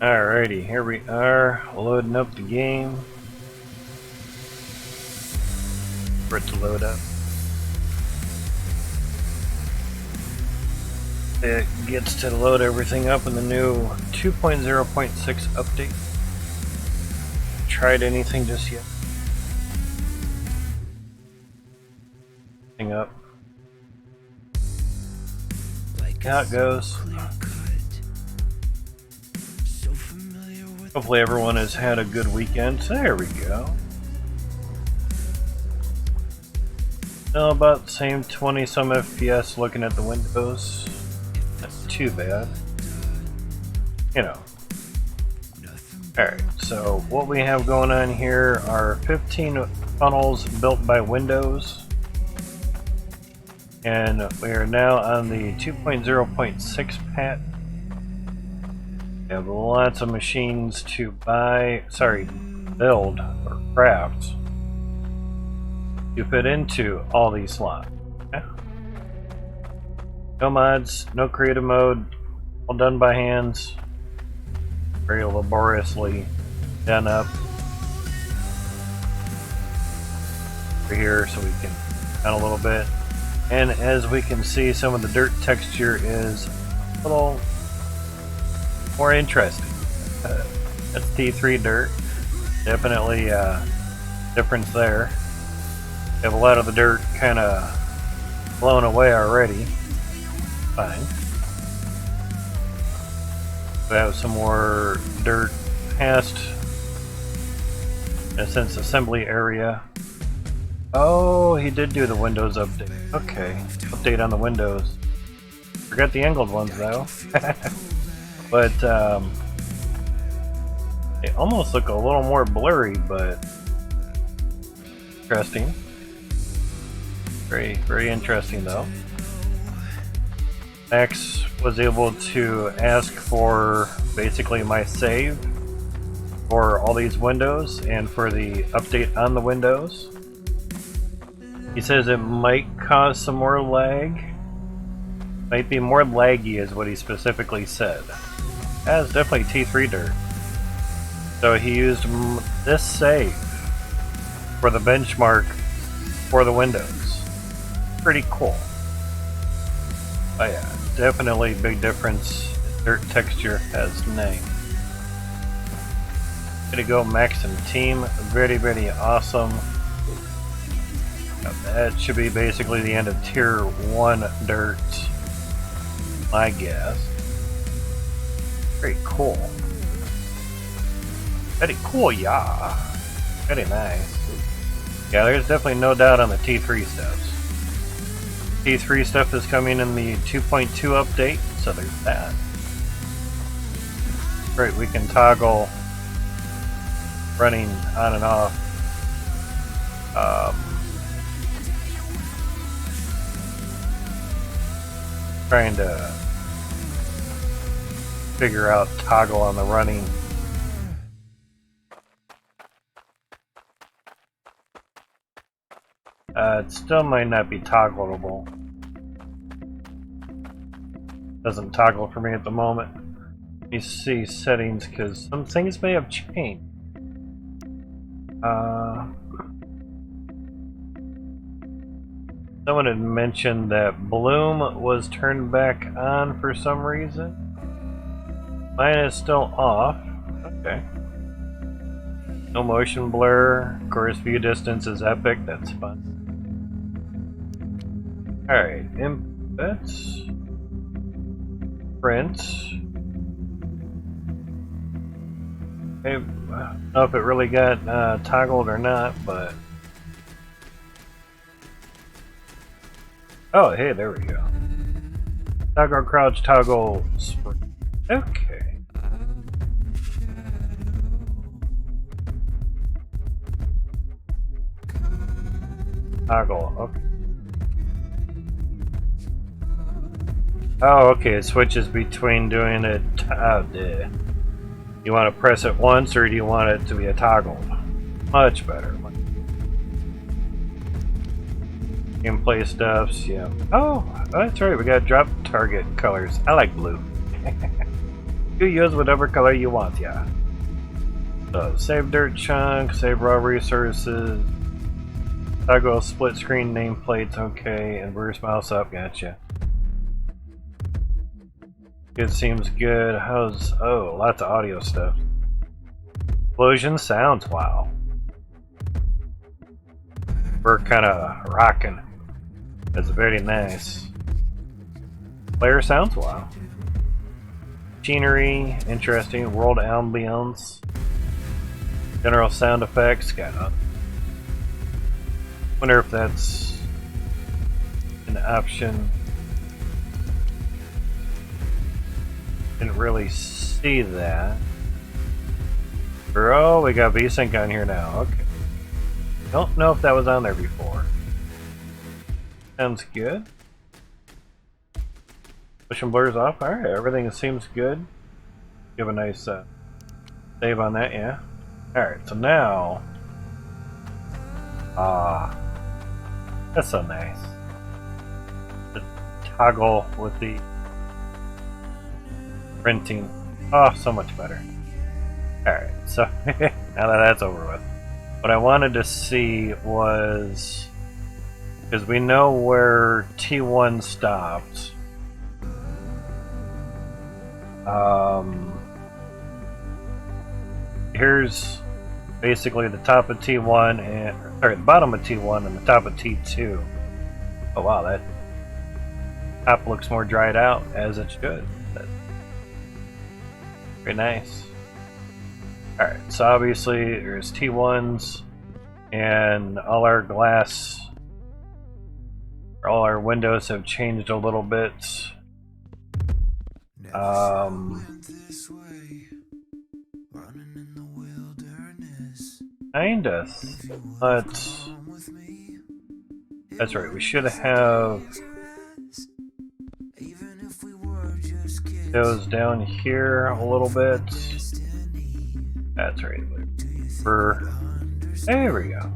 Alrighty, here we are, loading up the game for it to load up. It gets to load everything up in the new 2.0.6 update. Tried anything just yet? Thing up. How it goes. Hopefully everyone has had a good weekend. There we go. Still about the same 20 some FPS looking at the windows. Not too bad. You know. Alright, so what we have going on here are 15 funnels built by Windows. And we are now on the 2.0.6 patch. We have lots of machines to build or craft to fit into all these slots. Yeah. No mods, no creative mode, all done by hands, very laboriously done up. Over here so we can down a little bit. And as we can see, some of the dirt texture is a little more interesting. That's T3 dirt. Definitely difference there. We have a lot of the dirt kind of blown away already. Fine. We have some more dirt past, in a sense, assembly area. Oh, he did do the Windows update. Okay, update on the Windows. Forgot the angled ones though. But they almost look a little more blurry, but interesting. Very, very interesting though. Max was able to ask for basically my save for all these windows and for the update on the windows. He says it might cause some more lag. Might be more laggy is what he specifically said. That's definitely T3 dirt. So he used this save for the benchmark for the windows. Pretty cool. Oh yeah, definitely big difference. Dirt texture has name. Way to go, Max and team. Very, very awesome. That should be basically the end of tier 1 dirt, my guess. Very cool. Very cool, yeah. Very nice. Yeah, there's definitely no doubt on the T3 stuff. T3 stuff is coming in the 2.2 update, so there's that. Right, we can toggle running on and off. Trying to figure out toggle on the running. It still might not be toggleable. Doesn't toggle for me at the moment. Let me see settings because some things may have changed. Someone had mentioned that bloom was turned back on for some reason. Mine is still off. Okay. No motion blur. Of course, view distance is epic. That's fun. Alright, inputs. Print. I don't know if it really got toggled or not, but... Oh, hey, there we go. Toggle crouch, toggle sprint. Okay. Toggle, okay. Oh, okay, it switches between doing it. Oh, duh. You want to press it once, or do you want it to be a toggle? Much better. Gameplay stuffs, yeah. Oh, that's right, we got drop target colors. I like blue. You use whatever color you want, yeah. So, save dirt chunk, save raw resources, toggle split screen nameplates, okay, and Bruce mouse up, gotcha. It seems good. How's... oh, lots of audio stuff. Explosion sounds, wow. We're kind of rocking. That's very nice. Player sounds, wow. Machinery, interesting. World ambience. General sound effects, got it. Wonder if that's an option. Didn't really see that. Oh, we got VSync on here now. Okay. Don't know if that was on there before. Sounds good. Motion blurs off. Alright, everything seems good. Give a nice save on that, yeah. Alright, so now... that's so nice. The toggle with the printing. Oh, so much better. Alright, so now that that's over with. What I wanted to see was, because we know where T1 stopped. Here's basically the top of T1 and, sorry, the bottom of T1 and the top of T2. Oh wow, that top looks more dried out, as it should. That's very nice. Alright, so obviously there's T1s and all our glass, all our windows have changed a little bit. Kinda, but that's right, we should have those down here a little bit. That's right. There we go.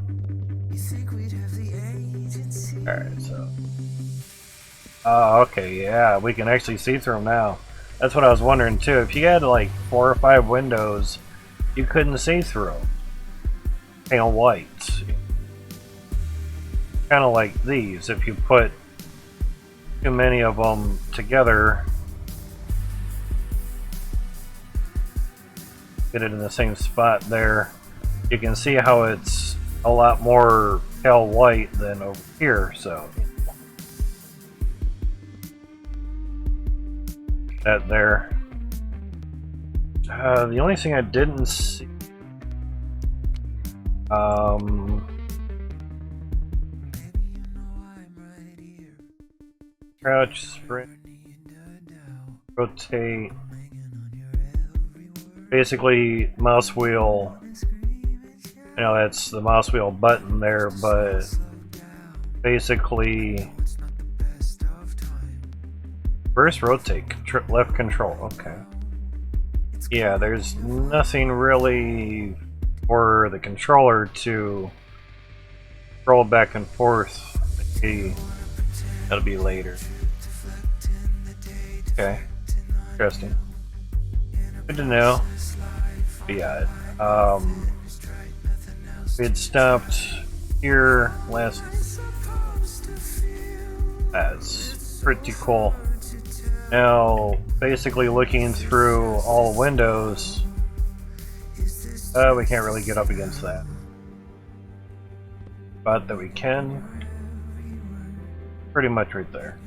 Alright, so. Oh, okay, yeah, we can actually see through them now. That's what I was wondering too. If you had like 4 or 5 windows, you couldn't see through them. Pale white. Kind of like these. If you put too many of them together, get it in the same spot there, you can see how it's a lot more pale white than over here, so that there. The only thing I didn't see, crouch, sprint, rotate. Basically, mouse wheel, you know, that's the mouse wheel button there, but basically, first rotate, left control, okay. Yeah, there's nothing really for the controller to roll back and forth. Maybe that'll be later. Okay, interesting. Good to know. But yeah, we had stopped here last. That's pretty cool. Now, basically looking through all windows, we can't really get up against that. But that we can, pretty much right there.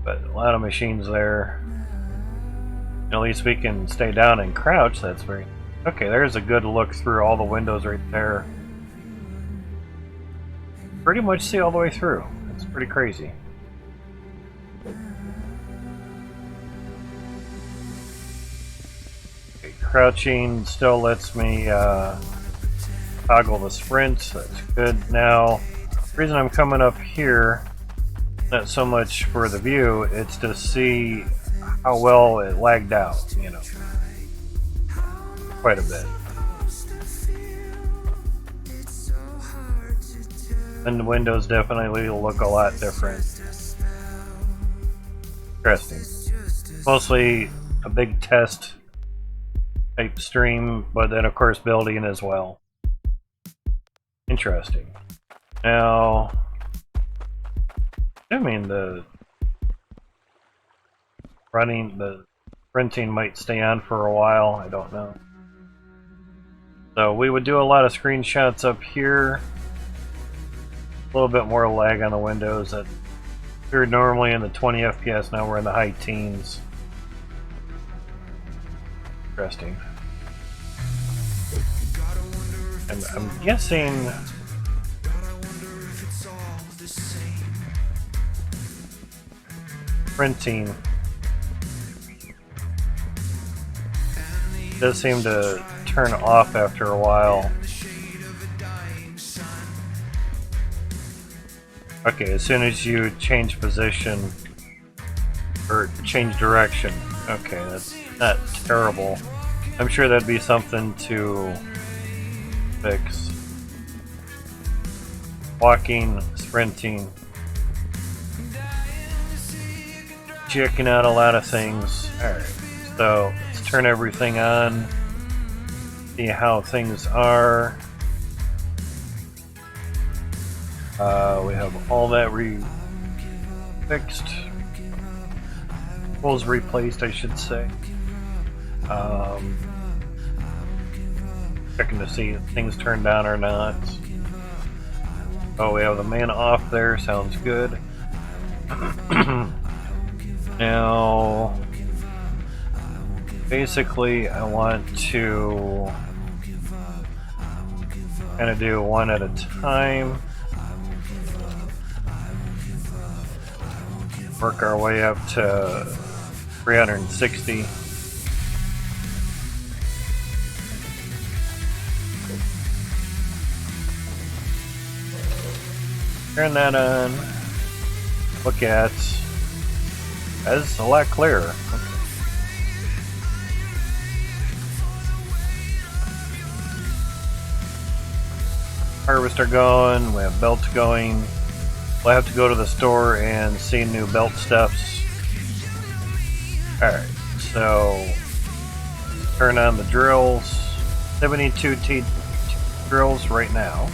But a lot of machines there. At least we can stay down and crouch. That's very... okay, there's a good look through all the windows right there. Pretty much see all the way through. It's pretty crazy. Okay, crouching still lets me toggle the sprint. That's good. Now, the reason I'm coming up here, not so much for the view, it's to see how well it lagged out, you know, quite a bit. And the windows definitely look a lot different. Interesting. Mostly a big test type stream, but then of course building as well. Interesting. Now, I mean the printing might stay on for a while, I don't know. So we would do a lot of screenshots up here. A little bit more lag on the windows. That we're normally in the 20 FPS, now we're in the high teens. Interesting. And I'm guessing printing does seem to turn off after a while. Okay, as soon as you change position or change direction. Okay, that's not terrible. I'm sure that'd be something to fix. Walking, sprinting, checking out a lot of things. Alright, so let's turn everything on, see how things are. We have all that fixed. Tools replaced, I should say. Checking to see if things turned on or not. Oh, we have the man off there, sounds good. Now, basically, I want to kind of do one at a time. Work our way up to 360. Turn that on. Look at. That's a lot clearer. Okay. Harvester going. We have belts going. We'll have to go to the store and see new belt stuffs. Alright, so turn on the drills. 72T drills right now.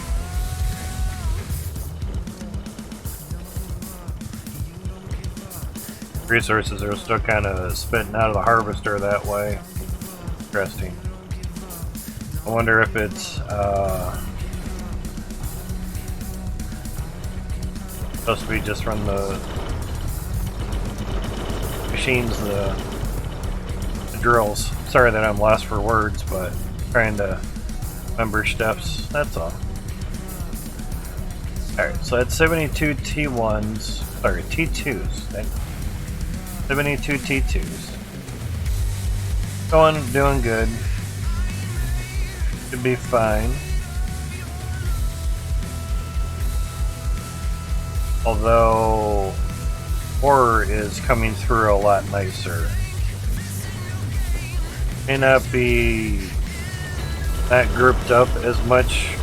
Resources are still kind of spitting out of the harvester that way. Interesting. I wonder if it's supposed to be just from the machines, the drills. Sorry that I'm lost for words, but trying to remember steps, that's all. Alright, so that's 72 T1s, sorry, T2s. 72 T2s. Doing good. Should be fine. Although horror is coming through a lot nicer. May not be that grouped up as much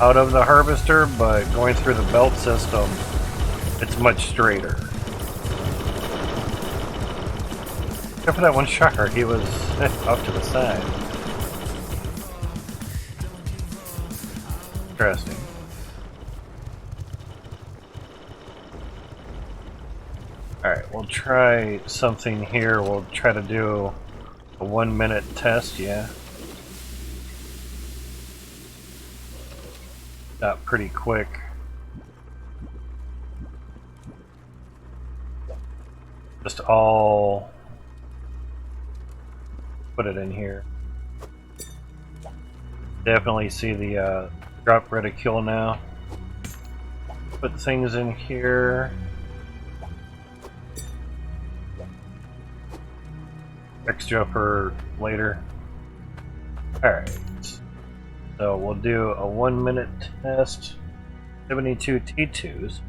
out of the harvester, but going through the belt system, it's much straighter. Except for that one shark, he was off to the side. Interesting. Alright, we'll try something here. We'll try to do a 1 minute test, yeah. Got pretty quick. Just all put it in here. Definitely see the drop reticule now. Put things in here. Extra for later. Alright. So we'll do a 1 minute test. 72 T2s.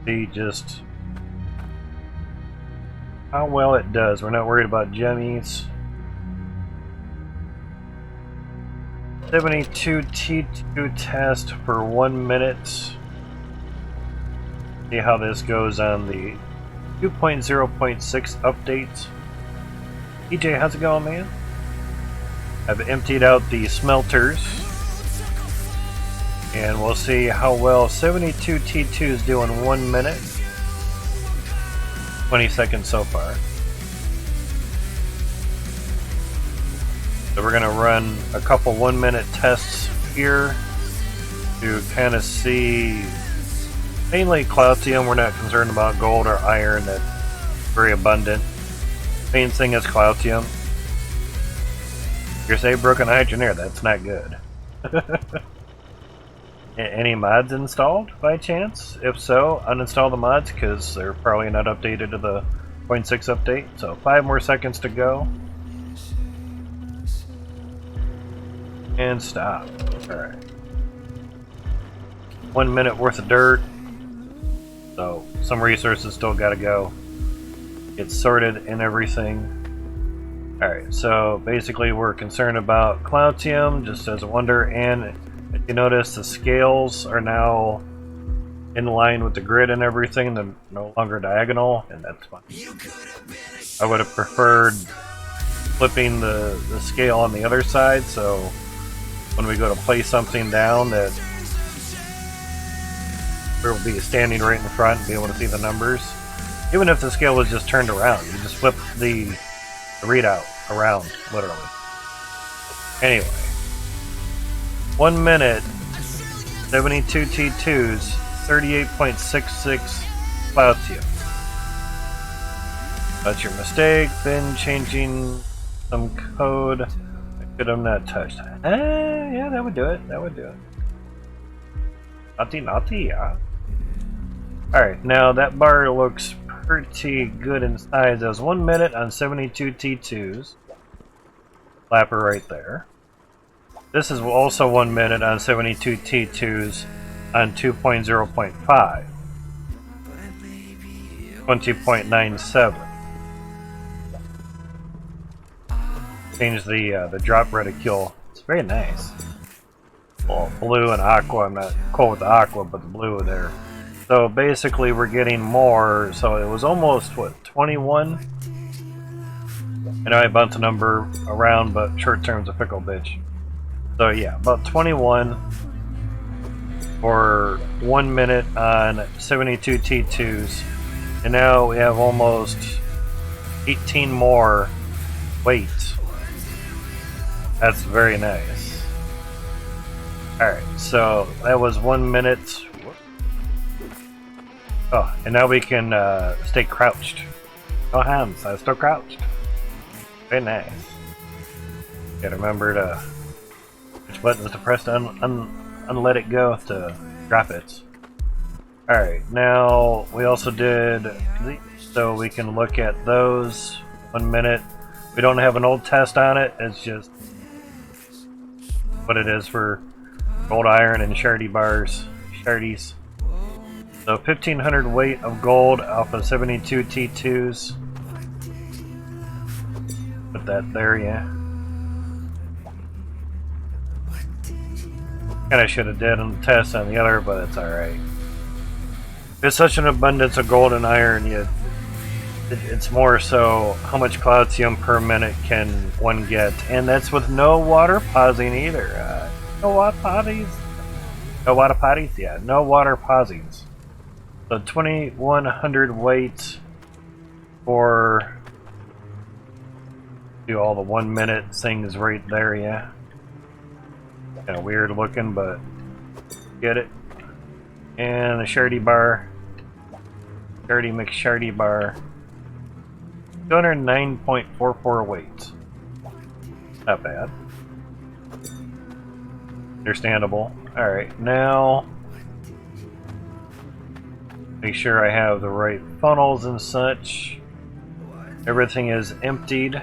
See just how well it does. We're not worried about jummies. 72 T2 test for 1 minute. See how this goes on the 2.0.6 updates. EJ, how's it going, man? I've emptied out the smelters. And we'll see how well 72 T2s do in 1 minute. 20 seconds so far. So we're going to run a couple 1 minute tests here to kind of see mainly Cloutium. We're not concerned about gold or iron, that's very abundant. Main thing is Cloutium. You're saying broken Hydroneer, that's not good. Any mods installed by chance? If so, uninstall the mods because they're probably not updated to the 0.6 update. So 5 more seconds to go. And stop. Alright. 1 minute worth of dirt. So some resources still gotta go. Get sorted and everything. Alright, so basically we're concerned about Cloutium, just as a wonder, and if you notice the scales are now in line with the grid and everything, they're no longer diagonal, and that's fine. I would have preferred flipping the scale on the other side, so when we go to place something down that we'll be standing right in front and be able to see the numbers. Even if the scale was just turned around, you just flip the readout around, literally. Anyway. 1 minute, 72 T2s, 38.66 Cloutium. That's your mistake. Been changing some code. I could have not touched. Yeah, that would do it. That would do it. Naughty, yeah. Alright, now that bar looks pretty good in size. That was 1 minute on 72 T2s. Flapper right there. This is also 1 minute on 72 T2s on 2.0.5. 20.97. Change the drop reticule. It's very nice. Well, blue and aqua. I'm not cool with the aqua, but the blue there. So basically, we're getting more. So it was almost what, 21. I know I bounced a number around, but short term's a fickle bitch. So yeah, about 21 for 1 minute on 72 T2s. And now we have almost 18 more weights. That's very nice. Alright, so that was 1 minute. Oh, and now we can stay crouched. No hands, I'm still crouched. Very nice. Gotta remember to which buttons to press to unlet it go to drop it. Alright, now we also did these, so we can look at those. 1 minute. We don't have an old test on it, it's just what it is for gold, iron, and shardy bars. Shardies. So 1500 weight of gold off of 72 T2s. Put that there, yeah. Kinda should have did on the test on the other, but it's alright. There's such an abundance of gold and iron, it's more so how much Cloutium per minute can one get. And that's with no water pausing either. No water potties? No water potties? Yeah, no water pausings. So 2100 weight for do all the 1 minute things right there, yeah. Kinda weird looking, but get it. And the Shardy bar. Shardy McShardy bar. 209.44 weight. Not bad. Understandable. Alright, now make sure I have the right funnels and such. Everything is emptied.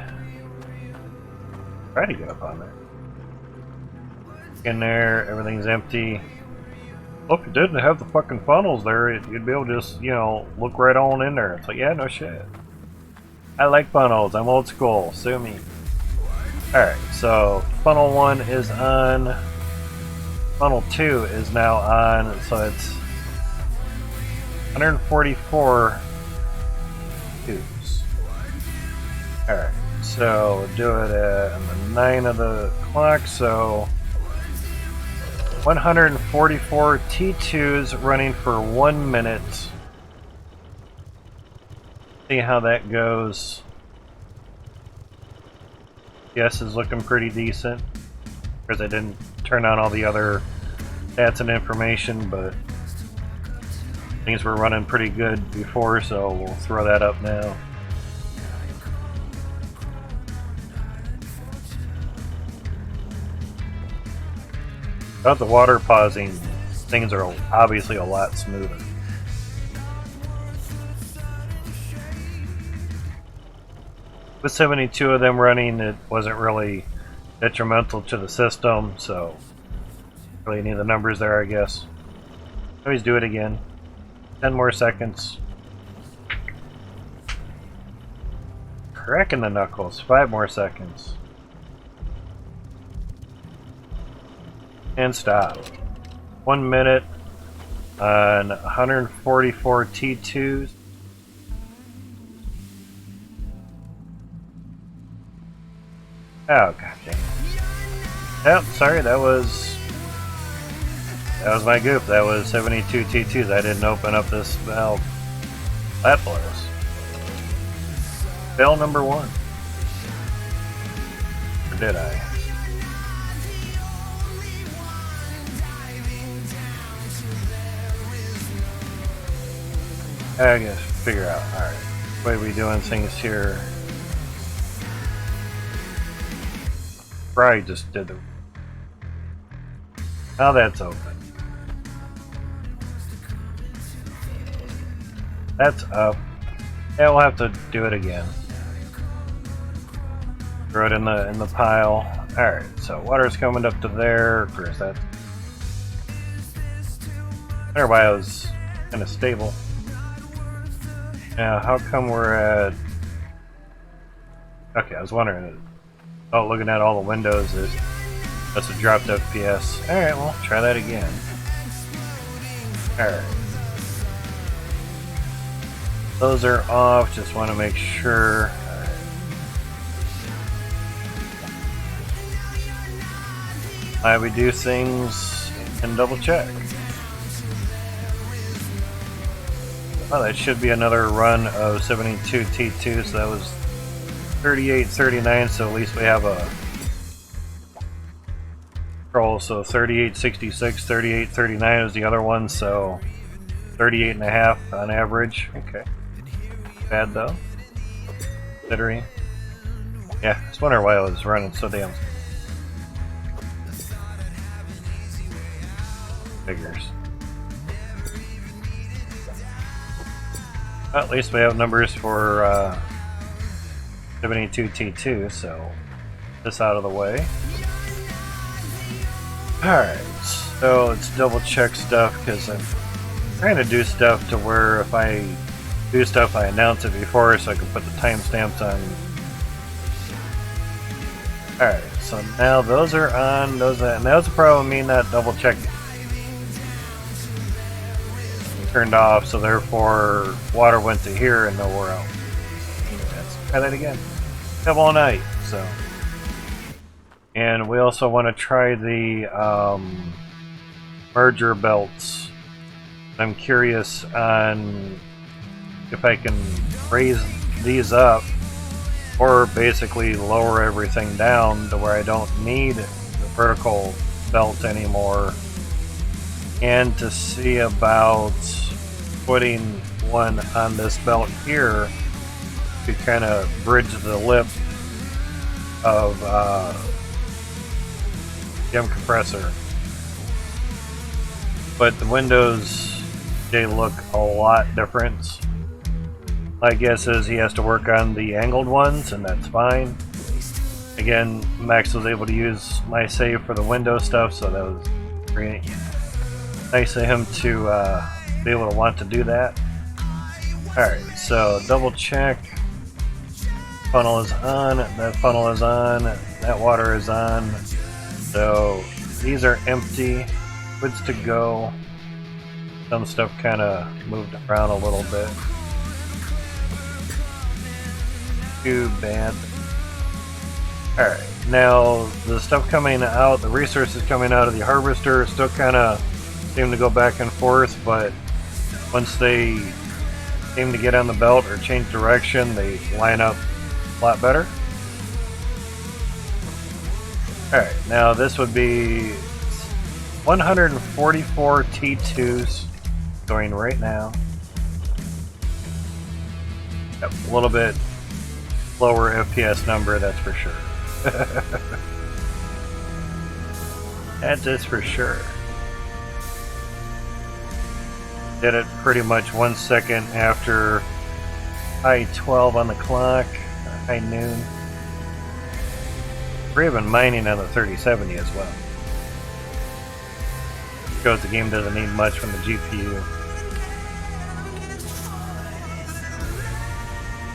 Try to get up on there. In there, everything's empty. Well, if you didn't have the fucking funnels there, you'd be able to just, you know, look right on in there. It's like, yeah, no shit. I like funnels. I'm old school. Sue me. Alright, so funnel 1 is on. Funnel 2 is now on, so it's 144 tubes. Alright, so we'll do it at the 9 of the clock, so 144 T2s running for 1 minute. See how that goes. Yes, is looking pretty decent because I didn't turn on all the other stats and information, but things were running pretty good before, so we'll throw that up now. Without the water pausing, things are obviously a lot smoother. With 72 of them running, it wasn't really detrimental to the system, so really need the numbers there, I guess. Always do it again. 10 more seconds. Cracking the knuckles. 5 more seconds. And stop. 1 minute on 144 T2s. Oh, god dang. Yep, sorry, that was my goof. That was 72 T2s. I didn't open up this valve. That blows. Fail number 1. Or did I? I guess figure out. Alright. The way we doing things here. Probably just did the. Now that's open. That's up. Yeah, we'll have to do it again. Throw it in the pile. Alright, so water's coming up to there. Of course that water bio's kinda stable. Now how come we're at, okay, I was wondering, oh, looking at all the windows, that's a dropped FPS. Alright, well, try that again. Alright. Those are off, just want to make sure. Alright. Why we do things and double check. Oh, that should be another run of 72 T2, so that was 38.39, so at least we have a control. So 38.66, 38.39 is the other one, so 38.5 on average. Okay. Bad though. Considering. Yeah, I was wondering why I was running so damn. Figures. Well, at least we have numbers for 72 T2, so this out of the way. Alright, so let's double check stuff because I'm trying to do stuff to where if I do stuff I announce it before so I can put the timestamps on. Alright, so now those are on, and that was a problem me not double checking. Turned off, so therefore water went to here and nowhere else. Let's try that again. Have all night, so. And we also want to try the merger belts. I'm curious on if I can raise these up or basically lower everything down to where I don't need the vertical belt anymore, and to see about putting one on this belt here to kind of bridge the lip of GEM compressor. But the windows, they look a lot different. My guess is he has to work on the angled ones, and that's fine. Again, Max was able to use my save for the window stuff, so that was pretty nice of him to be able to want to do that. Alright, so double check. Funnel is on, that funnel is on, that water is on. So these are empty, goods to go. Some stuff kind of moved around a little bit. Too bad. Alright, now the stuff coming out, the resources coming out of the harvester still kind of seem to go back and forth, but once they seem to get on the belt or change direction, they line up a lot better. Alright, now this would be 144 T2s going right now. Yep, a little bit lower FPS number, that's for sure. That is for sure. Did it pretty much 1 second after high 12 on the clock, or high noon. We're even mining on the 3070 as well. Because the game doesn't need much from the GPU.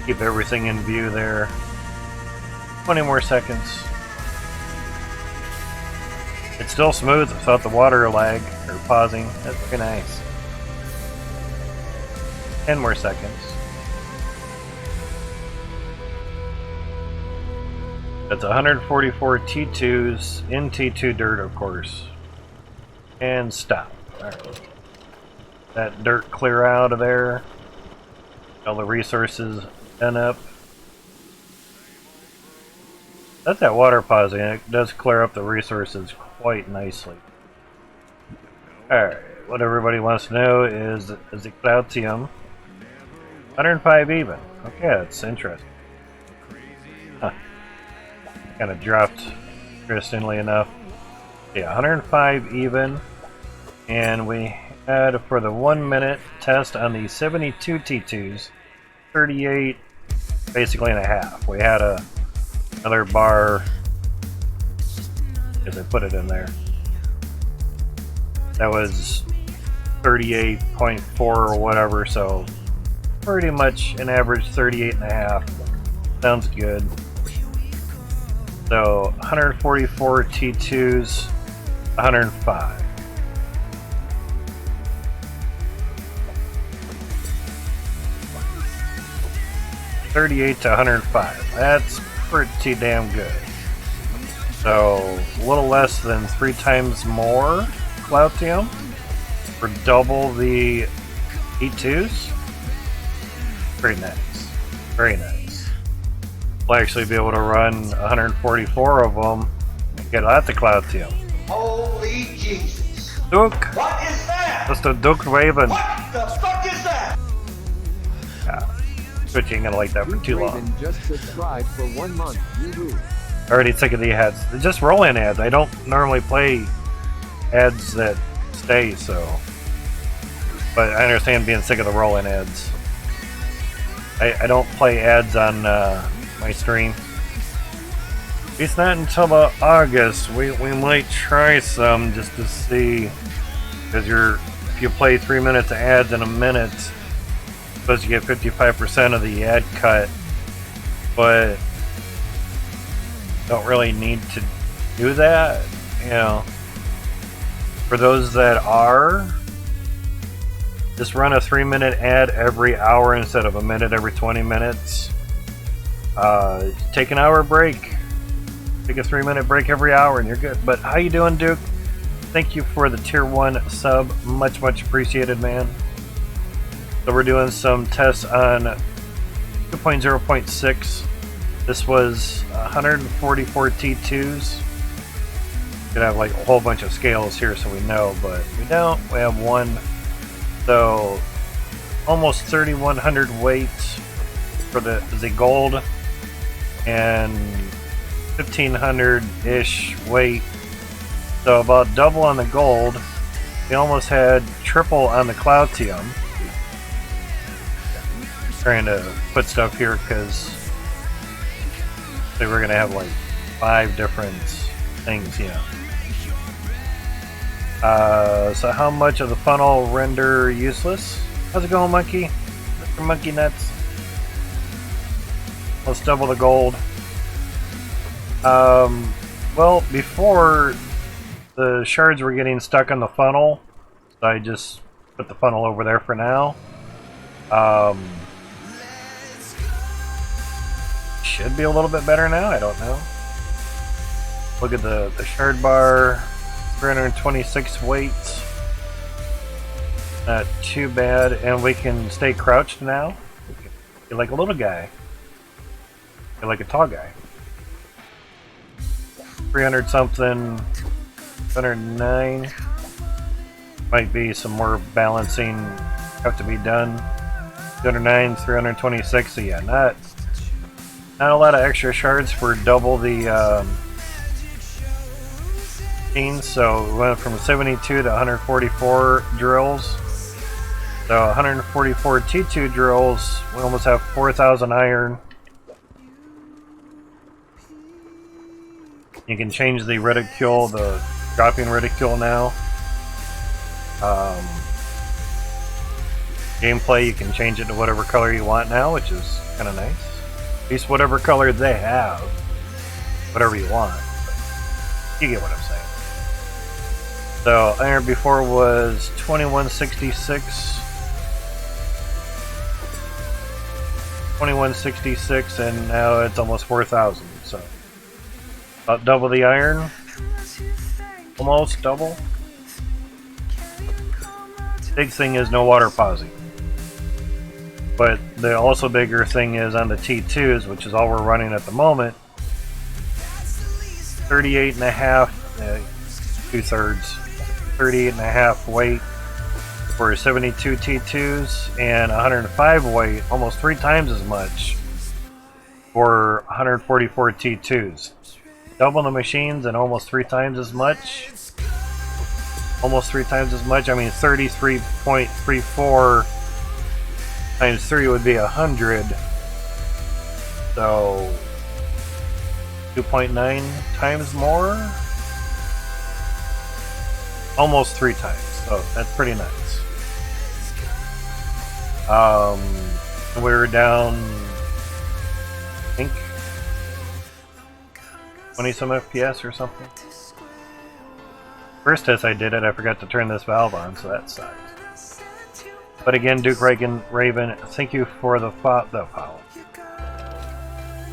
Keep everything in view there. 20 more seconds. It's still smooth without the water lag or pausing. That's very nice. 10 more seconds. That's 144 T2s in T2 dirt, of course. And stop. Alright. That dirt clear out of there. All the resources done up. That's that water pausing. It does clear up the resources quite nicely. Alright, what everybody wants to know is the Cloutium 105 even. Okay, that's interesting. Huh. Kind of dropped, interestingly enough. Yeah, 105 even. And we had, for the 1 minute test on the 72 T2s, 38 basically and a half. We had another bar, as I put it in there, that was 38.4 or whatever, so pretty much an average 38 and a half. Sounds good. So 144 T2s, 105. $38 to 105. That's pretty damn good. So a little less than 3 times more Cloutium for double the E2s. Very nice. Very nice. We'll actually be able to run 144 of them and get at the Cloutium. Holy Jesus. Duke! What is that? That's the Duke Raven. What the fuck is that? Yeah. Twitch ain't gonna like that for too long. Just subscribed for 1 month. Already sick of the ads. They're just roll-in ads. I don't normally play ads that stay, so. But I understand being sick of the roll-in ads. I don't play ads on my stream. It's not until the August. We might try some just to see, because if you play 3 minutes of ads in a minute, you're supposed to get 55% of the ad cut, but don't really need to do that. You know, for those that are, just run a 3-minute ad every hour instead of a minute every 20 minutes. Take an hour break. Take a 3-minute break every hour and you're good. But how you doing, Duke? Thank you for the tier 1 sub. Much appreciated, man. So we're doing some tests on 2.0.6. This was 144 T2s. Could have like a whole bunch of scales here so we know, but we don't. We have one. So almost 3,100 weights for the gold and 1,500-ish weight. So about double on the gold. We almost had triple on the Cloutium. Trying to put stuff here because they were gonna have like 5 different things, you know. So how much of the funnel render useless? How's it going, Monkey? Mr. Monkey Nuts. Let's double the gold. Well, before the shards were getting stuck on the funnel, so I just put the funnel over there for now. Should be a little bit better now, I don't know. Look at the shard bar, 326 weight. Not too bad, and we can stay crouched now. You're like a little guy. You're like a tall guy. 300 something, 109. Might be some more balancing have to be done. 209, 326. So yeah, not a lot of extra shards for double the machines. So we went from 72 to 144 drills. So 144 T2 drills. We almost have 4,000 iron. You can change the reticule, the dropping reticule now. Gameplay, you can change it to whatever color you want now, which is kind of nice. At least whatever color they have, whatever you want. But you get what I'm saying. So iron before was 2166. 2166, and now it's almost 4,000. So about double the iron. Almost double. Big thing is no water pausing. But the also bigger thing is on the T2s, which is all we're running at the moment. 38 and a half, 2/3, 38 and a half weight for 72 T2s, and 105 weight, almost 3 times as much for 144 T2s. Double the machines and almost 3 times as much. Almost 3 times as much. I mean, 33.34 times 3 would be 100. So 2.9 times more. Almost 3 times. So that's pretty nice. We're down, I think, 20 some FPS or something. First test I did it, I forgot to turn this valve on, so that sucked. But again, Duke Raven, thank you for the follow.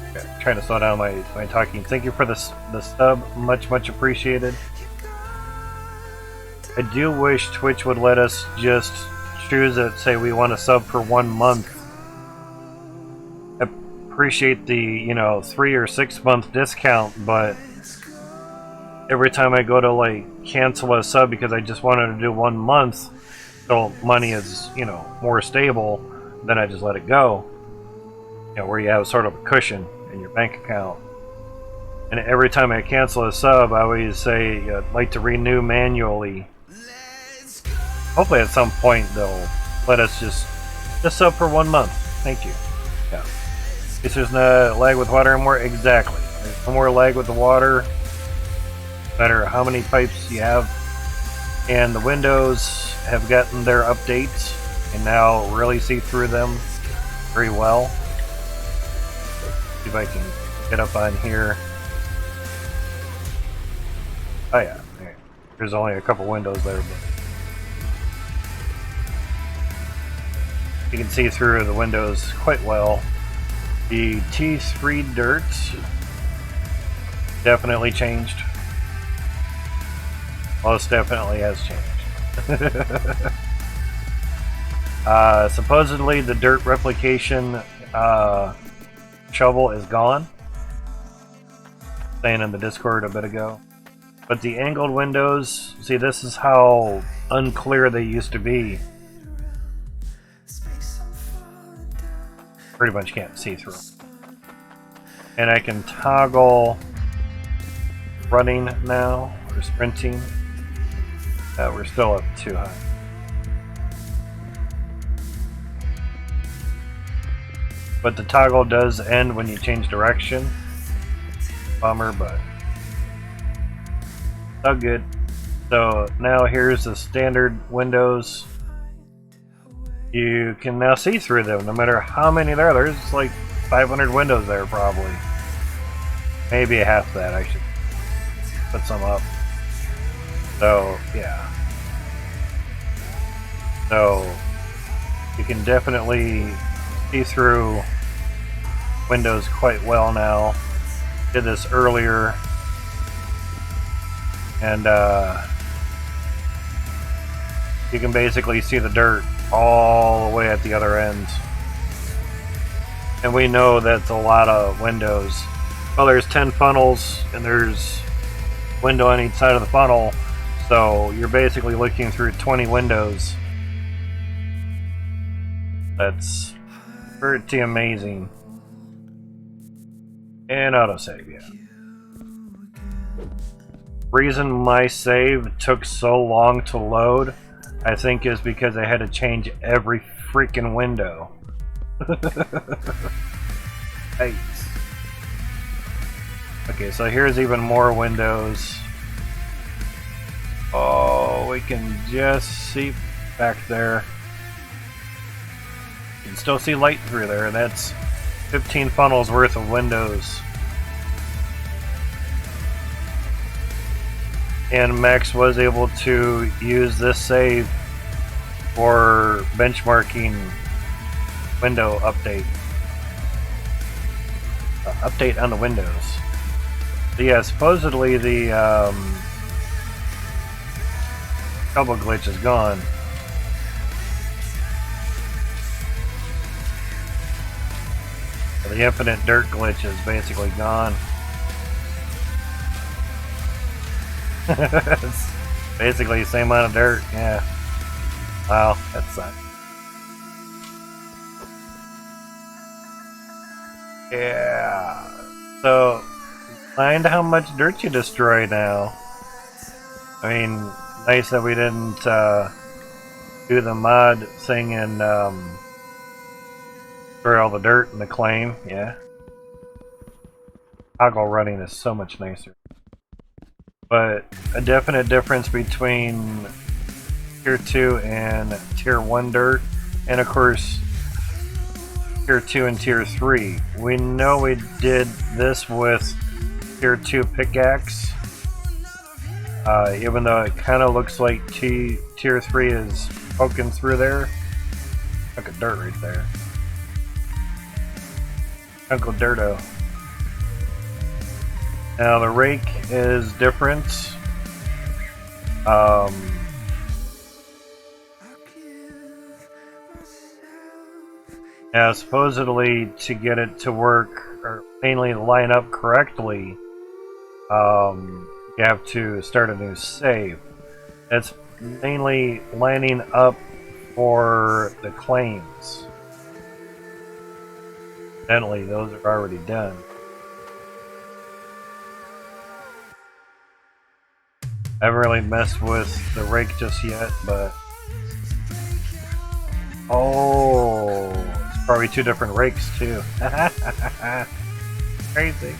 Okay, trying to slow down my talking. Thank you for the sub, much appreciated. I do wish Twitch would let us just choose it, say we want to sub for 1 month. I appreciate the, 3 or 6 month discount, but every time I go to like cancel a sub because I just wanted to do 1 month, so money is, more stable, then I just let it go. Where you have sort of a cushion in your bank account. And every time I cancel a sub, I always say I'd like to renew manually. Hopefully at some point they'll let us just sub for 1 month. Thank you. Yeah. Guess there's no lag with water anymore. Exactly. There's no more lag with the water. No matter how many pipes you have. And the windows have gotten their updates and now really see through them very well. See if I can get up on here. Oh yeah, there's only a couple windows there, but you can see through the windows quite well. The T3 dirt definitely changed. Most definitely has changed. Supposedly the dirt replication shovel is gone. Saying in the Discord a bit ago. But the angled windows, see, this is how unclear they used to be. Pretty much can't see through. And I can toggle running now, or sprinting. We're still up too high. But the toggle does end when you change direction. Bummer, but all good. So now here's the standard windows. You can now see through them, no matter how many there are. There's like 500 windows there, probably. Maybe half that. I should put some up. So yeah. So you can definitely see through windows quite well now. Did this earlier, and you can basically see the dirt all the way at the other end. And we know that's a lot of windows. Well, there's 10 funnels, and there's window on each side of the funnel, so you're basically looking through 20 windows. That's pretty amazing. And autosave, yeah. Reason my save took so long to load, I think, is because I had to change every freaking window. Nice. Okay, so here's even more windows. Oh, we can just see back there. You can still see light through there. That's 15 funnels worth of windows. And Max was able to use this save for benchmarking window update. Update on the windows. So yeah, supposedly the double glitch is gone. The infinite dirt glitch is basically gone. It's basically the same amount of dirt, yeah. Wow, that sucks. Yeah. So, mind how much dirt you destroy now. I mean, nice that we didn't do the mod thing and destroy all the dirt in the claim, yeah. Toggle running is so much nicer. But a definite difference between Tier 2 and Tier 1 dirt, and of course Tier 2 and Tier 3. We know we did this with Tier 2 pickaxe, even though it kind of looks like Tier 3 is poking through there. Look at dirt right there. Uncle Dirto. Now the rake is different. Now supposedly to get it to work, or mainly line up correctly, you have to start a new save. It's mainly lining up for the claims. Evidently, those are already done. I haven't really messed with the rake just yet, but... Oh, it's probably two different rakes too. Crazy.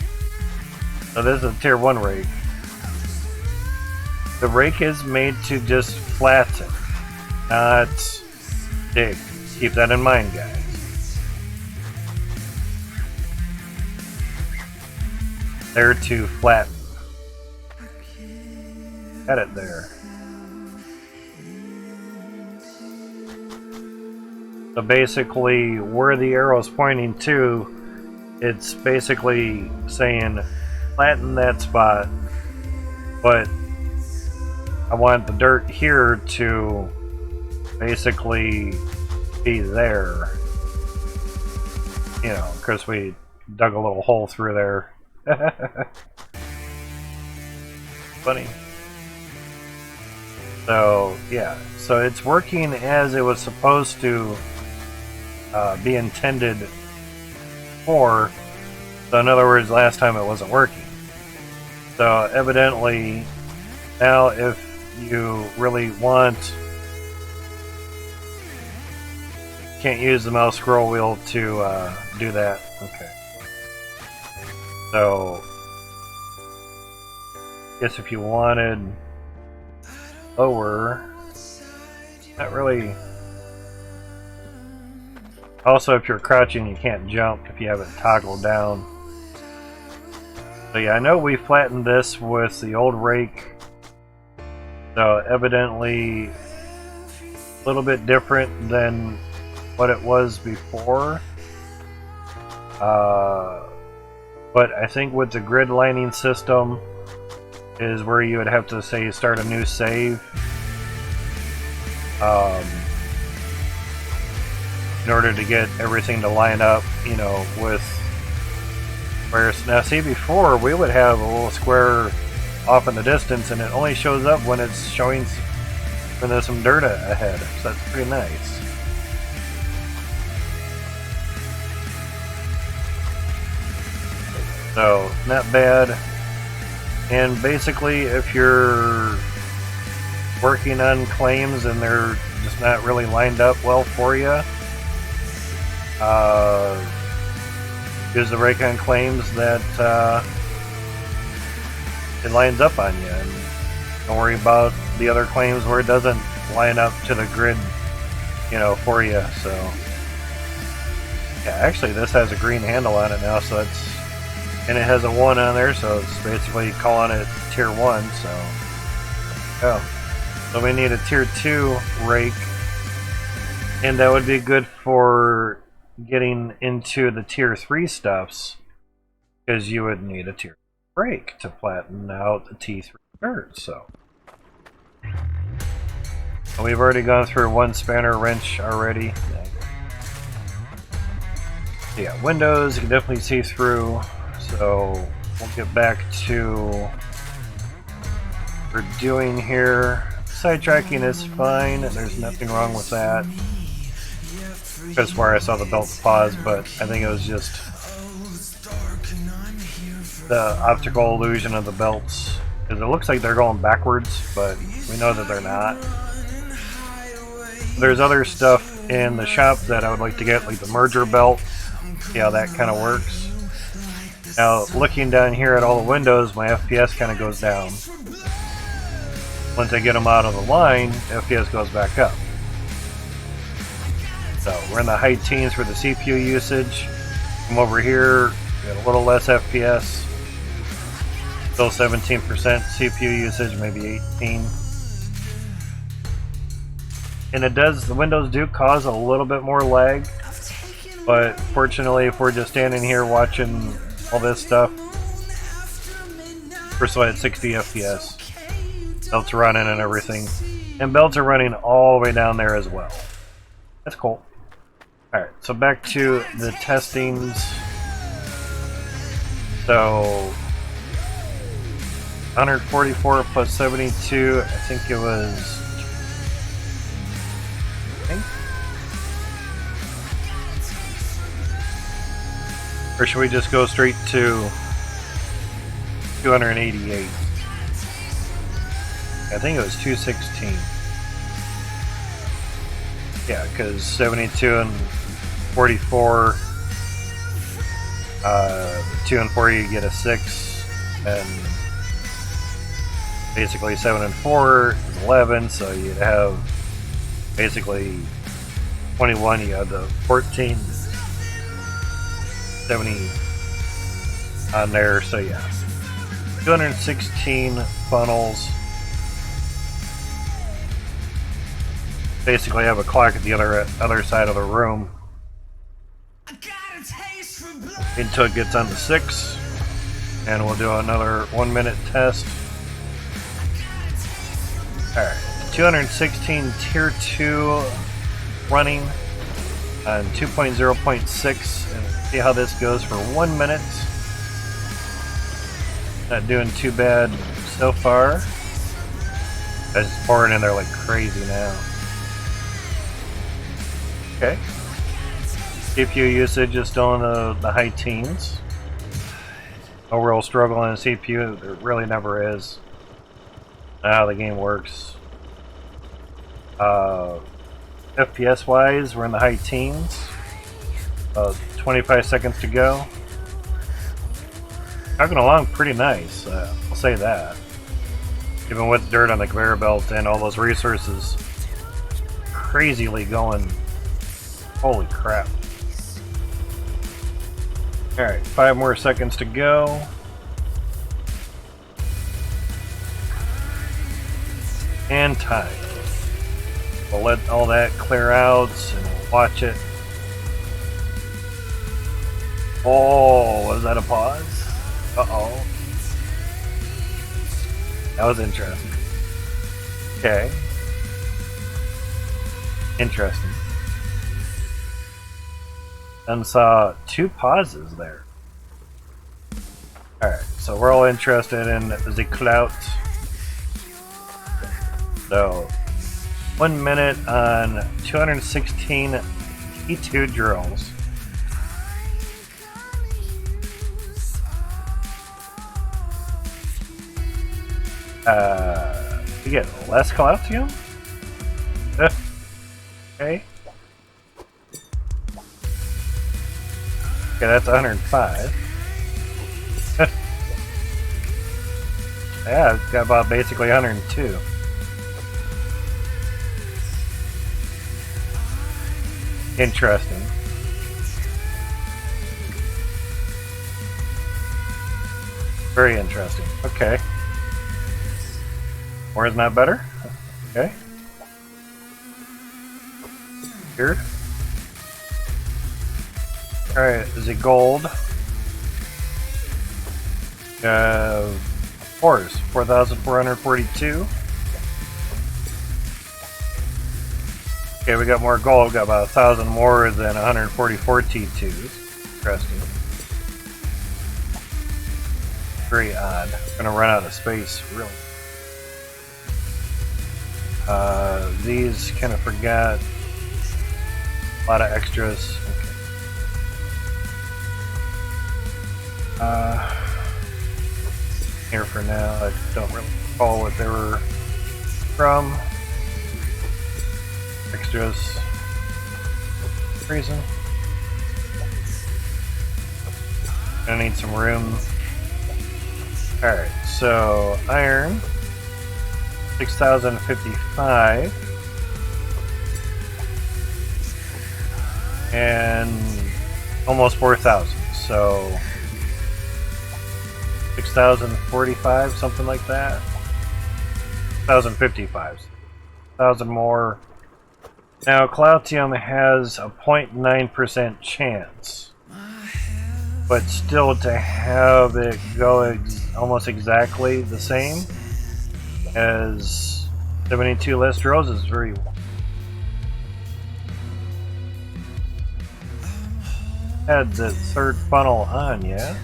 So this is a Tier 1 rake. The rake is made to just flatten, not dig. Keep that in mind, guys. They're to flatten. Got it there. So basically, where the arrow's pointing to, it's basically saying flatten that spot, but I want the dirt here to basically be there. You know, because we dug a little hole through there. Funny. So, yeah. So it's working as it was supposed to be intended for. So in other words, last time it wasn't working. So evidently, now if you really want, can't use the mouse scroll wheel to do that. Okay. So, I guess if you wanted lower, not really. Also, if you're crouching, you can't jump if you have it toggled down. So yeah, I know we flattened this with the old rake. So evidently, little bit different than what it was before. But I think with the grid lining system is where you would have to say start a new save in order to get everything to line up, you know, with where it's now. See, before we would have a little square off in the distance and it only shows up when it's showing when there's some dirt ahead, so that's pretty nice. So, not bad. And basically, if you're working on claims and they're just not really lined up well for you, use the Raycon claims that it lines up on you. And don't worry about the other claims where it doesn't line up to the grid, you know, for you. So, yeah, actually, this has a green handle on it now, so it's. And it has a 1 on there, so it's basically calling it Tier 1, so... Oh. So we need a Tier 2 rake. And that would be good for getting into the Tier 3 stuffs. Because you would need a Tier 3 rake to flatten out the T3 dirt, so... And we've already gone through one spanner wrench already. So yeah, windows you can definitely see through. So we'll get back to what we're doing here. Sidetracking is fine. There's nothing wrong with that. That's where I saw the belt pause, but I think it was just the optical illusion of the belts. Because it looks like they're going backwards, but we know that they're not. There's other stuff in the shop that I would like to get, like the merger belt. See how that kind of works. Now, looking down here at all the windows, my FPS kind of goes down. Once I get them out of the line, FPS goes back up. So, we're in the high teens for the CPU usage. Come over here, get a little less FPS. Still 17% CPU usage, maybe 18. And it does, the windows do cause a little bit more lag. But fortunately, if we're just standing here watching all this stuff, we're still at 60 FPS. Belts running and everything. And belts are running all the way down there as well. That's cool. Alright, so back to the testings. So 144 plus 72, I think it was... Or should we just go straight to 288? I think it was 216. Yeah, because 72 and 44, 2 and 4 you get a 6, and basically 7 and 4 is 11, so you'd have basically 21, you have the 14. 70 on there, so yeah. 216 funnels. Basically have a clock at the other side of the room until it gets on to 6, and we'll do another 1 minute test. Alright, 216 Tier 2 running on 2.0.6, and see how this goes for 1 minute. Not doing too bad so far. It's pouring in there like crazy now. Okay. CPU usage is still in the high teens. No real struggle on the CPU. There really never is. Not how the game works. FPS wise, we're in the high teens. 25 seconds to go. Chugging along pretty nice, I'll say that. Even with dirt on the conveyor belt and all those resources crazily going. Holy crap. Alright, 5 more seconds to go. And time. We'll let all that clear out and we'll watch it. Oh, was that a pause? Uh-oh. That was interesting. Okay. Interesting. And saw two pauses there. Alright, so we're all interested in the clout. So, 1 minute on 216 T2 drills. You get less Cloutium? Okay. Okay, that's 105. Yeah, it's got about basically 102. Interesting. Very interesting. Okay. More is not better? Okay. Here. Alright, is it gold? Ores, 4,442. Okay, we got more gold. We got about 1,000 more than 144 T2s. Interesting. Very odd. Gonna run out of space, really. These kind of forgot a lot of extras. Okay. Here for now. I don't really recall what they were from. Extras. Reason. Gonna need some room. Alright, so iron. 6,055. And almost 4,000. So 6,045, something like that. 1,055. 1,000 more. Now, Cloutium has a 0.9% chance. But still, to have it go almost exactly the same as 72 less drills is very... Had the third funnel on, yes?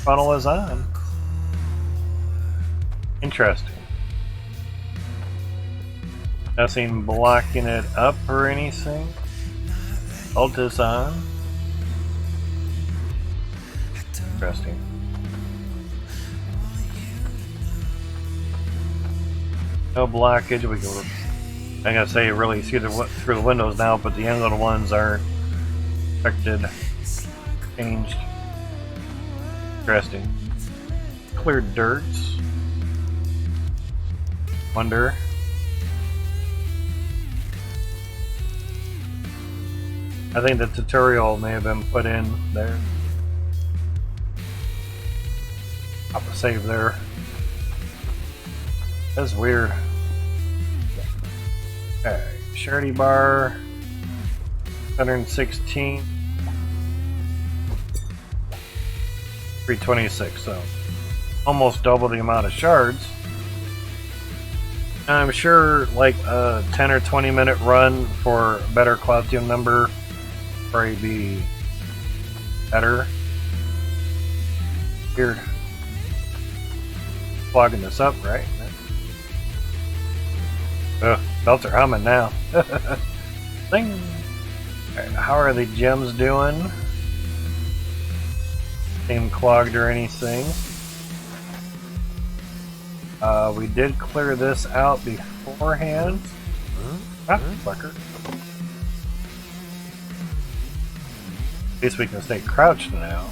Funnel is on. Interesting. Nothing blocking it up or anything. Alt is on. Interesting. No blockage. We can. I'm gonna say really see through the windows now, but the end of the ones aren't affected. Changed. Interesting. Cleared dirt. Wonder. I think the tutorial may have been put in there. Pop a save there. That's weird. Okay, surety bar. 116. 326, so almost double the amount of shards. I'm sure like a 10 or 20 minute run for a better Cloutium number probably be better. Weird. Clogging this up, right? Ugh, belts are humming now. Ding. Alright, how are the gems doing? Ain't clogged or anything. We did clear this out beforehand. Ah, fucker. At least we can stay crouched now.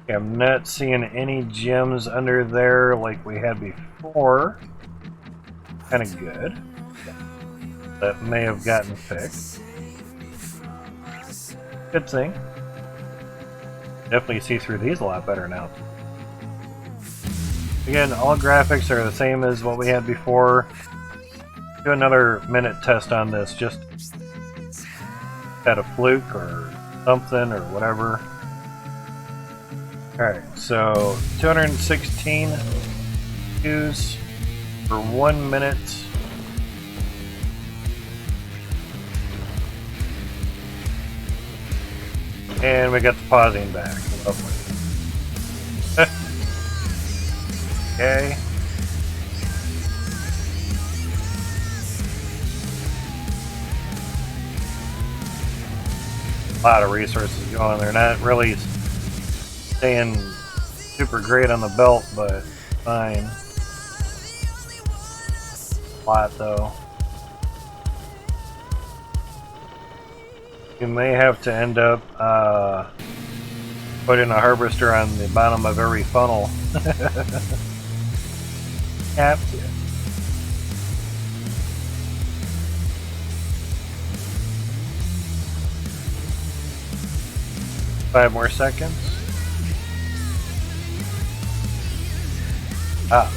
Okay, I'm not seeing any gems under there like we had before. Kind of good. That may have gotten fixed. Good thing. Definitely see through these a lot better now. Again, all graphics are the same as what we had before. Do another minute test on this, just at a fluke or something or whatever. Alright, so 216 views for 1 minute. And we got the pausing back. Lovely. Okay. A lot of resources going. They're not really staying super great on the belt, but fine. A lot though. You may have to end up putting a harvester on the bottom of every funnel. Have to. Five more seconds. Ah.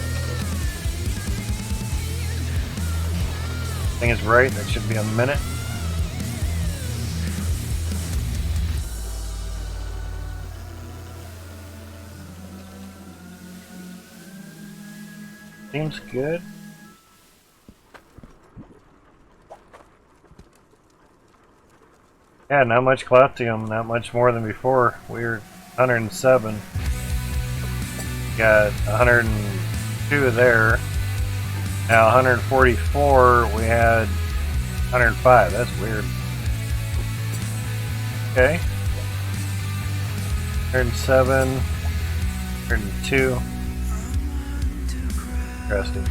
Thing is right, that should be a minute. Seems good. Yeah, not much Cloutium, not much more than before. We were 107. Got 102 there. Now 144, we had 105. That's weird. Okay. 107, 102. Interesting.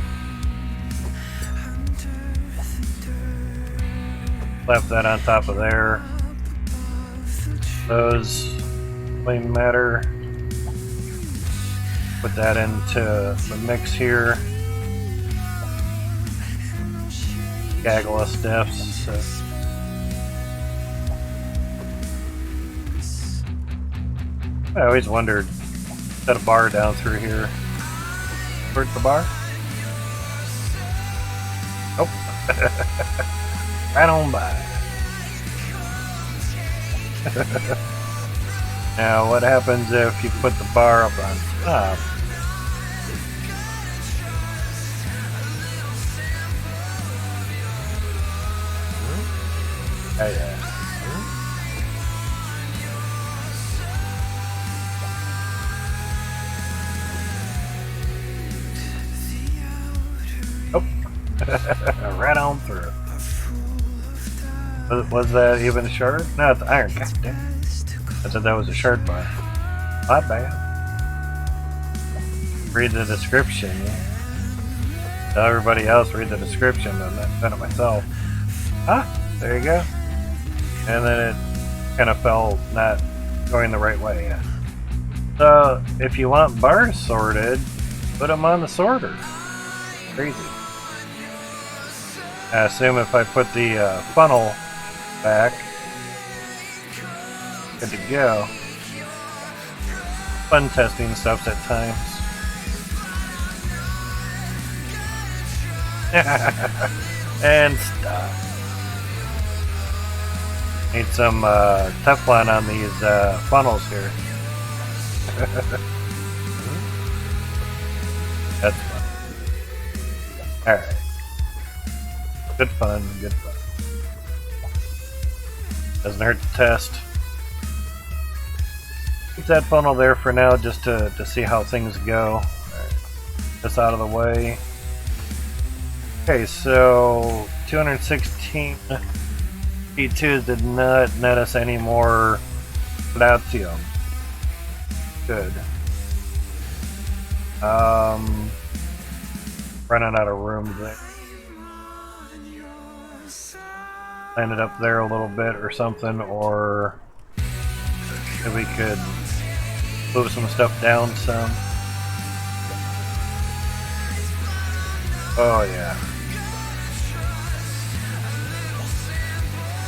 Left that on top of there. Those flame matter. Put that into the mix here. Gaggle of stuffs. So. I always wondered, set a bar down through here. Where's the bar? Nope. Right on by. Now, what happens if you put the bar up on top? Oh, yeah. Oh. Right on through. Was that even a shard? No, it's iron. God damn. I thought that was a shard bar. Not bad. Read the description. Tell everybody else read the description. I'm not done it myself. Ah, there you go. And then it kind of fell not going the right way. So if you want bars sorted, put them on the sorter. Crazy. I assume if I put the funnel back, good to go. Fun testing stuff at times. And stop. Need some Teflon on these funnels here. That's fun. Alright. Good fun, good fun. Doesn't hurt to test. Keep that funnel there for now just to see how things go. Alright. This out of the way. Okay, so 216 P2s did not net us any more Cloutium. Good. Running out of room there. Land it up there a little bit or something, or if we could move some stuff down some. Oh yeah.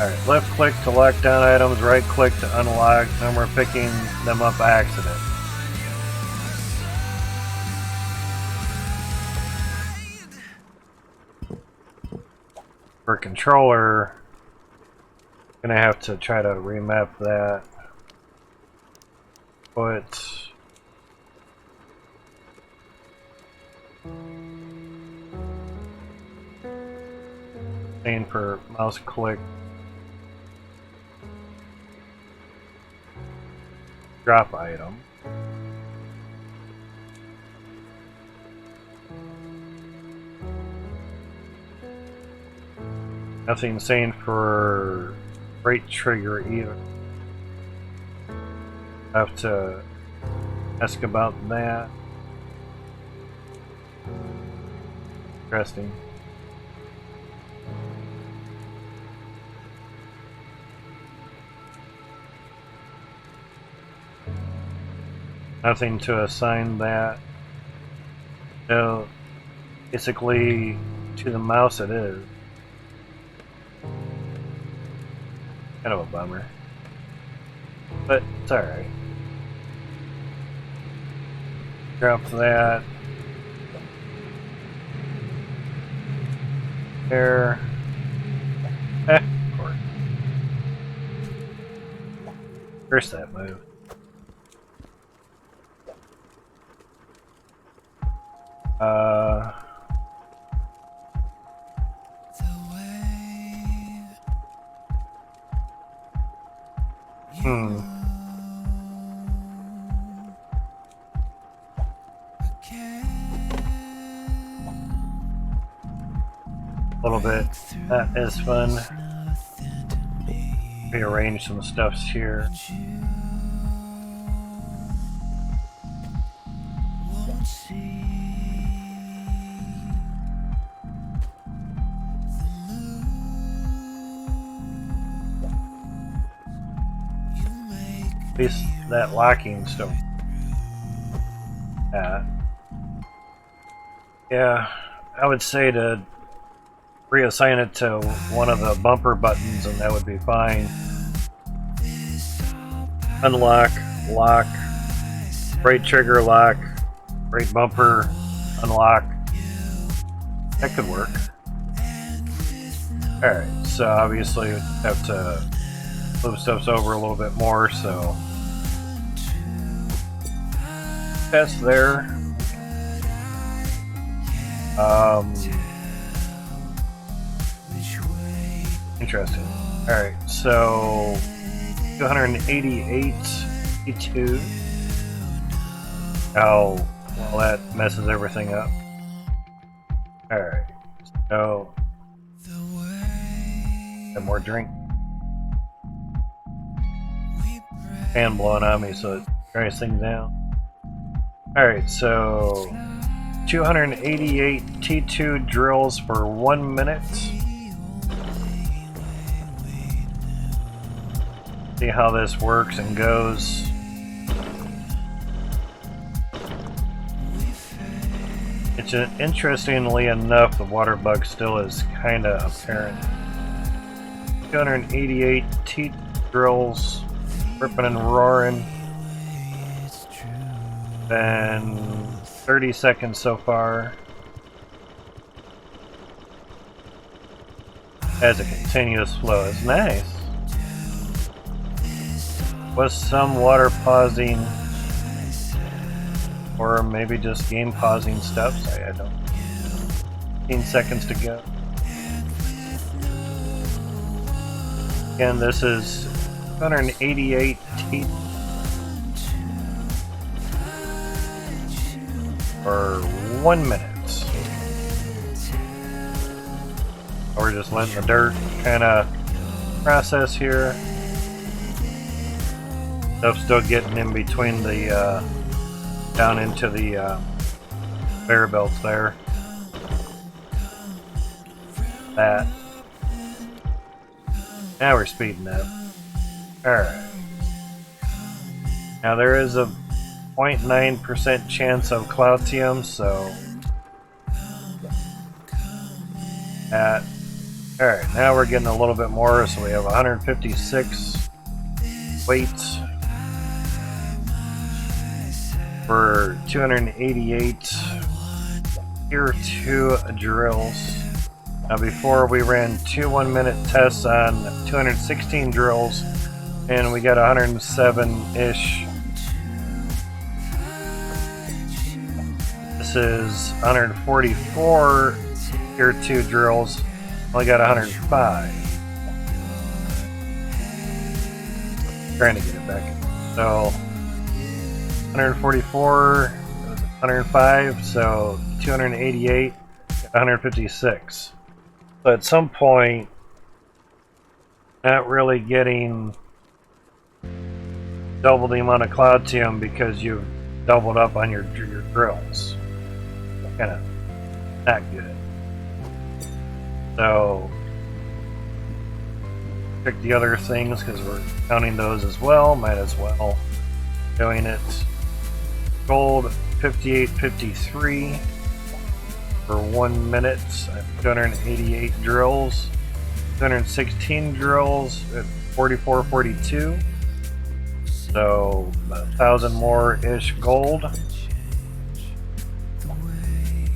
Alright, left click to lock down items, right click to unlock, then we're picking them up by accident. For controller, gonna have to try to remap that. Put for mouse click. Drop item. Nothing sane for right trigger either. Have to ask about that. Interesting. Nothing to assign that. So basically to the mouse it is. Kind of a bummer. But it's alright. Drop that. There. Of course. Curse that move. A little bit. That is fun. Rearrange some stuffs here. At least that locking still. Yeah, I would say to reassign it to one of the bumper buttons and that would be fine. Unlock, lock, right trigger lock, right bumper, unlock. That could work. Alright, so obviously we have to move stuff over a little bit more, so that's there. Interesting. Alright, so 288 E2. Oh, well, that messes everything up. Alright, so have more drink. Fan blowing on me, so it dries things down. Alright, so 288 T2 drills for 1 minute. See how this works and goes. It's interestingly enough, the water bug still is kind of apparent. 288 T drills, ripping and roaring. Then 30 seconds so far. As a continuous flow, it's nice. Was some water pausing, or maybe just game pausing stuff. Sorry, I don't. 15 seconds to go. Again, this is 288 T for 1 minute. We're just letting the dirt kind of process here. Stuff's still getting in between the down into the conveyor belts there. That. Now we're speeding up. Alright. Now there is a 0.9% chance of Cloutium, so alright, now we're getting a little bit more, so we have 156 weights for 288 tier 2 drills. Now before we ran 2 1-minute tests on 216 drills, and we got 107-ish. This is 144 tier 2 drills, only got 105. Trying to get it back. So 144, 105, so 288, 156. So at some point, not really getting double the amount of Cloutium because you've doubled up on your drills. Kind of not good. So check the other things because we're counting those as well. Might as well doing it. Gold 58.53 for 1 minute. 288 drills. 216 drills at 44.42. So about 1,000 more ish gold.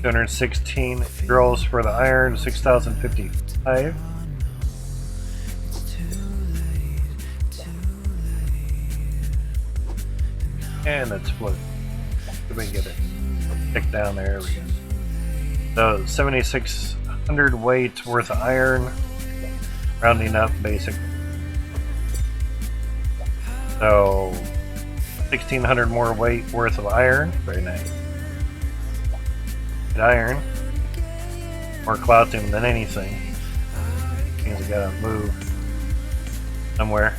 216 drills for the iron, 6,055. And it's floating. Did we get it? Tick down there, we go. So 7,600 weight worth of iron, rounding up basically. So 1,600 more weight worth of iron, very nice. Iron, more Cloutium than anything. Means we gotta move somewhere.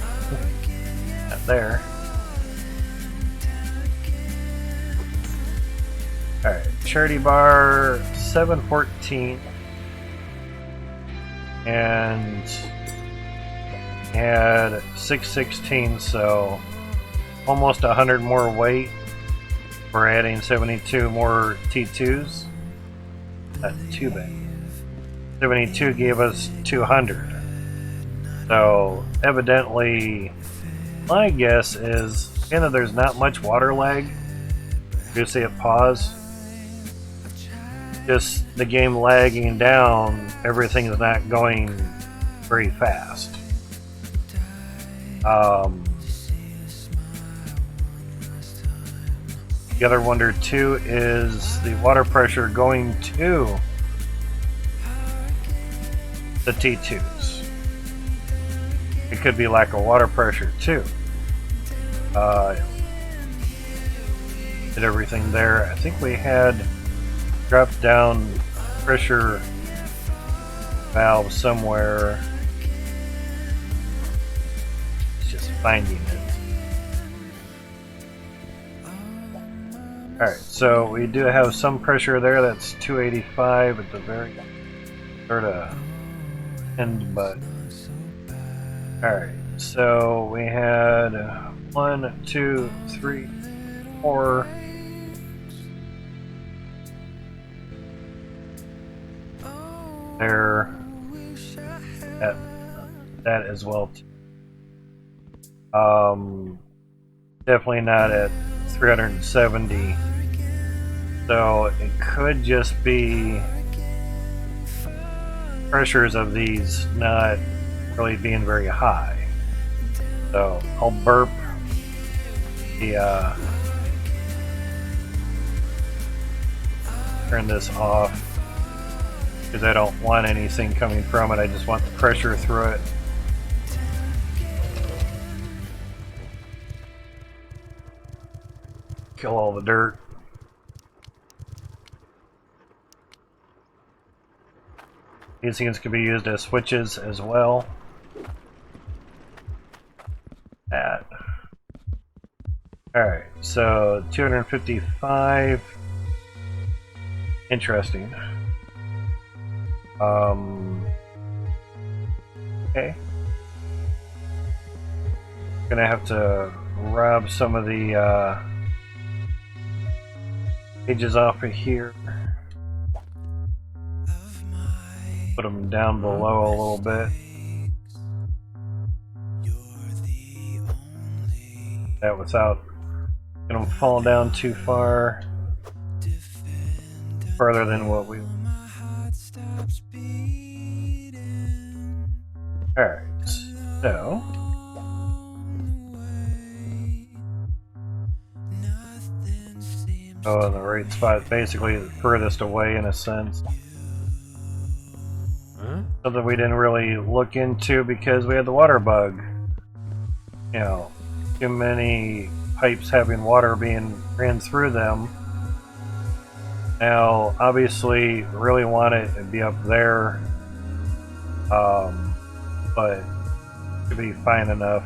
Not there. Alright, charity bar 714. And had 616, so almost 100 more weight. We're adding 72 more T2s. Not too bad. 72 gave us 200. So evidently, my guess is, there's not much water lag. You see it pause. Just the game lagging down, everything is not going very fast. The other wonder too is the water pressure going to the T2s. It could be lack of water pressure too. Did everything there. I think we had dropped down pressure valve somewhere. It's just finding it. Alright, so we do have some pressure there. That's 285 at the very sort of end, but alright, so we had 1, 2, 3, 4. There at that as well. Definitely not at 370. So it could just be pressures of these not really being very high. So I'll burp the turn this off because I don't want anything coming from it. I just want the pressure through it. Kill all the dirt. These things can be used as switches as well. That. Alright, so 255. Interesting. Okay. Gonna have to rob some of the pages off of here. Put them down below a little bit. That without getting them fall down too far. Further than what we Alright, so oh, the right spot, basically the furthest away in a sense. Something we didn't really look into because we had the water bug. You know, too many pipes having water being ran through them. Now, obviously, really want it to be up there, but it should be fine enough.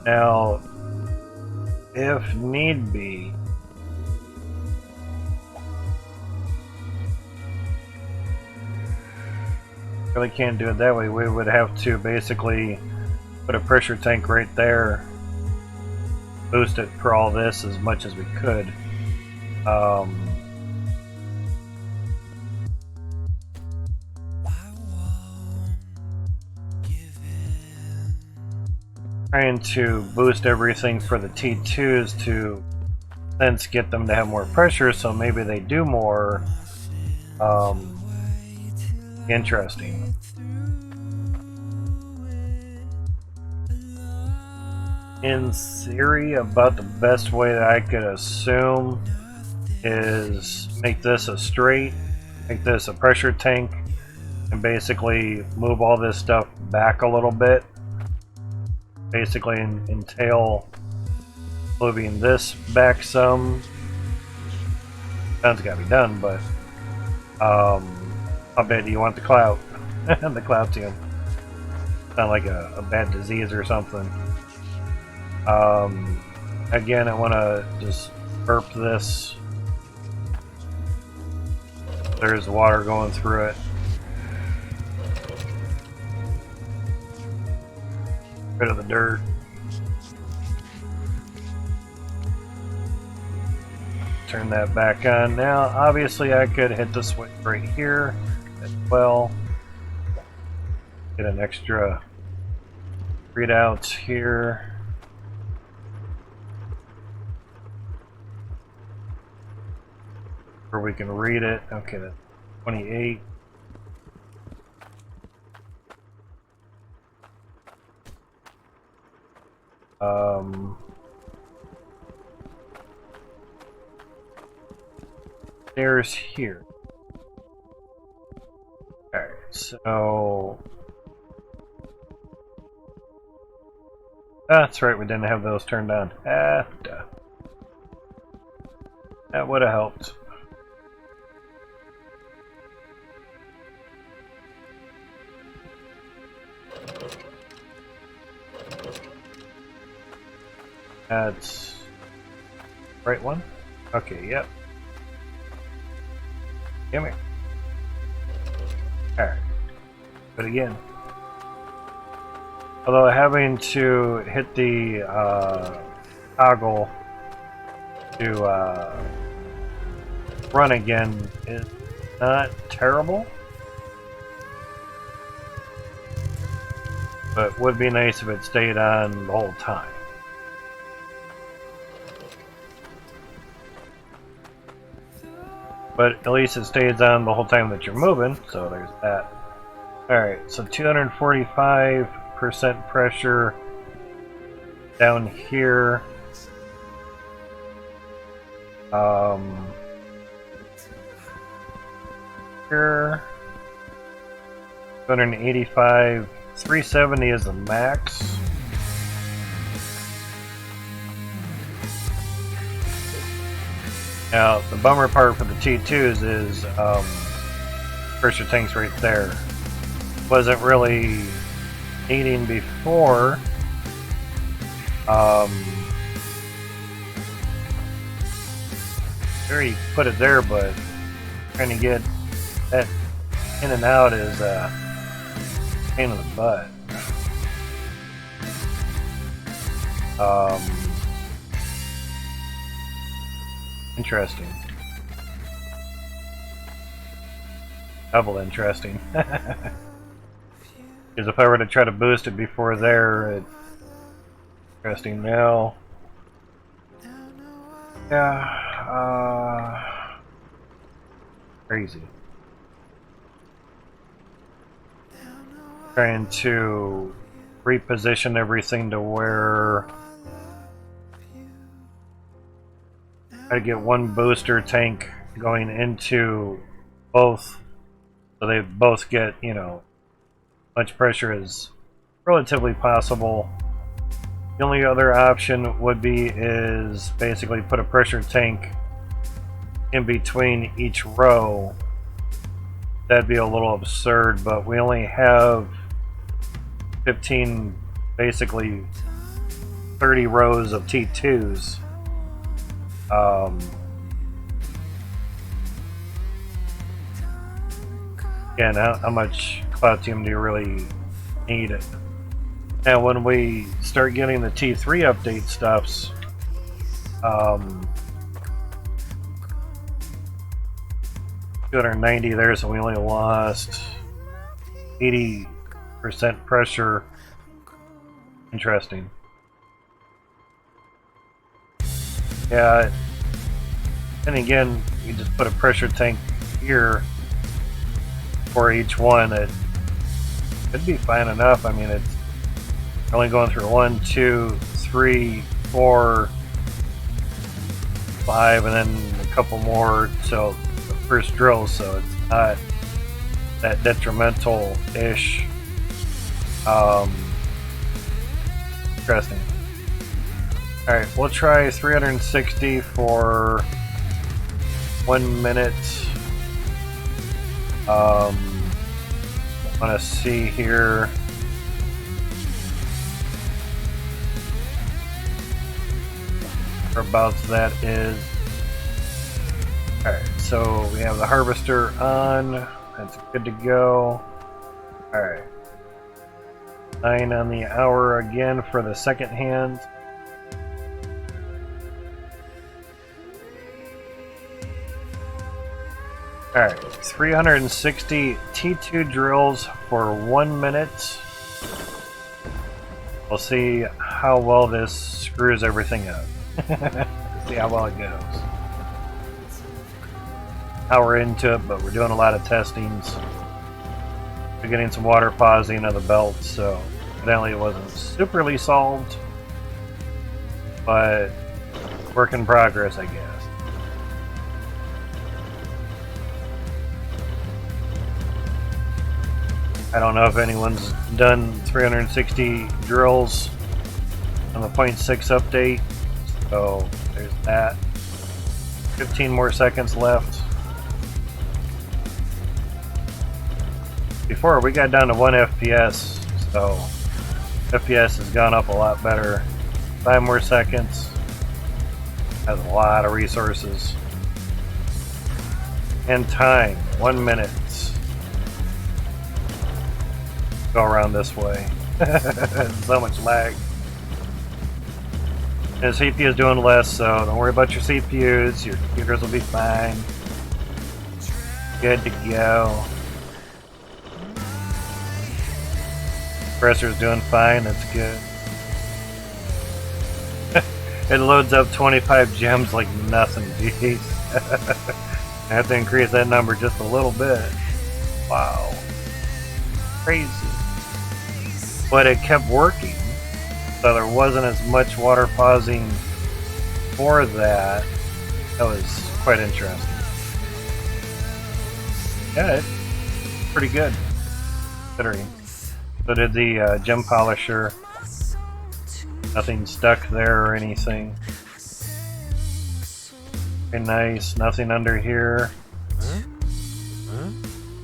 Now, if need be, really can't do it that way. We would have to basically put a pressure tank right there, boost it for all this as much as we could. Trying to boost everything for the T2s to then get them to have more pressure, so maybe they do more. Interesting. In theory, about the best way that I could assume is make this a straight, make this a pressure tank, and basically move all this stuff back a little bit. Basically entail moving this back some. That's gotta be done, but I bet you want the clout. The Cloutium. Not like a bad disease or something. Again, I want to just burp this. There's water going through it. Rid of the dirt. Turn that back on. Now, obviously, I could hit the switch right here as well. Get an extra readouts here. Where we can read it. Okay, that's 28. There's here. Alright, so that's right, we didn't have those turned on. Duh. That would have helped. That's right one? Okay, yep. Come here. Alright. But again. Although having to hit the toggle to run again is not terrible. But would be nice if it stayed on the whole time. But at least it stays on the whole time that you're moving, so there's that. Alright, so 245% pressure down here. Here. 285. 370 is the max. Now, the bummer part for the T2s is pressure tanks right there. Wasn't really needing before. There you put it there, but trying to get that in and out is a pain in the butt. Interesting. Double interesting. Because if I were to try to boost it before there, it's interesting now. Yeah, crazy. Trying to reposition everything to where I get one booster tank going into both, so they both get, you know, much pressure as relatively possible. The only other option would be is basically put a pressure tank in between each row. That'd be a little absurd, but we only have 15, basically 30 rows of T2s. And how much Cloutium do you really need it? Now, when we start getting the T3 update stuffs, 290 there, so we only lost 80% pressure. Interesting. Yeah, and again, you just put a pressure tank here for each one. It could be fine enough. I mean, it's only going through 1, 2, 3, 4, 5, and then a couple more. So the first drill, so it's not that detrimental-ish. Interesting. Alright, we'll try 360 for 1 minute. I want to see here. Whereabouts that is. Alright, so we have the harvester on. That's good to go. Alright. 9 on the hour again for the second hand. Alright, 360 T2 drills for 1 minute. We'll see how well this screws everything up. See how well it goes. Hour into it, but we're doing a lot of testings. We're getting some water pausing of the belt, so evidently it wasn't superly solved, but work in progress, I guess. I don't know if anyone's done 360 drills on the 0.6 update, so there's that. 15 more seconds left. Before, we got down to 1 FPS, so FPS has gone up a lot better. 5 more seconds. Has a lot of resources. And time, 1 minute. Go around this way. So much lag. And the CPU is doing less, so don't worry about your CPUs. Your computers will be fine. Good to go. Compressor's doing fine, that's good. It loads up 25 gems like nothing, jeez. I have to increase that number just a little bit. Wow. Crazy. But it kept working, so there wasn't as much water pausing for that. That was quite interesting. Yeah, it's pretty good, considering. So did the gem polisher. Nothing stuck there or anything. Very nice. Nothing under here.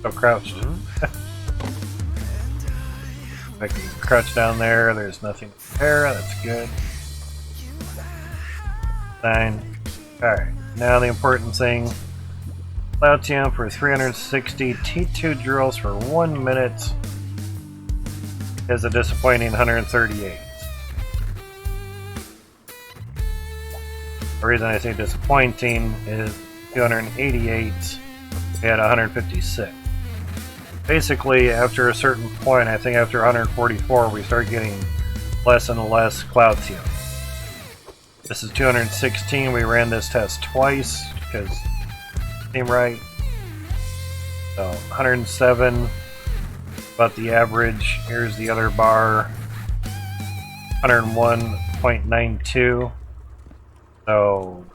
So crouched. I can crouch down there. There's nothing there. That's good. Fine. Alright. Now the important thing. Cloutium for 360 T2 drills for 1 minute is a disappointing 138. The reason I say disappointing is 288, we had 156. Basically, after a certain point, I think after 144, we start getting less and less Cloutium. This is 216. We ran this test twice because it seemed right. So 107, About the average. Here's the other bar, 101.92. So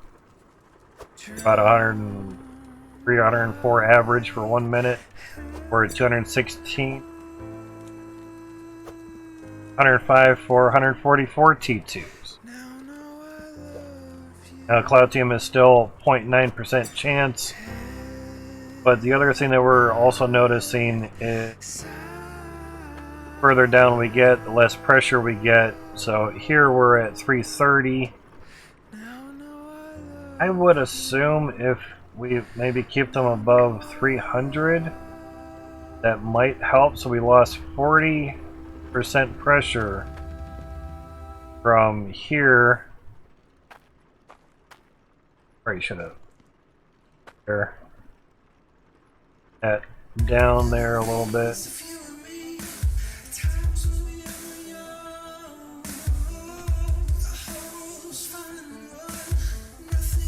about 103, 104 average for 1 minute. We're at 216. 105 for 144 T2s. Now Cloutium is still 0.9% chance, but the other thing that we're also noticing is further down we get, the less pressure we get. So here we're at 330. I would assume if we maybe keep them above 300, that might help. So we lost 40% pressure from here. Probably should have there. That down there a little bit.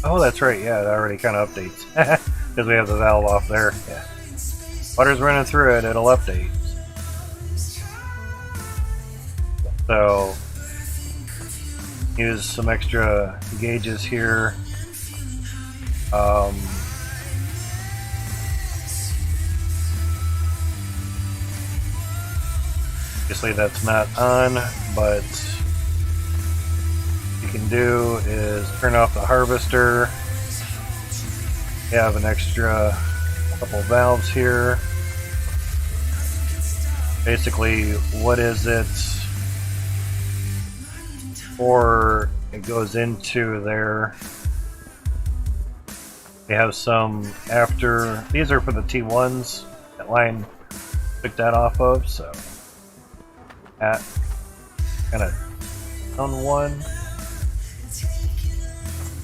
Oh, that's right. Yeah, it already kind of updates because we have the valve off there. Yeah, water's running through it. It'll update. So use some extra gauges here. Obviously that's not on, but what you can do is turn off the harvester. You have an extra couple valves here. Basically, what is it? Or it goes into there. We have some after. These are for the T1s. That line took that off of, so that kind of on one.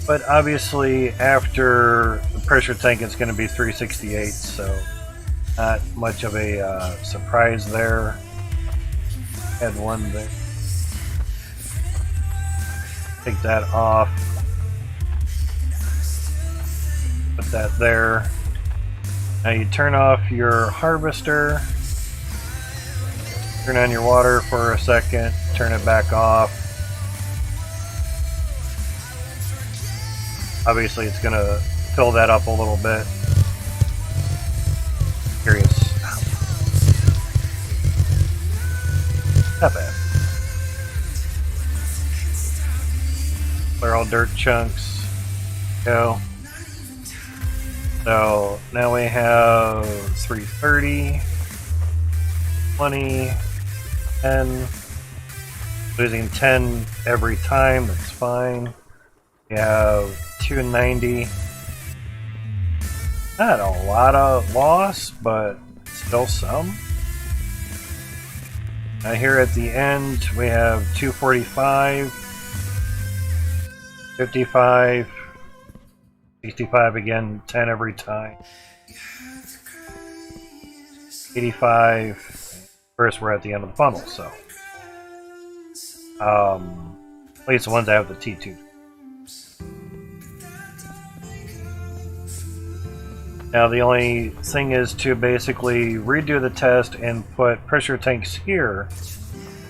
But obviously, after the pressure tank, it's going to be 368, so not much of a surprise there. Had one there. Take that off. Put that there. Now you turn off your harvester. Turn on your water for a second. Turn it back off. Obviously it's going to fill that up a little bit. Curious. Not bad. Clear all dirt chunks. Go. So now we have 330, 20, 10. Losing 10 every time, that's fine. We have 290. Not a lot of loss, but still some. Now here at the end, we have 245, 55, 65 again, 10 every time. 85. First, we're at the end of the funnel, so. At least the ones that have the T2. Now the only thing is to basically redo the test and put pressure tanks here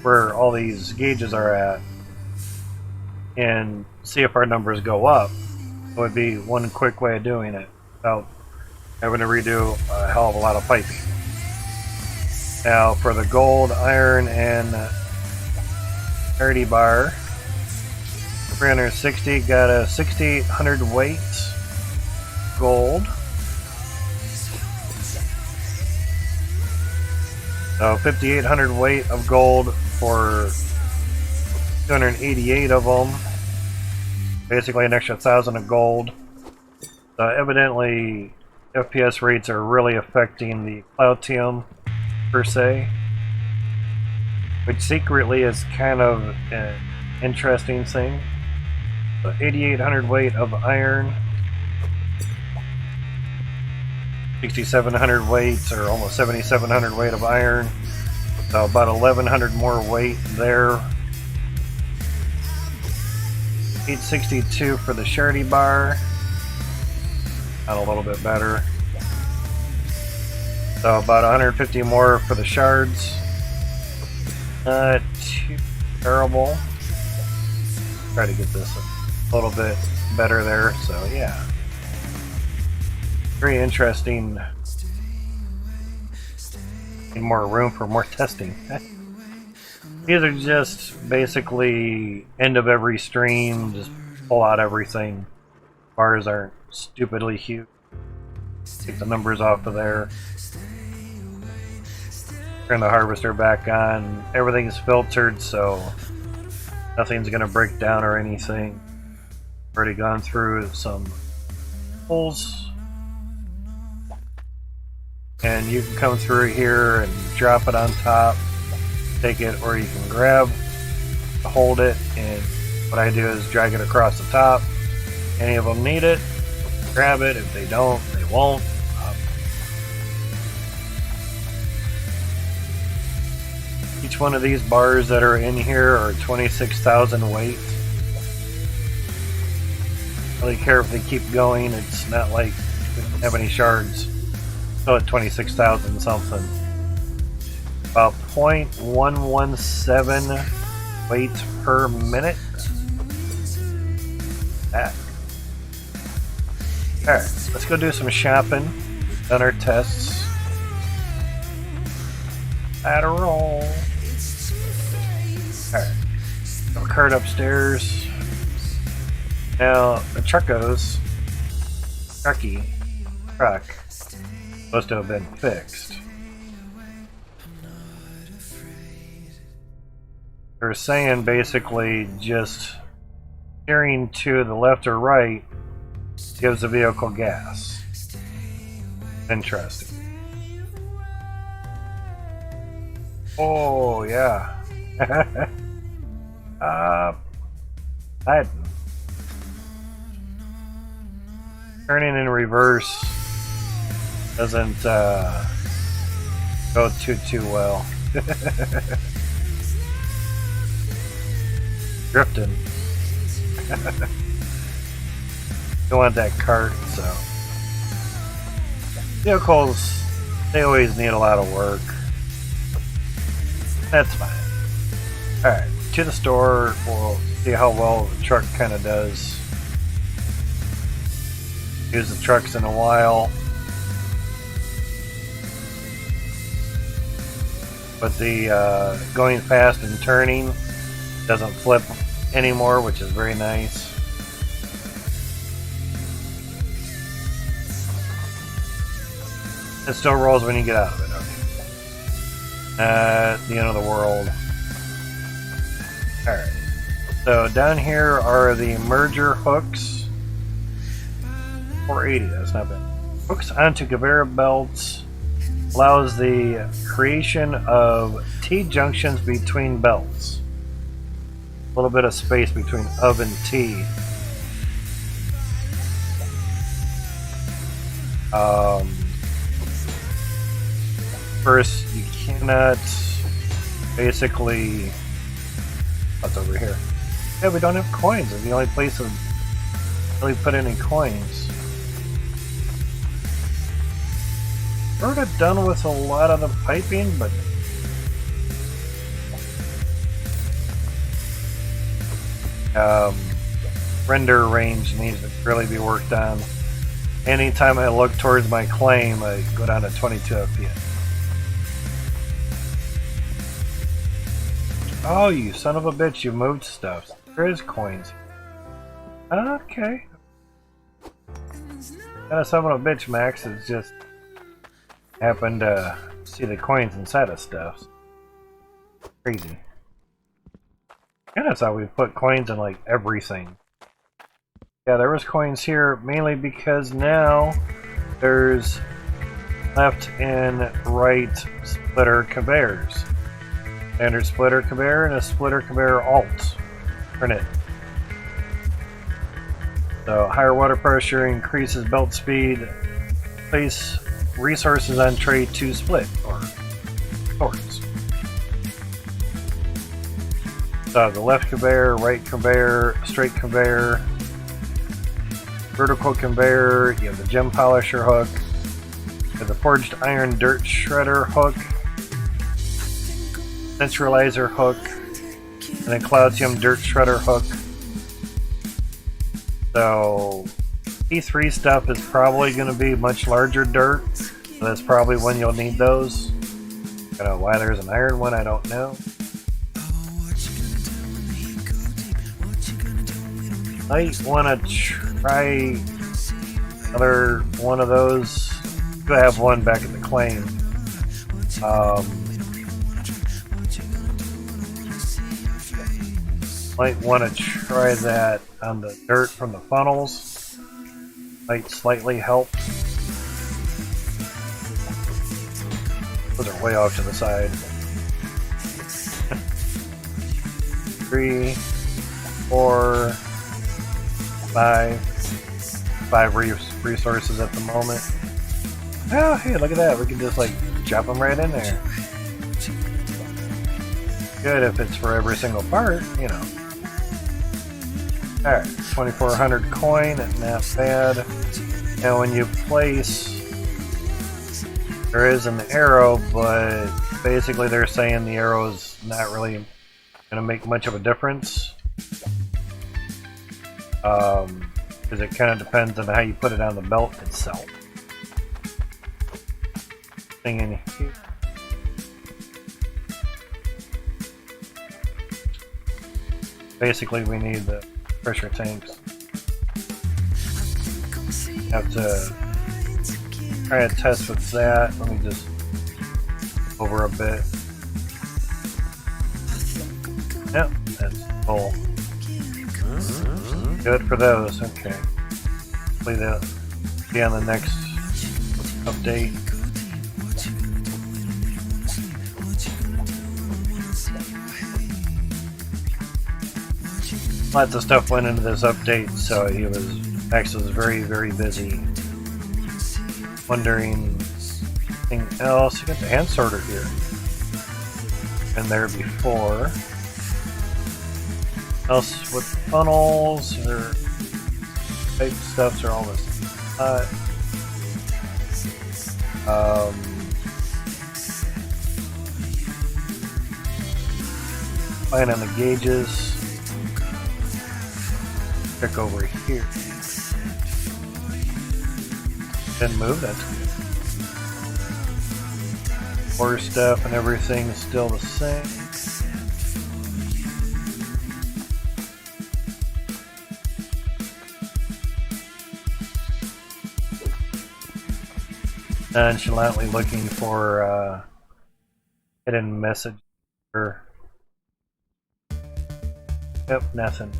where all these gauges are at and see if our numbers go up. It would be one quick way of doing it without having to redo a hell of a lot of piping. Now for the gold, iron, and 30 bar, 360 got a 6,800 weight gold. So 5,800 weight of gold for 288 of them. Basically an extra 1,000 of gold. Evidently, FPS rates are really affecting the Cloutium per se, which secretly is kind of an interesting thing. So 8,800 weight of iron, 6,700 weight, or almost 7,700 weight of iron. So about 1,100 more weight there. 862 for the Shardy bar. Not a little bit better. So about 150 more for the shards. Not too terrible. Try to get this a little bit better there, so yeah. Very interesting. Need more room for more testing. These are just basically end of every stream, just pull out everything. Bars aren't stupidly huge. Take the numbers off of there. Turn the harvester back on. Everything's filtered, so nothing's gonna break down or anything. Already gone through some holes. And you can come through here and drop it on top. Take it, or you can grab, hold it, and what I do is drag it across the top. Any of them need it, grab it. If they don't, they won't. Each one of these bars that are in here are 26,000 weight. Really carefully keep going. It's not like we don't have any shards. Still at 26,000 something. About 0.117 weight per minute. That. Alright, let's go do some shopping. Done our tests. Adderall. Alright. Got a cart upstairs. Now, the truck, supposed to have been fixed. They're saying basically just steering to the left or right gives the vehicle gas. Interesting. Oh, yeah. Turning in reverse doesn't go too well. Drifting. Don't want that cart, so. Vehicles, they always need a lot of work. That's fine. Alright, to the store, we'll see how well the truck kind of does. Use the trucks in a while. But the going fast and turning doesn't flip anymore, which is very nice. It still rolls when you get out of it. Okay. The end of the world. Alright. So down here are the merger hooks. 480, that's not bad. Hooks onto conveyor belts. Allows the creation of T-junctions between belts. A little bit of space between of and T. First, you cannot basically... What's over here? Yeah, we don't have coins. It's the only place to really put any coins. Sort of done with a lot of the piping, but render range needs to really be worked on. Anytime I look towards my claim, I go down to 22 FPS. Oh, you son of a bitch, you moved stuff. There is coins. Okay. Kind of son of a bitch, Max. It's just happened to see the coins inside of stuff. Crazy. And that's how we put coins in like everything. Yeah, there was coins here mainly because now there's left and right splitter conveyors. Standard splitter conveyor and a splitter conveyor alt. Print it. So higher water pressure increases belt speed. Place resources on tray to split or sorts. So the left conveyor, right conveyor, straight conveyor, vertical conveyor, you have the gem polisher hook, With a forged iron dirt shredder hook, centralizer hook, and a Cloutium dirt shredder hook. So P3 stuff is probably going to be much larger dirt. So that's probably when you'll need those. I don't know why there's an iron one, I don't know. Might want to try another one of those. I have one back at the claim. Might want to try that on the dirt from the funnels. Might slightly help. Those are way off to the side. 3, 4, 5 resources at the moment. Oh, hey, look at that. We can just like drop them right in there. Good if it's for every single part, you know. Alright, 2400 coin, not bad. Now when you place, there is an arrow, but basically they're saying the arrow is not really going to make much of a difference. Because it kind of depends on how you put it on the belt itself. Thing in here. Basically, we need the pressure tanks. Have to try a test with that. Let me just over a bit. Yep, that's full. Good for those. Okay. Hopefully they'll be on the next update. Lots of stuff went into this update, so Max was very, very busy. Wondering anything else. You got the hand sorter here. Been there before. Else with funnels or type stuffs are all this. Fine on the gauges. Check over here. Didn't move, that's good. Water stuff and everything is still the same. Nonchalantly looking for hidden message. Yep, nothing.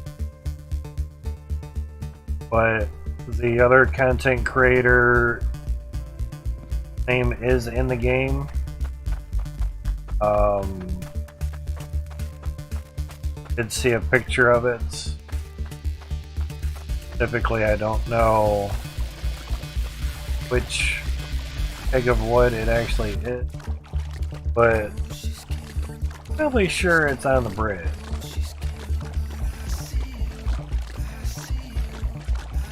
But the other content creator name is in the game. Did see a picture of it. Typically, I don't know which keg of wood it actually is, but fairly sure it's on the bridge.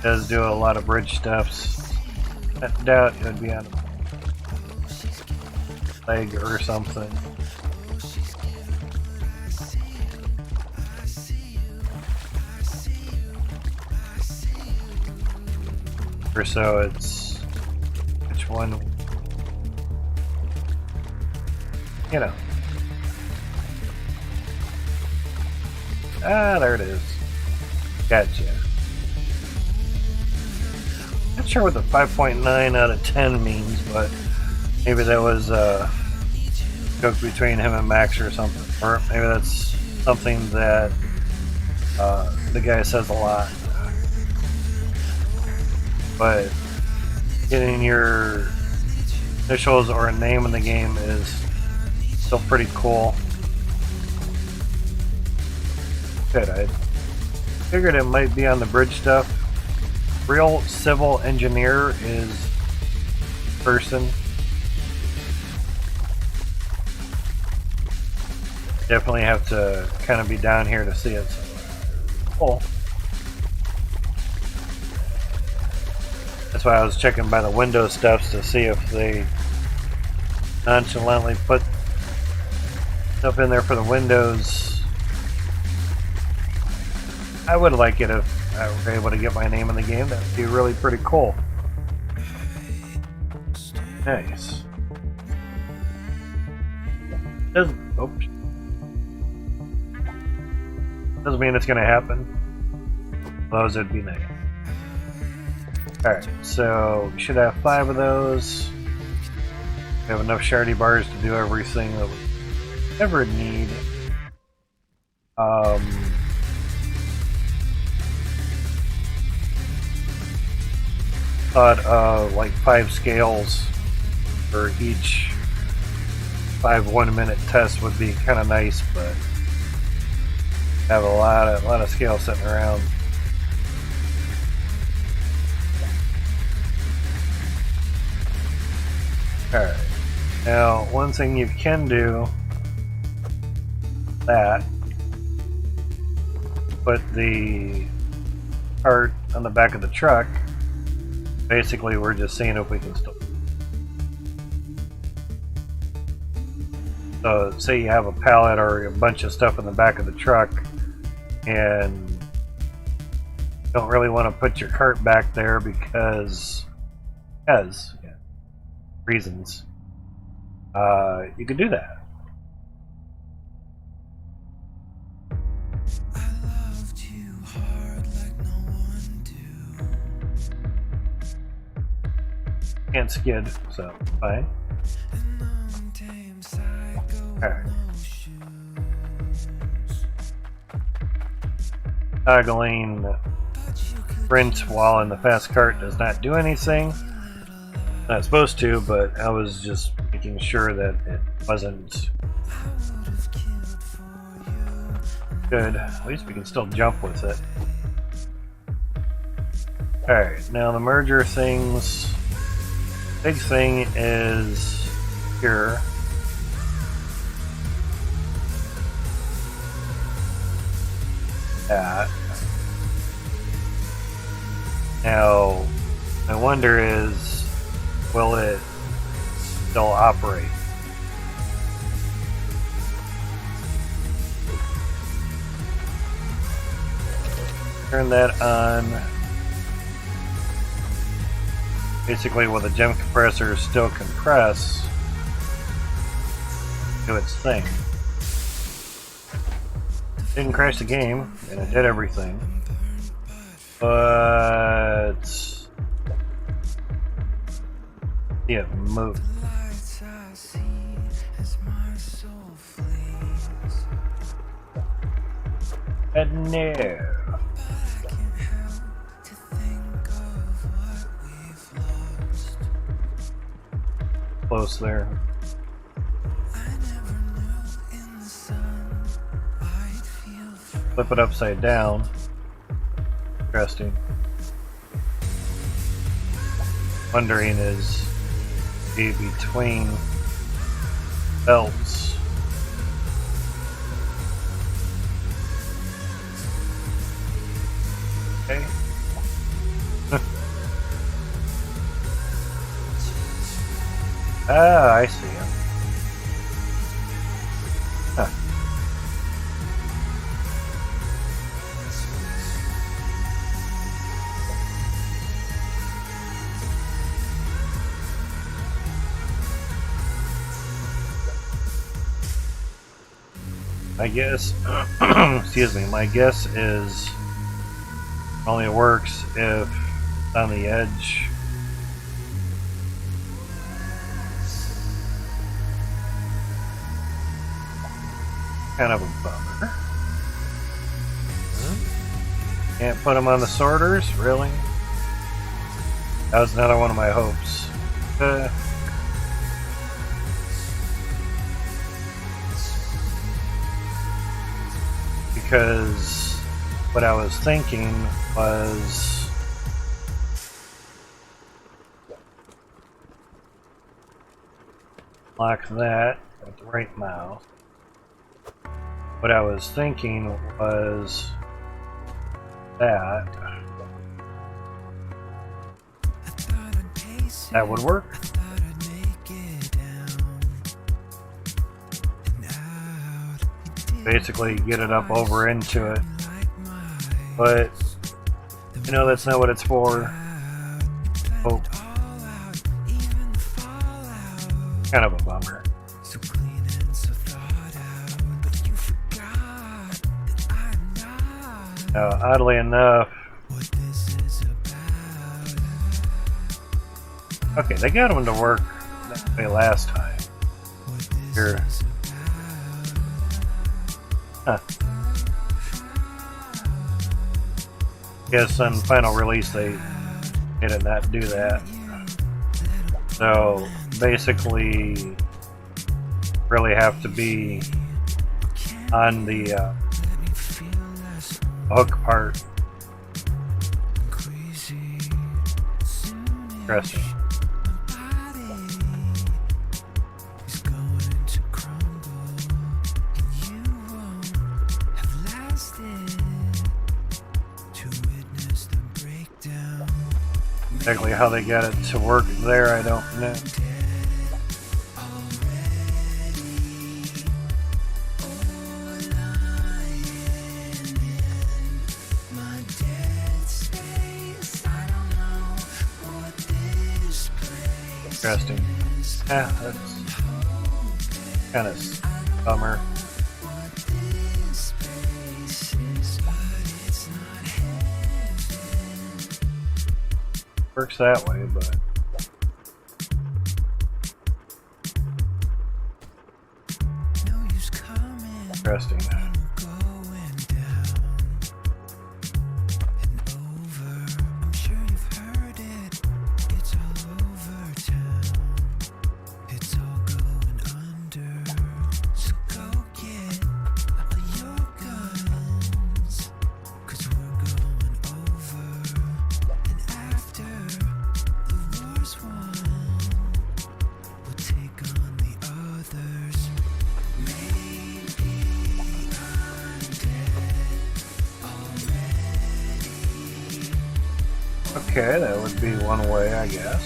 Does do a lot of bridge stuffs. I doubt it would be on a leg or something. Or so it's which one, you know. Ah, there it is. Gotcha. Not sure what the 5.9 out of 10 means, but maybe that was a joke between him and Max or something. Or maybe that's something that the guy says a lot. But getting your initials or a name in the game is still pretty cool. Good, I figured it might be on the bridge stuff. Real civil engineer is person. Definitely have to kind of be down here to see it. Cool. That's That's why I was checking by the window stuffs to see if they nonchalantly put stuff in there for the windows. I would like it if I were able to get my name in the game. That would be really pretty cool. Nice. Oops. Doesn't mean it's going to happen. Those would be nice. Alright, so we should have 5 of those. We have enough shardy bars to do everything that we ever need. Thought like 5 scales for each 5 1-minute tests would be kind of nice, but have a lot of scales sitting around. Alright, now one thing you can do, that put the cart on the back of the truck. Basically we're just seeing if we can still. So say you have a pallet or a bunch of stuff in the back of the truck and don't really want to put your cart back there because reasons. You could do that. Can't skid, so fine. Alright. Toggling sprint while in the fast cart does not do anything. Not supposed to, but I was just making sure that it wasn't good. At least we can still jump with it. Alright, now the merger things. Big thing is here. That. Now, my wonder is, will it still operate? Turn that on. Basically, will the gem compressor still compress? Do its thing. Didn't crash the game, and it did everything. But yeah, move. Hydroneer. Close there. Flip it upside down. Interesting. Wondering is be between belts. Okay. Ah, I see him. Huh. I guess, excuse me, my guess is it only works if it's on the edge. Kind of a bummer. Can't put them on the sorters, really? That was another one of my hopes. Because what I was thinking was lock that with the right mouse. What I was thinking was that That would work. Basically get it up over into it. But you know that's not what it's for. Oh. Kind of a bummer. Oddly enough, okay, they got them to work that way last time. Here. Huh. Guess on final release they did not do that. So basically, really have to be on the hook part. Interesting. Exactly how they got it to work there, I don't know. Interesting. Yeah, that's kind of bummer. Works that way, but interesting. Okay, that would be one way, I guess.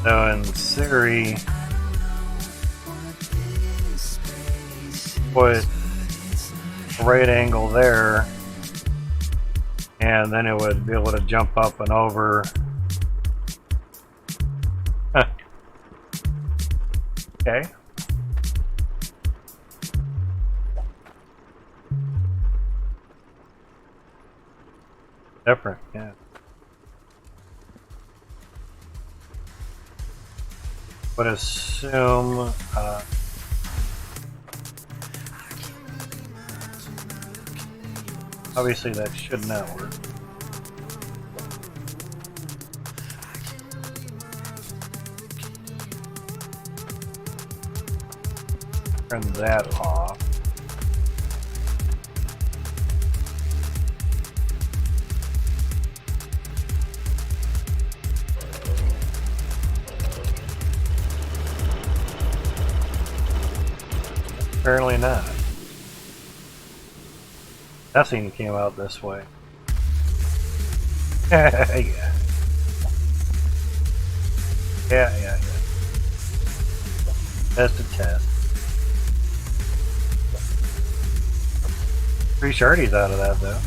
So in theory, put a right angle there, and then it would be able to jump up and over. Huh. Okay. Different, yeah. But assume obviously that should not work. Turn that off. Apparently not. Nothing came out this way. Yeah. Yeah. Test a test. 3 shardies out of that though.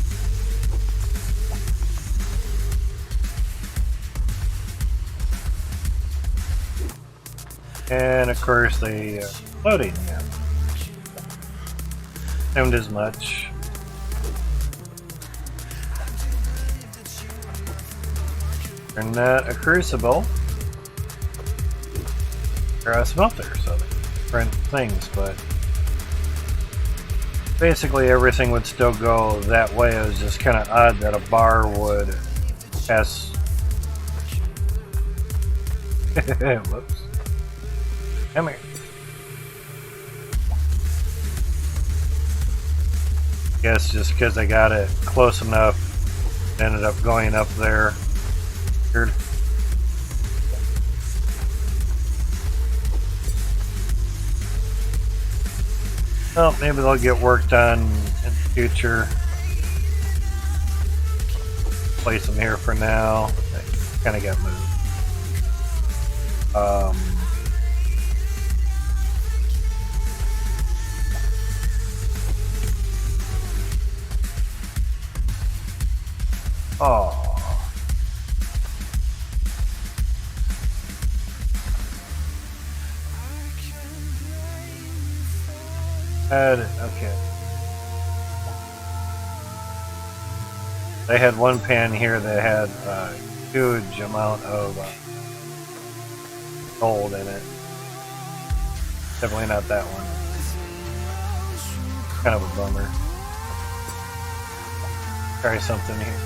And of course the floating, yeah. Assumed as much. They're not a crucible. They're a smelter, so they're different things, but basically everything would still go that way. It was just kind of odd that a bar would pass. Whoops. Come here. Guess just because I got it close enough, ended up going up there. Weird. Well, maybe they'll get worked on in the future. Place them here for now. They kind of got moved. Oh. Okay. They had one pan here that had a huge amount of gold in it. Definitely not that one. Kind of a bummer. Try something here.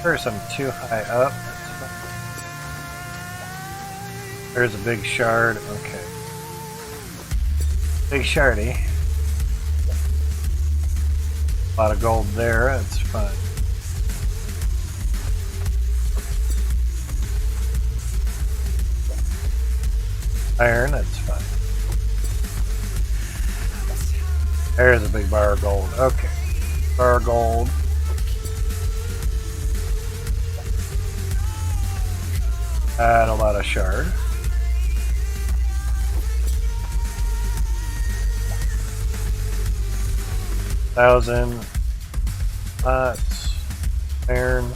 First, I'm too high up. There's a big shard. Okay. Big shardy. A lot of gold there. That's fine. Iron. That's fine. There's a big bar of gold. Okay. Bar of gold. And a lot of shard. Thousand pots, iron.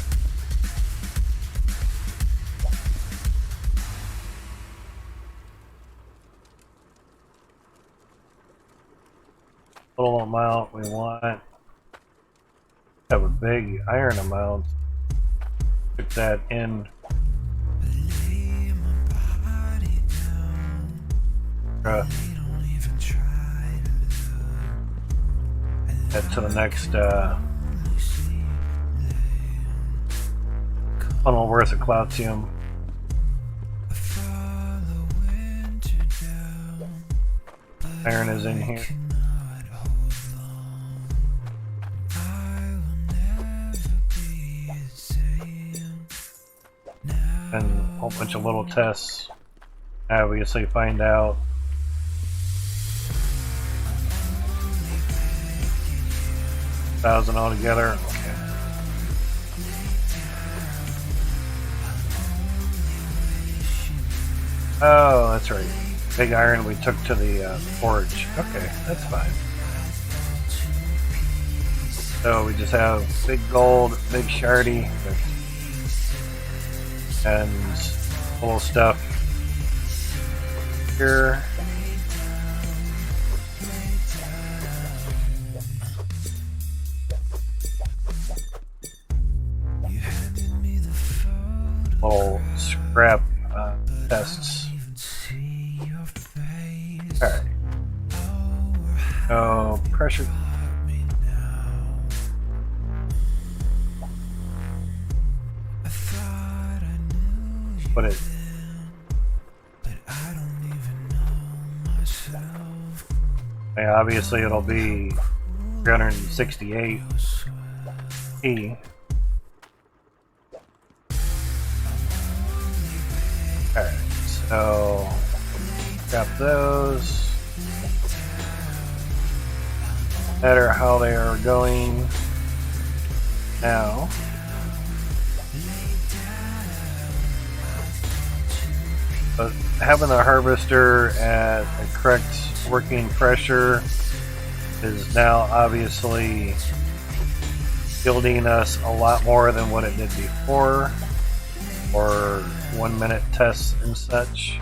Little amount we want. Have a big iron amount. Put that in. Head to the next funnel worth of Cloutium. Iron is in here. And a whole bunch of little tests. Obviously find out. $1,000 altogether. Okay. Oh, that's right. Big iron we took to the forge. Okay, that's fine. So we just have big gold, big shardy, and little stuff here. Little scrap tests. Alright. Oh, pressure. Put it. Yeah, obviously it'll be 368 E. Alright, so got those. Matter how they are going now. But having the harvester at a correct working pressure is now obviously yielding us a lot more than what it did before, or 1 minute tests and such.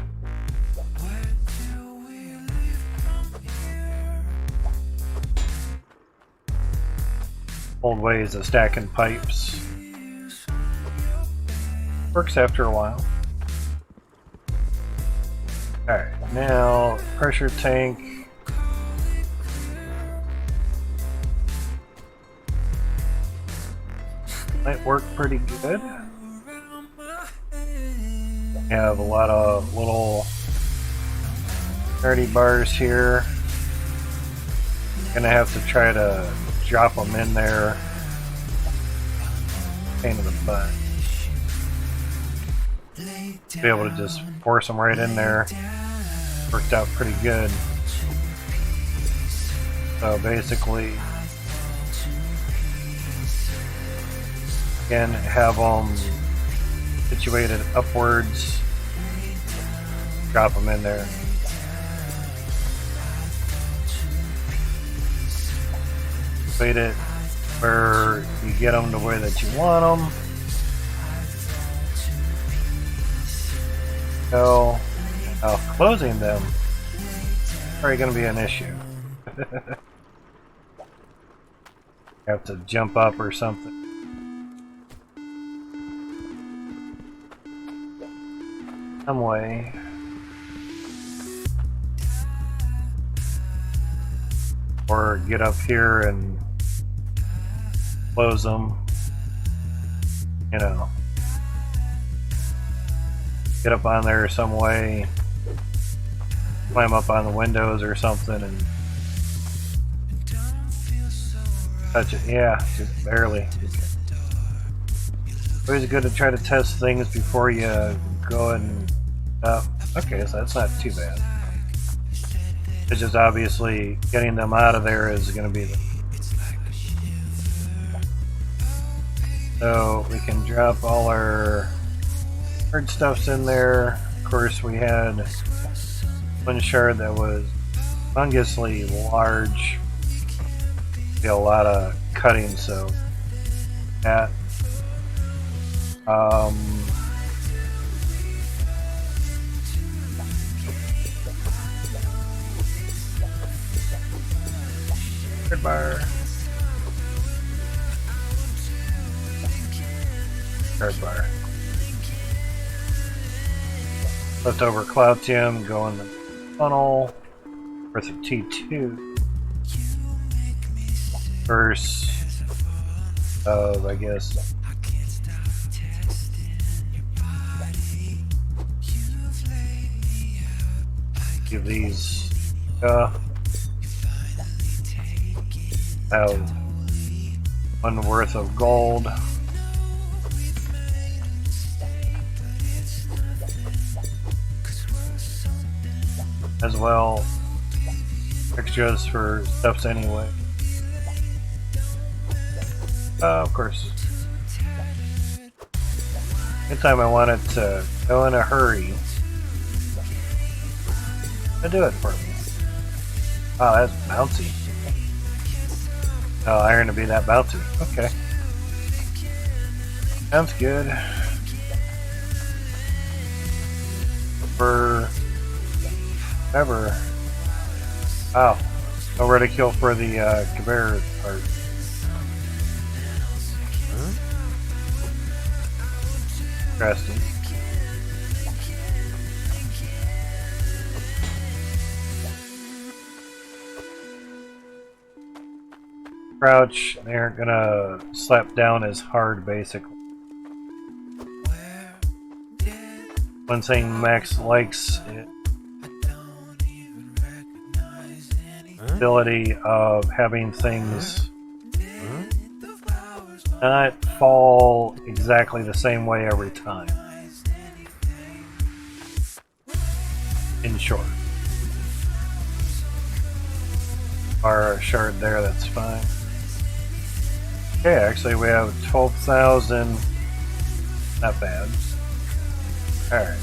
Old ways of stacking pipes. Works after a while. Alright, now pressure tank. Might work pretty good. Have a lot of little 30 bars here. Gonna have to try to drop them in there. Pain in the butt. Be able to just force them right in there. Worked out pretty good. So basically, again, have them situated upwards, drop them in there. Wait it where you get them the way that you want them. So, closing them is probably going to be an issue. Have to jump up or something. Some way. Or get up here and close them. You know. Get up on there some way. Climb up on the windows or something and touch it. Yeah, just barely. Always good to try to test things before you go and okay, so that's not too bad. It's just obviously getting them out of there is going to be the... So we can drop all our hard stuffs in there. Of course, we had one shard that was humongously large. Did a lot of cutting, so that red bar, red bar. Leftover Cloutium go in the funnel for the T2. First of, I guess, give these have one worth of gold. As well, extras for stuffs anyway. Of course. Anytime I wanted to go in a hurry, I do it for me. Oh, that's bouncy. Oh, iron to be that bouncy. Okay. Sounds good. For ever. Oh, no reticule for the conveyor part. Interesting. Crouch, they aren't gonna slap down as hard, basically. One thing Max likes is the ability of having things not fall exactly the same way every time. In short. Our shard there, that's fine. Okay, actually we have 12,000. Not bad. Alright.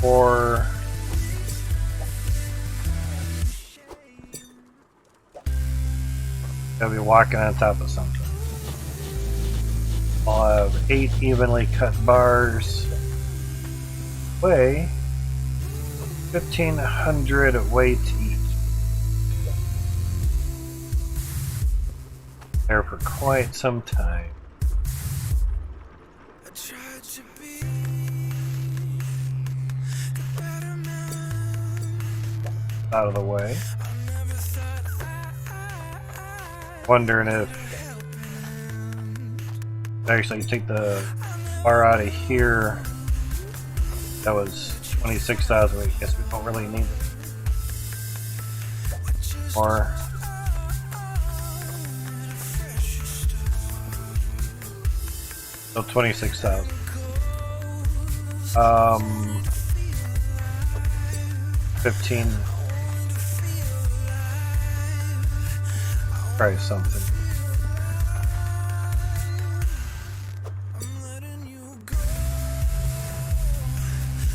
Or I'll be walking on top of something. I'll have 8 evenly cut bars. Weigh 1,500 weight each. There for quite some time. Out of the way. Wondering if actually take the far out of here. That was 26,000. I guess we don't really need more. So 26,000. 15. Try something.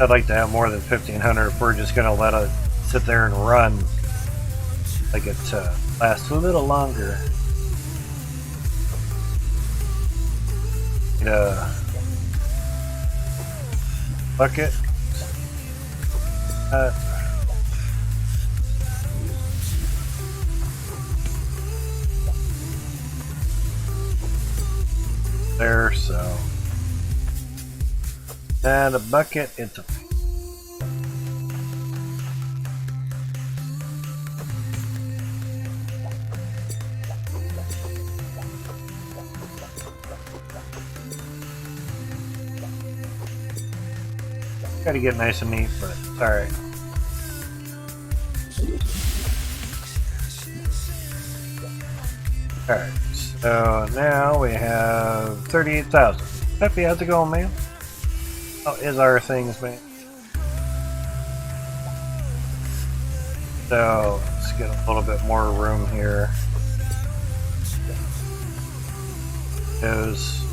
I'd like to have more than 1,500 if we're just gonna let it sit there and run. Like it lasts a little longer. Need a bucket. There, so. And a bucket, it's a. Gotta get nice and neat, but it's alright. Alright, so now we have 38,000. Peppy, how's it going, man? How is our things, man? So, let's get a little bit more room here. There's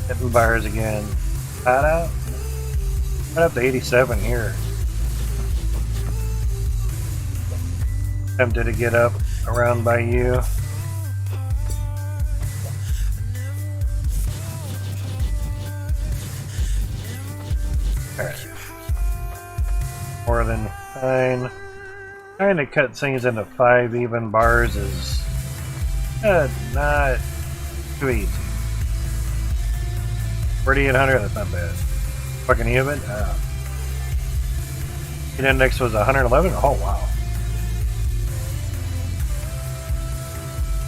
hitting bars again. Hot out. Right up to 87 here. Tempted to get up around by you. Alright. More than fine. Trying to cut things into 5 even bars is not too easy. 4,800, that's not bad. Fucking even. Heat index was 111. Oh wow.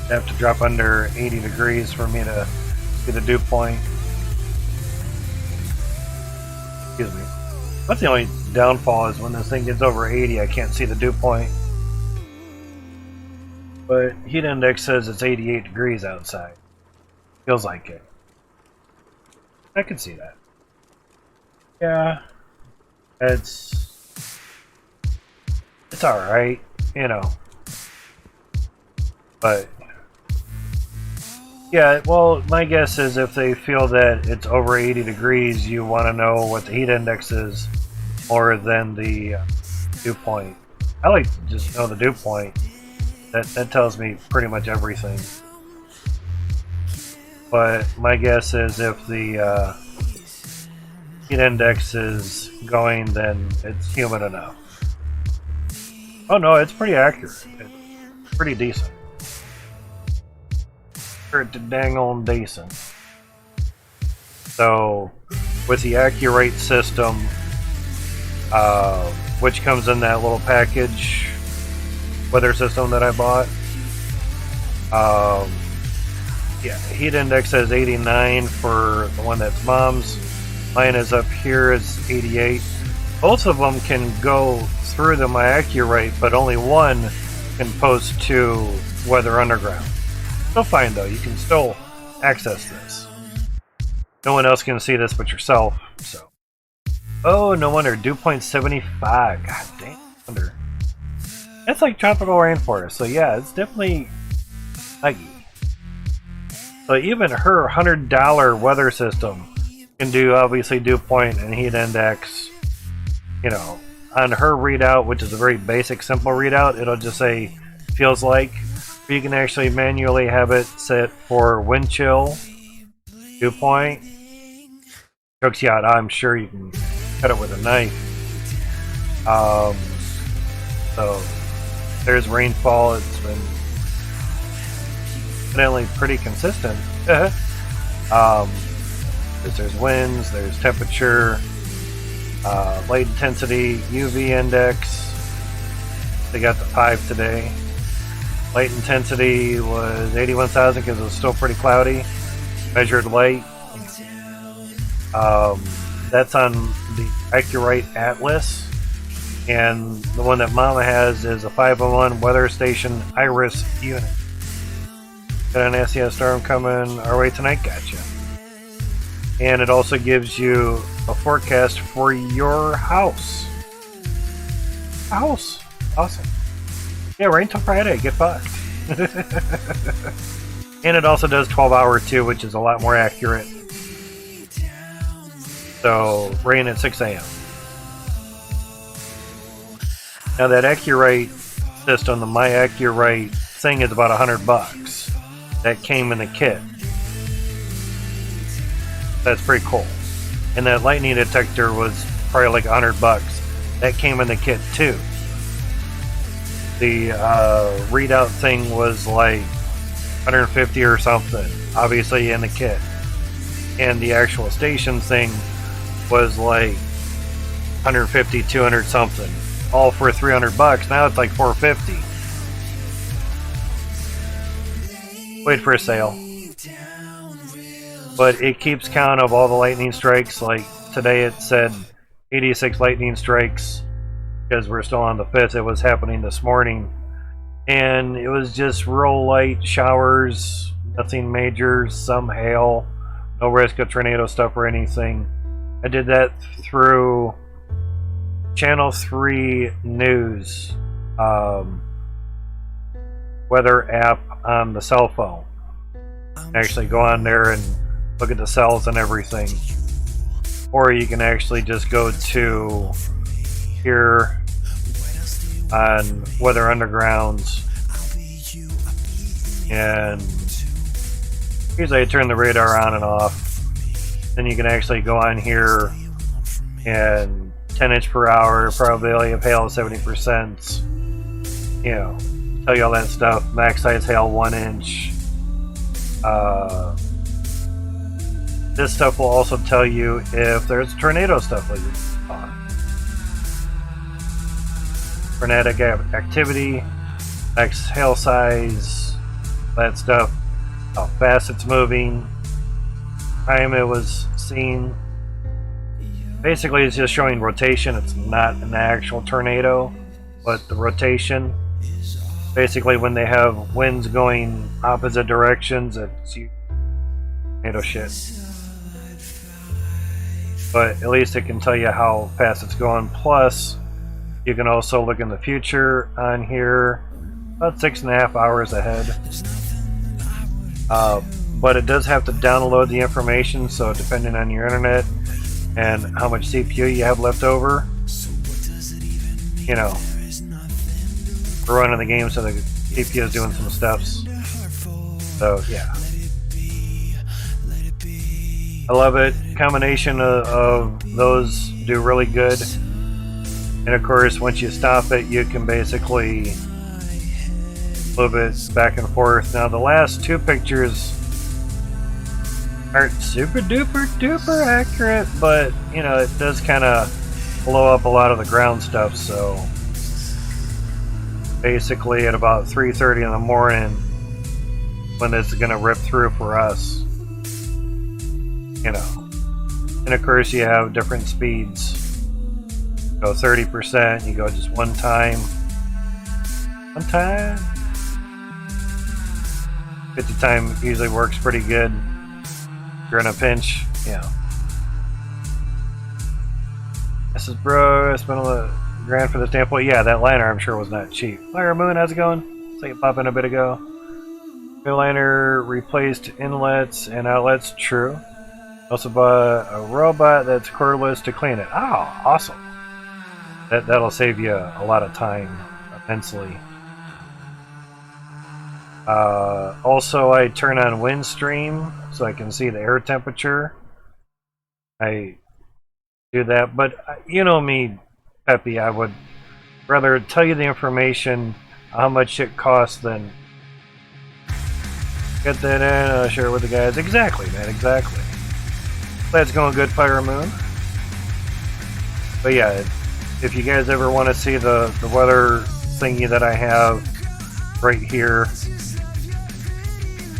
Have to drop under 80 degrees for me to see the dew point. Excuse me. That's the only downfall, is when this thing gets over 80, I can't see the dew point. But heat index says it's 88 degrees outside. Feels like it. I can see that. Yeah. It's alright, you know. But yeah, well, my guess is if they feel that it's over 80 degrees, you want to know what the heat index is more than the dew point. I like to just know the dew point. That tells me pretty much everything. But my guess is if the heat index is going, then it's humid enough. Oh no, it's pretty accurate. It's pretty decent. Pretty dang on decent. So, with the AccuRate system, which comes in that little package weather system that I bought, yeah, heat index says 89 for the one that's Mom's. Mine is up here, it's 88. Both of them can go through the my AccuRate, but only one can post to Weather Underground. Still fine though, you can still access this. No one else can see this but yourself, so. Oh, no wonder, dew point 75. God damn, wonder. That's like tropical rainforest, so yeah, it's definitely huggy. So even her $100 weather system can do, obviously, dew point and heat index. You know, on her readout, which is a very basic, simple readout, it'll just say feels like. You can actually manually have it set for wind chill, dew point. Chokes you out. I'm sure you can cut it with a knife. So there's rainfall. It's been evidently pretty consistent. There's winds, there's temperature. Light intensity, UV index. They got the 5 today. Light intensity was 81,000 because it was still pretty cloudy. Measured light. That's on the Accurite Atlas. And the one that Mama has is a 501 Weather Station Iris unit. Got an SES storm coming our way tonight, gotcha. And it also gives you a forecast for your house. House. Awesome. Yeah, rain till Friday, get fucked. And it also does 12-hour too, which is a lot more accurate. So, rain at 6 a.m. Now that Accurate system, the My Accurate thing is about $100. That came in the kit. That's pretty cool. And that lightning detector was probably like $100. That came in the kit too. The readout thing was like 150 or something, obviously in the kit. And the actual station thing was like 150, 200 something. All for $300. Now it's like $450. Wait for a sale. But it keeps count of all the lightning strikes. Like today it said 86 lightning strikes because we're still on the 5th. It was happening this morning. And it was just real light showers, nothing major, some hail, no risk of tornado stuff or anything. I did that through Channel 3 News weather app on the cell phone. Actually go on there and look at the cells and everything. Or you can actually just go to here on Weather Undergrounds, and usually I turn the radar on and off. Then you can actually go on here and 10 inch per hour, probability of hail 70%, you know, tell you all that stuff. Max size hail 1 inch. This stuff will also tell you if there's tornado stuff like this on. Tornadic activity, max hail size, that stuff, how fast it's moving, time it was seen. Basically, it's just showing rotation. It's not an actual tornado, but the rotation. Basically, when they have winds going opposite directions, it's tornado shit. But at least it can tell you how fast it's going. Plus, you can also look in the future on here, about 6.5 hours ahead. But it does have to download the information, so depending on your internet and how much CPU you have left over, you know, we're running the game so the CPU is doing some stuffs. So yeah, I love it. Combination of those do really good. And of course, once you stop it, you can basically move it back and forth. Now the last 2 pictures aren't super duper duper accurate, but you know, it does kind of blow up a lot of the ground stuff. So basically at about 3:30 in the morning, when this is going to rip through for us, you know. And of course you have different speeds. Go 30%, you go just one time. 50 time usually works pretty good. If you're in a pinch, yeah. This is bro, I spent $1 grand for the standpoint. Yeah, that liner I'm sure was not cheap. Fire Moon, how's it going? Saw you pop in a bit ago. New liner replaced inlets and outlets, true. Also bought a robot that's cordless to clean it. Oh, awesome. That'll save you a lot of time, immensely. Also, I turn on Windstream so I can see the air temperature. I do that, but you know me, Peppy, I would rather tell you the information, how much it costs, than get that in, share it with the guys. Exactly, man, exactly. That's going good, Fire Moon. But yeah, if you guys ever want to see the weather thingy that I have right here,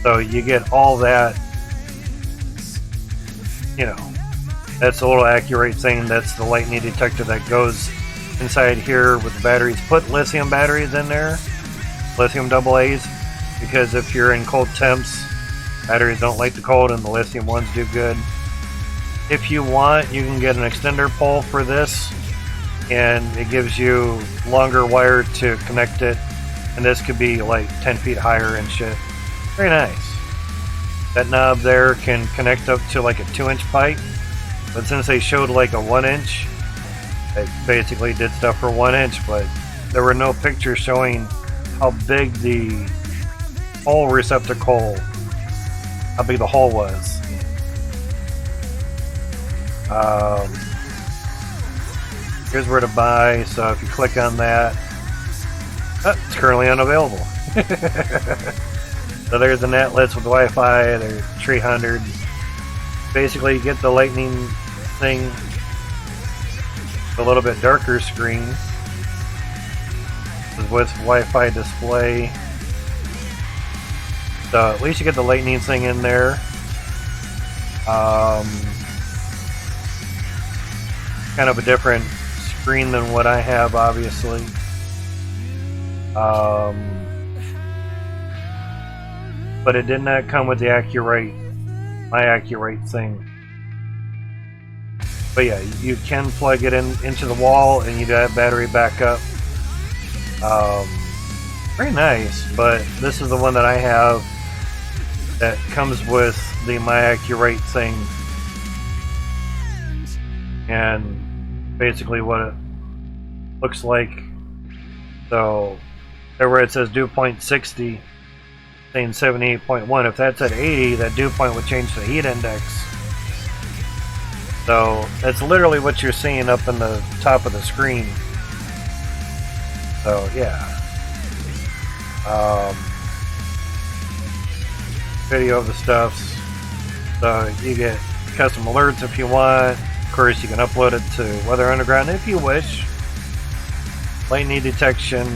so you get all that, you know, that's the little accurate thing. That's the lightning detector that goes inside here with the batteries. Put lithium batteries in there, lithium AA's, because if you're in cold temps, batteries don't like the cold and the lithium ones do good. If you want, you can get an extender pole for this, and it gives you longer wire to connect it, and this could be like 10 feet higher and shit. Very nice. That knob there can connect up to like a 2-inch pipe, but since they showed like a 1-inch, it basically did stuff for 1 inch, but there were no pictures showing how big the hole receptacle, how big the hole was. Here's where to buy, so if you click on that, it's currently unavailable. So there's the netlets with the Wi-Fi, there's 300. Basically you get the lightning thing, a little bit darker screen with Wi-Fi display. So at least you get the lightning thing in there. Kind of a different screen than what I have, obviously. But it did not come with the my Accurate thing. But yeah, you can plug it into the wall and you have battery backup. Very nice, but this is the one that I have that comes with the My Accurate thing. And basically what it looks like. So there where it says dew point 60, saying 78.1. If that's at 80, that dew point would change to the heat index. So that's literally what you're seeing up in the top of the screen. So yeah. Video of the stuffs. So you get custom alerts if you want. Of course, you can upload it to Weather Underground if you wish. Lightning detection.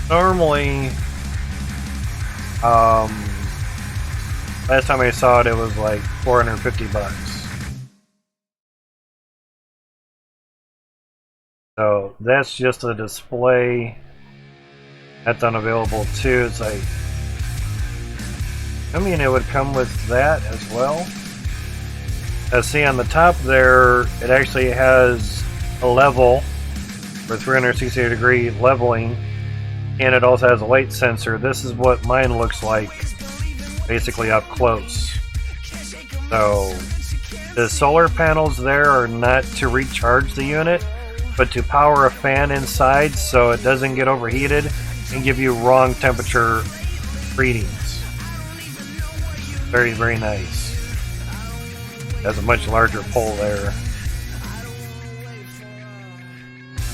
Normally, last time I saw it, it was like $450. So that's just a display. That's unavailable too. It's like, I mean, it would come with that as well. See on the top there, it actually has a level for 360 degree leveling, and it also has a light sensor. This is what mine looks like, basically up close. So the solar panels there are not to recharge the unit, but to power a fan inside so it doesn't get overheated and give you wrong temperature readings. Very, very nice. Has a much larger pole there.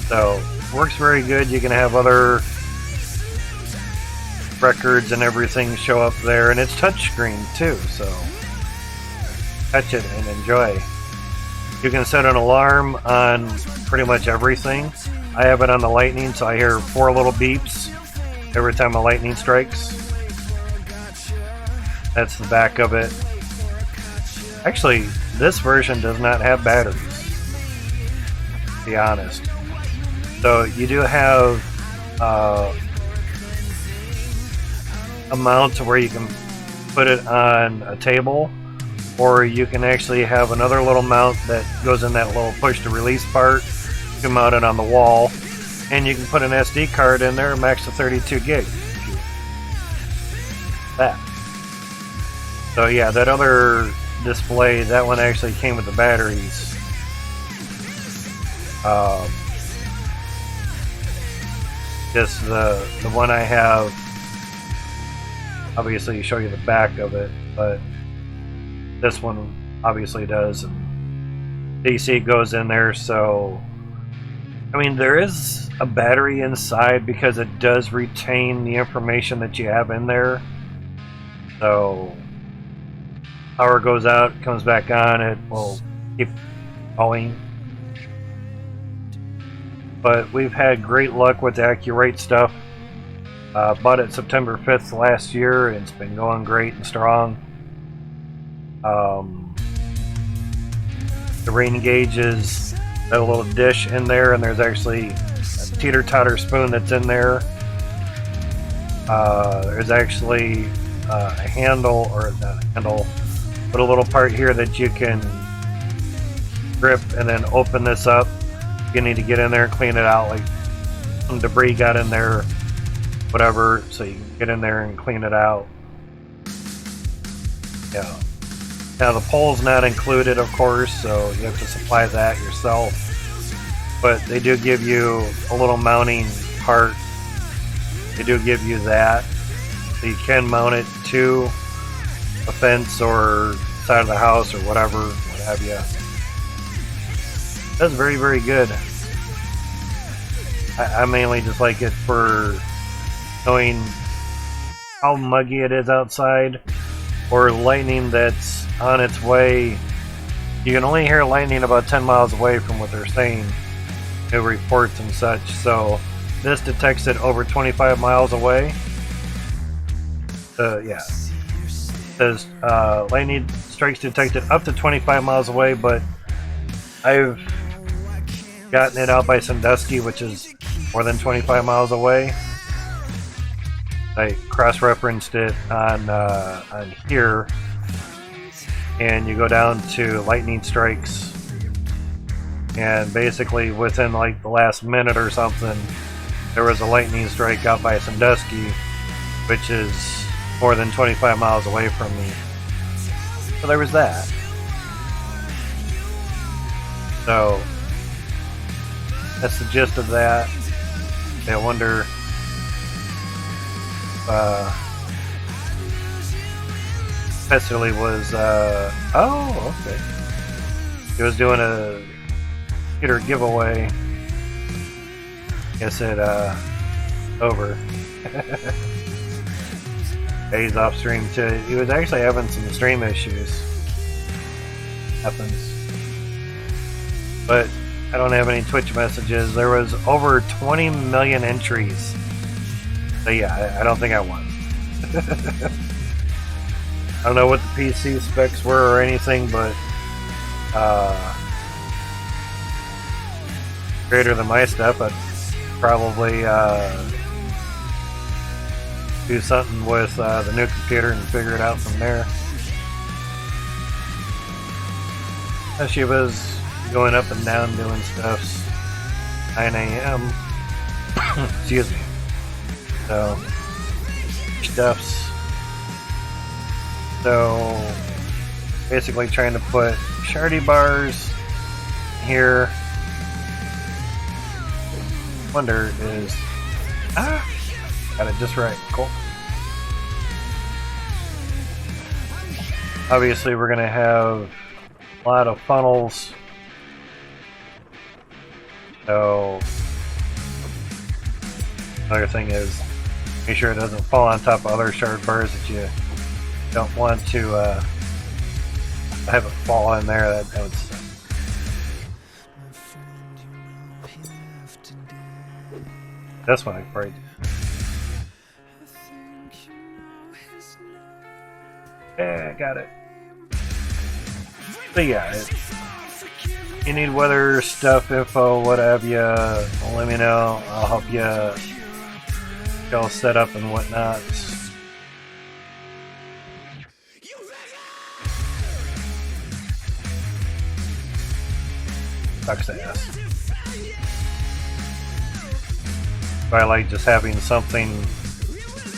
So, works very good. You can have other records and everything show up there, and it's touchscreen too, so touch it and enjoy. You can set an alarm on pretty much everything. I have it on the lightning, so I hear 4 little beeps every time a lightning strikes. That's the back of it. Actually, this version does not have batteries, to be honest. So you do have a mount to where you can put it on a table, or you can actually have another little mount that goes in that little push to release part. You can mount it on the wall, and you can put an SD card in there, max to 32 gig. That. So yeah, that other display, that one actually came with the batteries. Just the one I have, obviously show you the back of it, but this one obviously does. And DC goes in there, so I mean there is a battery inside because it does retain the information that you have in there. So power goes out, comes back on, it will keep going. But we've had great luck with the Accurate stuff. Bought it September 5th last year, and it's been going great and strong. The rain gauge is got a little dish in there, and there's actually a teeter-totter spoon that's in there. There's actually a handle, or not a handle, but a little part here that you can grip and then open this up. You need to get in there and clean it out, like some debris got in there, whatever, so you can get in there and clean it out. Yeah. Now the pole's not included, of course, so you have to supply that yourself. But they do give you a little mounting part. They do give you that. So you can mount it to a fence or side of the house or whatever, what have you. That's very, very good. I mainly just like it for knowing how muggy it is outside, or lightning that's on its way. You can only hear lightning about 10 miles away from what they're saying, new reports and such. So this detects it over 25 miles away. Yeah. It says lightning strikes detected up to 25 miles away, but I've gotten it out by Sandusky, which is more than 25 miles away. I cross-referenced it on here, and you go down to lightning strikes, and basically within like the last minute or something, there was a lightning strike out by Sandusky, which is more than 25 miles away from me. So there was that. So that's the gist of that. I wonder Pestley was oh, okay. He was doing a computer giveaway. Guess it over. He's off stream too. He was actually having some stream issues. Happens. But I don't have any Twitch messages. There was over 20 million entries. So yeah, I don't think I won. I don't know what the PC specs were or anything, but greater than my stuff. I'd probably do something with the new computer and figure it out from there. She was going up and down doing stuff. 9 a.m. Excuse me. So stuffs. So basically trying to put shardy bars here. Wonder is got it just right. Cool. Obviously we're gonna have a lot of funnels. So another thing is make sure it doesn't fall on top of other shard bars that you don't want to have it fall in there. That would suck. That's what I prayed. Yeah, I got it. But yeah, you need weather stuff, info, what have you, let me know. I'll help you get all set up and whatnot. Sucks ass. But I like just having something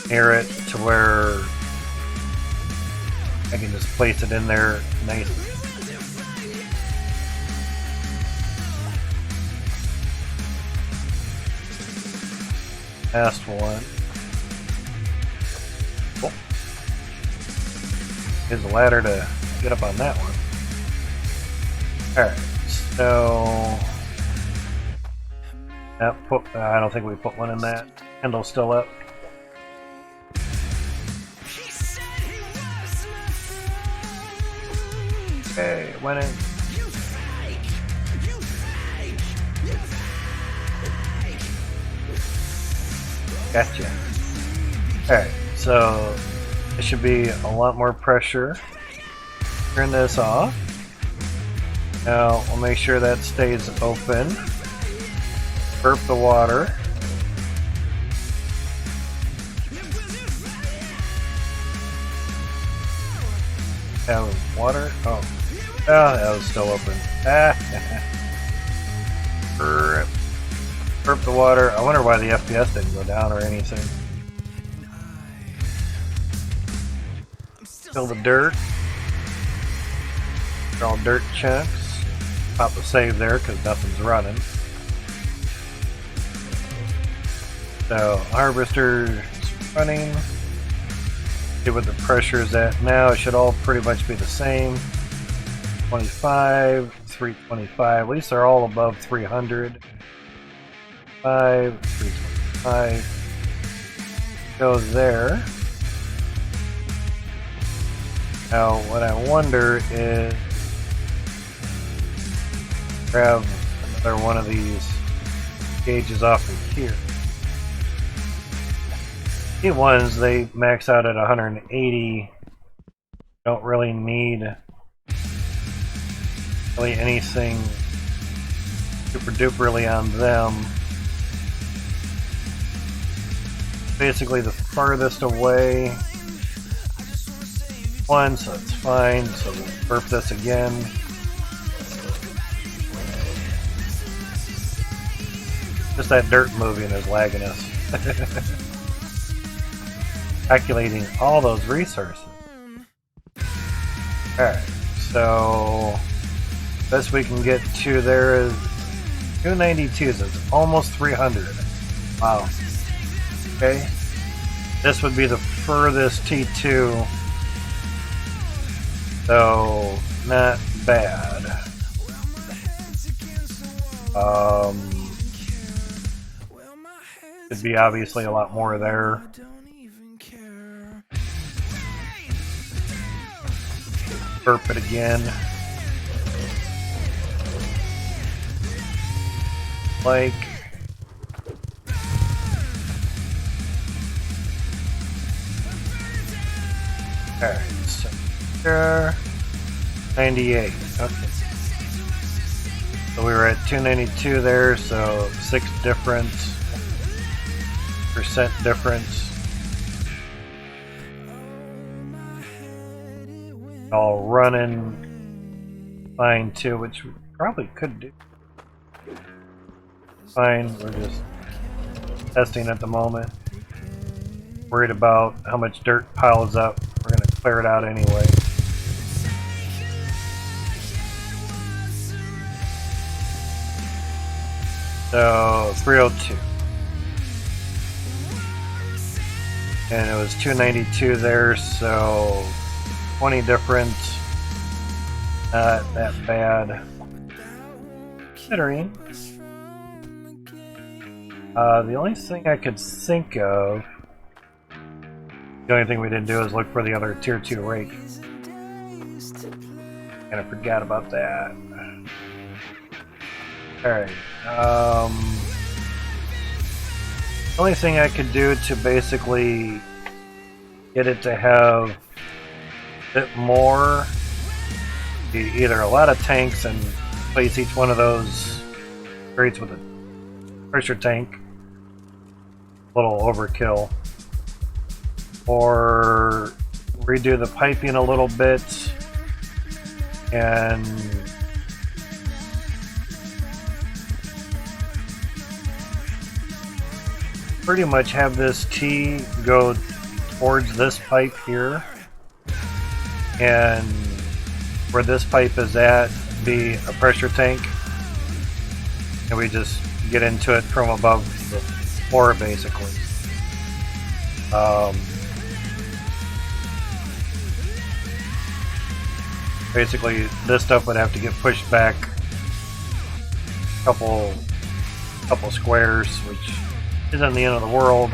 near it to where I can just place it in there nicely. Last one. Cool. Here's a ladder to get up on that one. Alright, so I don't think we put one in that. Handle's still up. Okay, went in. Gotcha. Alright, so it should be a lot more pressure. Turn this off. Now we'll make sure that stays open. Burp the water. Have water? Oh. That was still open. Burp the water. I wonder why the FPS didn't go down or anything. Fill the dirt. They're all dirt chunks. Pop the save there because nothing's running. So harvester's running. See what the pressure is at now. It should all pretty much be the same. 25, 325. At least they're all above 300. 325 goes there. Now, what I wonder is grab another one of these gauges off of here. These ones, they max out at 180. Don't really need anything super duperly on them. Basically the farthest away one, so it's fine. So we'll burp this again. Just that dirt moving is lagging us. Calculating all those resources. Alright, so best we can get to there is 292, so it's almost 300. Wow. Okay. This would be the furthest T2. So, not bad. Could be obviously a lot more there. Burp it again. Like. Alright, so here, 98. Okay. So we were at 292 there, so 6% difference. All running fine too, which we probably could do. Fine, we're just testing at the moment. Worried about how much dirt piles up. We're going to clear it out anyway. So 302. And it was 292 there, so 20 difference. Not that bad. Considering. The only thing I could think of, the only thing we didn't do is look for the other tier 2 rake. And I forgot about that. Alright. The only thing I could do to basically get it to have a bit more, be either a lot of tanks and place each one of those crates with a pressure tank, a little overkill, or redo the piping a little bit and pretty much have this T go towards this pipe here, and where this pipe is at be a pressure tank, and we just get into it from above the floor basically. Basically this stuff would have to get pushed back a couple squares, which isn't the end of the world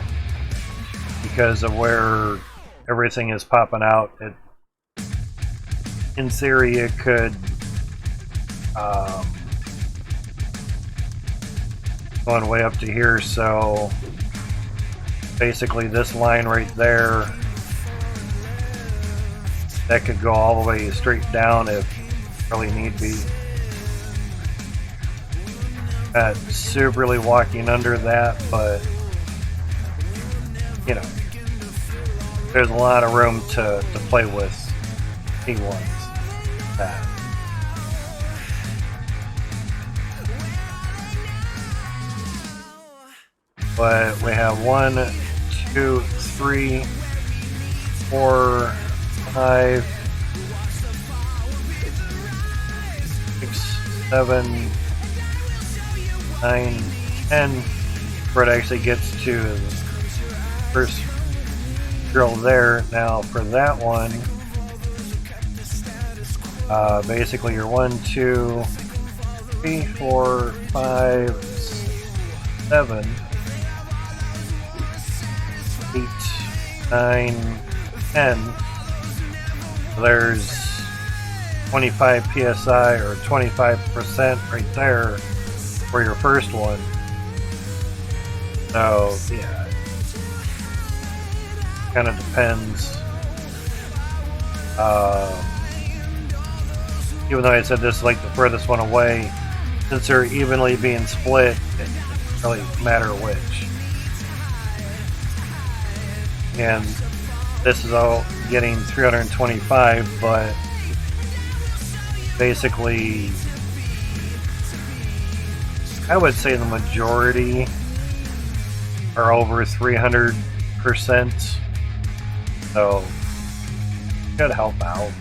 because of where everything is popping out. In theory it could going way up to here, so basically this line right there, that could go all the way straight down if really need be. Not superly walking under that, but you know, there's a lot of room to play with T1s. That. But we have 1, 2, 3, 4, 5, 6, 7, 9, 10, where it actually gets to the first drill there. Now for that one, basically you're 1, 2, 3, 4, 5, 7, 8, 9, 10. There's 25 psi or 25% right there for your first one. So yeah, kind of depends. Even though I said this is like the furthest one away, since they're evenly being split, it doesn't really matter which. And this is all getting 325, but basically I would say the majority are over 300%, so should help out.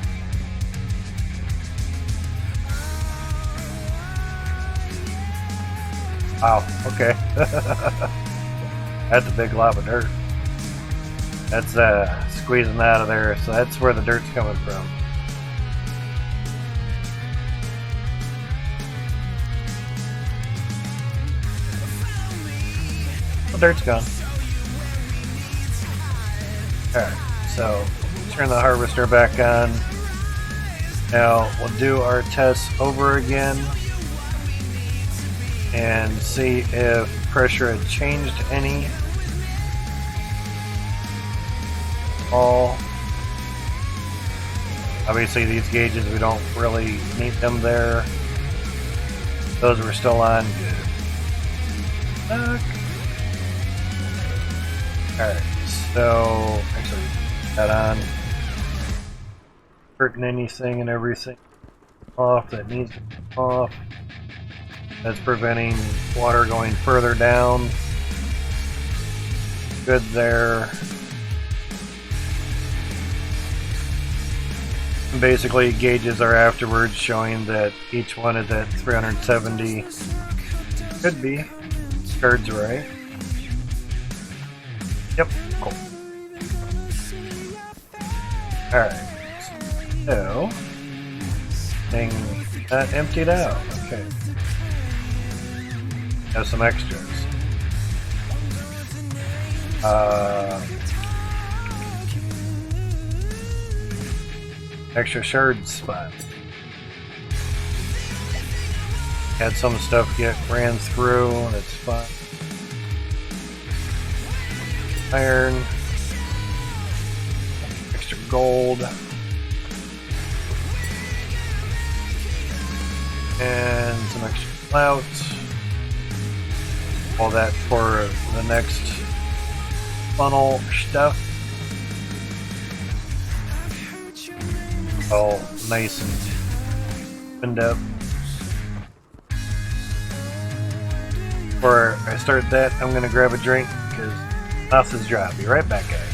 Wow, okay. That's a big lob of dirt. That's squeezing out of there, so that's where the dirt's coming from. The dirt's gone. Alright, so turn the harvester back on. Now we'll do our tests over again and see if pressure had changed any. All. Obviously these gauges, we don't really need them there. Those were still on. Good. Alright, so actually that on. Hurting anything and everything off that needs to be off. That's preventing water going further down. Good there. Basically, gauges are afterwards showing that each one is at 370. Could be. Card's right. Yep, cool. Alright. So, thing that emptied out. Okay. Have some extras. Extra shard spot. Had some stuff get ran through, and it's fine. Iron. Extra gold. And some extra clout. All that for the next funnel stuff. All nice and opened up. Before I start that, I'm gonna grab a drink because mouth is dry. I'll be right back, guys.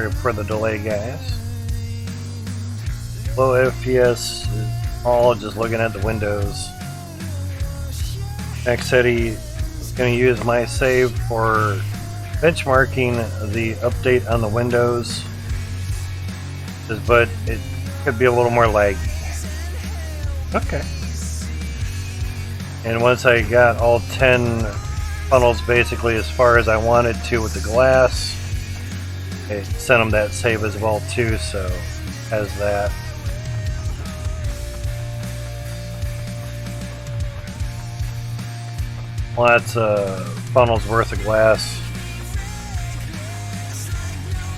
or for the delay guys. Low FPS is all just looking at the windows. Next said he was going to use my save for benchmarking the update on the windows, but it could be a little more laggy. Okay. And once I got all 10 funnels basically as far as I wanted to with the glass, it sent them that save as well too, so has that. Lots of funnels worth of glass.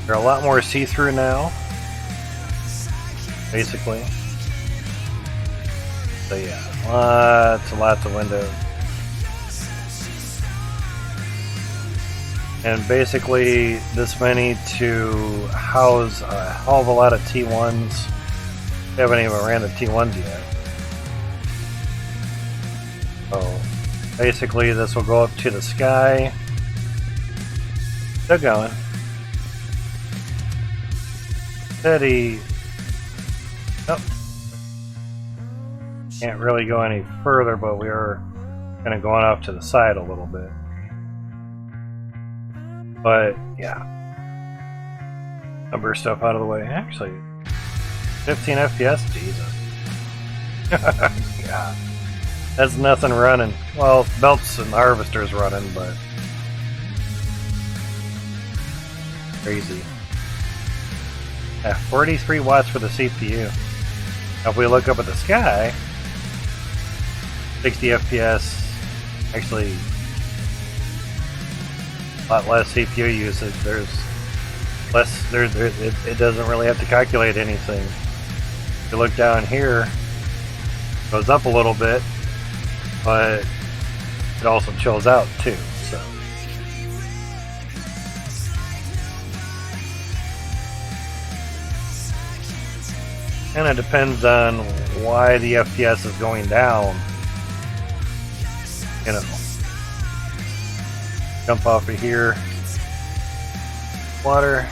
They're a lot more see-through now, basically. So yeah, lots and lots of windows. And basically this many to house a hell of a lot of T1s. We haven't even ran the T1s yet. So basically this will go up to the sky. Still going. Steady. Oh. Can't really go any further, but we are kind of going off to the side a little bit. But yeah, number stuff out of the way. Actually, 15 FPS, Jesus. God, that's nothing running. Well, belts and harvesters running, but crazy. Yeah, 43 watts for the CPU. Now if we look up at the sky, 60 FPS. Actually, a lot less CPU usage. There's less. It doesn't really have to calculate anything. If you look down here, it goes up a little bit, but it also chills out too. So kind of depends on why the FPS is going down. You know. Jump off of here. Water.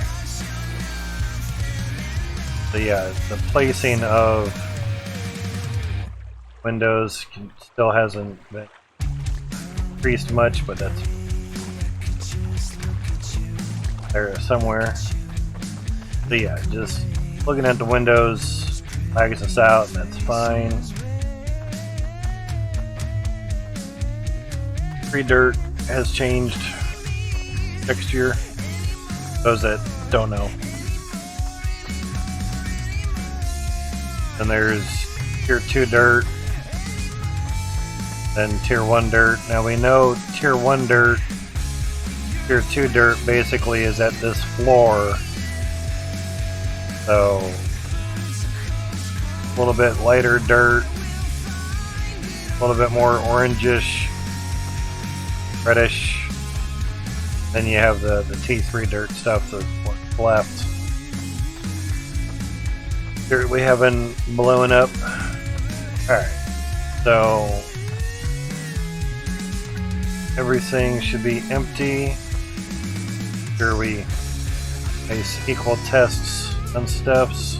So yeah, the placing of windows still hasn't been increased much, but that's there somewhere. So yeah, just looking at the windows lags us out, and that's fine. Free dirt has changed texture. Those that don't know. And there's tier 2 dirt, then tier 1 dirt. Now we know tier 1 dirt, tier 2 dirt basically is at this floor. So a little bit lighter dirt, a little bit more orangish, reddish. Then you have the T3 dirt stuff that's left. Dirt we haven't blown up. Alright, so everything should be empty. Sure, we base equal tests and stuffs.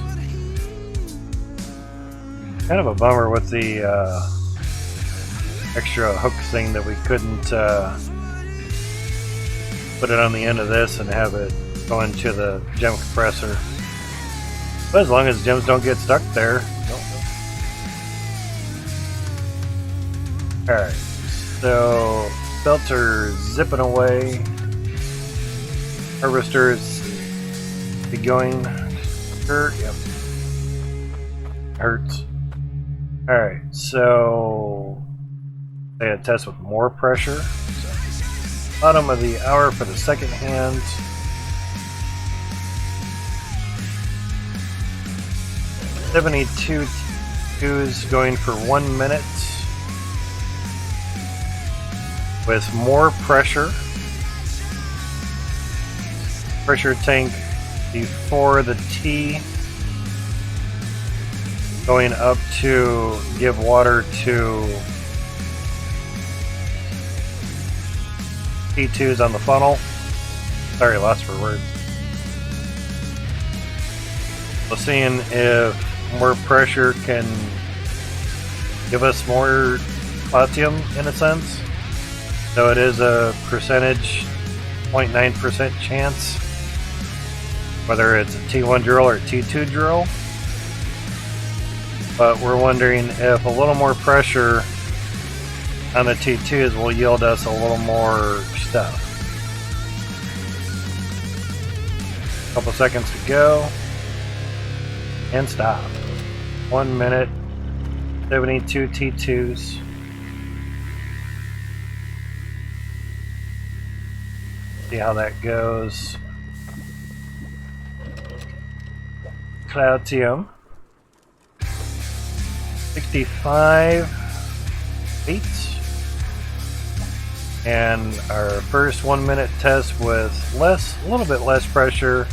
Kind of a bummer with the extra hook thing that we couldn't put it on the end of this and have it go into the gem compressor. But as long as gems don't get stuck there. Alright, so belts are zipping away. Harvesters be going. Hurt, yep. Hurts. Alright, so they had test with more pressure. Bottom of the hour for the second hand. $72 going for 1 minute with more pressure. Pressure tank before the T going up to give water to T2s on the funnel. Sorry, lost for words. So seeing if more pressure can give us more Cloutium in a sense. So it is a percentage, 0.9% chance, whether it's a T1 drill or a T2 drill. But we're wondering if a little more pressure on the T2s will yield us a little more stuff. Couple seconds to go. And stop. 1 minute, 72 T2s. See how that goes. Cloutium. 65 8. And our first 1 minute test with a little bit less pressure.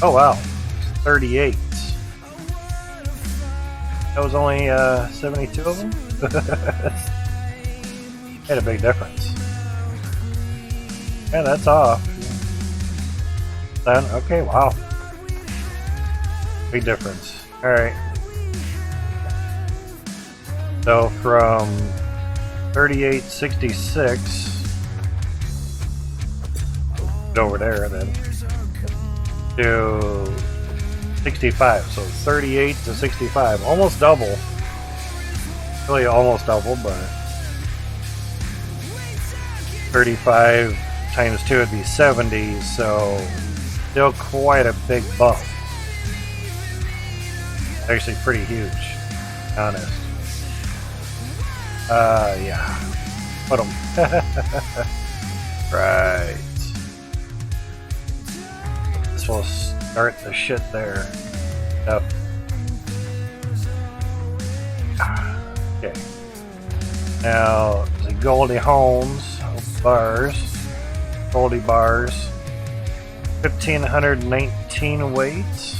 Oh wow, 38. That was only 72 of them? Made a big difference. Yeah, that's off. Done. Okay, wow. Big difference. Alright. So from 38.66 over there then to 65, so 38 to 65, almost double. Really almost double, but 35 times 2 would be 70, so still quite a big bump. Actually pretty huge, honest. Yeah. Put them. Right. This will start the shit there. Yep. Okay. Now, the Goldie Holmes bars, Goldie bars, 1,519 weights.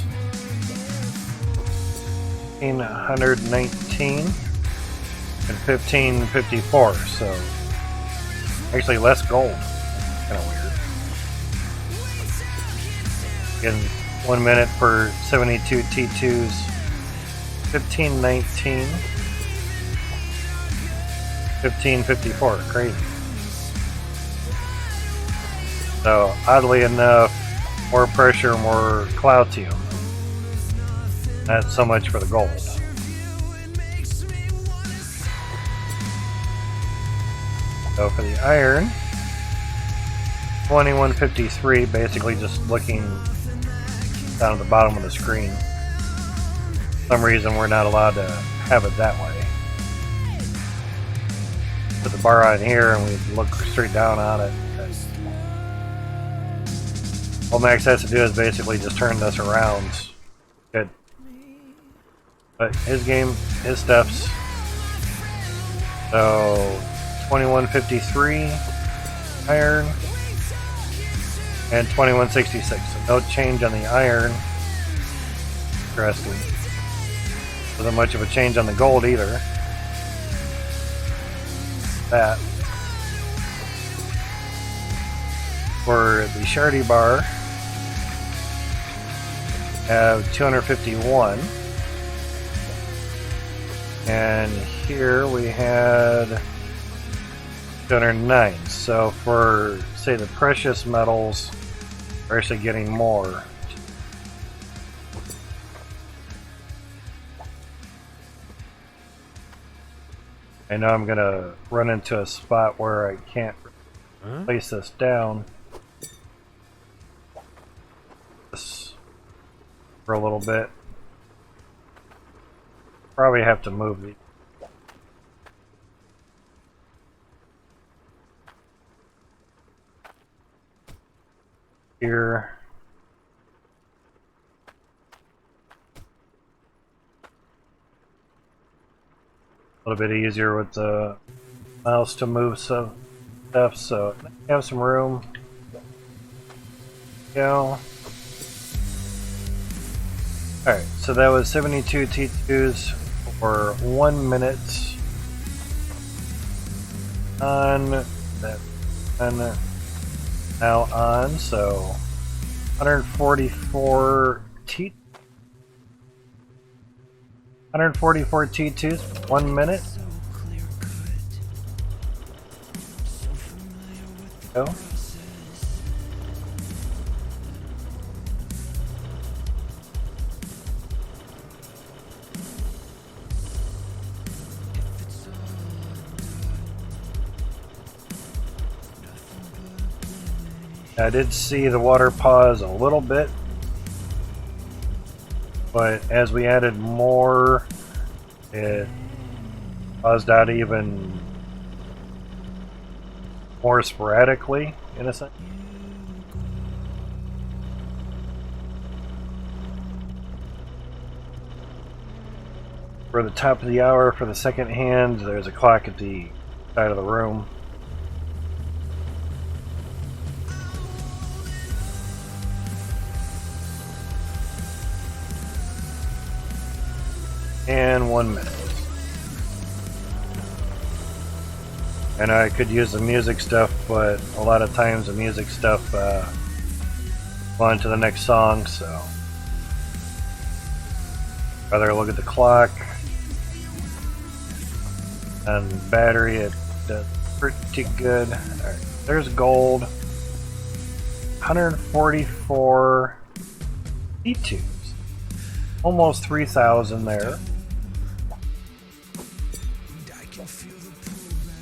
1,519 and 1,554, so actually less gold. Kind of weird. Again, 1 minute for 72 T2s, 1,519, 1,554, crazy. So oddly enough, more pressure, more Cloutium. Not so much for the gold. So for the iron, 2153, basically just looking down at the bottom of the screen. For some reason we're not allowed to have it that way. Put the bar on here and we look straight down on it. All Max has to do is basically just turn this around. Good. But his game, his steps. So 2153 iron and 2166. So no change on the iron. Interesting. Wasn't much of a change on the gold either. That. For the Shardy bar, have 251. And here we had 209. So for, say, the precious metals, we're actually getting more. I know I'm gonna run into a spot where I can't place this down. This for a little bit. Probably have to move the here. A little bit easier with the mouse to move some stuff, so we have some room. Go. Alright, so that was 72 T2s for 1 minute on that, and now on, so 144 T 144 T2s, 1 minute. Go. I did see the water pause a little bit, but as we added more, it paused out even more sporadically, in a sense. For the top of the hour, for the second hand, there's a clock at the side of the room. And 1 minute. And I could use the music stuff, but a lot of times the music stuff on to the next song, so rather look at the clock and battery. It does pretty good. Alright, there's gold. 144 E2s. Almost 3,000 there.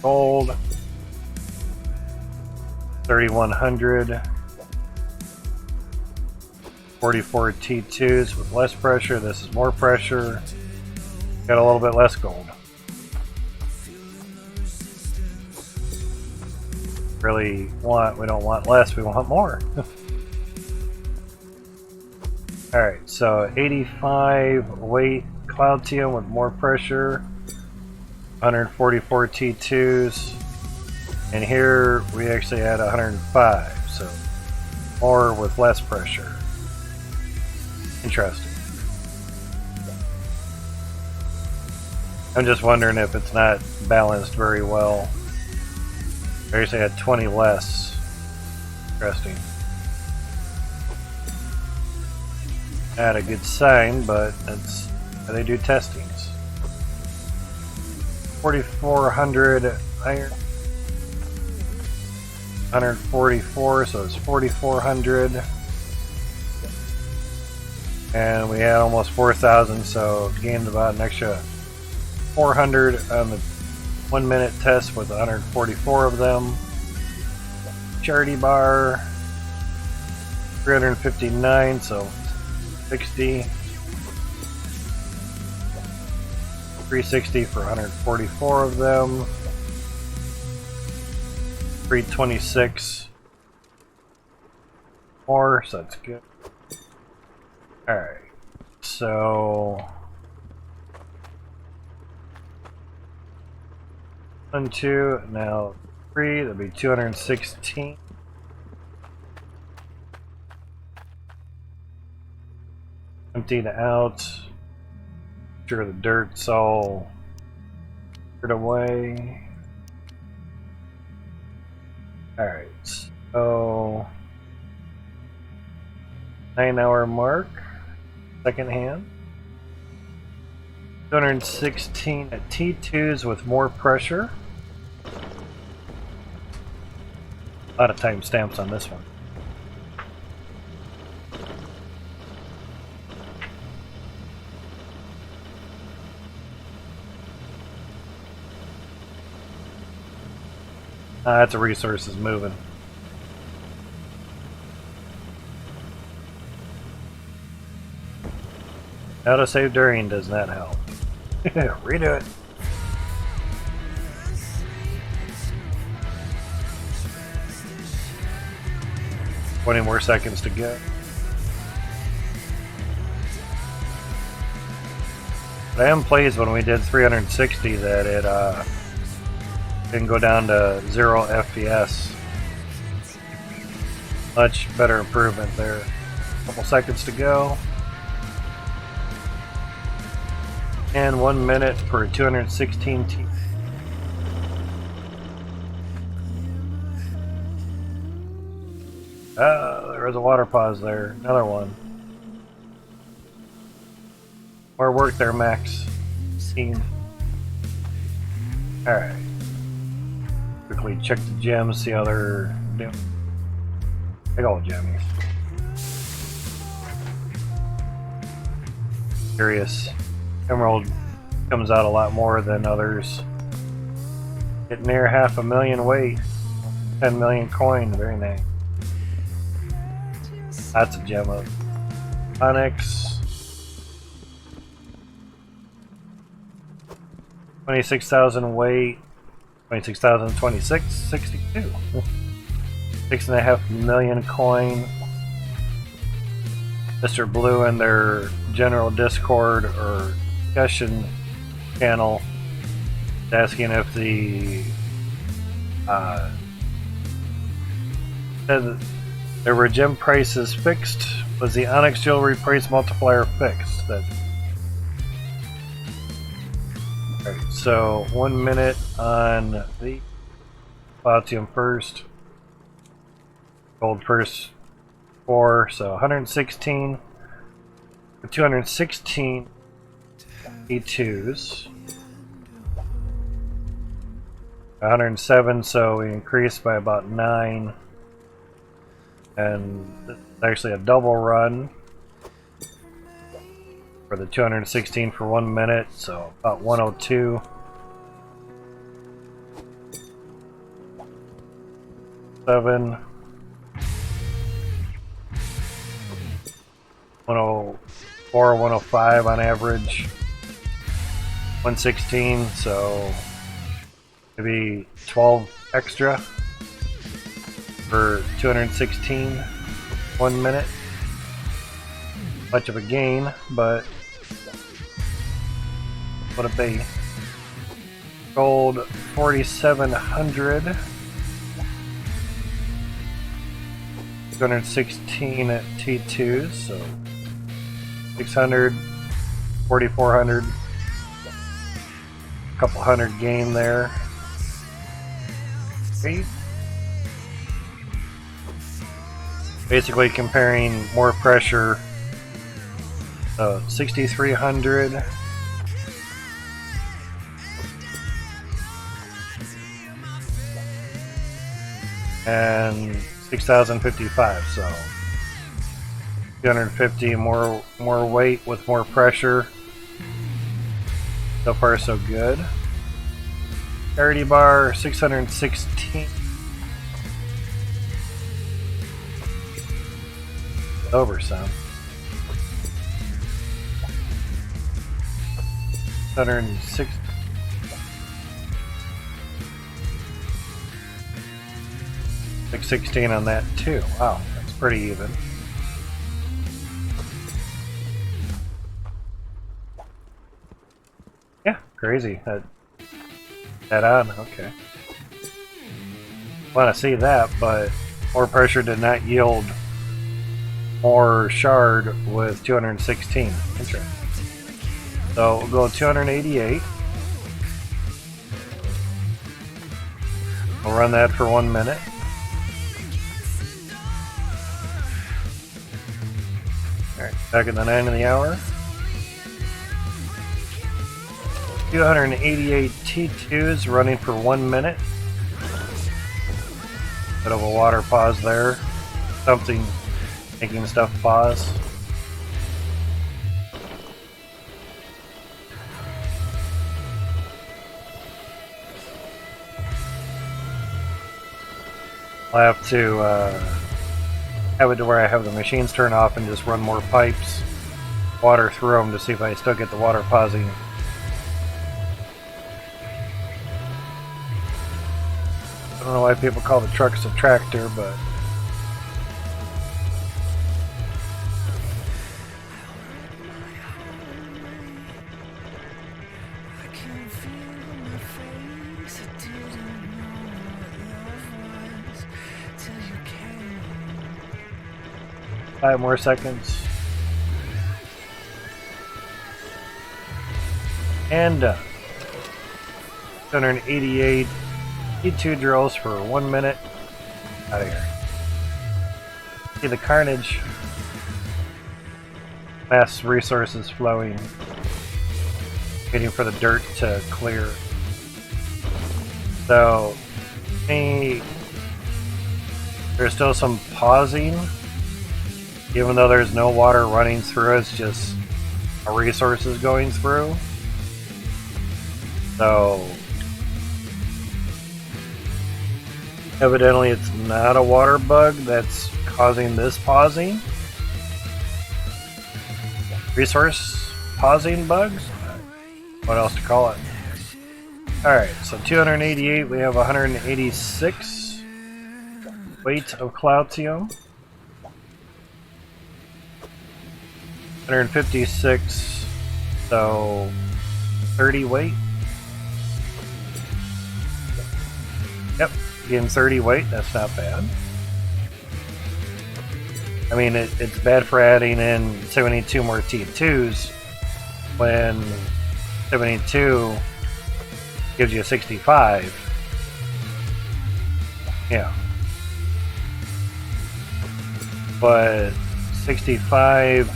Gold. 3,100. 44 T2s with less pressure. This is more pressure. Got a little bit less gold. We don't want less, we want more. Alright, so 85 weight Cloutium with more pressure. 144 T2s. And here we actually had 105, so more with less pressure. Interesting. I'm just wondering if it's not balanced very well. I actually had 20 less. Interesting. Not a good sign, but that's how they do testings. 4,400 iron. 144, so it's 4,400. And we had almost 4,000, so gained about an extra 400 on the 1 minute test with 144 of them. Charity bar 359, so 60. 360 for 144 of them. 326 more, so that's good. Alright, so 1, 2, now 3, that'd be 216. Emptied out. Sure the dirt's all cleared away. Alright, so 9-hour mark, second hand. 216 at T2s with more pressure. A lot of timestamps on this one. That's a resources moving. Autosave during does not help. Redo it. 20 more seconds to go. But I am pleased when we did 360 that it didn't go down to 0 FPS. Much better improvement there. Couple seconds to go. And 1 minute for 216 T. There was a water pause there. Another one. More work there, Max. 116. Alright. Quickly check the gems, see how they're doing. Big old gemmies. Curious. Emerald comes out a lot more than others. Getting near 500,000 weight. 10 million coin, very nice. That's a gem of onyx. 26,000 weight. 26,026, 62. 6.5 million coin. Mr. Blue in their general Discord or discussion channel is asking if the said there were gem prices fixed. Was the onyx jewelry price multiplier fixed? That. Alright, so 1 minute on the Cloutium first. Gold first 4, so 116. 216 E2s. 107, so we increased by about 9. And it's actually a double run for the 216 for 1 minute, so about 102. 7. 104, 105 on average. 116, so maybe 12 extra for 216 1 minute. Much of a gain, but what a be. Gold 4,700. 216 at T2s, so 600, 4,400. Couple hundred gain there. Okay. Basically comparing more pressure. 6,300. And 6,055. So 250 more weight with more pressure. So far, so good. Parity bar 616. Over some. 106. 616 on that too. Wow, that's pretty even. Yeah, crazy. That on, okay. Want to see that, but more pressure did not yield more shard with 216. Interesting. So we'll go 288. We'll run that for 1 minute. Alright, back at the 9 of the hour. 288 T2s running for 1 minute. Bit of a water pause there. Something making stuff pause. I'll have to have it to where I have the machines turn off and just run more pipes, water through them to see if I still get the water pausing. I don't know why people call the trucks a tractor, but five more seconds. And done. 288 E2 drills for 1 minute. Out of here. See the carnage. Mass resources flowing. waiting for the dirt to clear. So, there's still some pausing, even though there's no water running through, it's just resources going through. So, evidently it's not a water bug that's causing this pausing. Resource pausing bugs? What else to call it? Alright, so 288, we have 186 weight of Cloutium. 156, so 30 weight. Yep, getting 30 weight, that's not bad. I mean, it's bad for adding in 72 more T2s when 72 gives you 65. Yeah. But 65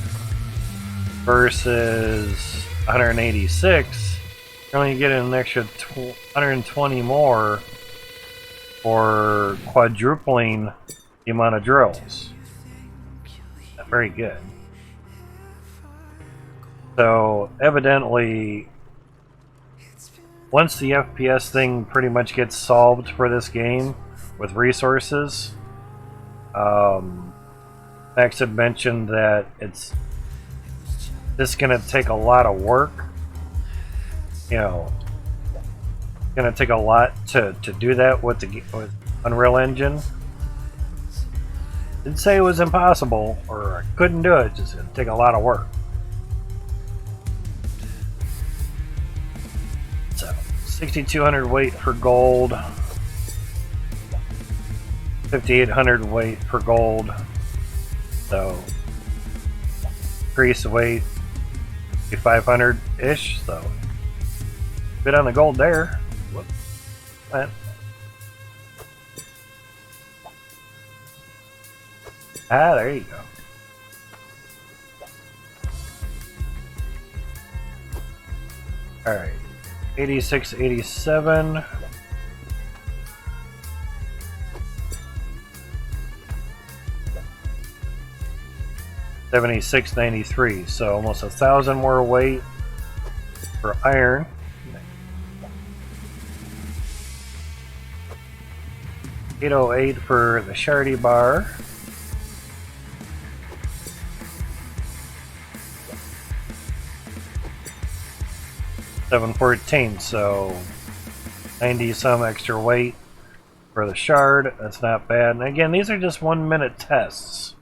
versus 186, you're only getting an extra 120 more for quadrupling the amount of drills. Not very good. So evidently, once the FPS thing pretty much gets solved for this game with resources, Max had mentioned that it's just going to take a lot of work. You know, it's going to take a lot to do that with Unreal Engine. Didn't say it was impossible or I couldn't do it, just it'd take a lot of work. So 6,200 weight for gold, 5,800 weight for gold. So increase the weight 500-ish, so bit on the gold there. Whoop. That. Ah, there you go. Alright. 86, 87. $76.93, so almost 1,000 more weight for iron. $808 for the Shardy bar. $714, so 90 some extra weight for the shard. That's not bad. And again, these are just 1 minute tests.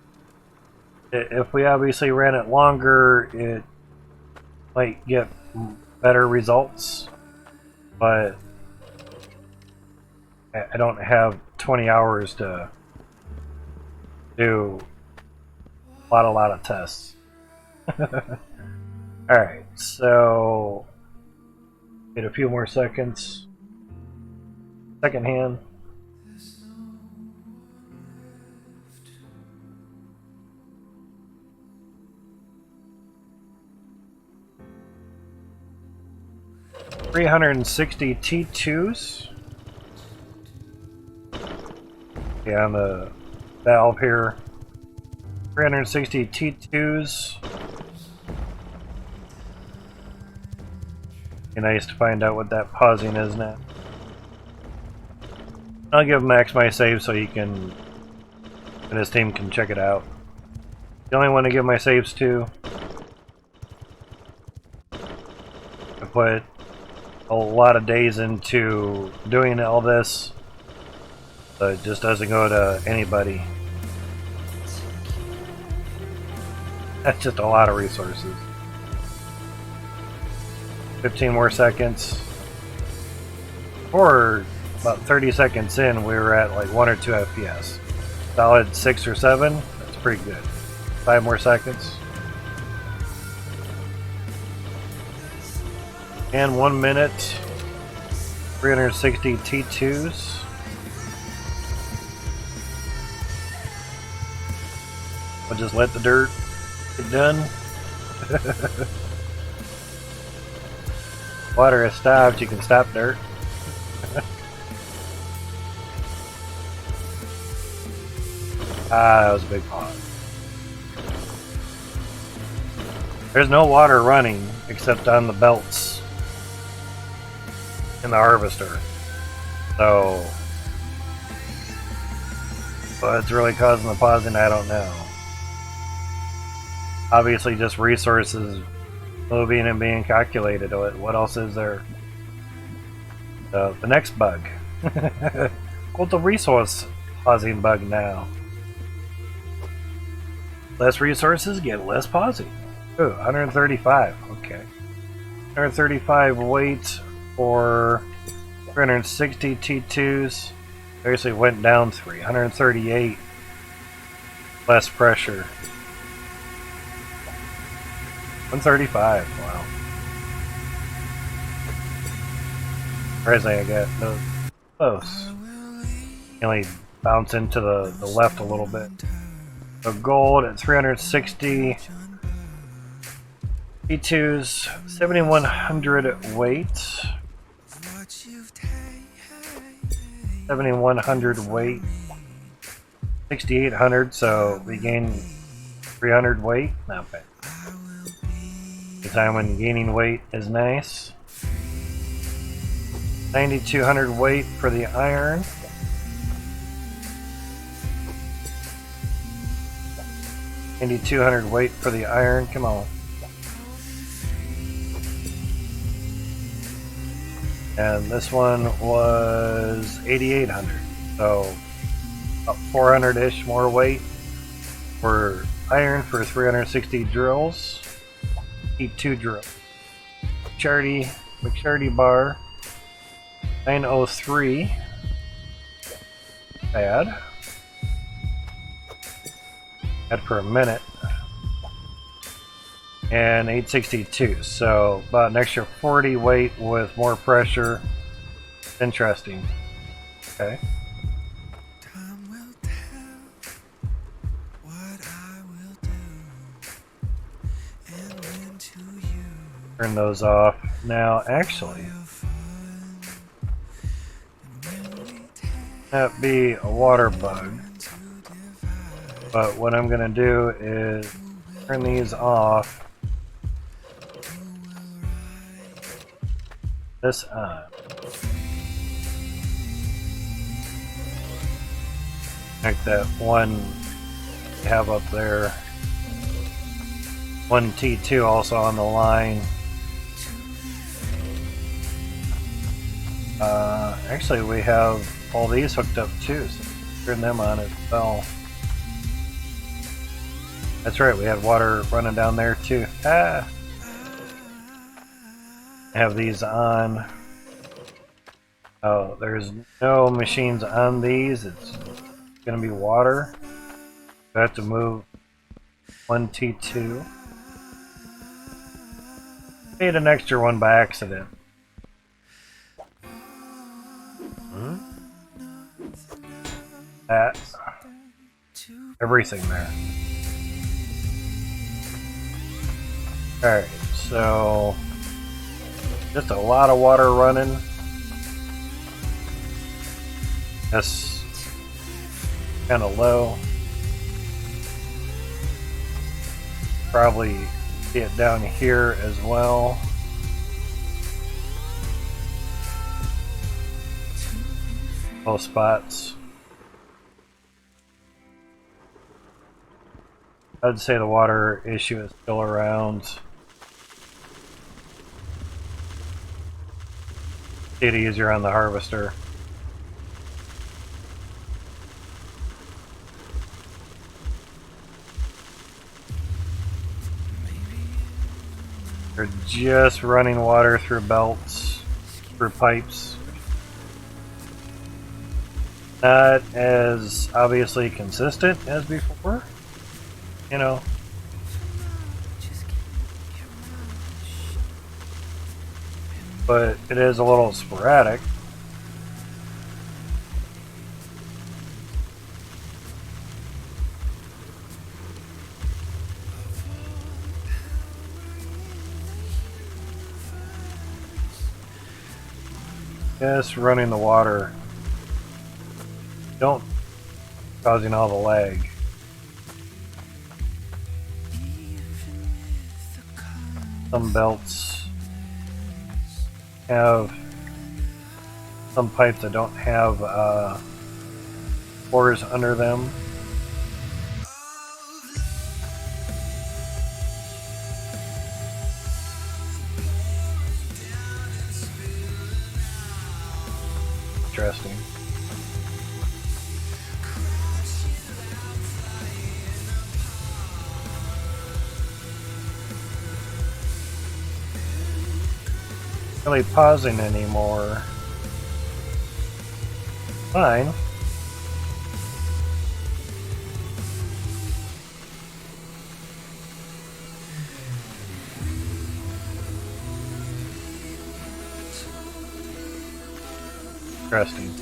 If we obviously ran it longer, it might get better results, but I don't have 20 hours to do a lot of tests. Alright, so wait a few more seconds. Second hand. $360 T2s. Yeah, on the valve here. 360 T2s. Be nice to find out what that pausing is now. I'll give Max my save so he can, and his team can check it out. The only one to give my saves to. I put a lot of days into doing all this, so it just doesn't go to anybody. That's just a lot of resources. 15 more seconds. Or about 30 seconds in, we were at like 1 or 2 FPS. Solid 6 or 7, that's pretty good. 5 more seconds. And 1 minute, 360 T2s. We'll just let the dirt get done. Water has stopped, you can stop dirt. Ah, that was a big pond. There's no water running except on the belts in the harvester. So, what's really causing the pausing, I don't know. Obviously, just resources moving and being calculated. What else is there? The next bug. What's the resource pausing bug now? Less resources, get less pausing. Ooh, 135. Okay. 135 weight for 360 T2s. Basically went down 3. 138 less pressure. 135. Wow. Surprisingly, I got no close. Only bounce into the left a little bit. So gold at 360. T2s, 7100 weight. 7100 weight. 6800, so we gain 300 weight. Not bad. The time when gaining weight is nice. 9200 weight for the iron. 9200 weight for the iron. Come on. And this one was 8800. So about 400-ish more weight for iron for 360 drills. T2 drill. McCharty bar. 903. Bad. Bad for a minute. And 862. So about an extra 40 weight with more pressure. Interesting. Okay. Turn those off. Now, actually, that'd be a water bug. But what I'm going to do is turn these off. This on. Like that one I have up there. One T2 also on the line. Actually, we have all these hooked up too, so turn them on as well. That's right, we had water running down there too. Ah! Have these on. Oh, there's no machines on these. It's going to be water. I have to move one T2. Made an extra one by accident. That. Everything there. Alright, so just a lot of water running. That's kind of low. Probably see it down here as well. Both spots. I'd say the water issue is still around. See it easier on the harvester. They're just running water through belts, through pipes. Not as obviously consistent as before, you know. But it is a little sporadic. Just running the water. Don't causing all the lag. Some belts have some pipes that don't have pores under them. Interesting. Really pausing anymore. Fine. Interesting.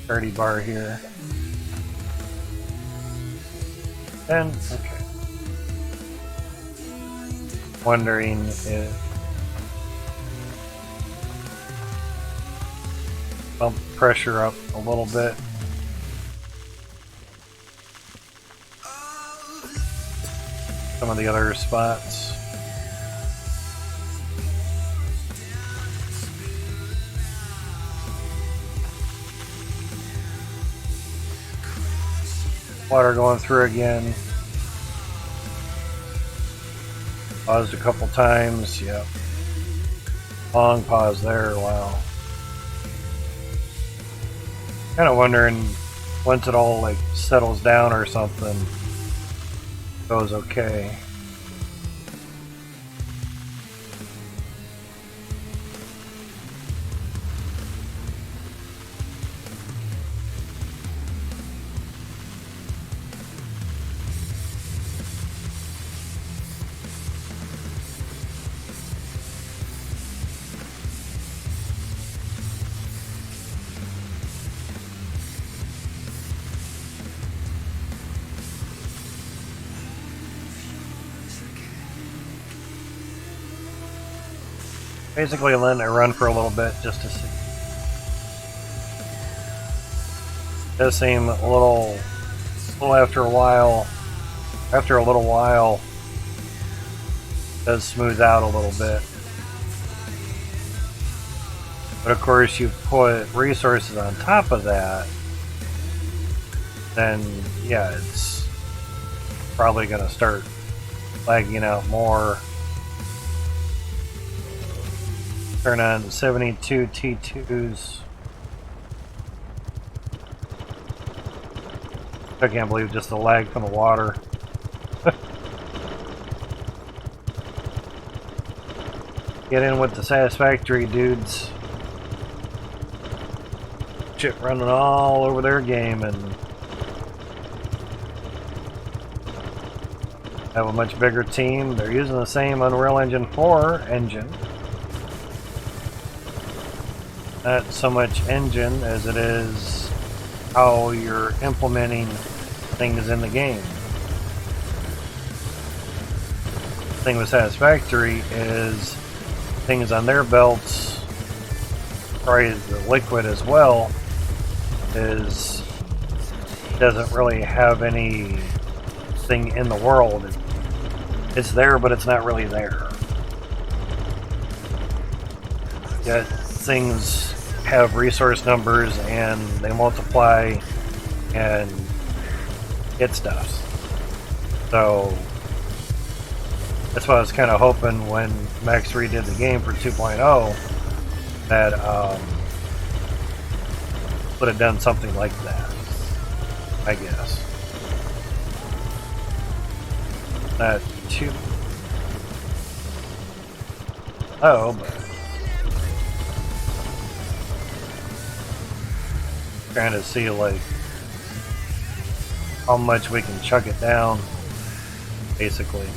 Dirty bar here. And okay. Wondering if bump pressure up a little bit. Some of the other spots. Water going through again. Paused a couple times. Yep. Long pause there. Wow. Kind of wondering once it all like settles down or something, goes okay. Basically letting it run for a little bit just to see. It does seem a little after a while, it does smooth out a little bit. But of course you put resources on top of that, then yeah, it's probably gonna start lagging out more. Turn on 72 T2s. I can't believe just the lag from the water. Get in with the satisfactory dudes. Shit running all over their game and have a much bigger team. They're using the same Unreal Engine 4 engine. Not so much engine as it is how you're implementing things in the game. The thing with Satisfactory is things on their belts, probably the liquid as well, is doesn't really have anything in the world. It's there, but it's not really there. Yet things have resource numbers and they multiply and get stuff. So that's why I was kind of hoping when Max redid the game for 2.0 that would have done something like that, I guess. Not too... Oh, but... trying to see like how much we can chuck it down, basically.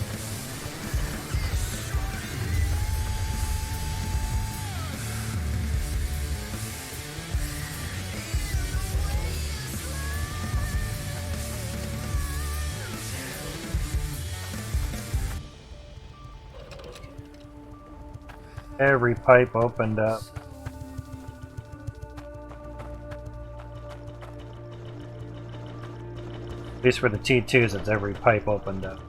Every pipe opened up. At least for the T2s, it's every pipe opened up.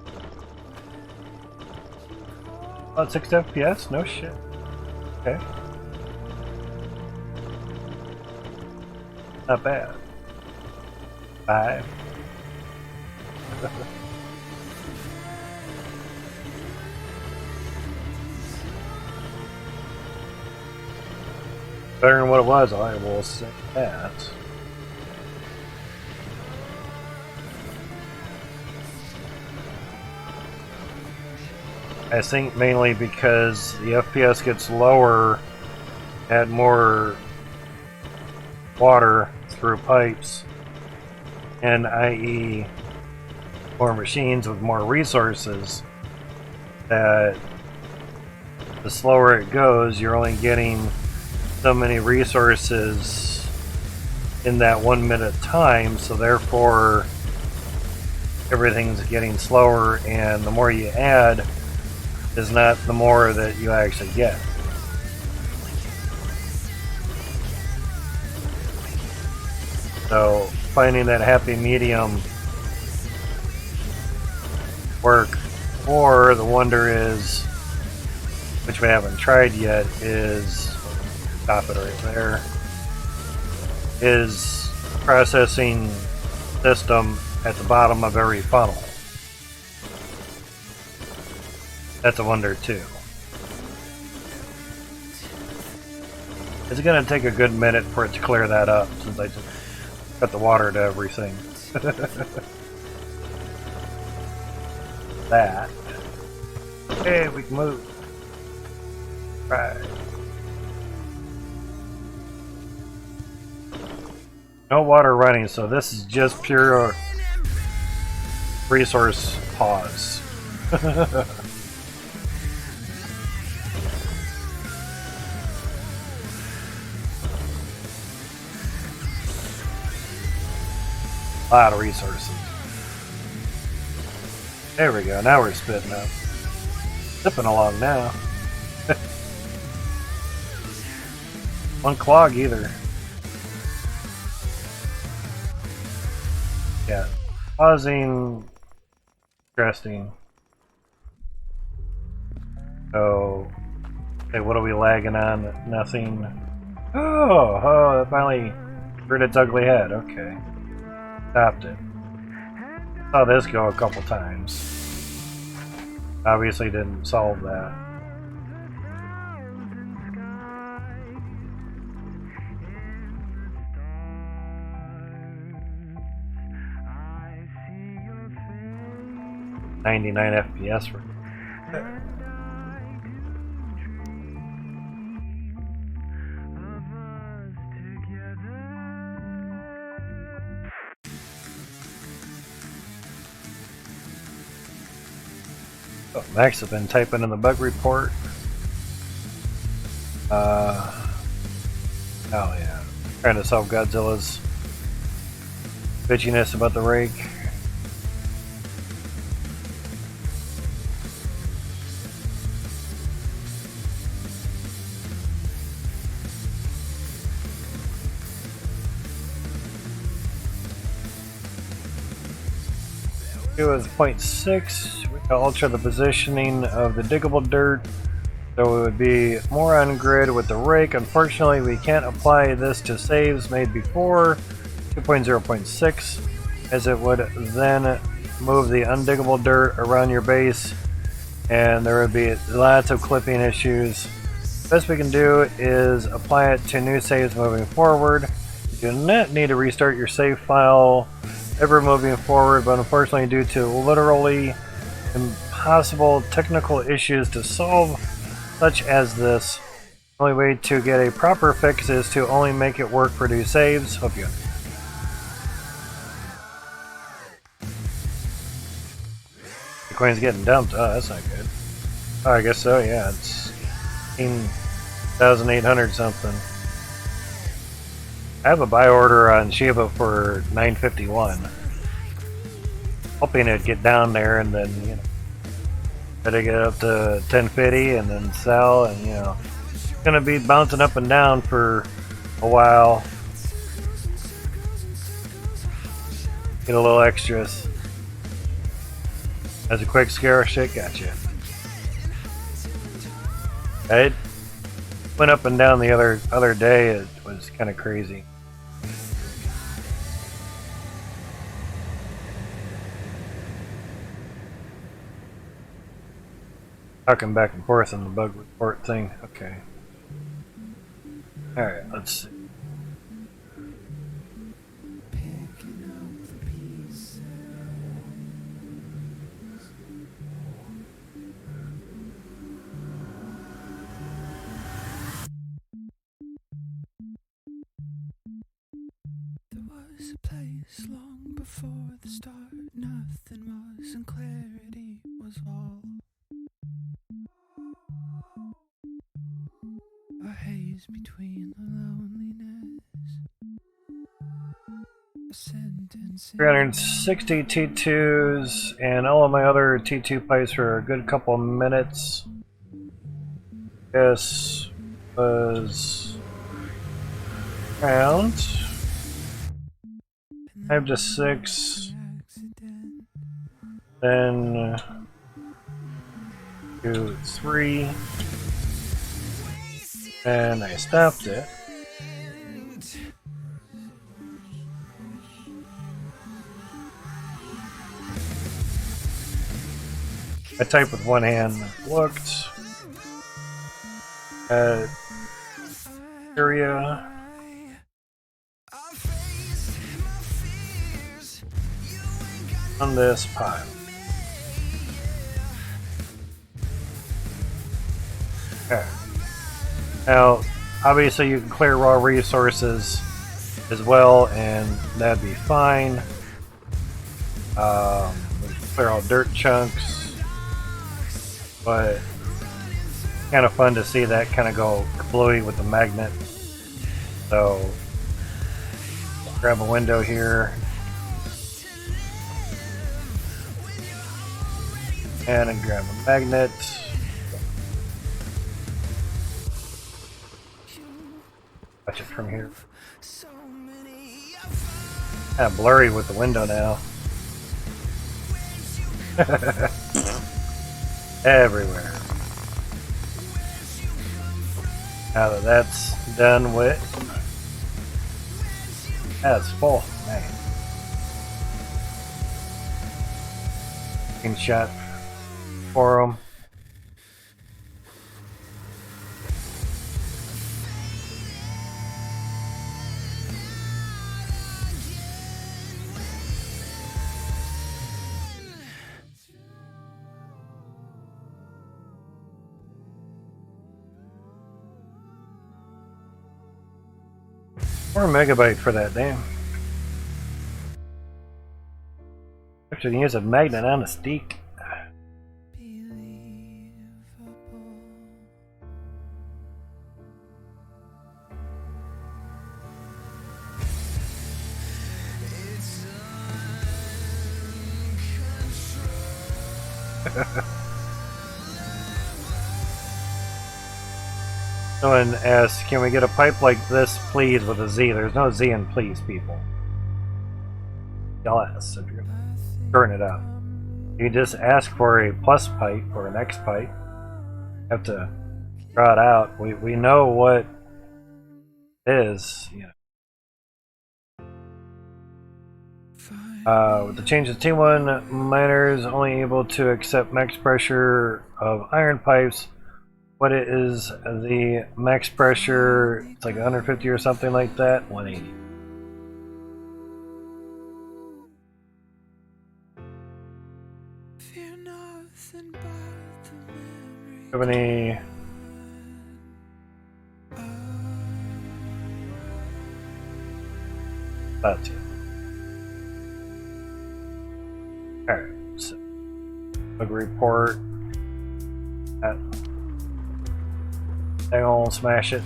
Oh, 60 FPS? No shit. Okay. Not bad. 5. Better than what it was, I will say that. I think mainly because the FPS gets lower at more water through pipes, and i.e. more machines with more resources, that the slower it goes, you're only getting so many resources in that 1 minute time, so therefore everything's getting slower, and the more you add is not the more that you actually get. So finding that happy medium work, or the wonder is, which we haven't tried yet, is stop it right there, is processing system at the bottom of every funnel. That's a wonder too. It's gonna take a good minute for it to clear that up, since I just cut the water to everything. That. Hey, we can move. Right. No water running, so this is just pure resource pause. A lot of resources. There we go, now we're spitting up. Zipping along now. One clog either. Yeah. Pausing. Interesting. So, okay, what are we lagging on? Nothing. Oh, that finally reared its ugly head. Okay. Stopped it. Saw this go a couple times. Obviously didn't solve that. .99 FPS for Max has been typing in the bug report. Oh yeah, trying to solve Godzilla's bitchiness about the rake. It was 0.6. We can alter the positioning of the diggable dirt so it would be more on grid with the rake. Unfortunately, we can't apply this to saves made before 2.0.6, as it would then move the undiggable dirt around your base, and there would be lots of clipping issues. Best we can do is apply it to new saves moving forward. You do not need to restart your save file ever moving forward, but unfortunately due to literally impossible technical issues to solve such as this, the only way to get a proper fix is to only make it work for new saves. Hope you understand. The coin's getting dumped. Oh, that's not good. Oh, I guess so, yeah. It's 18,800 something. I have a buy order on Shiba for 951. Hoping it'd get down there and then, you know, try to get up to 1050 and then sell and, you know, gonna be bouncing up and down for a while. Get a little extras. As a quick scare, shit, gotcha. It went up and down the other day. It was kind of crazy. Talking back and forth on the bug report thing. Okay. Alright, let's see. There was a place long before the start. Nothing was, and clarity was all. A haze between the loneliness. A sentence. 360 T2s and all of my other T2 pipes for a good couple minutes. This was around 5 to 6, then 2, 3, and I stopped it. I typed with one hand, looked at area. On this pile. Okay. Now, obviously you can clear raw resources as well, and that'd be fine. Clear all dirt chunks, but kind of fun to see that kind of go kablooey with the magnet. So, grab a window here. And then grab a magnet. Watch it from here. Kind of blurry with the window now. Everywhere. Now that that's done with, that's full. Man. Shot for them. $4 MB for that, damn. Actually, use a magnet on a stick. Someone asks, can we get a pipe like this, please, with a Z? There's no Z in please, people. LS, if you're turn it up. You just ask for a plus pipe or an X pipe. You have to draw it out. We know what it is. You know. With the change of T1, miners only able to accept max pressure of iron pipes. What it is the max pressure? It's like 150 or something like that. 180. Have any? That's it. Alright, so bug report. Hang on, smash it.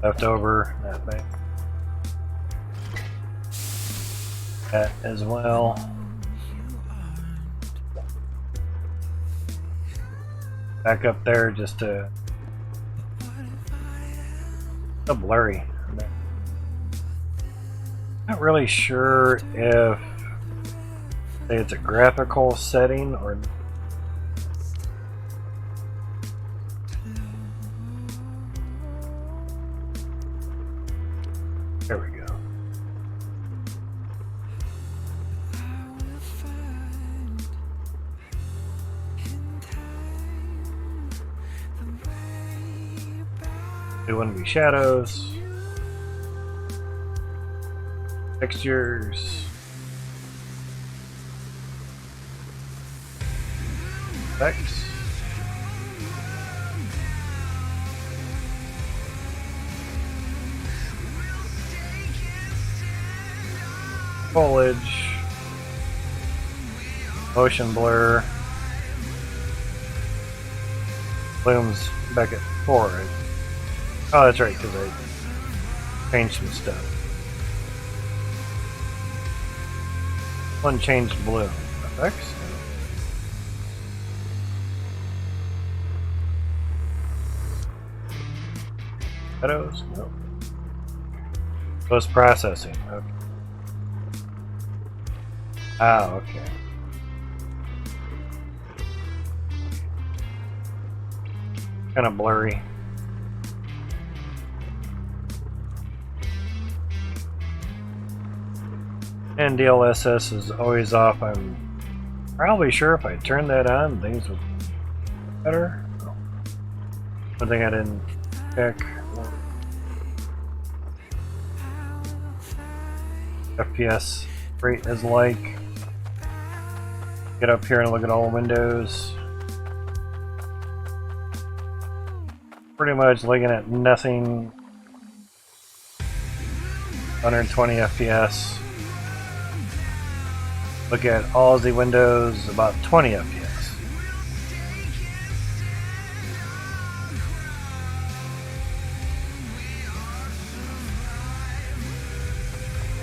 Leftover, that thing. That as well. back up there just to... So blurry. Not really sure if it's a graphical setting or... There we go. It wouldn't be shadows, textures, effects. Foliage, motion blur, blooms back at 4. Oh, that's right, because I changed some stuff. Unchanged bloom effects. Shadows? Nope. Post processing. Okay. Ah, okay. Kind of blurry. And DLSS is always off. I'm probably sure if I turn that on, things would be better. One thing I didn't check. FPS rate is like. Get up here and look at all windows. Pretty much looking at nothing. 120 FPS. Look at all the windows, about 20 FPS.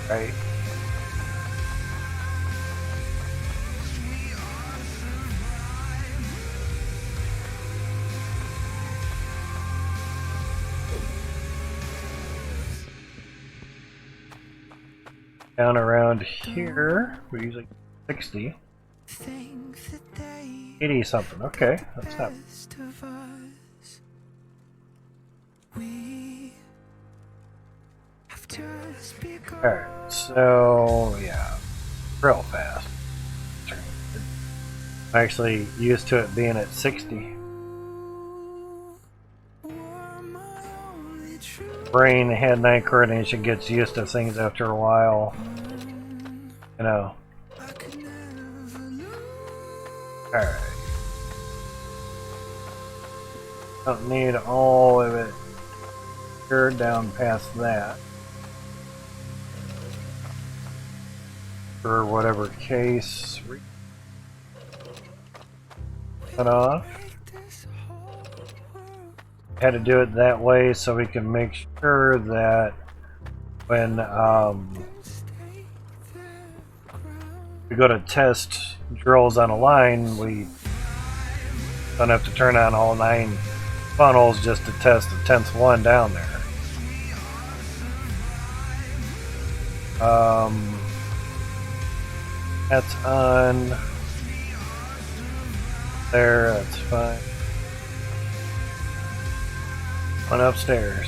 Right. Down around here, we usually 60. 80 something. Okay, that's not. Alright, so yeah, real fast. I'm actually used to it being at 60. Brain hand-eye coordination gets used to things after a while. You know. Alright. Don't need all of it here down past that. For whatever case. Cut off. Had to do it that way so we can make sure that when we go to test drills on a line, we don't have to turn on all 9 funnels just to test the 10th one down there. That's on there, that's fine. One upstairs.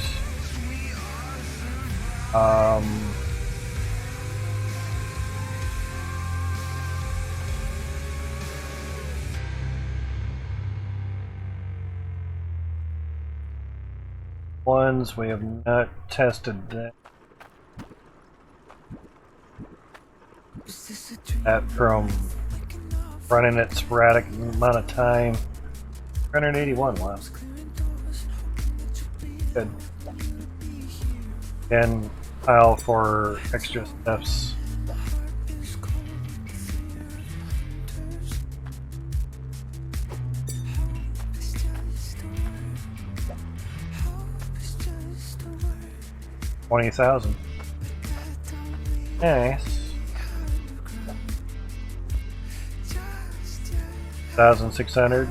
Ones we have not tested that. That from running it sporadic amount of time. 381, wow. Good. And file for extra steps. $20,000. Nice. 1,600.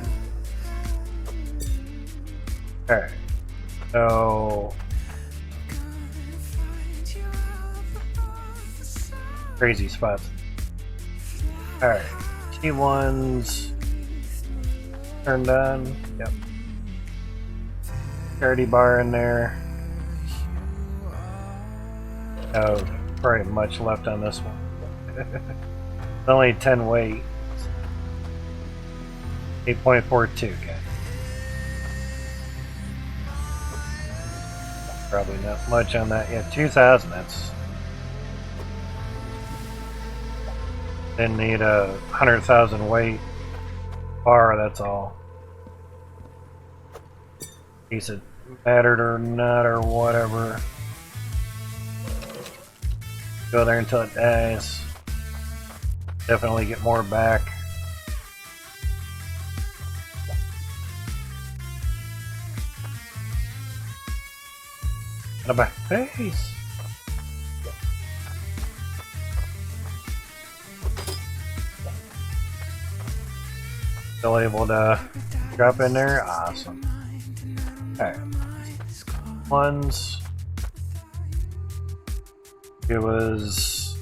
Alright. So crazy spots. Alright. T1's turned on. Yep. Charity bar in there. Oh, probably much left on this one. It's only 10 weight. 8.42, okay. Probably not much on that. Yeah, 2,000, that's... Didn't need a 100,000 weight bar, that's all. Piece it mattered or not or whatever. Go there until it dies. Definitely get more back. Out of my face! Still able to drop in there? Awesome. Alright. Ones. It was...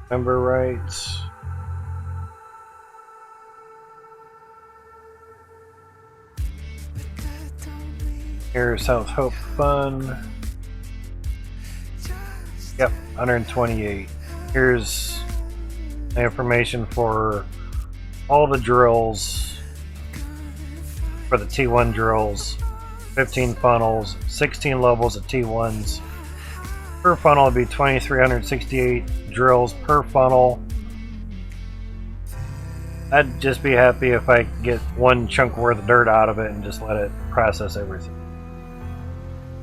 Remember right. Here's South Hope Fun. Yep, 128. Here's the information for all the drills, for the T1 drills. 15 funnels, 16 levels of T1s. Per funnel would be 2,368 drills per funnel. I'd just be happy if I could get one chunk worth of dirt out of it and just let it process everything.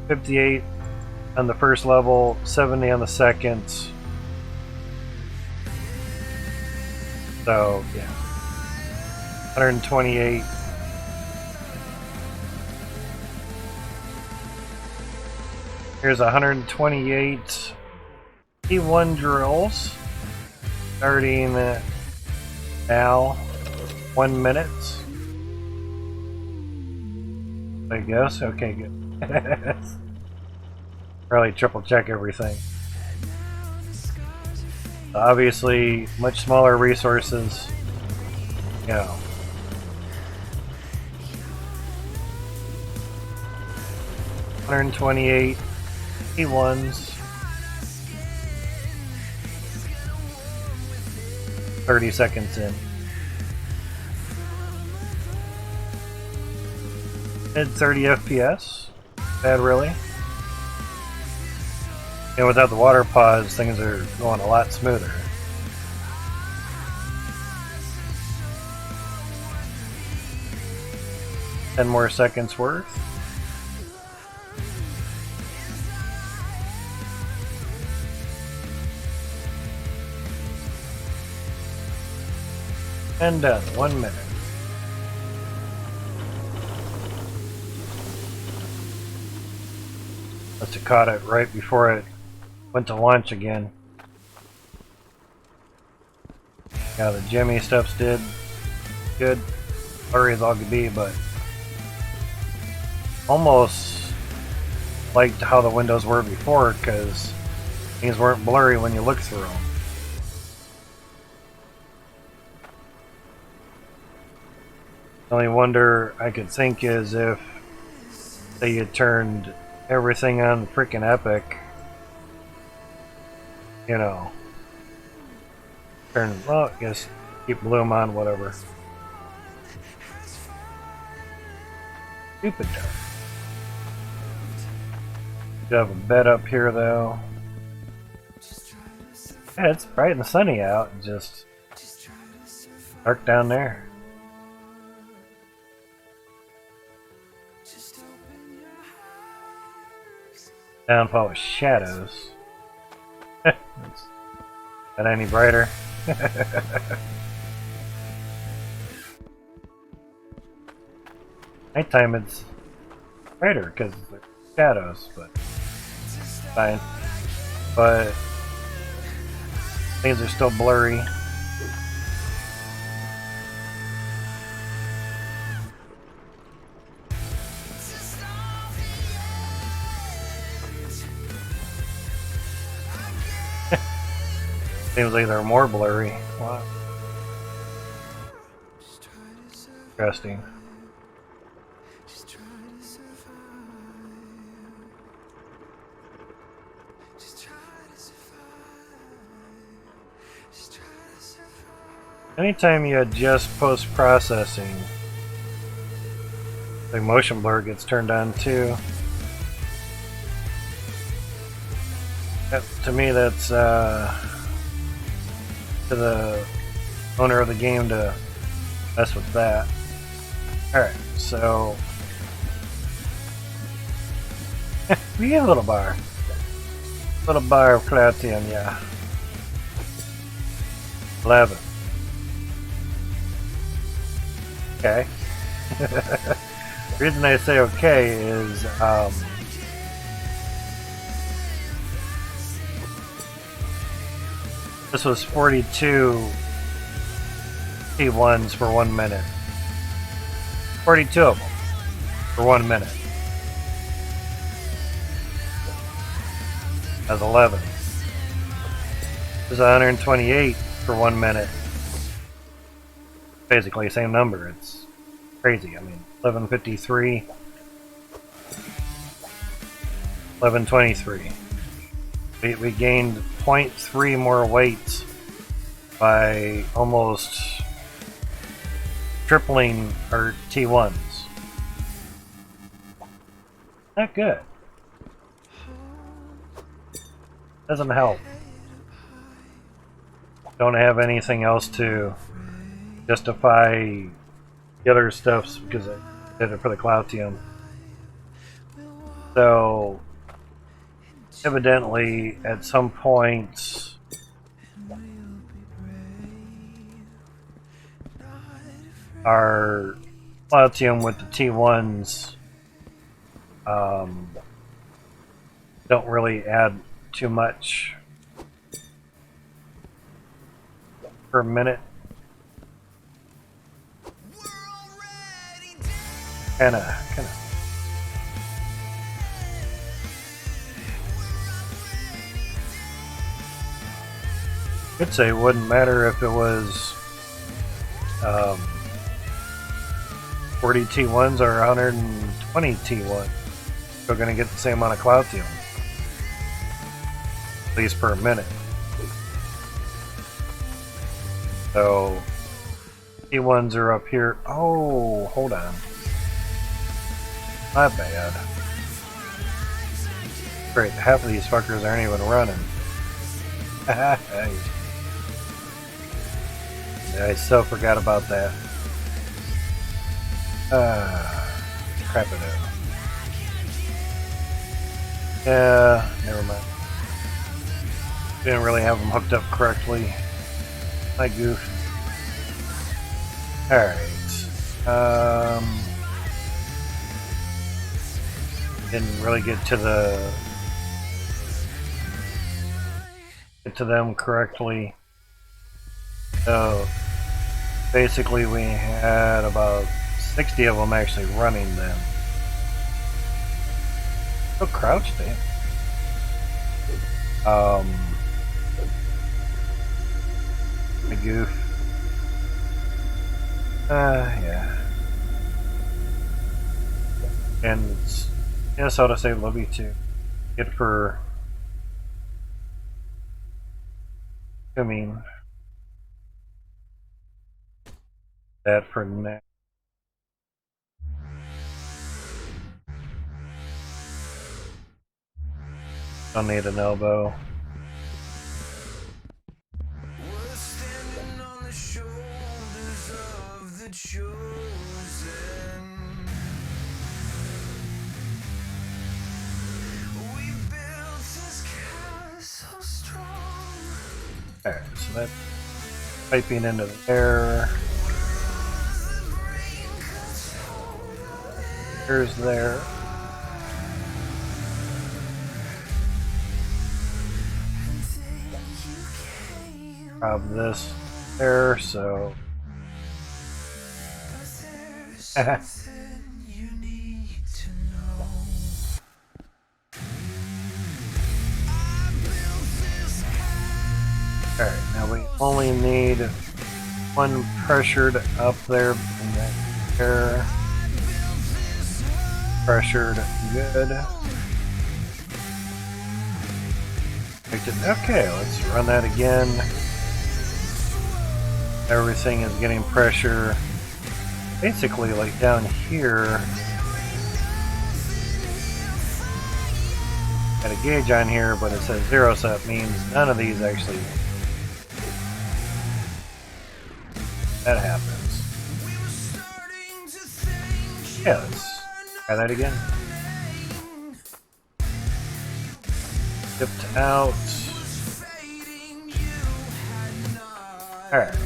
58 on the first level, 70 on the second. So, yeah. 128. Here's 128 T1 drills. Starting now, 1 minute. I guess. Okay, good. Probably triple check everything. Obviously, much smaller resources. You know. $128 T1s. 30 seconds in. Mid 30 FPS. Bad, really. And without the water pause, things are going a lot smoother. Ten more seconds worth. And done. 1 minute. Must have caught it right before it went to launch again. Yeah, the Jimmy stuffs did good. Blurry as all could be, but almost liked how the windows were before, because things weren't blurry when you looked through them. The only wonder I could think is if they had turned everything on freaking Epic, you know, turn, well, I guess keep Bloom on, whatever. Stupid dark. Do have a bed up here though. Yeah, it's bright and sunny out, just dark down there. Downfall with shadows. Not any brighter. Nighttime it's brighter because of the shadows, but fine. But things are still blurry. Seems like they're more blurry. Wow. Interesting. Anytime you adjust post-processing, the motion blur gets turned on too. To me, that's to the owner of the game to mess with that. Alright, so we get a little bar. Little bar of Cloutium, yeah. 11. Okay. The reason I say okay is this was 42 T1s for 1 minute. 42 of them for 1 minute. That's 11. This is 128 for 1 minute. Basically the same number. It's crazy. I mean, 1153, 1123. We gained 0.3 more weights by almost tripling our T1s. Not good. Doesn't help. Don't have anything else to justify the other stuffs because I did it for the Cloutium. So evidently at some point our Cloutium with the T1s don't really add too much per minute. Kinda. I'd say it wouldn't matter if it was 40 T1s or 120 T1s. Still gonna get the same amount of Cloutium. At least per minute. So T1s are up here. Oh, hold on. Not bad. Great, half of these fuckers aren't even running. I so forgot about that. Crap it out. Yeah, never mind. Didn't really have them hooked up correctly. My goof. Alright. Didn't really get to them correctly. So basically we had about 60 of them actually running then. So crouched in. The goof. Yeah. And it's, yes, I ought to say Libby too. Good for mean that for now. Don't need an elbow. We're standing on the shoulders of the chosen. We built this castle strong. Alright, so that's piping into the air. Here's there. Grab this there, so You need to know. Alright, now we only need one pressured up there in that air. Pressured, good. Okay, let's run that again. Everything is getting pressure. Basically, like down here, got a gauge on here, but it says 0, so that means none of these actually. That happens. Yeah, let's try that again. Dipped out. Alright.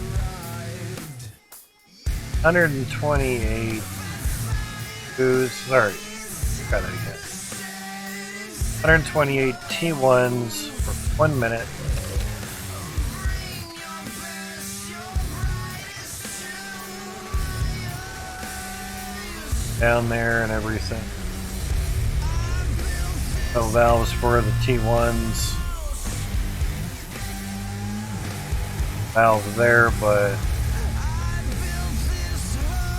128 Ooze, sorry. Try that again. 128 T1s for 1 minute. Down there and everything. No valves for the T1s. Valves there, but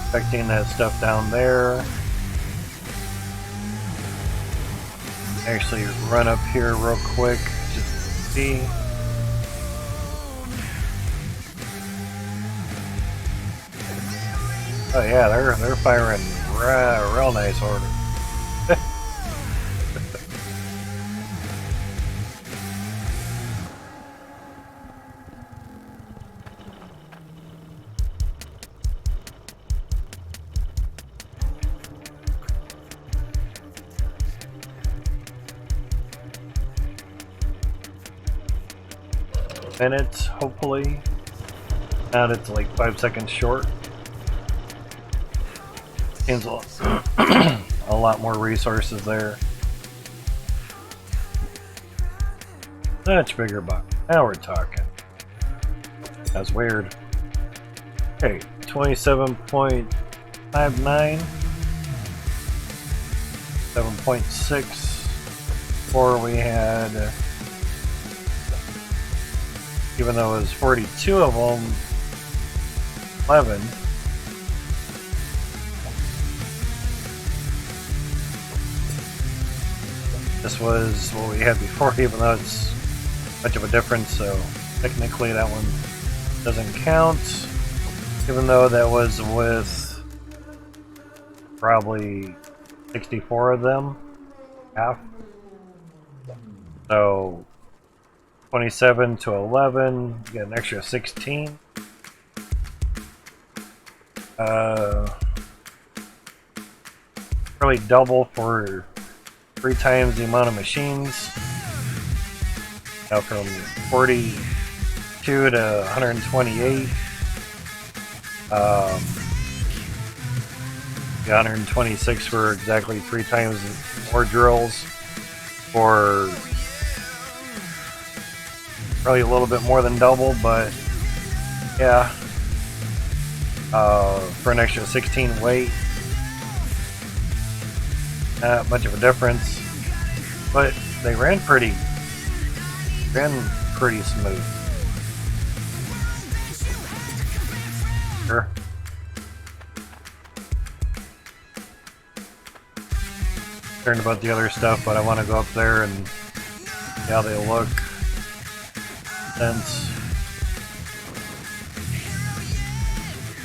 affecting that stuff down there. Actually run up here real quick just to see. Oh yeah, they're firing real nice order. Minutes, hopefully. Now it's like 5 seconds short. Seems a lot more resources there. Much bigger box. Now we're talking. That's weird. Okay, 27.59. 7.6. Before we had, even though it was 42 of them, 11. This was what we had before, even though it's much of a difference, so technically that one doesn't count, even though that was with probably 64 of them, half. So 27 to 11, you get an extra 16. Really double for 3 times the amount of machines. Now from 42 to 128. The 126 were exactly 3 times more drills for probably a little bit more than double, but yeah, for an extra 16 weight. Not much of a difference, but they ran pretty smooth. Sure. Concerned about the other stuff, but I want to go up there and see how they look. Since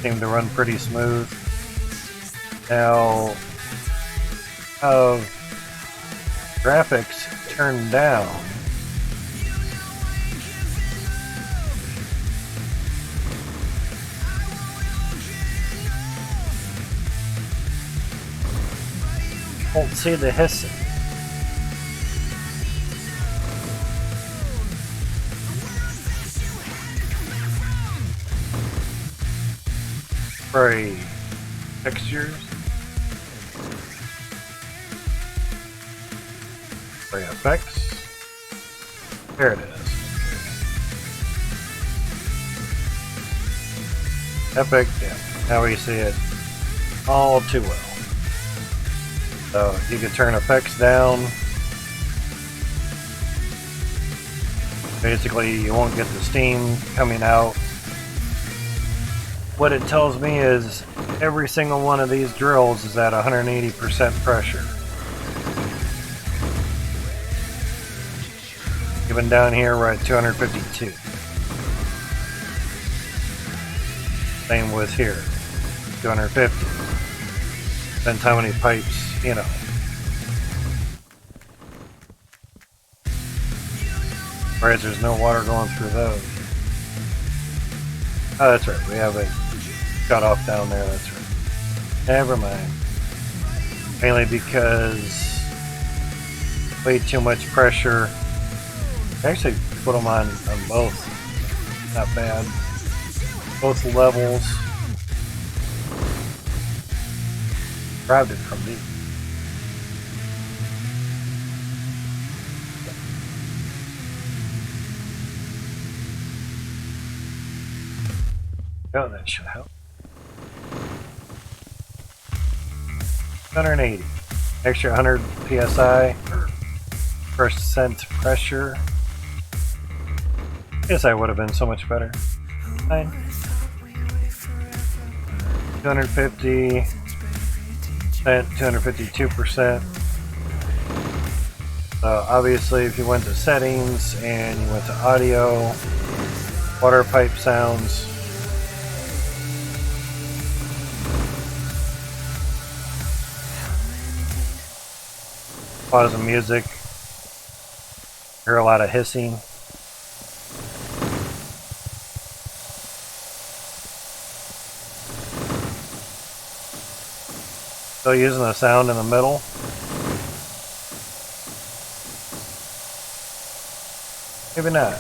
seem to run pretty smooth. Now, of graphics turned down. Won't see the hissing. Spray textures. Spray effects. There it is. Epic, yeah. Now we see it all too well. So you can turn effects down. Basically, you won't get the steam coming out. What it tells me is every single one of these drills is at 180% pressure. Even down here, we're at 252. Same with here, 250. Depends how many pipes, you know. Right, there's no water going through those. Oh, that's right, we have it cut off down there, that's right. Never mind. Mainly because way too much pressure. Actually put them on both. Not bad. Both levels. Grabbed it from me. Oh, that should help. 180. Extra 100 psi or percent pressure. Guess I would have been so much better. Fine. 250%, 252%. So obviously if you went to settings and you went to audio, water pipe sounds, pause the music, hear a lot of hissing. Still using the sound in the middle. Maybe not.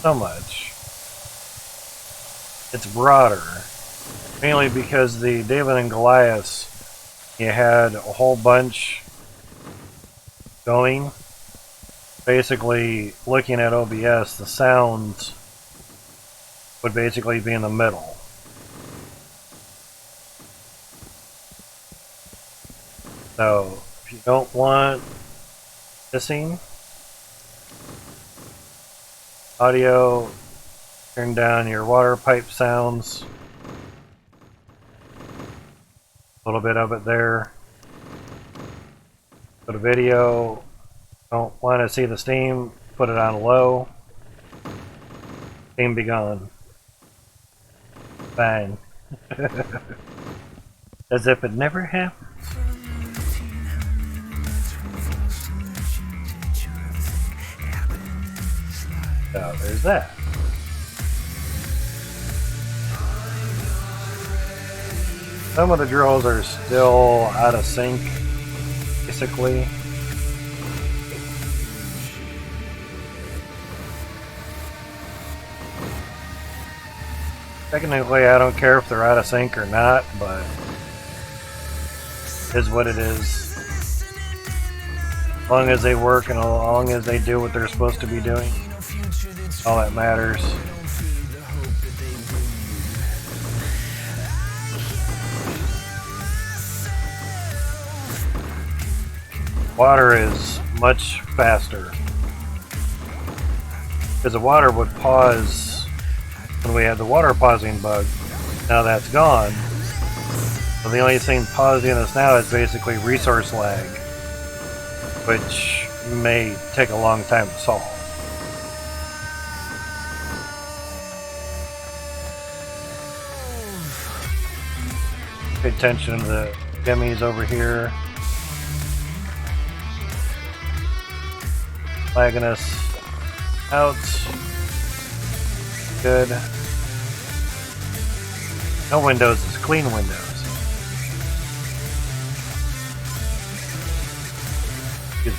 So much. It's broader. Mainly because the David and Goliath, you had a whole bunch going. Basically, looking at OBS, the sounds would basically be in the middle. So, if you don't want hissing, audio, turn down your water pipe sounds. A little bit of it there. Go to video. Don't want to see the steam, put it on low. Steam be gone. Fine. As if it never happened. So there's that. Some of the drills are still out of sync, basically. Technically, I don't care if they're out of sync or not, but it is what it is. As long as they work and as long as they do what they're supposed to be doing, all that matters. Water is much faster. Because the water would pause when we had the water pausing bug. Now that's gone. So the only thing pausing us now is basically resource lag, which may take a long time to solve. Pay attention to the gummies over here. Lagging us out. Good. No windows is clean windows. Good.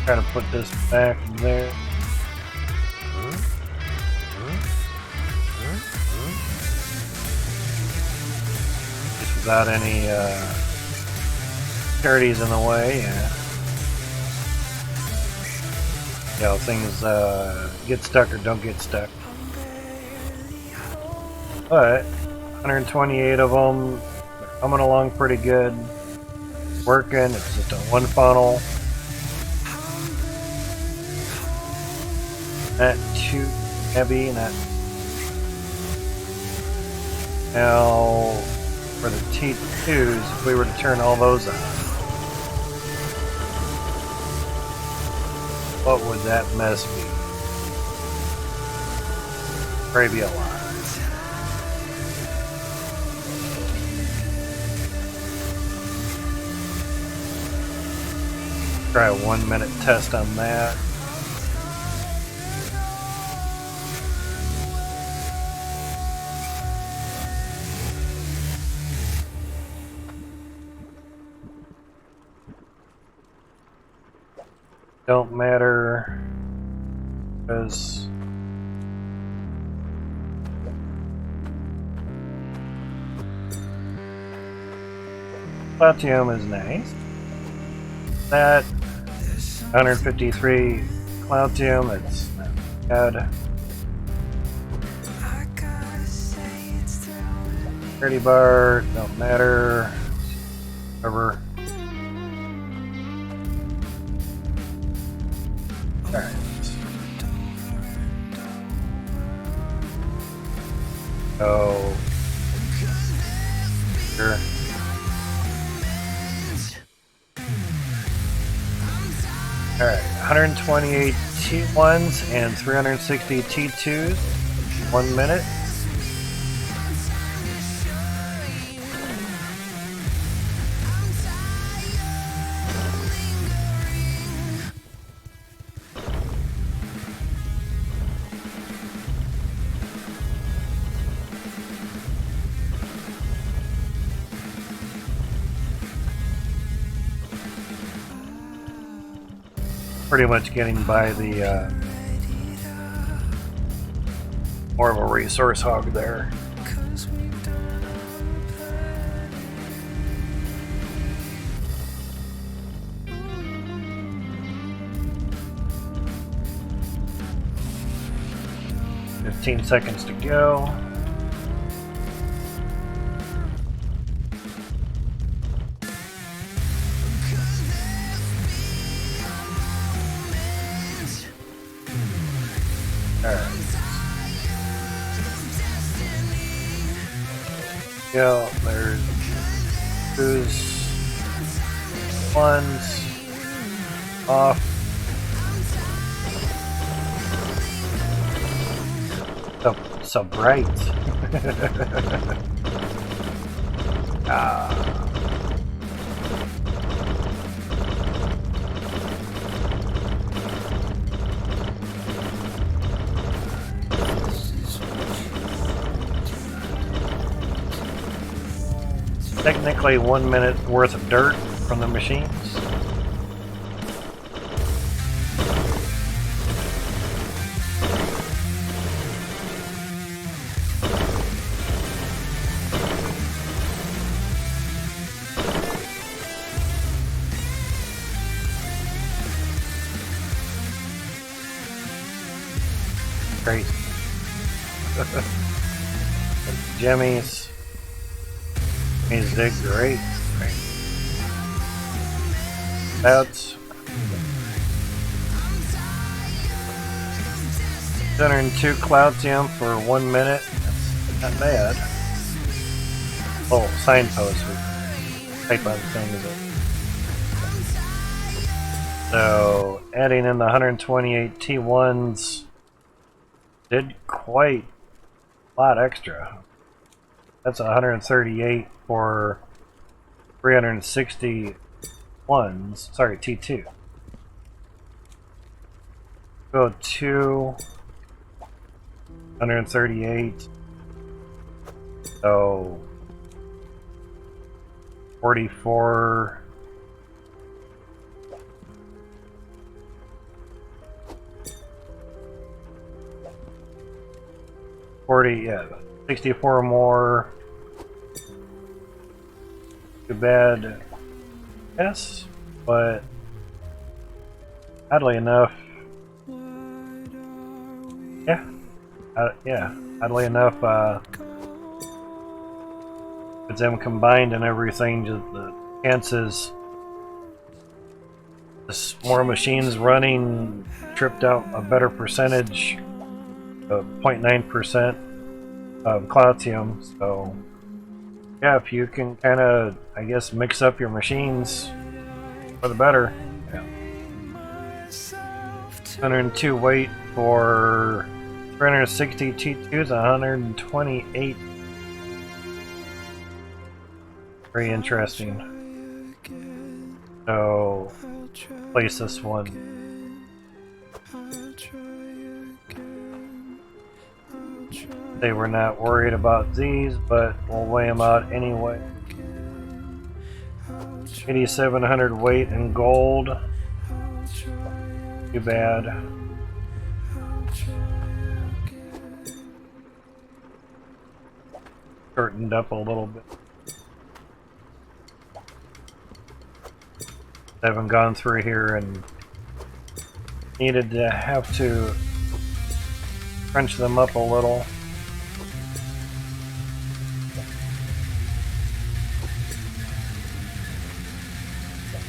Try to put this back there. Just without any charities in the way. You know, things get stuck or don't get stuck. But 128 of them coming along pretty good. Working. It's just a one funnel. Not too heavy. Not. Now for the T2s, if we were to turn all those on, what would that mess be? Probably be a lot. Try a 1 minute test on that. Don't matter because Cloutium is nice. That 153 Cloutium, it's not bad. 30 bar, don't matter. Whatever. Alright. So sure. Alright, 128 T1s and 360 T2s, 1 minute. Pretty much getting by the more of a resource hog there. "15 seconds to go." Yeah, there's who's ones off. So bright. Technically 1 minute worth of dirt from the machines. Great. Jimmy's. He's did great. That's 202 Cloutium for 1 minute. That's not bad. Oh, signpost. Type on things. So adding in the 128 T1s did quite a lot extra. That's 138 for 360 ones. Sorry, T2. Go to 138. So 44. Yeah, 64 more. Too bad, yes, but oddly enough, yeah, oddly enough, With them combined and everything, just the chances more machines running tripped out a better percentage of 0.9% of Cloutium. So yeah, if you can kind of, I guess, mix up your machines for the better. Yeah. 102 weight for 360 T2s, 128. Very interesting. So place this one. They were not worried about these, but we'll weigh them out anyway. 8,700 weight in gold. Too bad. Shortened up a little bit. I haven't gone through here and needed to have to crunch them up a little.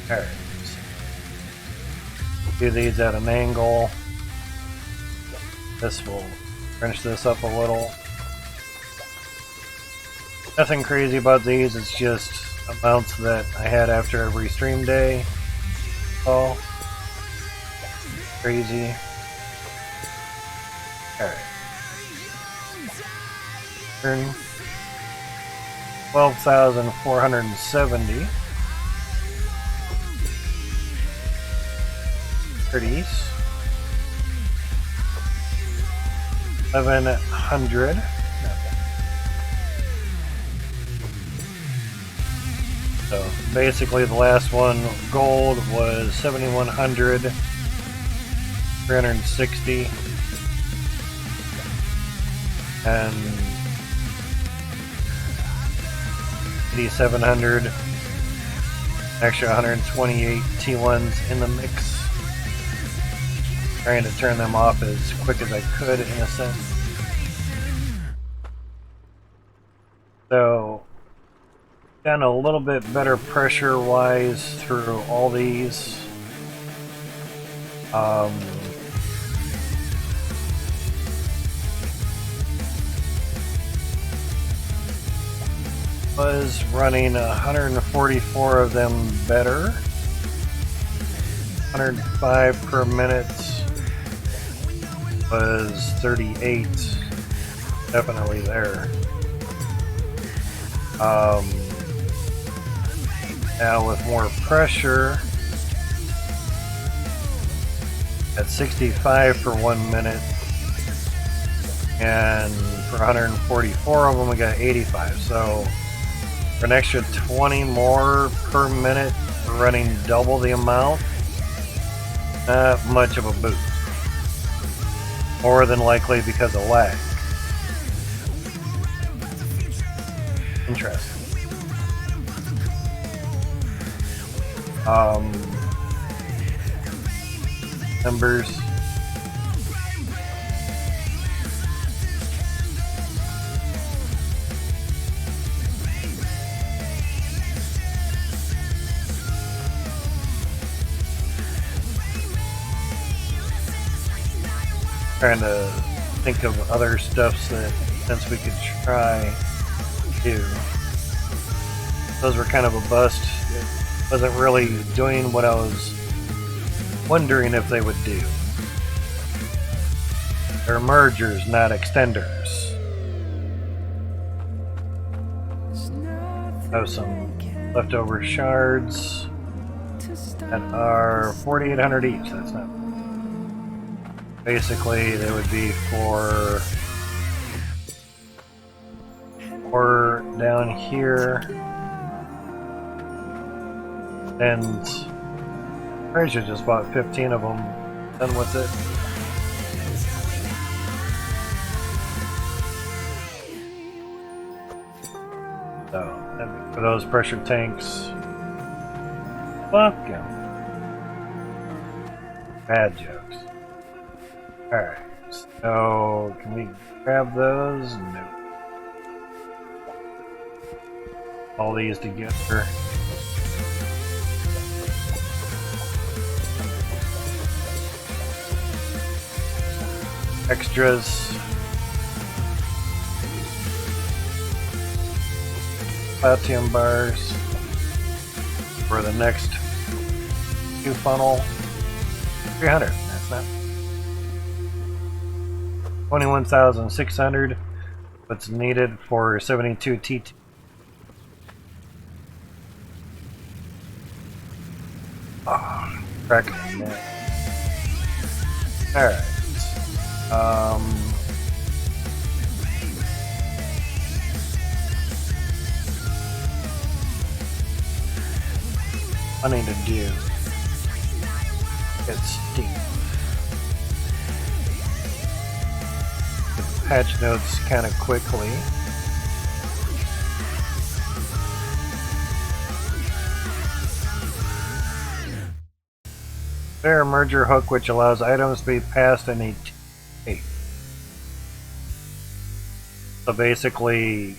Alright. Do these at an angle. This will crunch this up a little. Nothing crazy about these, it's just amounts that I had after every stream day. Oh, crazy. Alright. Turn 12,470. Pretties. 1,100. So basically the last one, gold, was 7,100, 360, and 8,700, extra 128 T1s in the mix. Trying to turn them off as quick as I could in a sense. So gotten a little bit better pressure wise through all these. Was running 144 of them better. 105 per minute was 38. Definitely there. Now with more pressure at 65 for 1 minute, and for 144 of them we got 85. So for an extra 20 more per minute, we're running double the amount. Not much of a boost. More than likely because of lag. Interesting. Numbers. Trying to think of other stuffs that since we could try to do. Those were kind of a bust. It wasn't really doing what I was wondering if they would do. They're mergers, not extenders. Have some leftover shards that are 4,800 each. That's not. Basically, they would be for down here, and I should just bought 15 of them. Done with it. So, and for those pressure tanks, fuck 'em. Bad jokes. Alright, so can we grab those? No. all these together. Extras. Cloutium bars for the next two funnel. 300. That's not 21,600. What's needed for 72 TT. Oh, crack. Alright. I need to do get Steve. Patch notes kind of quickly. Fair merger hook, which allows items to be passed in a tape. So basically,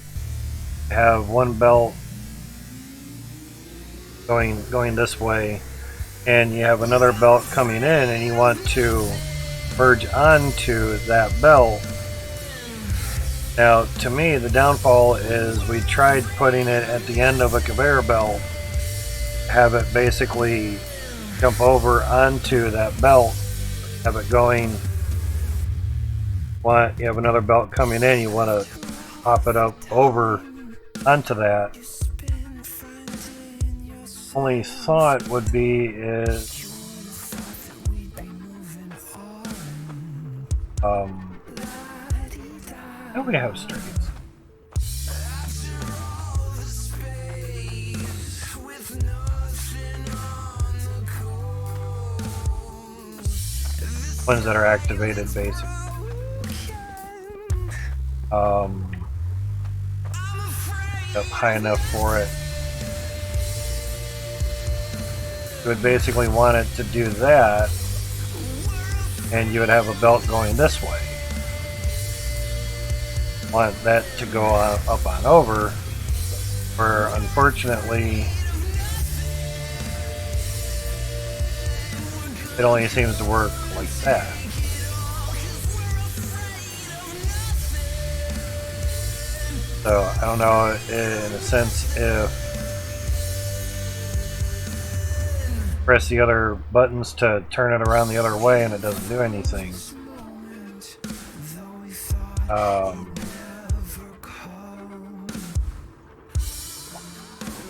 have one belt going this way, and you have another belt coming in, and you want to merge onto that belt. Now, to me, the downfall is we tried putting it at the end of a conveyor belt, have it basically jump over onto that belt, have it going. You have another belt coming in, you want to pop it up over onto that. Only thought would be is how do we have straights? Ones that are activated, basically. Up high enough for it. You would basically want it to do that, and you would have a belt going this way. Want that to go up on over, where unfortunately it only seems to work like that. So I don't know, in a sense, if press the other buttons to turn it around the other way and it doesn't do anything.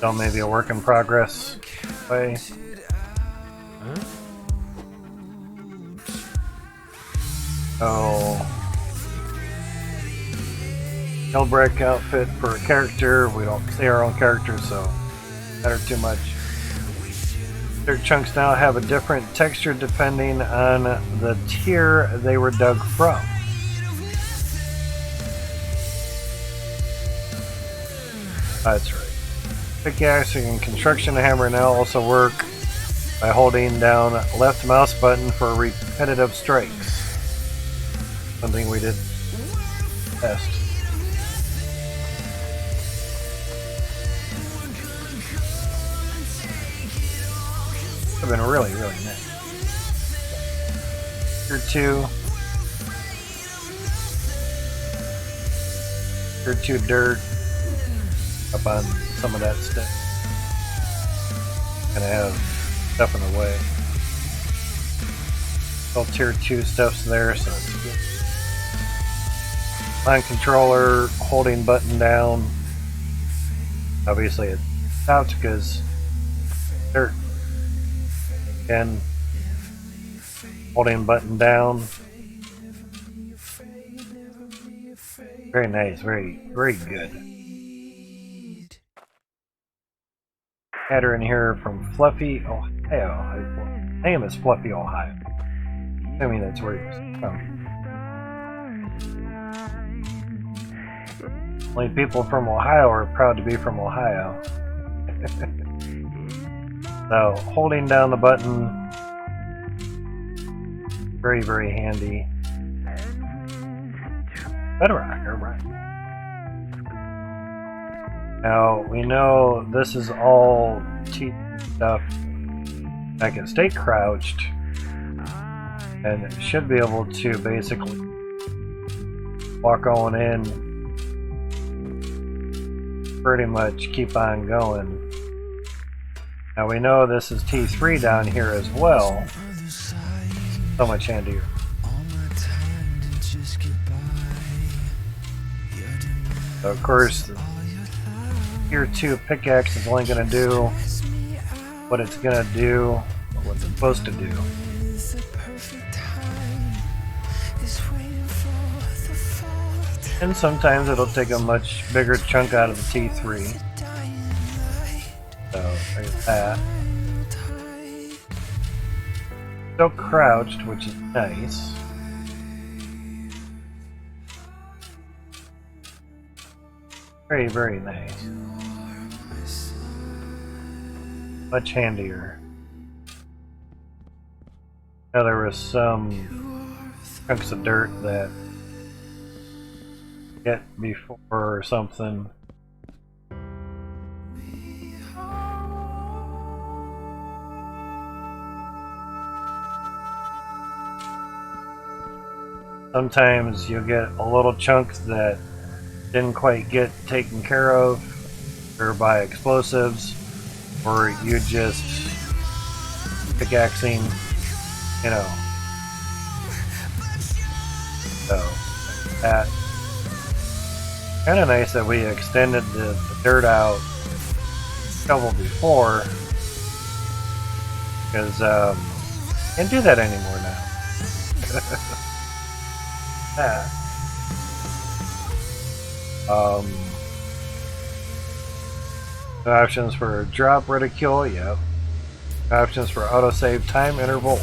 So maybe a work in progress way. So Hellbreak outfit for a character. We don't see our own character, so matter too much. Their chunks now have a different texture depending on the tier they were dug from. That's right. Pickaxe and construction hammer now also work by holding down left mouse button for repetitive strikes. Something we did test. Have been really nice. Tier 2. Tier 2 dirt up on some of that stuff. Gonna have stuff in the way. All tier 2 stuff's there, so it's good. Line controller, holding button down. Obviously it stops because dirt. Again, holding button down. Very nice, very good. Header in here from Fluffy, Ohio. His name is Fluffy, Ohio. I mean, that's where he's from. Only people from Ohio are proud to be from Ohio. So, holding down the button, very handy. Bedrock, alright. Now, we know this is all T stuff that can stay crouched and should be able to basically walk on in, pretty much keep on going. Now we know this is T3 down here as well. So much handier. So of course, Tier 2 pickaxe is only going to do what it's going to do, or what it's supposed to do. And sometimes it'll take a much bigger chunk out of the T3. So there's that. Still crouched, which is nice. Very, very nice. Much handier. Now there was some chunks of dirt that hit before or something. Sometimes you get a little chunk that didn't quite get taken care of, or by explosives, or you just pickaxing, you know. So that kind of nice that we extended the dirt out a couple before, because can't do that anymore now. Yeah. Options for drop reticule, yep. Options for autosave time intervals.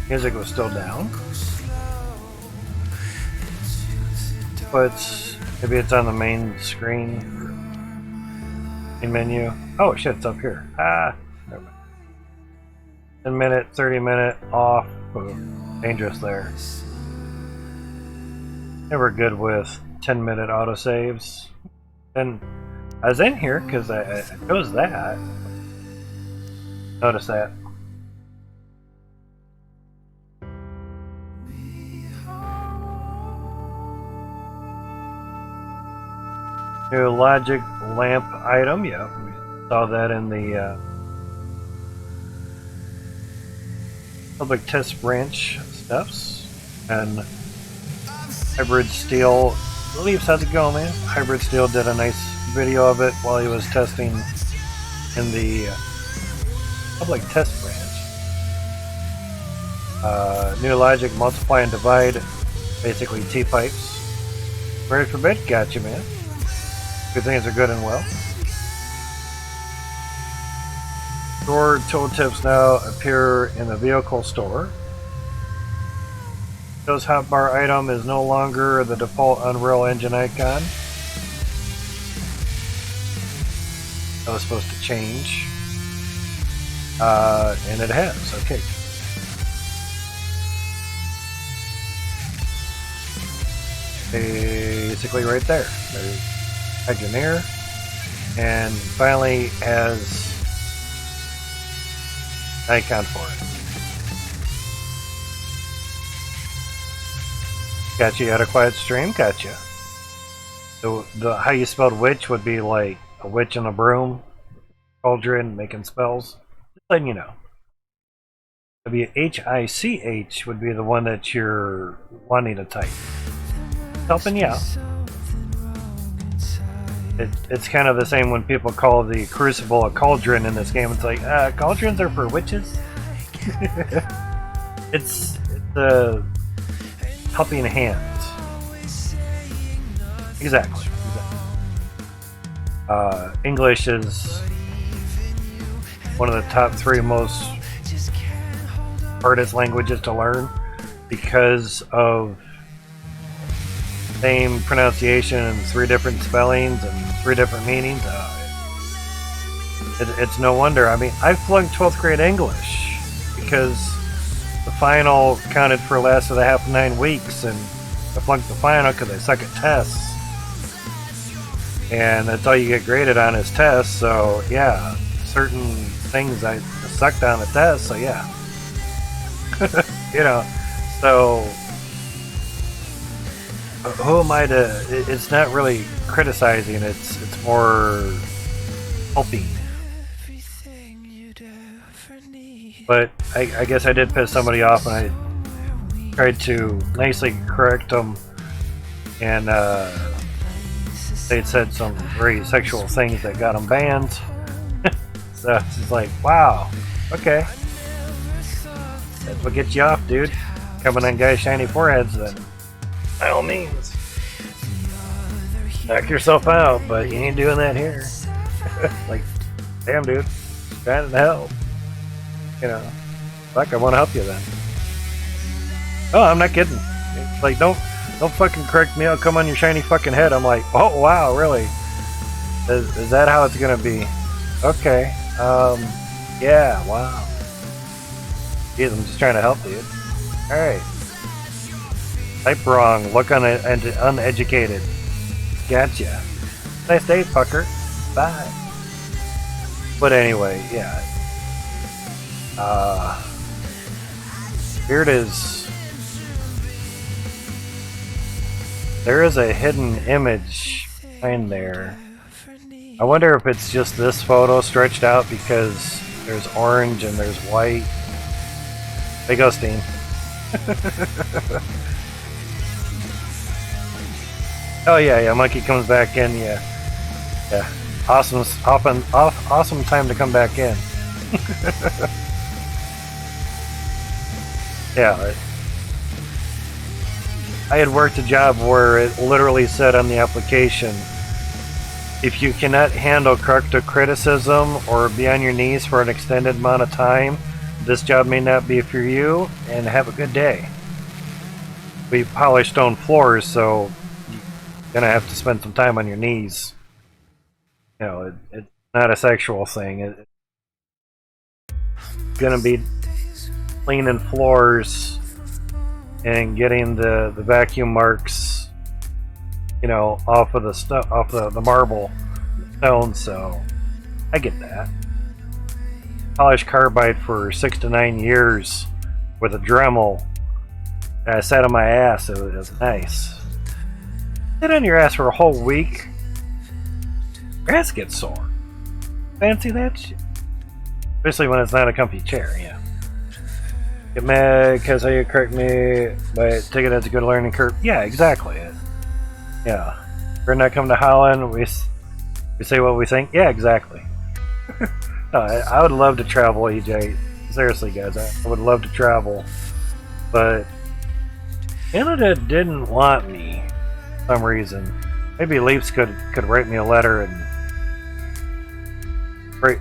Music was still down, but maybe it's on the main screen, main menu. Oh shit, it's up here. Ah, never mind. 10 minute, 30 minute off. Ooh, dangerous there. Never good with 10-minute autosaves. And I was in here because I chose that. Notice that. New logic lamp item, yeah, we saw that in the public test branch stuffs. And Hybrid Steel, Leaves, how's it going, man? Hybrid Steel did a nice video of it while he was testing in the public test branch. New logic, multiply and divide, basically T-pipes. Ready for bed? Gotcha, man. Good things are good and well. Store tooltips now appear in the vehicle store. Those hotbar item is no longer the default Unreal Engine icon. That was supposed to change. And it has, okay. Basically right there. There's Hydroneer, and finally has an icon for it. Gotcha, you had a quiet stream? Gotcha. So the how you spelled witch would be like a witch and a broom, cauldron, making spells. Just letting you know. WHICH would be the one that you're wanting to type. Helping you out. It's kind of the same when people call the Crucible a cauldron in this game. It's like, cauldrons are for witches? it's the helping hand. Exactly. English is one of the top 3 most hardest languages to learn because of same pronunciation and 3 different spellings and 3 different meanings. It's no wonder. I mean, I flunked 12th grade English because the final counted for less of the half 9 weeks, and I flunked the final because I suck at tests. And that's all you get graded on is tests, so yeah, certain things I sucked on a test, so yeah. You know, so who am I to, it's not really criticizing, it's more helping. But I guess I did piss somebody off, and I tried to nicely correct them, and they said some very sexual things that got them banned. So it's just like, wow, okay. That's what gets you off, dude. Coming on guys' shiny foreheads, then by all means, knock yourself out, but you ain't doing that here. Like, damn, dude, trying to help. You know, fuck, I want to help you then. Oh, I'm not kidding. It's like, don't fucking correct me. I'll come on your shiny fucking head. I'm like, oh wow, really? Is that how it's gonna be? Okay. Yeah. Wow. Jeez, I'm just trying to help, dude. All right. Type wrong. Look uneducated. Gotcha. Nice day, fucker. Bye. But anyway, yeah. Here it is. There is a hidden image behind there. I wonder if it's just this photo stretched out because there's orange and there's white. Big Ghosteen. Oh yeah, monkey comes back in, yeah. Awesome time to come back in. Yeah. I had worked a job where it literally said on the application, if you cannot handle constructive criticism or be on your knees for an extended amount of time, this job may not be for you, and have a good day. We polish stone floors, so you're gonna have to spend some time on your knees. You know, it's not a sexual thing. It's gonna be cleaning floors and getting the vacuum marks, you know, off of the marble stone. So I get that. Polished carbide for 6 to 9 years with a Dremel. I sat on my ass. It was nice. Sit on your ass for a whole week. Your ass gets sore. Fancy that shit. Especially when it's not a comfy chair, yeah. Get mad because how you correct me, but take it as a good learning curve. Yeah, exactly. Yeah. We're not coming to Holland. We say what we think. Yeah, exactly. No, I would love to travel, EJ. Seriously, guys, I would love to travel. But Canada didn't want me for some reason. Maybe Leafs could write me a letter and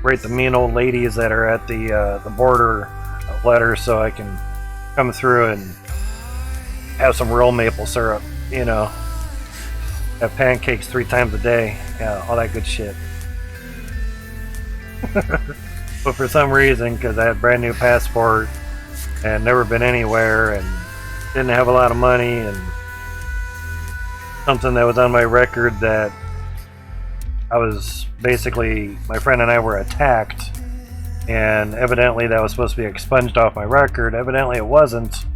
write the mean old ladies that are at the border a letter so I can come through and have some real maple syrup, you know. Have pancakes 3 times a day. Yeah, all that good shit. But for some reason, because I had a brand new passport and never been anywhere and didn't have a lot of money and something that was on my record that I was basically, my friend and I were attacked, and evidently that was supposed to be expunged off my record. Evidently it wasn't.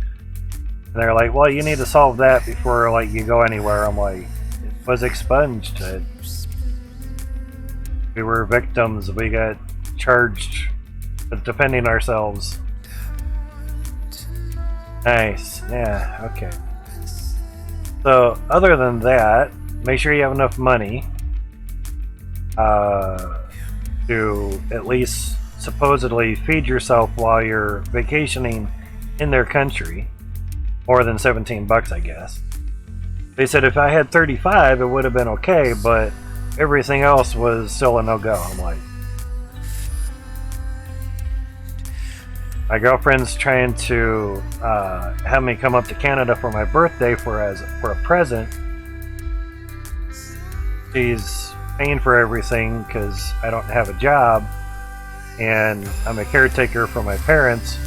And they're like, well, you need to solve that before like you go anywhere. I'm like, it was expunged. We were victims. We got charged with defending ourselves. Nice. Yeah, okay. So, other than that, make sure you have enough money to at least supposedly feed yourself while you're vacationing in their country. More than $17, I guess. They said if I had 35, it would have been okay, but everything else was still a no-go. I'm like, My girlfriend's trying to have me come up to Canada for my birthday for a present. She's paying for everything because I don't have a job, and I'm a caretaker for my parents.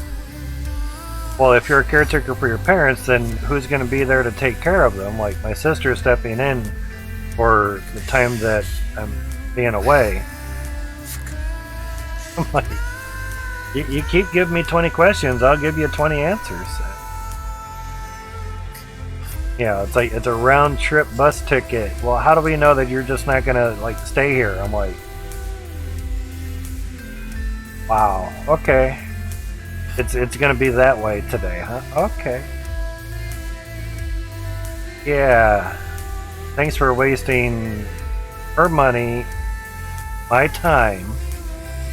Well, if you're a caretaker for your parents, then who's going to be there to take care of them? Like, my sister's stepping in for the time that I'm being away. I'm like, you keep giving me 20 questions, I'll give you 20 answers. Yeah, it's like, it's a round trip bus ticket. Well, how do we know that you're just not gonna like stay here? I'm like, wow, okay. It's gonna be that way today, huh? Okay. Yeah. Thanks for wasting her money, my time,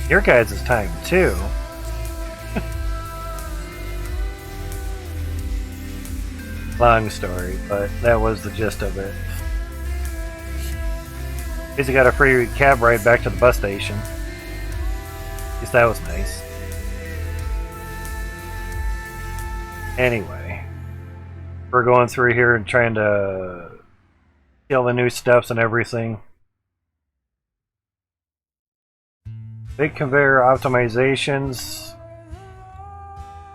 your guys' time too. Long story, but that was the gist of it. At least I got a free cab ride back to the bus station. At least that was nice. Anyway, we're going through here and trying to kill the new steps and everything. Big conveyor optimizations.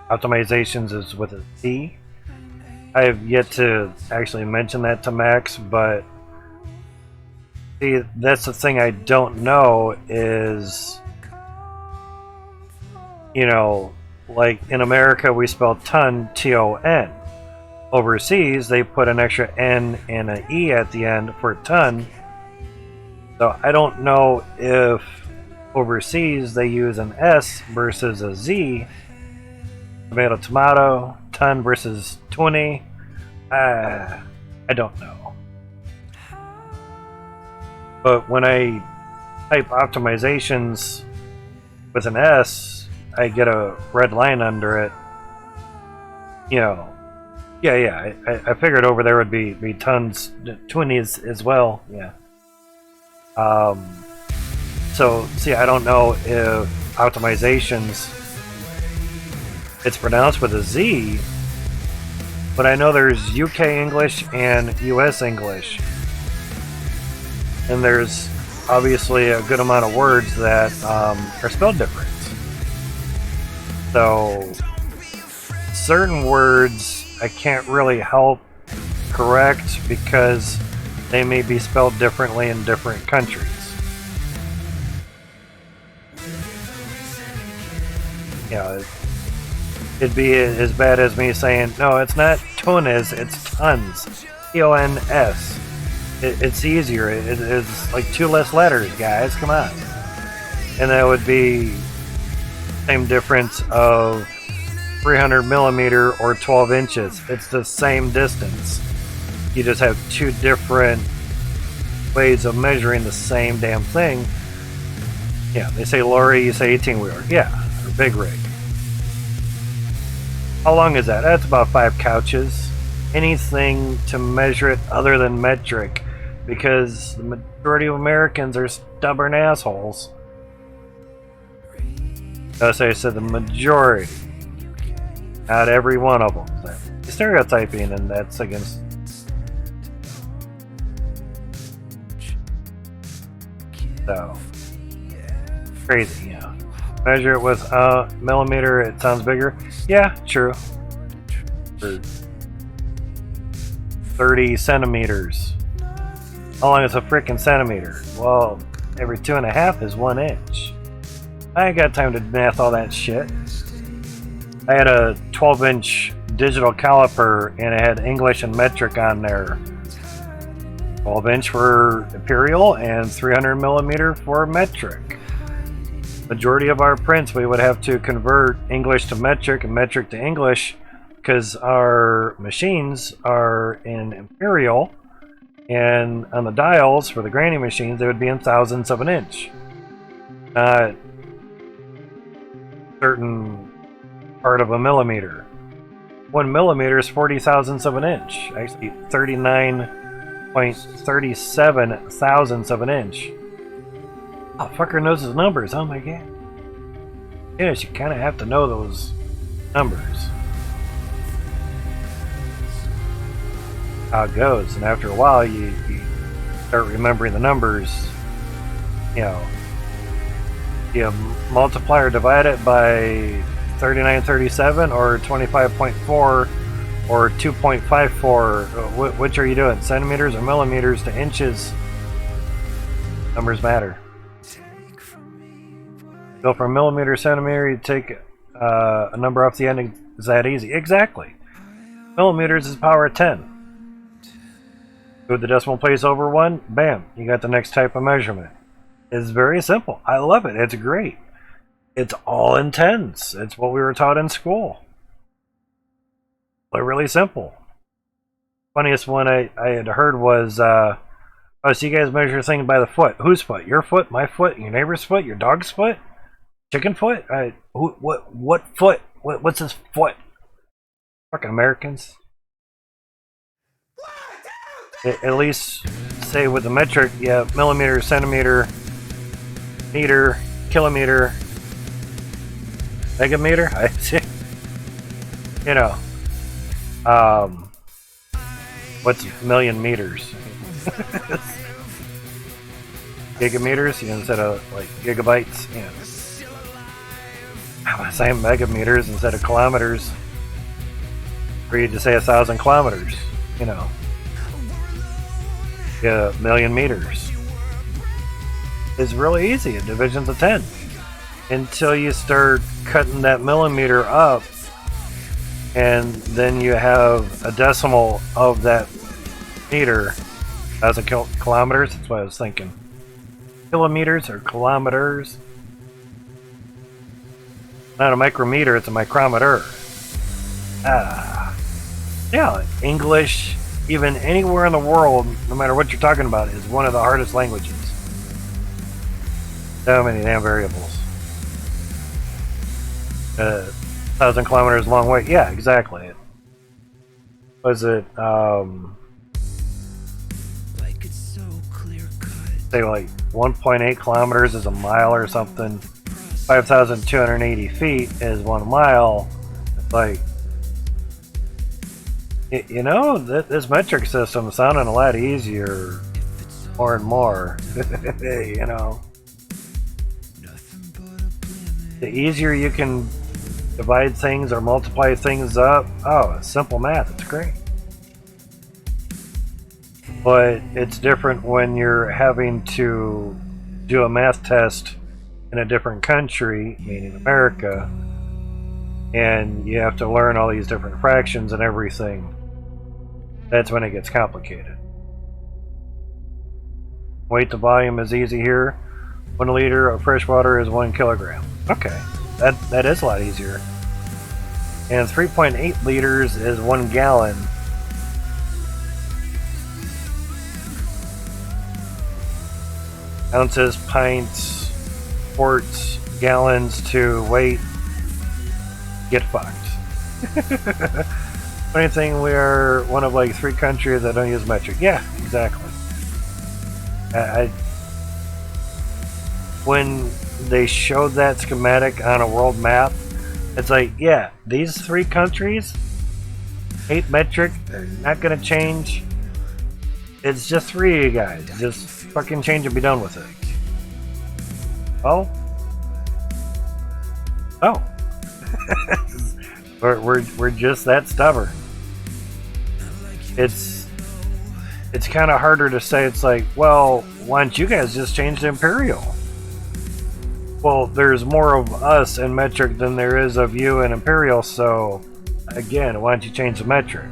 Optimizations is with a C. I have yet to actually mention that to Max, but see, that's the thing I don't know is, you know, like in America we spell ton, T-O-N. Overseas they put an extra N and an E at the end for ton. So I don't know if overseas they use an S versus a Z. Tomato, tomato, ton versus 20. I don't know. But when I type optimizations with an S, I get a red line under it. You know, yeah. I figured over there would be tons, 20s as well. Yeah. So see, I don't know if optimizations, it's pronounced with a Z, but I know there's UK English and US English. And there's obviously a good amount of words that are spelled different. So certain words I can't really help correct because they may be spelled differently in different countries. Yeah, it'd be as bad as me saying, no, it's not tunas, it's tons. T-O-N-S. It's easier. It's like 2 less letters, guys. Come on. And that would be same difference of 300 millimeter or 12 inches. It's the same distance. You just have 2 different ways of measuring the same damn thing. Yeah, they say lorry, you say 18-wheeler. Yeah, or big rig. How long is that? That's about 5 couches. Anything to measure it other than metric, because the majority of Americans are stubborn assholes. Notice I said the majority. Not every one of them. Stereotyping, and that's against... So, crazy, yeah. Measure it with millimeter, it sounds bigger. Yeah, true. For 30 centimeters. How long is a frickin' centimeter? Well, every 2.5 is 1 inch. I ain't got time to math all that shit. I had a 12-inch digital caliper and it had English and metric on there. 12-inch for imperial and 300 millimeter for metric. Majority of our prints we would have to convert English to metric and metric to English because our machines are in imperial, and on the dials for the granny machines they would be in thousandths of an inch. Not certain part of a millimeter. 1 millimeter is 40 thousandths of an inch. Actually 39.37 thousandths of an inch. Oh, fucker knows his numbers. Oh my god. Yes, you kind of have to know those numbers. How it goes, and after a while, you start remembering the numbers. You know, you multiply or divide it by 3937 or 25.4 or 2.54. Which are you doing? Centimeters or millimeters to inches? Numbers matter. Go from millimeter, centimeter, you take a number off the ending. Is that easy? Exactly. Millimeters is power of 10. Move the decimal place over 1, bam, you got the next type of measurement. It's very simple. I love it. It's great. It's all in tens. It's what we were taught in school. They're really simple. Funniest one I had heard was, oh, so you guys measure things by the foot. Whose foot? Your foot? My foot? Your neighbor's foot? Your dog's foot? Chicken foot? What foot? What's his foot? Fucking Americans. At least say with the metric, yeah, millimeter, centimeter, meter, kilometer, megameter. I see. You know, what's a million meters? Gigameters, you know, instead of like gigabytes. You know, same megameters instead of kilometers. Or you just say 1,000 kilometers. You know. A million meters. It's really easy at divisions of 10 until you start cutting that millimeter up, and then you have a decimal of that meter. 1,000 kilometers. That's what I was thinking. Kilometers or kilometers. Not a micrometer, it's a micrometer. Yeah, English, even anywhere in the world, no matter what you're talking about, is one of the hardest languages. So many damn variables. 1,000 kilometers long way. Yeah, exactly. Was it, say like 1.8 kilometers is a mile or something. 5,280 feet is 1 mile. It's like, you know, this metric system is sounding a lot easier more and more. You know, the easier you can divide things or multiply things up, oh, it's simple math. It's great. But it's different when you're having to do a math test in a different country, meaning America, and you have to learn all these different fractions and everything. That's when it gets complicated. Weight to volume is easy here. 1 liter of fresh water is 1 kilogram. Okay, that is a lot easier. And 3.8 liters is 1 gallon. Ounces, pints, quarts, gallons to weight. Get fucked. Funny thing, we are one of like 3 countries that don't use metric. Yeah, exactly. When they showed that schematic on a world map, it's like, yeah, these 3 countries hate metric. They're not gonna change. It's just 3 of you guys. Just fucking change and be done with it. Oh. Oh. we're just that stubborn. It's kind of harder to say. It's like, well, why don't you guys just change to imperial? Well, there's more of us in metric than there is of you in imperial, so again, why don't you change the metric?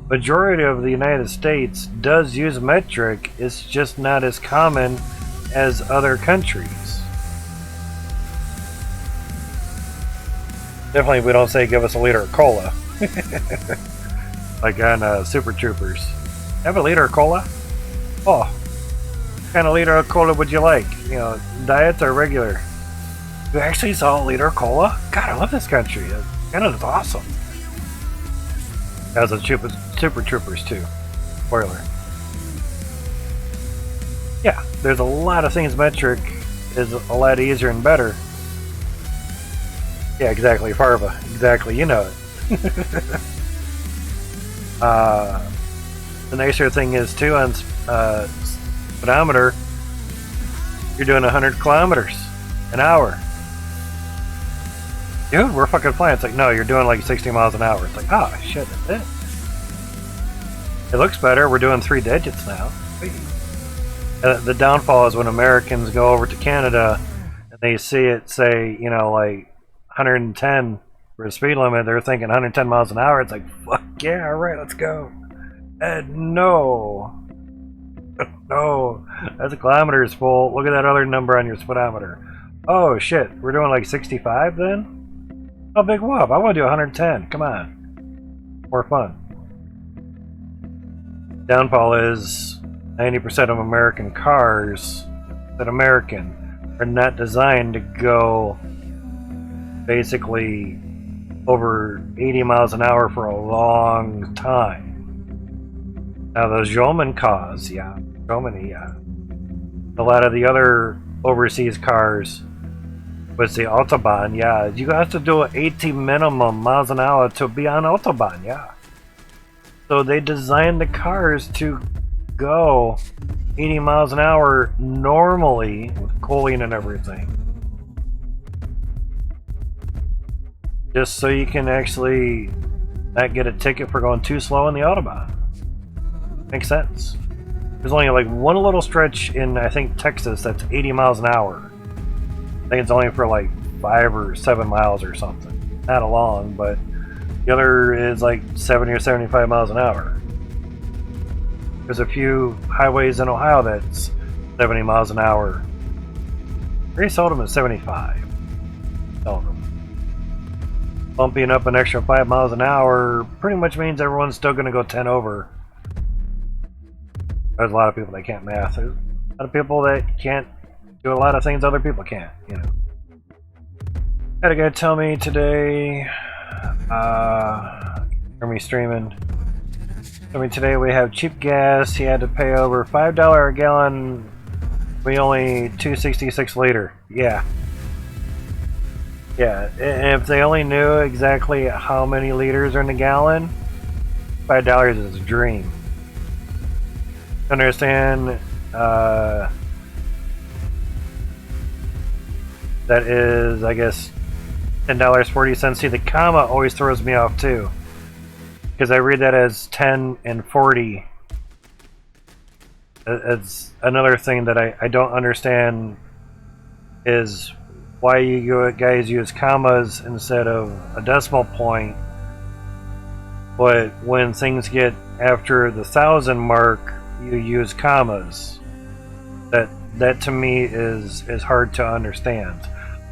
Majority of the United States does use metric. It's just not as common as other countries. Definitely, we don't say give us a liter of cola. Like on Super Troopers. Have a liter of cola? Oh, what kind of liter of cola would you like? You know, diet or regular? You actually saw a liter of cola? God, I love this country. Canada's awesome. As a Super Troopers too. Spoiler. Yeah, there's a lot of things metric is a lot easier and better. Yeah, exactly, Farva. Exactly, you know it. The nicer thing is, too, on speedometer, you're doing 100 kilometers an hour. Dude, we're fucking flying. It's like, no, you're doing like 60 miles an hour. It's like, oh, shit, that's it. It looks better. We're doing 3 digits now. The downfall is when Americans go over to Canada and they see it say, you know, like 110 for the speed limit. They're thinking 110 miles an hour. It's like, fuck yeah, all right, let's go. And no. No, that's a kilometers full. Look at that other number on your speedometer. Oh shit, we're doing like 65 then? Oh, big whoop. I want to do 110. Come on. More fun. Downfall is 90% of American cars that American are not designed to go basically over 80 miles an hour for a long time. Now those Yeoman cars, yeah. Yeoman, yeah. A lot of the other overseas cars was the Autobahn, yeah. You have to do 80 minimum miles an hour to be on Autobahn, yeah. So they designed the cars to go 80 miles an hour normally with cooling and everything. Just so you can actually not get a ticket for going too slow on the Autobahn. Makes sense. There's only like one little stretch in, I think, Texas that's 80 miles an hour. I think it's only for like 5 or 7 miles or something. Not long, but the other is like 70 or 75 miles an hour. There's a few highways in Ohio that's 70 miles an hour. Very seldom is 75. Seldom. Bumping up an extra 5 miles an hour pretty much means everyone's still going to go 10 over. There's a lot of people that can't math. There's a lot of people that can't do a lot of things other people can't, you know. Had a guy tell me today, for me streaming, I mean, today we have cheap gas. He had to pay over $5 a gallon. We only $2.66 liter. Yeah. Yeah, and if they only knew exactly how many liters are in a gallon, $5 is a dream. Understand, that is, I guess, $10.40. See, the comma always throws me off too, because I read that as 10 and 40. It's another thing that I don't understand is why you guys use commas instead of a decimal point, but when things get after the 1,000 mark, you use commas. That to me is hard to understand.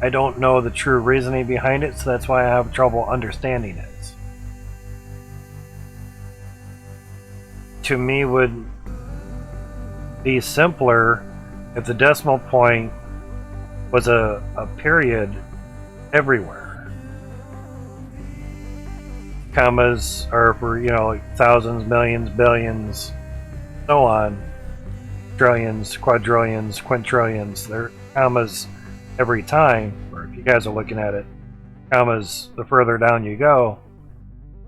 I don't know the true reasoning behind it, so that's why I have trouble understanding it. To me, would be simpler if the decimal point was a period everywhere. Commas are for, you know, like thousands, millions, billions, so on. Trillions, quadrillions, quintillions. They're commas every time, or if you guys are looking at it, commas, the further down you go,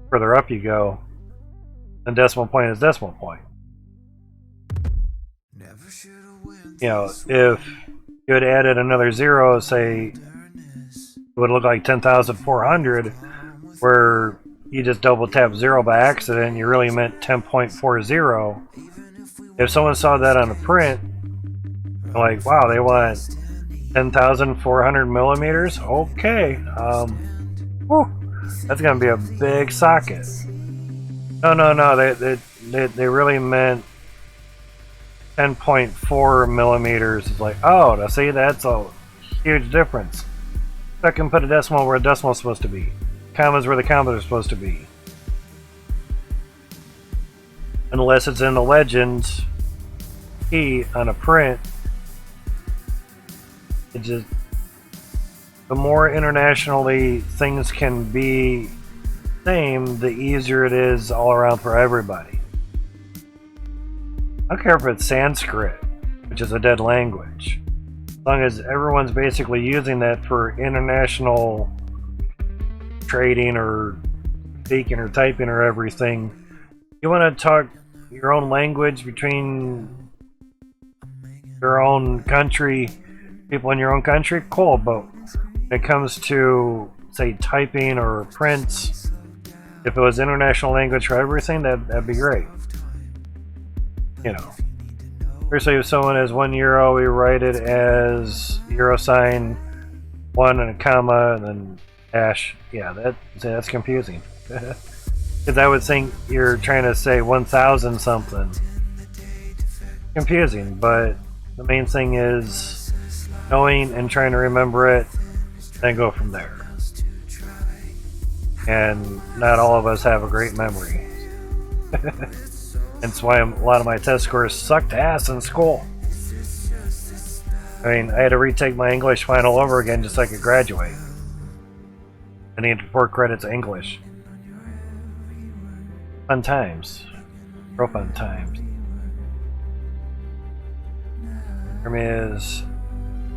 further up you go, and decimal point is decimal point. You know, if you had added another zero, say, it would look like 10,400, where you just double tap zero by accident, you really meant 10.40. If someone saw that on a print, they're like, wow, they want 10,400 millimeters? Okay. Whew, that's going to be a big socket. No. They really meant 10.4 millimeters. It's like, oh, now see, that's a huge difference. I can put a decimal where a decimal is supposed to be. Commas where the commas are supposed to be. Unless it's in the legend key on a print. It just, the more internationally things can be same, the easier it is all around for everybody. I don't care if it's Sanskrit, which is a dead language. As long as everyone's basically using that for international trading or speaking or typing or everything. You want to talk your own language between your own country, people in your own country, cool. But when it comes to, say, typing or prints, if it was international language for everything, that'd be great. You know. Firstly, if someone has €1, we write it as euro sign, 1 and a comma, and then dash. Yeah, that's confusing. Because I would think you're trying to say 1,000 something. Confusing, but the main thing is knowing and trying to remember it, then go from there. And not all of us have a great memory. That's why a lot of my test scores sucked ass in school. I mean, I had to retake my English final over again just so I could graduate. I needed 4 credits of English. Fun times. Real fun times. For me is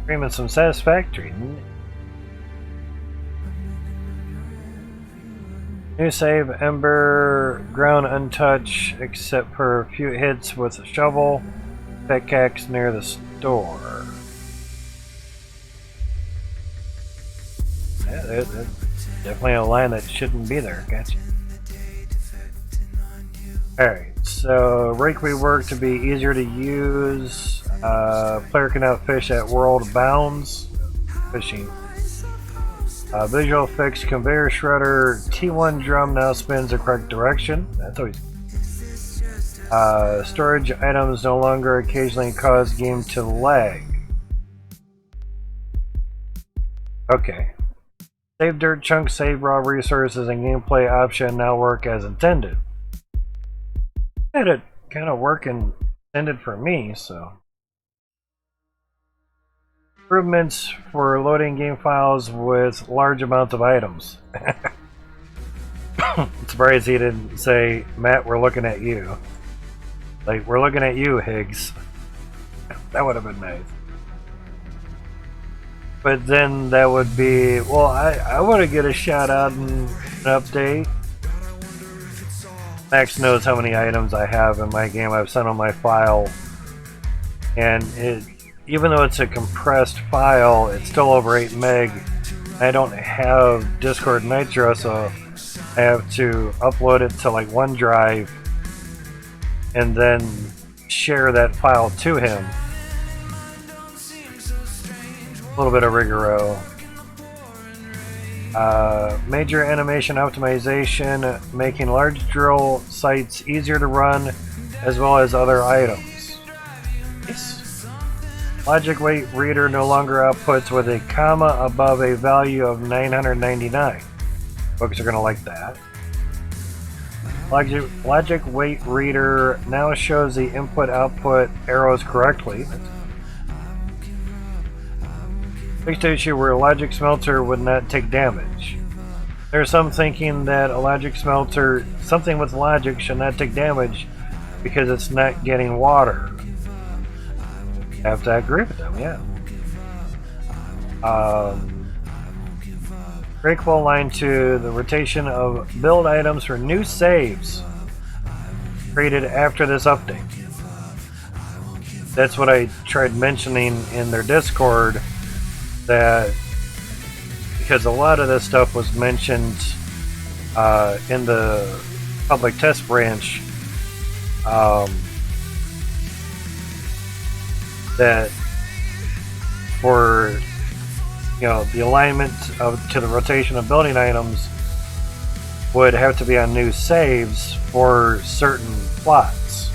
agreement some satisfactory. New save, Ember, ground untouched except for a few hits with a shovel, pickaxe near the store. Yeah, there's definitely a line that shouldn't be there, gotcha. Alright, so rake rework to be easier to use. Player can now fish at world bounds. Fishing. Visual fix, conveyor shredder, T1 drum now spins the correct direction. That's always storage items no longer occasionally cause game to lag. Okay. Save dirt chunks, save raw resources, and gameplay option now work as intended. Had it kind of work intended for me, so. Improvements for loading game files with large amounts of items. I'm surprised he didn't say, Matt, we're looking at you. Like, we're looking at you, Higgs. That would have been nice. But then that would be, well, I want to get a shout out and an update. Max knows how many items I have in my game. I've sent on my file. And it, even though it's a compressed file, it's still over 8 meg. I don't have Discord Nitro, so I have to upload it to like OneDrive and then share that file to him. A little bit of Rigoro. Major animation optimization, making large drill sites easier to run, as well as other items. Nice. Logic weight reader no longer outputs with a comma above a value of 999. Folks are going to like that. Logic weight reader now shows the input-output arrows correctly. Fixed issue where a logic smelter would not take damage. There's some thinking that a logic smelter, something with logic, should not take damage because it's not getting water. I have to agree with them, yeah. Breakable line to the rotation of build items for new saves created after this update. That's what I tried mentioning in their Discord, that because a lot of this stuff was mentioned in the public test branch, that for the alignment to the rotation of building items would have to be on new saves for certain plots,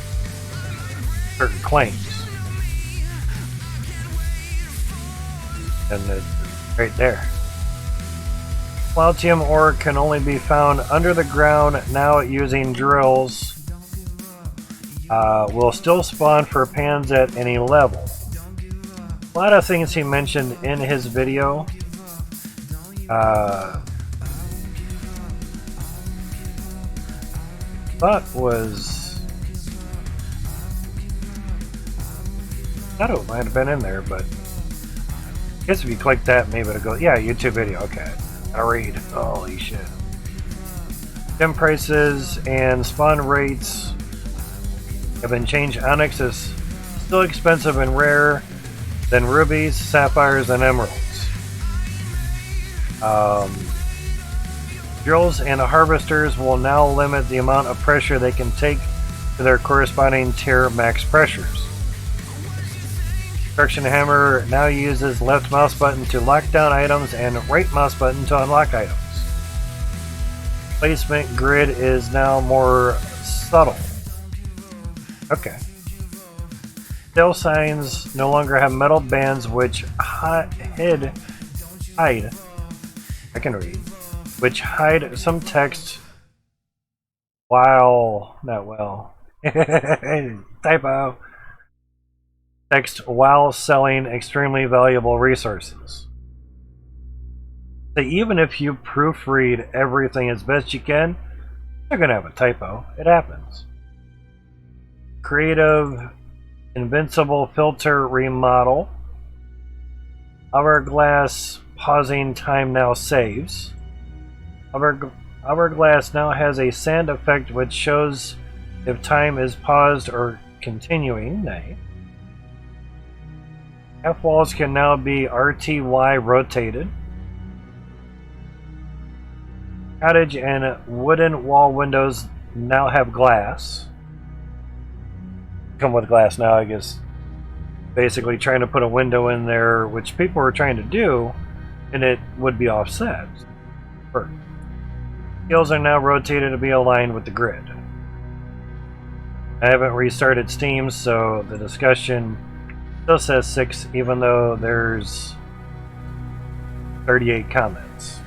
certain claims. And it's right there. Cloutium ore can only be found under the ground now using drills. Will still spawn for pans at any level. A lot of things he mentioned in his video. Thought it might have been in there, but I guess if you click that, maybe it'll go. Yeah, YouTube video. Okay. I read. Holy shit. Gem prices and spawn rates have been changed. Onyx is still expensive and rare than rubies, sapphires, and emeralds. Drills and harvesters will now limit the amount of pressure they can take to their corresponding tier max pressures. Construction hammer now uses left mouse button to lock down items and right mouse button to unlock items. Placement grid is now more subtle. Okay. Sale signs no longer have metal bands which hide. I can read. Which hide some text while not well. Typo. Text while selling extremely valuable resources. So even if you proofread everything as best you can, you're gonna have a typo. It happens. Creative invincible filter remodel. Hourglass pausing time now saves. Hourglass now has a sand effect which shows if time is paused or continuing. Nice. Half walls can now be RTY rotated. Cottage and wooden wall windows now have glass. Come with glass now, I guess. Basically trying to put a window in there, which people were trying to do, and it would be offset. Perfect. Hills are now rotated to be aligned with the grid. I haven't restarted Steam, so the discussion still says 6, even though there's 38 comments.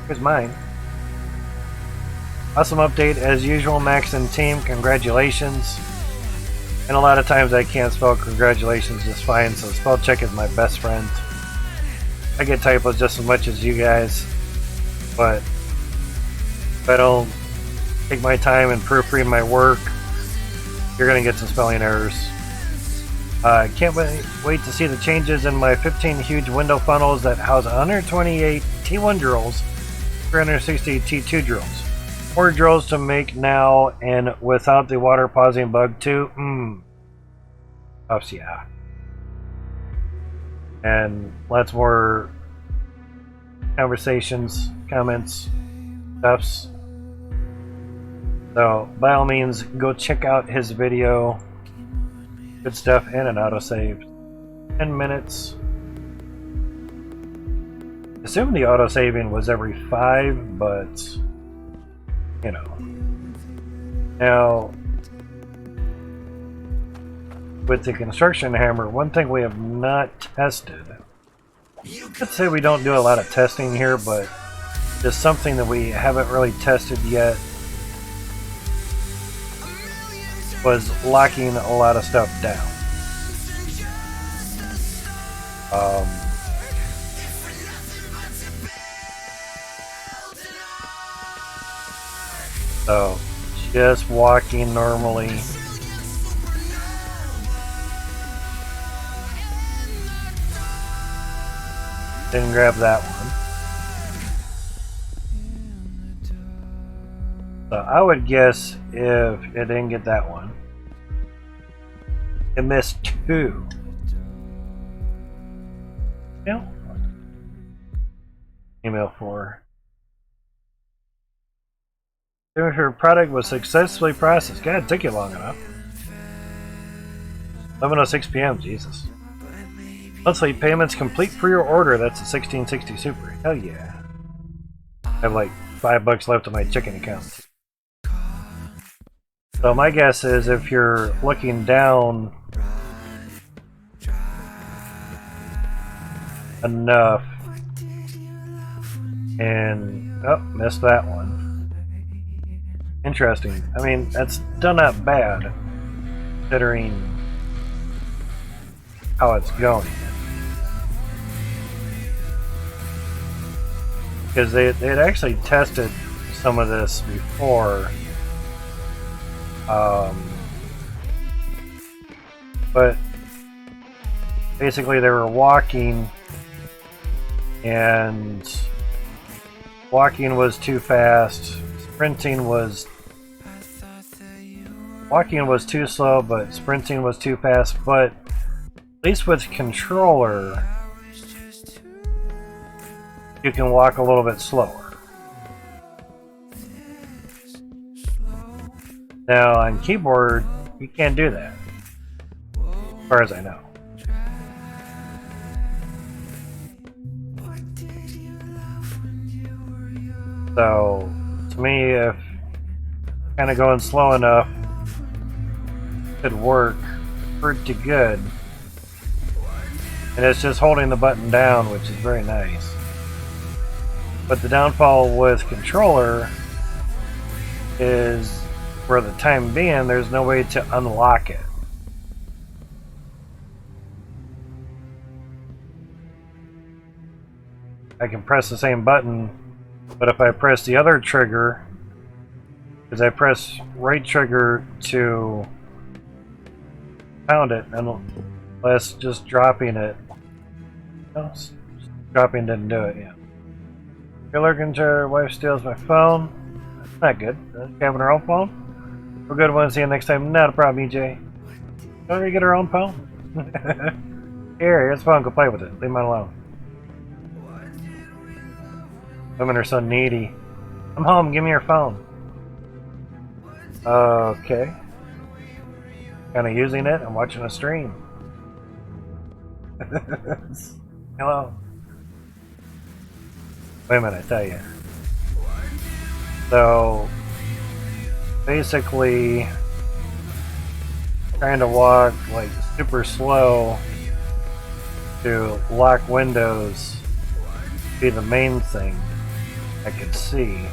Here's mine. Awesome update as usual, Max and team. Congratulations. And a lot of times I can't spell congratulations just fine, so spell check is my best friend. I get typos just as much as you guys, but if I don't take my time and proofread my work, you're going to get some spelling errors. I can't wait to see the changes in my 15 huge window funnels that house 128 T1 drills, 360 T2 drills. 4 drills to make now and without the water pausing bug too. Ups, yeah. And lots more conversations, comments, stuffs. So by all means, go check out his video. Good stuff, and an autosave. 10 minutes. Assuming the autosaving was every 5, but you know. Now, with the construction hammer, one thing we have not tested. Let's say we don't do a lot of testing here, but just something that we haven't really tested yet was locking a lot of stuff down. So, just walking normally. Didn't grab that one. So I would guess if it didn't get that one, it missed 2. Yeah. Email 4. If your product was successfully processed. God, it took you long enough. 11:06 p.m. Jesus. Monthly payments complete for your order. That's a 1660 super. Hell yeah. I have like $5 left on my chicken account. So my guess is if you're looking down enough and missed that one. Interesting. I mean, that's still not bad considering how it's going. Because they had actually tested some of this before. But basically they were walking and walking was too fast. Sprinting was too slow, but sprinting was too fast. But at least with controller, you can walk a little bit slower. Now on keyboard, you can't do that, as far as I know. So, to me, if kind of going slow enough could work pretty good. And it's just holding the button down, which is very nice. But the downfall with controller is, for the time being, there's no way to unlock it. I can press the same button, but if I press the other trigger, because I press right trigger to pound it, unless just dropping it. No, dropping didn't do it yet. You're looking to her wife steals my phone. That's not good. Having her own phone? We're good ones. See you next time. Not a problem, EJ. Don't we get her own phone? Here's the phone. Go play with it. Leave mine alone. Women are so needy. I'm home. Give me your phone. Okay. Kind of using it. I'm watching a stream. Hello. Wait a minute, I tell you. So, basically, trying to walk like super slow to lock windows be the main thing I could see.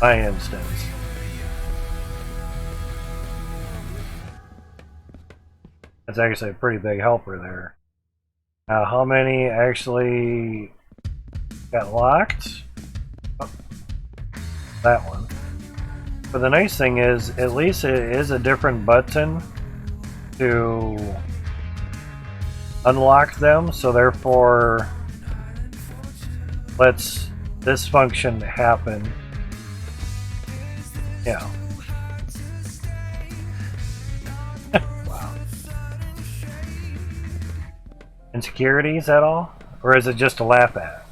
My instance. That's actually a pretty big helper there. Now, how many actually got locked? Oh, that one. But the nice thing is, at least it is a different button to unlock them, so therefore lets this function happen. Yeah. Wow. Insecurities at all? Or is it just to laugh at?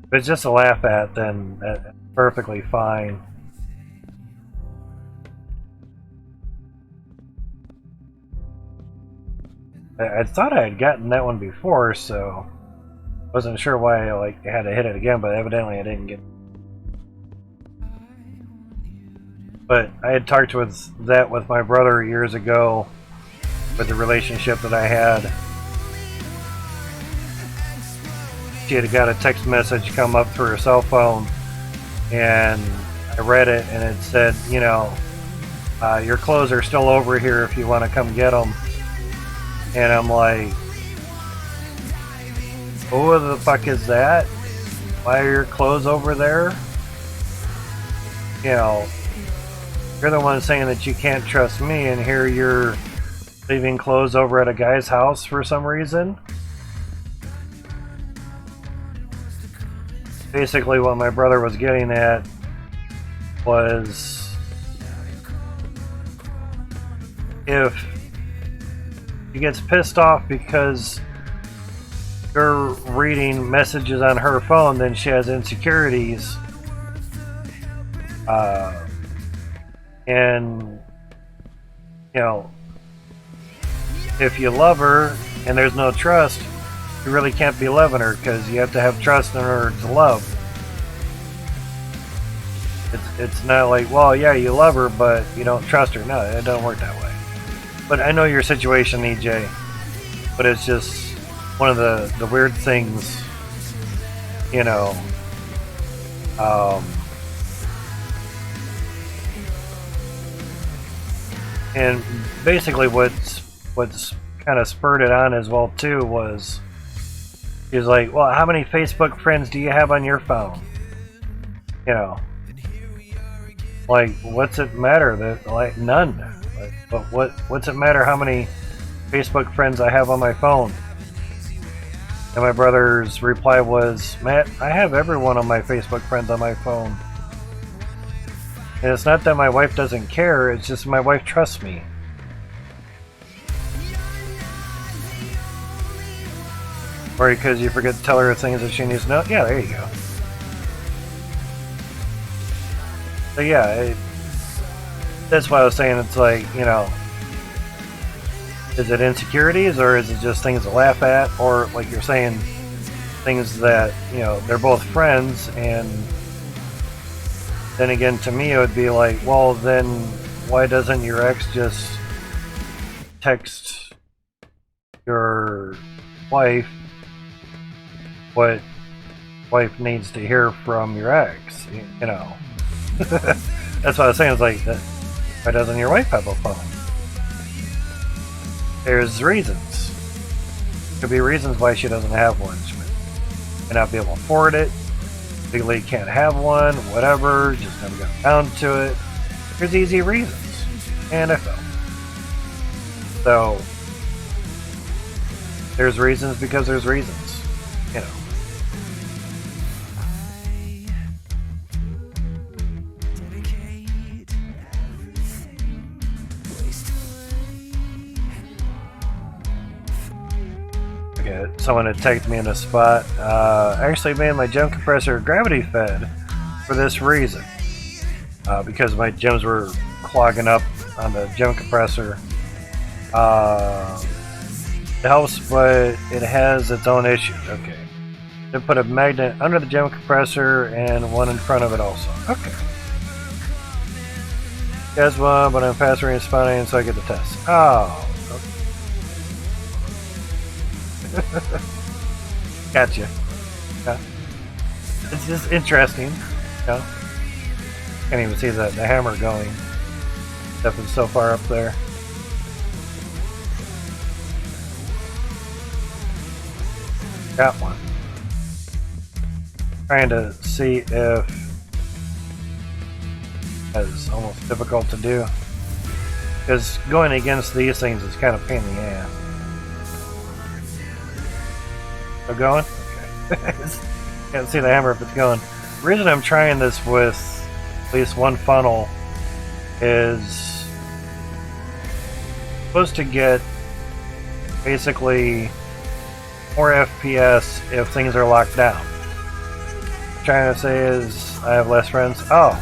If it's just a laugh at, then that's perfectly fine. I thought I had gotten that one before, so wasn't sure why I had to hit it again, but evidently I didn't get it. But I had talked with my brother years ago with the relationship that I had. She had got a text message come up through her cell phone, and I read it, and it said, you know, your clothes are still over here if you want to come get them. And I'm like, who the fuck is that? Why are your clothes over there? You know, you're the one saying that you can't trust me, and here you're leaving clothes over at a guy's house for some reason. Basically what my brother was getting at was, if she gets pissed off because you're reading messages on her phone, then she has insecurities. And, you know, if you love her and there's no trust, you really can't be loving her, because you have to have trust in order to love. It's not like, well, yeah, you love her, but you don't trust her. No, it don't work that way. But I know your situation, EJ. But it's just one of the weird things, you know. And basically what's kind of spurred it on as well too was, he was like, well, how many Facebook friends do you have on your phone? You know. Like, what's it matter that like none? Like, but what's it matter how many Facebook friends I have on my phone? And my brother's reply was, Matt, I have everyone on my Facebook friends on my phone. And it's not that my wife doesn't care, it's just my wife trusts me. Or because you forget to tell her things that she needs to know. Yeah, there you go. So yeah, that's why I was saying it's like, you know, is it insecurities or is it just things to laugh at? Or like you're saying, things that, you know, they're both friends, and then again to me it would be like, well then why doesn't your ex just text your wife what wife needs to hear from your ex, you know? That's what I was saying. It's like, why doesn't your wife have a phone? There's reasons. Could be reasons why she doesn't have one. She may not be able to afford it. Legally can't have one. Whatever. Just never got down to it. There's easy reasons. And I fell. So there's reasons because there's reasons. You know. Someone had tagged me in a spot. I actually made my gem compressor gravity fed for this reason. Because my gems were clogging up on the gem compressor. It helps, but it has its own issues. Okay. They put a magnet under the gem compressor and one in front of it also. Okay. Has one, but I'm faster responding, so I get the test. Oh. Gotcha. Yeah. It's just interesting. You know? Can't even see the hammer going. Stuff is so far up there. Got one. Trying to see if that's almost difficult to do. Because going against these things is kind of a pain in the ass. Still going? Okay. Can't see the hammer if it's going. The reason I'm trying this with at least one funnel is supposed to get basically more FPS if things are locked down. What I'm trying to say is I have less friends. Oh.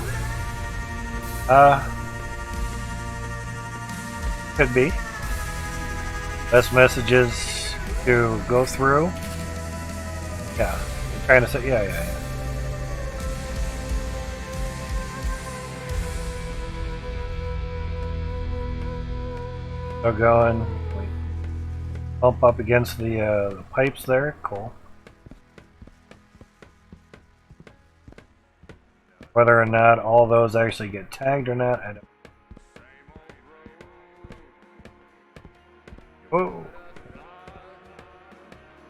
Could be. Less messages to go through. Yeah, I'm trying to say, yeah. So going, bump up against the pipes there, cool. Whether or not all those actually get tagged or not, I don't. Whoa.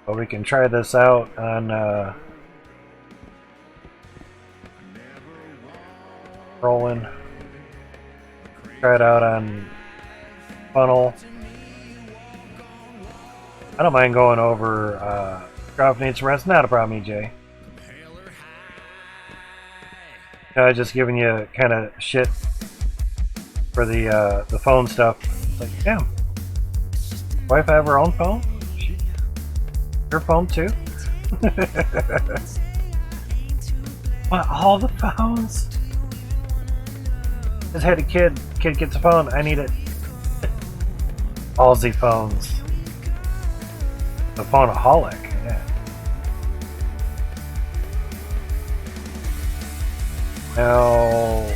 But we can try this out on rolling. Try it out on funnel. I don't mind going over drop needs rest. Not a problem, EJ. Just giving you kind of shit for the phone stuff. It's like, damn. Wife have her own phone? Your phone too? What, all the phones? Just had a kid gets a phone, I need it. All the phones. The phoneaholic, yeah. Now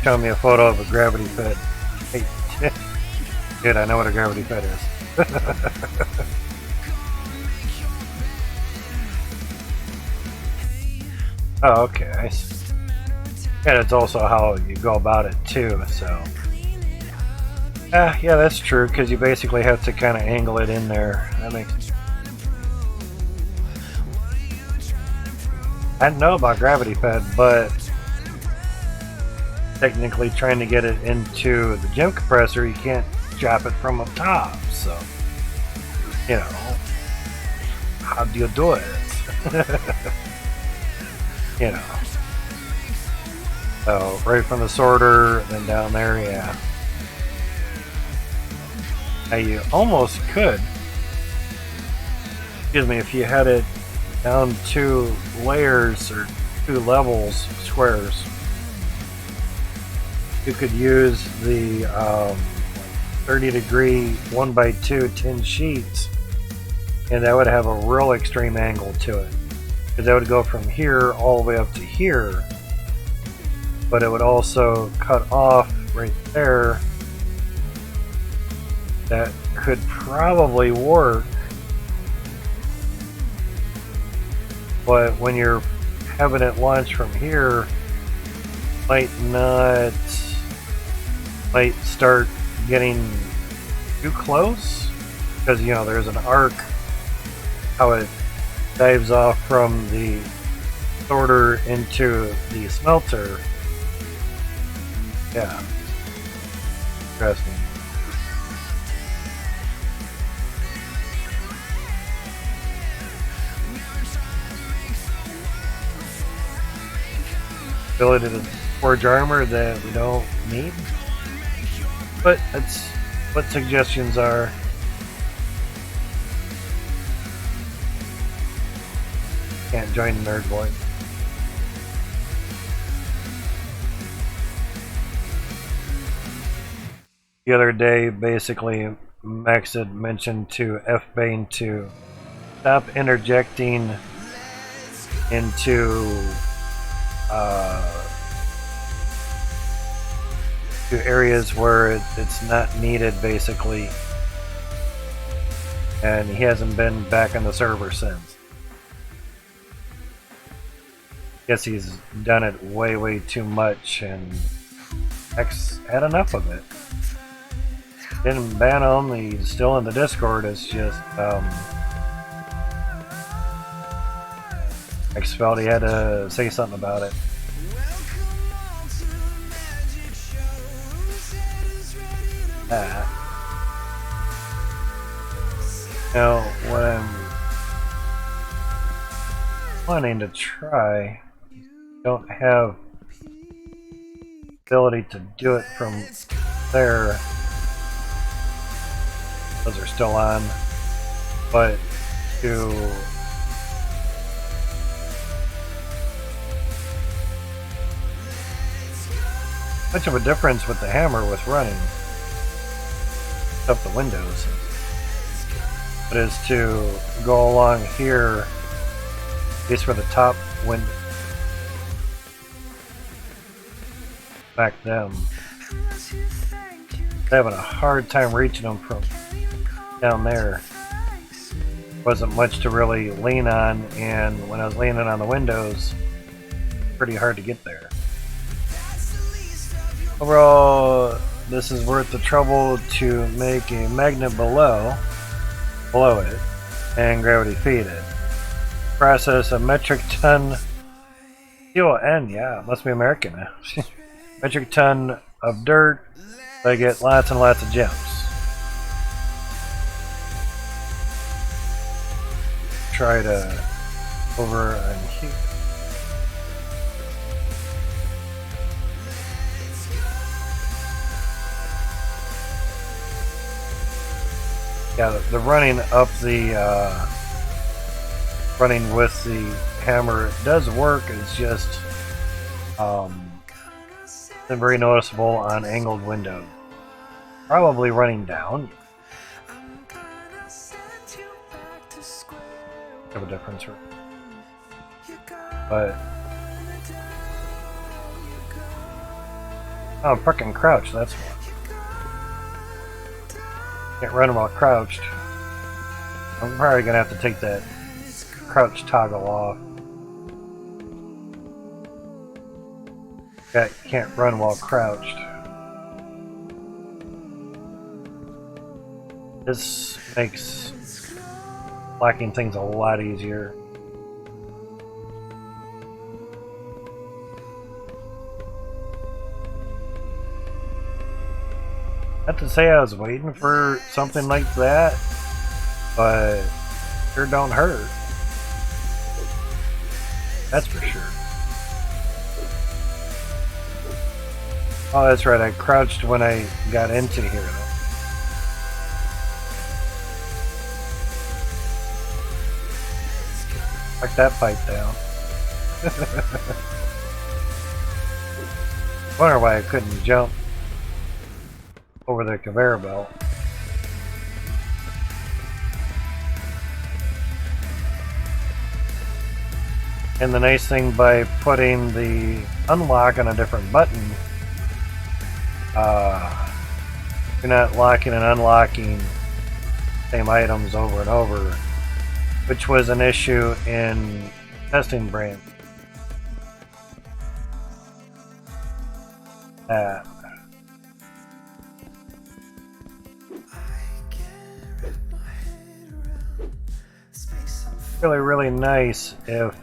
show me a photo of a gravity fed. Hey. Dude, I know what a gravity fed is. Oh, okay. I see. And it's also how you go about it too, so. Yeah, that's true, because you basically have to kind of angle it in there. That makes sense. I didn't know about gravity fed, but technically trying to get it into the gem compressor, you can't drop it from up top. So, you know, how do you do it? You know. So, right from the sorter, then down there, yeah. Now you almost could, excuse me, if you had it down 2 layers or 2 levels, squares, you could use the 30-degree 1x2 tin sheets, and that would have a real extreme angle to it. Because that would go from here all the way up to here, but it would also cut off right there. That could probably work, but when you're having it launch from here, might start getting too close, because you know there's an arc how it dives off from the sorter into the smelter. Yeah, interesting. Ability to forge armor that we don't need, but that's what suggestions are. Can't join Nerd Boy. The other day, basically, Max had mentioned to F-Bane to stop interjecting into to areas where it's not needed, basically, and he hasn't been back on the server since. Guess he's done it way too much, and X had enough of it. Didn't ban him, he's still in the Discord, it's just X felt he had to say something about it. Now, what I'm planning to try, don't have ability to do it from there. Those are still on, but to much of a difference with the hammer with running up the windows. It is to go along here, at least for the top window, back them. Having a hard time reaching them from down there. Wasn't much to really lean on, and when I was leaning on the windows, pretty hard to get there. Overall, this is worth the trouble to make a magnet below it and gravity feed it. Process a metric ton CON, yeah, must be American now. Metric ton of dirt, so I get lots and lots of gems. Try to over on here. Yeah, the running up the running with the hammer does work. It's just very noticeable on angled windows. Probably running down. Have a difference, but oh, frickin' crouch. That's what. Can't run while crouched. I'm probably gonna have to take that crouch toggle off. Can't run while crouched. This makes blocking things a lot easier. Not to say I was waiting for something like that, but sure don't hurt. That's for sure. Oh, that's right. I crouched when I got into here. Knock that pipe down. Wonder why I couldn't jump over the conveyor belt. And the nice thing by putting the unlock on a different button, you're not locking and unlocking same items over and over, which was an issue in testing brand. That. Really nice if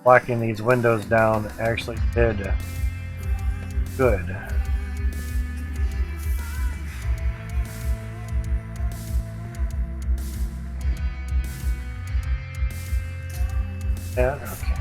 locking these windows down actually did good. Yeah, okay.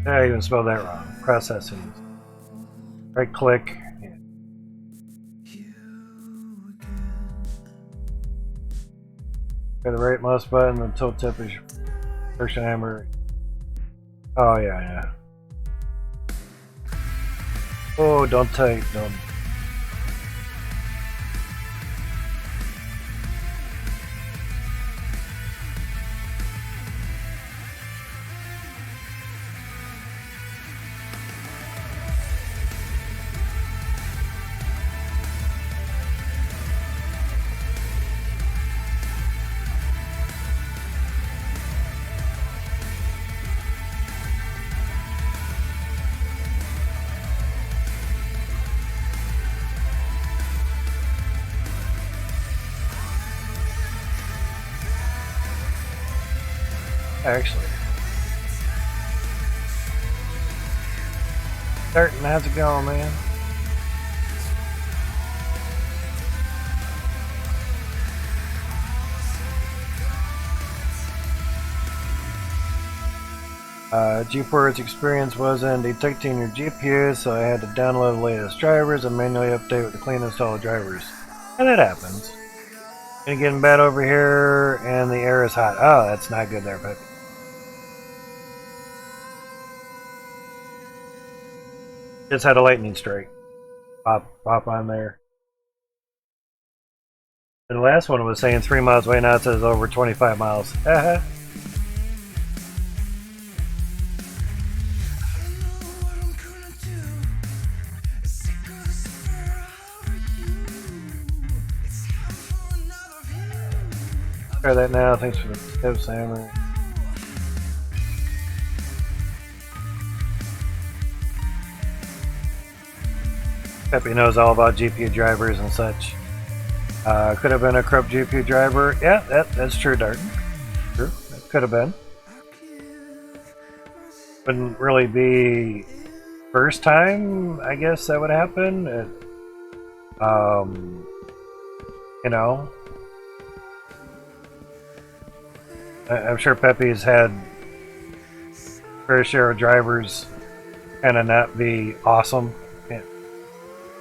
I even spelled that wrong. Processing. Right click. Yeah. The right mouse button, the tooltip is friction hammer. Oh yeah. Oh, don't type, don't. Actually. Starting, how's it going, man? GeForce experience wasn't detecting your GPU, so I had to download the latest drivers and manually update with the clean install drivers. And it happens. And getting bad over here, and the air is hot. Oh, that's not good there, Peppy. Just had a lightning strike. Pop on there. And the last one was saying 3 miles away, now it says over 25 miles. Try that now. Thanks for the tips, Hammer. Peppy knows all about GPU drivers and such. Could have been a corrupt GPU driver. Yeah, that's true, Darton. True, it could have been. Wouldn't really be first time, I guess, that would happen. You know, I'm sure Pepe's had fair share of drivers kind of not be awesome.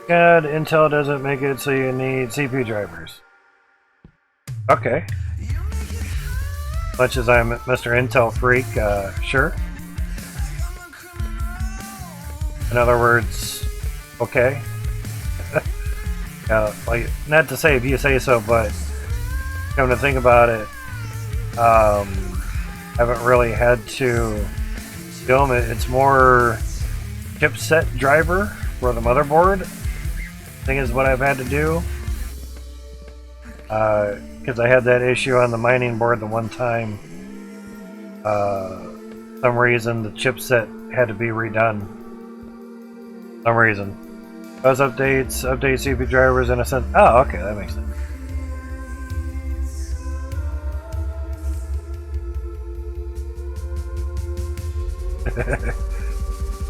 God, Intel doesn't make it so you need CPU drivers. Okay. Much as I'm Mr. Intel freak, sure. In other words, okay. Like, not to say if you say so, but come to think about it, haven't really had to film it. It's more chipset driver for the motherboard. I think is what I've had to do. Because I had that issue on the mining board the one time. Some reason the chipset had to be redone. Some reason. Those updates, update CPU drivers in a sense. Oh, okay, that makes sense.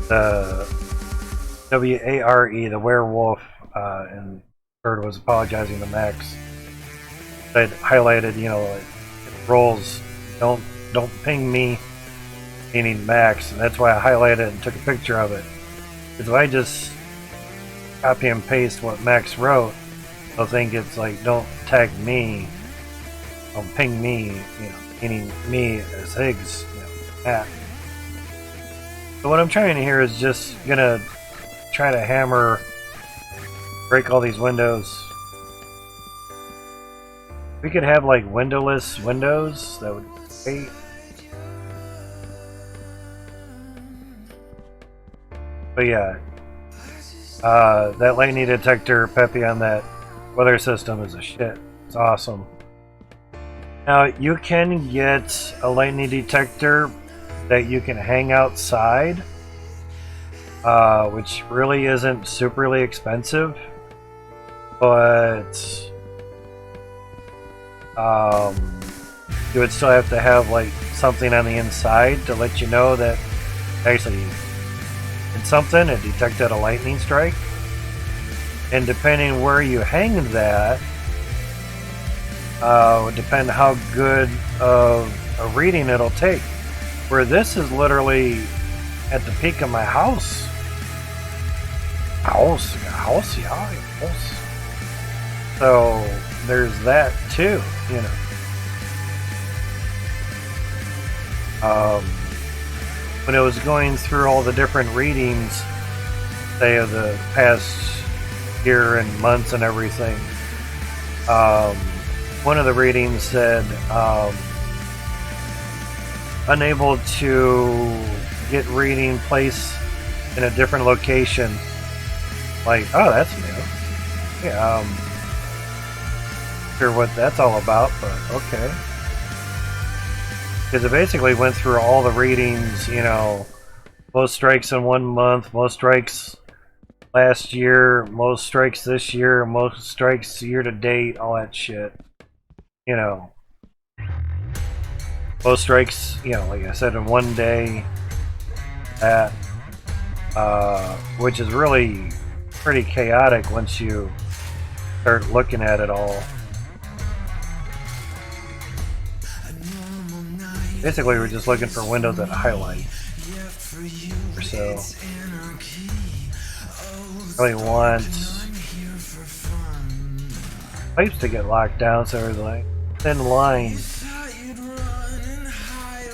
The WARE, the werewolf, and Bird was apologizing to Max. I'd highlighted, you know, like roles, don't ping me, meaning Max, and that's why I highlighted and took a picture of it. Because if I just copy and paste what Max wrote, they'll think it's like, don't tag me, don't ping me, you know, meaning me as Higgs, you know, Matt. So what I'm trying to here is just gonna try to hammer, break all these windows. We could have like windowless windows, that would be great. But yeah, that lightning detector, Peppy, on that weather system is a shit. It's awesome. Now, you can get a lightning detector that you can hang outside, which really isn't superly expensive, but you would still have to have like something on the inside to let you know that actually did something, it detected a lightning strike. And depending where you hang that, would depend how good of a reading it'll take. Where this is literally at the peak of my house. House. So there's that too, you know. When it was going through all the different readings, say of the past year and months and everything, one of the readings said unable to get reading place in a different location. Like, oh, that's new. Yeah, sure what that's all about, but okay. Because it basically went through all the readings, you know, most strikes in 1 month, most strikes last year, most strikes this year, most strikes year to date, all that shit. You know, most strikes, you know, like I said, in 1 day, that, which is really pretty chaotic once you start looking at it all. Basically, we're just looking for windows that highlight or so. Really want pipes to get locked down, so there's like thin lines.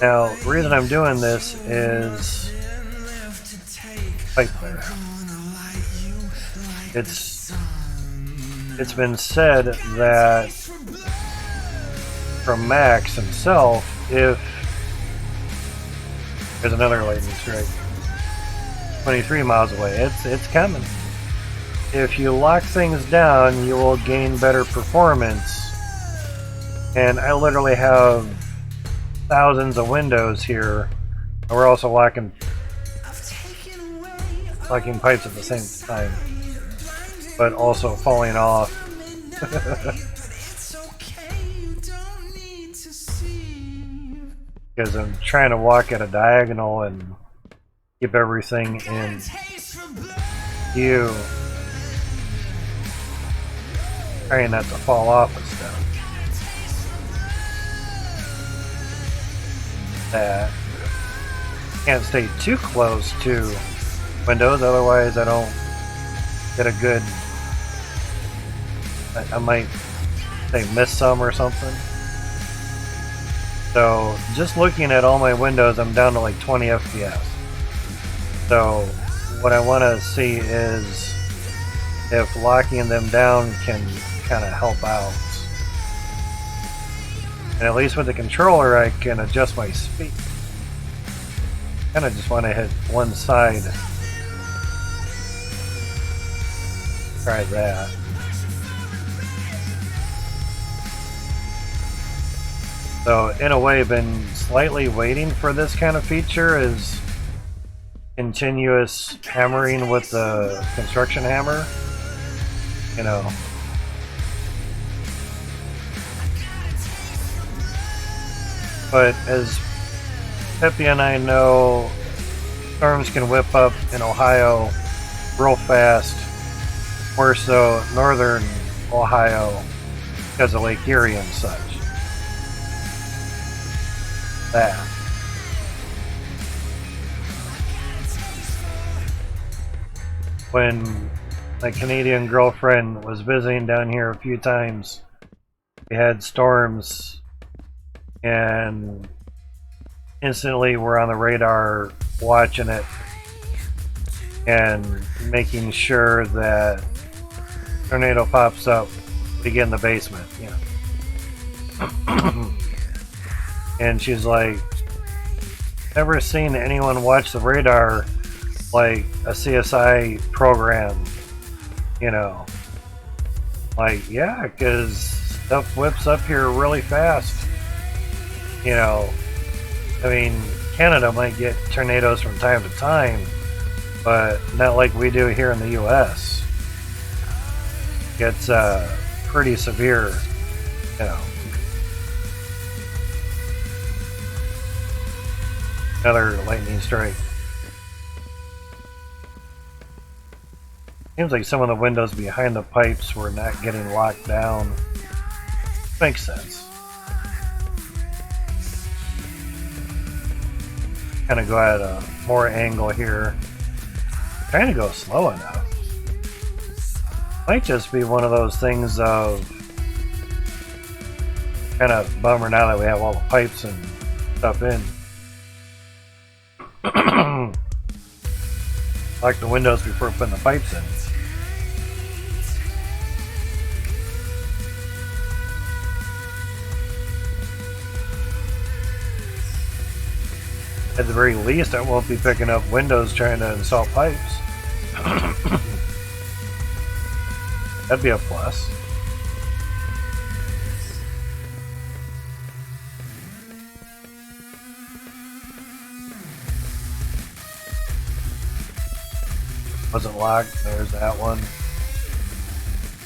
Now, the reason I'm doing this is pipe there. It's been said that from Max himself, if there's another lightning strike 23 miles away, it's coming. If you lock things down, you will gain better performance. And I literally have thousands of windows here, and we're also locking pipes at the same time, but also falling off. Because I'm trying to walk at a diagonal and keep everything in view. Trying not to fall off and stuff. That can't stay too close to windows, otherwise I don't get a good. I might they missed some or something. So just looking at all my windows, I'm down to like 20 FPS. So what I want to see is if locking them down can kind of help out. And at least with the controller, I can adjust my speed. Kind of just want to hit one side. Try that. So in a way, been slightly waiting for this kind of feature is continuous hammering with the construction hammer. You know. But as Peppy and I know, storms can whip up in Ohio real fast. More so northern Ohio because of Lake Erie and such. That. When my Canadian girlfriend was visiting down here a few times, we had storms and instantly we're on the radar watching it and making sure that tornado pops up, we get in the basement, you know. And she's like, never seen anyone watch the radar like a CSI program, you know. Like, yeah, because stuff whips up here really fast. You know, I mean, Canada might get tornadoes from time to time, but not like we do here in the U.S. It's pretty severe, you know. Another lightning strike. Seems like some of the windows behind the pipes were not getting locked down. Makes sense. Kind of go at a more angle here. Trying to go slow enough. Might just be one of those things of kind of bummer now that we have all the pipes and stuff in. Lock the windows before putting the pipes in. At the very least, I won't be picking up windows trying to install pipes. That'd be a plus. Wasn't locked. There's that one.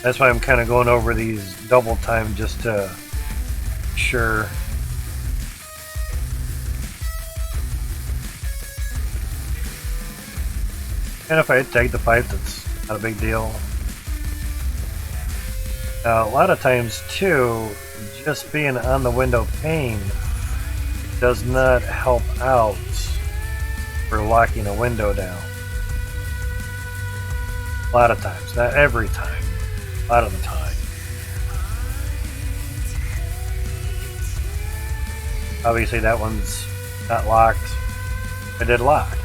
That's why I'm kind of going over these double time just to be sure. And if I take the pipe, that's not a big deal. Now, a lot of times too, just being on the window pane does not help out for locking a window down. A lot of times, not every time, a lot of the time. Obviously that one's not locked. I did lock.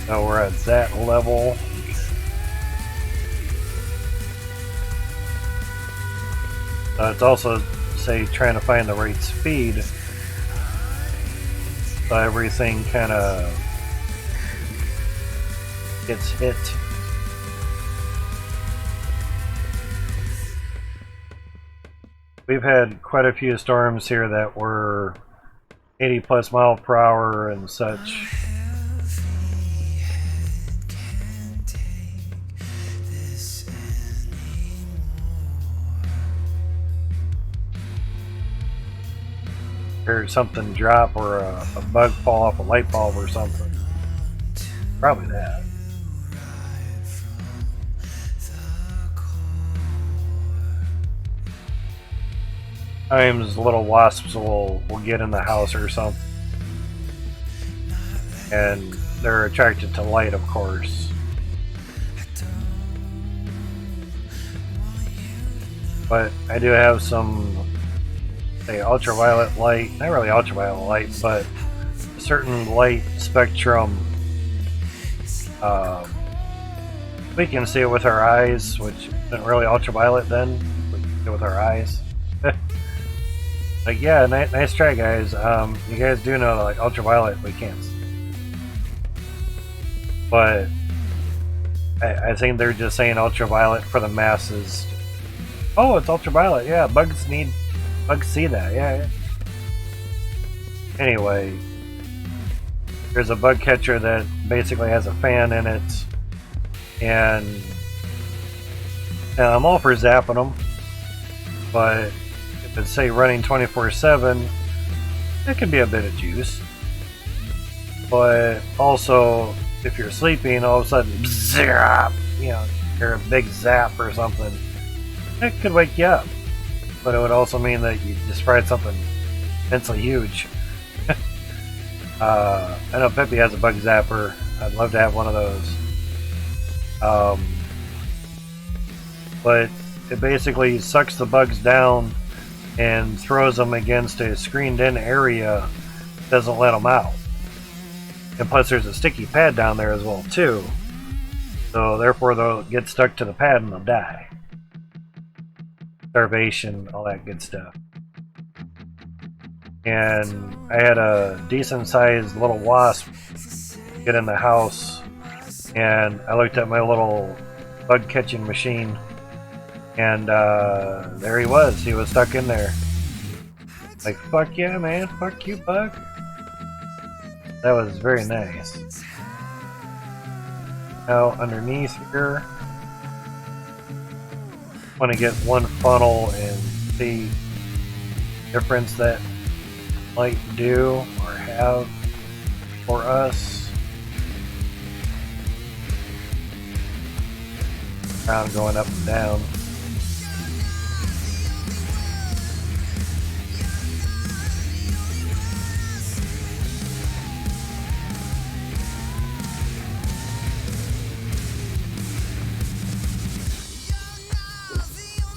So we're at that level. It's also, say, trying to find the right speed. So everything kind of gets hit. We've had quite a few storms here that were 80 plus mile per hour and such. Heard something drop or a bug fall off a light bulb or something. Probably that. Sometimes little wasps will get in the house or something. And they're attracted to light, of course. but I do have some, say, ultraviolet light, not really ultraviolet light, but a certain light spectrum. We can see it with our eyes, which isn't really ultraviolet then. We can see it with our eyes. Like, yeah, nice try, guys. You guys do know that, like, ultraviolet we can't see. But I think they're just saying ultraviolet for the masses. Oh, it's ultraviolet. Yeah, bugs see that. Yeah. Anyway, there's a bug catcher that basically has a fan in it, and I'm all for zapping them, but if it's, say, running 24/7, that could be a bit of juice. But also, if you're sleeping, all of a sudden, zap, you know, you're a big zap or something, it could wake you up. But it would also mean that you just fried something immensely huge. I know Pippi has a bug zapper. I'd love to have one of those. But it basically sucks the bugs down and throws them against a screened-in area, doesn't let them out. And plus there's a sticky pad down there as well too. So therefore they'll get stuck to the pad and they'll die. Starvation, all that good stuff. And I had a decent sized little wasp get in the house, and I looked at my little bug catching machine, and there he was. He was stuck in there. Like, fuck yeah, man. Fuck you, bug. That was very nice. Now, underneath here, I want to get one funnel and see the difference that might do or have for us. Crown going up and down.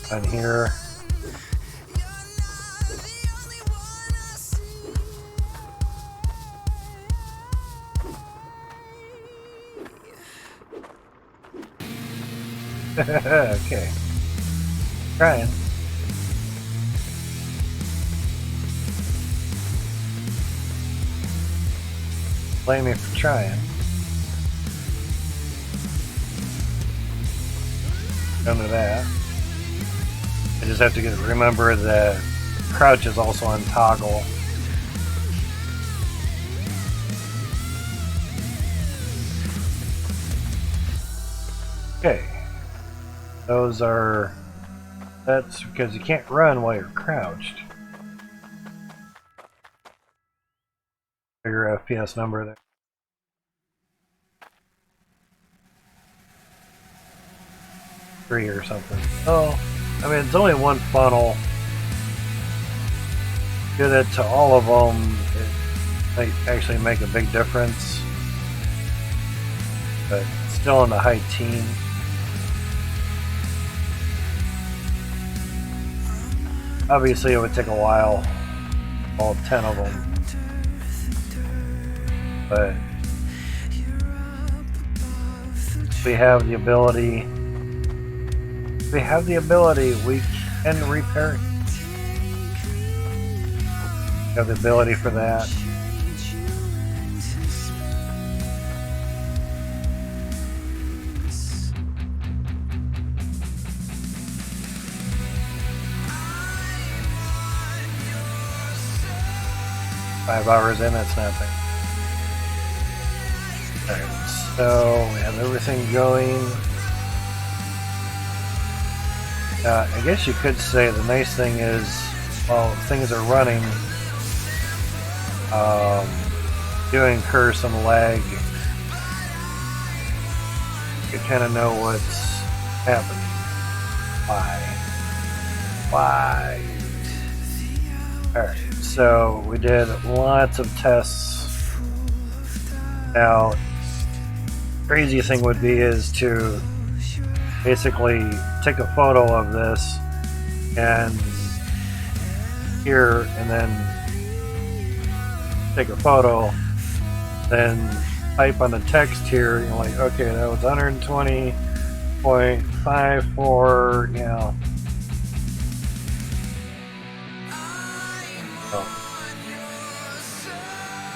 On here. Okay. Trying. Blame me for trying. Come to that. I just have to remember that crouch is also on toggle. Okay. That's because you can't run while you're crouched. Figure FPS number there. 3 or something. Oh, I mean, it's only one funnel. Do that to all of them, it might actually make a big difference. But still in the high teens. Obviously, it would take a while, all 10 of them. But we have the ability. We have the ability. We can repair it. We have the ability for that. Five hours in, that's nothing. Alright, so we have everything going. I guess you could say the nice thing is, while things are running, do incur some lag. You kind of know what's happening. Why? Alright, so we did lots of tests. Now, crazy thing would be is to basically take a photo of this and here, and then take a photo, then type on the text here, you know, like, okay, that was 120.54, you know. So,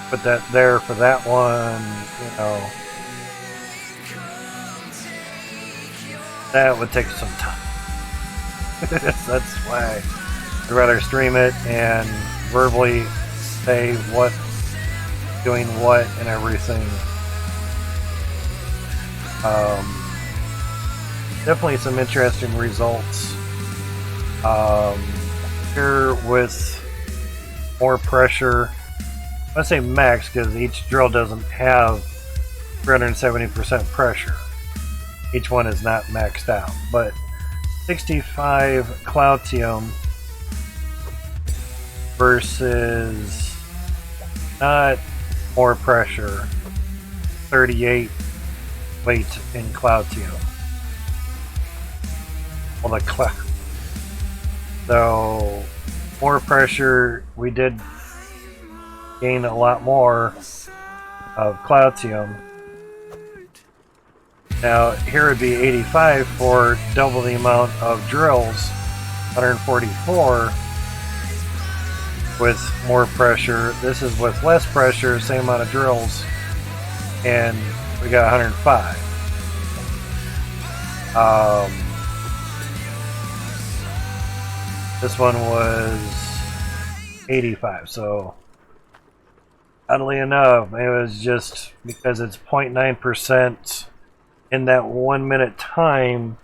put that there for that one, you know. That would take some time. That's why I'd rather stream it and verbally say what, doing what, and everything. Definitely some interesting results. Here with more pressure. I say max because each drill doesn't have 370% pressure. Each one is not maxed out, but 65 Cloutium versus not more pressure, 38 weight in Cloutium. Well, so more pressure, we did gain a lot more of Cloutium. Now here would be 85 for double the amount of drills, 144 with more pressure. This is with less pressure, same amount of drills, and we got 105. This one was 85, so oddly enough, it was just because it's 0.9% in that 1 minute time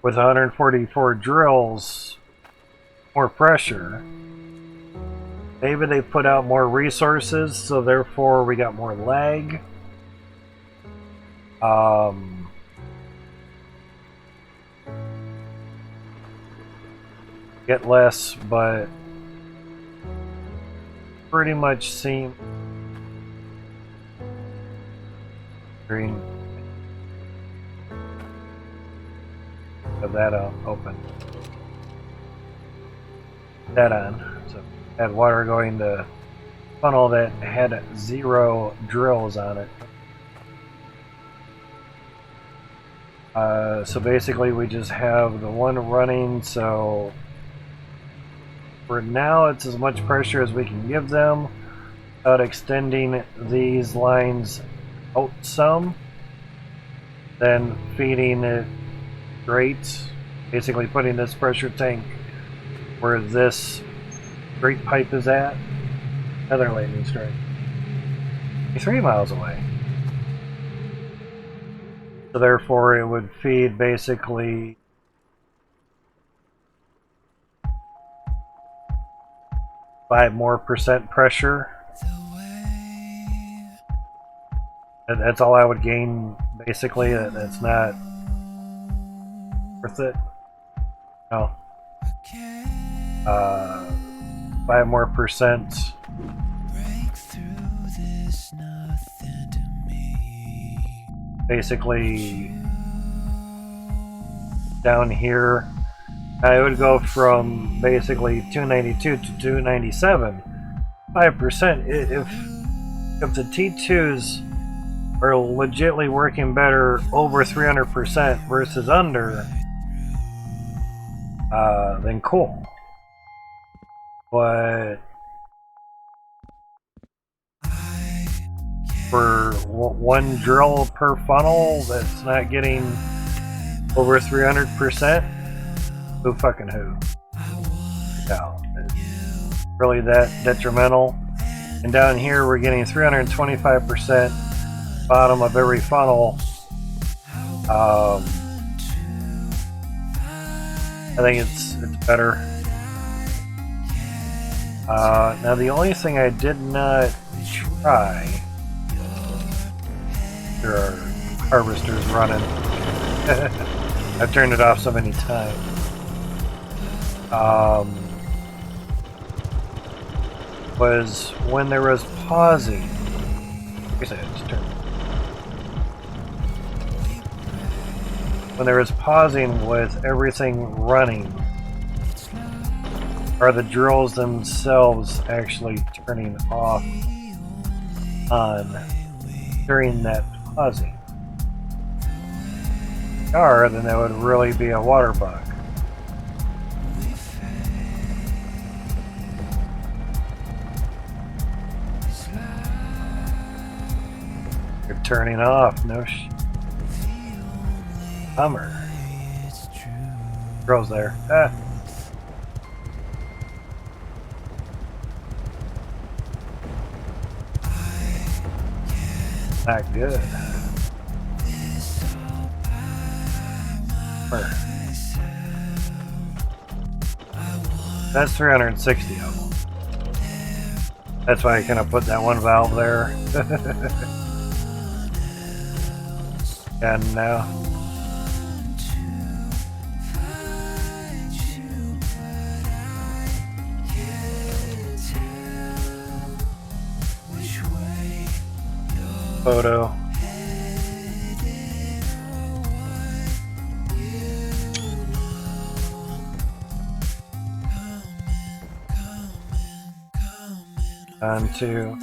with 144 drills, more pressure. Maybe they put out more resources, so therefore we got more lag. Get less, but pretty much seem green. Have that open. That on. So had water going to funnel that had 0 drills on it. So basically we just have the one running, so for now it's as much pressure as we can give them without extending these lines out some, then feeding it straight, basically putting this pressure tank where this great pipe is at. Another lightning strike. 3 miles away. So therefore it would feed basically 5% more pressure. And that's all I would gain basically. That's not worth it. No. 5% more. Basically, down here, I would go from basically 292 to 297. 5%. If the T2s are legitimately working better over 300% versus under, then cool. But for one drill per funnel that's not getting over 300%, who fucking who? No, it's really that detrimental. And down here we're getting 325% bottom of every funnel. I think it's better. Now the only thing I did not try, there are harvesters running. I've turned it off so many times. Was when there was pausing. I guess I had to turn. When there was pausing with everything running, are the drills themselves actually turning off on during that pausing? Or then that would really be a water bug. You're turning off, no bummer. Girl's there. Ah. Not good. That's 360 of them. That's why I kind of put that one valve there. And now. Photo. On to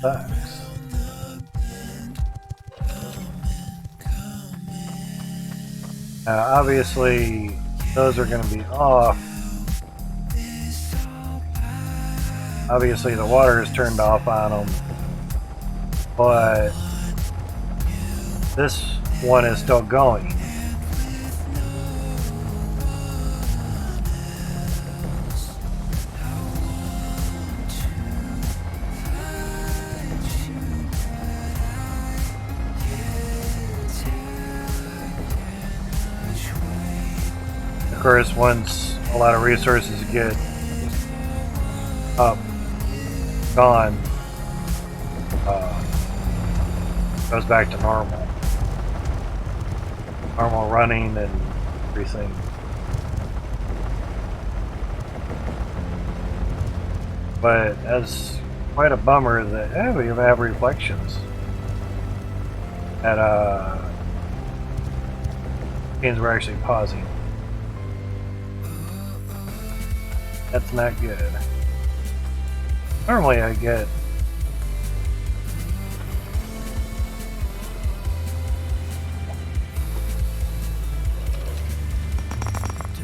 sucks. Obviously, those are going to be off. Obviously, the water is turned off on them, but this one is still going. Of course, once a lot of resources get gone, goes back to normal running and everything. But that's quite a bummer that we have reflections that means we're actually pausing. That's not good. Normally I get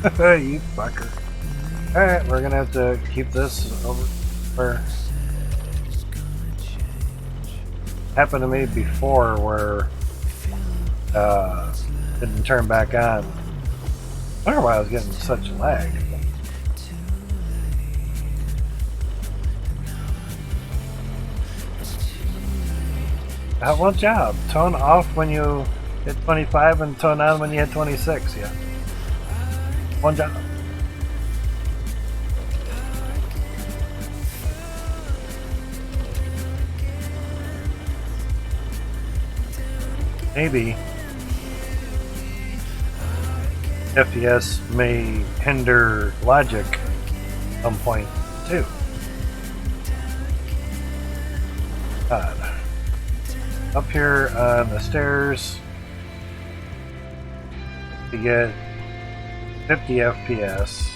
you fucker. Alright, we're gonna have to keep this over where happened to me before where didn't turn back on. I wonder why I was getting such lag. One job. Tone off when you hit 25 and tone on when you hit 26, yeah. One job. Maybe FPS may hinder logic at some point too. God. Up here on the stairs, you get 50 FPS.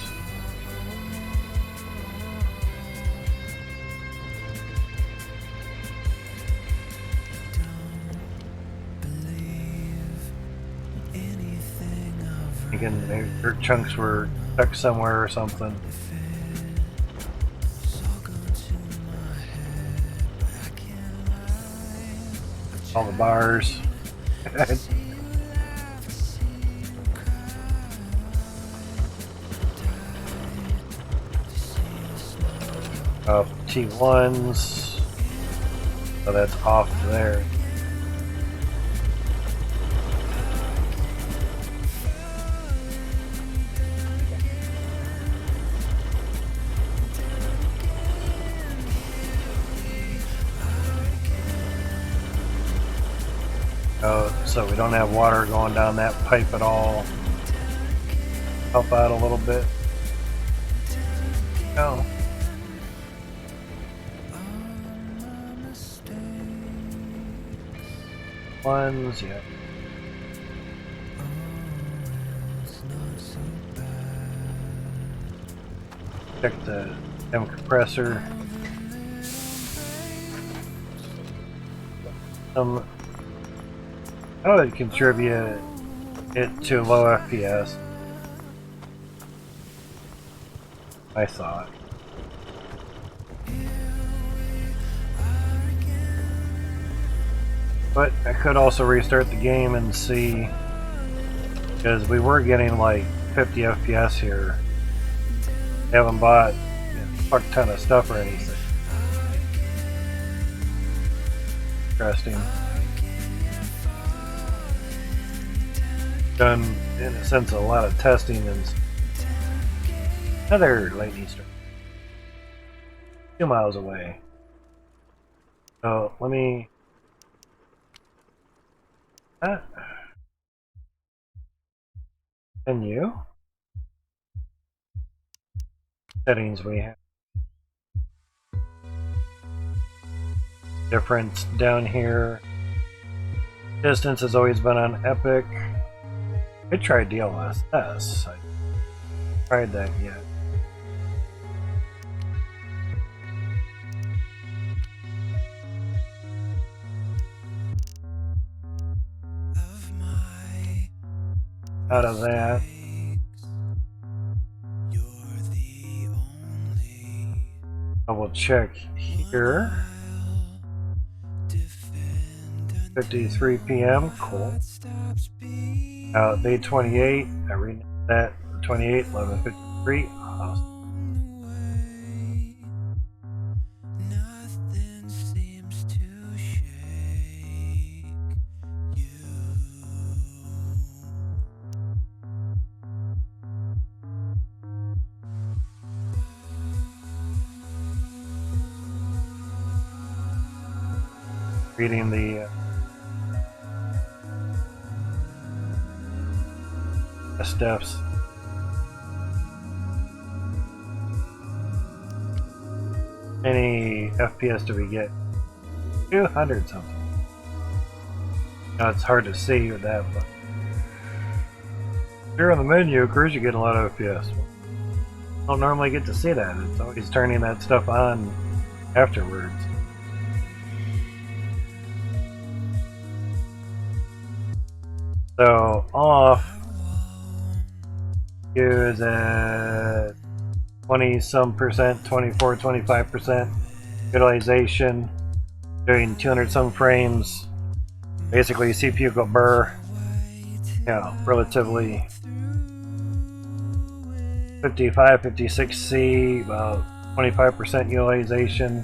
Again, their chunks were stuck somewhere or something. All the bars. T1s. So that's off there. So we don't have water going down that pipe at all. Help out a little bit. No. ones, yeah. Check the M compressor. I would contribute it to low FPS. I thought. But I could also restart the game and see, because we were getting like 50 FPS here. Haven't bought a fuck ton of stuff or anything. Interesting. Done, in a sense, a lot of testing and another lightning strike. 2 miles away. So let me. Menu. Settings we have. Difference down here. Distance has always been on Epic. I tried DLSS. I tried that yet. Out of that. I will check here. 53 p.m. Cool. Day 28. I read that 28, 11:53. Awesome. Reading the steps. Any FPS do we get? 200 something. Now it's hard to see with that, but here on the menu, of course, you get a lot of FPS. I don't normally get to see that. It's always turning that stuff on afterwards. So off is at 20 some percent, 24, 25% utilization, doing 200 some frames. Basically, CPU go burr, you know, relatively 55, 56C, about 25% utilization.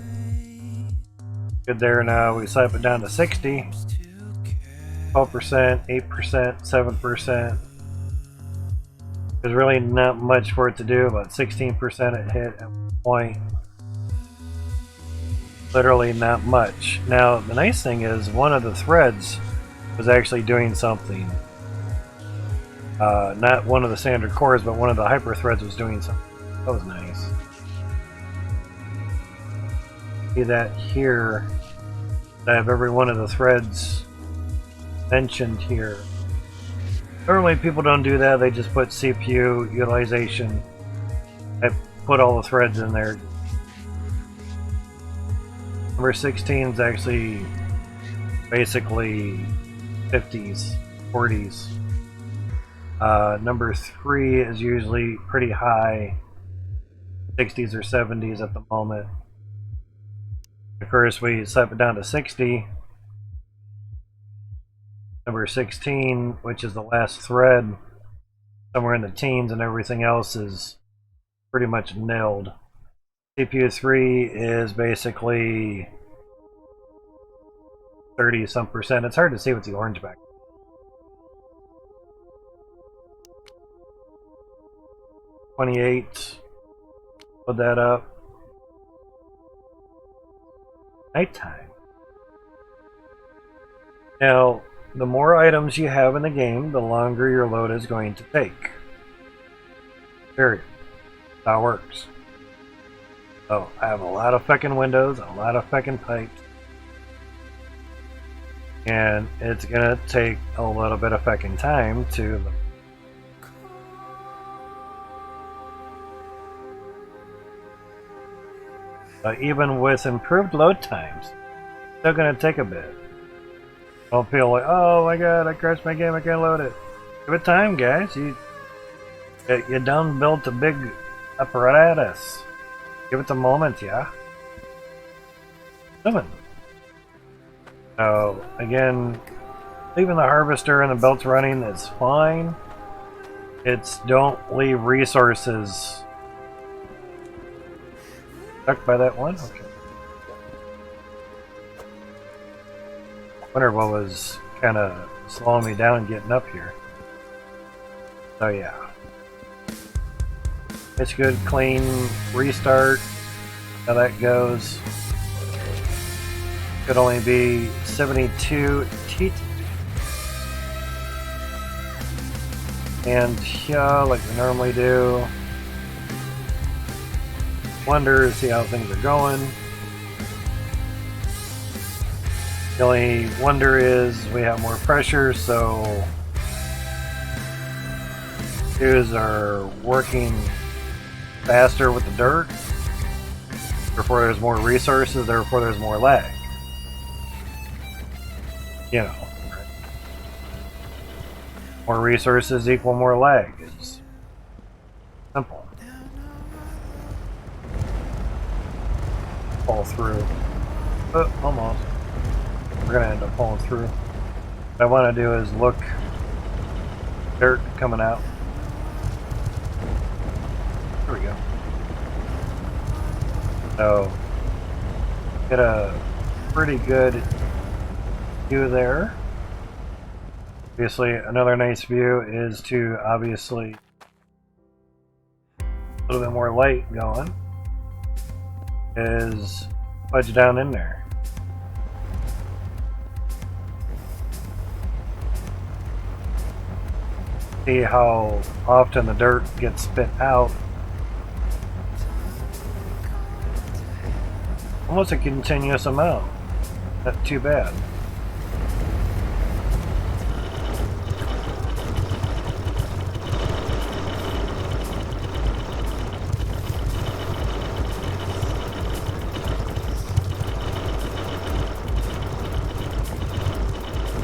Good there now. We slap it down to 60. 12%, 8%, 7%. There's really not much for it to do, about 16% it hit at one point. Literally not much. Now, the nice thing is one of the threads was actually doing something. Not one of the standard cores, but one of the hyper threads was doing something. That was nice. See that here. I have every one of the threads mentioned here. Normally people don't do that, they just put CPU utilization. I put all the threads in there. Number 16 is actually basically 50s, 40s. Number 3 is usually pretty high, 60s or 70s at the moment. Of course, we slap it down to 60. Number 16, which is the last thread, somewhere in the teens, and everything else is pretty much nailed. CPU 3 is basically 30 some percent. It's hard to see with the orange back. .28. Put that up. Nighttime. Now, the more items you have in the game, the longer your load is going to take. Period. That's how it works. So, I have a lot of fucking windows, a lot of fucking pipes. And it's gonna take a little bit of fucking time to. Even with improved load times, it's still gonna take a bit. Don't feel like, oh my god, I crashed my game, I can't load it. Give it time, guys. You done built a big apparatus. Give it a moment, yeah? Coming. So, again, leaving the harvester and the belts running is fine. It's don't leave resources stuck by that one? Okay. Wonder what was kind of slowing me down getting up here. So yeah. It's good, clean restart. How that goes. Could only be 72 teeth. And yeah, like we normally do. Wonder, see how things are going. The only wonder is we have more pressure, so dudes are working faster with the dirt. Therefore there's more resources, therefore there's more lag. You know. More resources equal more lag. It's simple. Fall through. Almost. We're gonna end up falling through. What I want to do is look. Dirt coming out. There we go. So, get a pretty good view there. Obviously, another nice view is to obviously a little bit more light going. Is fudge down in there. See how often the dirt gets spit out. Almost a continuous amount. Not too bad.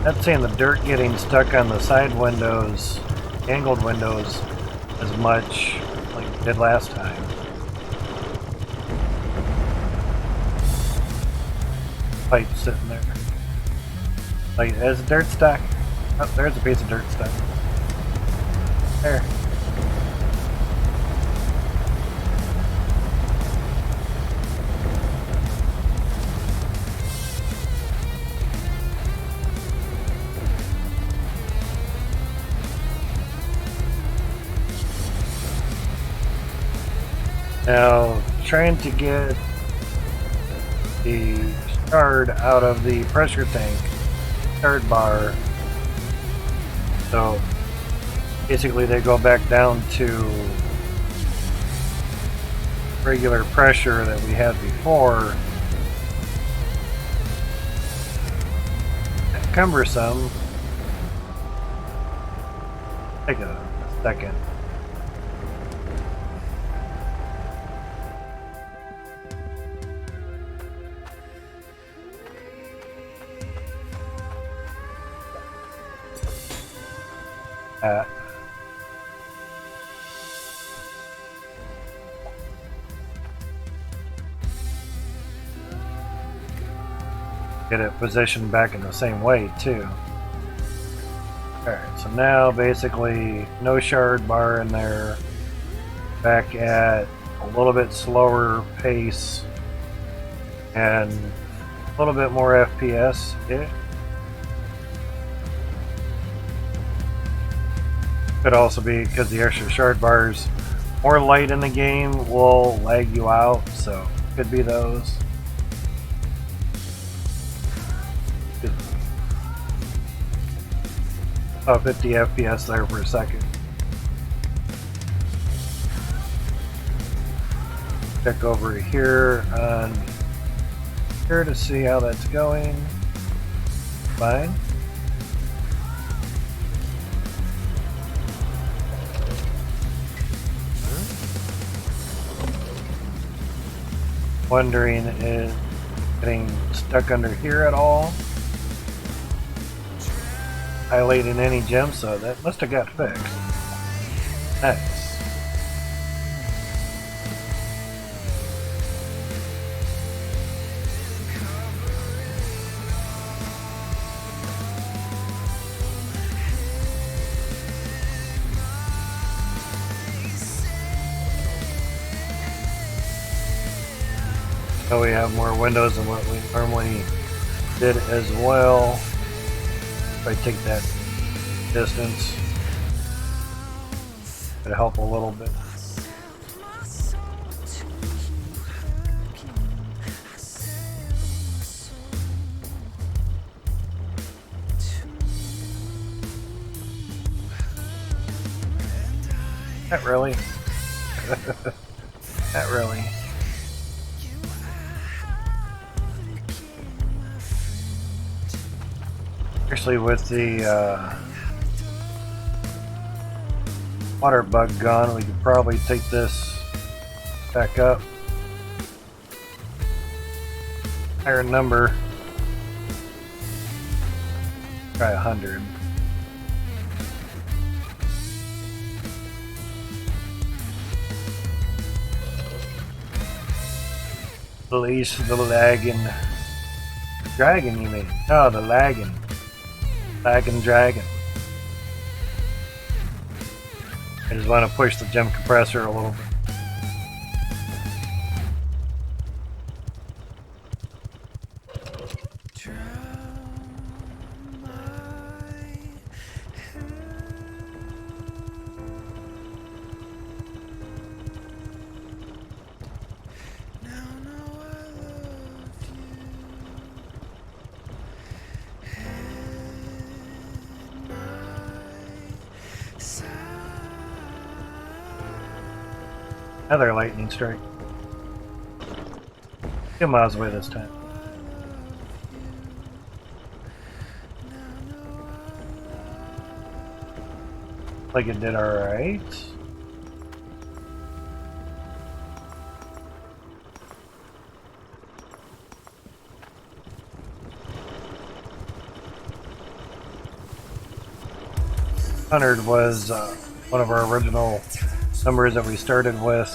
Not seeing the dirt getting stuck on the side windows, angled windows, as much like it did last time. Pipe sitting there. Like, there's a dirt stuck. Oh, there's a piece of dirt stuck. There. Now, trying to get the shard out of the pressure tank, shard bar, so basically they go back down to regular pressure that we had before. Cumbersome. Take a second. Get it positioned back in the same way too. Alright, so now basically no shard bar in there. Back at a little bit slower pace and a little bit more FPS. Could also be because the extra shard bars, more light in the game will lag you out, so could be those. About 50 FPS there for a second. Check over here on here to see how that's going. fine. Wondering is getting stuck under here at all. Highlighting any gem, so that must have got fixed. Nice. So we have more windows than what we normally did as well. If I take that distance, it'll help a little bit. Not really. Not really. Actually, with the water bug gone, we could probably take this back up. Higher number. Try 100. Release the lagging dragon, you mean? Oh, the lagging dragon. I just want to push the gem compressor a little bit. Another lightning strike. 2 miles away this time. Like it did alright. $100 was one of our original numbers that we started with.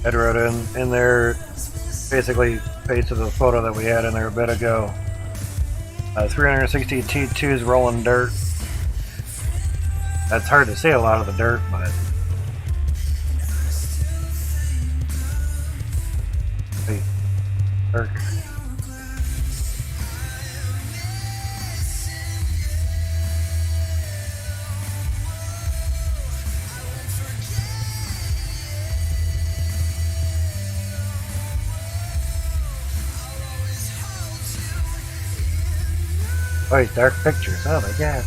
I wrote in there, basically pasted the photo that we had in there a bit ago. 360 T2s rolling dirt. That's hard to see a lot of the dirt, but hey, dirt. Oh, these dark pictures. Oh my god,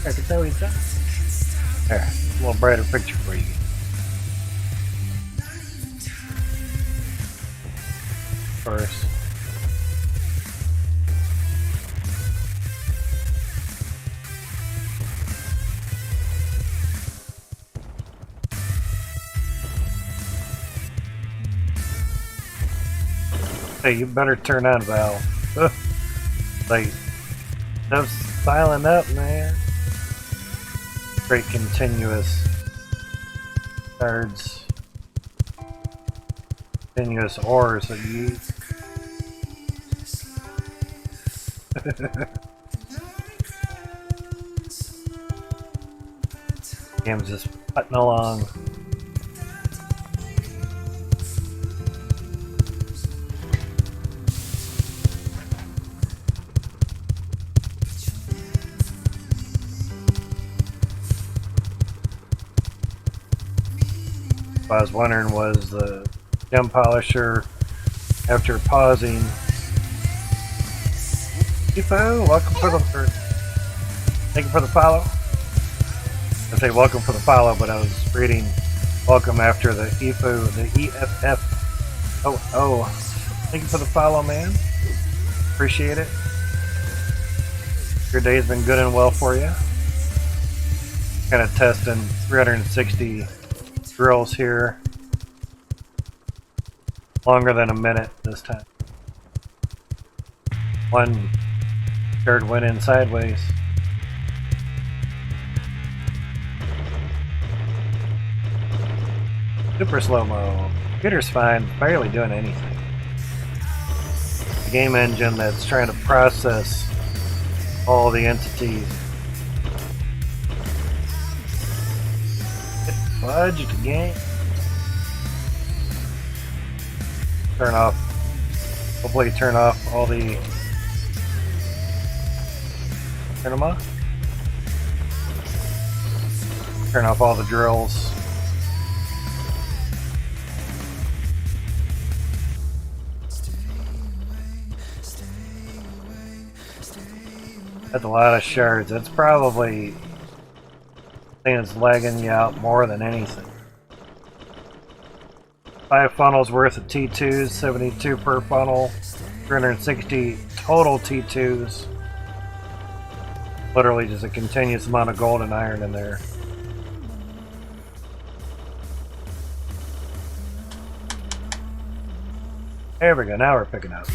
I can tell he's done. There, a little brighter picture for you. First. Hey, you better turn on, Val. Like, stuff's piling up, man. Great continuous cards. Continuous ores that you use. Game's just putting along. What I was wondering was the gem polisher, after pausing. Ifo, welcome for the thank you for the follow. I say welcome for the follow, but I was reading welcome after the Ifo, the EFF. Oh, thank you for the follow, man. Appreciate it. Your day's been good and well for you. Kind of testing 360 drills here. Longer than a minute this time. One third went in sideways. Super slow-mo. Computer's fine, barely doing anything. The game engine that's trying to process all the entities. Get fudged the game. Turn off. Hopefully turn off all the. Turn them off. Turn off all the drills. That's a lot of shards. That's probably the thing that's lagging you out more than anything. 5 funnels worth of T2s, 72 per funnel, 360 total T2s. Literally just a continuous amount of gold and iron in there. There we go, now we're picking up.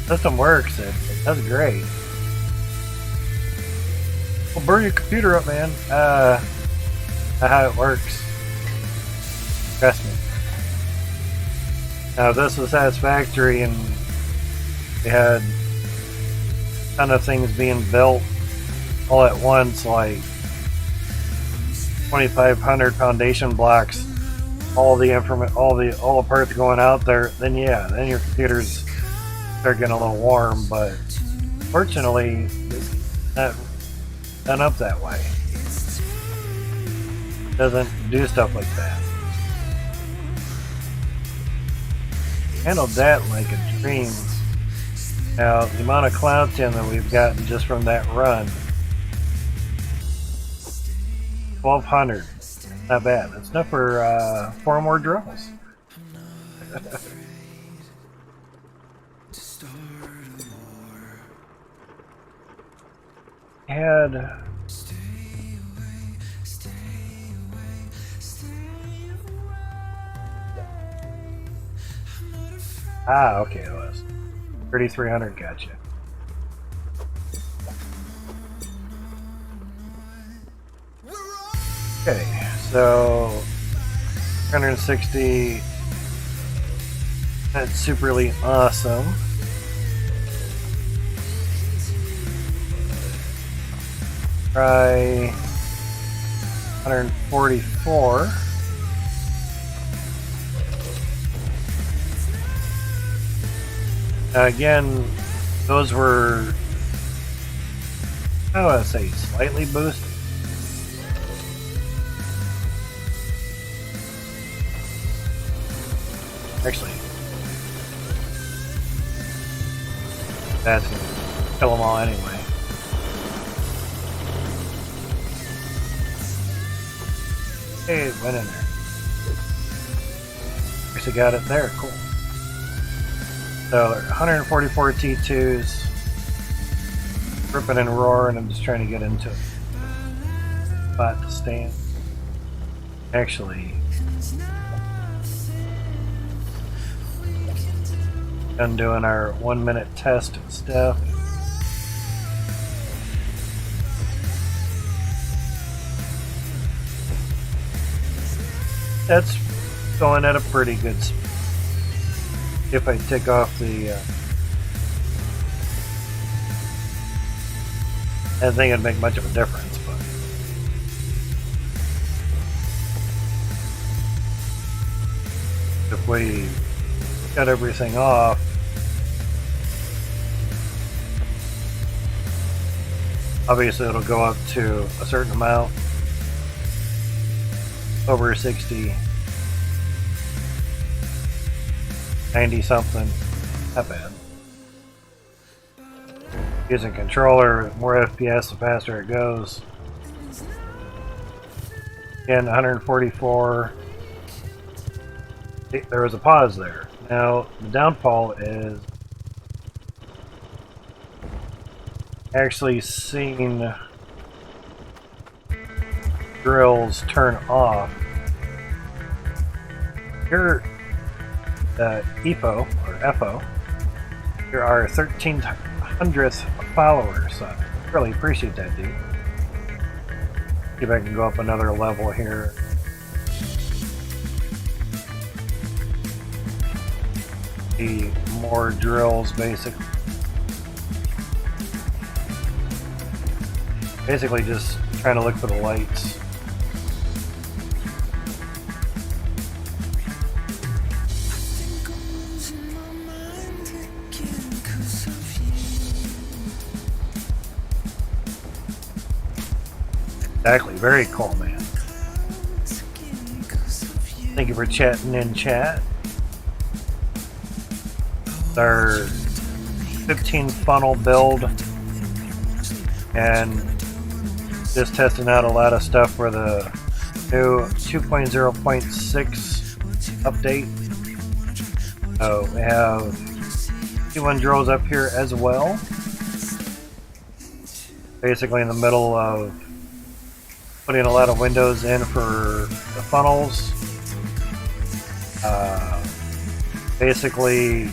System works, it does great. Well, burn your computer up, man. That's how it works. Trust me. Now, if this was satisfactory and we had a ton of things being built all at once, like 2,500 foundation blocks, all the parts going out there, then yeah, then your computers start getting a little warm. But fortunately, it's not done up that way. It doesn't do stuff like that. Handled that like a dream. Now, the amount of Cloutium that we've gotten just from that run, 1,200. Not bad. That's enough for 4 more drills. Had okay, it was 3,300. Gotcha. Okay, so 160. That's superly awesome. Try 144. Again, those were, I want to say, slightly boosted. Actually, that's going to kill them all anyway. Hey, it went in there. Actually got it there, cool. So 144 T2s, ripping and roaring. I'm just trying to get into a spot to stand. Actually, done doing our 1 minute test stuff. That's going at a pretty good speed. If I take off the I don't think it'd make much of a difference, but if we cut everything off, obviously it'll go up to a certain amount, over 60, 90 something, not bad. Using controller, more FPS, the faster it goes. Again, 144. There was a pause there. Now, the downfall is actually seeing drills turn off. Here, the EFO, or FO, here are 1,300th followers. So I really appreciate that, dude. See if I can go up another level here. See more drills, basically. Basically just trying to look for the lights. Exactly, very cool, man. Thank you for chatting in chat. It's our 15 funnel build, and just testing out a lot of stuff for the new 2.0.6 update. So we have T1 drills up here as well. Basically in the middle of putting a lot of windows in for the funnels. Basically,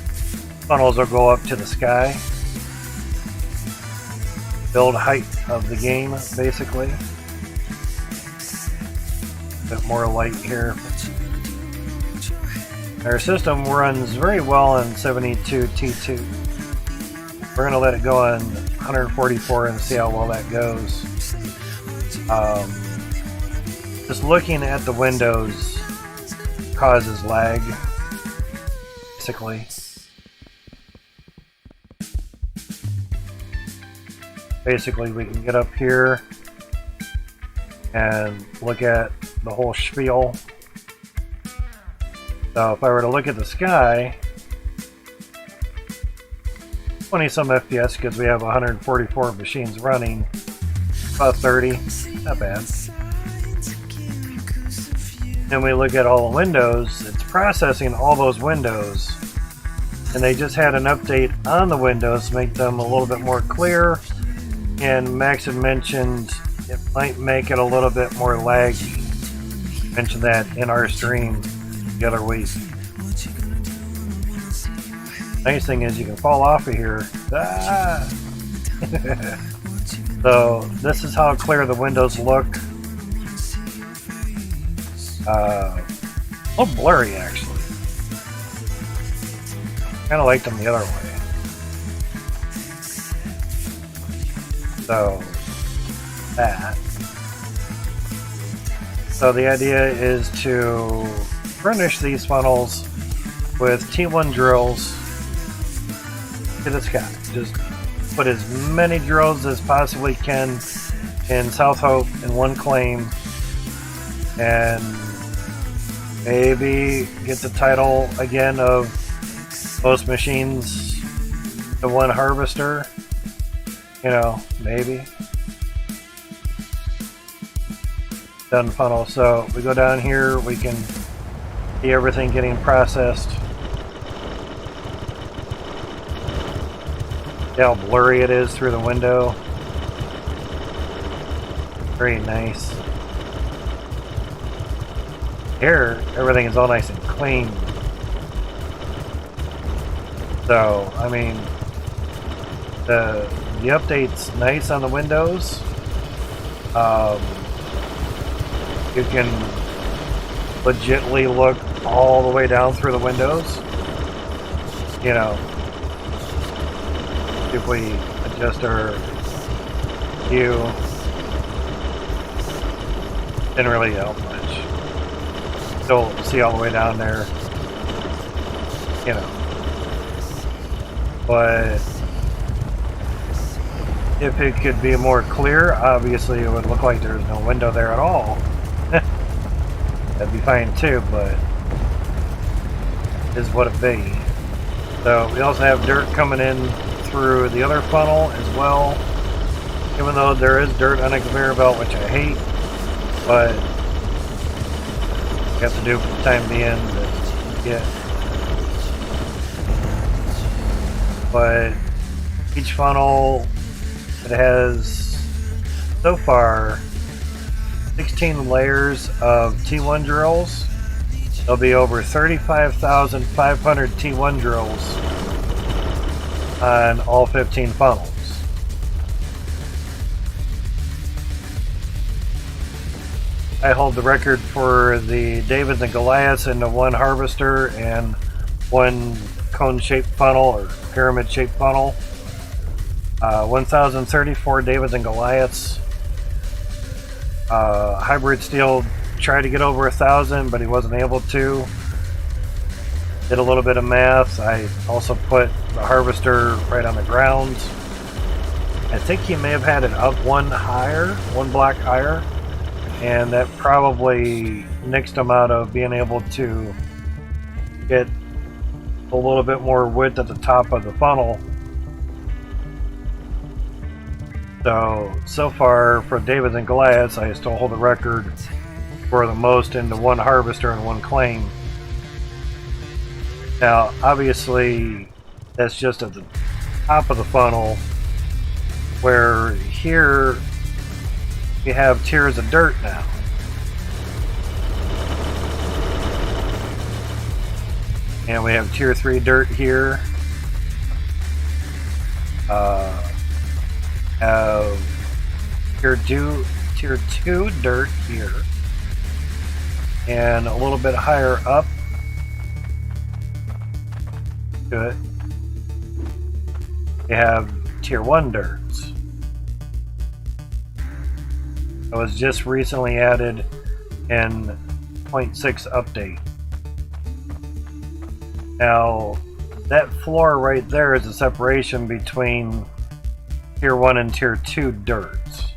funnels will go up to the sky. Build height of the game, basically. A bit more light here. Our system runs very well on 72 T2. We're going to let it go on 144 and see how well that goes. Just looking at the windows causes lag, basically. Basically, we can get up here and look at the whole spiel. So if I were to look at the sky, 20 some FPS because we have 144 machines running, about 30, not bad. Then we look at all the windows, it's processing all those windows, and they just had an update on the windows to make them a little bit more clear, and Max had mentioned it might make it a little bit more laggy. Mentioned that in our stream the other week. Nice thing is you can fall off of here. Ah! So this is how clear the windows look. A little blurry actually. Kind of liked them the other way. So that. So the idea is to furnish these funnels with T1 drills to the sky. Just put as many drills as possibly can in South Hope in one claim, and maybe get the title again of most machines to one harvester. You know, maybe. Done funnel. So we go down here, we can see everything getting processed. See how blurry it is through the window. Very nice. Here, everything is all nice and clean. So, I mean, the update's nice on the windows. You can legitimately look all the way down through the windows. You know, if we adjust our view, didn't really help much. Still see all the way down there, you know. But if it could be more clear, obviously it would look like there's no window there at all. That'd be fine too, but is what it be. So we also have dirt coming in through the other funnel as well. Even though there is dirt on a conveyor belt, which I hate, but you have to do for the time being to get. But each funnel, it has so far 16 layers of T1 drills. There'll be over 35,500 T1 drills on all 15 funnels. I hold the record for the Davids and Goliaths into one harvester and one cone-shaped funnel or pyramid-shaped funnel. 1,034 Davids and Goliaths. Hybrid Steel tried to get over 1,000, but he wasn't able to. Did a little bit of math. I also put the harvester right on the ground. I think he may have had it up one block higher, and that probably nixed him out of being able to get a little bit more width at the top of the funnel. So far for Davids and Goliaths, I still hold the record for the most into one harvester and one claim. Now, obviously, that's just at the top of the funnel, where here we have tiers of dirt now. And we have tier 3 dirt here. Have tier 2 dirt here. And a little bit higher up to it, you have tier 1 dirts. It was just recently added in 0.6 update. Now, that floor right there is a separation between tier 1 and tier 2 dirts.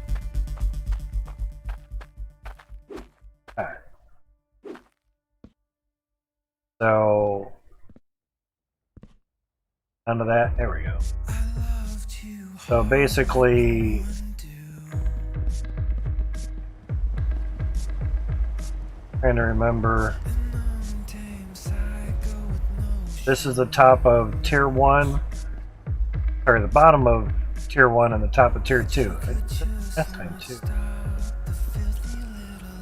Alright. So, onto that, there we go. So basically, trying to remember, this is the top of tier 1, or the bottom of tier 1 and the top of tier 2. That time too.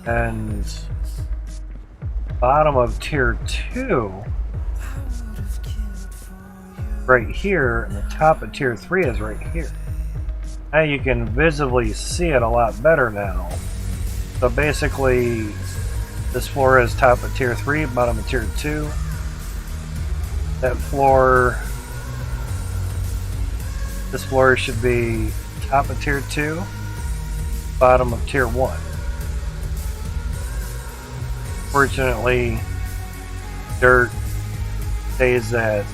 And bottom of tier 2 right here, and the top of tier 3 is right here. Now you can visibly see it a lot better now. So basically, this floor is top of tier 3, bottom of tier 2. That floor, this floor should be top of tier 2, bottom of tier 1. Fortunately, dirt stays at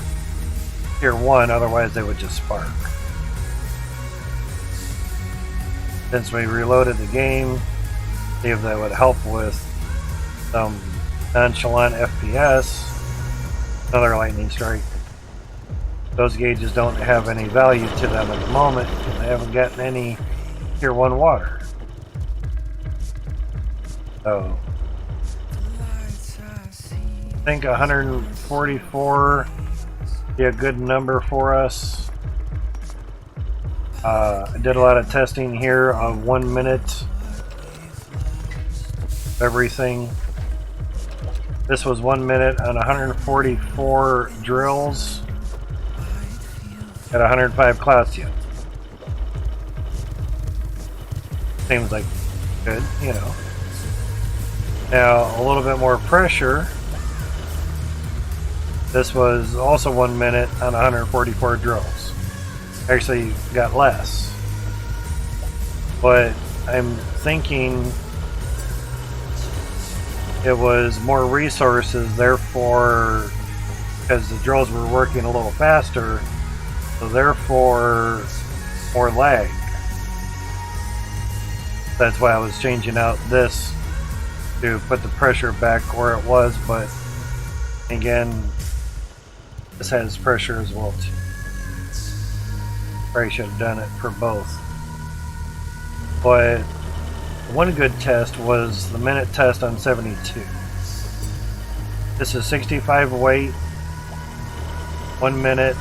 tier 1, otherwise they would just spark. Since we reloaded the game, see if that would help with some nonchalant FPS. Another lightning strike. Those gauges don't have any value to them at the moment because they haven't gotten any tier 1 water. So I think 144 would be a good number for us. I did a lot of testing here of 1 minute everything. This was 1 minute on 144 drills at 105 Cloutium. Seems like good, you know. Now, a little bit more pressure. This was also 1 minute on 144 drills. Actually, got less. But I'm thinking it was more resources, therefore, because the drills were working a little faster, so therefore, more lag. That's why I was changing out this to put the pressure back where it was, but again, this has pressure as well too. Probably should have done it for both. But one good test was the minute test on 72. This is 65 weight, 1 minute,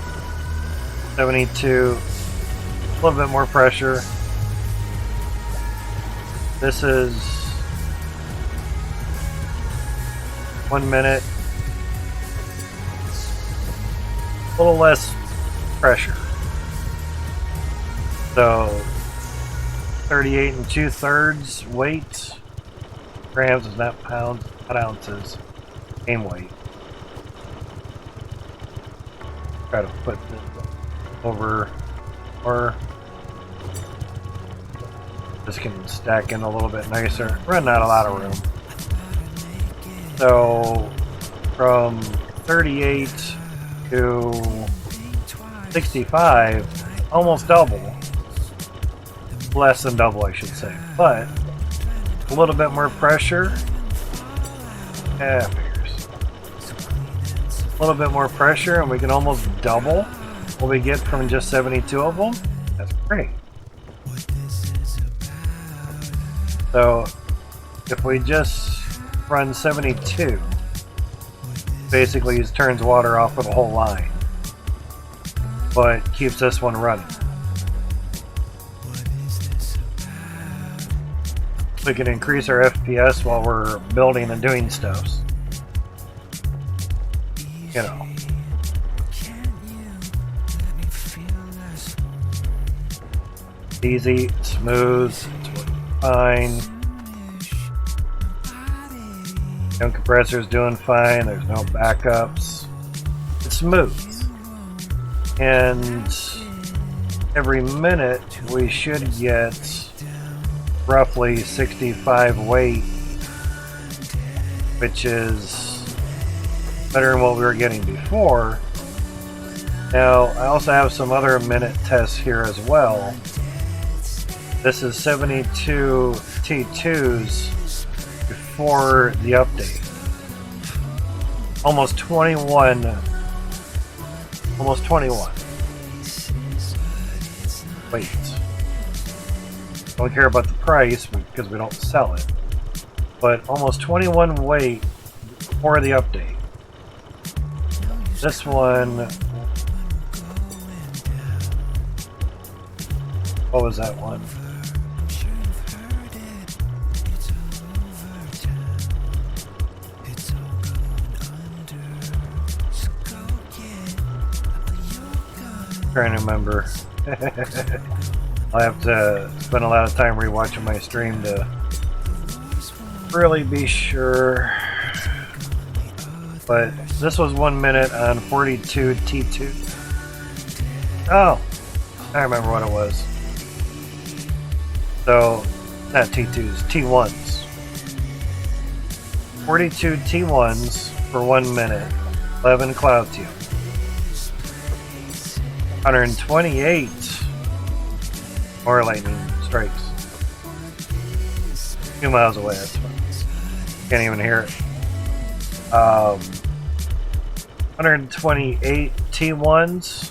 72, a little bit more pressure. This is 1 minute, a little less pressure. So 38 2/3 weight, grams is not pounds, not ounces, aim weight. Try to put this over, or this can stack in a little bit nicer. Running out a lot of room. So from 38 to 65, almost double. Less than double, I should say. But a little bit more pressure. Yeah, figures. A little bit more pressure, and we can almost double what we get from just 72 of them. That's great. So if we just run 72, basically it turns water off of the whole line, but keeps this one running. We can increase our FPS while we're building and doing stuff. You know. Easy, smooth, fine. No compressor's doing fine, there's no backups. It's smooth. And every minute we should get roughly 65 weight, which is better than what we were getting before. Now, I also have some other minute tests here as well. This is 72 T2s before the update. Almost 21. Wait. Don't care about the price because we don't sell it. But almost 21 weight before the update. This one, what was that one? Trying to remember. I'll have to spend a lot of time rewatching my stream to really be sure. But this was 1 minute on 42 T2. Oh, I remember what it was. So, not T2s, T1s. 42 T1s for 1 minute, 11 Cloutium. 128 more lightning strikes. 2 miles away, that's fine. Can't even hear it. 128 T1s,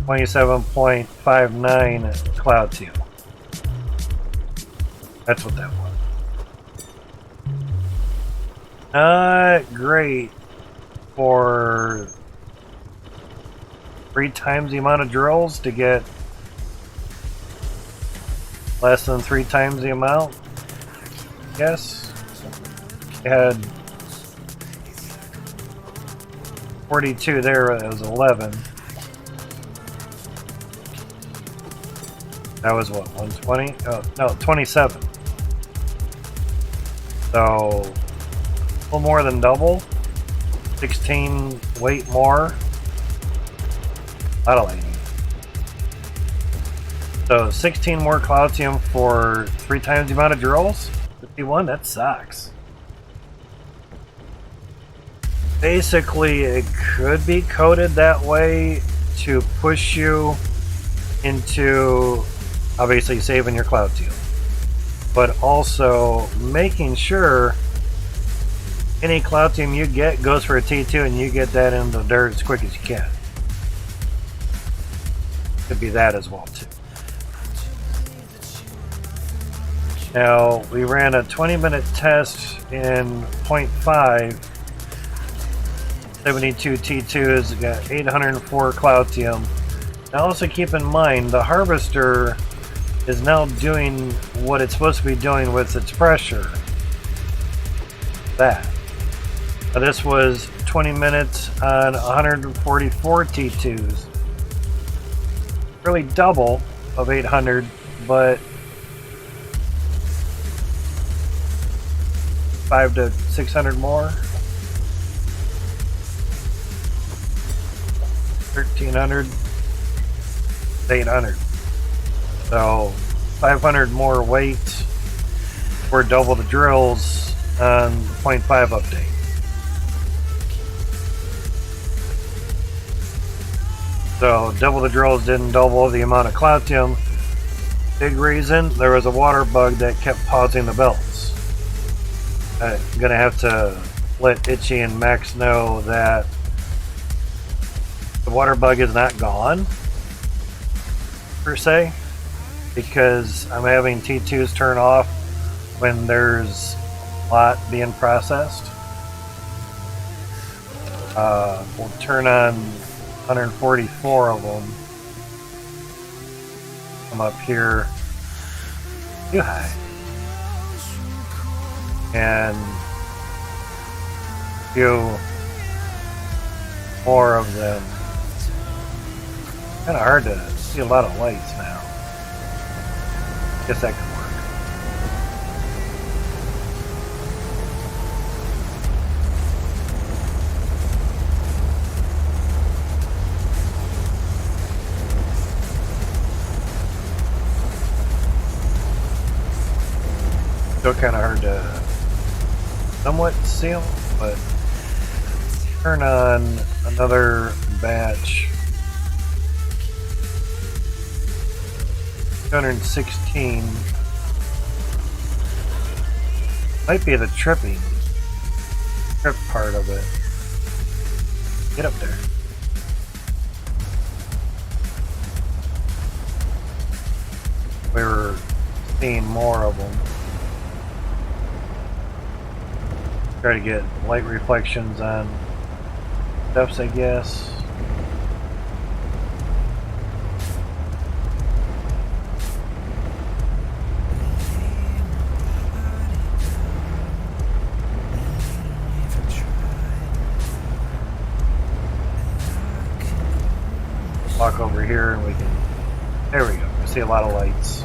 27.59 Cloutium. That's what that was. Not great for 3 times the amount of drills to get less than 3 times the amount, yes. You had 42 there, it was 11. That was what, 120? Oh, no, 27. So, a little more than double. 16 weight more. A lot of lightning. So, 16 more Cloutium for 3 times the amount of drills? 51? That sucks. Basically, it could be coded that way to push you into obviously saving your Cloutium, but also making sure any Cloutium you get goes for a T2 and you get that in the dirt as quick as you can. Could be that as well too. Now, we ran a 20-minute test in 0.5. 72 T2s, got 804 Cloutium. Now also keep in mind, the harvester is now doing what it's supposed to be doing with its pressure. That. Now this was 20 minutes on 144 T2s. Really double of 800, but 500 to 600 more. 1,300, 800. So 500 more weight for double the drills on the 0.5 update. So double the drills didn't double the amount of Cloutium. Big reason, there was a water bug that kept pausing the belts. I'm gonna have to let Itchy and Max know that the water bug is not gone, per se, because I'm having T2s turn off when there's a lot being processed. We'll turn on 144 of them. Come up here too high. And do more of them. Kind of hard to see a lot of lights now. Guess that could work. Still kind of hard to somewhat see them, but turn on another batch. 216 might be the trip part of it. Get up there. We were seeing more of them. Try to get light reflections on stuffs, I guess. Walk over here and we can, there we go, we see a lot of lights.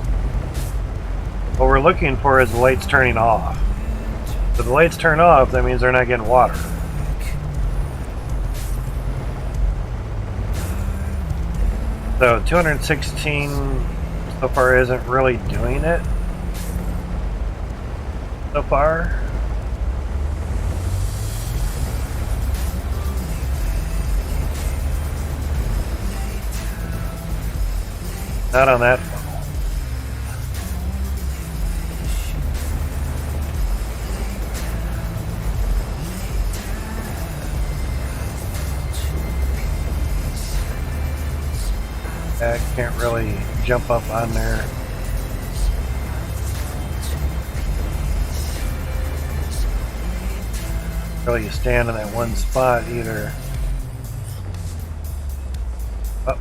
What we're looking for is the lights turning off. If the lights turn off, that means they're not getting water. So 216 so far isn't really doing it. So far. Not on that funnel. I can't really jump up on there. Really stand in that one spot either. Oh.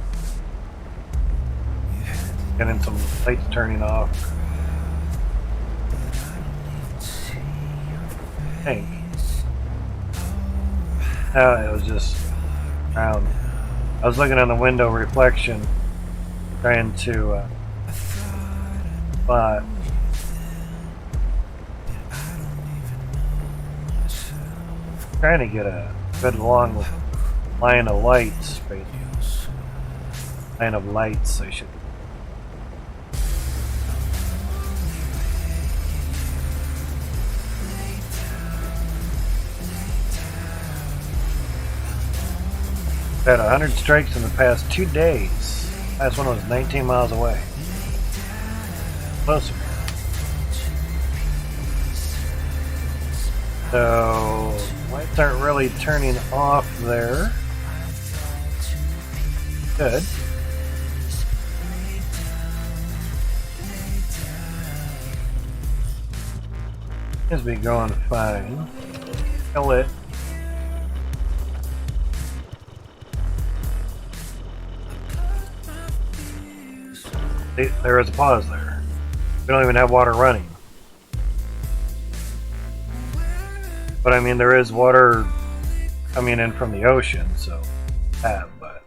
Getting some lights turning off. think. It was just round. I was looking on the window reflection, trying to spot. Trying to get a good long line of lights, line of lights, I should. Had 100 strikes in the past 2 days. Last one was 19 miles away. Closer. So, lights aren't really turning off there. Good. Seems to be going fine. Still lit. There is a pause there. We don't even have water running. But I mean, there is water coming in from the ocean, so but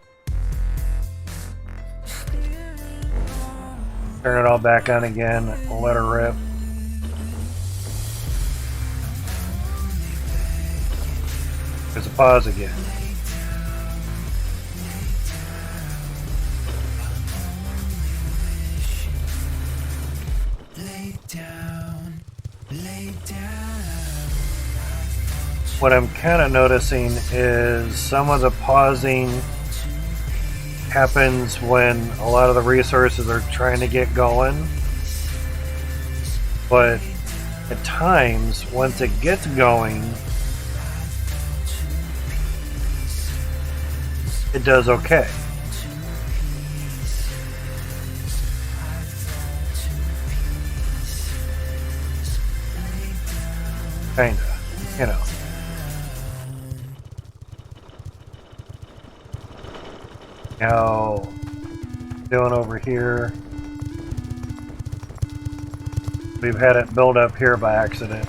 turn it all back on again, let her rip. There's a pause again. What I'm kind of noticing is some of the pausing happens when a lot of the resources are trying to get going. But at times, once it gets going, it does okay. Kinda, you know. Now, doing over here, we've had it build up here by accident.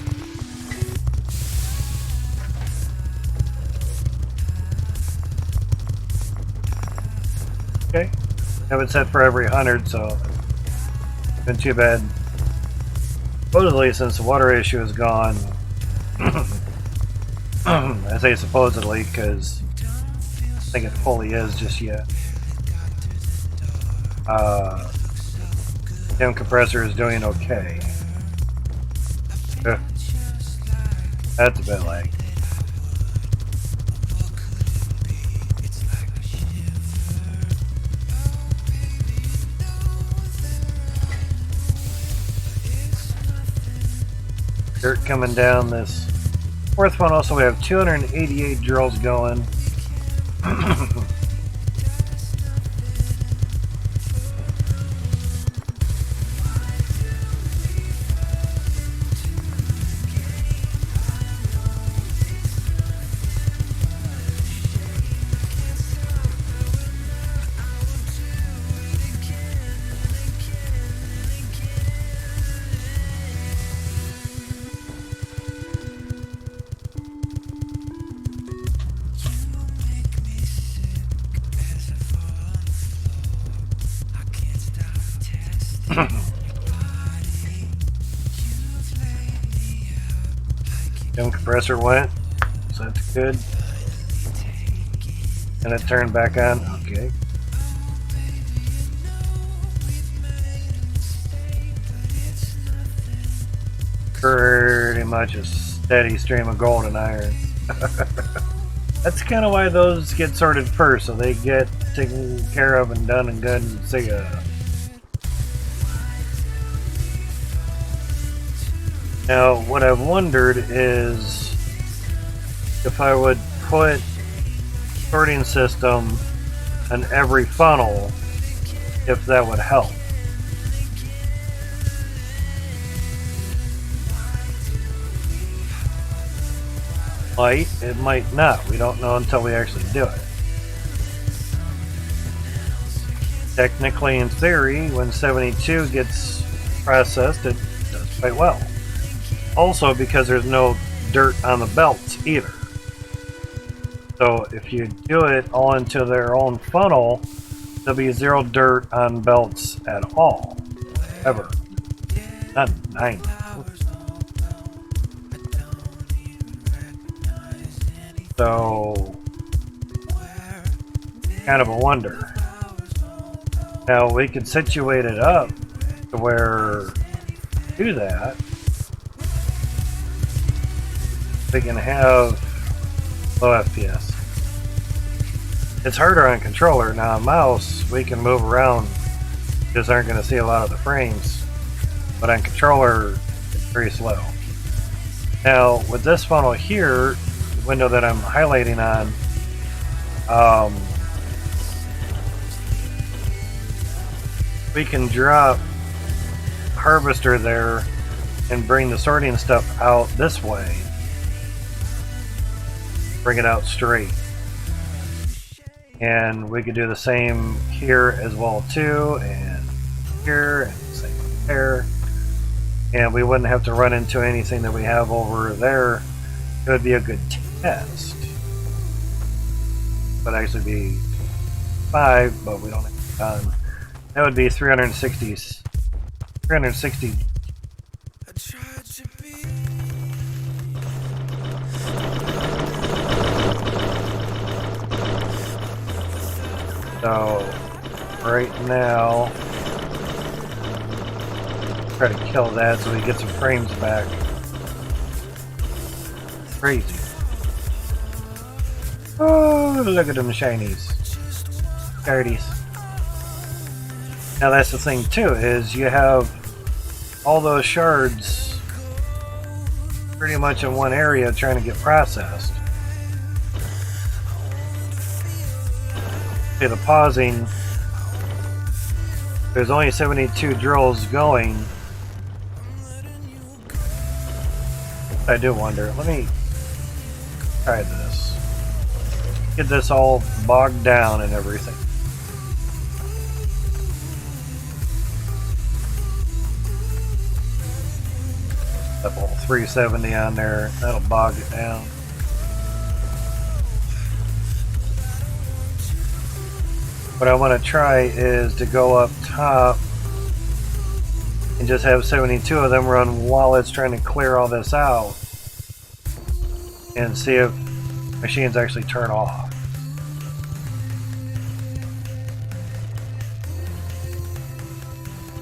Okay, have it set for every 100, so been too bad. Supposedly, since the water issue is gone, I say supposedly because I think it fully is just yet. Dam compressor is doing okay. That's a bit like. Dirt coming down this fourth one. Also, we have 288 drills going. Dome compressor went, so that's good. And it turned back on. Okay. Pretty much a steady stream of gold and iron. That's kind of why those get sorted first, so they get taken care of and done and good and see ya. Now, what I've wondered is if I would put sorting system on every funnel, if that would help. Might, it might not. We don't know until we actually do it. Technically, in theory, when 72 gets processed, it does quite well. Also, because there's no dirt on the belts either. So if you do it all into their own funnel, there'll be 0 dirt on belts at all. Ever. Not 9. So, kind of a wonder. Now we could situate it up to where do that. We can have low FPS. It's harder on controller. Now on mouse we can move around, just aren't going to see a lot of the frames. But on controller it's very slow. Now with this funnel here, the window that I'm highlighting on, we can drop harvester there and bring the sorting stuff out this way. Bring it out straight. And we could do the same here as well too, and here, and same there. And we wouldn't have to run into anything that we have over there. It would be a good test. But actually be 5, but we don't have done. That would be 360. So right now, try to kill that so we get some frames back. Crazy. Oh, look at them shinies. Dirties. Now that's the thing too, is you have all those shards pretty much in one area trying to get processed. Okay, the pausing, there's only 72 drills going. I do wonder, let me try this. Get this all bogged down and everything. Level 370 on there, that'll bog it down. What I want to try is to go up top and just have 72 of them run while it's trying to clear all this out and see if machines actually turn off.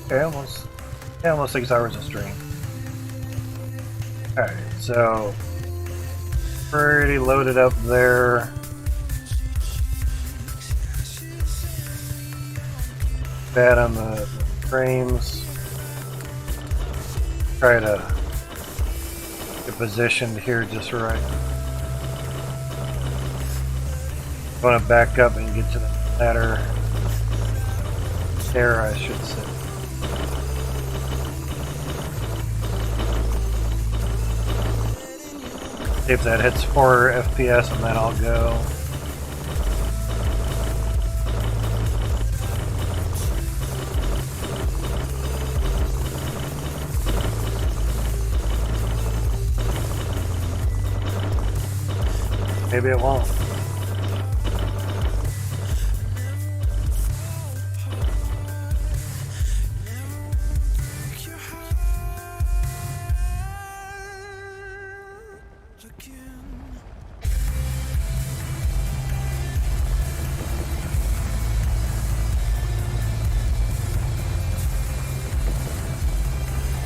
Okay, almost 6 hours of stream. Alright, so pretty loaded up there. Bad on the frames. Try to get positioned here just right. Want to back up and get to the ladder. There, I should say. See if that hits 4 FPS and then I'll go. Maybe it won't.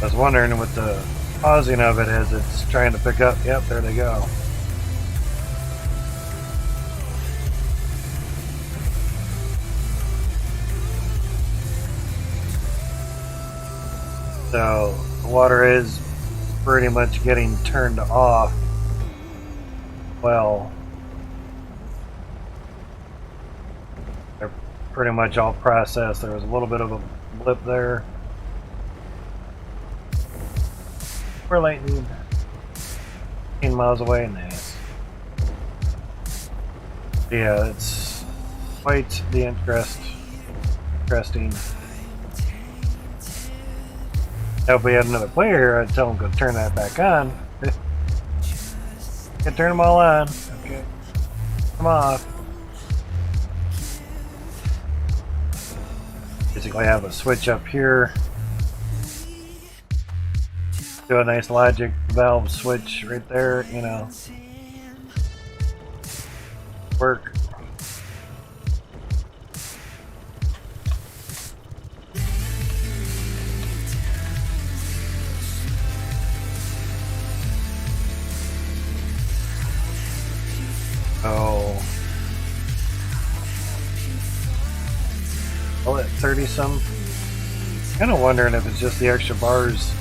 I was wondering what the pausing of it is. It's trying to pick up. Yep, there they go. So the water is pretty much getting turned off. Well, they're pretty much all processed. There was a little bit of a blip there. We're lightning 15 miles away. Nice. Yeah, it's quite the interesting. Now if we had another player, I'd tell him to turn that back on. Okay, turn them all on. Okay. Come off. Basically, I have a switch up here. Do a nice logic valve switch right there, you know. Work. Oh. Oh, at 30 some. Kind of wondering if it's just the extra bars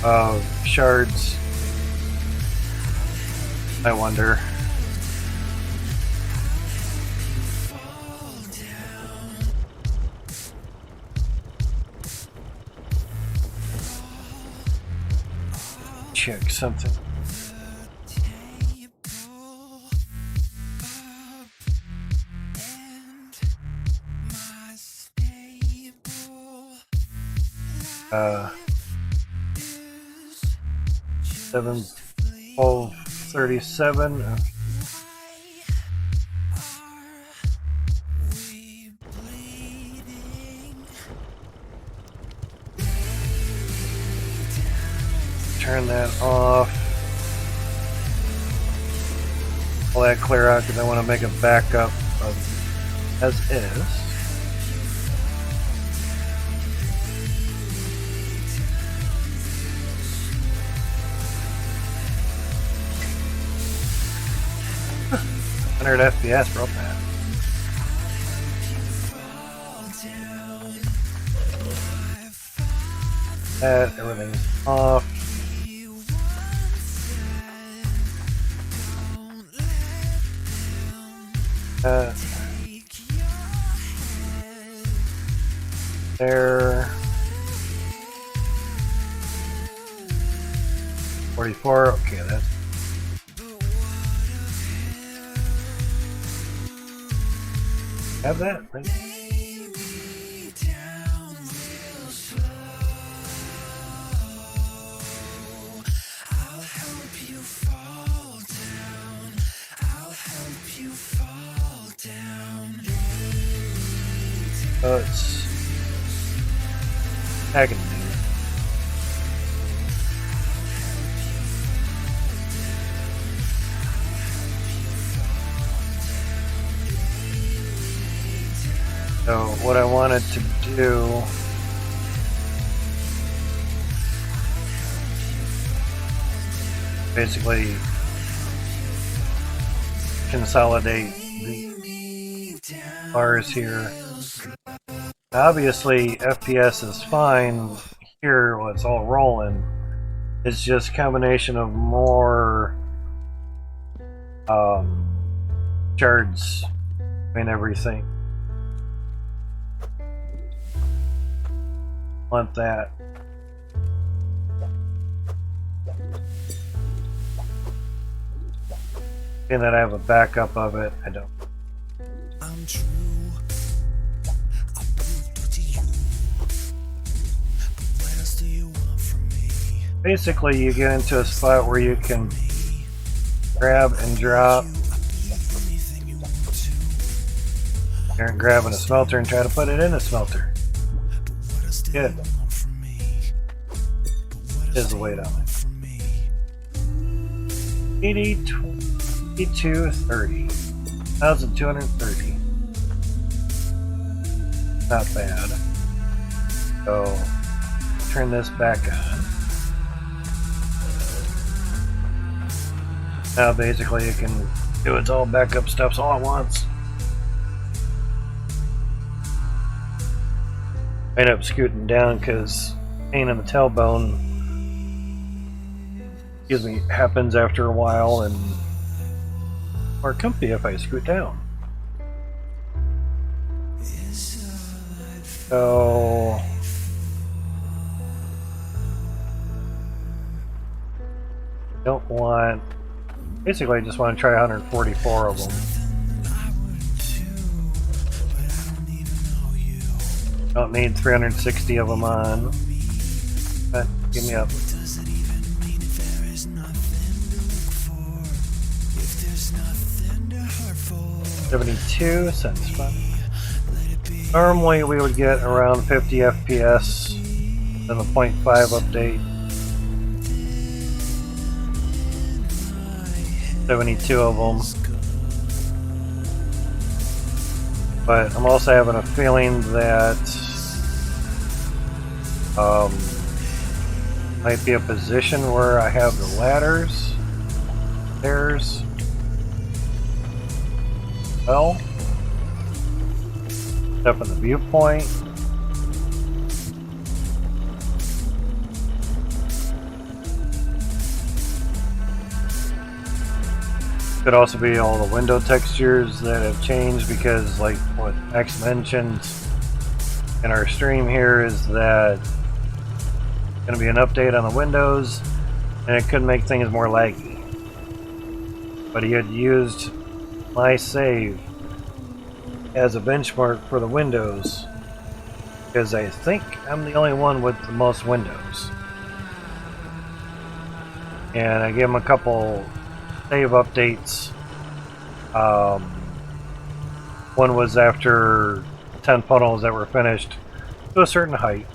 of shards. I wonder. Check something. Uh, 7, 12, 37. Turn that off. I'll that clear out because I want to make a backup of as is. FPS real fast. That everything's off. There. 44. Okay, that's. Have that, right? Oh, it's agony. So what I wanted to do basically consolidate the bars here. Obviously FPS is fine here when it's all rolling. It's just a combination of more shards and everything. Want that. And that I have a backup of it. I don't. I'm true. I proved to you. But what else do you want from me? Basically, you get into a spot where you can grab and drop. You're grabbing a smelter and try to put it in a smelter. Good. Is the weight on it. 80, 22, 30. 1,230. Not bad. So, turn this back on. Now basically it can do its all backup stuff all at once. I end up scooting down because pain in the tailbone, excuse me, happens after a while and more comfy if I scoot down. So don't want, basically I just want to try 144 of them. Don't need 360 of them on. But give me up. 72 cents. Normally we would get around 50 FPS in the 0.5 update. 72 of them. But I'm also having a feeling that might be a position where I have the ladders, stairs. Well, up in the viewpoint. Could also be all the window textures that have changed because, like what X mentioned in our stream here, is that going to be an update on the windows and it could make things more laggy. But he had used my save as a benchmark for the windows because I think I'm the only one with the most windows. And I gave him a couple save updates. One was after 10 funnels that were finished to a certain height.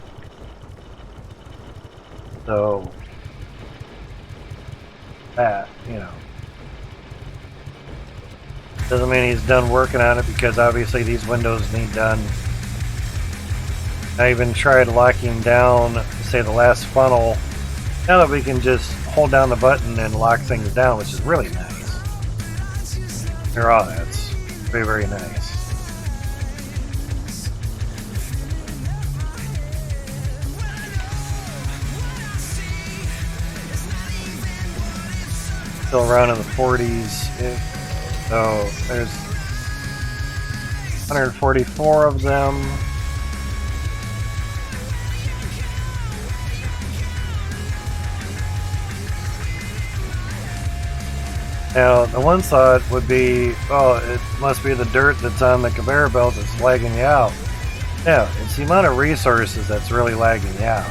So that, you know, doesn't mean he's done working on it because obviously these windows need done. I even tried locking down, say, the last funnel. Now that we can just hold down the button and lock things down, which is really nice. Oh, that's very, very nice. Still around in the 40s. So there's 144 of them. Now, the one thought would be, oh, it must be the dirt that's on the conveyor belt that's lagging you out. No, it's the amount of resources that's really lagging you out.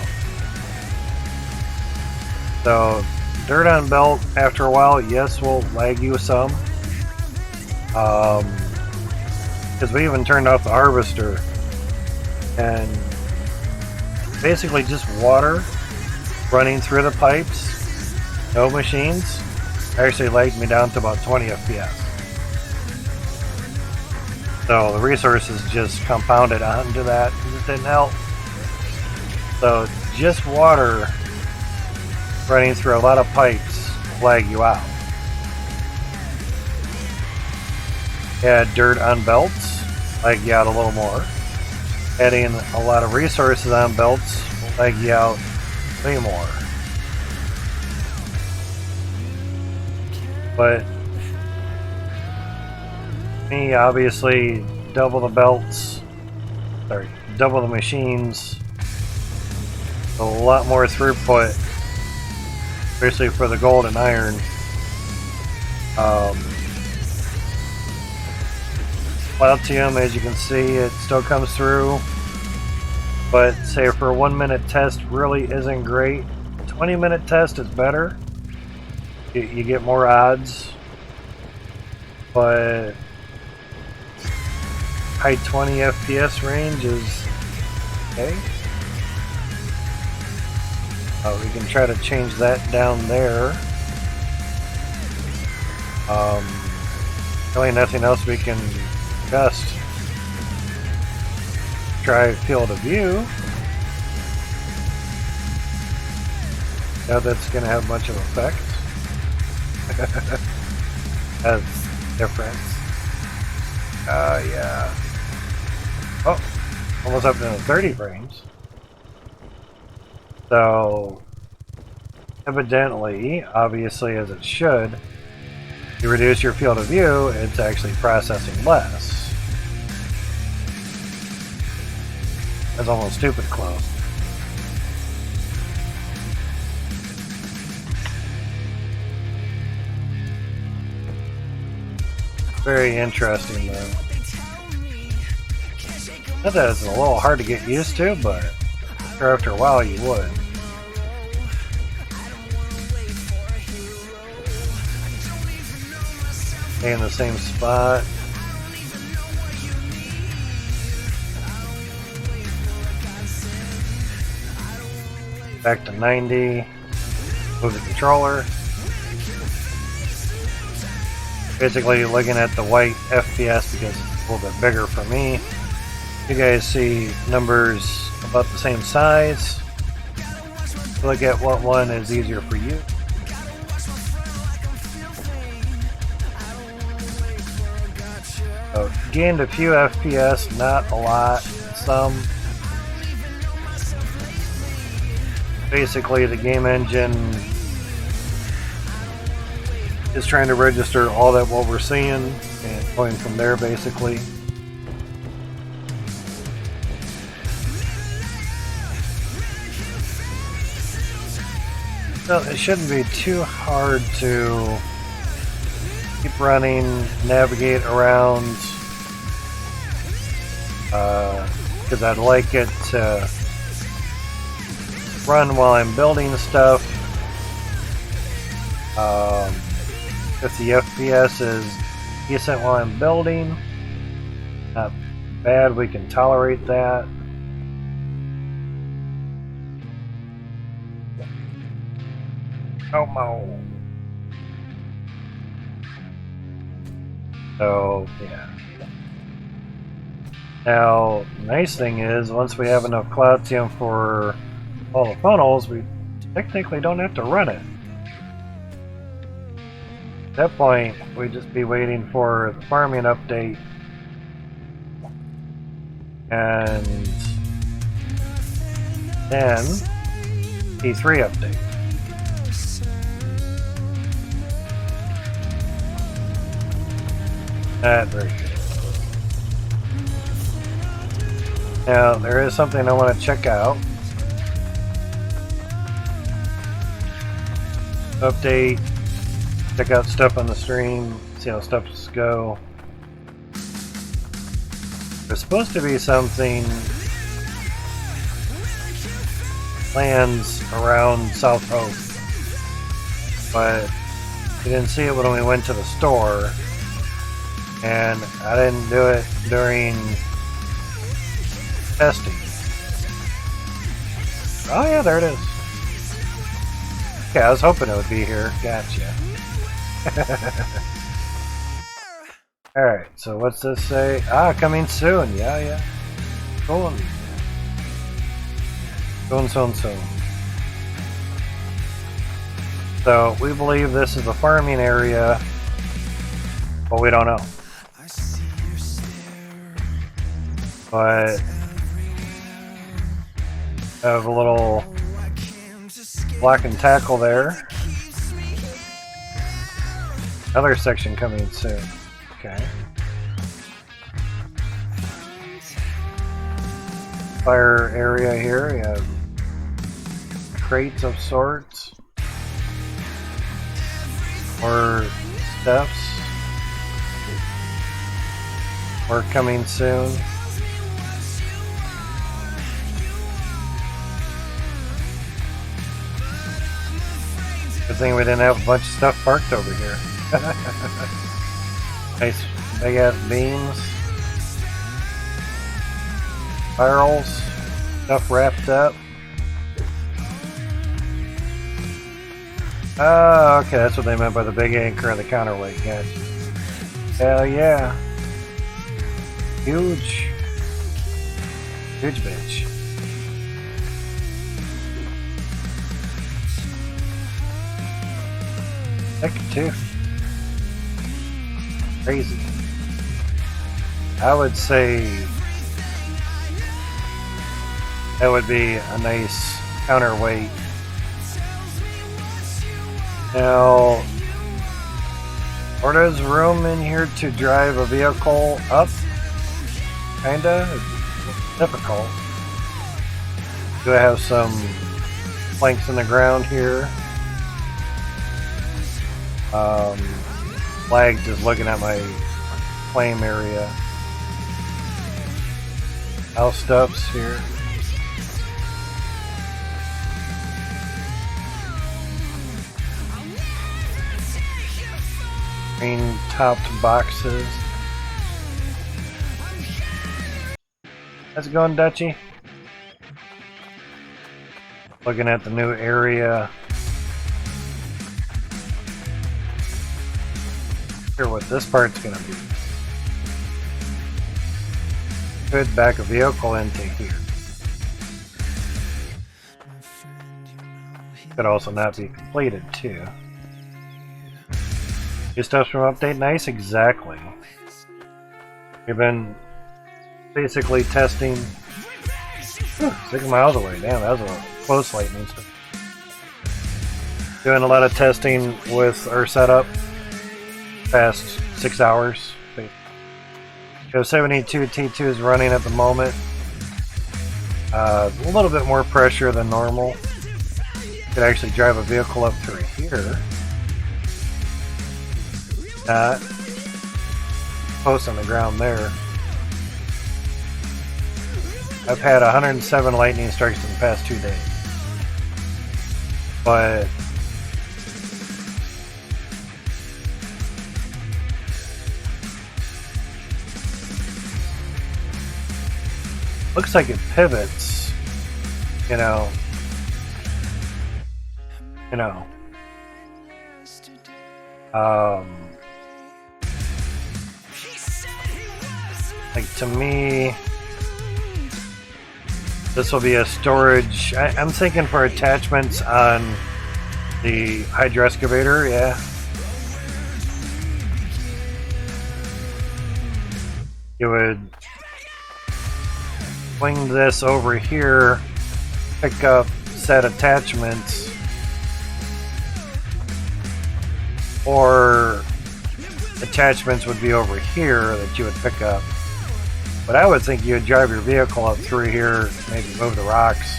So, dirt on belt, after a while, yes, will lag you some. Because we even turned off the harvester. And basically just water running through the pipes, no machines. Actually lagged me down to about 20 FPS. So the resources just compounded onto that. It didn't help. So just water running through a lot of pipes lag you out. Add dirt on belts, lag you out a little more. Adding a lot of resources on belts will lag you out way more. But me, obviously, double the belts, double the machines, a lot more throughput, especially for the gold and iron. Cloutium, as you can see, it still comes through, but say for a 1 minute test really isn't great. 20-minute test is better. You get more odds, but high 20 FPS range is okay. We can try to change that down there. Really nothing else we can adjust. Try field of view. Doubt that's going to have much of an effect. That's different. Yeah. Oh, almost up to 30 frames. So, evidently, obviously as it should, you reduce your field of view, it's actually processing less. That's almost stupid close. Very interesting though. That is a little hard to get used to, but after a while you would. Stay in the same spot. Back to 90. Move the controller. Basically looking at the white FPS because it's a little bit bigger for me. You guys see numbers about the same size. Look at what one is easier for you. So gained a few FPS, not a lot, some. Basically the game engine is trying to register all that what we're seeing and going from there basically. So it shouldn't be too hard to keep running, navigate around, because I'd like it to run while I'm building stuff. If the FPS is decent while I'm building, not bad, we can tolerate that. Oh, so, yeah. Now, the nice thing is, once we have enough Cloutium for all the funnels, we technically don't have to run it. At that point, we'd just be waiting for the farming update and then P3 update. Not very good. Now, there is something I want to check out. Update, check out stuff on the stream, see how stuff's go. There's supposed to be something lands around South Hope, but we didn't see it when we went to the store. And I didn't do it during testing. Oh yeah, there it is. Okay, I was hoping it would be here. Gotcha. Alright, so what's this say? Ah, coming soon. Yeah. Soon. Soon. So, we believe this is a farming area, but we don't know. But I have a little block and tackle there. Another section coming soon. Okay. Fire area here. You have crates of sorts. More steps. More coming soon. Good thing we didn't have a bunch of stuff parked over here. Nice big ass beams. Barrels. Stuff wrapped up. Oh, okay, that's what they meant by the big anchor and the counterweight. Gotcha. Hell yeah. Huge bitch. Heck, too. Crazy. I would say that would be a nice counterweight. Now, are there's room in here to drive a vehicle up? Kinda. It's difficult. Do I have some planks in the ground here? Flag just looking at my flame area. House stuffs here. Green topped boxes. How's it going, Dutchie? Looking at the new area. Here, what this part's gonna be. Could back a vehicle into here. Could also not be completed too. New stuff from Update Nice? Exactly. We've been basically testing 6 miles away. Damn, that was a close lightning storm. Doing a lot of testing with our setup past 6 hours. So 72 T2 is running at the moment. A little bit more pressure than normal. Could actually drive a vehicle up through here. Post on the ground there. I've had 107 lightning strikes in the past 2 days. But looks like it pivots, you know. Like to me, this will be a storage. I'm thinking for attachments on the hydro excavator, yeah. You would swing this over here, pick up set attachments, or attachments would be over here that you would pick up. But I would think you would drive your vehicle up through here, maybe move the rocks.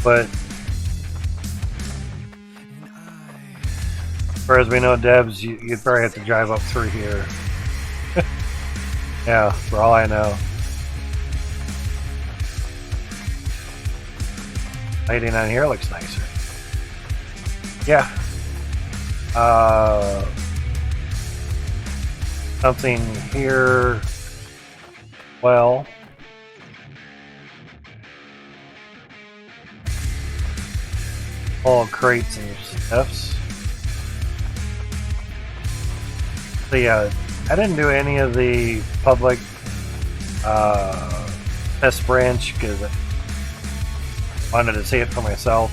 But as far as we know, Debs, you'd probably have to drive up through here. Yeah, for all I know. Lighting on here looks nicer. Yeah. Something here. Well. All crates and stuffs. So yeah, I didn't do any of the public test branch because I wanted to see it for myself.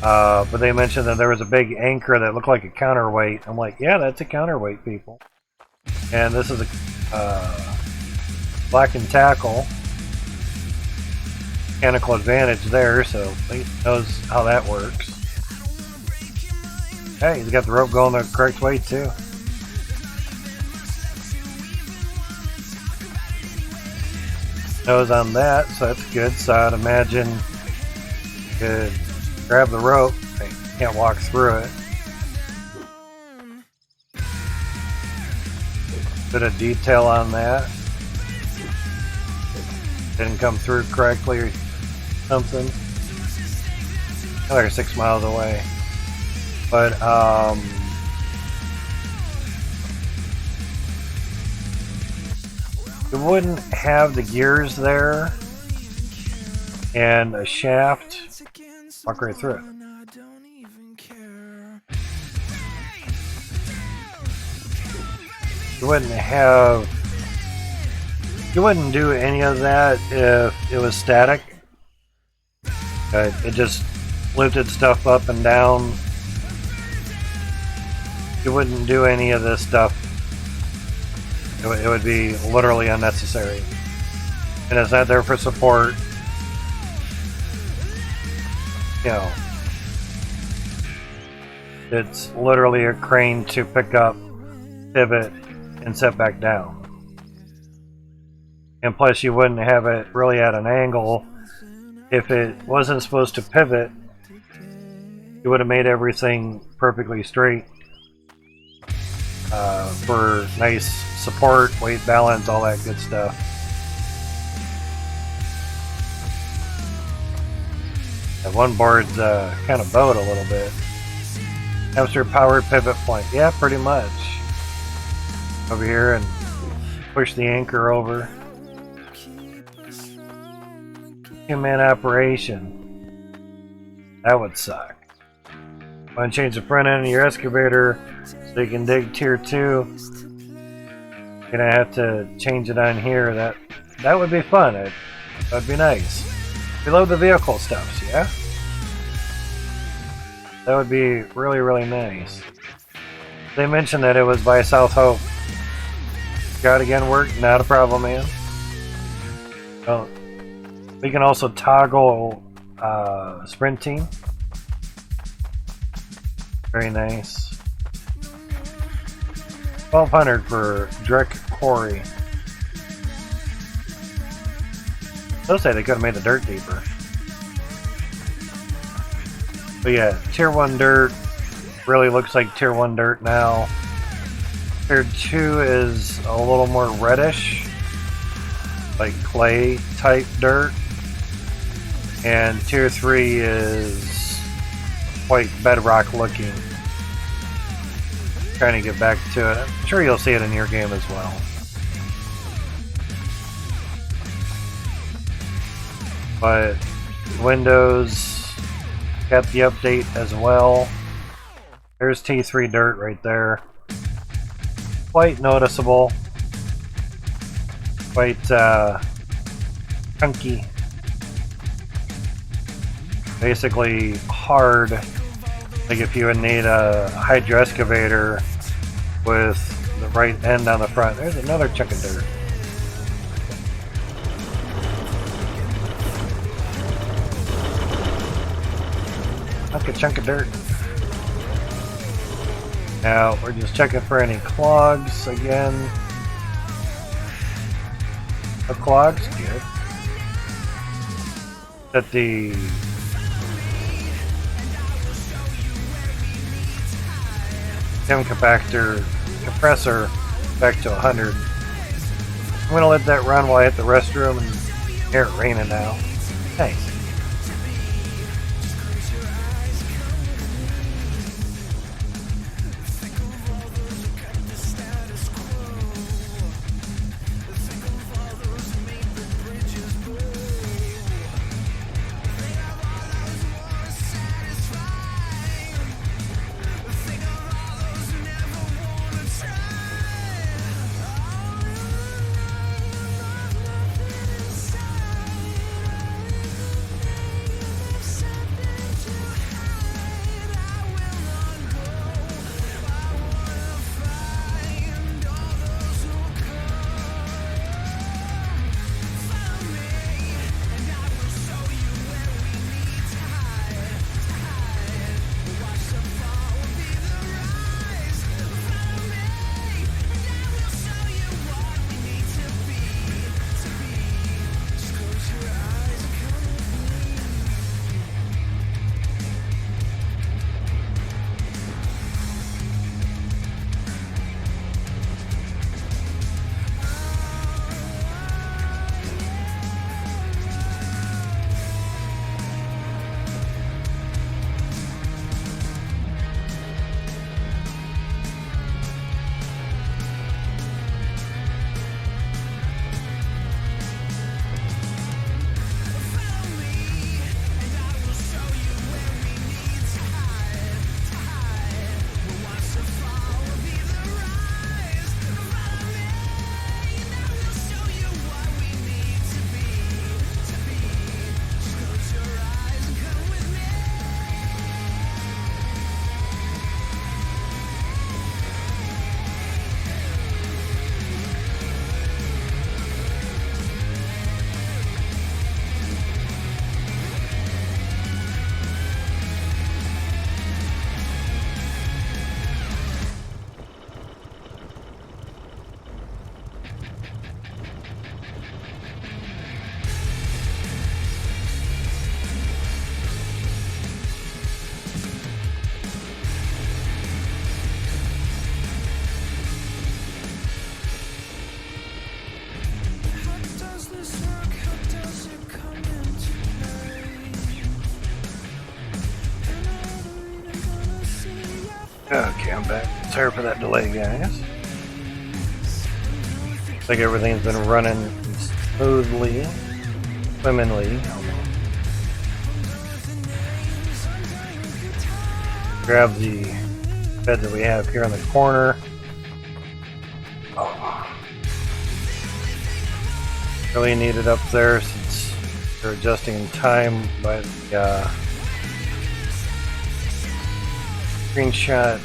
But they mentioned that there was a big anchor that looked like a counterweight. I'm like, yeah, that's a counterweight, people. And this is a Black and Tackle. Mechanical advantage there, so he knows how that works. Hey, he's got the rope going the correct way, too. Nose on that, so that's good. So I'd imagine you could grab the rope. You can't walk through it. Bit of detail on that. Didn't come through correctly or something. They're 6 miles away. But it wouldn't have the gears there and a shaft. Walk right through it. You wouldn't do any of that if it was static. It just lifted stuff up and down. You wouldn't do any of this stuff. It would be literally unnecessary. And it's not there for support. You know, it's literally a crane to pick up, pivot, and set back down. And plus you wouldn't have it really at an angle. If it wasn't supposed to pivot, you would have made everything perfectly straight for nice support, weight balance, all that good stuff. That one board's kind of bowed a little bit. Hamster powered pivot point. Yeah, pretty much. Over here and push the anchor over. 2-man operation. That would suck. Want to change the front end of your excavator so you can dig tier 2? You're gonna have to change it on here. That would be fun. That'd be nice. Reload the vehicle stuffs, yeah? That would be really, really nice. They mentioned that it was by South Hope. Got again work? Not a problem, man. Oh, we can also toggle sprinting. Very nice. 1200 for Drek Quarry. They'll say they could have made the dirt deeper. But yeah, tier 1 dirt really looks like tier 1 dirt now. Tier 2 is a little more reddish, like clay type dirt. And tier 3 is quite bedrock looking. Trying to get back to it. I'm sure you'll see it in your game as well. But Windows got the update as well. There's T3 dirt right there. Quite noticeable. Quite chunky. Basically hard. Like if you would need a hydro excavator with the right end on the front. There's another chunk of dirt. Like a chunk of dirt. Now we're just checking for any clogs again. The clogs, good. Set the chem compressor back to 100. I'm gonna let that run while I hit the restroom and hear it raining now. Nice. Okay, I'm back. Sorry for that delay, guys. Looks like everything's been running smoothly. swimmingly. Grab the bed that we have here in the corner. Oh. Really need it up there since they're adjusting time by the screenshot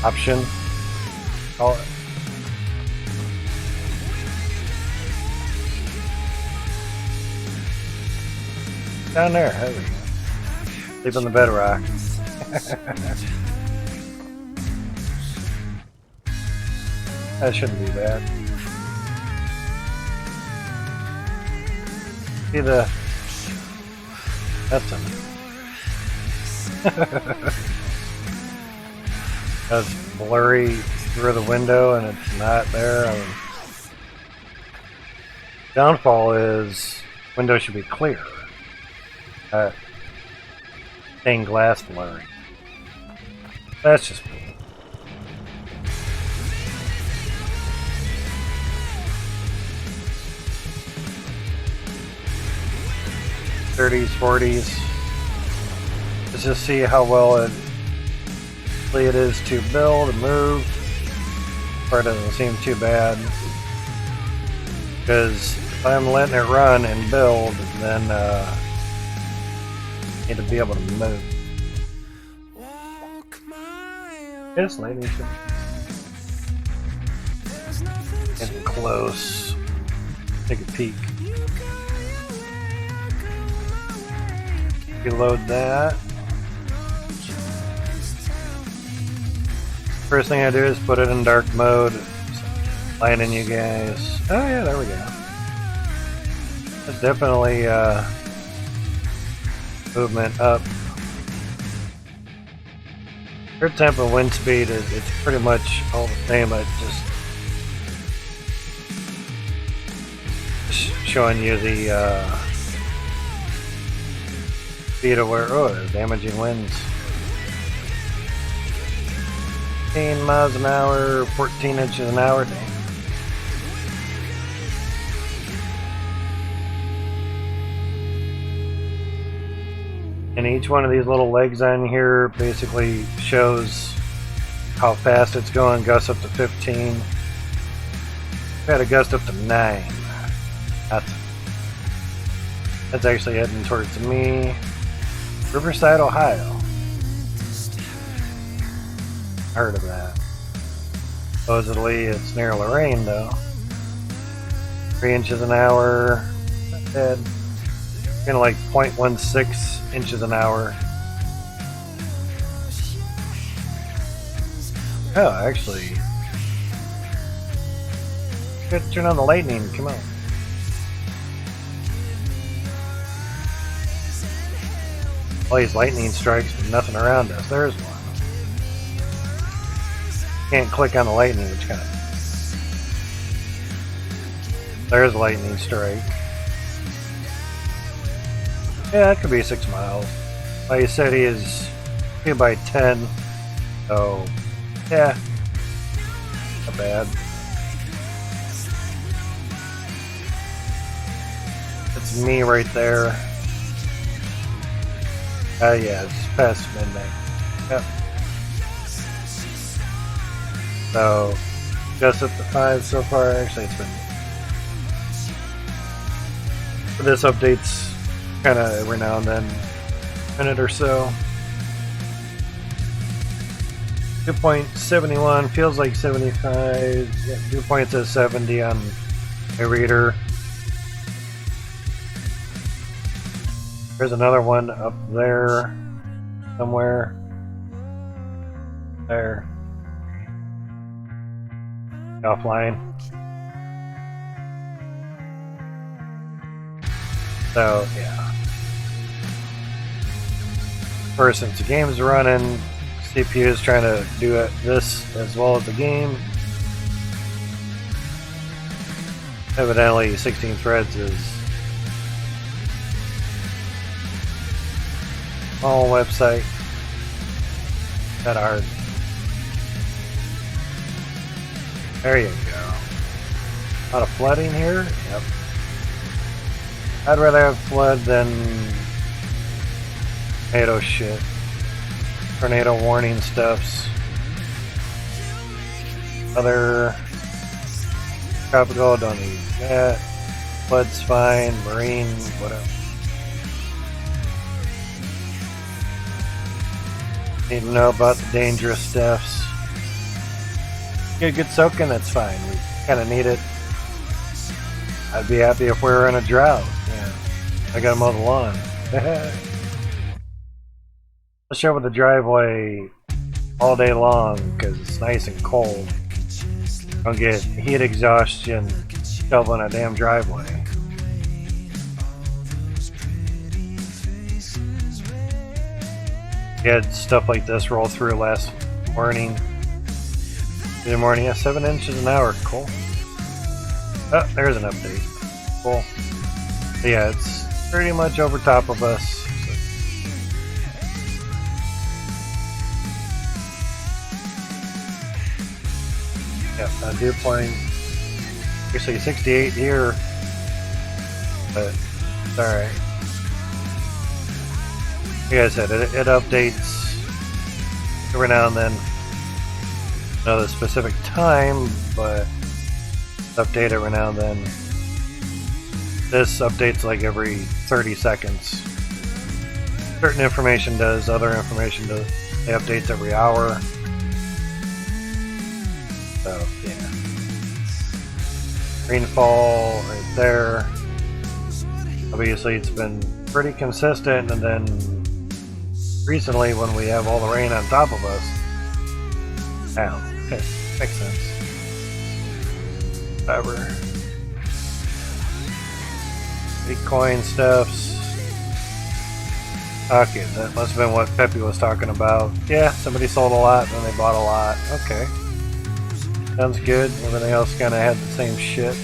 option. Call it. Down there, there we go. Sleep on the bedrock. That shouldn't be bad. See the... That's him. That's blurry through the window and it's not there. I mean, downfall is window should be clear. Stained glass blurry. That's just cool. '30s, '40s. Let's just see how well it is to build and move. Part doesn't seem too bad. Because if I'm letting it run and build, then I need to be able to move. It's lightning. Getting close. Take a peek. Reload that. First thing I do is put it in dark mode. Lighting you guys. Oh yeah, there we go. That's definitely movement up. Air temp and wind speed it's pretty much all the same. I just showing you the speed of where there's damaging winds. 15 miles an hour, 14 inches an hour. Dang. And each one of these little legs on here basically shows how fast it's going. Gust up to 15. We've had a gust up to 9. That's actually heading towards me. Riverside, Ohio. Heard of that. Supposedly it's near Lorraine though. 3 inches an hour. Not bad. Kind of like 0.16 inches an hour. Oh, actually. Good, turn on the lightning. Come on. All these lightning strikes, but nothing around us. There's one. Can't click on the lightning, which kind of... There's a lightning strike. Yeah, that could be 6 miles. Like you said, he is 2 by 10. So, yeah. Not bad. It's me right there. Yeah, it's past midnight. Yep. So, just up to 5 so far. Actually, it's been... This update's kind of every now and then, a minute or so. 2.71 feels like 75. Yeah, dew point says 70 on my reader. There's another one up there somewhere. There. Offline. So, yeah. First, since the game's running, CPU is trying to do this as well as the game. Evidently, 16 threads is a small website. Not hard. There you go. A lot of flooding here? Yep. I'd rather have flood than tornado shit. Tornado warning stuffs. Other tropical, don't need that. Flood's fine, marine, whatever. Need to know about the dangerous stuffs. Get a good soaking, that's fine. We kind of need it. I'd be happy if we were in a drought. Yeah, I gotta mow the lawn. Let's show with the driveway all day long because it's nice and cold. Don't get heat exhaustion shoveling a damn driveway. We had stuff like this roll through last morning. Good morning, yeah, 7 inches an hour, cool. Oh, there's an update. Cool. So yeah, it's pretty much over top of us. Yep, dew point. Actually 68 here, but it's alright. Like I said, it updates every now and then. Not a specific time, but update every now and then. This updates like every 30 seconds. Certain information does, other information does. It updates every hour. So, yeah. Rainfall right there. Obviously, it's been pretty consistent, and then recently, when we have all the rain on top of us, down. Okay, makes sense. Whatever. Bitcoin stuffs. Okay, that must have been what Peppy was talking about. Yeah, somebody sold a lot, then they bought a lot. Okay. Sounds good. Everything else kind of had the same shit.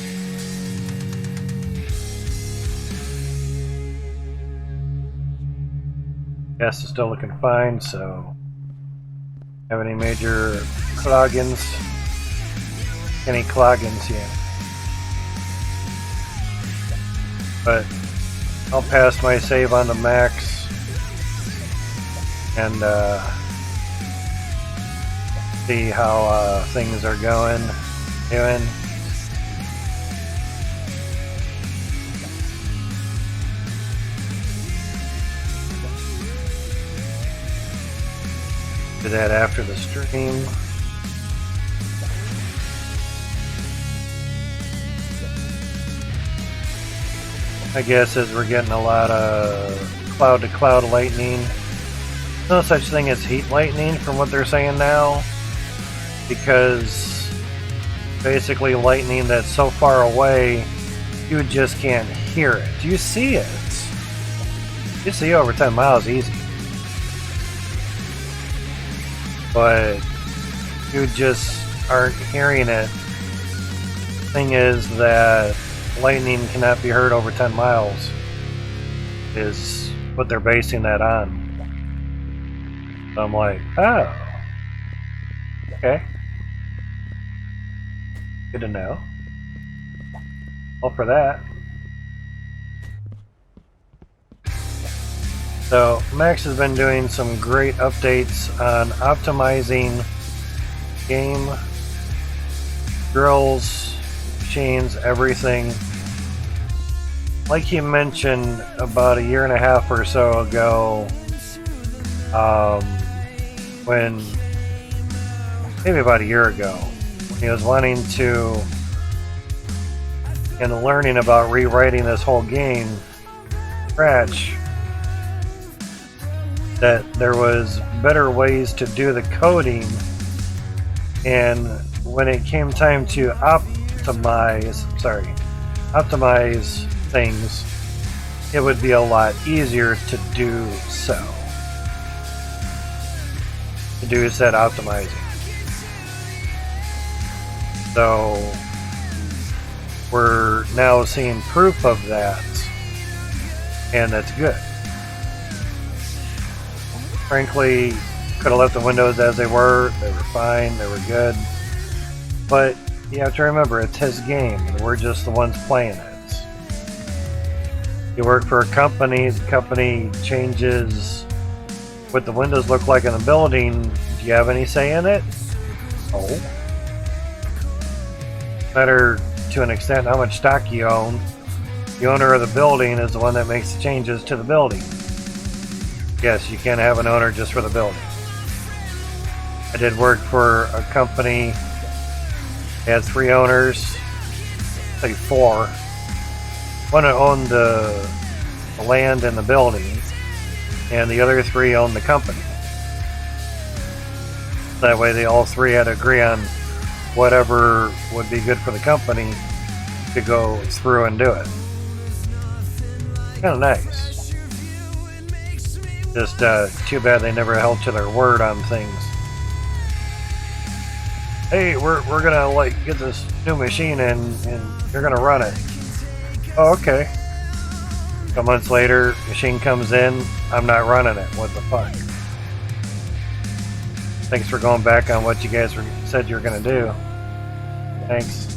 Gas is still looking fine, so have any major cloggins? Any cloggins yet? But I'll pass my save on to Max and see how things are doing. Do that after the stream. I guess as we're getting a lot of cloud-to-cloud lightning. No such thing as heat lightning from what they're saying now, because basically lightning that's so far away you just can't hear it. You see it. You see over 10 miles easy. But you just aren't hearing it. Thing is that lightning cannot be heard over 10 miles is what they're basing that on. So I'm like, oh, okay, good to know. Well, for that. So Max has been doing some great updates on optimizing game, drills, machines, everything. Like he mentioned about 1.5 years or so ago, when maybe about 1 year ago, when he was wanting to and learning about rewriting this whole game from scratch, that there was better ways to do the coding, and when it came time to optimize things, it would be a lot easier to do so. To do said optimizing. So we're now seeing proof of that, and that's good. Frankly, could have left the windows as they were. They were fine. They were good. But you have to remember, it's his game, and we're just the ones playing it. You work for a company, the company changes what the windows look like in the building. Do you have any say in it? No. Matter to an extent how much stock you own. The owner of the building is the one that makes the changes to the building. Yes, you can't have an owner just for the building. I did work for a company. It had 3 owners, say 4. One owned the land and the building, and the other 3 owned the company. That way they all 3 had to agree on whatever would be good for the company to go through and do it. Kind of nice. Just too bad they never held to their word on things. Hey, we're gonna like get this new machine in and you're gonna run it. Oh, okay. A couple months later, machine comes in, I'm not running it. What the fuck? Thanks for going back on what you guys said you were gonna do. Thanks.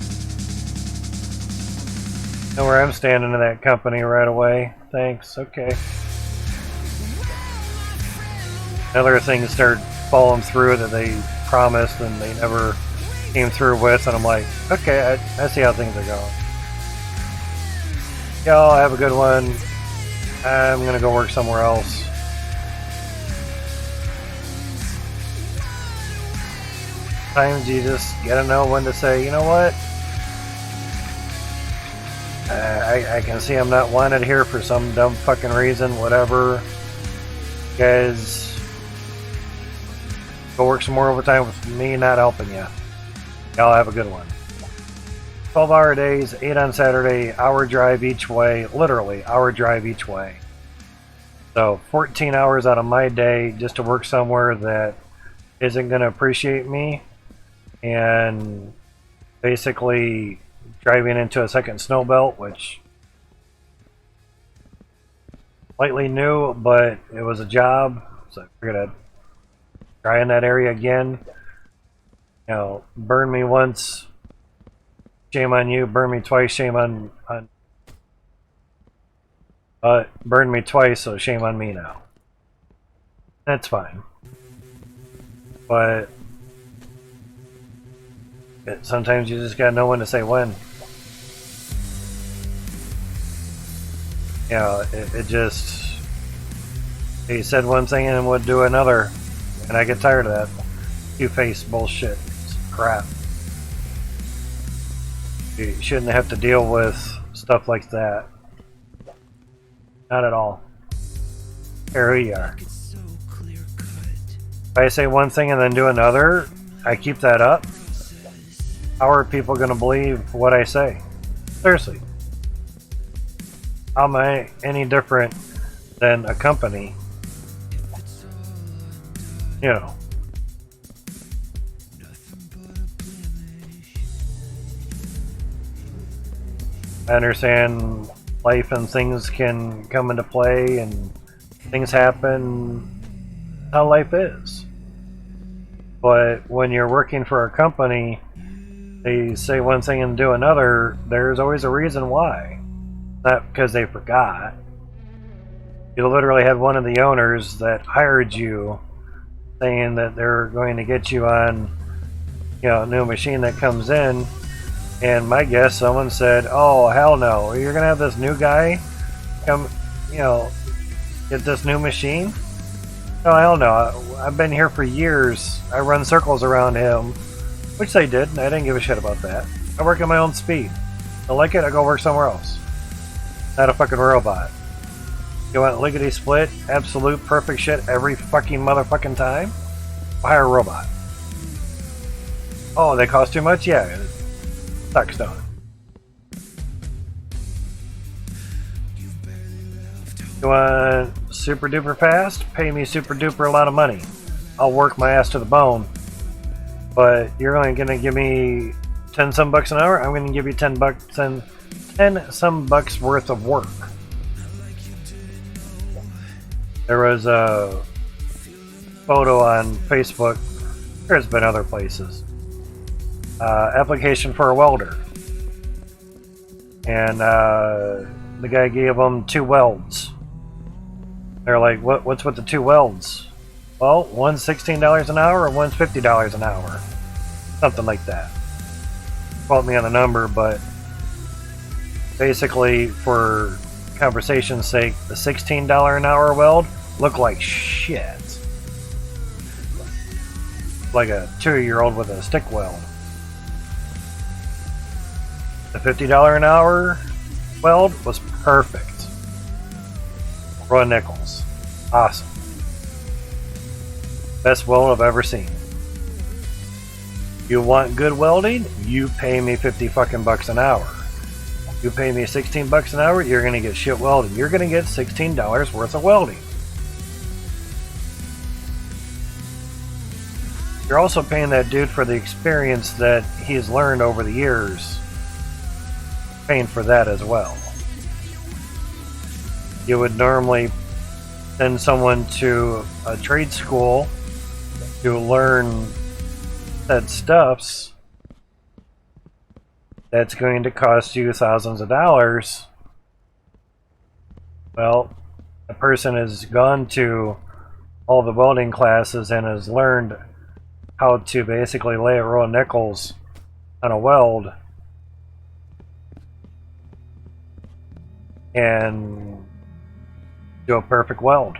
Know where I'm standing in that company right away. Thanks, okay. Other things start falling through that they promised and they never came through with, and I'm like, okay, I see how things are going. Y'all have a good one. I'm gonna go work somewhere else. Sometimes you just gotta know when to say, you know what? I can see I'm not wanted here for some dumb fucking reason, whatever. You guys, go work some more overtime with me not helping you. Y'all have a good one. 12-hour days, 8 on Saturday, hour drive each way, literally hour drive each way. So 14 hours out of my day just to work somewhere that isn't going to appreciate me, and basically driving into a second snow belt, which slightly new, but it was a job, so I figured I'd try in that area again. You know, burn me once, shame on you. Burn me twice, shame on burn me twice, so shame on me now. That's fine. But sometimes you just gotta know when to say when. You know, it just, he said one thing and would do another, and I get tired of that two-faced bullshit. It's crap. You shouldn't have to deal with stuff like that. Not at all. Here we are. If I say one thing and then do another, I keep that up. How are people going to believe what I say? Seriously. How am I any different than a company? You know. I understand life and things can come into play and things happen. How life is. But when you're working for a company, they say one thing and do another, there's always a reason why. Not because they forgot. You literally had one of the owners that hired you saying that they're going to get you on, you know, a new machine that comes in. And my guess, someone said, oh, hell no. You're going to have this new guy come, you know, get this new machine? No, hell no. I've been here for years. I run circles around him, which they did, and I didn't give a shit about that. I work at my own speed. I like it, I go work somewhere else. Not a fucking robot. You want lickety split, absolute perfect shit every fucking motherfucking time? Hire a robot. Oh, they cost too much? Yeah. Sucks, don't it? You want super duper fast? Pay me super duper a lot of money. I'll work my ass to the bone. But you're only gonna give me 10 some bucks an hour? I'm gonna give you 10 some bucks worth of work. There was a photo on Facebook. There's been other places. application for a welder. And the guy gave them 2 welds. They're like, what's with the 2 welds? Well, one's $16 an hour and one's $50 an hour. Something like that. Quote me on the number, but basically, for conversation's sake, the $16 an hour weld looked like shit. Like a 2-year-old with a stick weld. The $50 an hour weld was perfect. Roy Nichols. Awesome. Best weld I've ever seen. You want good welding? You pay me 50 fucking bucks an hour. You pay me 16 bucks an hour, you're gonna get shit welding. You're gonna get $16 worth of welding. You're also paying that dude for the experience that he's learned over the years. Paying for that as well. You would normally send someone to a trade school to learn said stuffs. That's going to cost you thousands of dollars. Well, a person has gone to all the welding classes and has learned how to basically lay a row of nickels on a weld and do a perfect weld.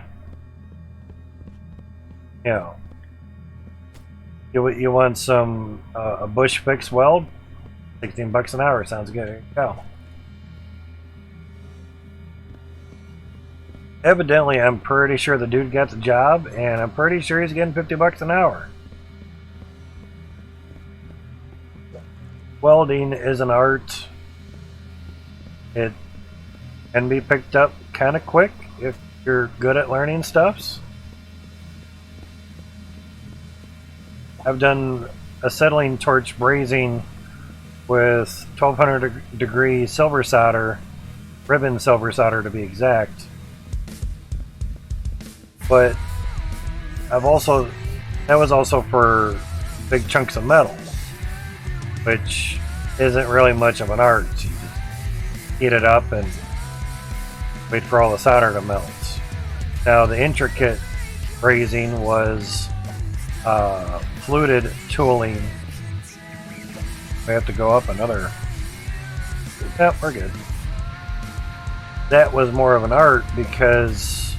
You know, you want some a bush fix weld? 16 bucks an hour sounds good. There you go. Evidently, I'm pretty sure the dude got the job, and I'm pretty sure he's getting 50 bucks an hour. Welding is an art. It can be picked up kind of quick if you're good at learning stuffs. I've done acetylene torch brazing with 1200 degree silver solder, ribbon silver solder to be exact. But that was also for big chunks of metal, which isn't really much of an art. You just heat it up and wait for all the solder to melt. Now the intricate brazing was fluted tooling. We have to go up another. Yep, we're good. That was more of an art because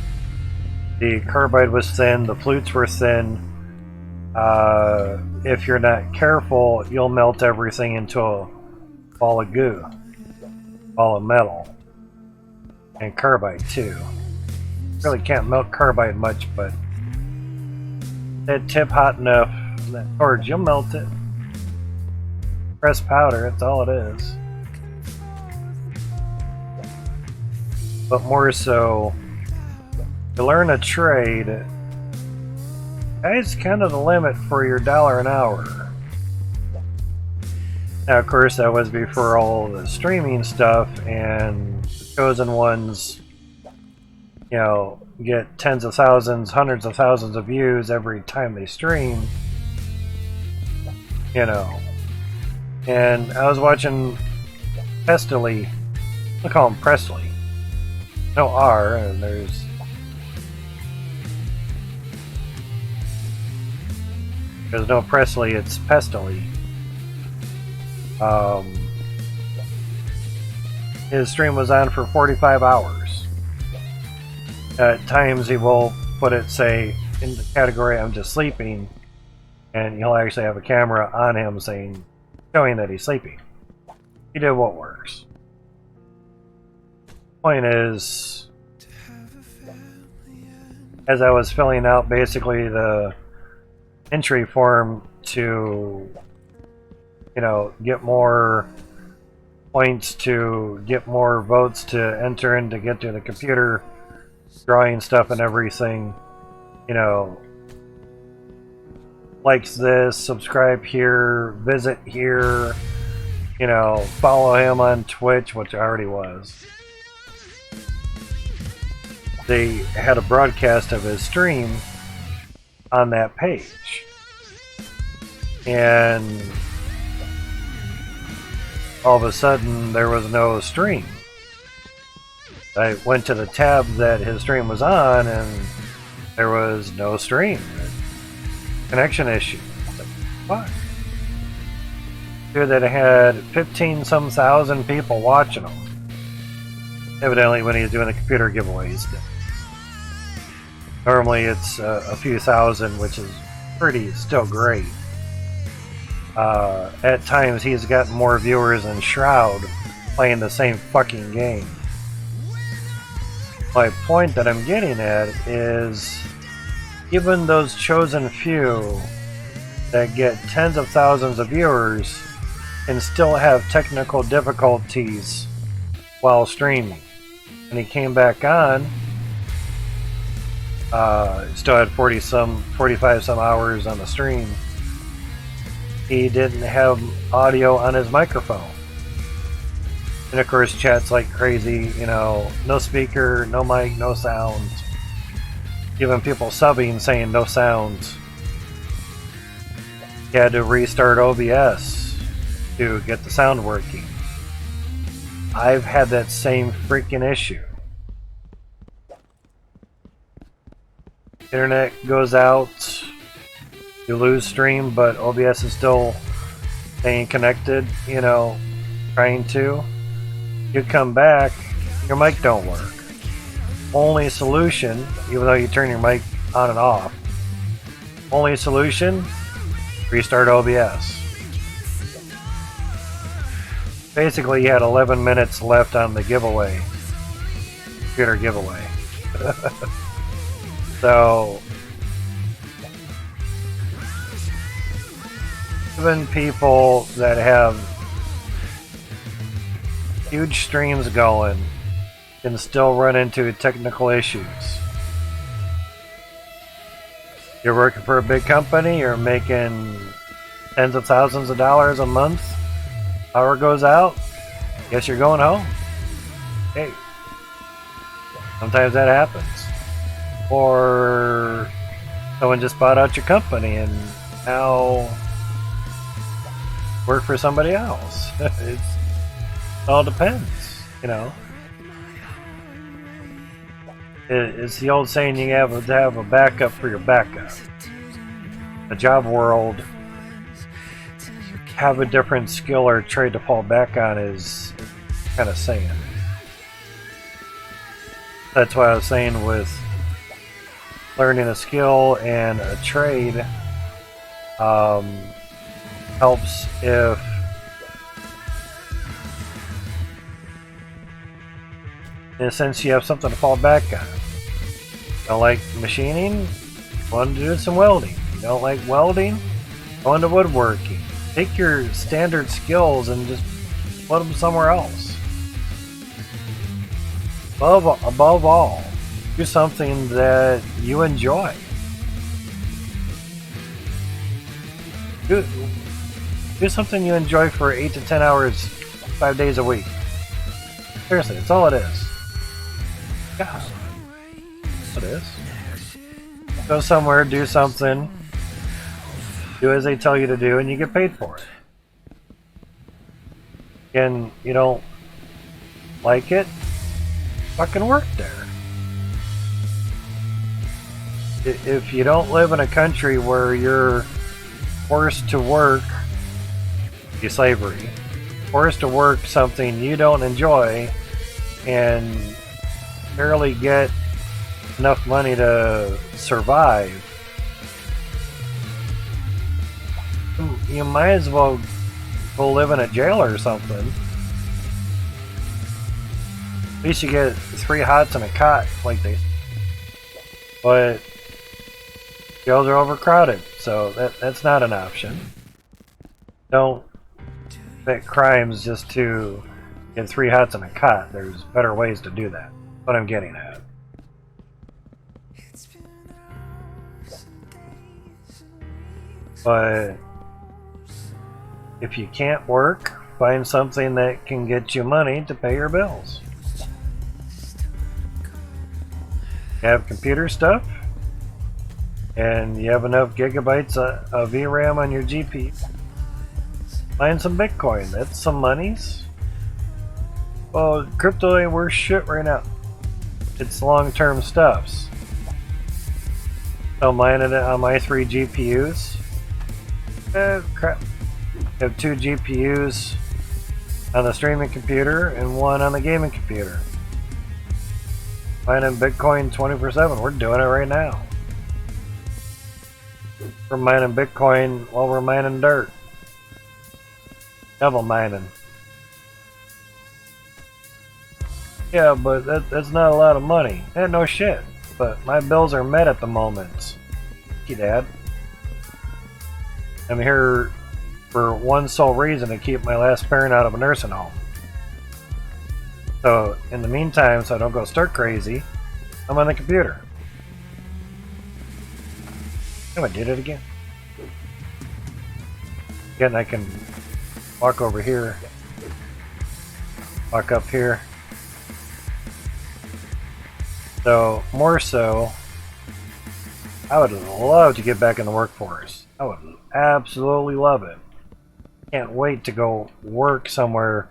the carbide was thin, the flutes were thin. If you're not careful, you'll melt everything into a ball of goo, ball of metal, and carbide too. Really can't melt carbide much, but that tip hot enough, that torch, you'll melt it. Pressed powder, that's all it is. But more so, to learn a trade, that's kind of the limit for your $1 an hour. Now, of course, that was before all the streaming stuff, and the chosen ones, you know, get tens of thousands, hundreds of thousands of views every time they stream. You know. And I was watching Presley. I call him Presley. No R, and there's no Presley, it's Pestily. His stream was on for 45 hours. At times he will put it, say, in the category I'm just sleeping, and he'll actually have a camera on him showing that he's sleeping. He did what works. Point is, as I was filling out basically the entry form to, you know, get more points, to get more votes to enter in to get to the computer drawing stuff and everything, you know, likes this, subscribe here, visit here, you know, follow him on Twitch, which I already was. They had a broadcast of his stream on that page. And all of a sudden there was no stream. I went to the tab that his stream was on and there was no stream. Connection issue. What? Dude, that had 15-some thousand people watching him. Evidently when he's doing the computer giveaways. Normally it's a few thousand, which is still great. At times he's got more viewers than Shroud playing the same fucking game. My point that I'm getting at is even those chosen few that get tens of thousands of viewers can still have technical difficulties while streaming. And he came back on, still had 45 some hours on the stream. He didn't have audio on his microphone. And of course chat's like crazy, you know, no speaker, no mic, no sound. Even people subbing saying no sounds. He had to restart OBS to get the sound working. I've had that same freaking issue. Internet goes out, you lose stream, but OBS is still staying connected, you know, trying to. You come back, your mic don't work. Only solution, even though you turn your mic on and off, only solution, restart OBS. Basically, you had 11 minutes left on the giveaway, computer giveaway. So, even people that have huge streams going can still run into technical issues. You're working for a big company, you're making tens of thousands of dollars a month, power goes out, guess you're going home. Hey, sometimes that happens. Or someone just bought out your company and now work for somebody else. It all depends, you know. It's the old saying, you have to have a backup for your backup. The job world, have a different skill or trade to fall back on is kind of saying. That's why I was saying with learning a skill and a trade helps if in a sense you have something to fall back on. You don't like machining? Go on to do some welding. You don't like welding? Go into woodworking. Take your standard skills and just put them somewhere else. Above all, do something that you enjoy. Do something you enjoy for 8 to 10 hours, 5 days a week. Seriously, that's all it is. God, that's what it is. Go somewhere, do something, do as they tell you to do, and you get paid for it. And you don't like it, fucking work there. If you don't live in a country where you're forced to work, be slavery, forced to work something you don't enjoy and barely get enough money to survive, you might as well go live in a jail or something. At least you get 3 hots and a cot, like they. But jails are overcrowded, so that's not an option. Don't commit crimes just to get 3 hots and a cot. There's better ways to do that. That's what I'm getting at. But if you can't work, find something that can get you money to pay your bills. You have computer stuff, and you have enough gigabytes of VRAM on your GPU. Mine some Bitcoin. That's some monies. Well, crypto ain't worth shit right now. It's long-term stuffs. So mining it on my 3 GPUs. Crap. I have 2 GPUs on the streaming computer and 1 on the gaming computer. Mining Bitcoin 24/7. We're doing it right now. We're mining Bitcoin while we're mining dirt. Double mining. Yeah, but that's not a lot of money. No shit. But my bills are met at the moment. Thank you, Dad. I'm here for one sole reason, to keep my last parent out of a nursing home. So, in the meantime, so I don't go stir crazy, I'm on the computer. Oh, I did it again. Again, I can walk over here, walk up here. So, more so, I would love to get back in the workforce. I would absolutely love it. Can't wait to go work somewhere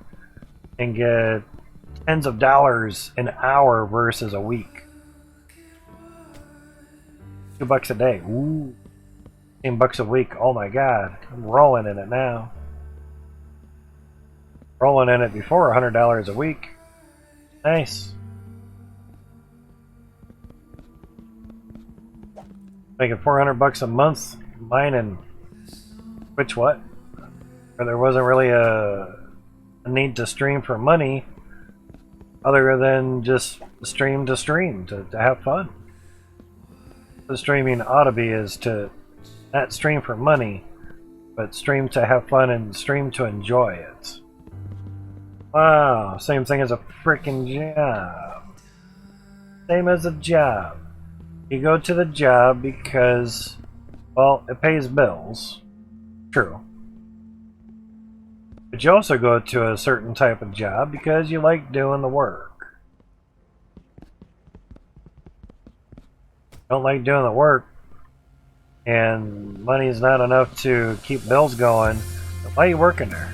and get tens of dollars an hour versus a week. $2 a day. Ooh. $10 a week. Oh my god. I'm rolling in it now. Rolling in it before $100 a week. Nice. Making $400 a month mining. Which what? Or there wasn't really a need to stream for money other than just stream to have fun. The streaming ought to be is to not stream for money, but stream to have fun and stream to enjoy it. Wow, same thing as a freaking job. Same as a job. You go to the job because, well, it pays bills. True. But you also go to a certain type of job because you like doing the work. Don't like doing the work and money's not enough to keep bills going. Why are you working there?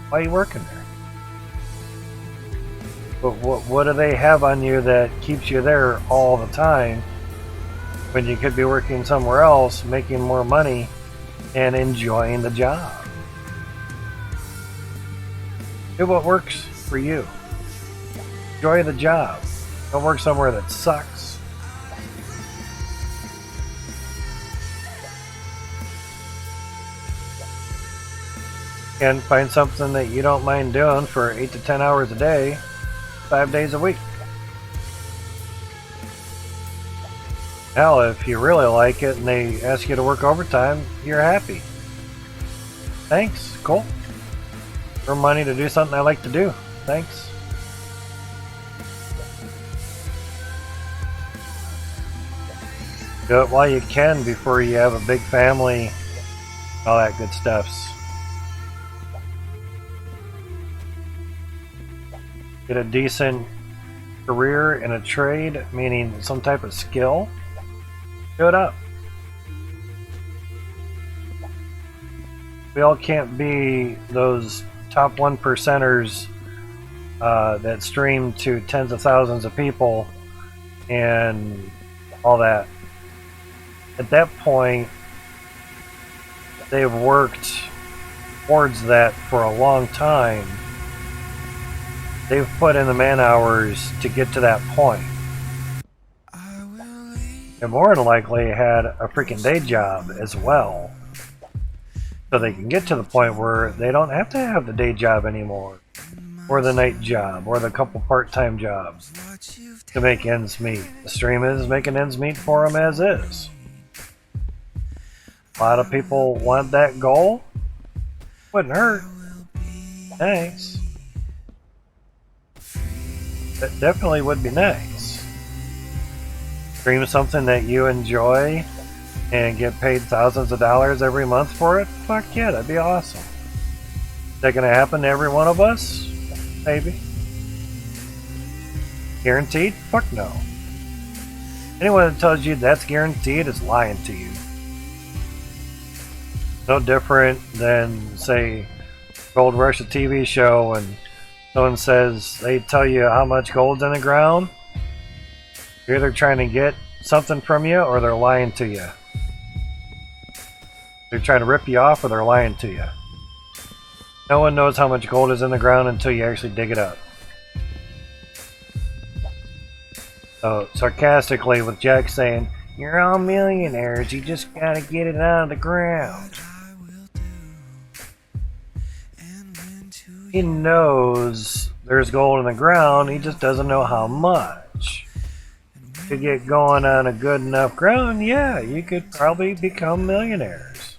Why are you working there? But what do they have on you that keeps you there all the time when you could be working somewhere else, making more money, and enjoying the job? Do what works for you. Enjoy the job. Don't work somewhere that sucks. And find something that you don't mind doing for 8 to 10 hours a day, 5 days a week. Hell, if you really like it and they ask you to work overtime, you're happy. Thanks, cool. For money to do something I like to do. Thanks. Do it while you can before you have a big family, all that good stuff. Get a decent career in a trade, meaning some type of skill. Do it up. We all can't be those top 1%ers that stream to tens of thousands of people and all that. At that point, they've worked towards that for a long time. They've put in the man hours to get to that point. And more than likely had a freaking day job as well. So they can get to the point where they don't have to have the day job anymore. Or the night job, or the couple part-time jobs to make ends meet. The stream is making ends meet for them as is. A lot of people want that goal. Wouldn't hurt. Thanks. That definitely would be nice. Stream something that you enjoy and get paid thousands of dollars every month for it? Fuck yeah, that'd be awesome. Is that gonna happen to every one of us? Maybe. Guaranteed? Fuck no. Anyone that tells you that's guaranteed is lying to you. No different than, say, Gold Rush, a TV show, and someone says they tell you how much gold's in the ground. You're either trying to get something from you or they're lying to you. They're trying to rip you off or they're lying to you. No one knows how much gold is in the ground until you actually dig it up. So, sarcastically, with Jack saying, "You're all millionaires, you just gotta get it out of the ground." He knows there's gold in the ground, he just doesn't know how much. To get going on a good enough ground, yeah, you could probably become millionaires.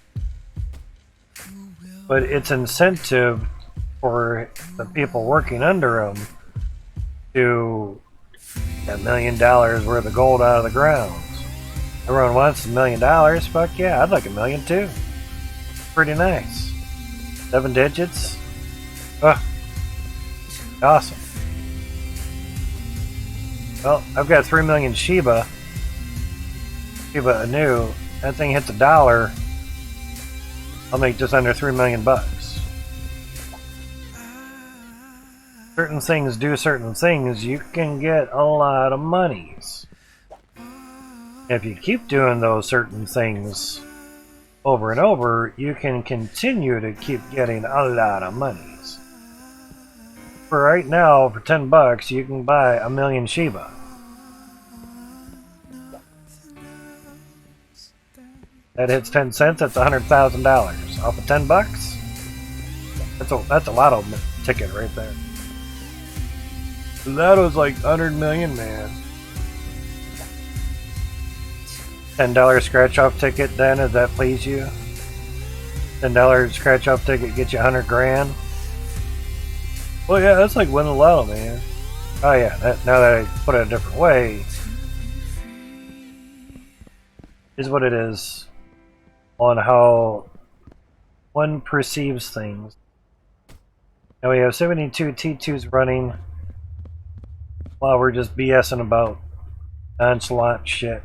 But it's incentive for the people working under him to get $1 million worth of gold out of the ground. Everyone wants $1 million, fuck yeah, I'd like $1 million too. Pretty nice. 7 digits. Awesome. Well, I've got 3 million Shiba Inu. That thing hits $1, I'll make just under 3 million bucks. Certain things do certain things, you can get a lot of monies. If you keep doing those certain things over and over, you can continue to keep getting a lot of monies. For right now, for $10, you can buy 1 million Shiba. That hits 10 cents, that's $100,000. Off of $10? That's a lotto ticket right there. Lotto's like 100 million, man. $10 scratch-off ticket then, does that please you? $10 scratch-off ticket gets you 100 grand? Well, yeah, that's like winning the lotto, man. Oh yeah, now that I put it a different way, is what it is on how one perceives things. Now we have 72 T2s running while we're just BSing about nonchalant shit.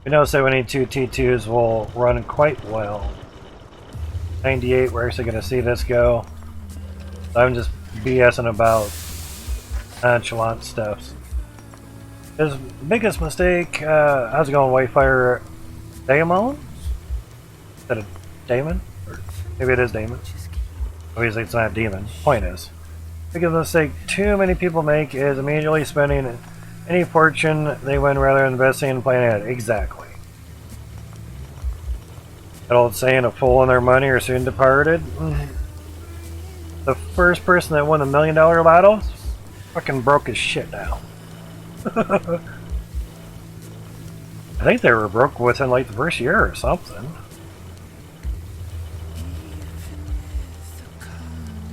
We know 72 T2s will run quite well. 98, we're actually going to see this go. I'm just BSing about nonchalant stuff. His biggest mistake, how's it going, Whitefire Damon? Is that a Damon? Or maybe it is Damon. Obviously it's not a demon. Point is, biggest mistake too many people make is immediately spending any fortune they win rather than investing and planning ahead. Exactly. That old saying, a fool and their money are soon departed. The first person that won the $1 million lotto fucking broke his shit down. I think they were broke within like the first year or something.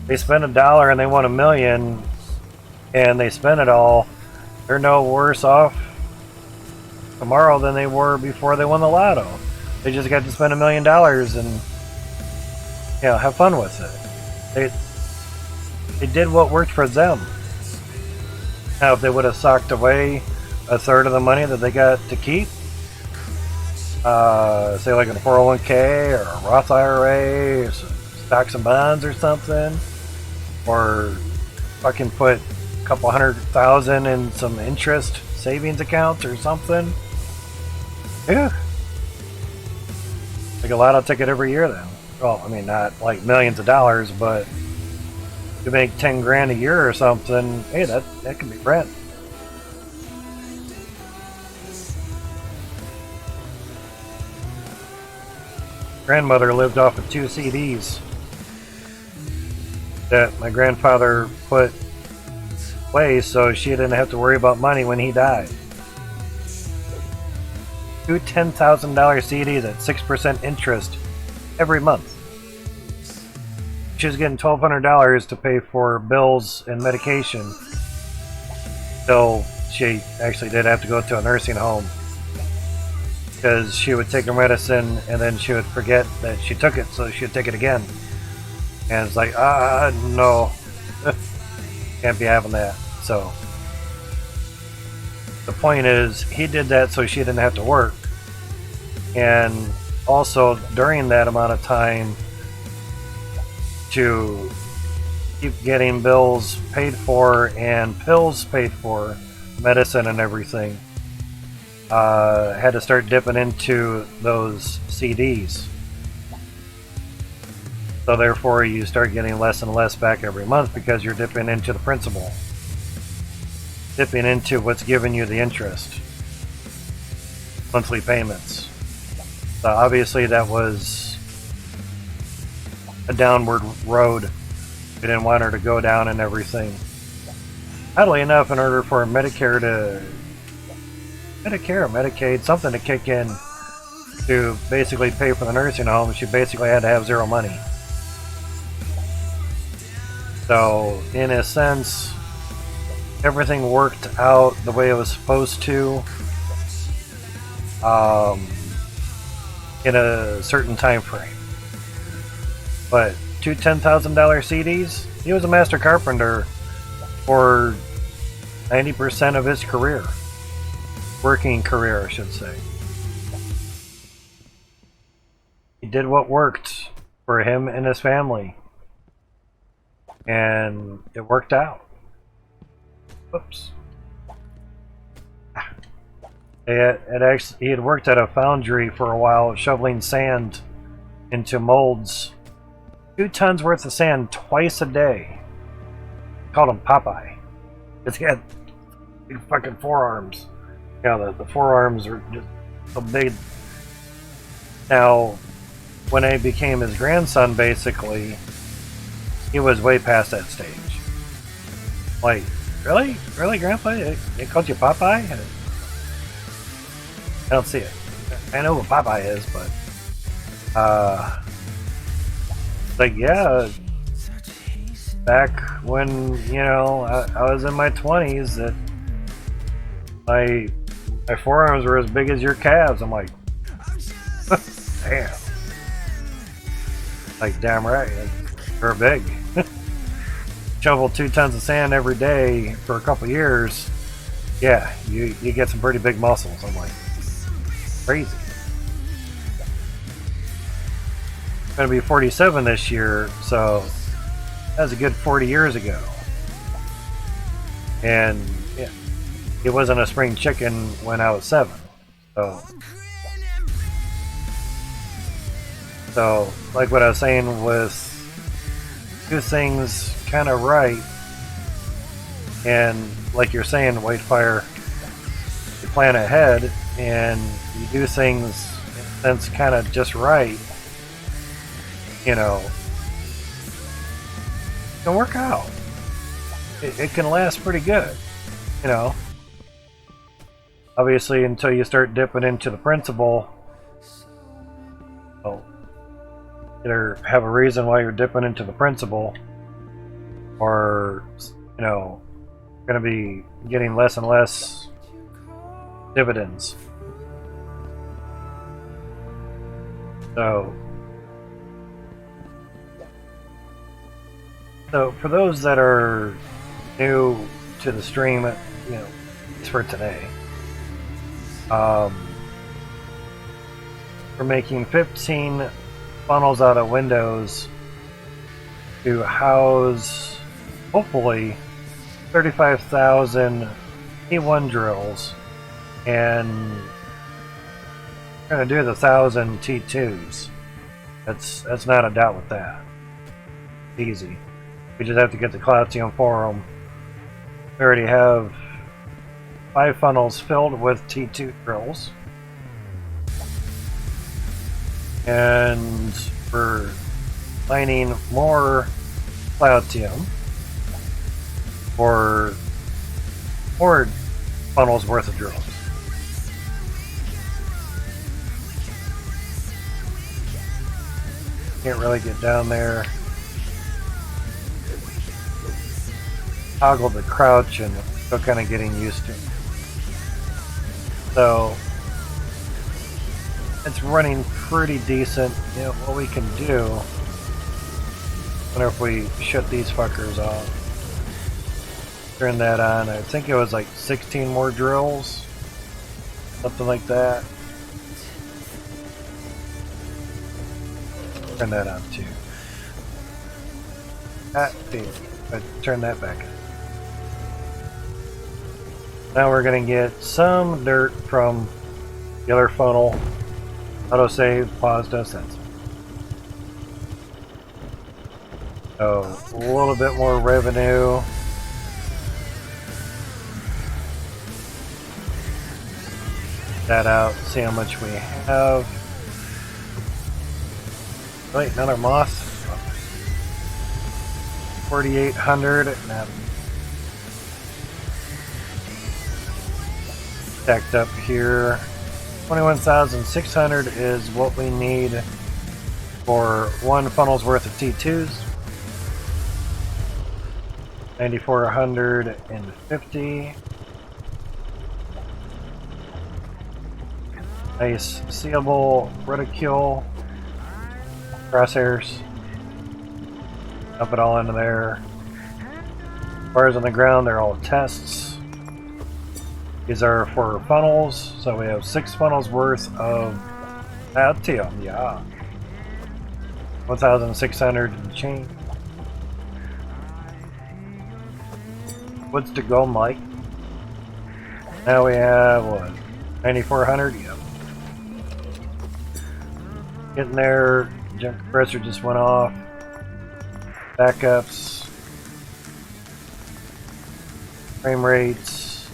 They spent $1 and they won $1 million, and they spent it all. They're no worse off tomorrow than they were before they won the lotto. They just got to spend $1 million and, you know, have fun with it. They did what worked for them. Now, if they would have socked away a third of the money that they got to keep, say like in a 401k or a Roth IRA, or some stocks and bonds or something, or fucking put a couple $100,000 in some interest savings accounts or something, yeah, like a lotto ticket every year then. Well, I mean, not like millions of dollars, but you make 10 grand a year or something, hey, that can be rent. Grandmother lived off of 2 CDs that my grandfather put away so she didn't have to worry about money when he died. 2 $10,000 CDs at 6% interest every month. She was getting $1,200 to pay for bills and medication. So she actually did have to go to a nursing home because she would take her medicine and then she would forget that she took it, so she would take it again. And it's like, no, can't be having that. So the point is, he did that so she didn't have to work. And also during that amount of time to keep getting bills paid for and pills paid for, medicine and everything, had to start dipping into those CDs. So therefore you start getting less and less back every month because you're dipping into the principal. Dipping into what's giving you the interest. Monthly payments. So obviously that was a downward road. We didn't want her to go down and everything. Oddly enough, in order for Medicare, Medicaid, something to kick in to basically pay for the nursing home, she basically had to have zero money. So, in a sense, everything worked out the way it was supposed to, in a certain time frame. But two $10,000 CDs, he was a master carpenter for 90% of his career. Working career, I should say. He did what worked for him and his family. And it worked out. Whoops. He had worked at a foundry for a while, shoveling sand into molds. 2 tons worth of sand twice a day. Called him Popeye. Because he had big fucking forearms. Yeah, the forearms are just so big. Now, when I became his grandson, basically, he was way past that stage. Like, really? Really, Grandpa? They called you Popeye? I don't see it. I know what Popeye is, but... like, yeah... Back when, you know, I was in my 20s, that my forearms were as big as your calves. I'm like, damn. Like, damn right. They're big. Shovel 2 tons of sand every day for a couple years. Yeah, you get some pretty big muscles. I'm like, crazy. I'm gonna be 47 this year, so that was a good 40 years ago. And yeah, it wasn't a spring chicken when I was 7. So like what I was saying, with do things kind of right, and like you're saying, Whitefire, you plan ahead and you do things in a sense kind of just right, you know, it can work out. It can last pretty good, you know. Obviously, until you start dipping into the principal, well, either have a reason why you're dipping into the principal, or, you know, going to be getting less and less dividends. So for those that are new to the stream, you know, it's for today. We're making 15 funnels out of windows to house, hopefully, 35,000 T1 drills, and we're going to do the 1,000 T2s. That's not a doubt with that. Easy. We just have to get the Cloutium for them. We already have 5 funnels filled with T2 drills. And we're mining more Cloutium for 4 funnels worth of drills. Can't really get down there. Toggle the crouch, and still kind of getting used to it. So it's running pretty decent. You know, what we can do, I wonder if we shut these fuckers off. Turn that on. I think it was like 16 more drills, something like that. Turn that on too. Turn that back on. Now we're going to get some dirt from the other funnel. Autosave paused us. That's so a little bit more revenue. That out, see how much we have. Wait, another moss. 4,800. Now stacked up here. 21,600 is what we need for one funnel's worth of T2s. 9,450. Nice seeable reticule. Crosshairs. Dump it all into there. Bars on the ground, they're all tests. These are for funnels, so we have 6 funnels worth of Cloutium, yeah. 1,600 and change. What's the goal, Mike? Now we have what? 9,400? Yep. Getting there. Jump compressor just went off. Backups. Frame rates.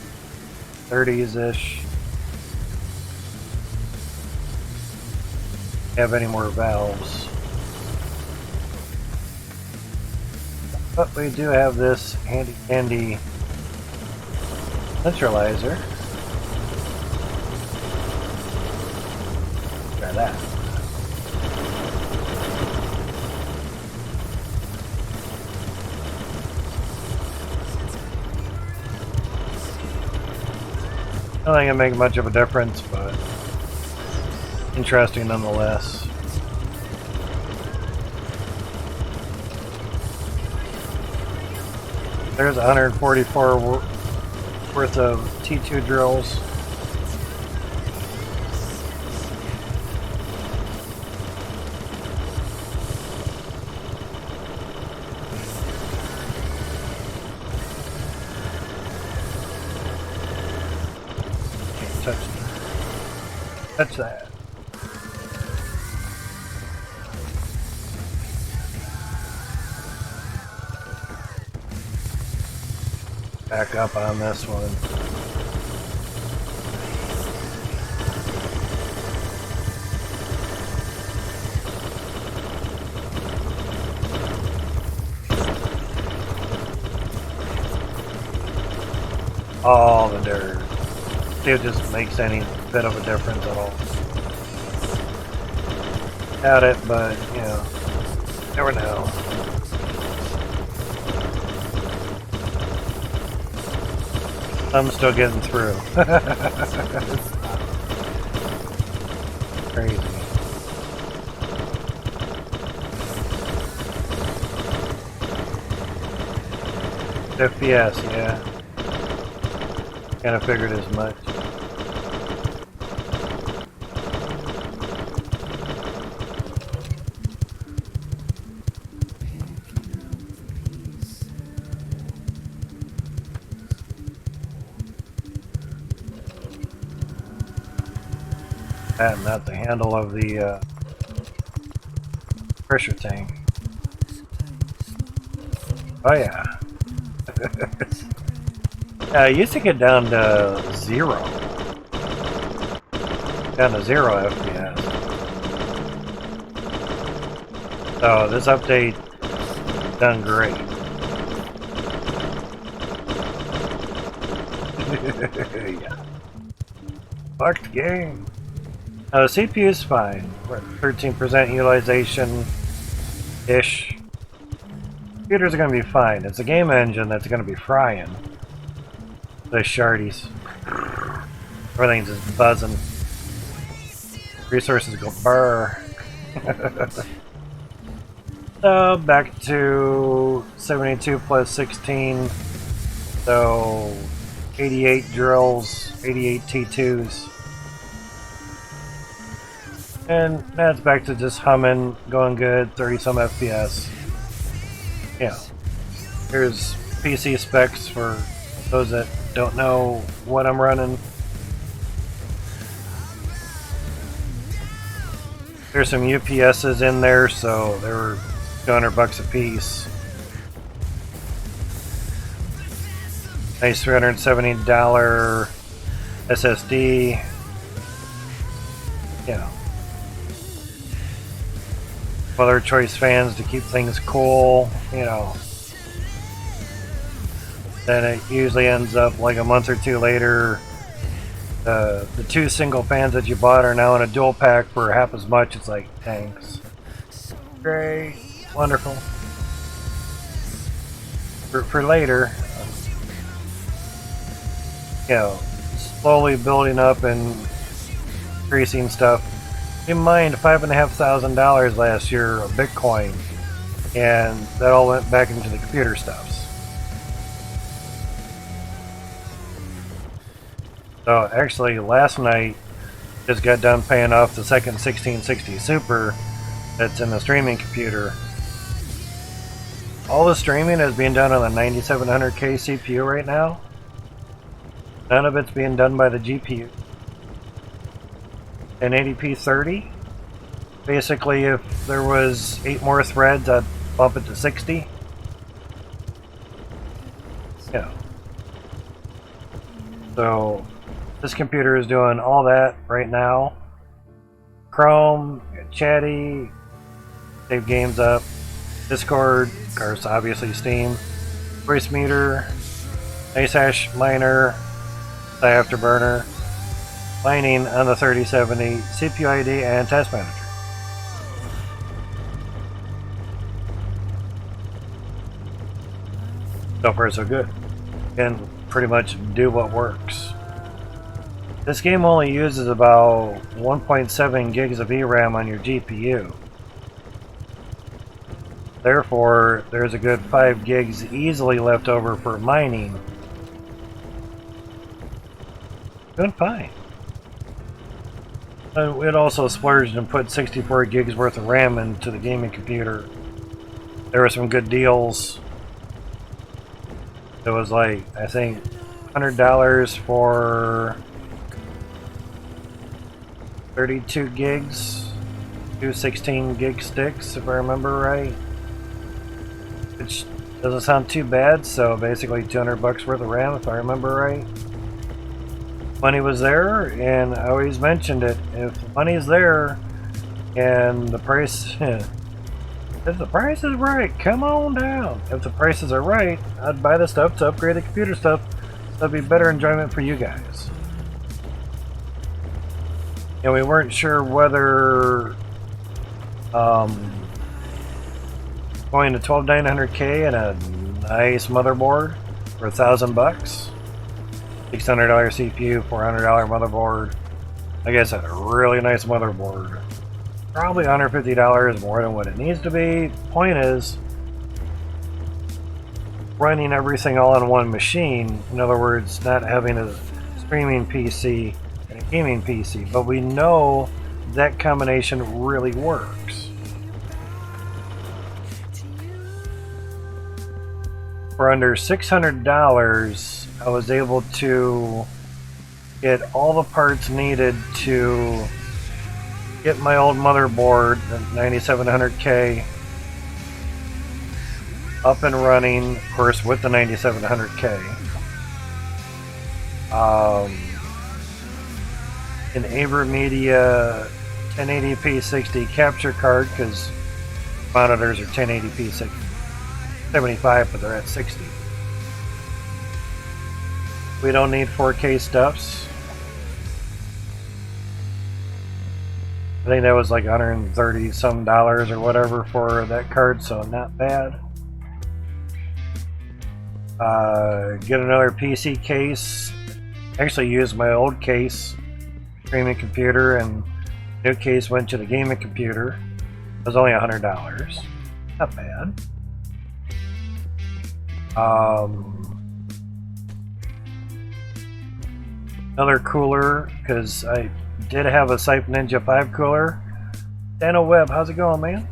30s-ish. Have any more valves? But we do have this handy dandy centralizer. Try that. I don't think it'll make much of a difference, but interesting nonetheless. There's 144 worth of T2 drills. Touch that. Back up on this one. All the dirt. See if it just makes any bit of a difference at all. Doubt it, but you know, never know. I'm still getting through. Crazy. FPS, yeah. Kinda figured as much. And not the handle of the pressure tank. Oh yeah. Yeah, I used to get down to 0. Down to 0 FPS. So this update done great. Yeah. Fucked game. The CPU is fine. We're at 13% utilization-ish. Computers are going to be fine. It's a game engine that's going to be frying. The shardies. Everything's just buzzing. Resources go burr. So back to 72 plus 16. So 88 drills, 88 T2s. And now it's back to just humming, going good, 30 some FPS. Yeah. Here's PC specs for those that don't know what I'm running. There's some UPSs in there, so they were $200 a piece. Nice $370 SSD. Yeah. Other choice fans to keep things cool, you know. Then it usually ends up like a month or two later. The two single fans that you bought are now in a dual pack for half as much. It's like, thanks. Great. Wonderful. For later, you know, slowly building up and increasing stuff. Keep in mind, $5,500 last year of Bitcoin, and that all went back into the computer stuffs. So actually, last night just got done paying off the second 1660 Super that's in the streaming computer. All the streaming is being done on the 9700K CPU right now. None of it's being done by the GPU. An 1080p 30. Basically, if there was 8 more threads, I'd bump it to 60. Yeah. So this computer is doing all that right now. Chrome, Chatty, save games up, Discord, of course, obviously Steam, Voice Meter, Nice Hash Miner, Afterburner, mining on the 3070, CPU ID, and Test Manager. So far, so good. Can pretty much do what works. This game only uses about 1.7 gigs of VRAM on your GPU. Therefore, there's a good 5 gigs easily left over for mining. Doing fine. It also splurged and put 64 gigs worth of RAM into the gaming computer. There were some good deals. It was like, I think, $100 for 32 gigs, 2 16 gig sticks, if I remember right. Which doesn't sound too bad, so basically $200 worth of RAM, if I remember right. Money was there, and I always mentioned it. If the money's there and the price, if the price is right, come on down. If the prices are right, I'd buy the stuff to upgrade the computer stuff. That'd be better enjoyment for you guys. And we weren't sure whether going to 12900K and a nice motherboard for $1,000. $600 CPU, $400 motherboard. I guess a really nice motherboard. Probably $150 more than what it needs to be. Point is, running everything all on one machine. In other words, not having a streaming PC and a gaming PC. But we know that combination really works. For under $600, I was able to get all the parts needed to get my old motherboard, the 9700K, up and running, of course, with the 9700K. An AverMedia 1080p 60 capture card, because monitors are 1080p 75, but they're at 60. We don't need 4K stuffs. I think that was like $130 some or whatever for that card, so not bad. Get another PC case. Actually used my old case, streaming computer, and new case went to the gaming computer. It was only $100. Not bad. Another cooler, because I did have a Sipe Ninja 5 cooler, Dano Webb, how's it going, man?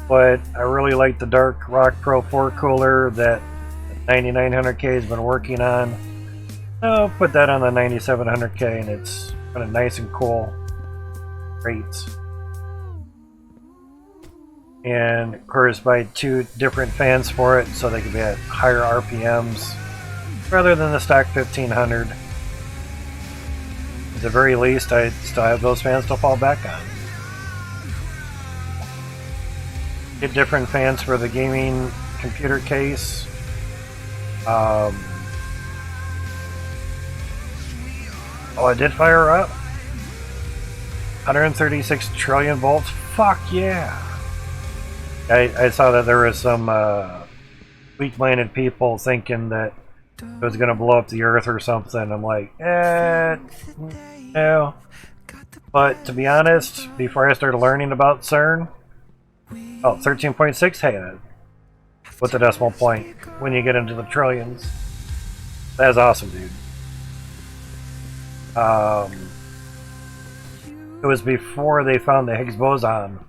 But I really like the Dark Rock Pro 4 cooler that 9900K has been working on. I'll put that on the 9700K, and it's kind of nice and cool. Rates. And of course, buy 2 different fans for it so they can be at higher RPMs rather than the stock 1500. At the very least, I still have those fans to fall back on. Get different fans for the gaming computer case. Oh, it did fire up? 136 trillion volts? Fuck yeah! I saw that there was some weak-minded people thinking that it was going to blow up the Earth or something. I'm like, no. But to be honest, before I started learning about CERN, 13.6, hey, with the decimal point, when you get into the trillions. That's awesome, dude. It was before they found the Higgs boson.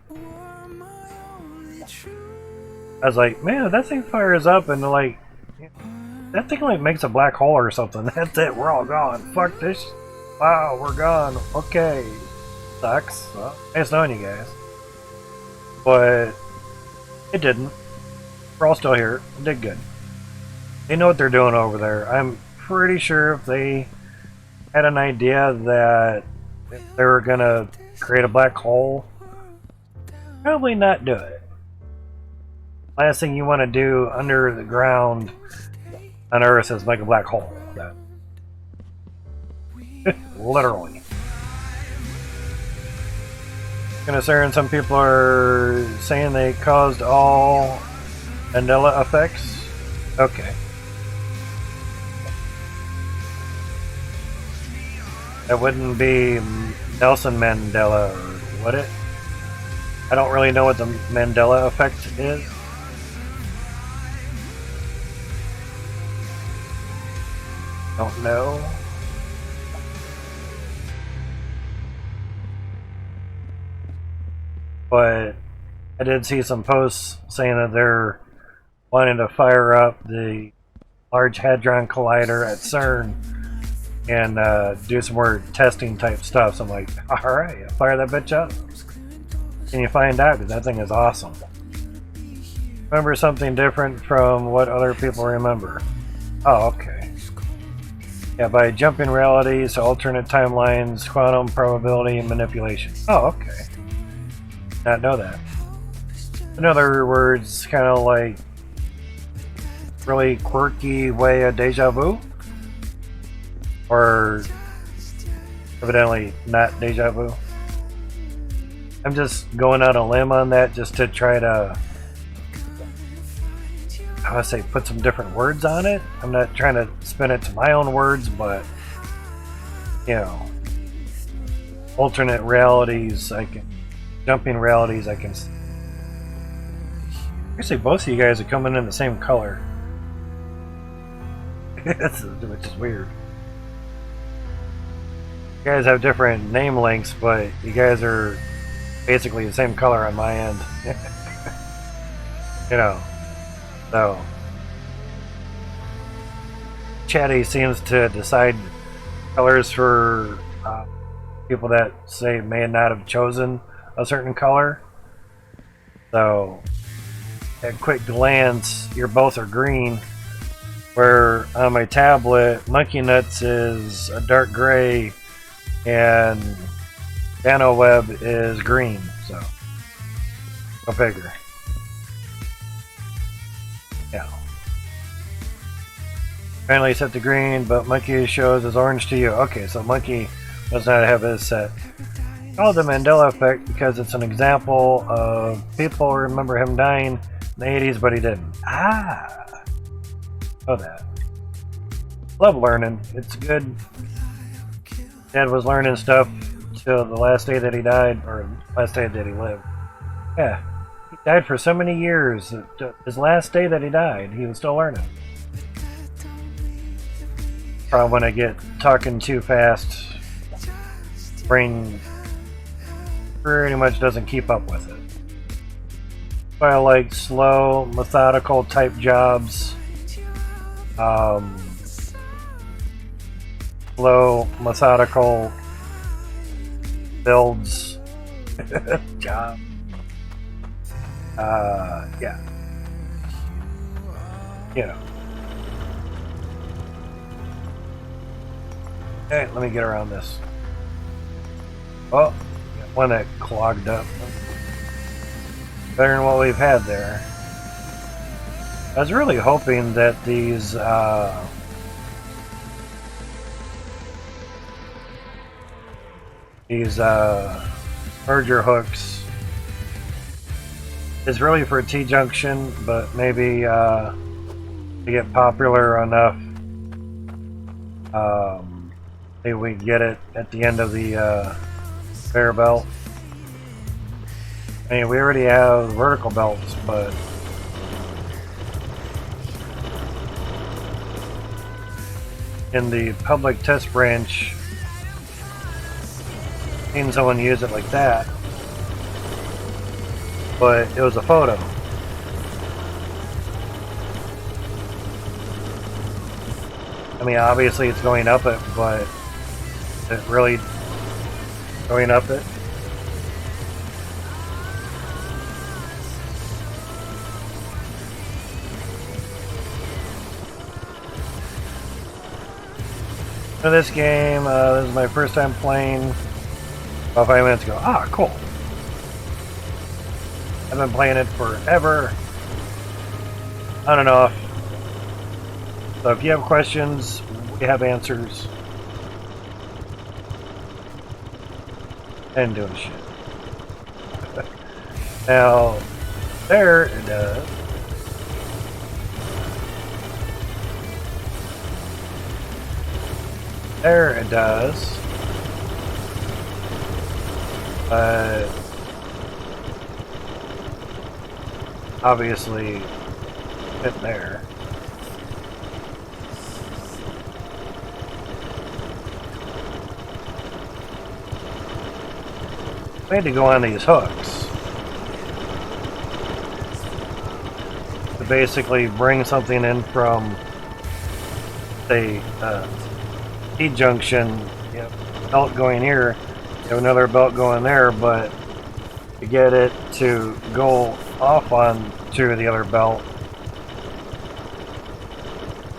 I was like, man, that thing fires up and like, that thing like makes a black hole or something. That's it, we're all gone. Fuck this. Wow, we're gone. Okay. Sucks. Well, nice knowing you guys. But it didn't. We're all still here. It did good. They know what they're doing over there. I'm pretty sure if they had an idea that they were gonna create a black hole, probably not do it. Last thing you want to do under the ground on Earth is make a black hole. Literally. Concerned, some people are saying they caused all Mandela effects. Okay. That wouldn't be Nelson Mandela, or would it? I don't really know what the Mandela effect is. Don't know. But I did see some posts saying that they're wanting to fire up the Large Hadron Collider at CERN and do some more testing type stuff. So I'm like, alright, fire that bitch up. Can you find out? Because that thing is awesome. Remember something different from what other people remember. Oh, okay. Yeah, by jumping realities, alternate timelines, quantum probability manipulation. Oh, okay. Not know that. In other words, kind of like really quirky way of deja vu? Or evidently not deja vu? I'm just going out on a limb on that just to try to, I would say, put some different words on it. I'm not trying to spin it to my own words, but, you know, alternate realities, jumping realities, I can. Actually, both of you guys are coming in the same color. Which is weird. You guys have different name links, but you guys are basically the same color on my end. You know. So, Chatty seems to decide colors for people that say may not have chosen a certain color. So, at quick glance, you both are green. Where on my tablet, Monkey Nuts is a dark gray, and Dano Web is green. So, go figure. Yeah. Finally set to green, but Monkey shows as orange to you. Okay, so Monkey does not have his set. Called the Mandela effect because it's an example of people remember him dying in the 80s, but he didn't. Ah! Know that. Love learning. It's good. Dad was learning stuff till the last day that he died, or last day that he lived. Yeah. He died for so many years. His last day that he died, he was still learning. Probably when I get talking too fast, brain pretty much doesn't keep up with it. So I like slow, methodical type jobs. Slow, methodical builds. Job. Yeah. You know. Okay, let me get around this. Oh, got one that clogged up. Better than what we've had there. I was really hoping that these merger hooks is really for a T-junction, but maybe to get popular enough, maybe we get it at the end of the conveyor belt. I mean, we already have vertical belts, but in the public test branch, seen someone use it like that, but it was a photo. I mean, obviously it's going up it, but is it really going up it? For this game, this is my first time playing. About 5 minutes ago. Ah, cool. I've been playing it forever. On and off. So if you have questions, we have answers. And doing shit. Now, there it does. There it does. Obviously fit there. We had to go on these hooks to basically bring something in from, say, T-junction, you know, belt going here, you have another belt going there, but to get it to go off on to the other belt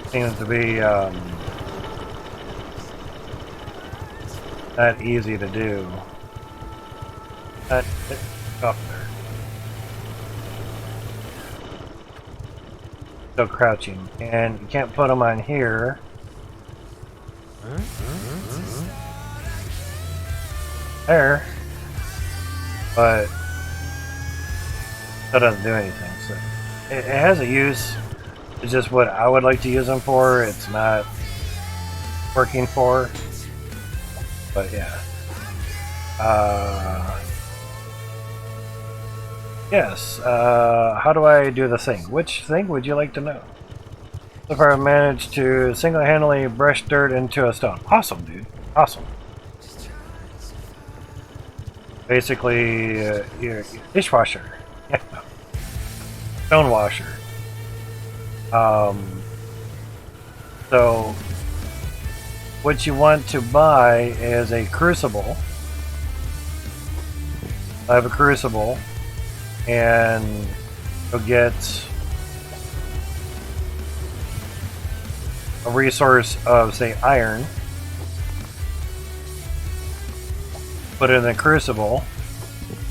seems to be not easy to do. Not up there. Still crouching, and you can't put them on here. There, but that doesn't do anything. So it has a use. It's just what I would like to use them for. It's not working for. But yeah. Yes. How do I do the thing? Which thing would you like to know? So far, I've managed to single-handedly brush dirt into a stone. Awesome, dude. Awesome. Basically, your dishwasher. Yeah. Stone washer. So, what you want to buy is a crucible. I have a crucible, and you'll get a resource of, say, iron. Put it in the crucible,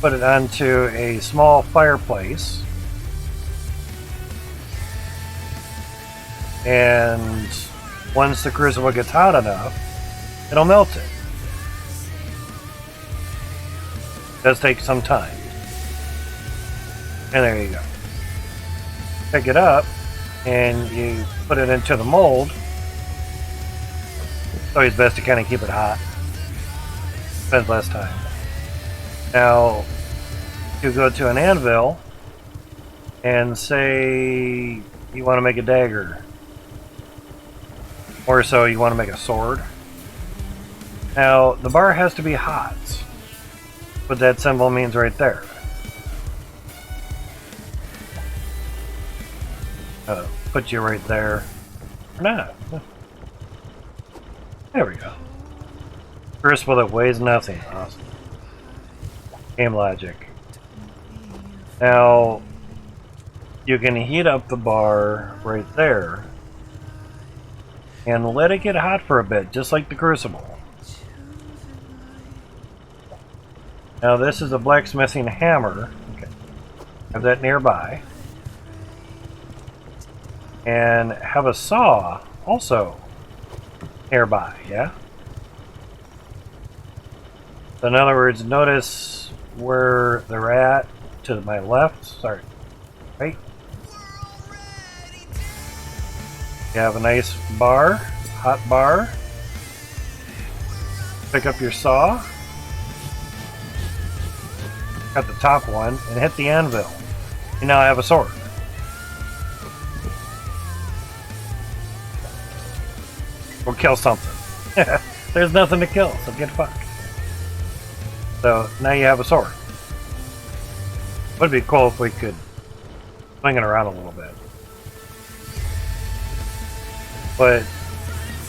put it onto a small fireplace, and once the crucible gets hot enough, it'll melt it. It does take some time. And there you go. Pick it up, and you put it into the mold. It's always best to kind of keep it hot. Spends less time. Now, you go to an anvil and say you want to make a dagger, or so you want to make a sword. Now, the bar has to be hot. what that symbol means right there. Put you right there. Or not. There we go. Crucible that weighs nothing. Awesome. Game logic. Now, you can heat up the bar right there and let it get hot for a bit, just like the crucible. Now this is a blacksmithing hammer. Okay. Have that nearby. And have a saw also nearby, yeah? So in other words, notice where they're at to my left. Sorry. Right? You have a nice bar, hot bar. Pick up your saw. Got the top one and hit the anvil. You now have a sword. Or kill something. There's nothing to kill, so get fucked. So now you have a sword. Would be cool if we could swing it around a little bit. But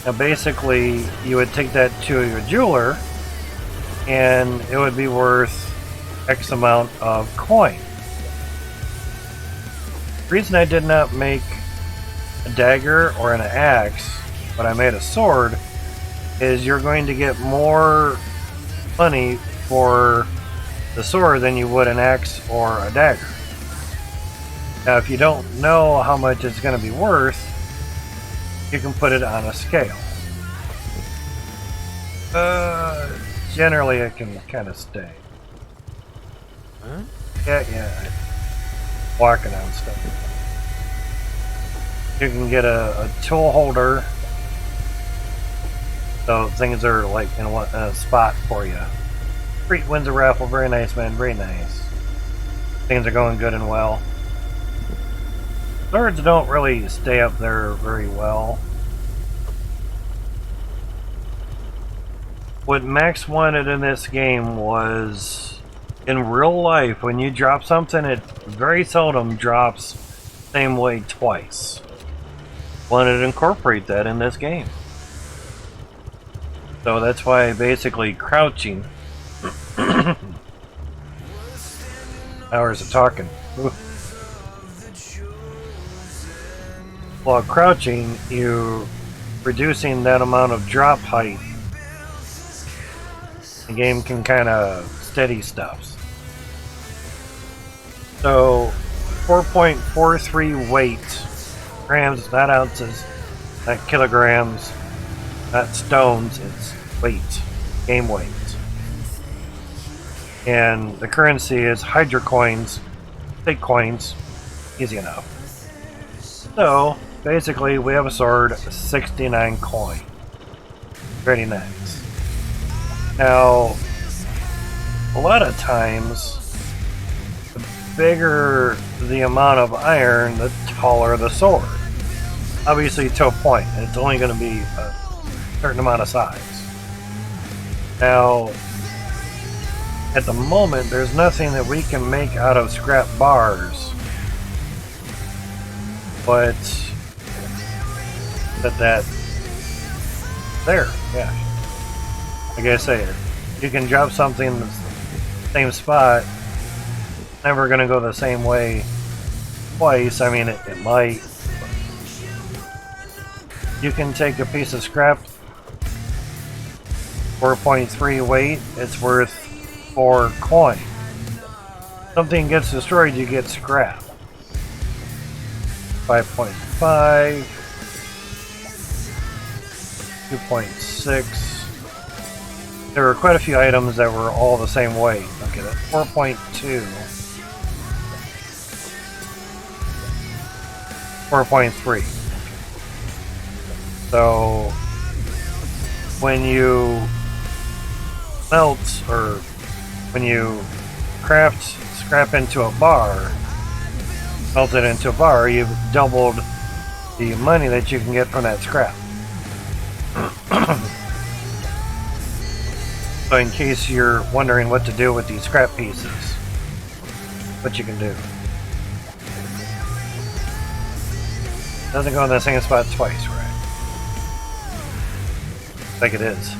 now basically you would take that to your jeweler and it would be worth X amount of coin. The reason I did not make a dagger or an axe, but I made a sword, is you're going to get more money for the sword than you would an axe or a dagger. Now if you don't know how much it's going to be worth, you can put it on a scale. Generally it can kind of stay. Huh? Yeah. Walking on stuff. You can get a tool holder, so things are like in a spot for you. Great, wins a raffle. Very nice, man. Very nice. Things are going good and well. Swords don't really stay up there very well. What Max wanted in this game was, in real life, when you drop something, it very seldom drops same way twice. Wanted to incorporate that in this game. So that's why basically crouching. Hours of talking. Ooh. While crouching, you're reducing that amount of drop height. The game can kind of steady stuff. So 4.43 weight, grams, not ounces, not kilograms, not stones, it's weight, game weight. And the currency is Hydrocoins, big coins, easy enough. So basically we have a sword, 69 coin. Very nice. Now, a lot of times, the bigger the amount of iron, the taller the sword. Obviously to a point, and it's only going to be a certain amount of size. Now, at the moment, there's nothing that we can make out of scrap bars, but that there, yeah. Like I say, you can drop something in the same spot, never going to go the same way twice. I mean, it might. You can take a piece of scrap, 4.3 weight, it's worth 4 coin. Something gets destroyed, you get scrap. 5.5, 2.6. There were quite a few items that were all the same weight. Okay, that's 4.2. 4.3. So when you melt, or when you craft scrap into a bar, melt it into a bar, you've doubled the money that you can get from that scrap. So in case you're wondering what to do with these scrap pieces, what you can do. Doesn't go in the same spot twice, right? Like it is.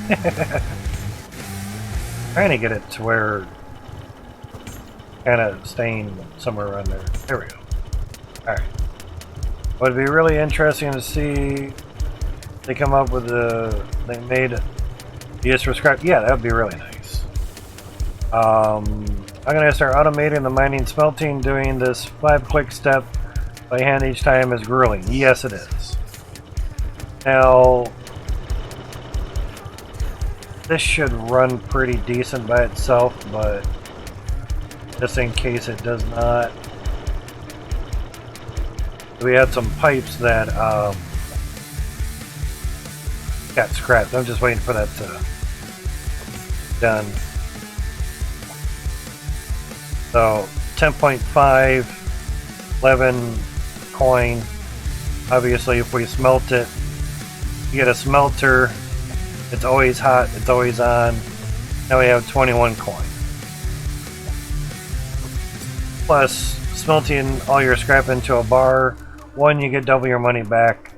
Trying to get it to where kind of staying somewhere around there. There we go. Alright. Would be really interesting to see they come up with they made use for scrap. Yeah, that would be really nice. I'm gonna start automating the mining smelting, doing this 5-click step by hand each time is grueling. Yes, it is. Now, this should run pretty decent by itself, but just in case it does not, we had some pipes that got scrapped. I'm just waiting for that to done. So 10.5 11 coin. Obviously, if we smelt it, you get a smelter. It's always hot. It's always on. Now we have 21 coin. Plus, smelting all your scrap into a bar. 1, you get double your money back.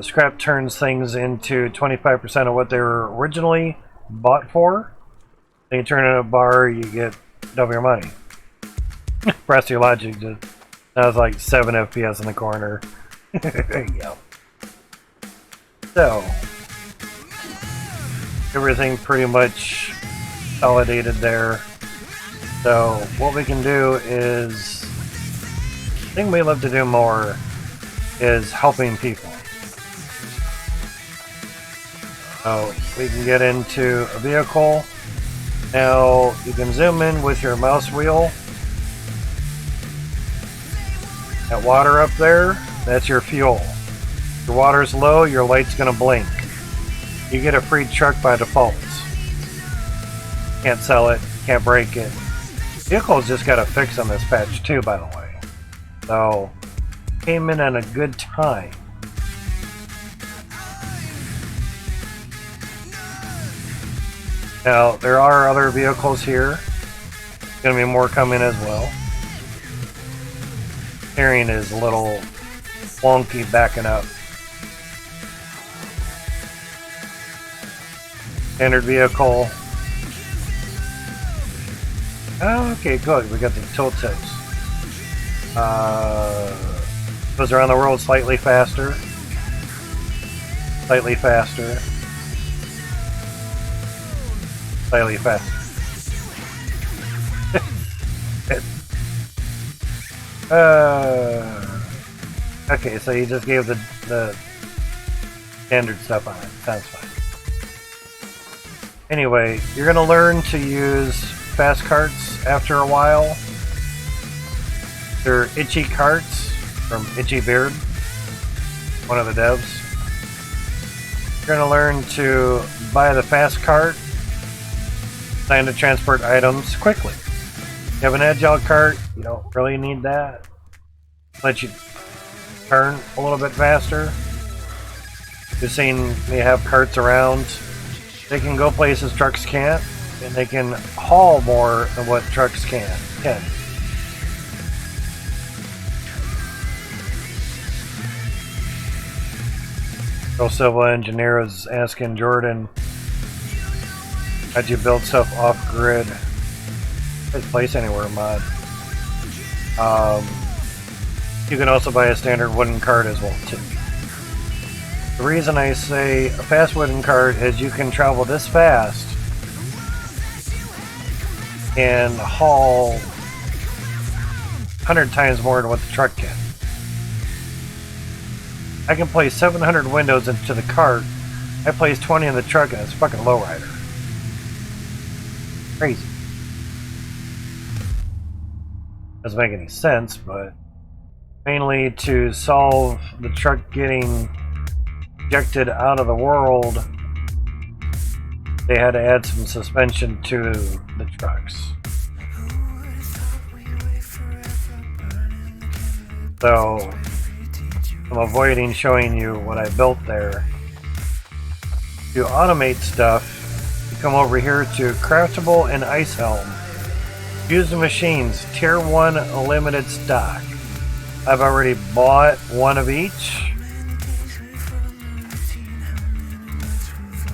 Scrap turns things into 25% of what they were originally bought for. Then you turn it in a bar, you get double your money. Press your logic. That was like 7 FPS in the corner. There you go. So, everything pretty much validated there. So, what we can do is, the thing we love to do more is helping people. So, we can get into a vehicle. Now, you can zoom in with your mouse wheel. That water up there, that's your fuel. If your water's low, your light's gonna blink. You get a free truck by default. Can't sell it, can't break it. Vehicle's just got a fix on this patch too, by the way. So, came in at a good time. Now, there are other vehicles here. There's gonna be more coming as well. Steering is a little wonky backing up. Standard vehicle. Oh, okay, good. We got the tilt tips. Goes around the world slightly faster. Slightly faster. Slightly faster. Okay, so you just gave the standard stuff on it. Sounds fine. Anyway, you're gonna learn to use fast carts after a while. They're Itchy Carts from Itchy Beard, one of the devs. You're gonna learn to buy the fast cart, designed to transport items quickly. You have an agile cart, you don't really need that. Let you turn a little bit faster. You've seen they have carts around. They can go places trucks can't, and they can haul more than what trucks can. Real Civil Engineer is asking Jordan, how'd you build stuff off grid? It's place anywhere mod. You can also buy a standard wooden cart as well too. The reason I say a fast wooden cart is you can travel this fast and haul 100 times more than what the truck can. I can place 700 windows into the cart. I place 20 in the truck and it's a fucking lowrider. Crazy. Doesn't make any sense, but mainly to solve the truck getting ejected out of the world, they had to add some suspension to the trucks. So I'm avoiding showing you what I built there. To automate stuff, you come over here to Craftable and Ice Helm. Use the machines, Tier 1 limited stock. I've already bought one of each.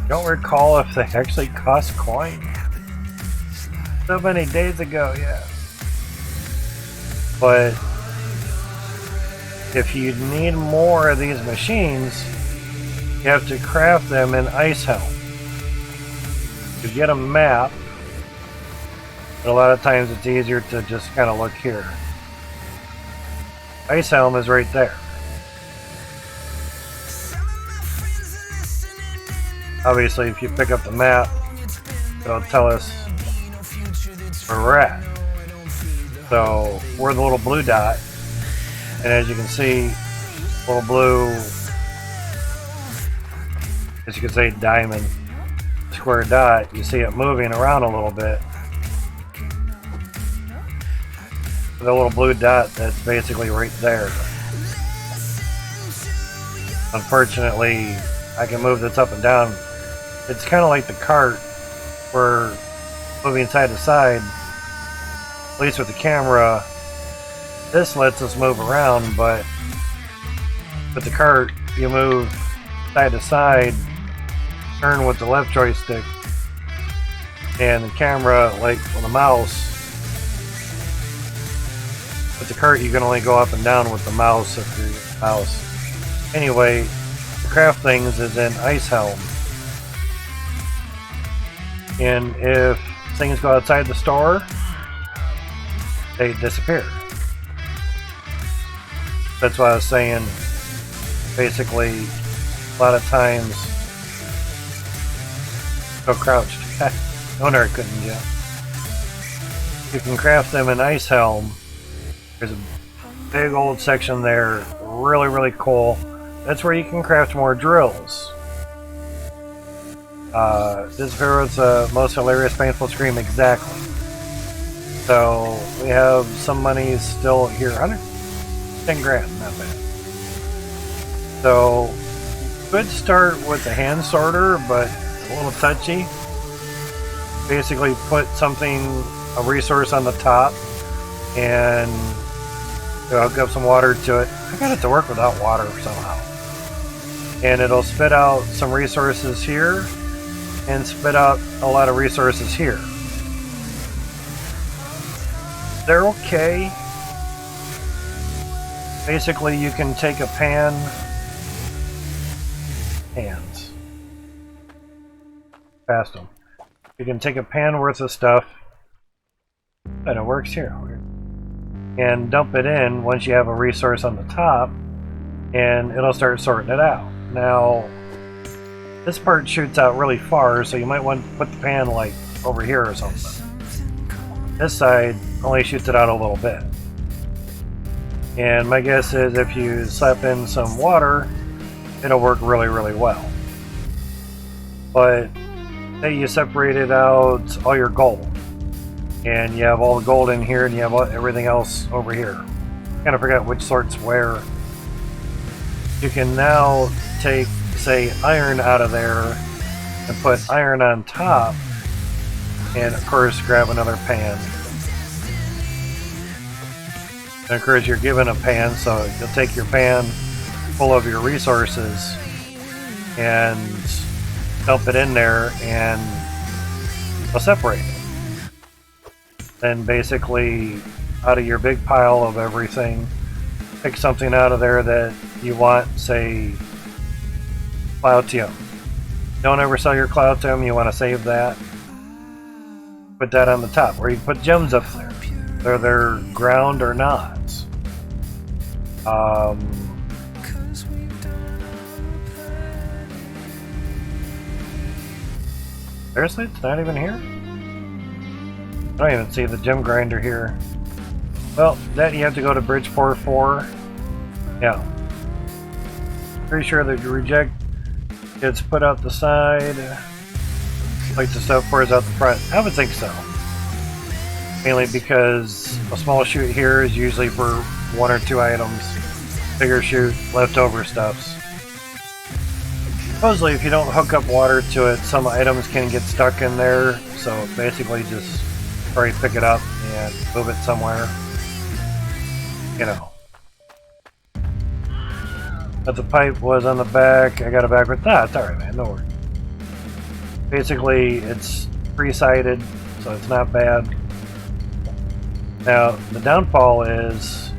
Don't recall if they actually cost coin. So many days ago, yeah. But if you need more of these machines, you have to craft them in Ice Helm. To get a map, but a lot of times it's easier to just kind of look here. Ice Helm is right there. Obviously, if you pick up the map, it'll tell us where we're at. So, we're the little blue dot, and as you can see, little blue, as you can say, diamond, square dot, you see it moving around a little bit. The little blue dot that's basically right there. Unfortunately, I can move this up and down. It's kind of like the cart where moving side to side, at least with the camera, this lets us move around, but with the cart, you move side to side, turn with the left joystick, and the camera, like with the mouse, with the cart you can only go up and down with the mouse if your mouse. Anyway, the craft things is in Ice Helm. And if things go outside the store, they disappear. That's why I was saying, basically, a lot of times, go crouched. No, I couldn't yet. You can craft them in Ice Helm. There's a big old section there, really, really cool. That's where you can craft more drills. This video's the most hilarious, painful scream, exactly. So, we have some money still here, 110 grand, not bad. So, could start with the hand sorter, but a little touchy. Basically put something, a resource on the top, and hook up some water to it. I got it to work without water somehow. And it'll spit out some resources here, and spit out a lot of resources here. They're okay. Basically, you can take a pans. Past them. You can take a pan worth of stuff, and it works here, and dump it in once you have a resource on the top, and it'll start sorting it out. Now, this part shoots out really far, so you might want to put the pan like over here or something. This side only shoots it out a little bit. And my guess is if you slap in some water, it'll work really, really well. But say you separated out all your gold, and you have all the gold in here, and you have everything else over here. Kind of forgot which sort's where. You can now take, say, iron out of there and put iron on top, and of course grab another pan. And of course you're given a pan, so you'll take your pan full of your resources and dump it in there, and it'll separate it. Then basically, out of your big pile of everything, pick something out of there that you want, say, Cloutium. Don't ever sell your Cloutium, you want to save that. Put that on the top, or you can put gems up there. Whether they're ground or not. Seriously, it's not even here? I don't even see the gem grinder here. Well, that you have to go to Bridgeport 4. Yeah. Pretty sure the reject gets put out the side, like the stuff pours out the front. I would think so. Mainly because a small chute here is usually for 1 or 2 items. Bigger chute, leftover stuffs. Supposedly, if you don't hook up water to it, some items can get stuck in there. So basically, just probably pick it up and move it somewhere. You know. But the pipe was on the back. I got it backward. Nah, it's alright, man. No worries. Basically, it's three-sided, so it's not bad. Now, the downfall is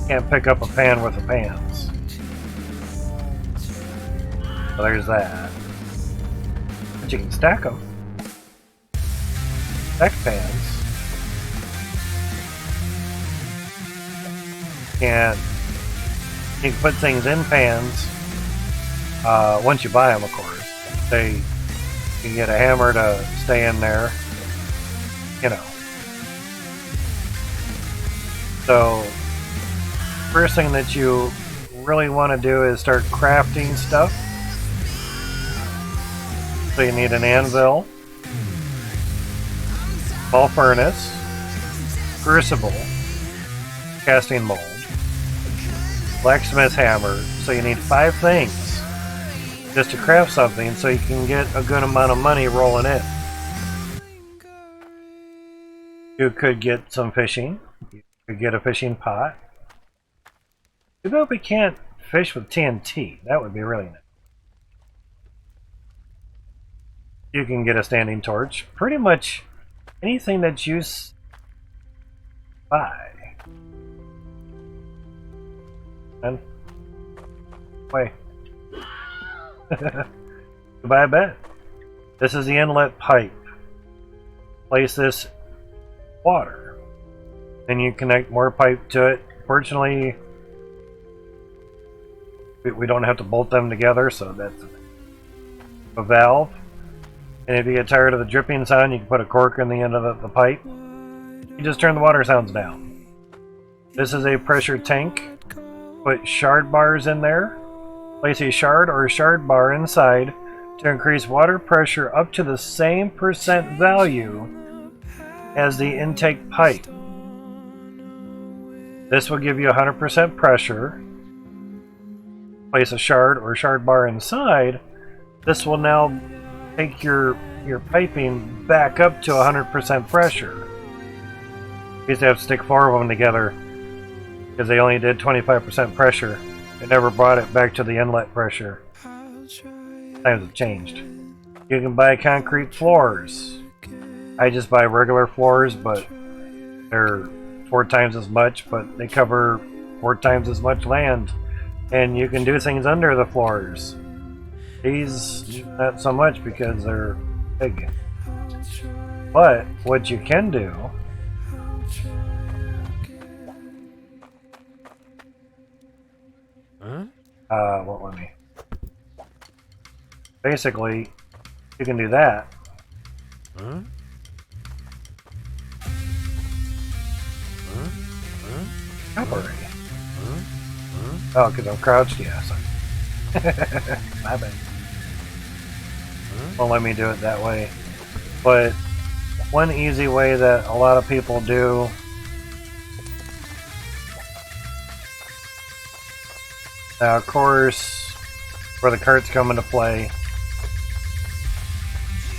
you can't pick up a pan with the pans. So there's that. But you can stack them. Stack pans. And you can put things in pans once you buy them, of course. You can get a hammer to stay in there, you know. So, first thing that you really want to do is start crafting stuff. So you need an anvil, small furnace, crucible, casting mold, blacksmith hammer. So you need 5 things just to craft something so you can get a good amount of money rolling in. You could get some fishing. You could get a fishing pot. Too bad we can't fish with TNT. That would be really nice. You can get a standing torch. Pretty much anything that you buy. And wait. Goodbye, bet. This is the inlet pipe. Place this water. Then you connect more pipe to it. Fortunately, we don't have to bolt them together, so that's a valve. And if you get tired of the dripping sound, you can put a cork in the end of the pipe. You just turn the water sounds down. This is a pressure tank. Put shard bars in there. Place a shard or shard bar inside to increase water pressure up to the same percent value as the intake pipe. This will give you 100% pressure. Place a shard or shard bar inside. This will now take your piping back up to 100% pressure. You used to have to stick 4 of them together because they only did 25% pressure. It never brought it back to the inlet pressure. Times have changed. You can buy concrete floors. I just buy regular floors, but they're 4 times as much, but they cover 4 times as much land. And you can do things under the floors. These, not so much because they're big. But what you can do won't let me. Basically, you can do that. Operate. Oh, because I'm crouched? Yeah, sorry. My bad. Won't let me do it that way. But one easy way that a lot of people do now, of course, where the carts come into play.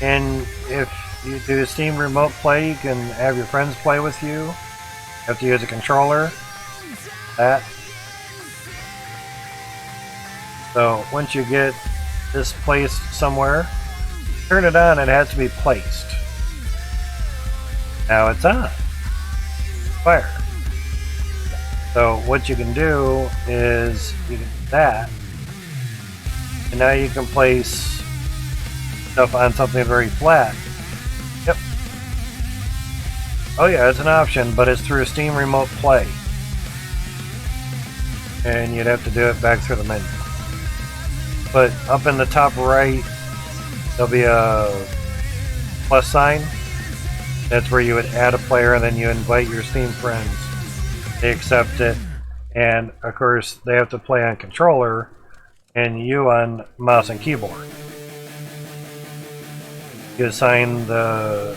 And if you do Steam Remote Play, you can have your friends play with you. You have to use a controller. That. So once you get this placed somewhere, turn it on, and it has to be placed. Now it's on. Fire. So what you can do is you can do that, and now you can place stuff on something very flat. Yep. Oh yeah, it's an option, but it's through Steam Remote Play. And you'd have to do it back through the menu. But up in the top right, there'll be a plus sign. That's where you would add a player, and then you invite your Steam friends. They accept it, and of course they have to play on controller, and you on mouse and keyboard. You assign the,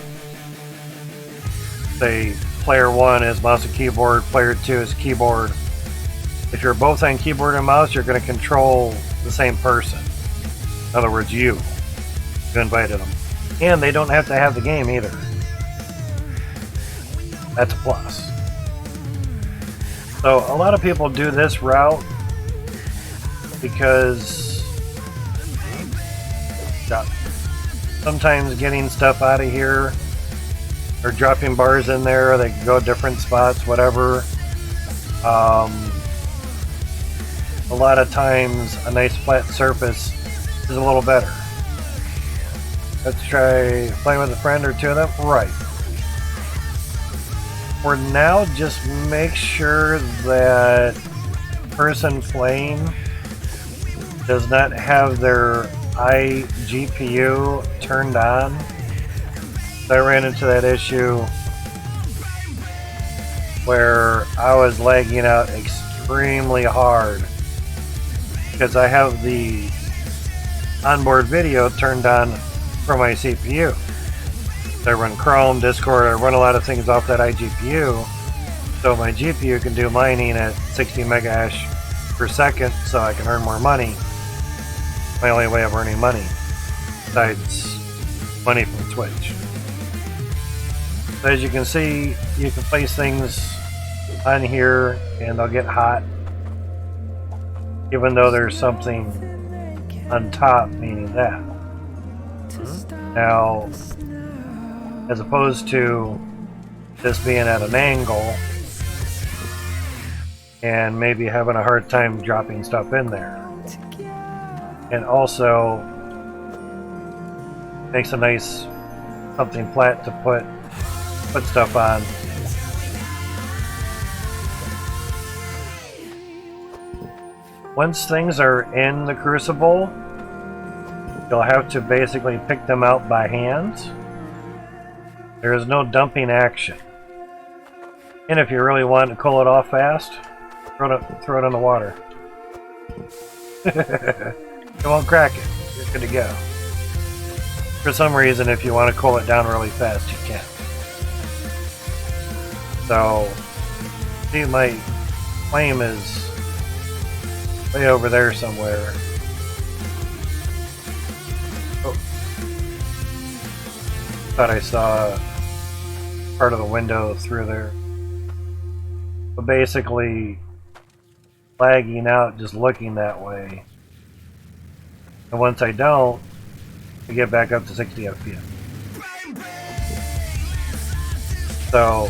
say, player 1 is mouse and keyboard, player 2 is keyboard. If you're both on keyboard and mouse, you're going to control the same person. In other words, you invited them. And they don't have to have the game either. That's a plus. So a lot of people do this route because sometimes getting stuff out of here or dropping bars in there, they can go different spots, whatever. A lot of times a nice flat surface is a little better. Let's try playing with a friend or two of them. Right. For now, just make sure that person playing does not have their iGPU turned on. I ran into that issue where I was lagging out extremely hard because I have the onboard video turned on for my CPU. I run Chrome, Discord, I run a lot of things off that iGPU, so my GPU can do mining at 60 megahash per second so I can earn more money. My only way of earning money, besides money from Twitch. So as you can see, you can place things on here and they'll get hot, even though there's something on top, meaning that. Now, as opposed to this being at an angle and maybe having a hard time dropping stuff in there. And also makes a nice something flat to put stuff on. Once things are in the crucible, you'll have to basically pick them out by hand. There is no dumping action. And if you really want to cool it off fast, throw it in the water. It won't crack it. You're good to go. For some reason, if you want to cool it down really fast, you can. So, see, my flame is way over there somewhere. Oh. Thought I saw part of the window through there. But basically, lagging out just looking that way. And once I don't, I get back up to 60 FPS. So,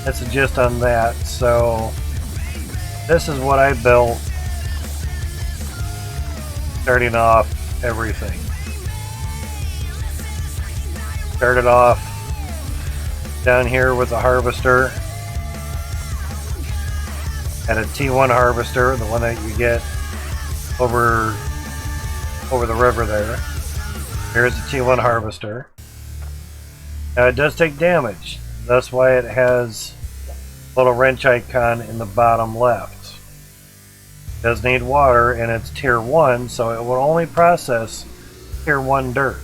that's the gist on that. So, this is what I built, starting off everything. Started off down here with a harvester. Had a T1 harvester, the one that you get over the river there. Here's the T1 harvester. Now it does take damage. That's why it has a little wrench icon in the bottom left. It does need water and it's tier 1, so it will only process tier 1 dirt.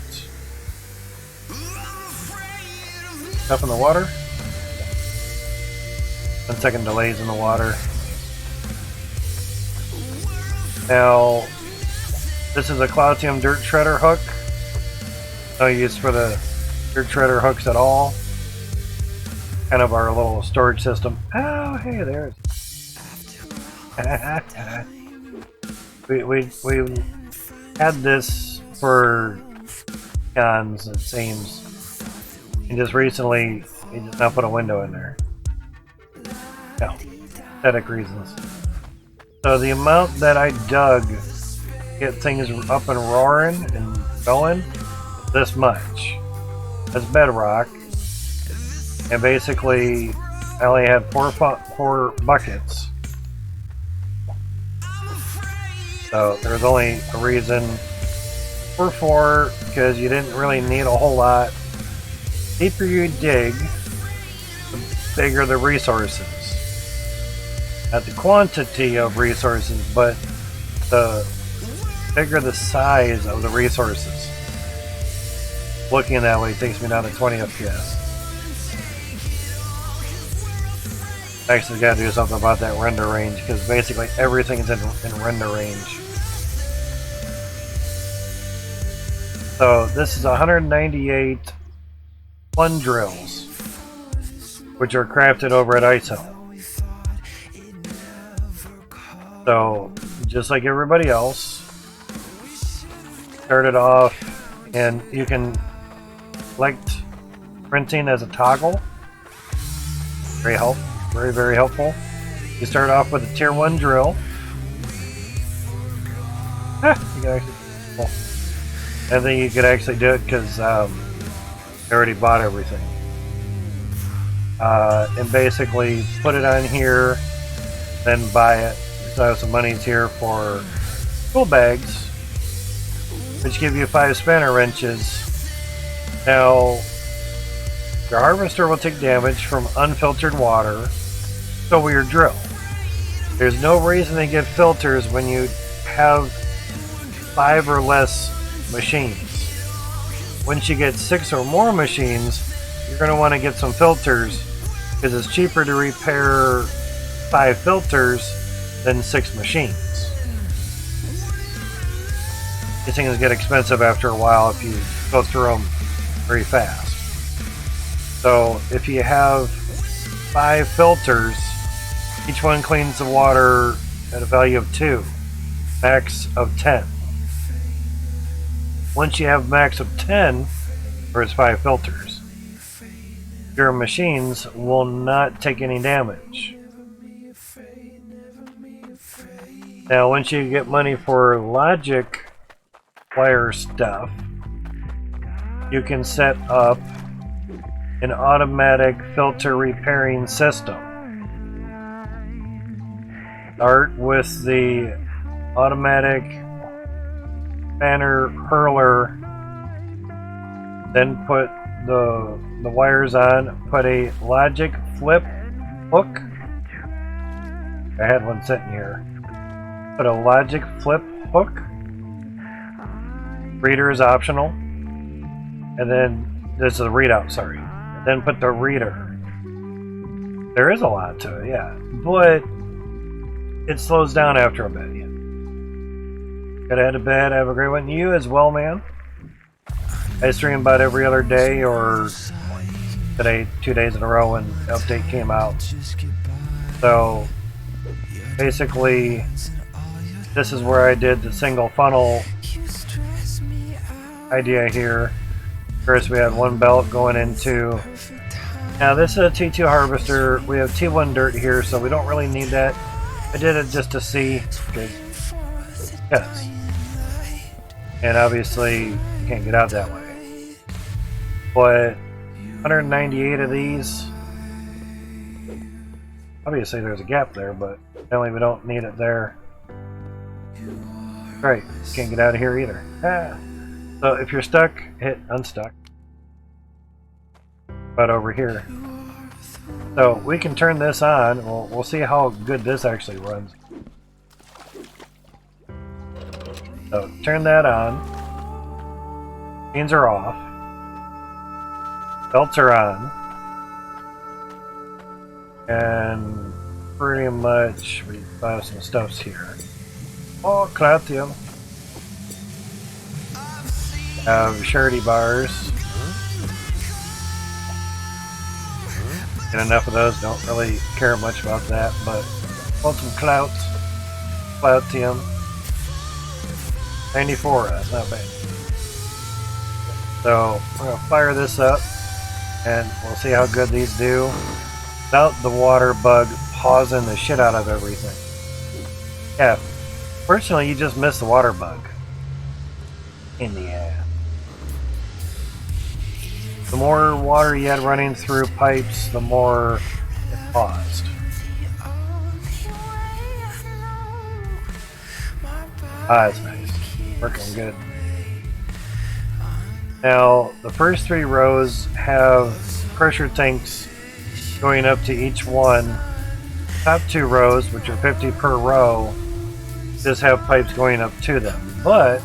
Stuff in the water. 1-second delays in the water. Now, this is a Cloutium dirt shredder hook. No use for the dirt shredder hooks at all. Kind of our little storage system. Oh, hey, there it is. we had this for cons, it seems. And just recently, we just now put a window in there. No, aesthetic reasons. So the amount that I dug to get things up and roaring and going, this much. That's bedrock. And basically, I only had four buckets. So there's only a reason for 4, because you didn't really need a whole lot. The deeper you dig, the bigger the resources. Not the quantity of resources, but the bigger the size of the resources. Looking that way takes me down to 20 FPS. Actually got to do something about that render range, because basically everything is in render range. So this is 198 one drills, which are crafted over at ISO. So just like everybody else, started off, and you can select printing as a toggle. Very helpful. You start off with a tier 1 drill. You can actually, I think you could actually do it because I already bought everything. And basically put it on here, then buy it. So I have some monies here for tool bags, which give you 5 spanner wrenches. Now, your harvester will take damage from unfiltered water, so will your drill. There's no reason to get filters when you have 5 or less machines. Once you get 6 or more machines, you're going to want to get some filters, because it's cheaper to repair 5 filters than 6 machines. These things get expensive after a while if you go through them very fast. So if you have 5 filters, each one cleans the water at a value of 2, max of 10. Once you have max of 10, or it's 5 filters, your machines will not take any damage. Now once you get money for logic wire stuff, you can set up an automatic filter repairing system. Start with the automatic spanner hurler, then put the wires on, put a logic flip hook. I had one sitting here. Put a logic flip hook. Reader is optional. And then this is a readout, sorry. Then put the reader. There is a lot to it, yeah, but it slows down after a bit. Yeah. Gotta head to bed. Have a great one. You as well, man. I stream about every other day, or today 2 days in a row when the update came out. So basically, this is where I did the single funnel idea here. First we had one belt going into, now this is a T2 harvester, we have T1 dirt here, so we don't really need that. I did it just to see, yes, and obviously you can't get out that way, but 198 of these, obviously there's a gap there, but apparently we don't need it there. Right, can't get out of here either. So if you're stuck, hit unstuck. But over here. So we can turn this on. We'll see how good this actually runs. So turn that on. Chains are off. Belts are on. And pretty much we buy some stuffs here. Oh, Cloutium. Surety bars. And enough of those, don't really care much about that, but want some Cloutium. 94, that's not bad. So we're going to fire this up and we'll see how good these do without the water bug pausing the shit out of everything. Yeah, fortunately you just missed the water bug. In the ass. The more water you had running through pipes, the more it paused. That's nice. Working good. Now, the first 3 rows have pressure tanks going up to each one. Top 2 rows, which are 50 per row, just have pipes going up to them. But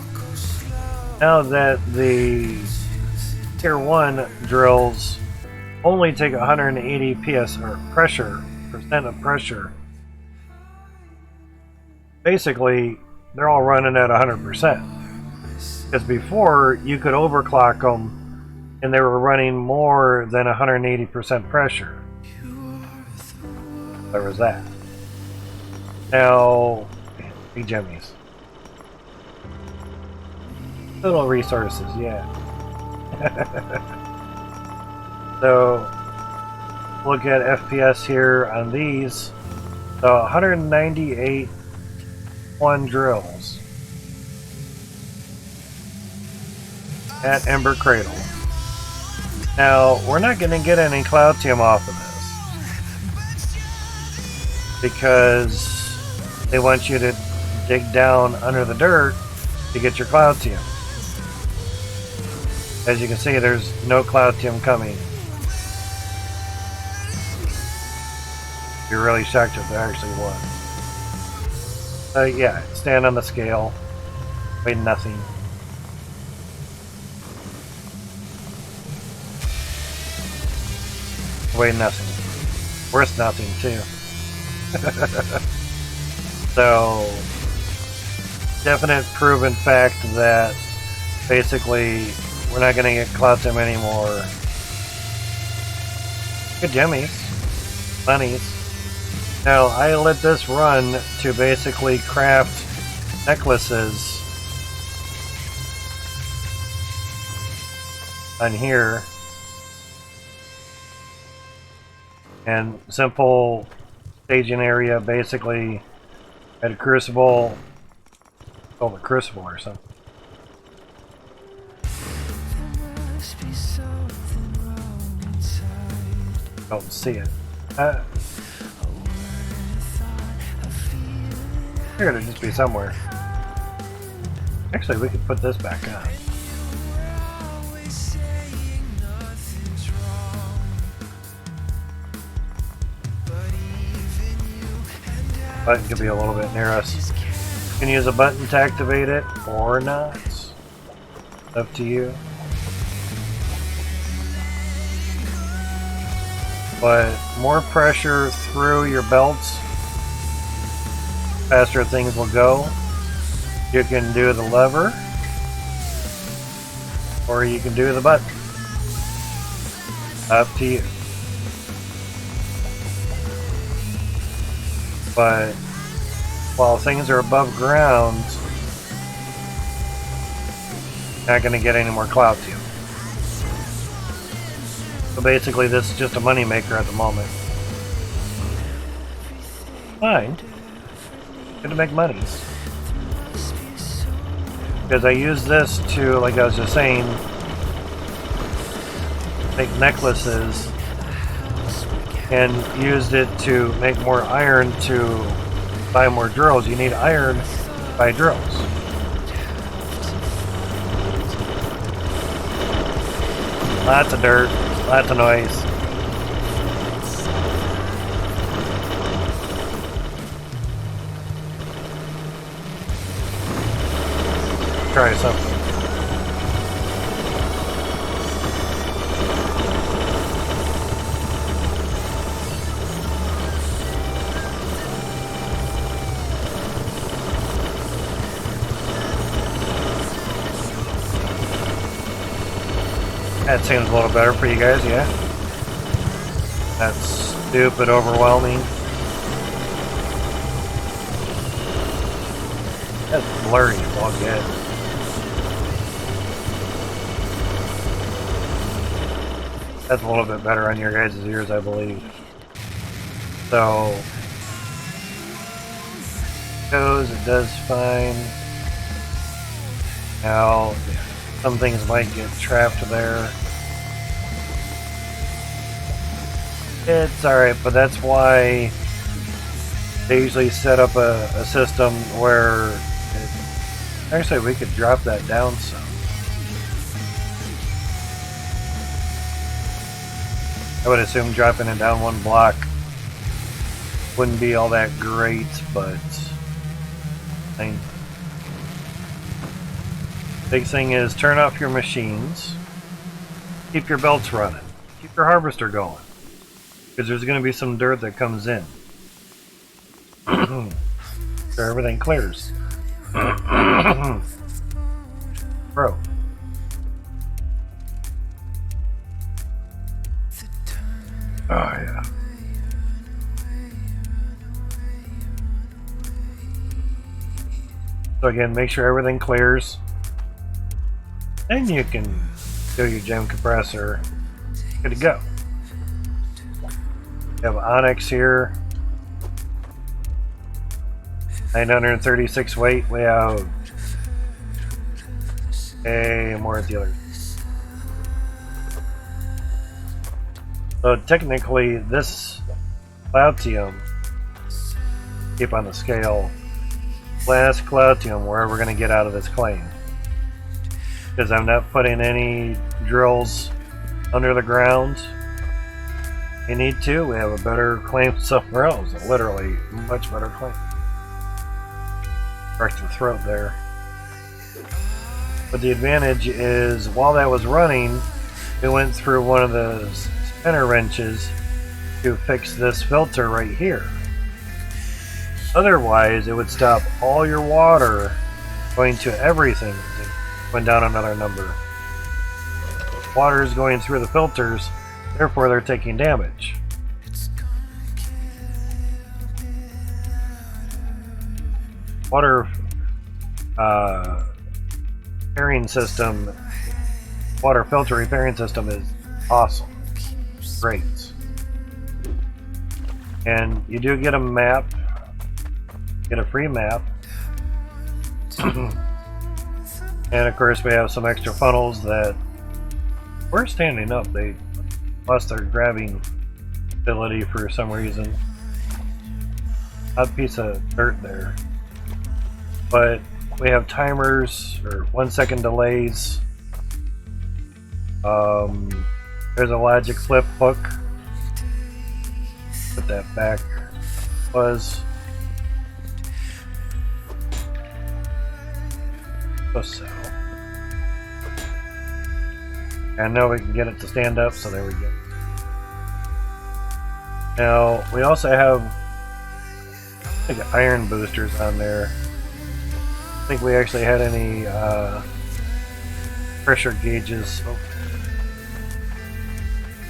now that the Tier 1 drills only take 180 PS or percent of pressure, basically they're all running at 100%. Because Because before, you could overclock them, and they were running more than 180% pressure. There was that. Now, big jimmies. Little resources, yeah. So, look at FPS here on these. So 198 one drills at Ember Cradle. Now, we're not going to get any Cloutium off of this because they want you to dig down under the dirt to get your Cloutium. As you can see, there's no Cloutium coming. You're really shocked if there actually was. Yeah, stand on the scale. Weigh nothing. Weigh nothing. Worth nothing, too. So, definite proven fact that basically we're not going to get Cloutium anymore. Good jimmies. Bunnies. Now, I let this run to basically craft necklaces on here. And simple staging area, basically at a crucible, called a crucible or something. Don't see it. Here it'll just be somewhere. Actually, we could put this back on. Button could be a little bit near us. You can use a button to activate it or not. Up to you. But more pressure through your belts, faster things will go. You can do the lever, or you can do the button. Up to you. But while things are above ground, not going to get any more Cloutium. So basically, this is just a money maker at the moment. Fine. Good to make monies. Because I use this to, like I was just saying, make necklaces, and used it to make more iron to buy more drills. You need iron to buy drills. Lots of dirt, lots of noise. Try something. That seems a little better for you guys, yeah? That's stupid overwhelming. That's blurry, it's all good. That's a little bit better on your guys' ears, I believe. So, it does fine. Now, some things might get trapped there. It's alright, but that's why they usually set up a system where actually we could drop that down some. I would assume dropping it down one block wouldn't be all that great, but big thing is turn off your machines, keep your belts running, keep your harvester going, because there's going to be some dirt that comes in. So everything clears. Bro. Oh yeah. So again, make sure everything clears. Then you can do your gem compressor. Good to go. You have onyx here. 936 weight. We have more at the other. So technically, this Cloutium, keep on the scale, last Cloutium we're ever going to get out of this claim. Because I'm not putting any drills under the ground. You need to. We have a better claim somewhere else. Literally, much better claim. Cracked the throat there. But the advantage is, while that was running, we went through one of the spinner wrenches to fix this filter right here. Otherwise, it would stop all your water going to everything. It went down another number. Water is going through the filters, therefore they're taking damage. Water repairing system, water filter repairing system is awesome. Great. And you do get a map, get a free map. And of course we have some extra funnels that were standing up. They lost their grabbing ability for some reason. Odd piece of dirt there. But we have timers or 1 second delays. There's a logic flip hook. Put that back. Was so. And now we can get it to stand up, so there we go. Now we also have like iron boosters on there. I think we actually had any pressure gauges.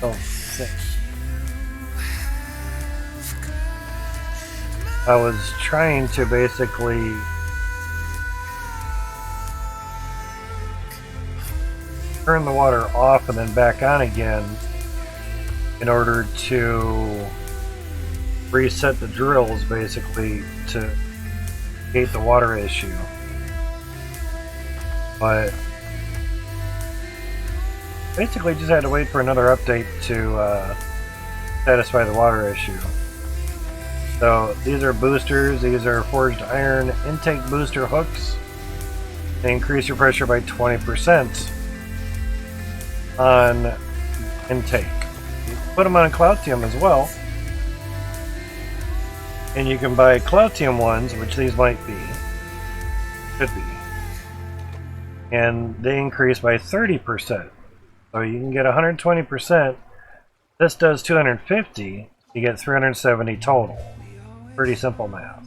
Oh, 6. I was trying to basically turn the water off and then back on again in order to reset the drills basically to negate the water issue. But basically just had to wait for another update to satisfy the water issue. So these are boosters. These are forged iron intake booster hooks. They increase your pressure by 20% on intake. You can put them on Cloutium as well. And you can buy Cloutium ones, which these might be. Could be. And they increase by 30%. So you can get 120%. This does 250. You get 370 total. Pretty simple math.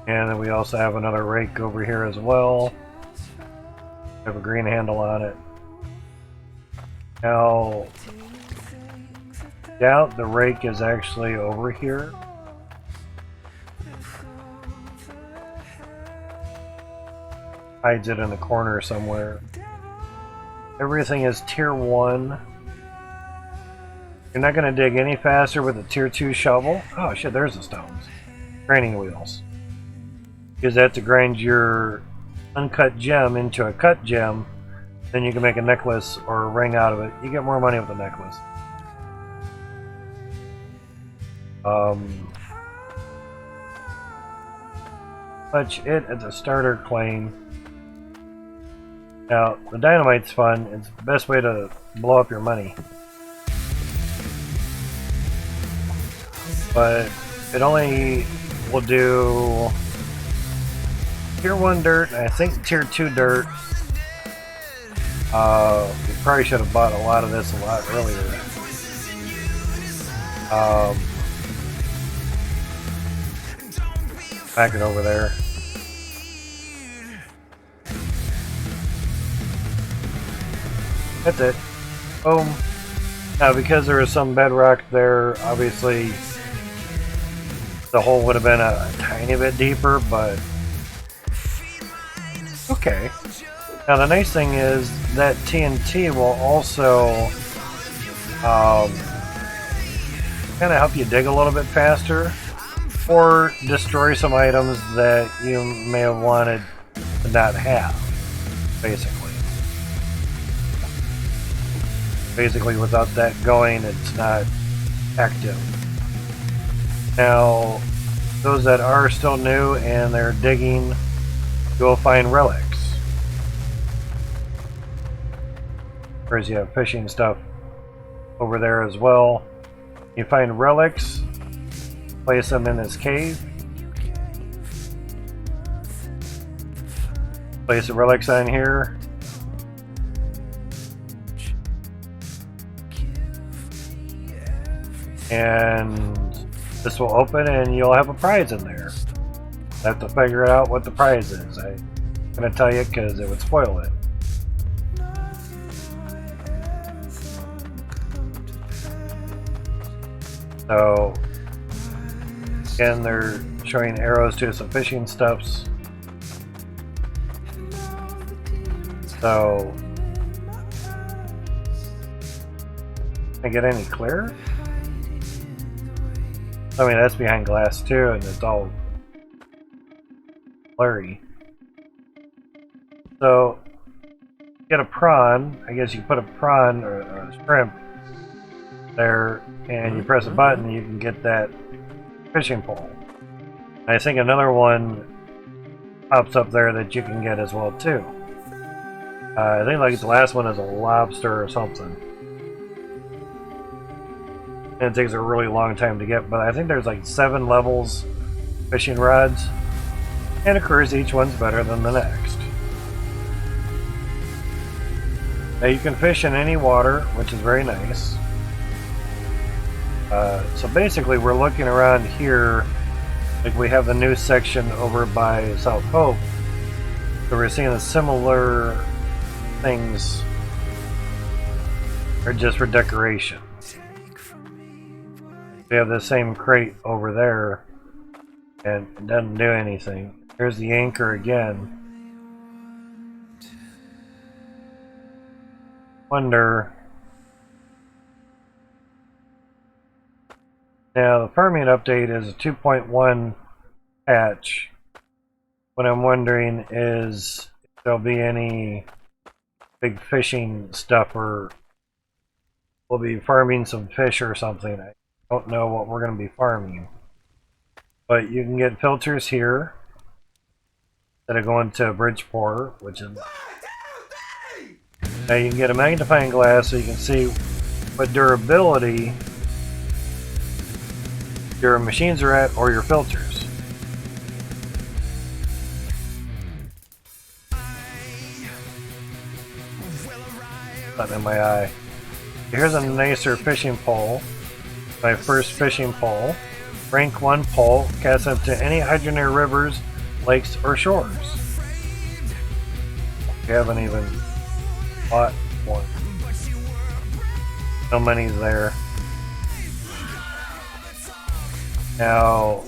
And then we also have another rake over here as well. We have a green handle on it. Now, doubt the rake is actually over here. Hides it in the corner somewhere. Everything is tier 1. You're not going to dig any faster with a tier 2 shovel. Oh shit, there's the stones. Grinding wheels. Use that to grind your uncut gem into a cut gem. Then you can make a necklace or a ring out of it. You get more money with a necklace. Much it as a starter claim. Now, the dynamite's fun. It's the best way to blow up your money. But it only will do tier 1 dirt, and I think tier 2 dirt. We probably should have bought a lot of this a lot earlier. Pack it over there. That's it. Boom. Now, because there was some bedrock there, obviously the hole would have been a tiny bit deeper, but okay. Now, the nice thing is that TNT will also kind of help you dig a little bit faster or destroy some items that you may have wanted to not have, basically. Basically, without that going, it's not active. Now, those that are still new and they're digging, you'll find relics. Whereas you have fishing stuff over there as well. You find relics, place them in this cave. Place the relics on here. And this will open and you'll have a prize in there. I have to figure out what the prize is. I'm going to tell you because it would spoil it. So, again, they're showing arrows to some fishing stuffs. So, can I get any clearer? I mean, that's behind glass too, and it's all blurry. So, get a prawn. I guess you put a prawn or a shrimp there, and you press a button, you can get that fishing pole. And I think another one pops up there that you can get as well too. I think like the last one is a lobster or something. And it takes a really long time to get, but I think there's like 7 levels fishing rods. And of course each one's better than the next. Now you can fish in any water, which is very nice. So basically we're looking around here, like we have the new section over by South Hope. So we're seeing the similar things are just for decoration. We have the same crate over there and it doesn't do anything. Here's the anchor again. Wonder. Now the farming update is a 2.1 patch. What I'm wondering is if there'll be any big fishing stuff, or we'll be farming some fish or something. I don't know what we're going to be farming. But you can get filters here that are going to Bridgeport, which is... Now you can get a magnifying glass so you can see what durability your machines are at, or your filters. Something in my eye. Here's a nicer fishing pole. My first fishing pole. Rank 1 pole. Cast up to any Hydroneer rivers, lakes, or shores. We haven't even bought one. No money's there. Now,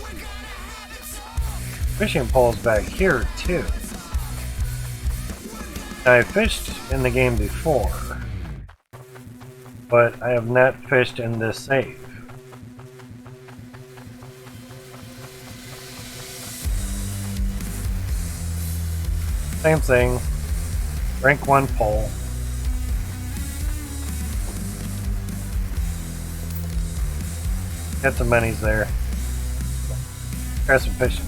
fishing poles back here too. Now, I fished in the game before, but I have not fished in this save. Same thing, rank 1 pole. Got some monies there. Try some fishing.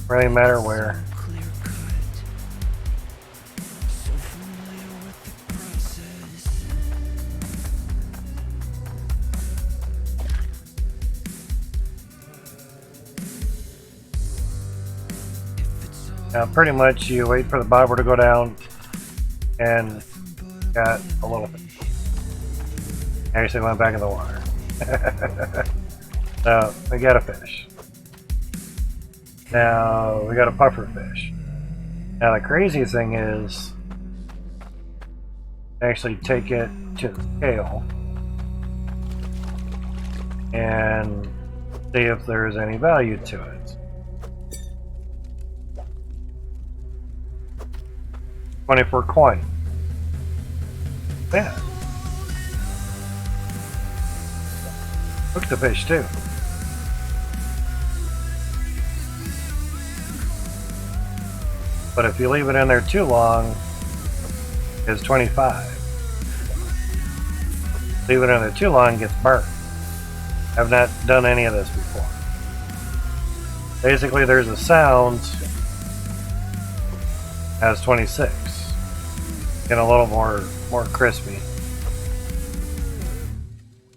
Really matter where. Now pretty much you wait for the bobber to go down and got a little bit. Actually went back in the water. So we got a fish. Now we got a puffer fish. Now the crazy thing is, actually take it to the scale and see if there's any value to it. 24 coin. Yeah. Hook the fish too. But if you leave it in there too long, it's 25. Leave it in there too long, it gets burnt. I've not done any of this before. Basically, there's a sound as 26. Getting a little more crispy.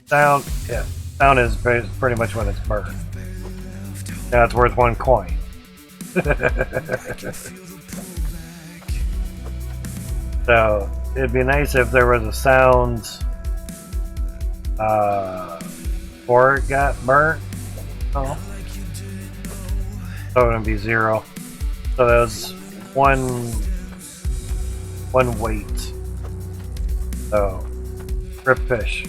Sound, yeah. Sound is pretty much when it's burnt. Now it's worth 1 coin. So it'd be nice if there was a sound before it got burnt. Oh. So it would be 0. So there's one weight. So rip fish.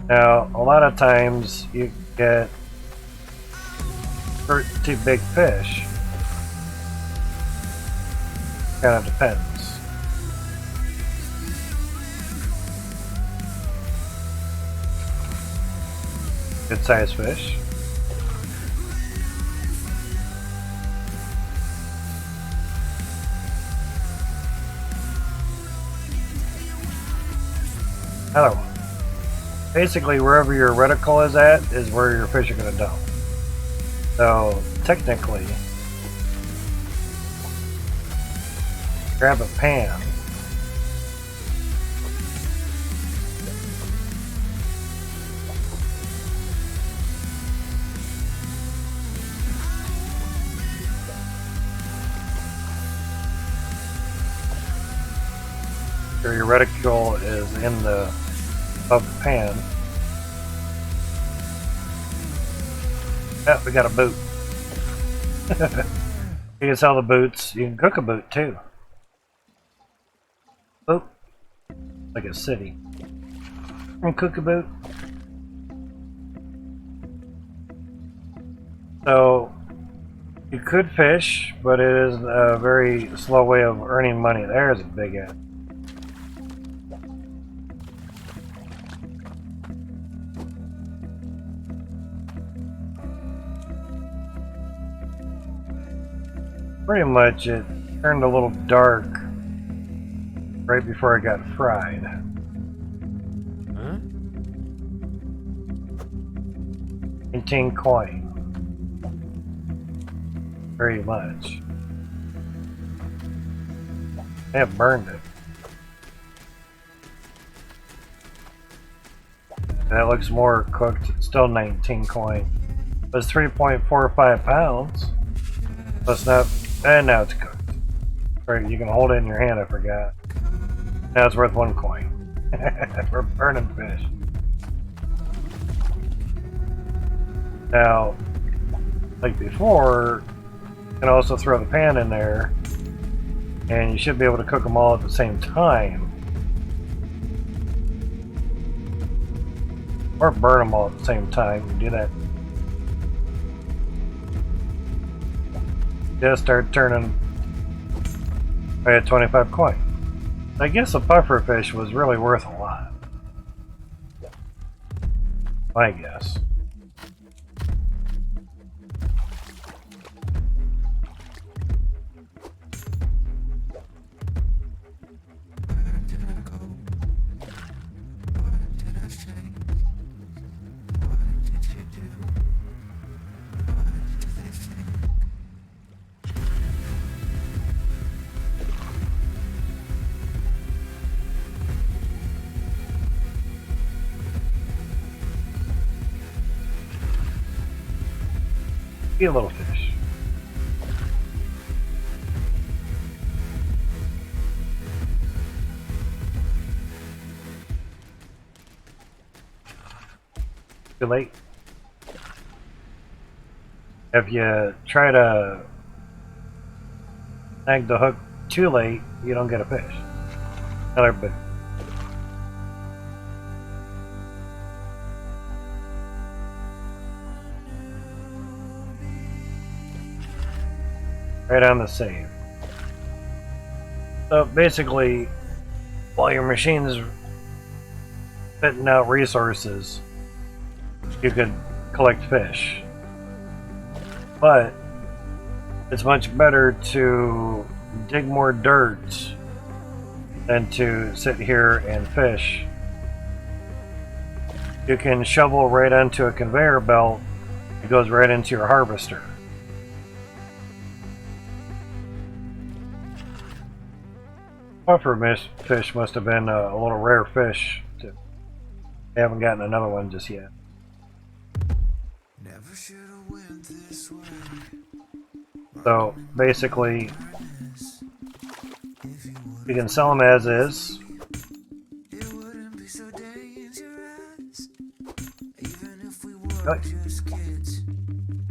Now a lot of times you get pretty big fish. Kind of depends. Good sized fish. Another one. Basically, wherever your reticle is at is where your fish are going to dump. So, technically, grab a pan. Or your reticle is in the of the pan. Oh, we got a boot. You can sell the boots. You can cook a boot too. Oh, like a city. And cook a boot. So you could fish, but it is a very slow way of earning money. There's a big end. Pretty much it turned a little dark right before it got fried. Huh? 18 coin. Very much. They have burned it. That looks more cooked. It's still 19 coin. But it's 3.45 pounds. So it's not. And now it's cooked. Right, you can hold it in your hand, I forgot. Now it's worth 1 coin. We're burning fish. Now, like before, you can also throw the pan in there, and you should be able to cook them all at the same time. Or burn them all at the same time. You do that. Just start turning right at 25 coin. I guess a puffer fish was really worth a lot. My guess. Be a little fish. Too late. If you try to snag the hook too late, you don't get a fish. Another big. Right on the save. So basically, while your machine's spitting out resources, you could collect fish. But it's much better to dig more dirt than to sit here and fish. You can shovel right onto a conveyor belt. It goes right into your harvester. Puffer fish must have been a little rare fish. I haven't gotten another one just yet. So basically, you can sell them as is.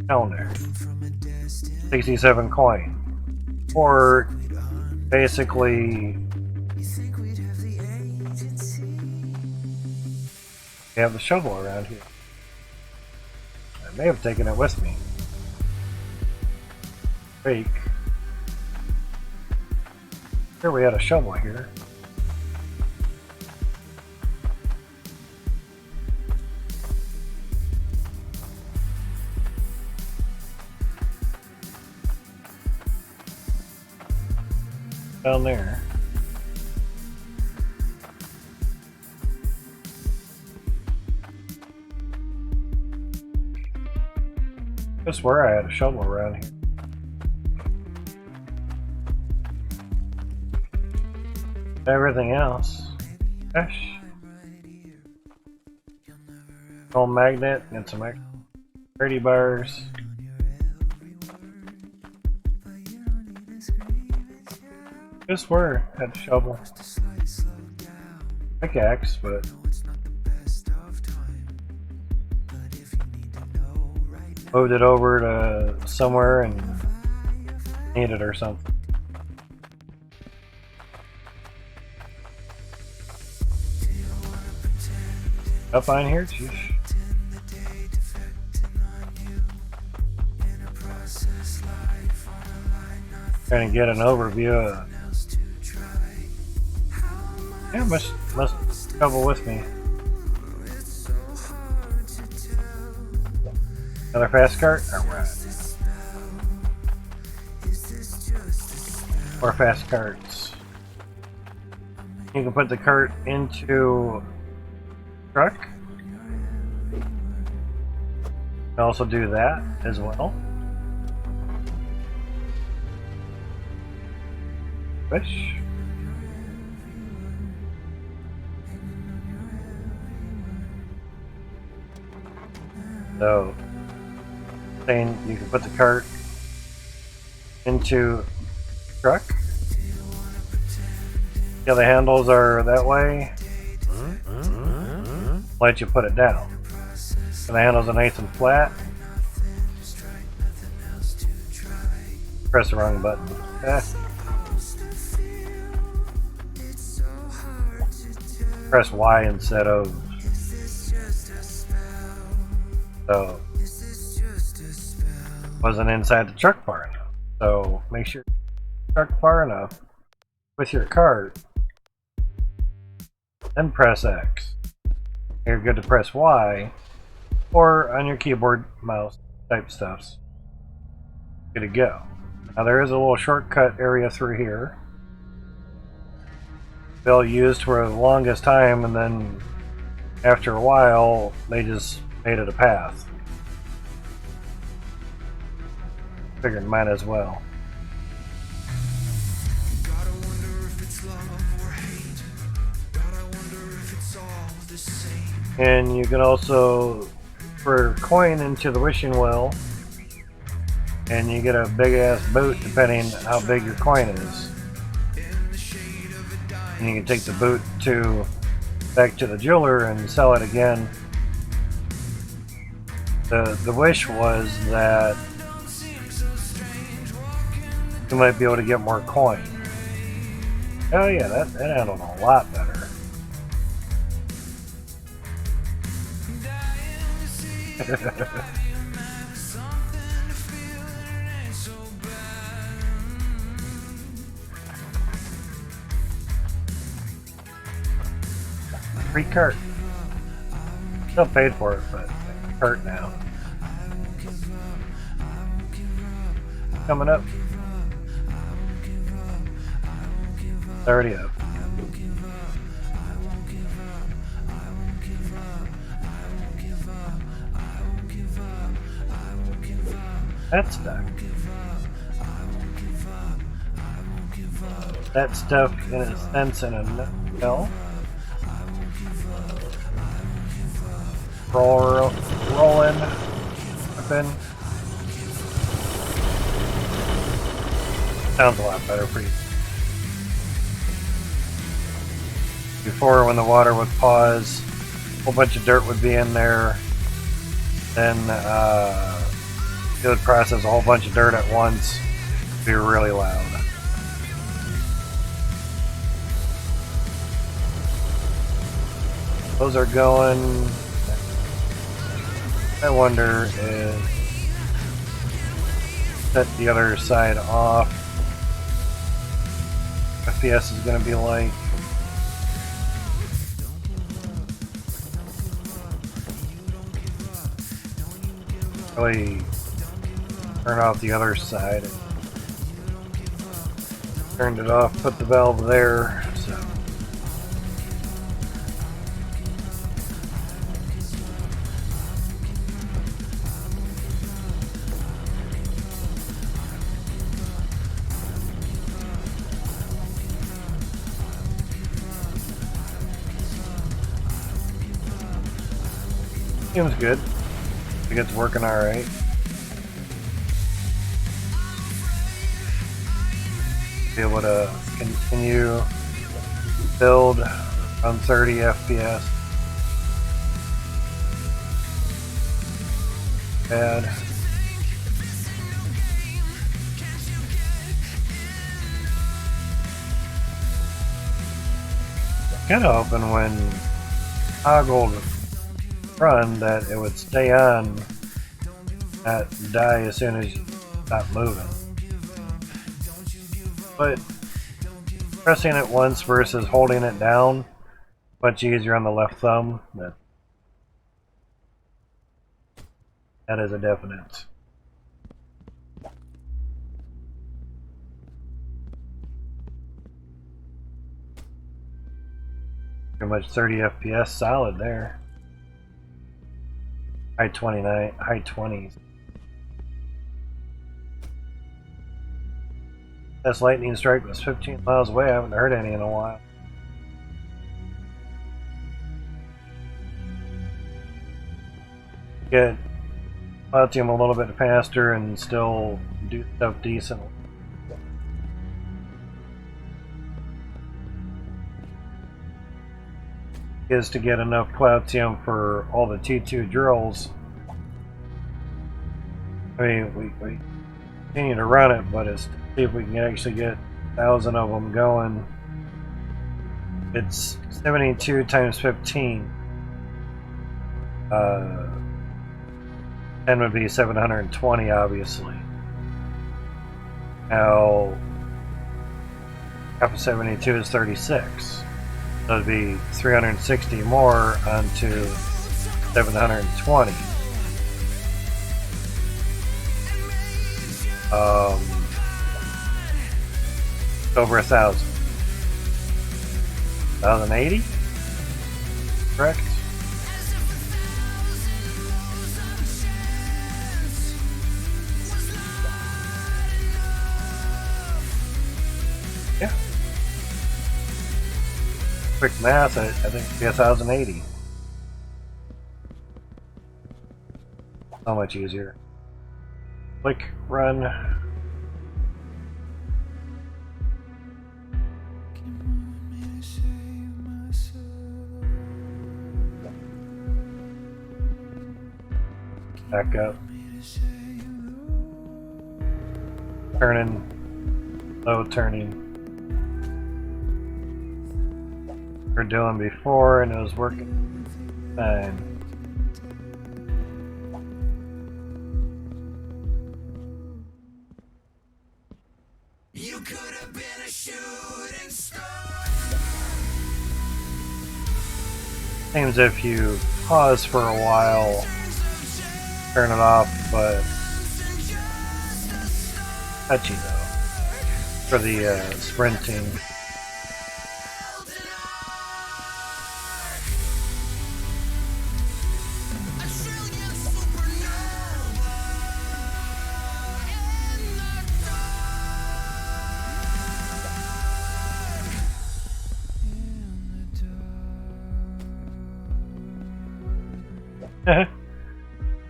Down there, 67 coin, or basically, we have the shovel around here. I may have taken it with me. Fake. Here we had a shovel here. Down there. I swear I had a shovel around here. Everything else. Gosh. Gold magnet and some extra 30 bars. I swear I had a shovel. Pickaxe, but moved it over to somewhere and need it or something. Up on here, jeez. Trying to get an overview of. Yeah, must travel with me. Another fast cart? Alright. More fast carts. You can put the cart into truck. You can also do that as well. Fish. So, saying you can put the cart into truck. Yeah, the handles are that way. Let you put it down. And the handles are nice and flat. Press the wrong button. Press Y instead of. So wasn't inside the truck far enough. So make sure the truck far enough with your cart. Then press X. You're good to press Y, or on your keyboard, mouse type stuffs. Good to go. Now there is a little shortcut area through here. Bill used for the longest time, and then after a while, they just made it a path. Figured might as well. And you can also for coin into the wishing well, and you get a big ass boot depending how big your coin is. And you can take the boot back to the jeweler and sell it again. The wish was that you might be able to get more coin. Oh yeah, that handled a lot better. Free cart. Still paid for it, but cart now. Coming up. It's already up. That's stuck. That stuff, in a sense, in a nutshell. Rolling, up. Sounds a lot better for you. Before, when the water would pause, a whole bunch of dirt would be in there. Then it would process a whole bunch of dirt at once. It'd be really loud. Those are going. I wonder if set the other side off. FPS is going to be like. Really turn off the other side. Turned it off, put the valve there. So. Seems good. I think it's working alright. Be able to continue build on 30 FPS. Bad. Kind of hoping when toggled run that it would stay on, not die as soon as you stop moving. But pressing it once versus holding it down, much easier on the left thumb. That is a definite. Pretty much 30 FPS solid there. High 29, high 20s. This lightning strike was 15 miles away. I haven't heard any in a while. Get Cloutium a little bit faster and still do stuff decently. Is to get enough Cloutium for all the T2 drills. I mean, we continue to run it, but it's to see if we can actually get 1,000 of them going. It's 72 times 15. 10 would be 720, obviously. Now, half of 72 is 36. So it'd be 360 more onto 720. Over 1,000. 1,080? Correct? Yeah. Quick math, I think it'd be 1,080. So much easier. Click, run. Back up. Turning. slow turning. We're doing before and it was working fine. You could have been a shooting star. Seems if you pause for a while, turn it off, but touchy though for the sprinting.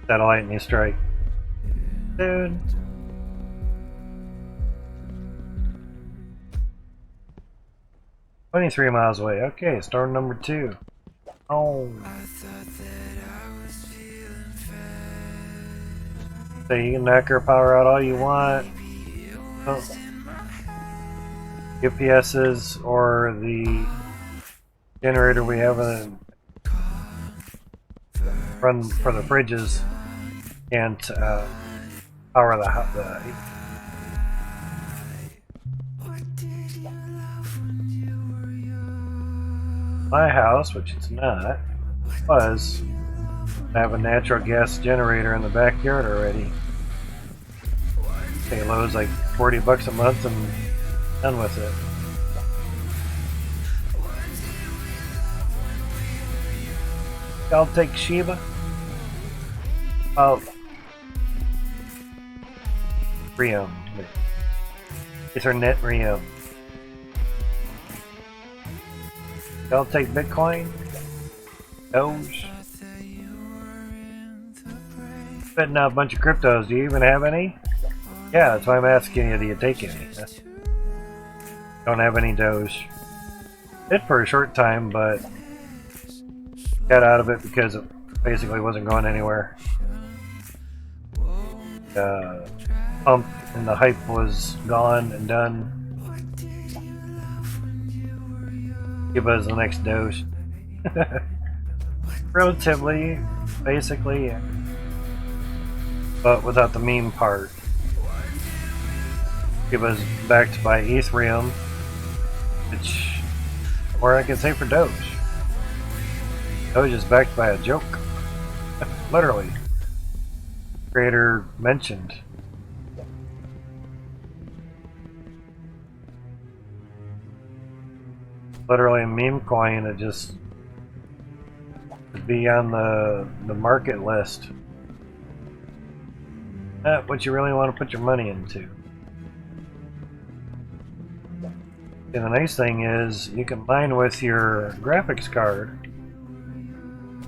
That a lightning strike, dude. "23 miles away." Okay, storm number 2. Oh. So you can knock her power out all you want. Oh. UPS's or the generator we have in run for the fridges can't power the my house, which it's not, was I have a natural gas generator in the backyard already. Pay Lowe's like $40 a month and done with it. I'll take Sheba. Oh, Rium. It's her net Rium. I'll take Bitcoin. Doge. Spitting out a bunch of cryptos. Do you even have any? Yeah, that's why I'm asking you. Do you take any? Don't have any Doge. Did for a short time, but got out of it because it basically wasn't going anywhere. Pump and the hype was gone and done. Cuba's the next Doge. Relatively, basically, yeah. But without the meme part. Cuba's backed by Ethereum, which, or I can say for Doge. Doge is backed by a joke. Literally. Creator mentioned. Literally a meme coin that just would be on the market list. Not what you really want to put your money into. And the nice thing is you can mine with your graphics card,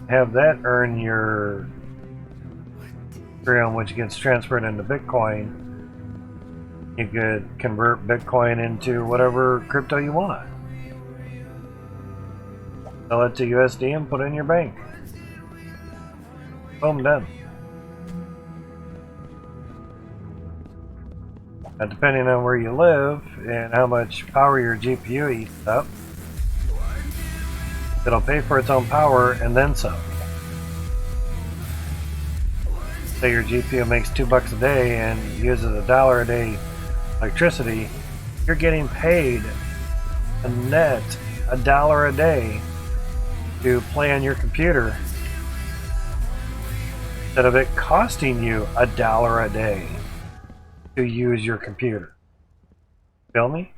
have that earn your Ethereum, which gets transferred into Bitcoin. You could convert Bitcoin into whatever crypto you want. Sell it to USD and put it in your bank. Boom, done. Now, depending on where you live and how much power your GPU eats up, it'll pay for its own power and then some. Say your GPU makes $2 a day and uses $1 a day electricity, you're getting paid a net $1 a day to play on your computer instead of it costing you $1 a day to use your computer. Feel me?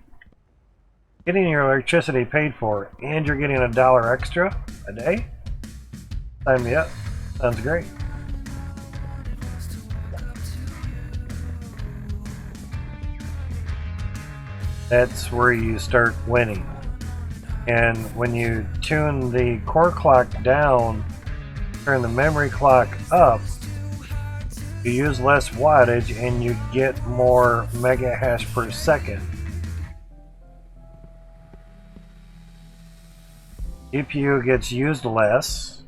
Getting your electricity paid for and you're getting $1 extra a day? Sign me up. Sounds great. That's where you start winning. And when you tune the core clock down, turn the memory clock up, you use less wattage and you get more mega hash per second. GPU gets used less,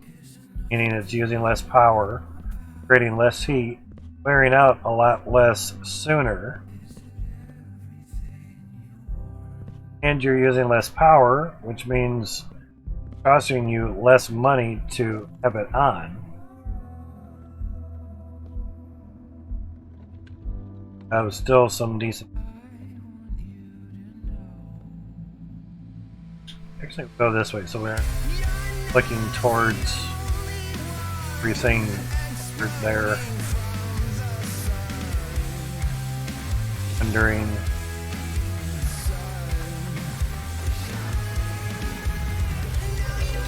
meaning it's using less power, creating less heat, wearing out a lot less sooner. and you're using less power, which means costing you less money to have it on. That was still some decent. Actually, we'll go this way, so we're looking towards everything there. Wondering.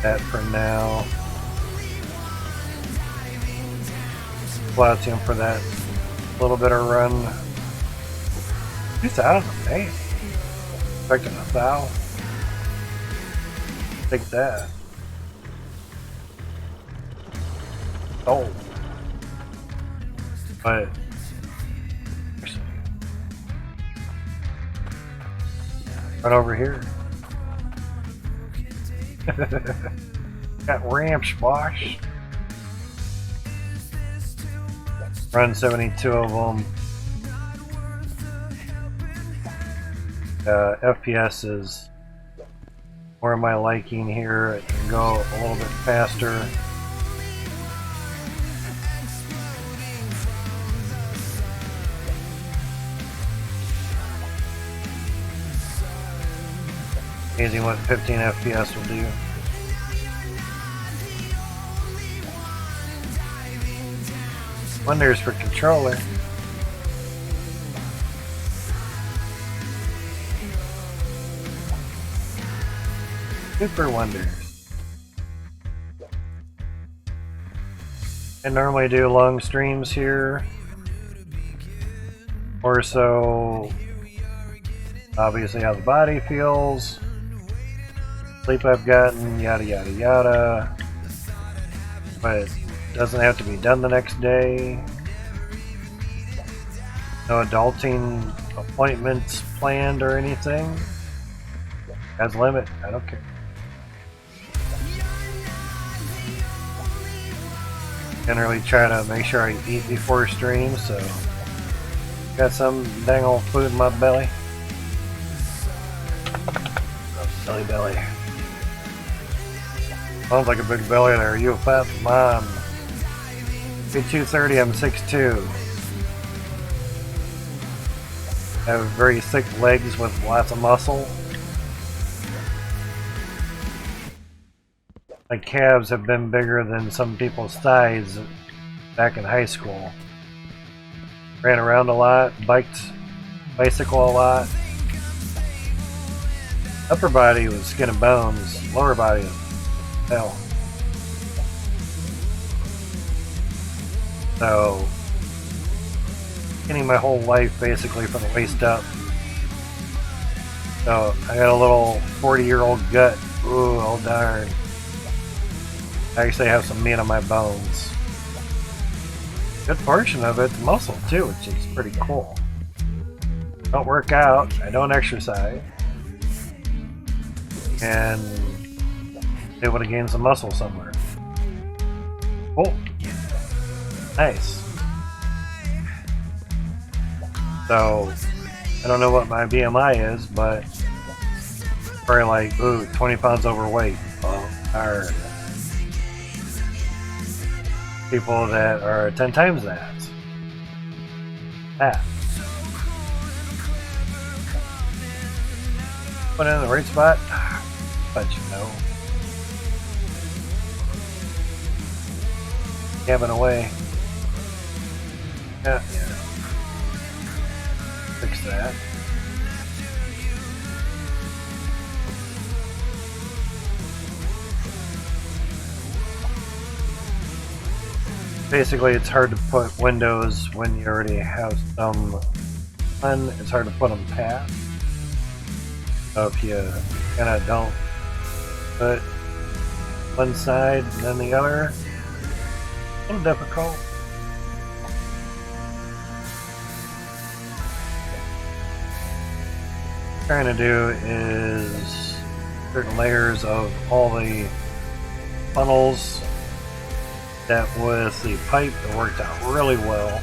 That for now. Cloutium for that little bit of run. 2,000, man. Expecting 1,000. Take that. Oh. But right over here. Got ramps, boss. Run 72 of them. FPS is more of my liking here. It can go a little bit faster. Amazing what 15 FPS will do. Wonders for controller. Super wonders. I normally do long streams here, or so obviously how the body feels, sleep I've gotten, yada yada yada, but it doesn't have to be done the next day. No adulting appointments planned or anything. Has limit, I don't care. Generally try to make sure I eat before stream, so got some dang old food in my belly. Belly. Sounds like a big belly there. You a fat mom. Be 230, I'm 6'2". I have very thick legs with lots of muscle. My calves have been bigger than some people's thighs back in high school. Ran around a lot, bicycle a lot. Upper body was skin and bones, lower body was hell. So, skinny my whole life basically from the waist up. So, I got a little 40-year-old gut. Ooh, oh darn. I actually have some meat on my bones. Good portion of it's muscle too, which is pretty cool. Don't work out, I don't exercise, and able to gain some muscle somewhere. Oh, nice. So, I don't know what my BMI is, but probably like, ooh, 20 pounds overweight. Oh, darn. People that are 10 times that. Put it in the right spot? But you know. Gabbing away. Yeah. Fix that. Basically, it's hard to put windows when you already have some fun. It's hard to put them past. So if you kind of don't put one side and then the other, a little difficult. What I'm trying to do is certain layers of all the funnels. That with the pipe, it worked out really well.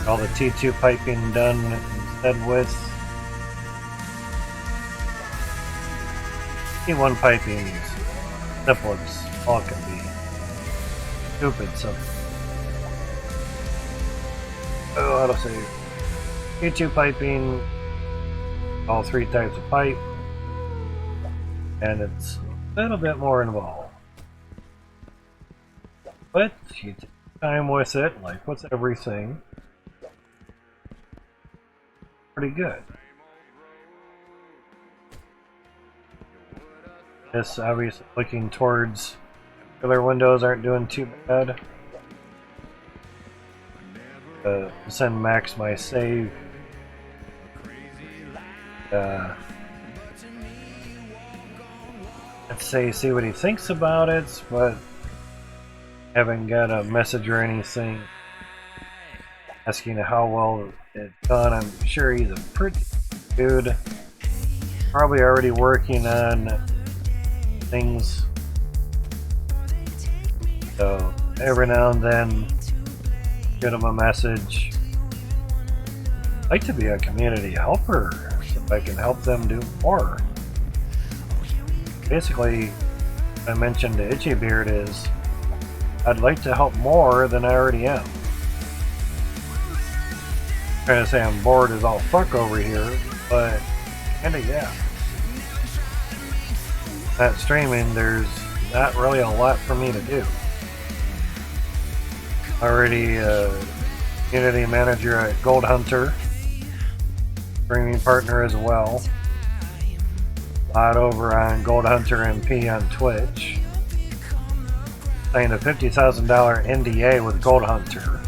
All the T2 piping done Said with T1 piping, simple as all can be. Stupid simple. Oh, autosave. T2 piping, all 3 types of pipe, and it's a little bit more involved. But you take time with it, like with everything. Pretty good. This obviously looking towards other windows aren't doing too bad. Send Max my save. Let's say see what he thinks about it, but haven't got a message or anything asking how well it's done. I'm sure he's a pretty dude. Probably already working on things. So every now and then get him a message. I'd like to be a community helper so I can help them do more. Basically, I mentioned to Itchy Beard is I'd like to help more than I already am. I'm trying to say I'm bored as all fuck over here, but kinda yeah. Not streaming, there's not really a lot for me to do. Already a community manager at Gold Hunter, streaming partner as well. Lot over on Gold Hunter MP on Twitch. Signed a $50,000 NDA with Gold Hunter.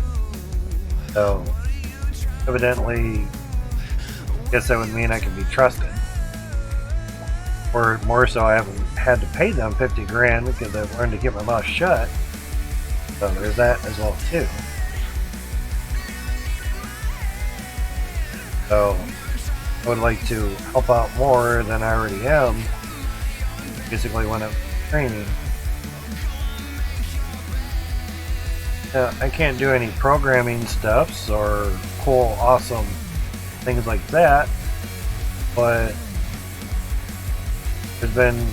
So, evidently, I guess that would mean I can be trusted. Or more so, I haven't had to pay them 50 grand because I've learned to keep my mouth shut. So there's that as well too. So I would like to help out more than I already am. Basically when I'm training. I can't do any programming stuffs or cool, awesome things like that. But there's been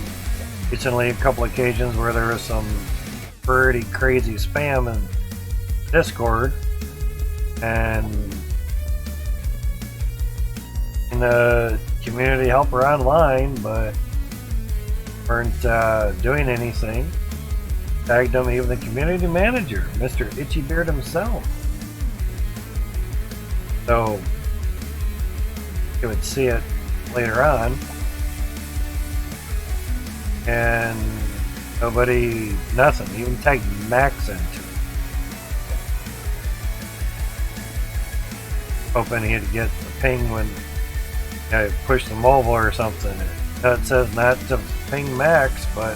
recently a couple occasions where there was some pretty crazy spam in Discord, and in a community helper online, but weren't doing anything. Tagged them, even the community manager, Mr. Itchy Beard himself. So you would see it later on, and nobody, nothing, even tagged Max into it. Hoping he'd get the ping when I push the mobile or something. It says not to ping Max, but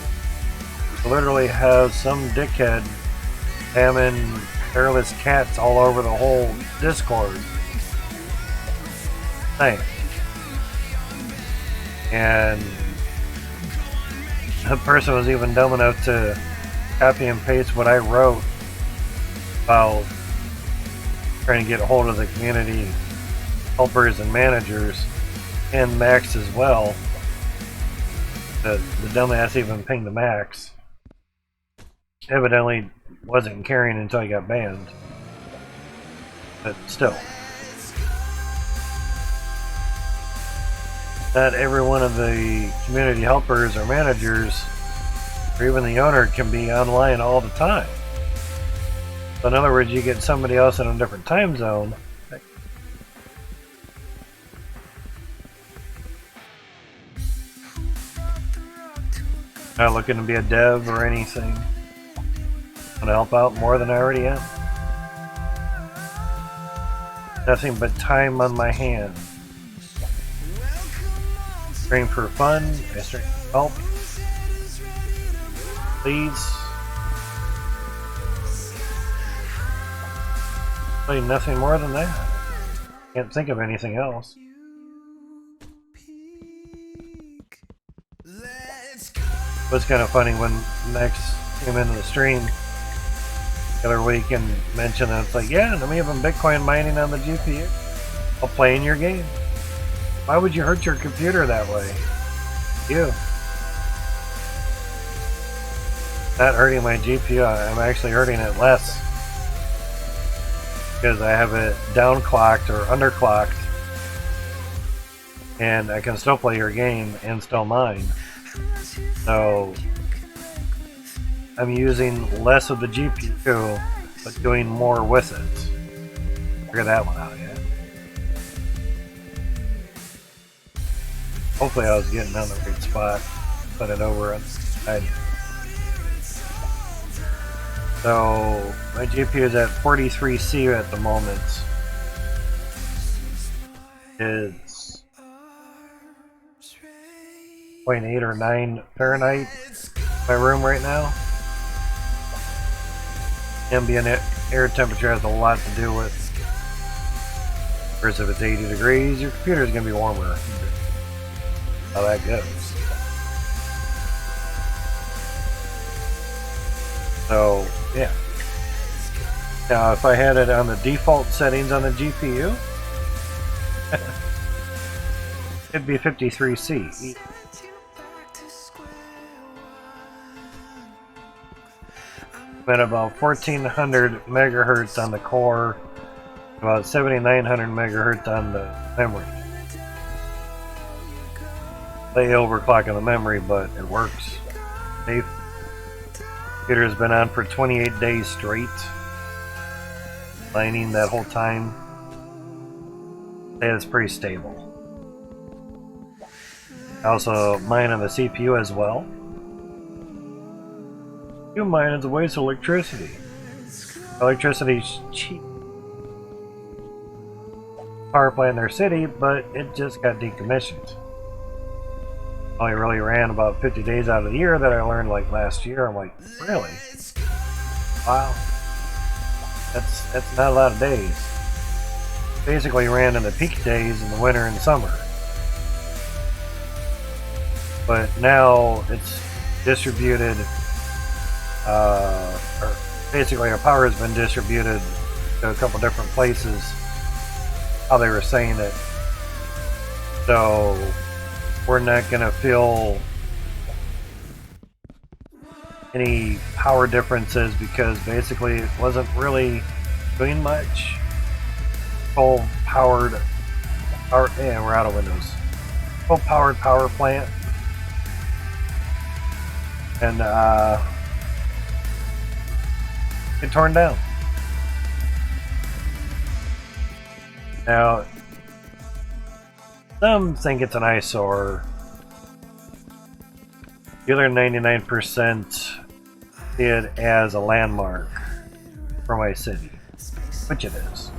literally have some dickhead spamming hairless cats all over the whole Discord. Thanks. And the person was even dumb enough to copy and paste what I wrote about trying to get a hold of the community helpers and managers, and Max as well. The dumbass even pinged the Max. Evidently wasn't caring until he got banned. But still. Not every one of the community helpers or managers, or even the owner, can be online all the time. So in other words, you get somebody else in a different time zone. Not looking to be a dev or anything. Want to help out more than I already am. Nothing but time on my hands. Stream for fun. I stream for help. Please. Play nothing more than that. Can't think of anything else. It was kind of funny when Max came into the stream the other week and mentioned that it's like, yeah, and I'm even Bitcoin mining on the GPU. while playing your game. Why would you hurt your computer that way? You. Not hurting my GPU, I'm actually hurting it less. Because I have it downclocked or underclocked. And I can still play your game and still mine. So I'm using less of the GPU, but doing more with it. Figure that one out, yeah. Hopefully I was getting on the right spot. Put it over on the side. So my GPU is at 43C at the moment. It's 0.8 or 9 Fahrenheit in my room right now. Ambient air temperature has a lot to do with. Whereas if it's 80 degrees, your computer is going to be warmer. How that goes. So, yeah. Now, if I had it on the default settings on the GPU, it'd be 53C. Been about 1400 megahertz on the core, about 7900 megahertz on the memory. They overclock on the memory, but it works. Safe. Computer's been on for 28 days straight. Lining that whole time. It's pretty stable. Also, mine on the CPU as well. You mine is a waste of electricity. Electricity's cheap. Power plant in their city, but it just got decommissioned. Only really ran about 50 days out of the year that I learned like last year. I'm like, really? Wow. That's not a lot of days. Basically ran in the peak days in the winter and summer. But now it's distributed, or basically our power has been distributed to a couple different places, how they were saying it. So we're not going to feel any power differences because basically it wasn't really doing much. Full powered, yeah, we're out of windows. Full powered power plant. And get torn down. Now, some think it's an eyesore. The other 99% see it as a landmark for my city, which it is.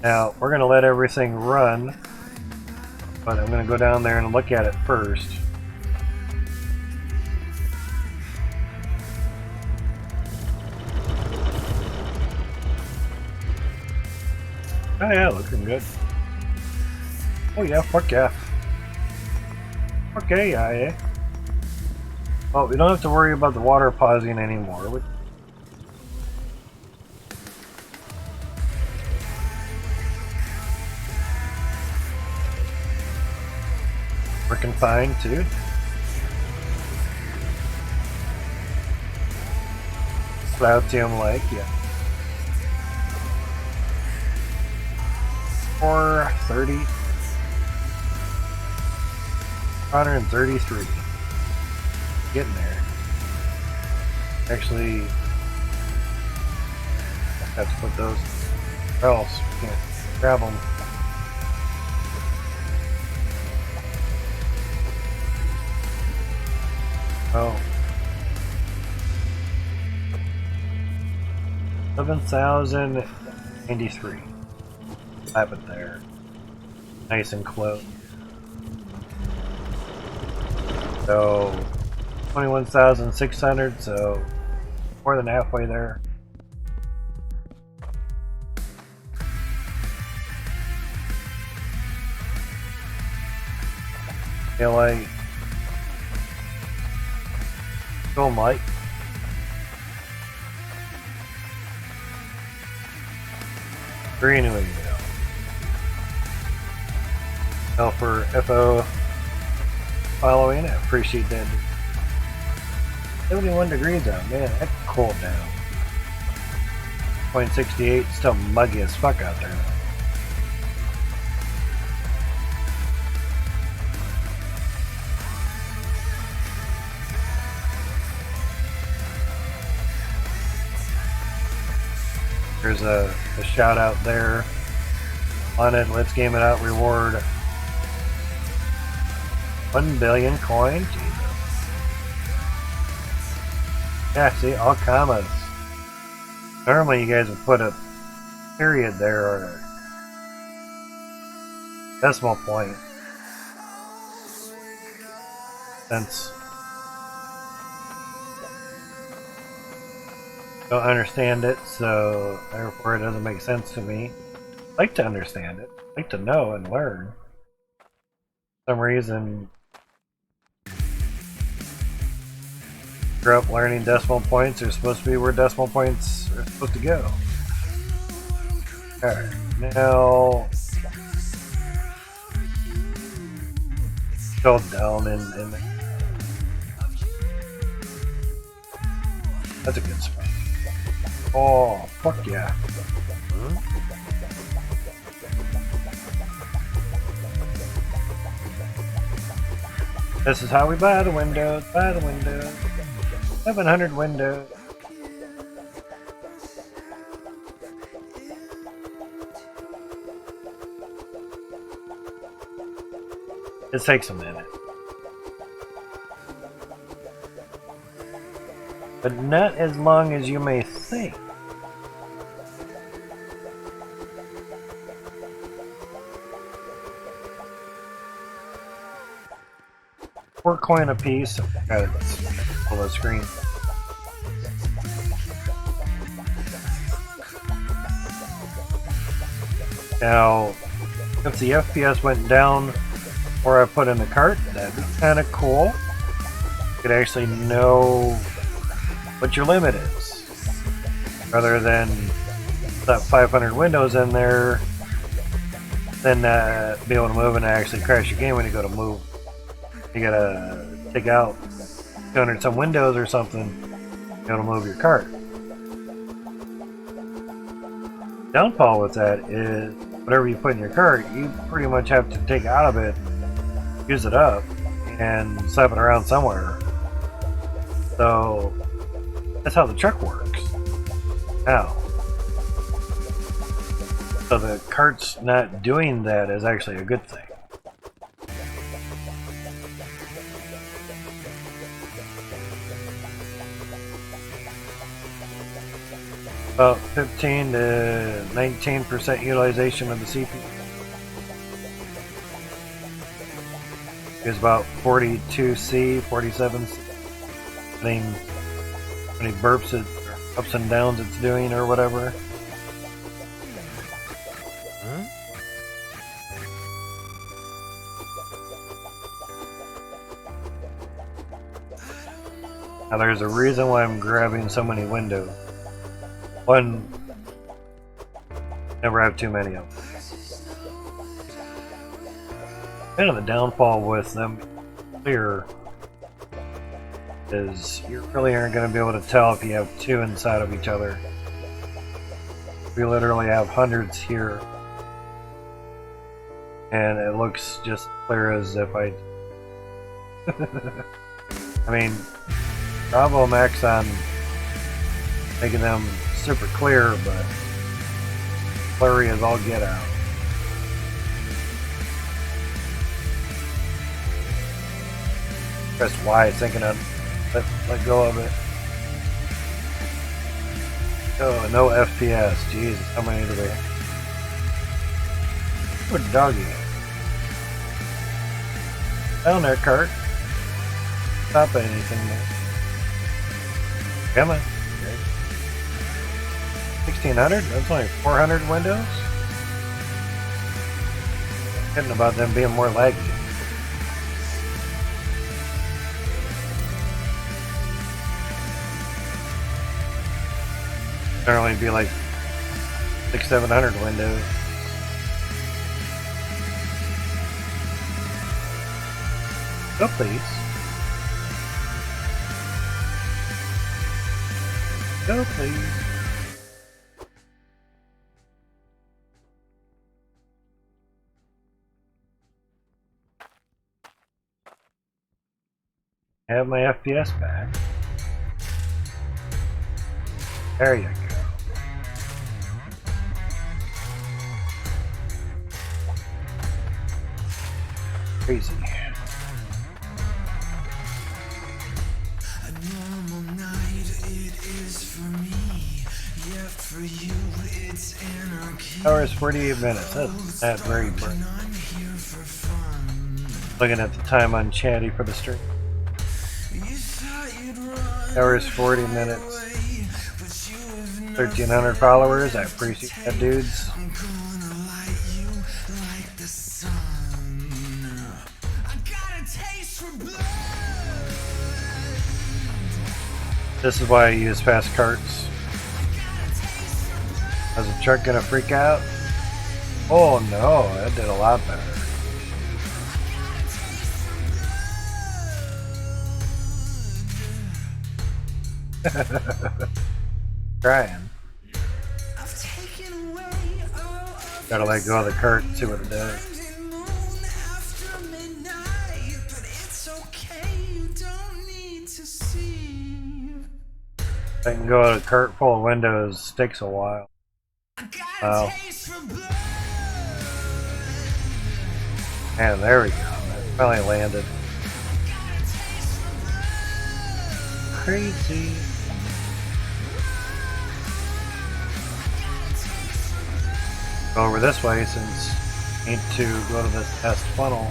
Now, we're going to let everything run, but I'm going to go down there and look at it first. Oh yeah, looking good. Oh yeah, fuck yeah. Okay, yeah. Well, we don't have to worry about the water pausing anymore. Working fine too. Cloutium like, yeah. 430. 133. Getting there. Actually, I have to put those, or else we can't grab them. Oh. 7,093. Have it there. Nice and close. So 21,600, so more than halfway there. Feel like go light. Green way to go. Now for FO following, I appreciate that. 71 degrees out, man, that's cold down. 0.68, still muggy as fuck out there. There's a shout out there on it. Let's game it out. Reward 1 billion coin. Jesus. Yeah, see, all commas. Normally, you guys would put a period there or a decimal point. Since don't understand it, so therefore it doesn't make sense to me. I like to understand it. I like to know and learn. For some reason, grew up learning decimal points are supposed to be where decimal points are supposed to go. Alright, now still down in the, that's a good spot. Oh, fuck yeah. This is how we buy the windows, 700 windows. This takes a minute. But not as long as you may think. $4 a piece. Gotta pull the screen. Now, if the FPS went down where I put in the cart, that'd be kind of cool. You could actually know what your limit is, rather than that 500 windows in there, then be able to move and actually crash your game when you go to move. You gotta take out 200 some windows or something to be able to move your cart. Downfall with that is whatever you put in your cart, you pretty much have to take out of it, use it up, and slap it around somewhere. So that's how the truck works now. So the cart's not doing that is actually a good thing. About 15 to 19% utilization of the CPU. Is about 42C, 47C. Depending how many burps it, or ups and downs it's doing, or whatever. Now there's a reason why I'm grabbing so many windows. One, never have too many of them. Kind of the downfall with them clear is you really aren't going to be able to tell if you have two inside of each other. We literally have hundreds here, and it looks just clear as if I I mean, bravo max on making them super clear, but blurry as all get out. Press Y thinking I'd let go of it. Oh, no FPS. Jesus, how many do they have? What doggy? Down there, cart. Stop anything there. Come on. 1600? That's only 400 windows? Kidding about them being more laggy. Normally it'd be like 600-700 windows. Go, please. Go, please. Have my FPS back. There you go. Crazy. A normal night it is for me, yet for you it's anarchy. Hours 48 minutes. That's not very bright. I'm here for fun. Looking at the time on Chatty for the stream. You thought you'd run Hours 40 minutes. away, but you have 1,300 followers. I appreciate that, dudes. I'm gonna light you like the sun. I got a taste for blood. This is why I use fast carts. Is the truck gonna freak out? Oh no, that did a lot better. Trying. I've taken away all of Gotta let go of the cart and see what it does. the moon after midnight, but it's okay, you don't need to see. If I can go at a cart full of windows, takes a while. I got Wow. a taste for blood. And there we go. That finally landed. Crazy. Go over this way since I need to go to this test funnel.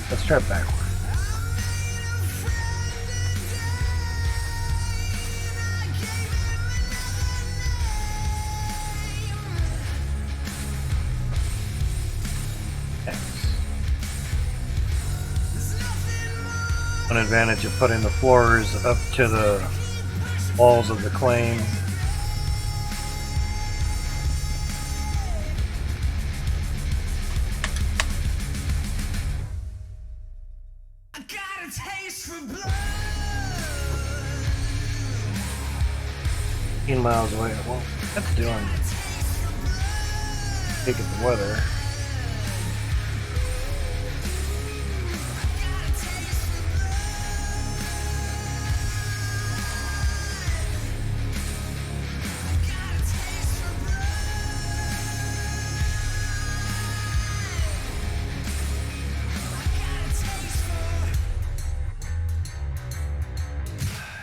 Let's try it backward. One advantage of putting the floors up to the walls of the claim. I got a taste for blood. 15 miles away. Well, that's doing. Take at the weather.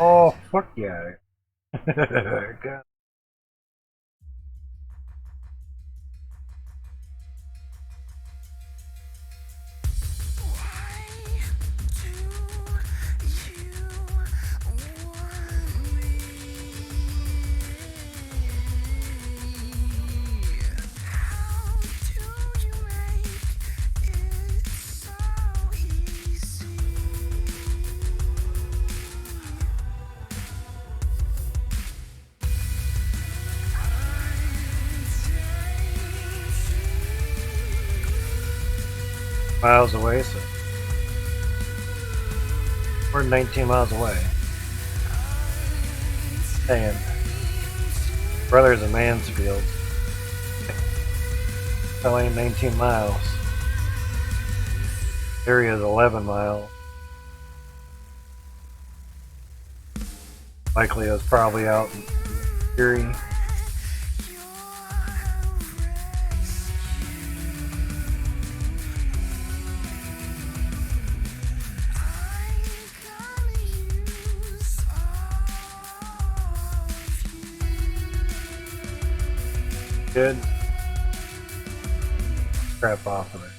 Oh, fuck yeah. God. Miles away, so we're 19 miles away. And brother's in Mansfield. Only 19 miles. Area is 11 miles. Likely I was probably out in Erie. Good. Crap off of it.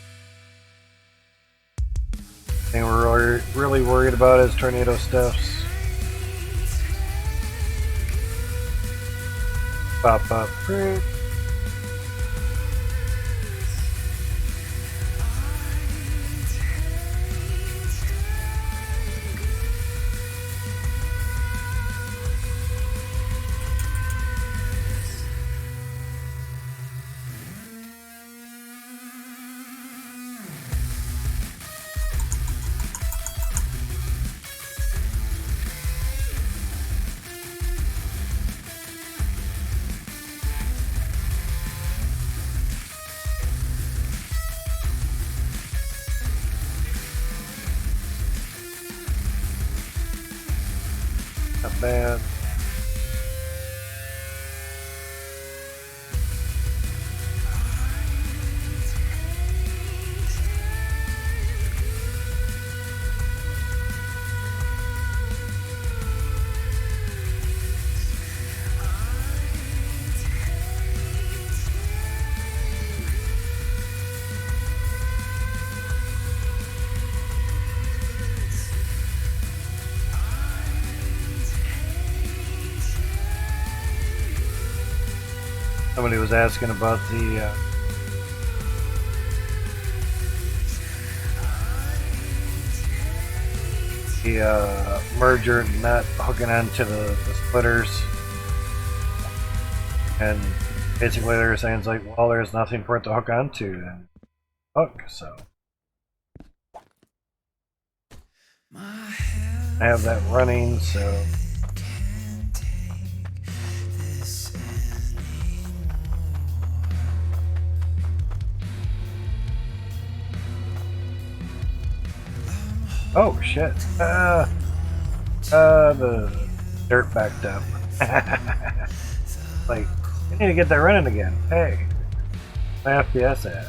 Thing we're really worried about is tornado stuffs. Pop up. Great. Not bad. Somebody was asking about the merger not hooking onto the splitters, and basically they were saying it's like, well, there's nothing for it to hook onto and hook, so I have that running, so oh shit. The dirt backed up. Like, I need to get that running again. Hey, my FPS at?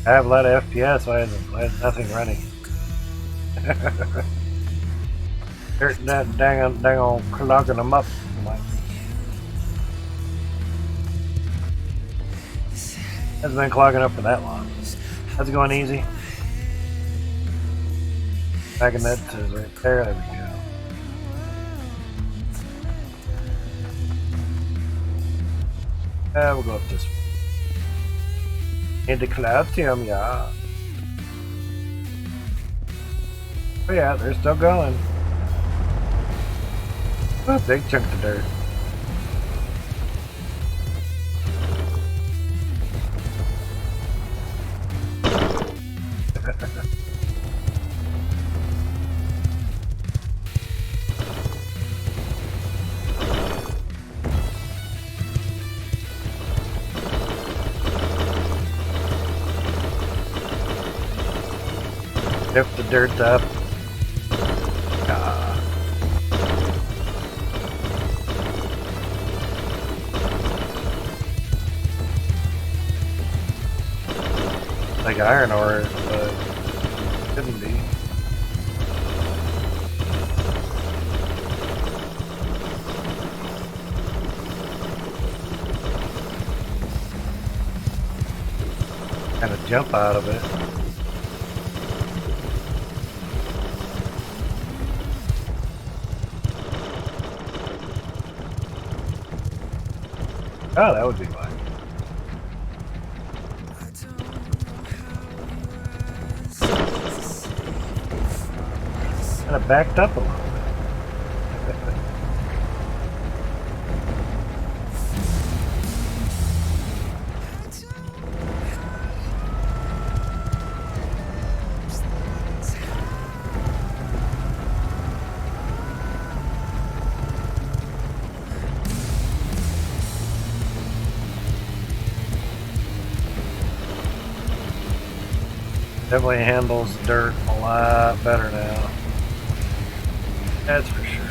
I have a lot of FPS, why is nothing running? Dirt that dang on clogging them up. Hasn't been clogging up for that long. How's it going, easy? Back in that is right there. There we go. We'll go up this way. Into Cloutium, yeah. Oh yeah, they're still going. Oh, big chunks of dirt. Lift the dirt up. Like iron ore, but couldn't be. Kind of jump out of it. Oh, that would be fun. Kind of backed up a little bit. Definitely handles dirt a lot better now. That's for sure.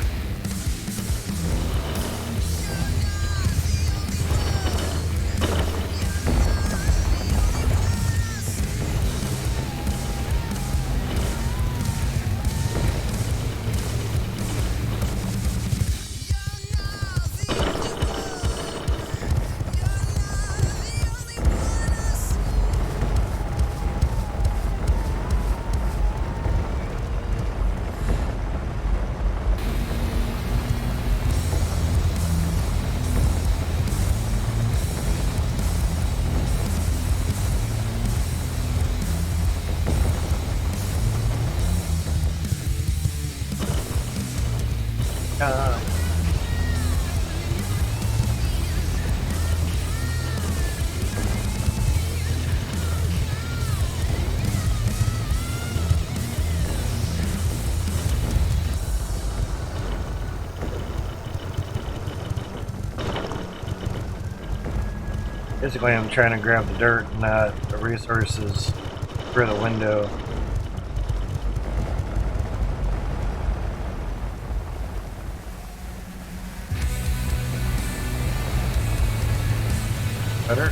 Basically, I'm trying to grab the dirt, not the resources for the window. Better.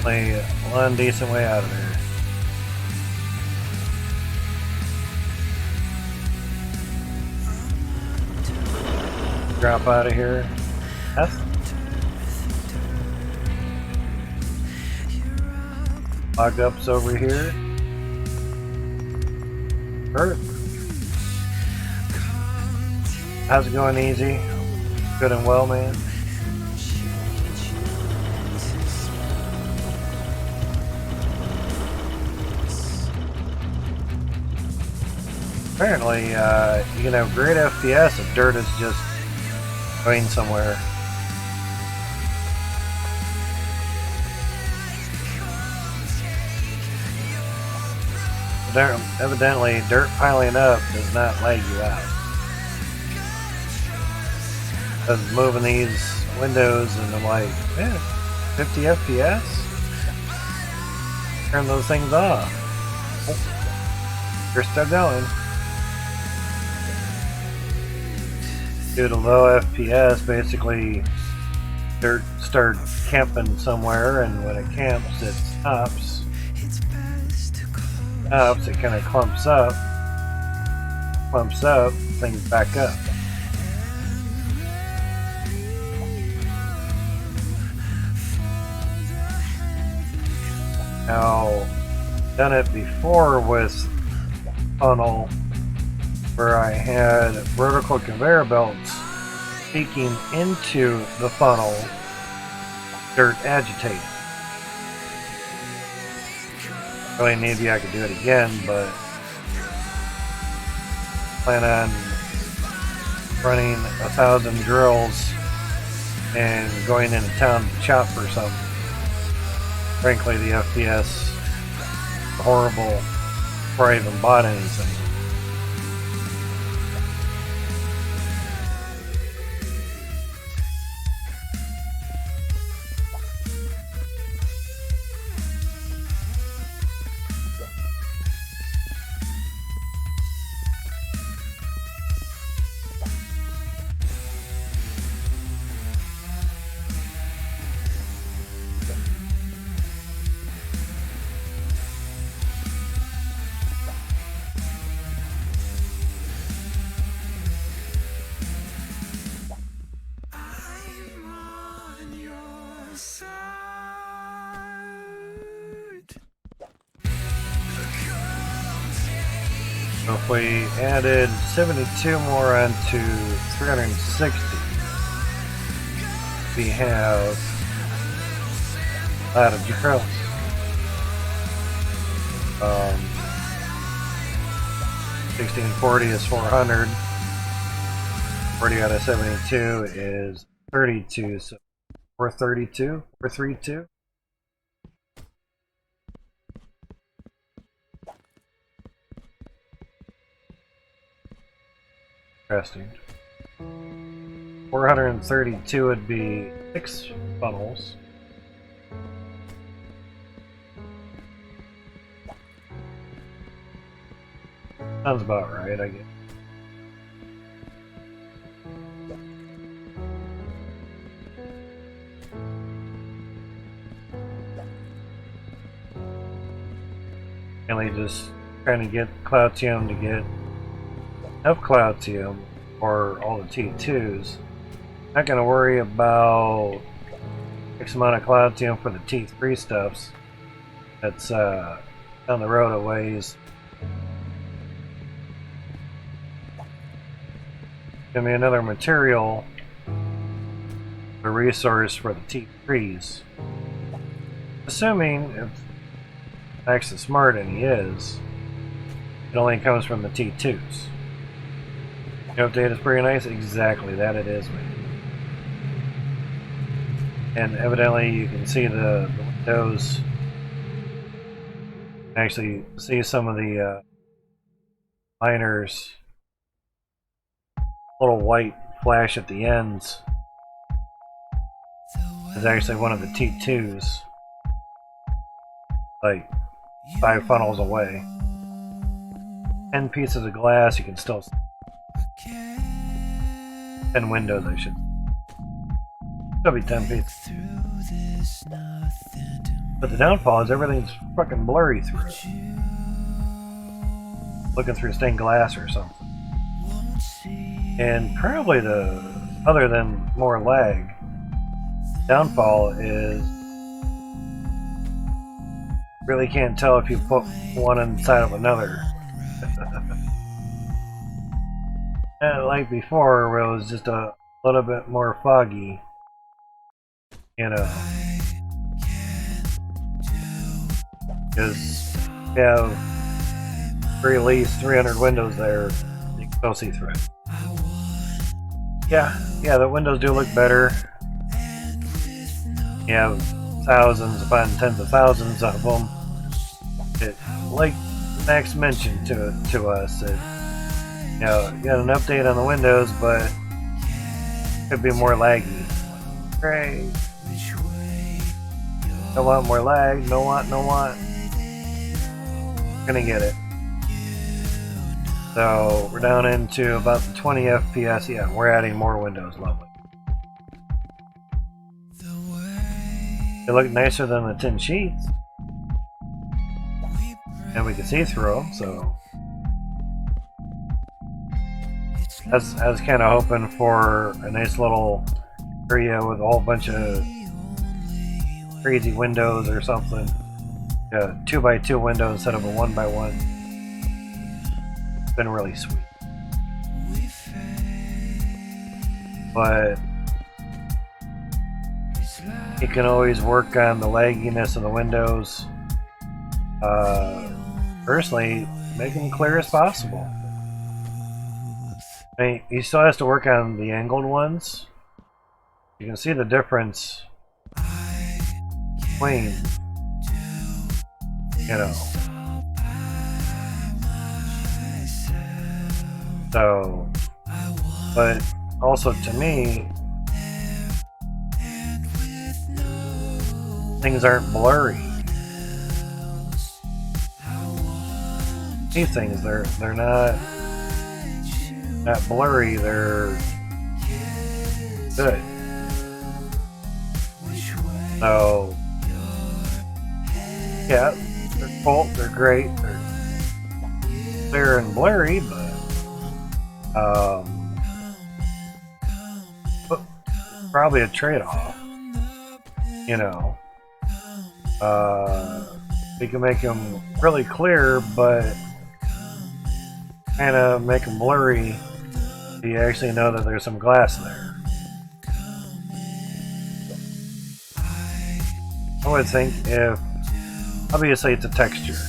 Play one decent way out of there. Drop out of here. That's log ups over here. Hurt. How's it going, Easy? Good and well, man. Apparently, you can have great FPS if dirt is just going somewhere. Evidently, dirt piling up does not lag you out. I was moving these windows and I'm like, man, 50 FPS? Turn those things off. Oh, they're still going. Due to low FPS, basically, dirt starts camping somewhere, and when it camps, it stops. It kind of clumps up, things back up. Now, done it before with funnel, where I had vertical conveyor belts speaking into the funnel, dirt agitating. Really, maybe I could do it again, but plan on running 1,000 drills and going into town to chop for something. Frankly, the FPS is horrible before I even bought anything. So if we added 72 more onto 360, we have a lot of drills. 1640 is 400. 40 out of 72 is 32. So 432, 432. Interesting. 432 would be 6 funnels. Sounds about right, I guess. Mainly just trying to get Cloutium to get enough Cloutium for all the T2s. Not going to worry about X amount of Cloutium for the T3 stuffs. That's down the road a ways. Give me another material, a resource for the T3s. Assuming if Max is smart, and he is, it only comes from the T2s. The update is pretty nice. Exactly, that it is, man. And evidently you can see the windows. Actually see some of the miners. Little white flash at the ends is actually one of the T2s. Like 5 funnels away. 10 pieces of glass you can still see. 10 windows, I should. That'll be 10 feet. But the downfall is everything's fucking blurry through it. Looking through stained glass or something. And probably other than more lag, downfall is really can't tell if you put one inside of another. Like before, where it was just a little bit more foggy, you know, because you have at very least 300 windows there, you can still see through it. Yeah, the windows do look better. You have thousands upon tens of thousands of them. It, like Max mentioned to us, you got an update on the windows, but it could be more laggy. Great. Don't want more lag. No want. Gonna get it. So we're down into about the 20 FPS. Yeah, we're adding more windows. Lovely. They look nicer than the tin sheets, and we can see through them. So I was kind of hoping for a nice little area with a whole bunch of crazy windows or something. 2x2 window instead of a 1x1. It's been really sweet. But you can always work on the lagginess of the windows. Personally, make them clear as possible. I mean, he still has to work on the angled ones. You can see the difference between, so, but also to me, things aren't blurry. These things, they're not blurry, they're good. So, yeah, they're cool, they're great, they're clear and blurry, but probably a trade-off. You can make them really clear, but kind of make them blurry so you actually know that there's some glass there. I would think if, obviously it's a texture.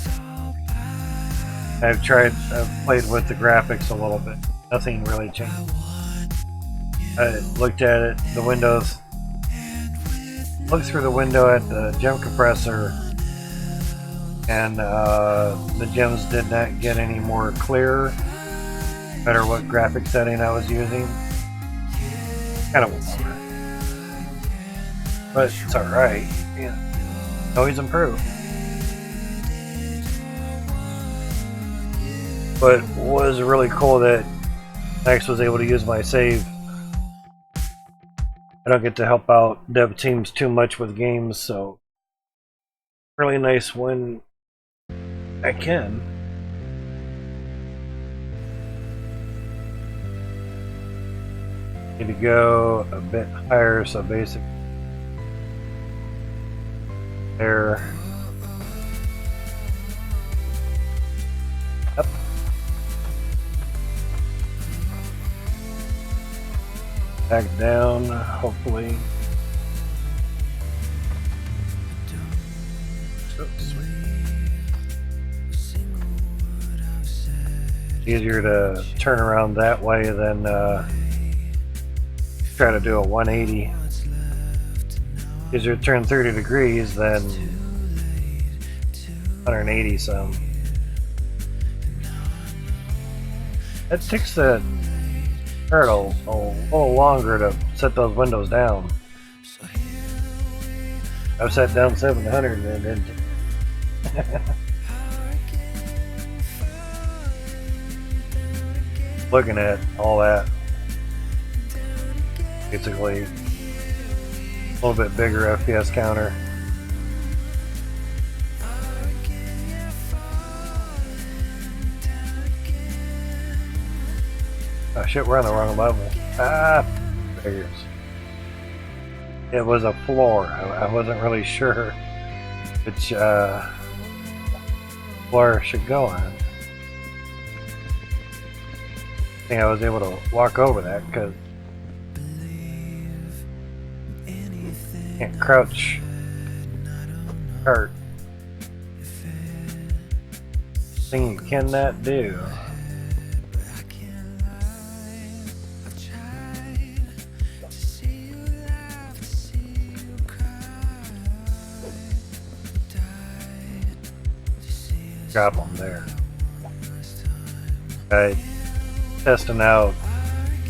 I've played with the graphics a little bit. Nothing really changed. I looked at it, the windows, looked through the window at the gem compressor, and the gems did not get any more clear, no matter what graphic setting I was using. Kind of a bummer. But it's alright. Yeah. Always improve. But it was really cool that Max was able to use my save. I don't get to help out dev teams too much with games, so really nice when I can. Need to go a bit higher, so basic there. Up. Back down, hopefully. Oops. Easier to turn around that way than try to do a 180. Easier to turn 30 degrees than 180 some. It takes the turtle a little longer to set those windows down. I've set down 700 and then looking at all that. Basically, a little bit bigger FPS counter. Oh shit, we're on the wrong level. Ah, figures. It was a floor. I wasn't really sure which floor I should go on. I think I was able to walk over that because can't crouch cart. Thing you cannot do. Drop them there. I testing out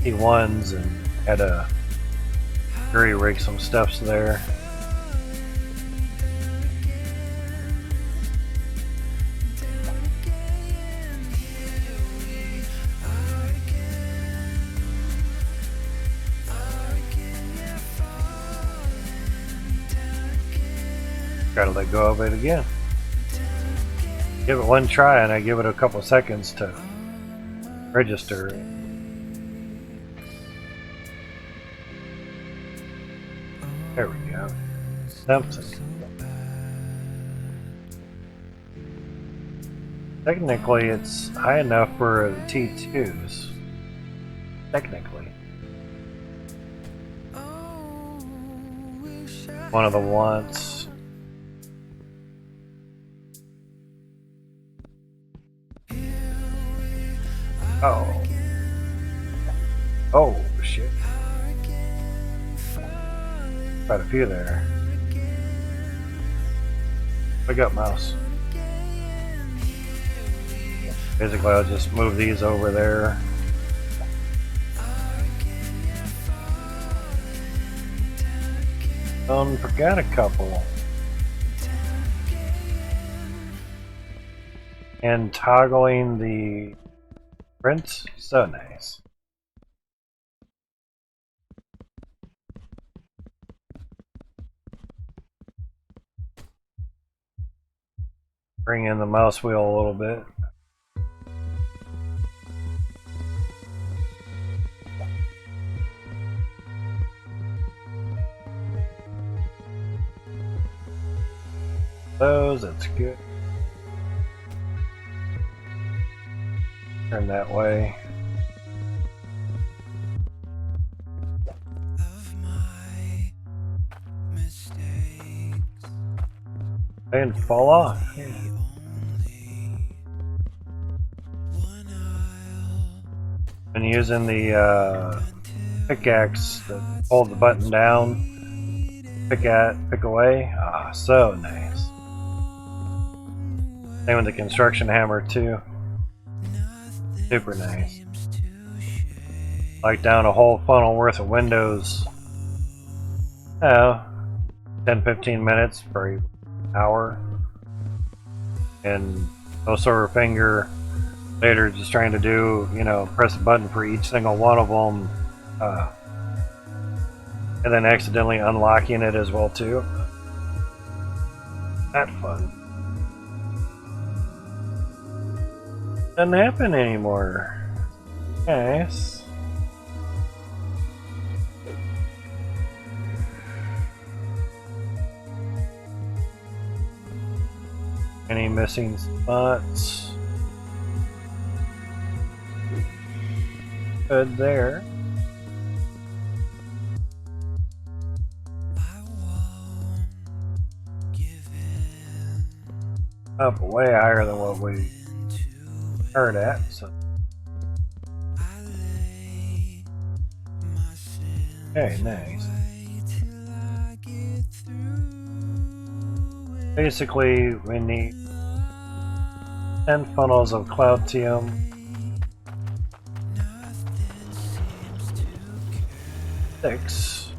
T1s and had to jury rig some stuffs there. Gotta let go of it again. Give it one try and I give it a couple seconds to register. There we go. Something. Technically it's high enough for the T2s. Technically. One of the wants. Oh. Oh, shit. Quite a few there. Wake up, mouse. Basically, I'll just move these over there. Forgot a couple. And toggling the prints, so nice. Bring in the mouse wheel a little bit. That's good. Turn that way. And fall off. Yeah. Been using the pickaxe to hold the button down, pick away. Ah, so nice. Same with the construction hammer too. Super nice. Like down a whole funnel worth of windows. Oh, 10-15 minutes per hour. And no silver finger later just trying to do, you know, press a button for each single one of them. And then accidentally unlocking it as well too. Not fun. Doesn't happen anymore. Nice. Any missing spots? Good there. Up way higher than what we heard at, so. Okay, nice. Basically, we need 10 funnels of Cloutium, 6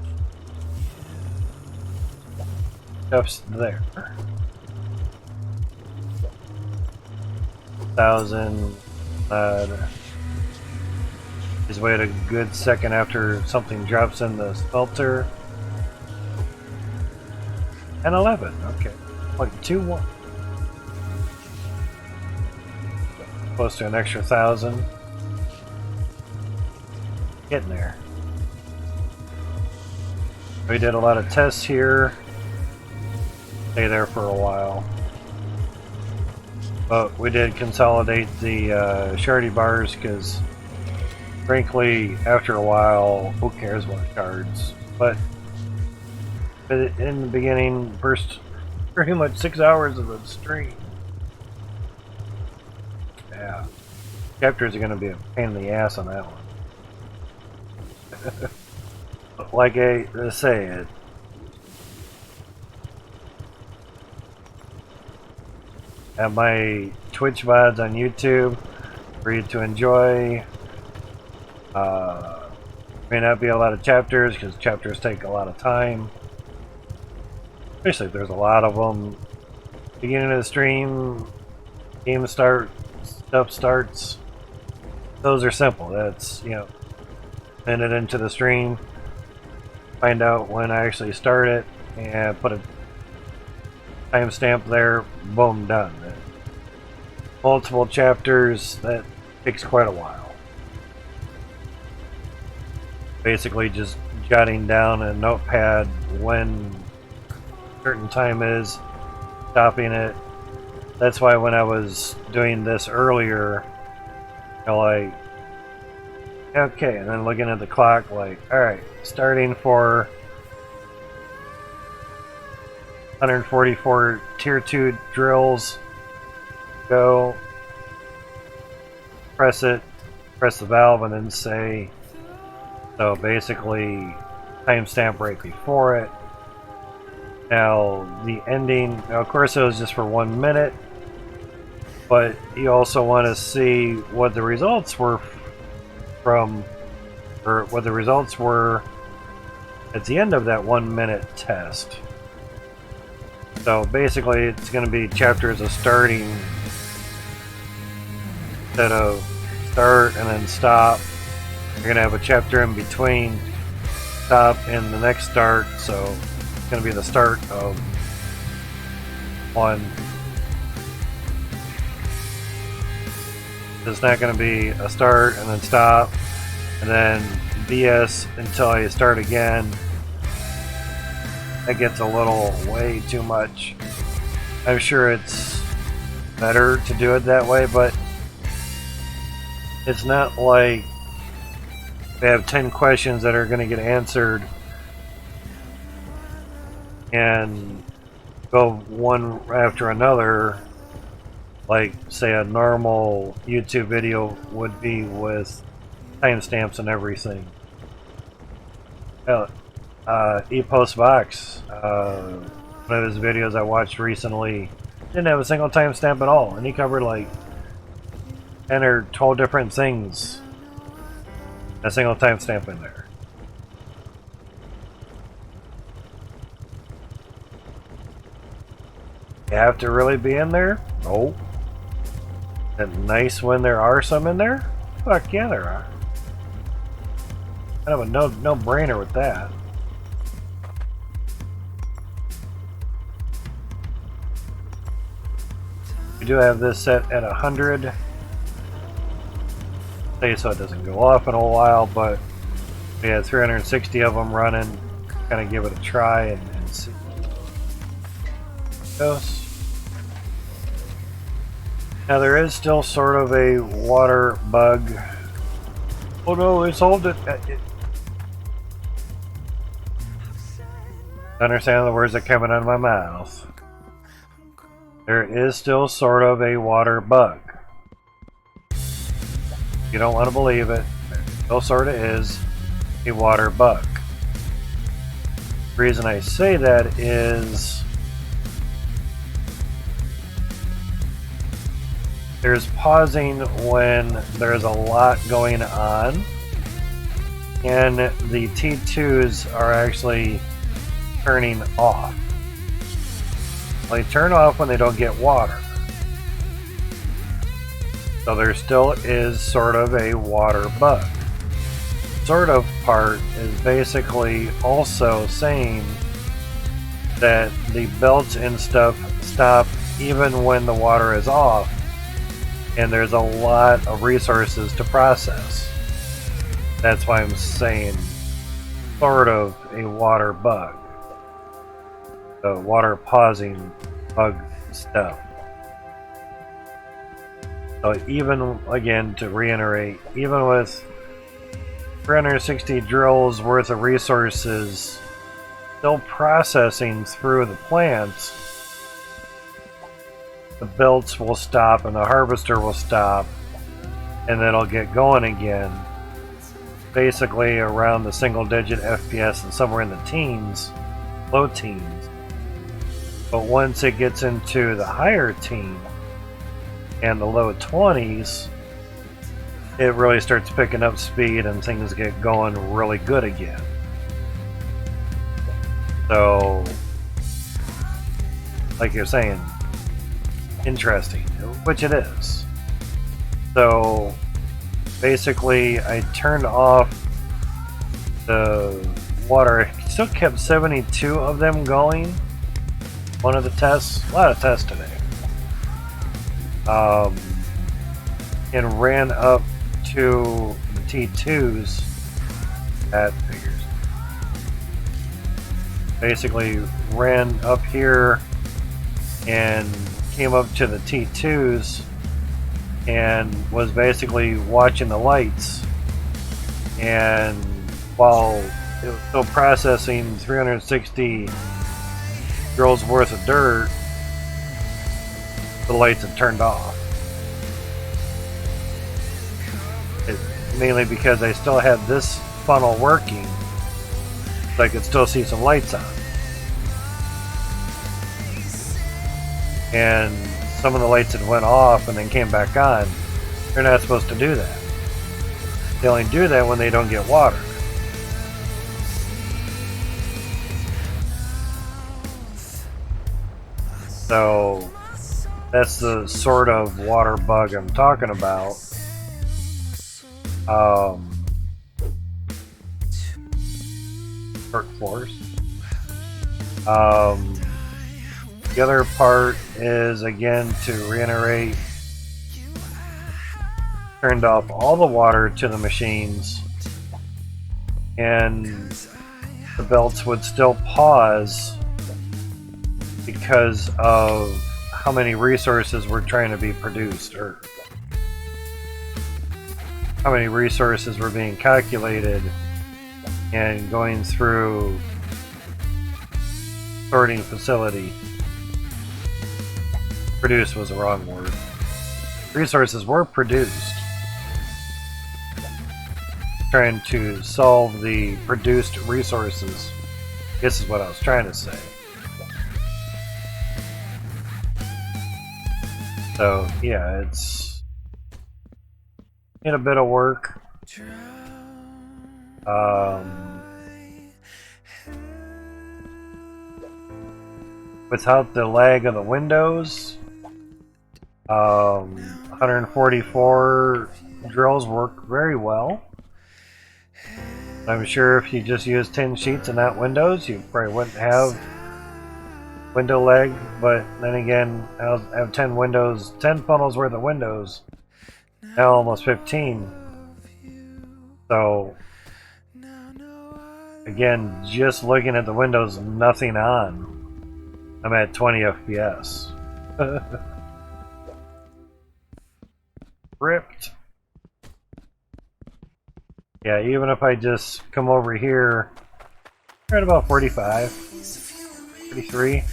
stuffs there. 1,000 Just wait a good second after something drops in the smelter. And 11, okay. Like 2-1. Close to an extra 1,000. Getting there. We did a lot of tests here. Stay there for a while. But we did consolidate the shardy bars because, frankly, after a while, who cares what shards? But in the beginning, first pretty much 6 hours of the stream. Yeah. Chapters are going to be a pain in the ass on that one. Like I say, it. At my Twitch VODs on YouTube for you to enjoy. May not be a lot of chapters because chapters take a lot of time. Especially if there's a lot of them. Beginning of the stream, stuff starts. Those are simple. That's, minute into the stream. Find out when I actually start it and put a timestamp there. Boom, done. Multiple chapters, that takes quite a while. Basically just jotting down a notepad when a certain time is, stopping it. That's why when I was doing this earlier, like, okay, and then looking at the clock, like, alright, starting for 144 tier 2 drills, go, press it, press the valve, and then say, so basically, timestamp right before it. Now, the ending, now of course it was just for 1 minute, but you also want to see what the results were from, or what the results were at the end of that 1 minute test. So basically it's going to be chapters of starting instead of start and then stop. You're going to have a chapter in between stop and the next start, so it's going to be the start of one. It's not going to be a start and then stop and then BS until you start again. That gets a little way too much. I'm sure it's better to do it that way, but it's not like they have 10 questions that are going to get answered and go one after another, like say a normal YouTube video would be with timestamps and everything. ePostVox, one of his videos I watched recently, didn't have a single timestamp at all, and he covered like 10 or 12 different things. A single timestamp in there. You have to really be in there? No. Is it nice when there are some in there? Fuck yeah, there are. Kind of a no-brainer with that. We do have this set at 100. So it doesn't go off in a while, but we had 360 of them running. Kind of give it a try and see how it goes. Now there is still sort of a water bug. Oh no, they solved it. Understand the words that are coming out of my mouth. There is still sort of a water bug. You don't want to believe it, there still sort of is a water bug. The reason I say that is there's pausing when there's a lot going on, and the T2s are actually turning off. They turn off when they don't get water. So there still is sort of a water bug. sort of part is basically also saying that the belts and stuff stop even when the water is off, and there's a lot of resources to process. That's why I'm saying sort of a water bug. The water pausing bug stuff. So even, again, to reiterate, even with 360 drills worth of resources still processing through the plants, the belts will stop and the harvester will stop, and then it'll get going again, basically around the single digit FPS and somewhere in the teens, low teens. But once it gets into the higher teens and the low 20s, it really starts picking up speed and things get going really good again. So, like you're saying, interesting, which it is. So basically I turned off the water. I still kept 72 of them going. One of the tests, a lot of tests today, and ran up to the T2s at figures. Basically ran up here and came up to the T2s and was basically watching the lights, and while it was still processing 360 drills worth of dirt, the lights had turned off. Mainly because I still had this funnel working, so I could still see some lights on. And some of the lights had went off and then came back on. They're not supposed to do that. They only do that when they don't get water. So that's the sort of water bug I'm talking about. Dirt floors. The other part is, again, to reiterate, turned off all the water to the machines, and the belts would still pause because of how many resources were trying to be produced, or how many resources were being calculated and going through sorting facility. Produced was the wrong word. Resources were produced. Trying to solve the produced resources. This is what I was trying to say. So, yeah, it's in a bit of work. Without the lag of the windows, 144 drills work very well. I'm sure if you just use 10 sheets and not windows, you probably wouldn't have window lag, but then again, I have 10 windows, 10 funnels worth of windows, now almost 15. So, again, just looking at the windows, nothing on, I'm at 20 FPS. Ripped. Yeah, even if I just come over here, right about 45, 43.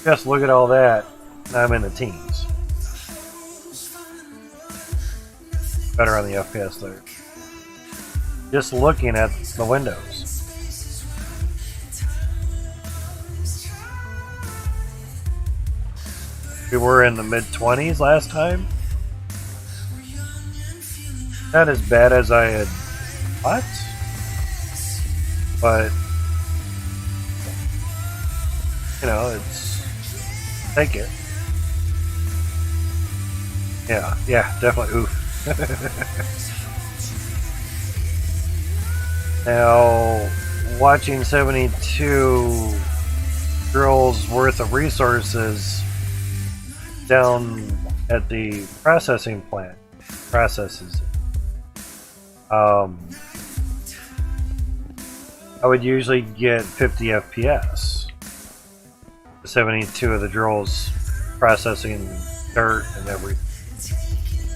Just look at all that, I'm in the teens. Better on the FPS there. Just looking at the windows. We were in the mid-20s last time. Not as bad as I had thought, but you know, it's take it. Yeah, definitely. Oof. Now, watching 72 drills worth of resources down at the processing plant processes. I would usually get 50 FPS. 72 of the drills processing dirt and everything,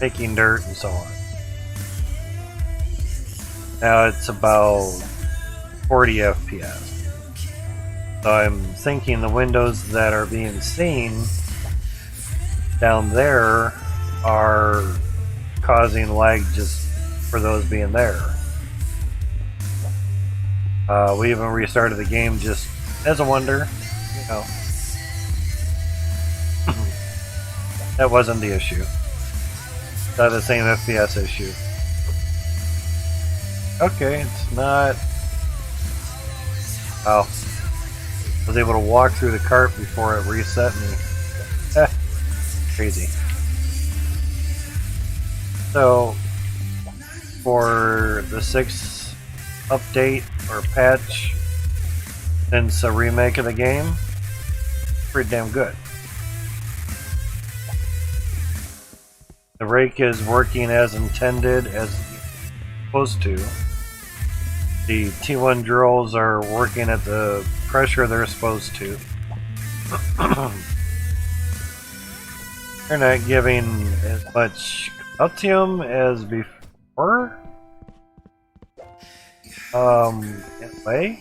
taking dirt and so on. Now it's about 40 FPS. So I'm thinking the windows that are being seen down there are causing lag just for those being there. We even restarted the game just as a wonder, you know. That wasn't the issue. Not the same FPS issue. Okay, it's not. Oh. I was able to walk through the cart before it reset me. Crazy. So, for the 6th update or patch since a remake of the game, pretty damn good. The rake is working as intended, as supposed to. The T1 drills are working at the pressure they're supposed to. They're not giving as much Cloutium as before. Anyway.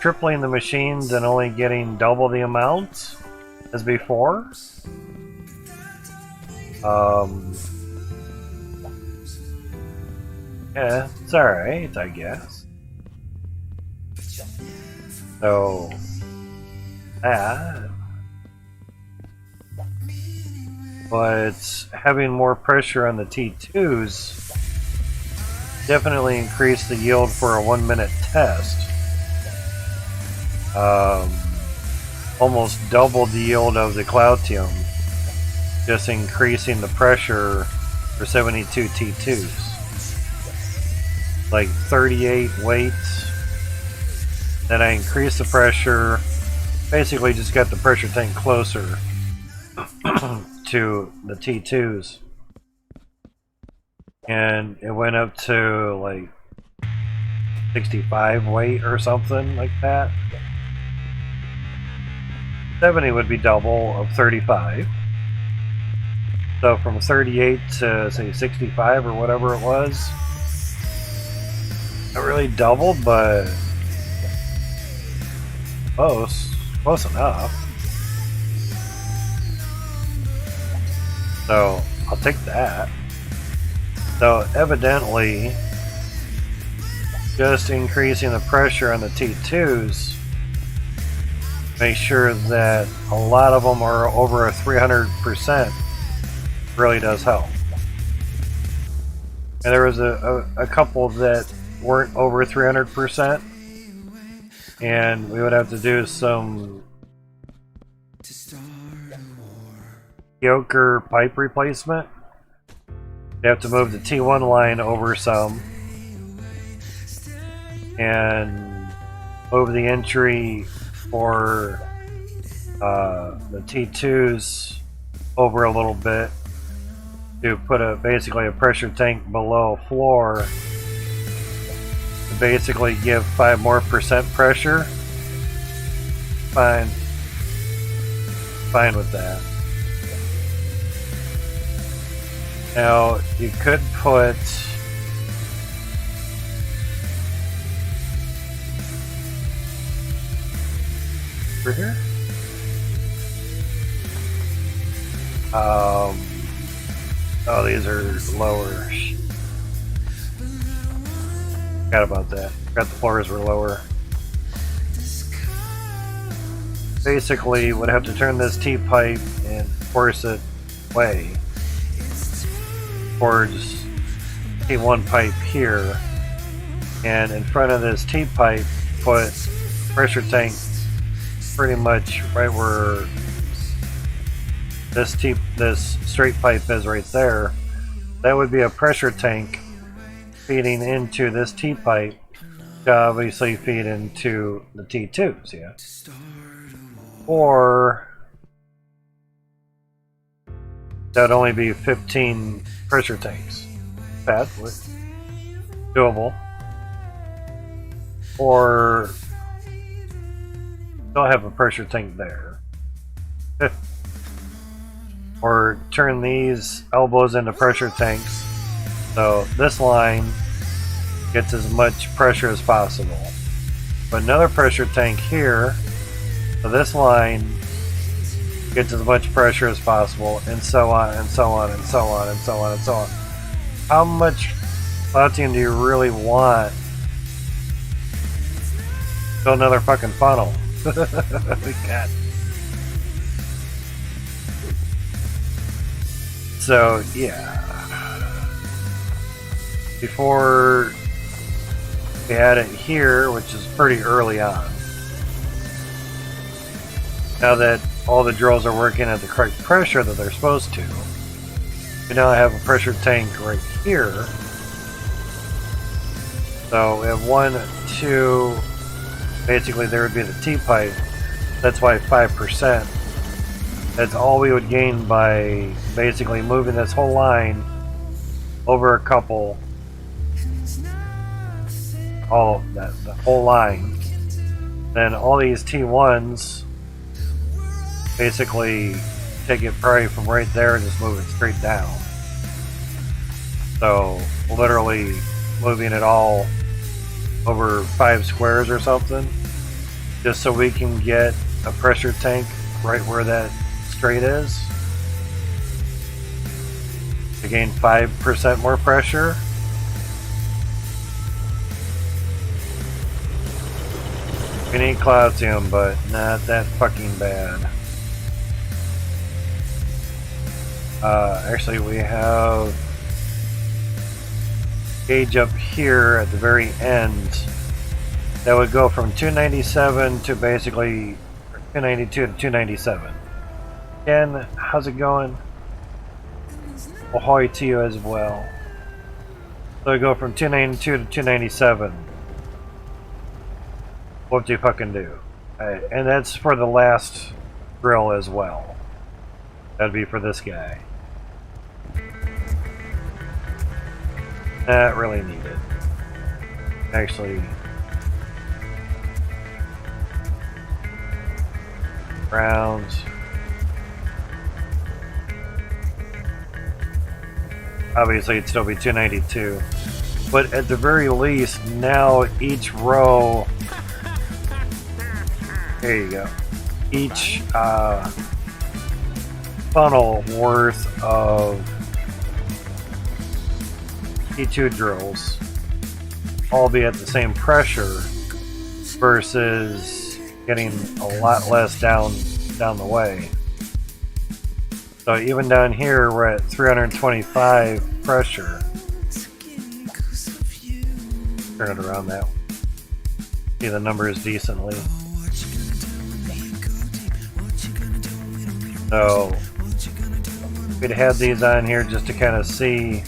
Tripling the machines and only getting double the amount as before. Yeah, it's alright, I guess. So, that. But having more pressure on the T2s definitely increased the yield for a 1-minute test. Almost doubled the yield of the Cloutium, just increasing the pressure for 72 T2s. Like 38 weights. Then I increased the pressure, basically just got the pressure tank closer to the T2s. And it went up to like 65 weight or something like that. 70 would be double of 35. So from 38 to say 65 or whatever it was. Not really doubled, but close enough. So I'll take that. So evidently, just increasing the pressure on the T2s, make sure that a lot of them are over a 300%, really does help. And there was a couple that weren't over 300%, and we would have to do some yoker pipe replacement. You have to move the T1 line over some and move the entry for the T2s over a little bit to put basically a pressure tank below floor to basically give 5% more pressure. Fine with that. Now you could put over here. Oh, these are lower. Forgot about that. Forgot the floors were lower. Basically, would have to turn this T-pipe and force it away towards T1 pipe here, and in front of this T-pipe put pressure tank pretty much right where this straight pipe is right there, that would be a pressure tank feeding into this T-pipe to obviously feed into the T2s, yeah? Or that would only be 15 pressure tanks. That would doable. Or don't have a pressure tank there. Or turn these elbows into pressure tanks so this line gets as much pressure as possible. But another pressure tank here, so this line gets as much pressure as possible, and so on and so on and so on and so on and so on. How much Cloutium do you really want? Build another fucking funnel. We got. So yeah. Before we had it here, which is pretty early on. Now that all the drills are working at the correct pressure that they're supposed to, we now have a pressure tank right here. So we have 1, 2, basically there would be the T-pipe. That's why 5%. That's all we would gain by basically moving this whole line over a couple. All that, the whole line. Then all these T1s basically take it probably from right there and just move it straight down. So literally moving it all over 5 squares or something, just so we can get a pressure tank right where that straight is to gain 5% more pressure. We need Cloutium, but not that fucking bad. Actually, we have gauge up here at the very end that would go from 297 to basically 292 to 297. Ken, how's it going? Ahoy to you as well. So we go from 292 to 297. What do you fucking do? And that's for the last drill as well. That'd be for this guy. Not really needed. Actually, rounds. Obviously, it'd still be 292. But at the very least, now each row. There you go. Each funnel worth of T2 drills all be at the same pressure versus getting a lot less down the way. So even down here we're at 325 pressure. Turn it around that way. See the numbers decently. So we'd have these on here just to kind of see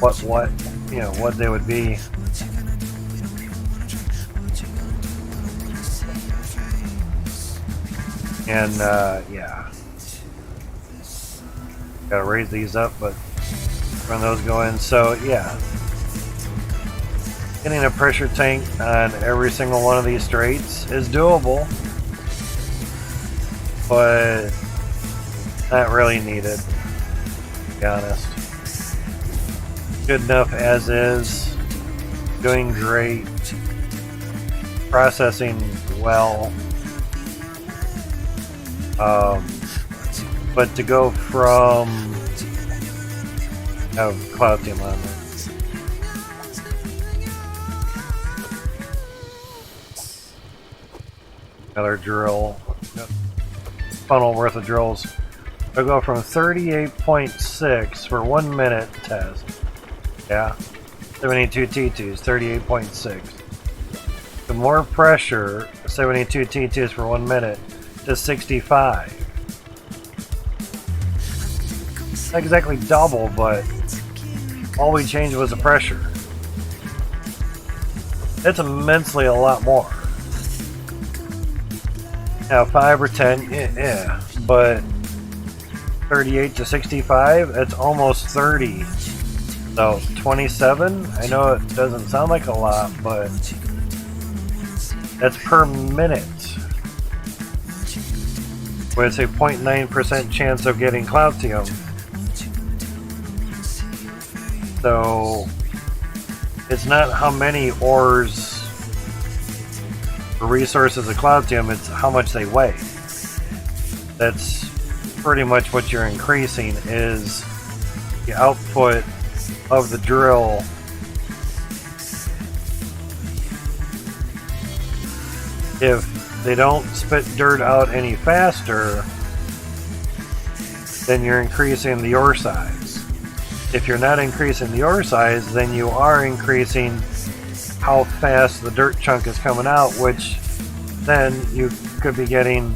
what they would be. And yeah, gotta raise these up, but run those going. So yeah, getting a pressure tank on every single one of these straights is doable, but not really needed, to be honest. Good enough as is, doing great, processing well. But to go from have Cloutium on there. Another drill, funnel worth of drills. I'll go from 38.6 for 1 minute test. Yeah, 72 T2s, 38.6. The more pressure, 72 T2s for 1 minute, to 65. Not exactly double, but all we changed was the pressure. It's immensely a lot more. Now 5 or 10, yeah, but 38 to 65, that's almost 30. So 27, I know it doesn't sound like a lot, but that's per minute. With a 0.9% chance of getting Cloutium. So it's not how many ores or resources of Cloutium, it's how much they weigh. That's pretty much what you're increasing, is the output of the drill. If they don't spit dirt out any faster, then you're increasing the ore size. If you're not increasing the ore size, then you are increasing how fast the dirt chunk is coming out, which then you could be getting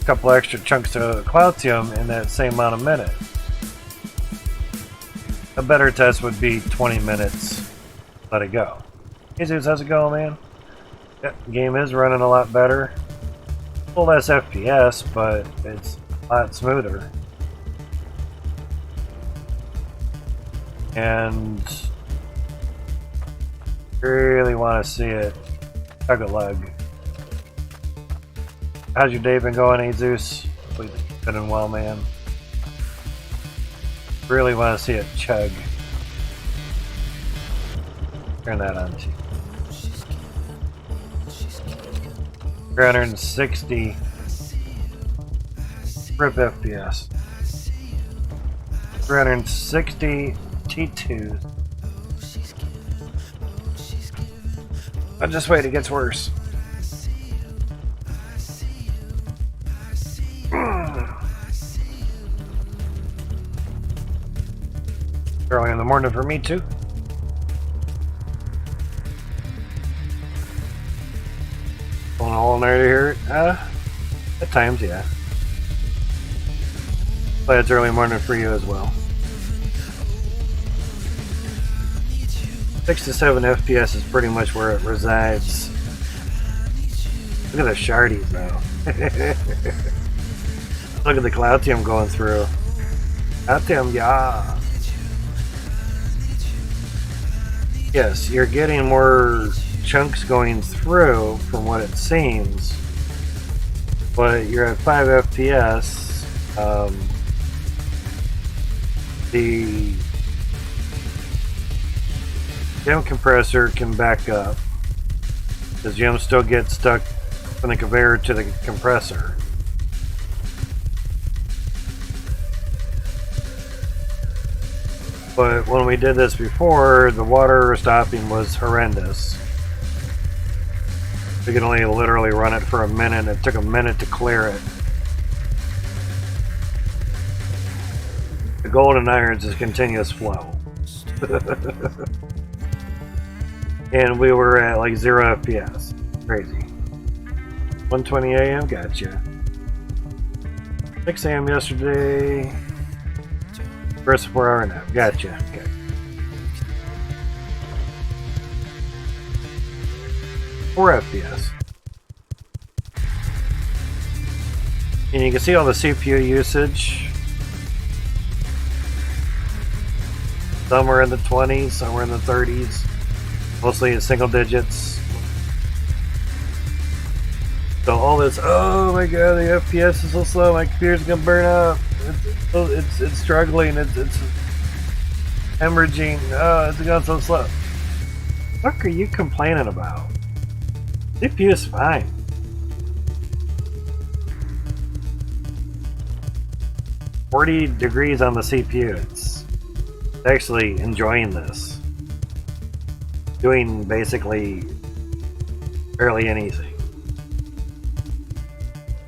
a couple extra chunks of Cloutium in that same amount of minute. A better test would be 20 minutes. Let it go. Hey Zeus, how's it going, man? Yep, the game is running a lot better. A little less FPS, but it's a lot smoother. And really want to see it chug a lug. How's your day been going, Jesus? Hopefully it's been well, man. Really want to see it chug. Turn that on too. 360 RIP FPS. 360 T2s. I'll just wait, it gets worse. Early in the morning for me too. Going all nighter here? At times, yeah. But it's early morning for you as well. 6 to 7 FPS is pretty much where it resides. Look at the shardies though. Look at the Cloutium going through. Cloutium, yeah. Yes, you're getting more chunks going through from what it seems, but you're at 5 FPS. The gem compressor can back up because gems still get stuck from the conveyor to the compressor. But when we did this before, the water stopping was horrendous. We could only literally run it for a minute. It took a minute to clear it. The golden irons is continuous flow. And we were at like 0 FPS. Crazy. 1:20 a.m. Gotcha. 6 a.m. yesterday. First 4-hour nap. Gotcha. Okay. Four FPS. And you can see all the CPU usage. Some are in the 20s, some are in the 30s. Mostly in single digits. So all this, oh my god, the FPS is so slow, my computer's gonna burn up. It's struggling, it's hemorrhaging, oh, it's going so slow. What are you complaining about? CPU is fine. $40 degrees on the CPU. It's actually enjoying this. Doing basically barely anything.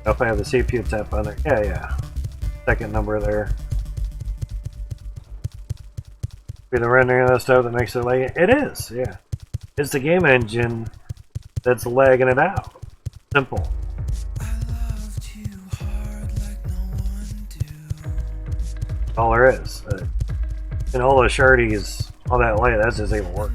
If I have the CPU temp on there, yeah. Second number there. Be the rendering of that stuff that makes it lag. It is, yeah. It's the game engine that's lagging it out. Simple. All there is. And all those shardies, all that light, that's just even work.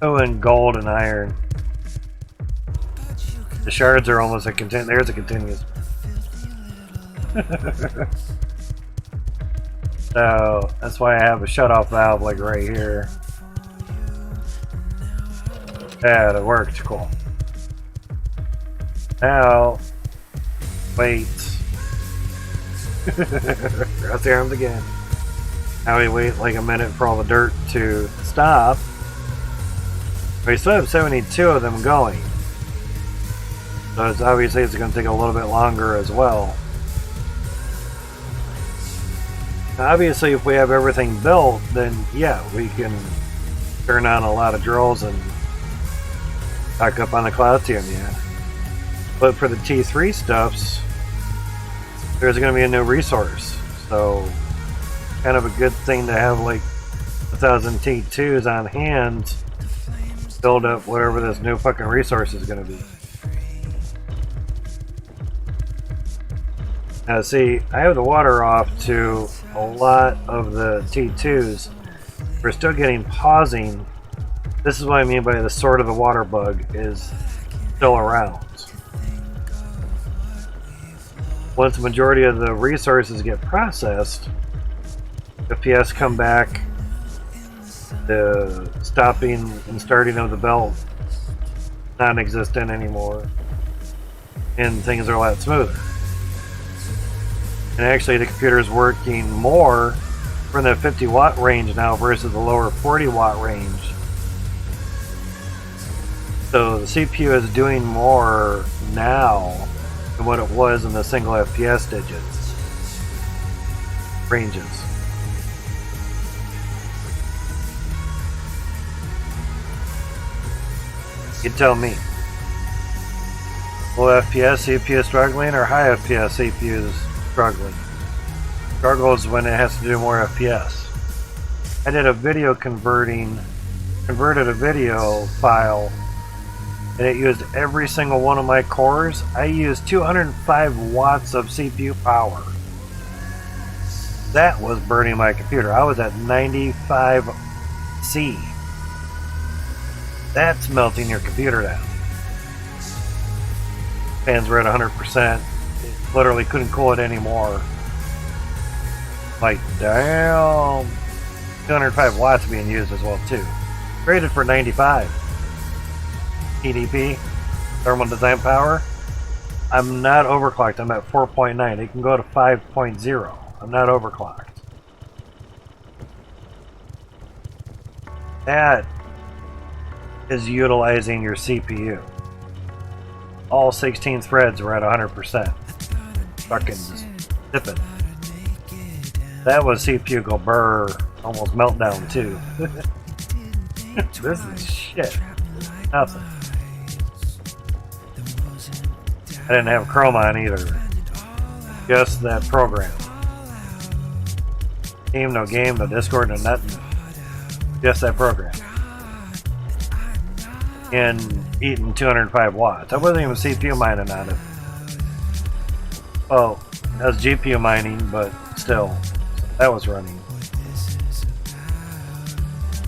Oh, and gold and iron. The shards are almost a there's a continuous. So that's why I have a shut-off valve like right here. Yeah, that worked. Cool. Now, wait. Cross the arms again. Now we wait like a minute for all the dirt to stop. We still have 72 of them going. So it's obviously it's going to take a little bit longer as well. Now obviously if we have everything built, then yeah, we can turn on a lot of drills and back up on the Cloutium, yeah. But for the T3 stuffs, there's going to be a new resource. So kind of a good thing to have like 1,000 T2s on hand to build up whatever this new fucking resource is going to be. Now see, I have the water off to a lot of the T2s. We're still getting pausing. This is what I mean by the sword of the water bug is still around. Once the majority of the resources get processed, FPS come back, the stopping and starting of the belt non-existent anymore, and things are a lot smoother. And actually the computer is working more from the 50 watt range now versus the lower 40 watt range. So the CPU is doing more now than what it was in the single FPS digits ranges. You tell me. Low FPS CPU is struggling or high FPS CPU is struggling? Struggles when it has to do more FPS. I did a video converted a video file and it used every single one of my cores. I used 205 watts of CPU power. That was burning my computer. I was at 95C. That's melting your computer down. Fans were at 100%. It literally couldn't cool it anymore. Like, damn. 205 watts being used as well, too. Rated for 95. TDP, thermal design power. I'm not overclocked. I'm at 4.9. It can go to 5.0. I'm not overclocked. That is utilizing your CPU. All 16 threads are at 100%. Fucking just dipping. That was CPU go burr, almost meltdown too. This is shit. Nothing. I didn't have Chrome on either. Just that program. Team, no game, no Discord, no nothing. Just that program. And eating 205 watts. I wasn't even CPU mining on it. Oh, that was GPU mining, but still, that was running.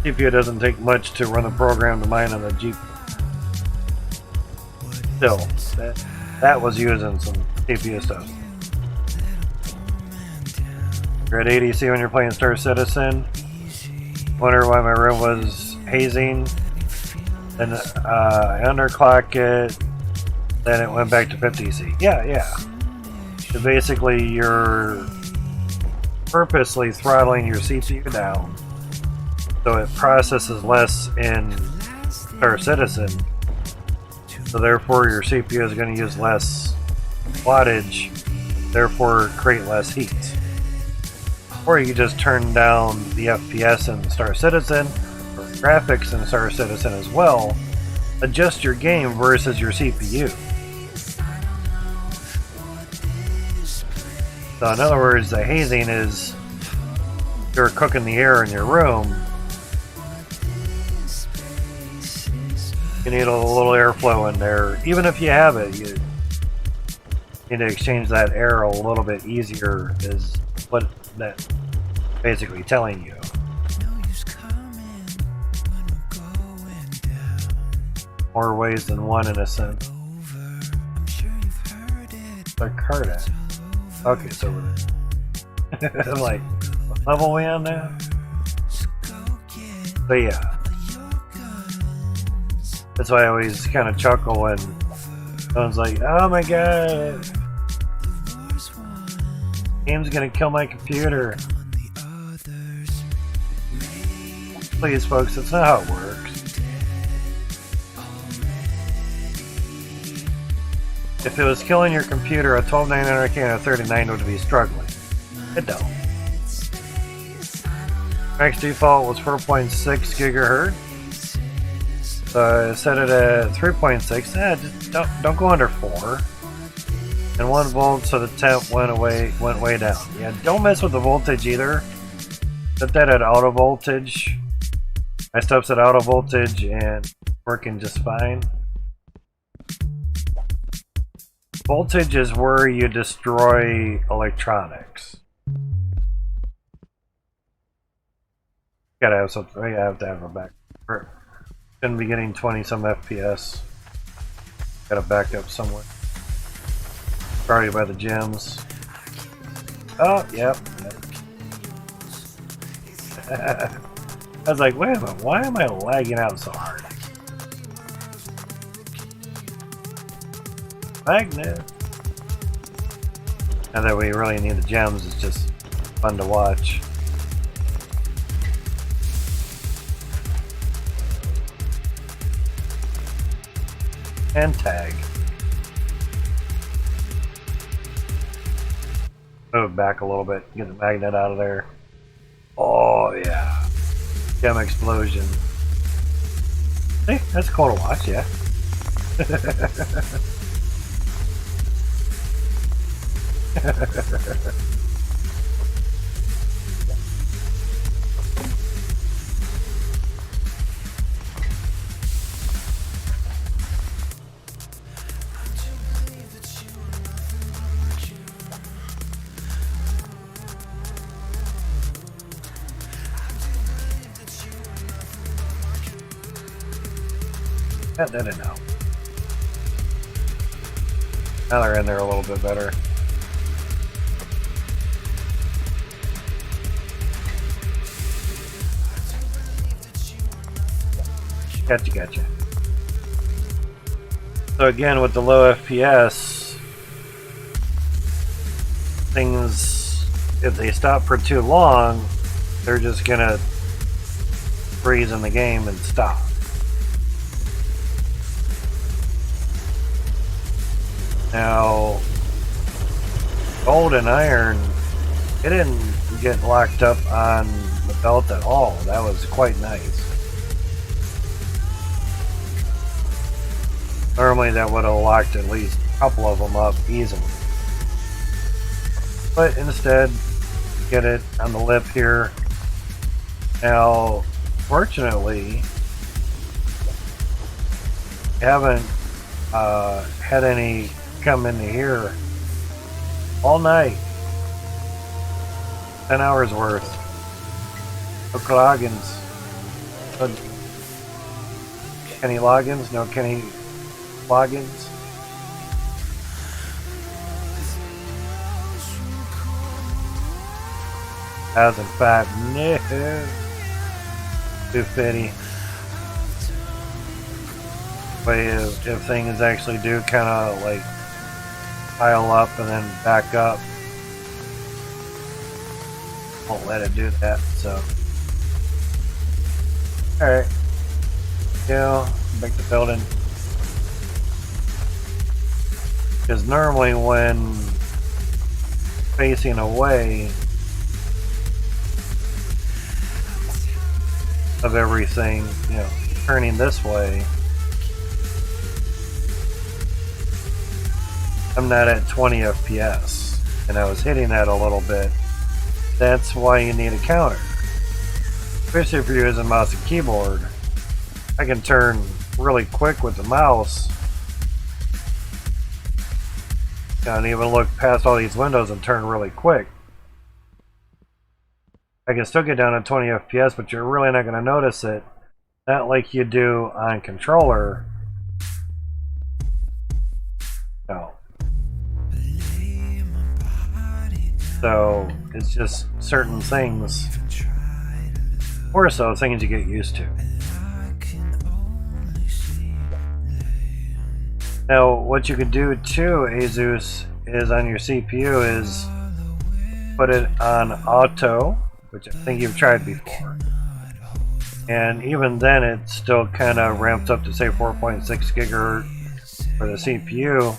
GPU doesn't take much to run the program to mine on the GPU. Still, that was using some CPU stuff. You're at ADC when you're playing Star Citizen. Wonder why my room was hazing. Then I underclock it. Then it went back to 50C. Yeah. So basically, you're purposely throttling your CPU down so it processes less in Star Citizen. So therefore, your CPU is going to use less wattage, therefore create less heat. Or you just turn down the FPS in Star Citizen, or graphics in Star Citizen as well. Adjust your game versus your CPU. So in other words, the hazing is you're cooking the air in your room. You need a little airflow in there. Even if you have it, need to exchange that arrow a little bit easier is what that basically telling you. More ways than one in a sense. Like Carta. Okay, so I'm like, what level we on now? But yeah. That's why I always kind of chuckle when someone's like, oh my god, game's gonna kill my computer. Please folks, that's not how it works. If it was killing your computer, a 12900K and a 39 would be struggling. It don't. Max default was 4.6 gigahertz. So I set it at 3.6. Just don't go under 4. And 1 volt, so the temp went way down. Yeah, don't mess with the voltage either. Set that at auto voltage. My stuff's at auto voltage and working just fine. Voltage is where you destroy electronics. Gotta have something. I have to have a back. Gonna be getting 20 some FPS. Gotta back up somewhere. Probably by the gyms. Oh, yep. I was like, wait a minute, why am I lagging out so hard? Magnet. Now that we really need the gems, it's just fun to watch. And tag. Move back a little bit, get the magnet out of there. Oh yeah. Gem explosion. Hey, that's cool to watch, yeah. That didn't help. Now they're in there a little bit better. Gotcha. So again, with the low FPS, things, if they stop for too long, they're just gonna freeze in the game and stop. Now, gold and iron, it didn't get locked up on the belt at all. That was quite nice. Normally that would have locked at least a couple of them up easily. But instead, get it on the lip here. Now, fortunately, I haven't had any come into here all night. 10 hours worth. No logins. Kenny logins? No Kenny logins. As in fact, no. 250. But if things actually do kind of like pile up and then back up, won't let it do that. So, all right, back to building. Because normally when facing away of everything, turning this way, I'm not at 20 FPS, and I was hitting that a little bit. That's why you need a counter. Especially if you're using mouse and keyboard. I can turn really quick with the mouse Can't even look past all these windows and turn really quick. I can still get down to 20 FPS, but you're really not going to notice it. Not like you do on controller. No. So, it's just certain things. More so, things you get used to. Now, what you could do too, Azus, is on your CPU is put it on auto, which I think you've tried before. And even then, it still kind of ramps up to say 4.6 gigahertz for the CPU.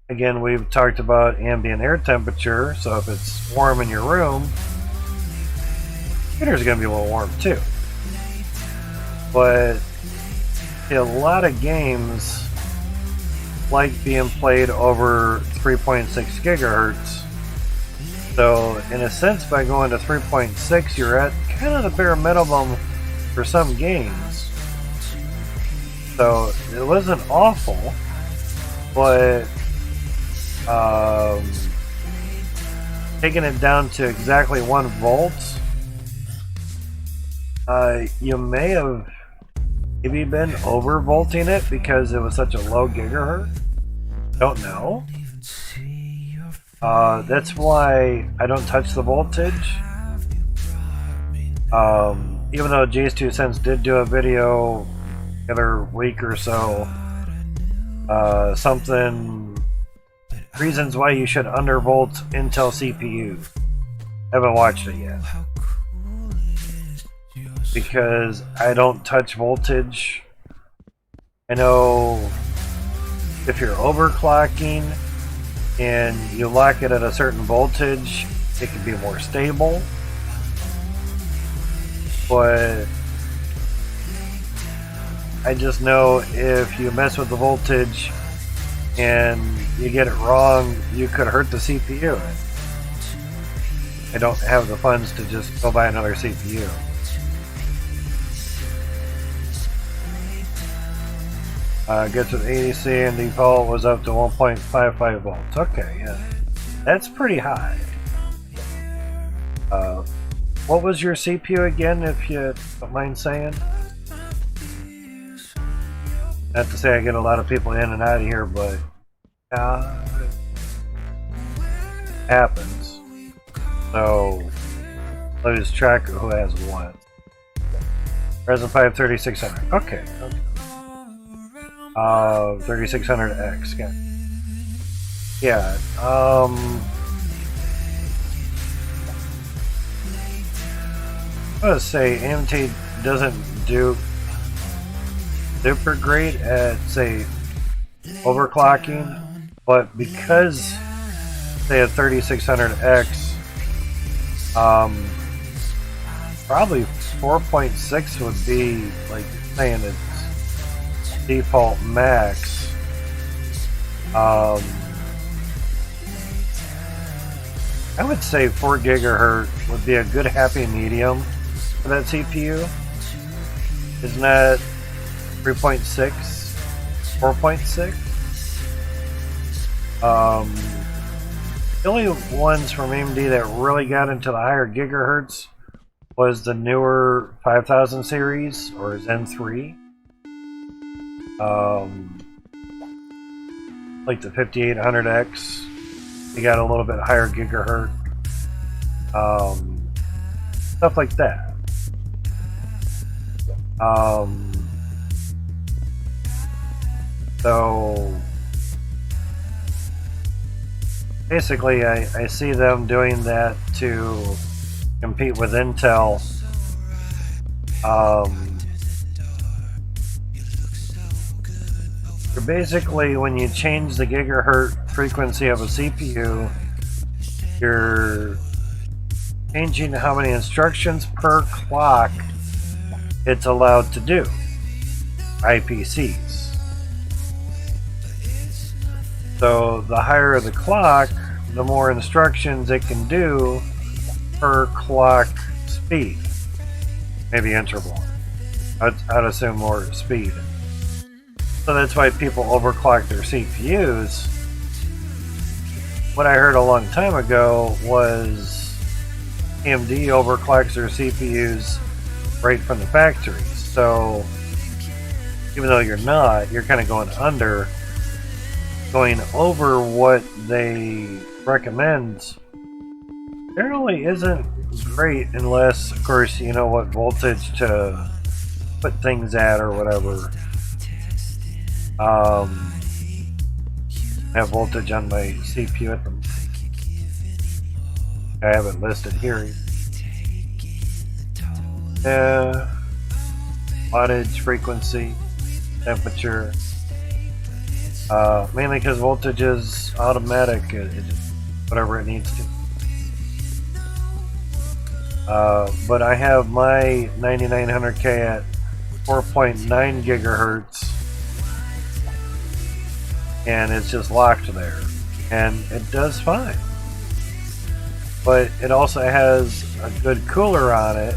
Again, we've talked about ambient air temperature, so if it's warm in your room, the computer's going to be a little warm too. But a lot of games like being played over 3.6 gigahertz. So, in a sense, by going to 3.6, you're at kind of the bare minimum for some games. So, it wasn't awful, but taking it down to exactly 1 volt, you may have maybe been overvolting it because it was such a low gigahertz. Don't know. That's why I don't touch the voltage. Even though Jay's 2 Cents did do a video the other week or so, reasons why you should undervolt Intel CPU. Haven't watched it yet. Because I don't touch voltage. I know if you're overclocking and you lock it at a certain voltage, it can be more stable. But I just know if you mess with the voltage and you get it wrong, you could hurt the CPU. I don't have the funds to just go buy another CPU. Gets with ADC and default was up to 1.55 volts. Okay, yeah. That's pretty high. What was your CPU again, if you don't mind saying? Not to say I get a lot of people in and out of here, but it happens. So, lose track of who has what. Ryzen 5 3600. Okay. 3600X. Yeah. I was say AMD doesn't do super great at, say, overclocking, but because they have 3600X, probably 4.6 would be like saying it's default max. I would say 4 gigahertz would be a good happy medium for that CPU. Isn't that 3.6, 4.6? The only ones from AMD that really got into the higher gigahertz was the newer 5000 series or Zen 3. Like the 5800X, they got a little bit higher gigahertz. Stuff like that. So basically I see them doing that to compete with Intel. Basically, when you change the gigahertz frequency of a CPU, you're changing how many instructions per clock it's allowed to do. IPCs. So the higher the clock, the more instructions it can do per clock speed. Maybe interval. I'd assume more speed. So that's why people overclock their CPUs. What I heard a long time ago was AMD overclocks their CPUs right from the factory. So even though you're not, you're kind of going over what they recommend. Generally isn't great unless, of course, you know what voltage to put things at or whatever. I have voltage on my CPU at the moment. I have it listed here. Wattage, frequency, temperature. Mainly because voltage is automatic. It just whatever it needs to. But I have my 9900K at 4.9 gigahertz. And it's just locked there, and it does fine. But it also has a good cooler on it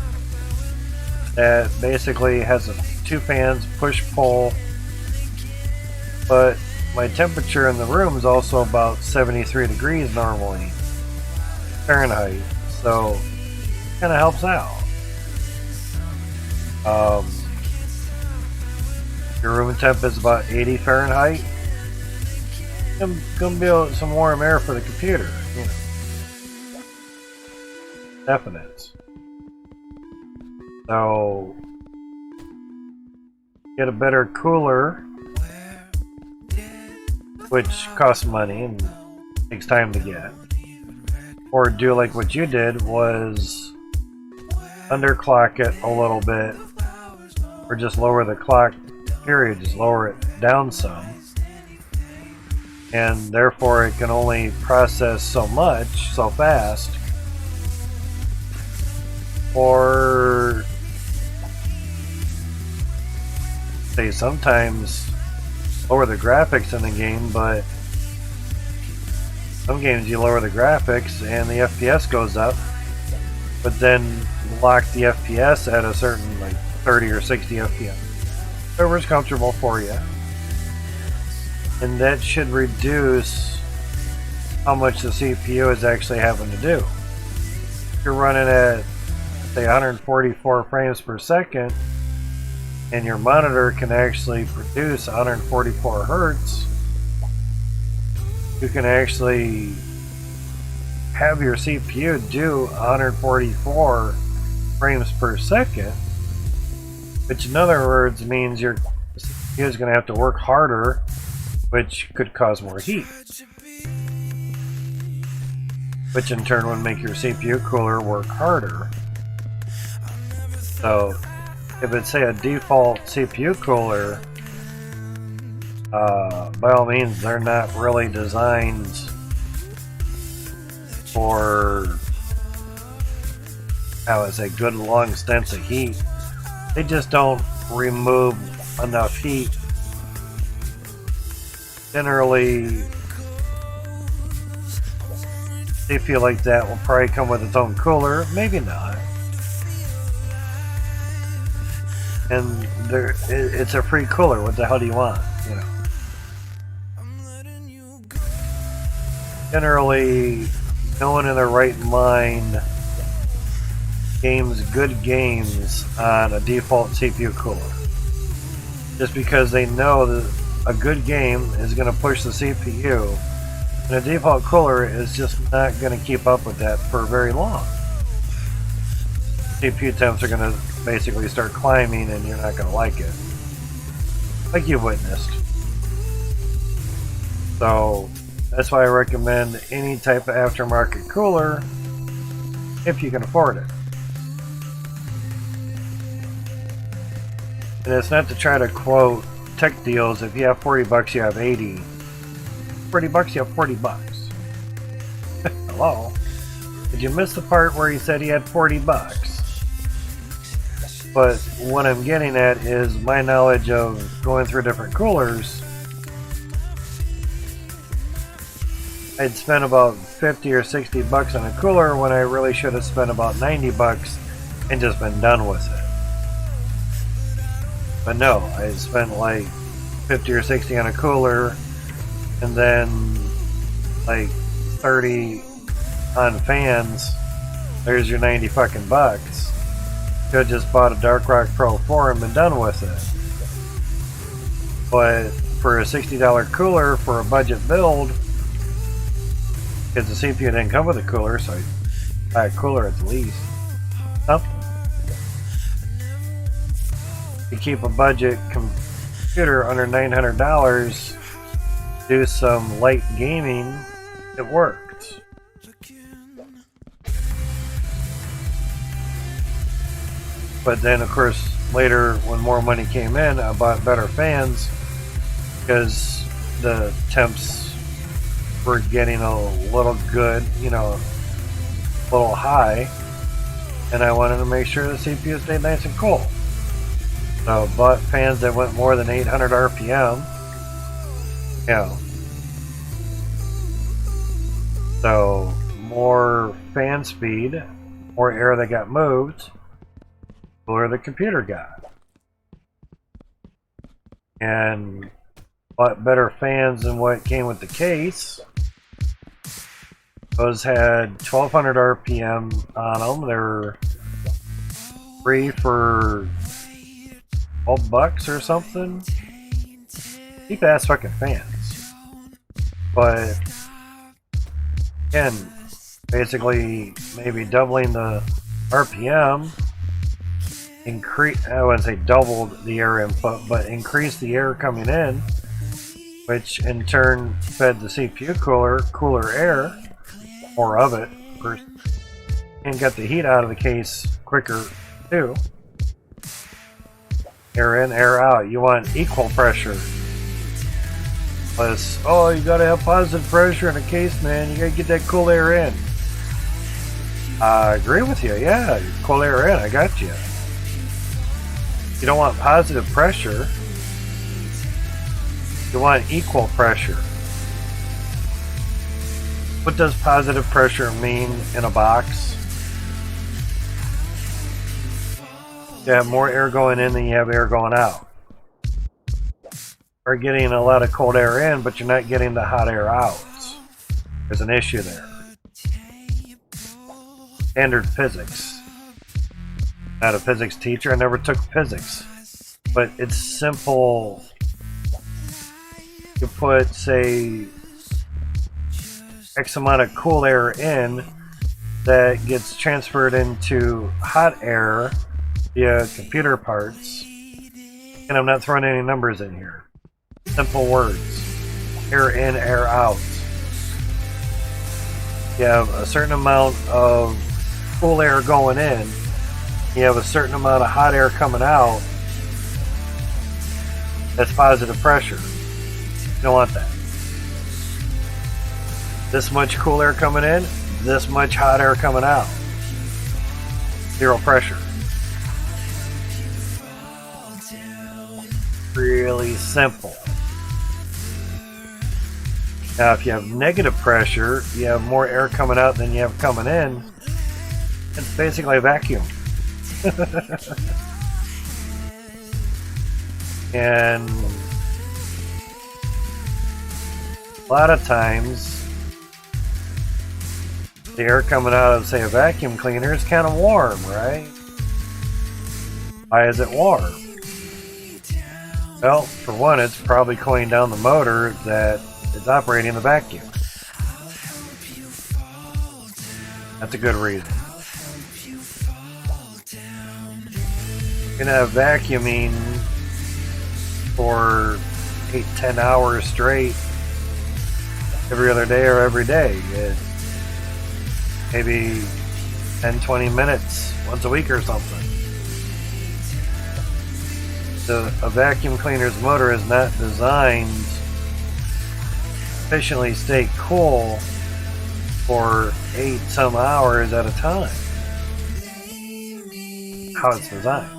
that basically has 2 fans, push-pull. But my temperature in the room is also about 73 degrees normally, Fahrenheit, so it kind of helps out. Your room temp is about 80 Fahrenheit. Gonna be some warm air for the computer, you know. Definite. So get a better cooler, which costs money and takes time to get. Or do like what you did, was underclock it a little bit, or just lower the clock period, just lower it down some. And therefore it can only process so much, so fast. Or say sometimes lower the graphics in the game, but some games you lower the graphics and the FPS goes up, but then lock the FPS at a certain like 30 or 60 FPS. Whatever's comfortable for you. And that should reduce how much the CPU is actually having to do. If you're running at, say, 144 frames per second, and your monitor can actually produce 144 hertz, you can actually have your CPU do 144 frames per second, which in other words means your CPU is going to have to work harder, which could cause more heat, which in turn would make your CPU cooler work harder. So if it's, say, a default CPU cooler, by all means they're not really designed for, how would I say, good long stints of heat. They just don't remove enough heat. Generally, they feel like that will probably come with its own cooler, maybe not. And it's a free cooler. What the hell do you want? You know. Generally, no one in their right mind games good games on a default CPU cooler, just because they know that a good game is going to push the CPU, and a default cooler is just not going to keep up with that for very long. CPU temps are going to basically start climbing, and you're not going to like it, like you witnessed. So that's why I recommend any type of aftermarket cooler if you can afford it. And it's not to try to quote tech deals. If you have 40 bucks, you have 80. 40 bucks, you have 40 bucks. Hello? Did you miss the part where he said he had 40 bucks? But what I'm getting at is my knowledge of going through different coolers. I'd spent about 50 or 60 bucks on a cooler when I really should have spent about 90 bucks and just been done with it. But no, I spent like 50 or 60 on a cooler, and then like 30 on fans, there's your 90 fucking bucks. Could have just bought a Dark Rock Pro 4 and been done with it. But for a $60 cooler for a budget build, because the CPU didn't come with a cooler, so I buy a cooler at least. Something. To keep a budget computer under $900, do some light gaming, it worked. But then, of course, later when more money came in, I bought better fans because the temps were getting a little good, you know, a little high, and I wanted to make sure the CPU stayed nice and cool. So I bought fans that went more than 800 RPM. You know. So more fan speed, more air that got moved, cooler the computer got. And bought better fans than what came with the case. Those had 1200 RPM on them. They were free for $12 or something. Cheap ass fucking fans. But again, basically maybe doubling the RPM, I wouldn't say doubled the air input, but increased the air coming in, which in turn fed the CPU cooler air, more of it, and got the heat out of the case quicker too. Air in, air out. You want equal pressure. Plus, oh, you gotta have positive pressure in a case, man. You gotta get that cool air in. I agree with you. Yeah, cool air in. I got you. You don't want positive pressure. You want equal pressure. What does positive pressure mean in a box? You have more air going in than you have air going out. You're getting a lot of cold air in, but you're not getting the hot air out. There's an issue there. Standard physics. Not a physics teacher, I never took physics. But it's simple. You put, say, X amount of cool air in that gets transferred into hot air via computer parts. And I'm not throwing any numbers in here. Simple words. Air in, air out. You have a certain amount of cool air going in. You have a certain amount of hot air coming out. That's positive pressure. You don't want that. This much cool air coming in, this much hot air coming out. Zero pressure. Really simple. Now, if you have negative pressure, you have more air coming out than you have coming in. It's basically a vacuum. And a lot of times, the air coming out of, say, a vacuum cleaner is kind of warm, right? Why is it warm? Well, for one, it's probably cooling down the motor that is operating the vacuum. That's a good reason. You're going to have vacuuming for 8-10 hours straight every other day or every day. Maybe 10-20 minutes once a week or something. A vacuum cleaner's motor is not designed to efficiently stay cool for 8 some hours at a time. How it's designed.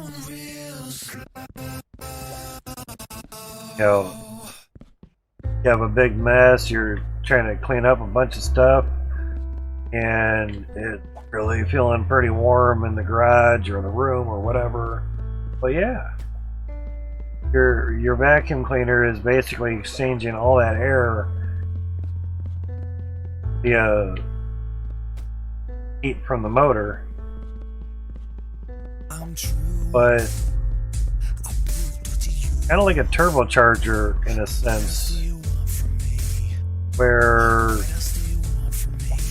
You know, you have a big mess, you're trying to clean up a bunch of stuff, and it's really feeling pretty warm in the garage or the room or whatever. But yeah, your vacuum cleaner is basically exchanging all that air via heat from the motor, but kind of like a turbocharger in a sense, where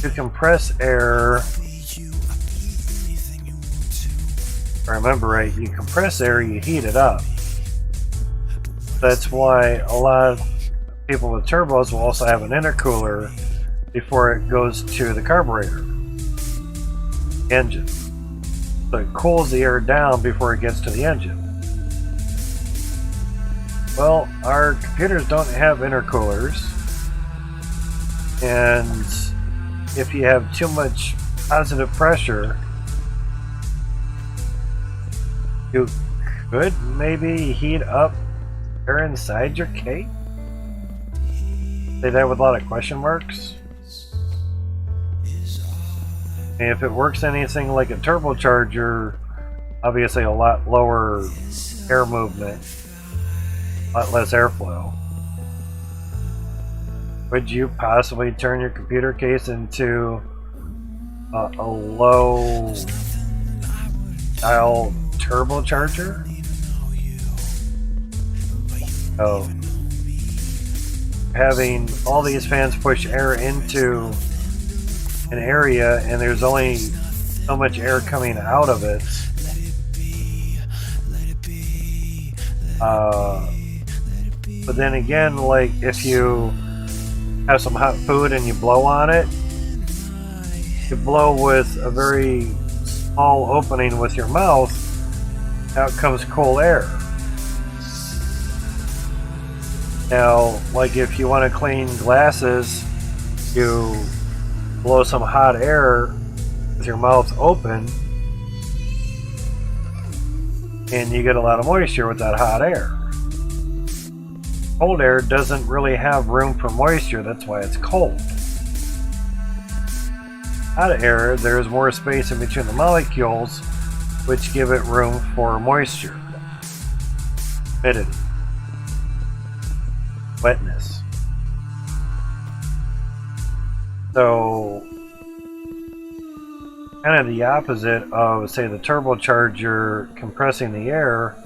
you compress air. If I remember right, you compress air, you heat it up. That's why a lot of people with turbos will also have an intercooler before it goes to the carburetor engine. So it cools the air down before it gets to the engine. Well, our computers don't have intercoolers, and if you have too much positive pressure, you could maybe heat up air inside your cake? Say that with a lot of question marks. And if it works anything like a turbocharger, obviously a lot lower air movement, a lot less airflow. Would you possibly turn your computer case into a low style turbocharger? Oh, having all these fans push air into an area and there's only so much air coming out of it. But then again, like if you have some hot food and you blow on it, you blow with a very small opening with your mouth, out comes cool air. Now, like if you want to clean glasses, you blow some hot air with your mouth open, and you get a lot of moisture with that hot air. Cold air doesn't really have room for moisture, that's why it's cold. Hot air, there's more space in between the molecules, which give it room for moisture, humidity, wetness. So, kind of the opposite of, say, the turbocharger compressing the air.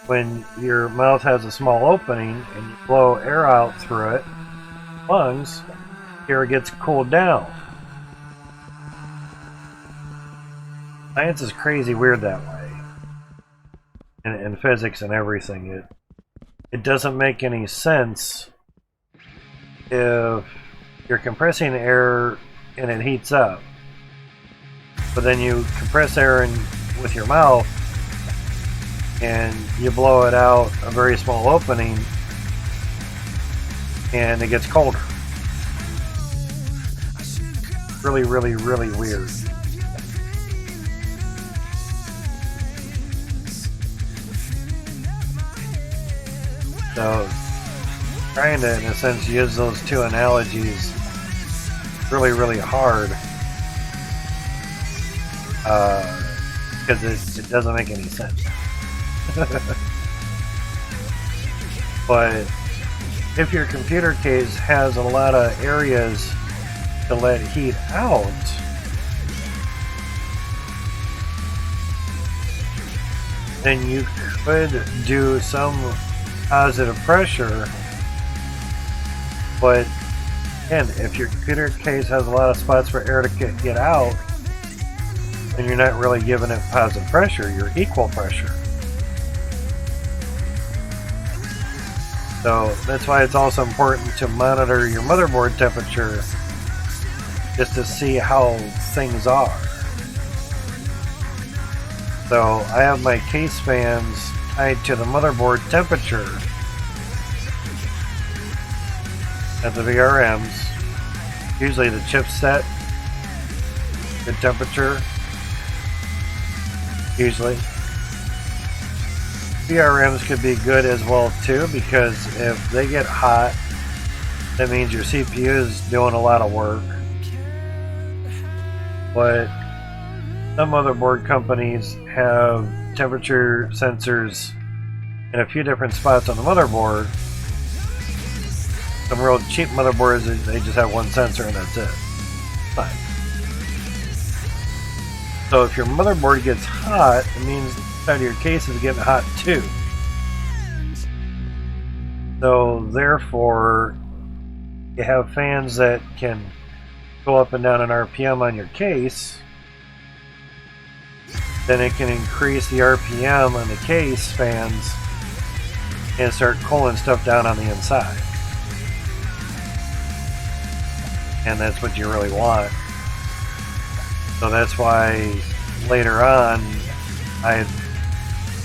When your mouth has a small opening and you blow air out through it, lungs, air gets cooled down. Science is crazy weird that way. In physics and everything. It doesn't make any sense if you're compressing air and it heats up, but then you compress air with your mouth and you blow it out a very small opening and it gets colder. Really, really, really weird. So, trying to, in a sense, use those two analogies really, really hard because it doesn't make any sense. But if your computer case has a lot of areas to let heat out, then you could do some positive pressure. But again, if your computer case has a lot of spots for air to get out, then you're not really giving it positive pressure, you're equal pressure. So that's why it's also important to monitor your motherboard temperature just to see how things are. So I have my case fans tied to the motherboard temperature at the VRMs. Usually the chipset, good temperature. Usually. VRMs could be good as well too, because if they get hot, that means your CPU is doing a lot of work. But some motherboard companies have temperature sensors in a few different spots on the motherboard. Some real cheap motherboards, they just have one sensor and that's it. Fine. So if your motherboard gets hot, it means the inside of your case is getting hot too. So therefore, you have fans that can go up and down in RPM on your case. Then it can increase the RPM on the case fans and start cooling stuff down on the inside. And that's what you really want. So that's why later on I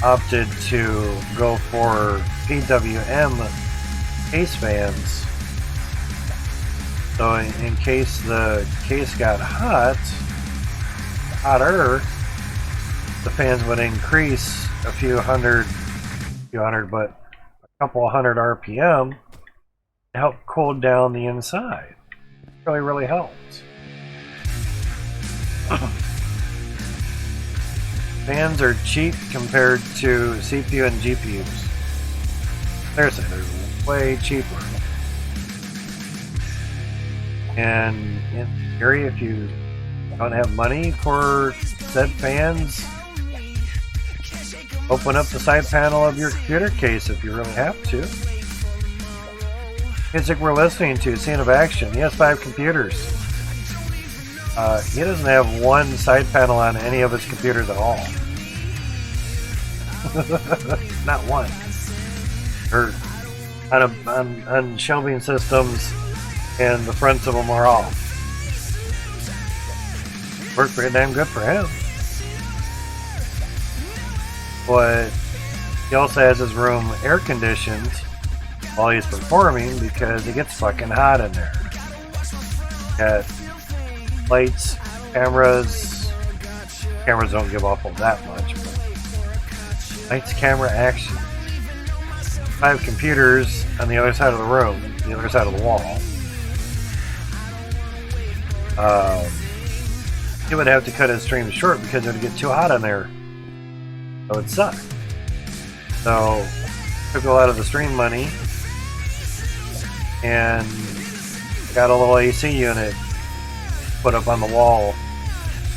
opted to go for PWM case fans. So in case the case got hotter, the fans would increase a couple hundred RPM to help cool down the inside. Really helps. Fans are cheap compared to CPU and GPUs. Seriously, they're way cheaper. And in theory, if you don't have money for said fans, open up the side panel of your computer case if you really have to. Music we're listening to, Scene of Action. He has 5 computers. He doesn't have one side panel on any of his computers at all. Not one. Or on shelving systems, and the fronts of them are off. Worked pretty damn good for him. But he also has his room air conditioned while he's performing because it gets fucking hot in there. Got lights, cameras. Cameras don't give off that much, but lights, camera, action. 5 computers on the other side of the room, the other side of the wall. He would have to cut his stream short because it would get too hot in there. So it sucked. So took a lot of the stream money and got a little AC unit put up on the wall.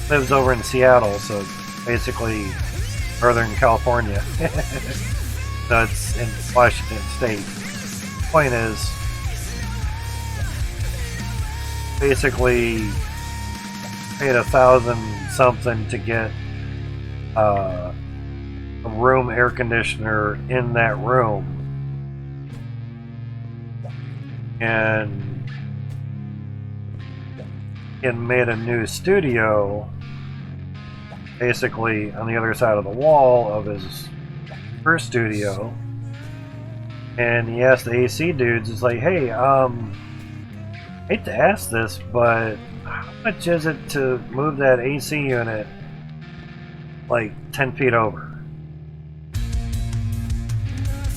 Lives over in Seattle, so basically Northern California. So it's in Washington State. Point is, basically paid $1,000 something to get a room air conditioner in that room, and made a new studio basically on the other side of the wall of his first studio. And he asked the AC dudes, it's like, hey, hate to ask this, but how much is it to move that AC unit like 10 feet over?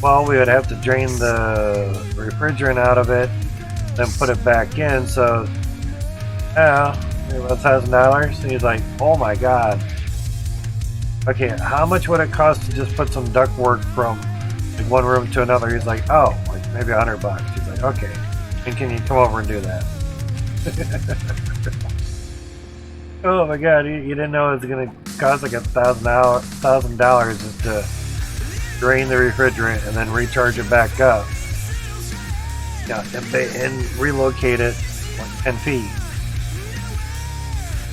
Well, we would have to drain the refrigerant out of it, then put it back in, so yeah, $1,000. He's like, oh my god. Okay, how much would it cost to just put some ductwork from like one room to another? He's like, oh, like maybe $100. He's like, okay, and can you come over and do that? Oh my god, you didn't know it was gonna cost like $1,000 just to drain the refrigerant and then recharge it back up. Yeah, and relocate it like 10 feet.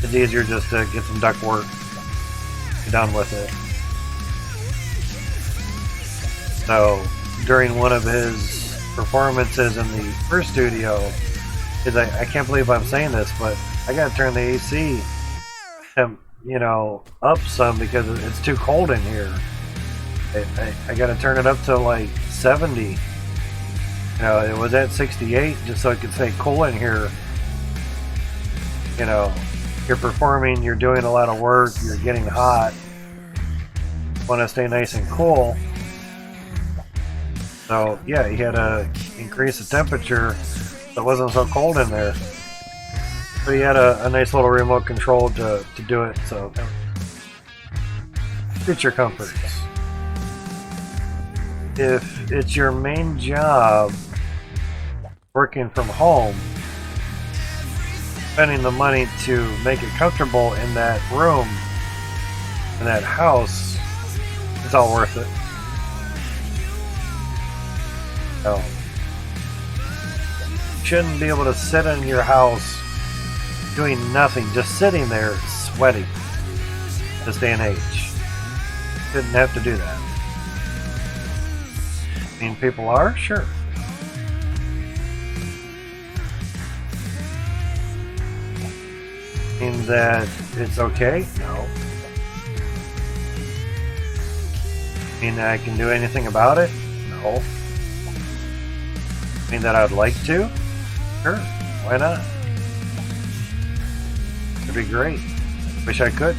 It's easier just to get some duct work, be done with it. So during one of his performances in the first studio, he's like, I can't believe I'm saying this, but I gotta turn the AC up some because it's too cold in here. I gotta turn it up to like 70. It was at 68 just so it could stay cool in here. You're performing, you're doing a lot of work, you're getting hot, want to stay nice and cool. So yeah, he had to increase the temperature so it wasn't so cold in there. So he had a nice little remote control to do it, so creature comforts. if it's your main job working from home, spending the money to make it comfortable in that room, in that house, it's all worth it. So, you shouldn't be able to sit in your house doing nothing, just sitting there sweating this day and age. Shouldn't have to do that. I mean, people are? Sure. Mean that it's okay? No. Mean that I can do anything about it? No. Mean that I'd like to? Sure. Why not? It'd be great. Wish I could.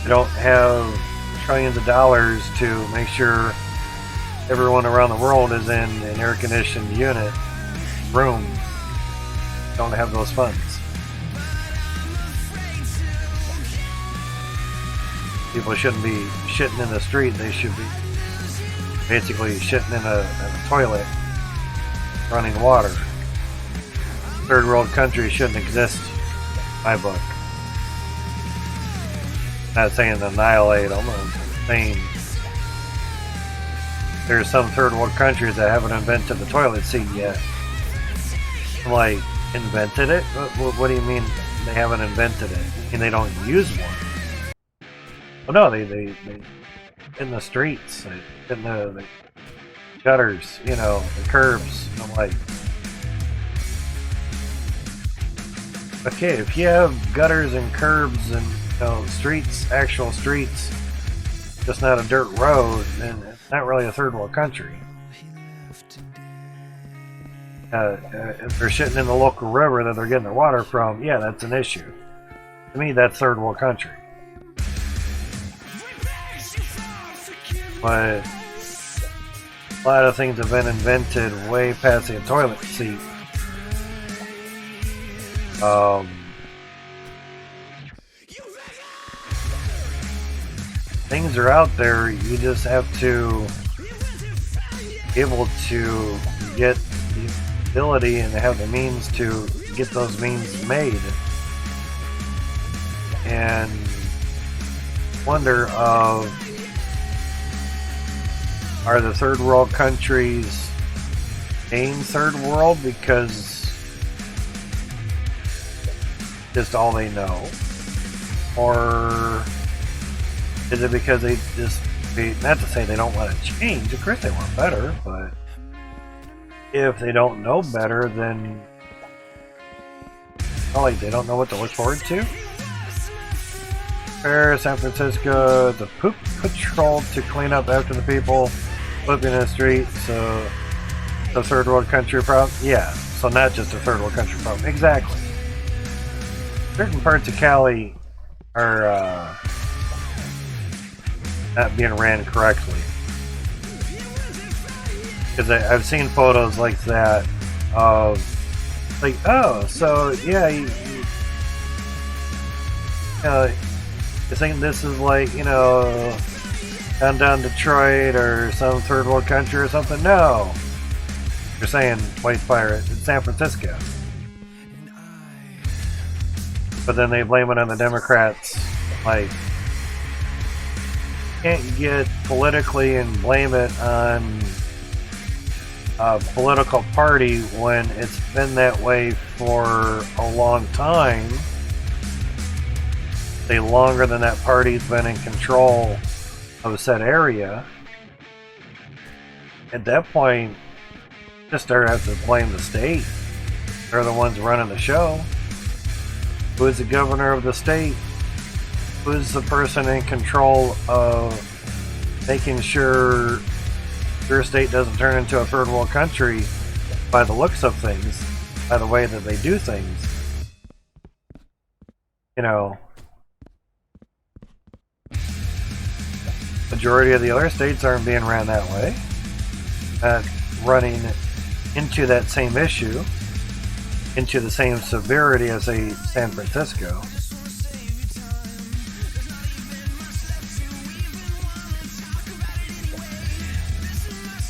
I don't have trillions of dollars to make sure everyone around the world is in an air-conditioned unit room. Don't have those funds. People shouldn't be shitting in the street. They should be basically shitting in a toilet, running water. Third world countries shouldn't exist, in my book. Not saying annihilate them, I'm saying there's some third world countries that haven't invented the toilet seat yet. I'm like, invented it? What do you mean they haven't invented it? I mean, they don't use one. Well, no, they in the streets, in the gutters, you know, the curbs. I'm like, okay, if you have gutters and curbs and, you know, streets, actual streets, just not a dirt road, then it's not really a third world country. If they're shitting in the local river that they're getting their water from, yeah, that's an issue. To me, that's third world country. But a lot of things have been invented way past the toilet seat. Things are out there, you just have to be able to get the ability and have the means to get those means made. And wonder of, are the third world countries being third world because just all they know? Or is it because they just, not to say they don't want to change, of course they want better, but if they don't know better, then probably they don't know what to look forward to. Paris, San Francisco, the poop patrol to clean up after the people living in the street, so the third world country problem? Yeah, so not just a third world country problem. Exactly. Certain parts of Cali are not being ran correctly. Because I've seen photos like that of, like, oh, so yeah, you think this is like, you know, downtown Detroit or some third world country or something? No. You're saying white fire in San Francisco. But then they blame it on the Democrats. Like, can't get politically and blame it on a political party when it's been that way for a long time. Say longer than that party's been in control of said area. At that point, just start have to blame the state. They're the ones running the show. Who is the governor of the state? Who is the person in control of making sure your state doesn't turn into a third world country by the looks of things, by the way that they do things? You know, majority of the other states aren't being ran that way. Not running into that same issue, into the same severity as a San Francisco.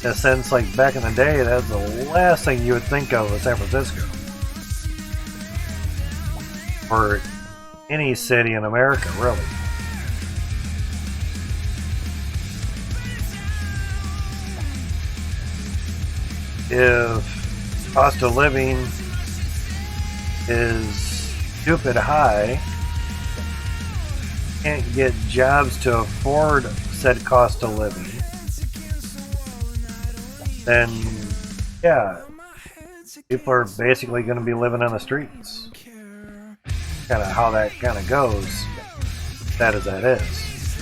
In a sense, like back in the day, that's the last thing you would think of was San Francisco. Or any city in America, really. If cost of living is stupid high, can't get jobs to afford said cost of living, then yeah, people are basically going to be living on the streets. Kind of how that kind of goes, sad as that is.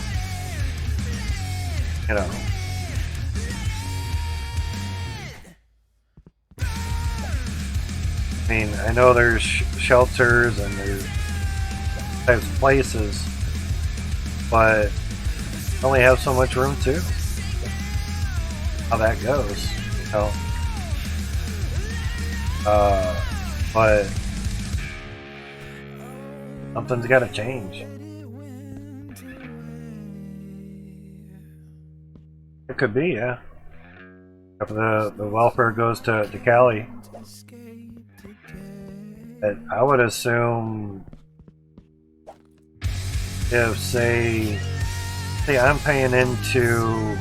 You know. I mean, I know there's shelters and there's types of places, but only have so much room too. How that goes, you know. But something's got to change. It could be, yeah. If the welfare goes to Cali, I would assume if say I'm paying into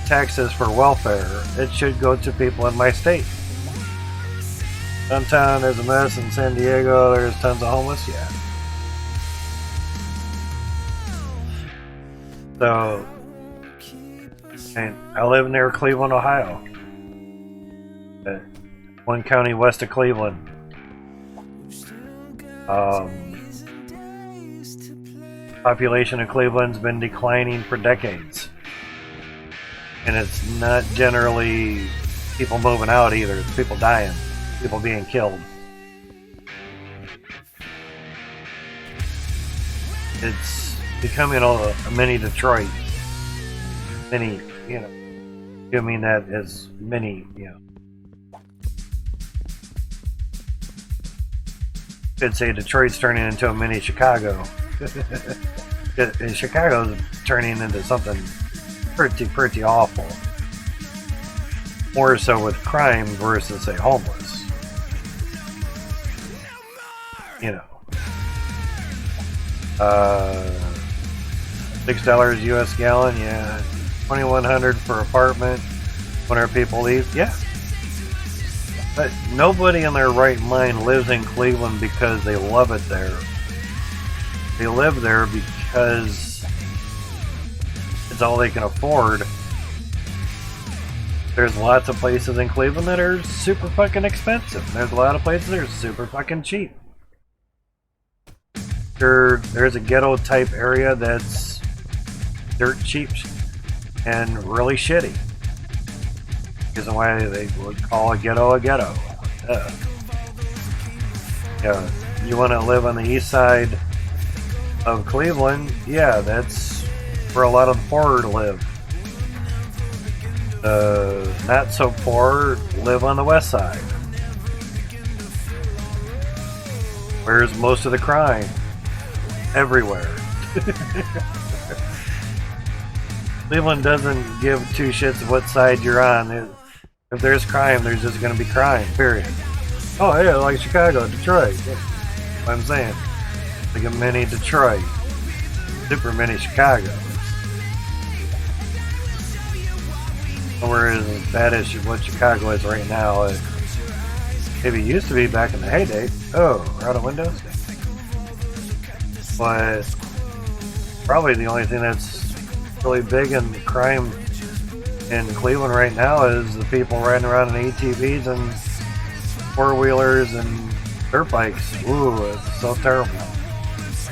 taxes for welfare, it should go to people in my state. Downtown there's a mess, in San Diego there's tons of homeless, yeah. So, and I live near Cleveland, Ohio. One county west of Cleveland. Population of Cleveland's been declining for decades. And it's not generally people moving out either, it's people dying. People being killed. It's becoming a mini Detroit. Mini, you know. You mean that as mini, you know. Could say Detroit's turning into a mini Chicago. And Chicago's turning into something pretty awful. More so with crime versus, say, homeless. You know, $6 US gallon, yeah. $2,100 for apartment. Whenever people leave, yeah. But nobody in their right mind lives in Cleveland because they love it there. They live there because it's all they can afford. There's lots of places in Cleveland that are super fucking expensive. There's a lot of places that are super fucking cheap. There's a ghetto type area that's dirt cheap and really shitty. Reason why they would call a ghetto a ghetto. Yeah, you want to live on the east side of Cleveland? Yeah, that's where a lot of the poor live. Not so poor live on the west side. Where's most of the crime? Everywhere. Cleveland doesn't give two shits what side you're on. If there's crime, there's just going to be crime, period. Oh yeah, like Chicago, Detroit. That's what I'm saying. Like a mini Detroit. Super mini Chicago. Nowhere as bad as what Chicago is right now. Maybe it used to be back in the heyday. Oh, we're out of windows? But probably the only thing that's really big in crime in Cleveland right now is the people riding around in ATVs and four-wheelers and dirt bikes. Ooh, it's so terrible.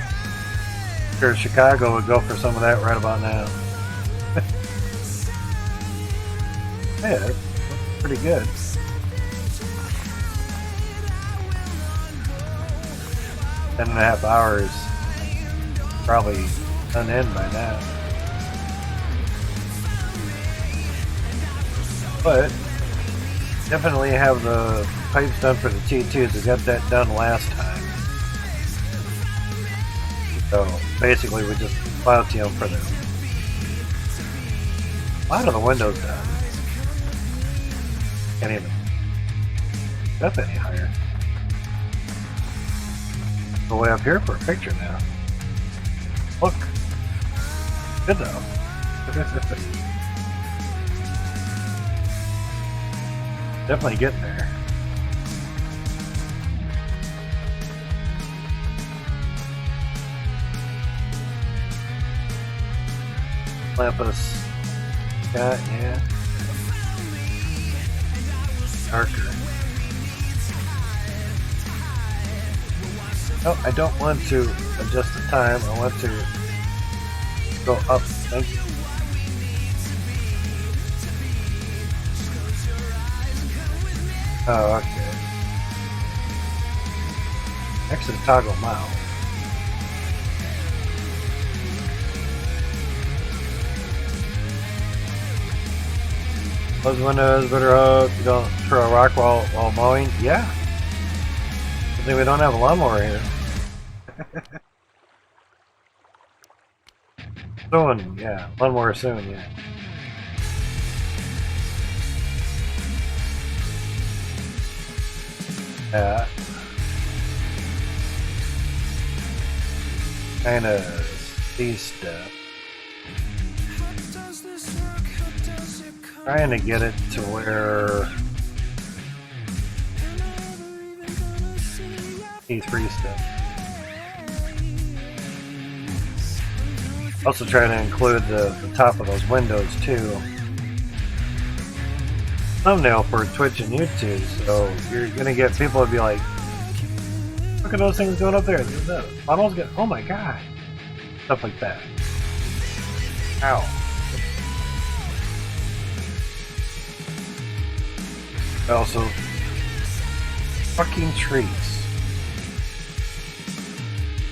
I'm sure Chicago would go for some of that right about now. Yeah, that's pretty good. Ten and a half hours. Probably done in by now. But definitely have the pipes done for the T2s. We got that done last time. So basically we just Cloutium for them. A lot of the windows done. Can't even get up any higher. Go way up here for a picture now. Look. Good though. Definitely getting there. Lampus. Yeah. Darker. Oh, I don't want to adjust the time. I want to go up. Thank you. Oh, okay. Actually, toggle mouse. Close windows, better hope you don't throw a rock while mowing. Yeah. I think we don't have a lawnmower here. Soon, yeah. Lawnmower soon, yeah. Yeah. Kind of see stuff. Trying to get it to where E3 stuff. Also trying to include the top of those windows too. Thumbnail for Twitch and YouTube, so you're gonna get people to be like, look at those things going up there. The funnels get, oh my god, stuff like that. Ow. Also, fucking trees.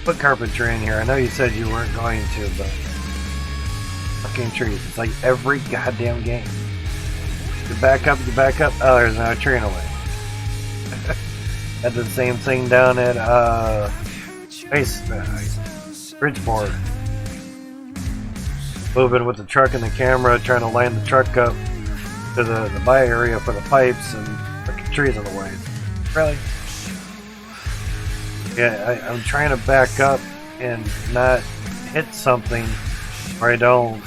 Put carpentry in here. I know you said you weren't going to, but fucking trees. It's like every goddamn game. You back up. Oh, there's another tree in the way. Had the same thing down at Bridgeport. Moving with the truck and the camera, trying to line the truck up to the buy area for the pipes, and fucking trees in the way. Really? Yeah, I'm trying to back up and not hit something where I don't,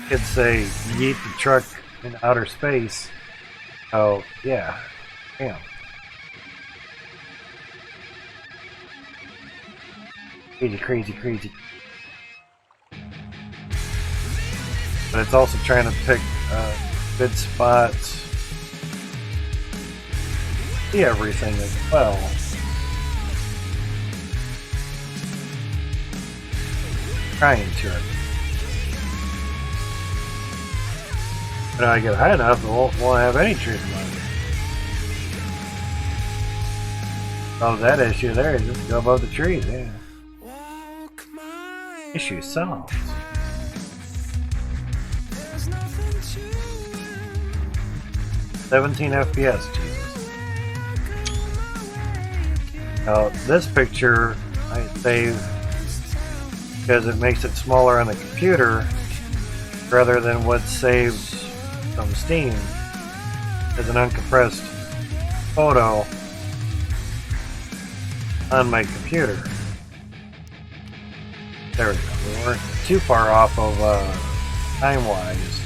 could say, yeet the truck in outer space. Oh, yeah. Damn. Crazy. But it's also trying to pick good spots. See everything as well. Trying to. But I get high enough, it won't have any trees left. Oh, that issue there, just go above the trees, yeah. Issue solved. 17 FPS, Jesus. Now, this picture I saved because it makes it smaller on the computer rather than what's saved from Steam as an uncompressed photo on my computer. There we go. We weren't too far off of time-wise.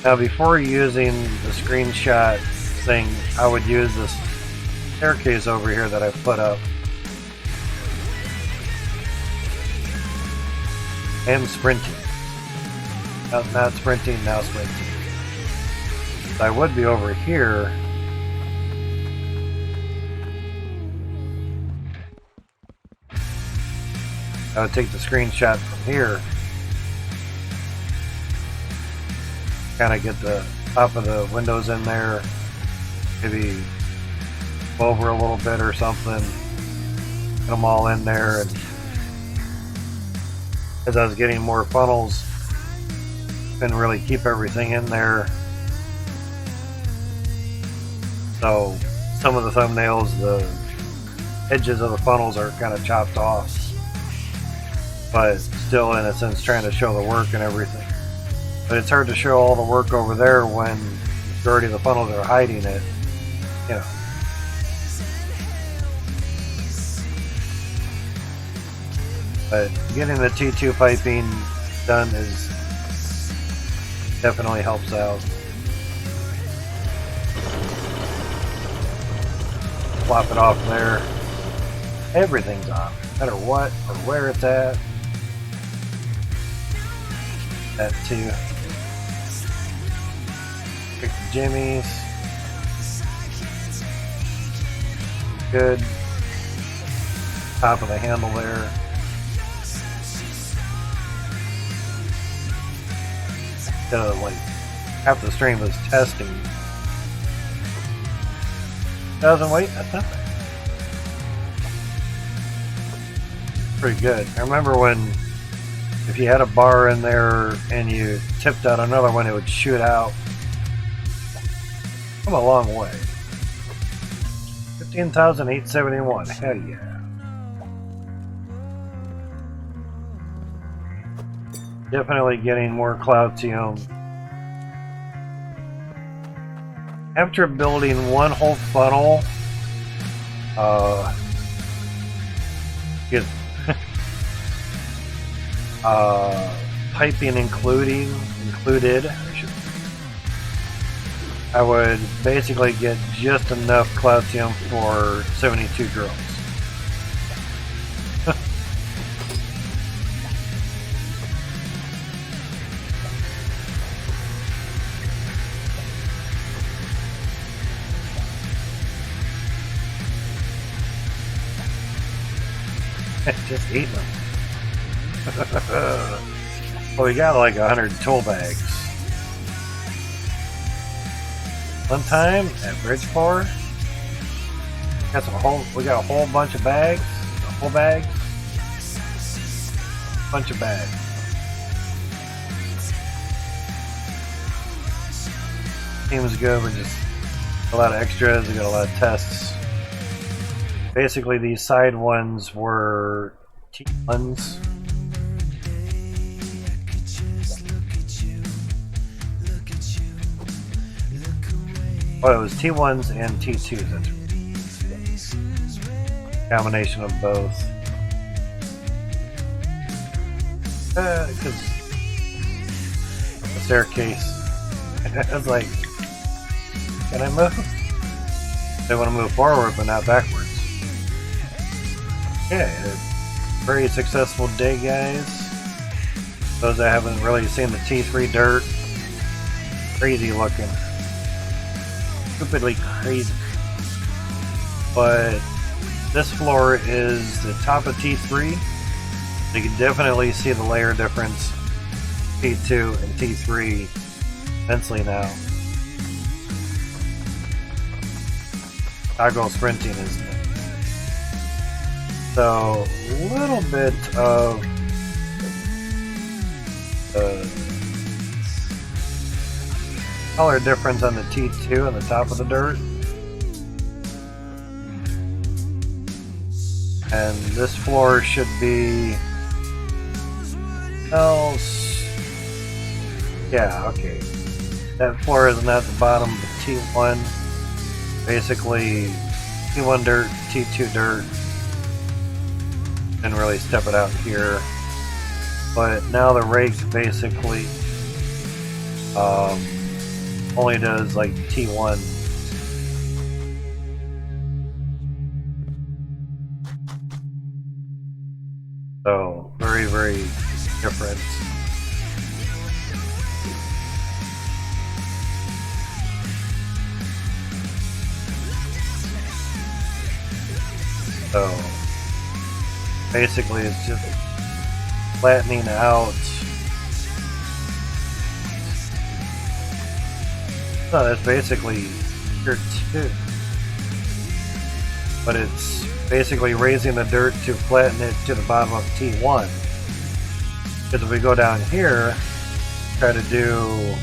Now, before using the screenshot thing, I would use this staircase over here that I put up. And sprinting. Not sprinting, now sprinting. I would be over here. I would take the screenshot from here. Kind of get the top of the windows in there. Maybe over a little bit or something. Get them all in there. And as I was getting more funnels, couldn't really keep everything in there. So some of the thumbnails, the edges of the funnels are kind of chopped off. But still, in a sense, trying to show the work and everything. But it's hard to show all the work over there when the majority of the funnels are hiding it. You know. But getting the T2 piping done is definitely helps out. Flop it off there. Everything's on, no matter what or where it's at. That too. Pick the jimmies. Good. Top of the handle there. Like half the stream was testing. 1,000 weight? That's not bad. Pretty good. I remember when if you had a bar in there and you tipped out another one, it would shoot out. Come a long way. 15,871. Hell yeah. Definitely getting more Cloutium. After building one whole funnel, piping included, I would basically get just enough Cloutium for 72 girls. Just eating them. Well, we got like 100 tool bags. One time at Bridgeport, we got a whole bunch of bags, bunch of bags. Team was good. We're just a lot of extras. We got a lot of tests. Basically, these side ones were T1s. Oh, it was T1s and T2s. That's a combination of both. Because the staircase. I was like, can I move? They want to move forward, but not backwards. Yeah, very successful day, guys. Those that haven't really seen the T3 dirt, crazy looking. Stupidly crazy. But this floor is the top of T3. You can definitely see the layer difference T2 and T3 immensely now. Toggle sprinting is so a little bit of color difference on the T2 on the top of the dirt. And this floor should be else. Yeah, okay. That floor is not the bottom of T1. Basically T1 dirt, T2 dirt. Didn't really step it out here. But now the rake basically only does like T1. So very, very different. So basically it's just flattening out. So that's basically here too. But it's basically raising the dirt to flatten it to the bottom of T1. Because if we go down here, try to do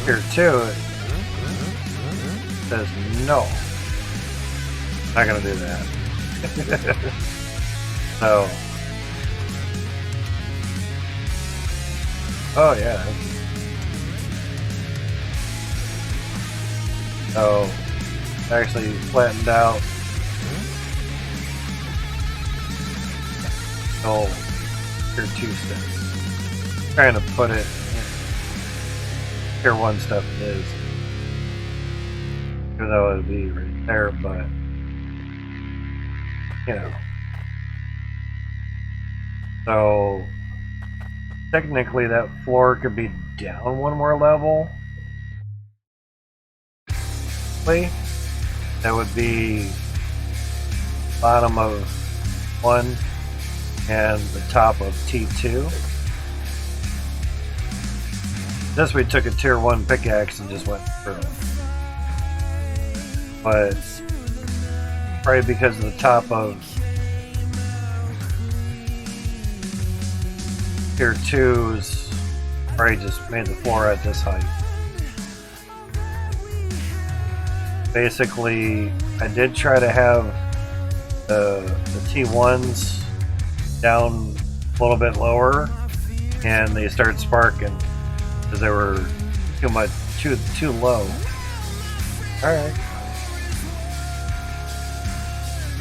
here too, it says no. Not gonna do that. Oh yeah. So actually flattened out. Oh, tier 2 stuff. Trying to put it tier 1 stuff it is. Even though it would be right there, but you know. So technically that floor could be down one more level. That would be bottom of 1 and the top of T2. This we took a tier 1 pickaxe and just went through. But probably because of the top of tier 2's probably just made the floor at this height. Basically, I did try to have the T1s down a little bit lower, and they started sparking because they were too low. Alright.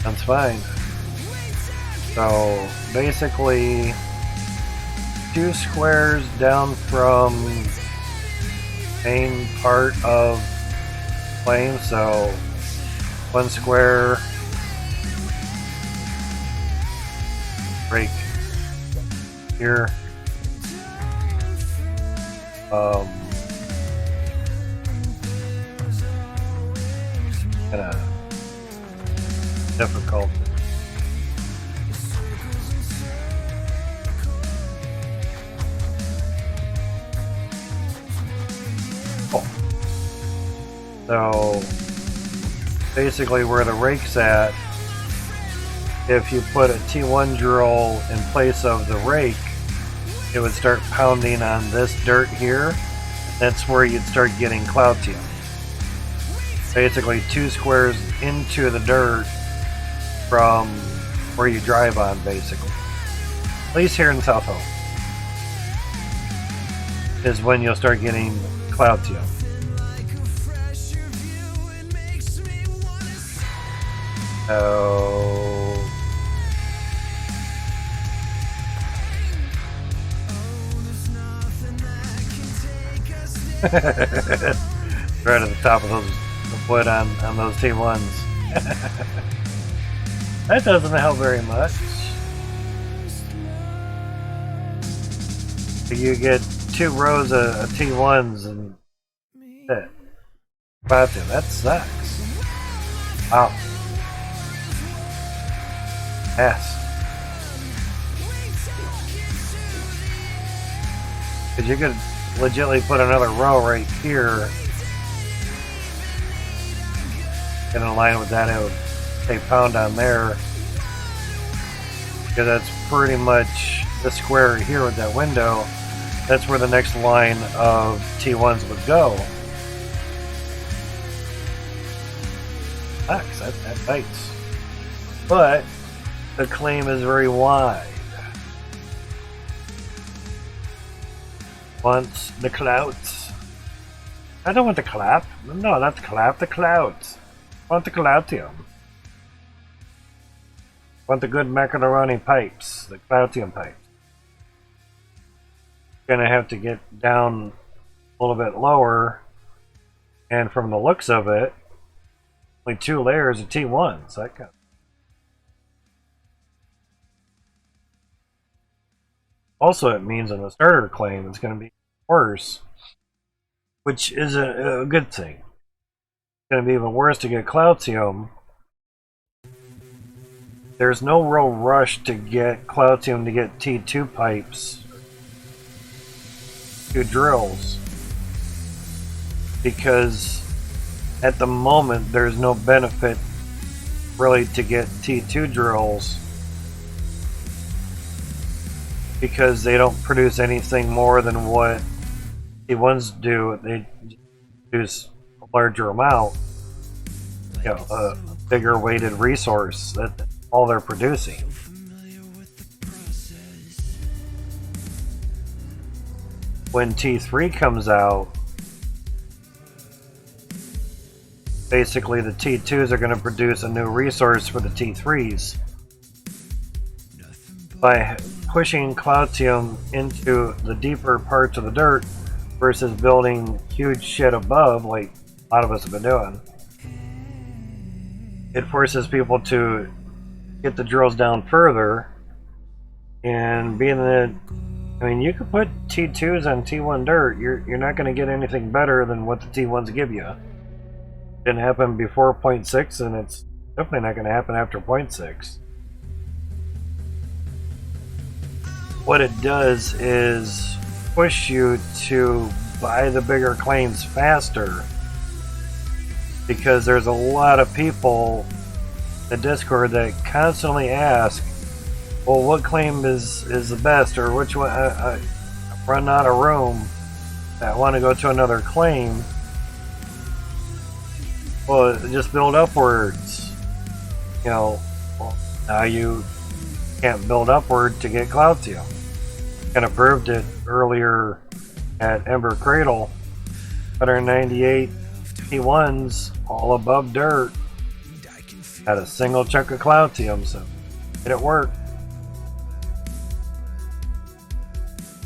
That's fine. So basically 2 squares down from main part of plane, so 1 square break here. Kinda difficult. So basically where the rake's at, if you put a T1 drill in place of the rake, it would start pounding on this dirt here. That's where you'd start getting Cloutium. Basically 2 squares into the dirt from where you drive on, basically. At least here in South Home is when you'll start getting Cloutium. So right at the top of those wood on those T1s. That doesn't help very much. You get 2 rows of T1s and shit. That sucks. Wow. Yes. Because you could legitimately put another row right here. And in line with that, it would say pound on there. Because that's pretty much the square here with that window. That's where the next line of T1s would go. Sucks. That bites. But the claim is very wide. Wants the clouds. I don't want the clap. No, not the clap, the clouds. I want the Cloutium. I want the good macaroni pipes, the Cloutium pipes. Gonna have to get down a little bit lower, and from the looks of it, only 2 layers of T1s. That kind of also, it means in the starter claim it's going to be worse, which is a good thing. It's going to be even worse to get Cloutium. There's no real rush to get Cloutium to get T2 pipes, 2 drills, because at the moment there's no benefit really to get T2 drills, because they don't produce anything more than what T1s do. They produce a larger amount, you know, a bigger weighted resource. That's all they're producing. when T3 comes out, basically the T2s are going to produce a new resource for the T3s. By pushing Cloutium into the deeper parts of the dirt versus building huge shit above, like a lot of us have been doing, it forces people to get the drills down further. And being that, I mean, you could put T2s on T1 dirt, you're not going to get anything better than what the T1s give you. Didn't happen before 0.6, and it's definitely not going to happen after 0.6. What it does is push you to buy the bigger claims faster, because there's a lot of people in Discord that constantly ask, well, what claim is the best, or which one? I run out of room. I want to go to another claim. Well, just build upwards. You know, well, now you can't build upward to get Cloutium. Kind of proved it earlier at Ember Cradle. 198 T1s, all above dirt. Had a single chunk of Cloutium, so did it work?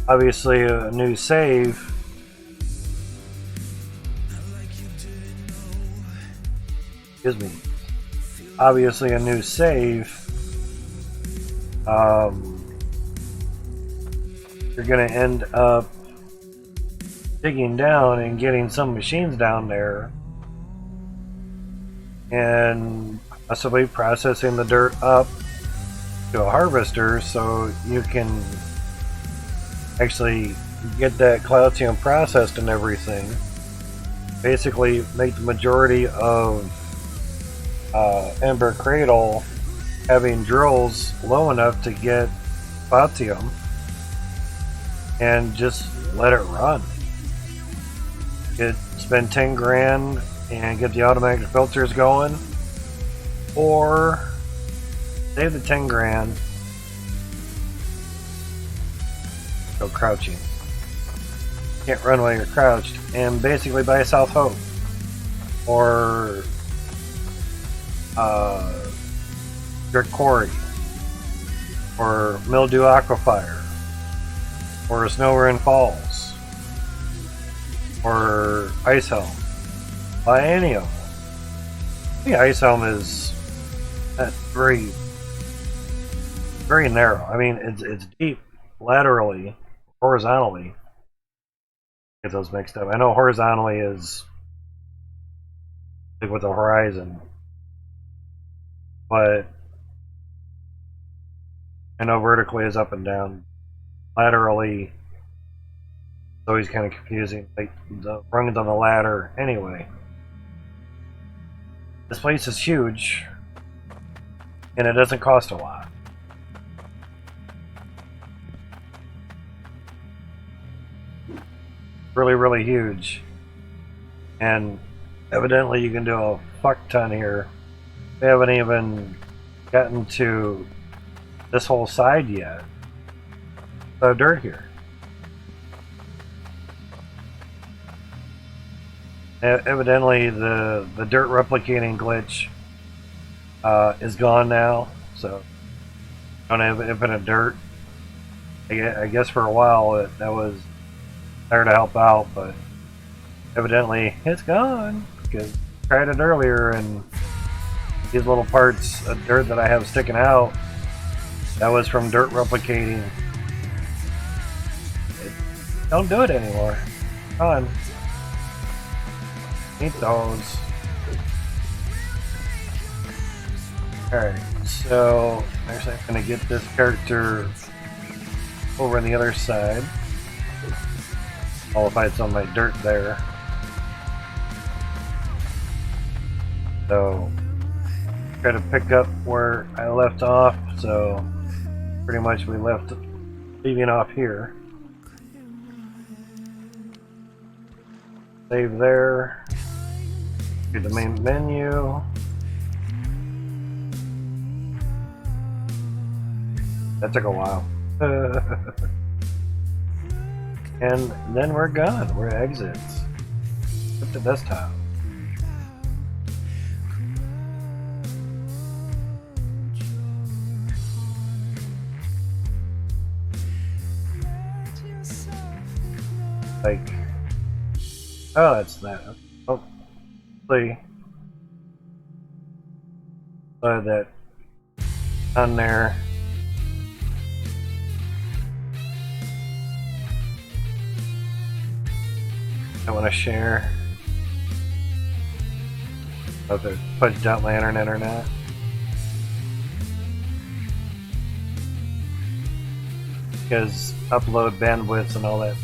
Obviously, a new save. Excuse me. Obviously, a new save. You're going to end up digging down and getting some machines down there and possibly processing the dirt up to a harvester so you can actually get that Cloutium processed and everything. Basically make the majority of Ember Cradle having drills low enough to get Cloutium and just let it run. Spend 10 grand and get the automatic filters going, or save the 10 grand, go crouching. Can't run while you're crouched, and basically buy South Hope or Dirt Quarry or Mildew Aquafire or Snowren Falls or Ice Helm. Buy any of them. The Ice Helm is very, very narrow. I mean, it's deep laterally, horizontally. Get those mixed up. I know horizontally is like with the horizon, but I know vertically is up and down. Laterally, it's always kind of confusing. Like the rungs on the ladder. Anyway, this place is huge, and it doesn't cost a lot. Really, really huge, and evidently you can do a fuck ton here. We haven't even gotten to this whole side yet. So dirt here. Evidently the dirt replicating glitch is gone now, so don't have infinite dirt. I guess for a while that was there to help out, but evidently it's gone because I tried it earlier, and these little parts of dirt that I have sticking out, that was from dirt replicating. Don't do it anymore. Come on. Eat those. Alright, so actually I'm going to get this character over on the other side. I'll find some of my dirt there. So, try to pick up where I left off, so pretty much we left leaving off here. Save there. To the main menu. That took a while. And then we're gone. We're exits. Hit the desktop. Like, oh, that's that. Oh, see. So that on there. I want to share. If it fudged out my internet or not. Because upload bandwidths and all that.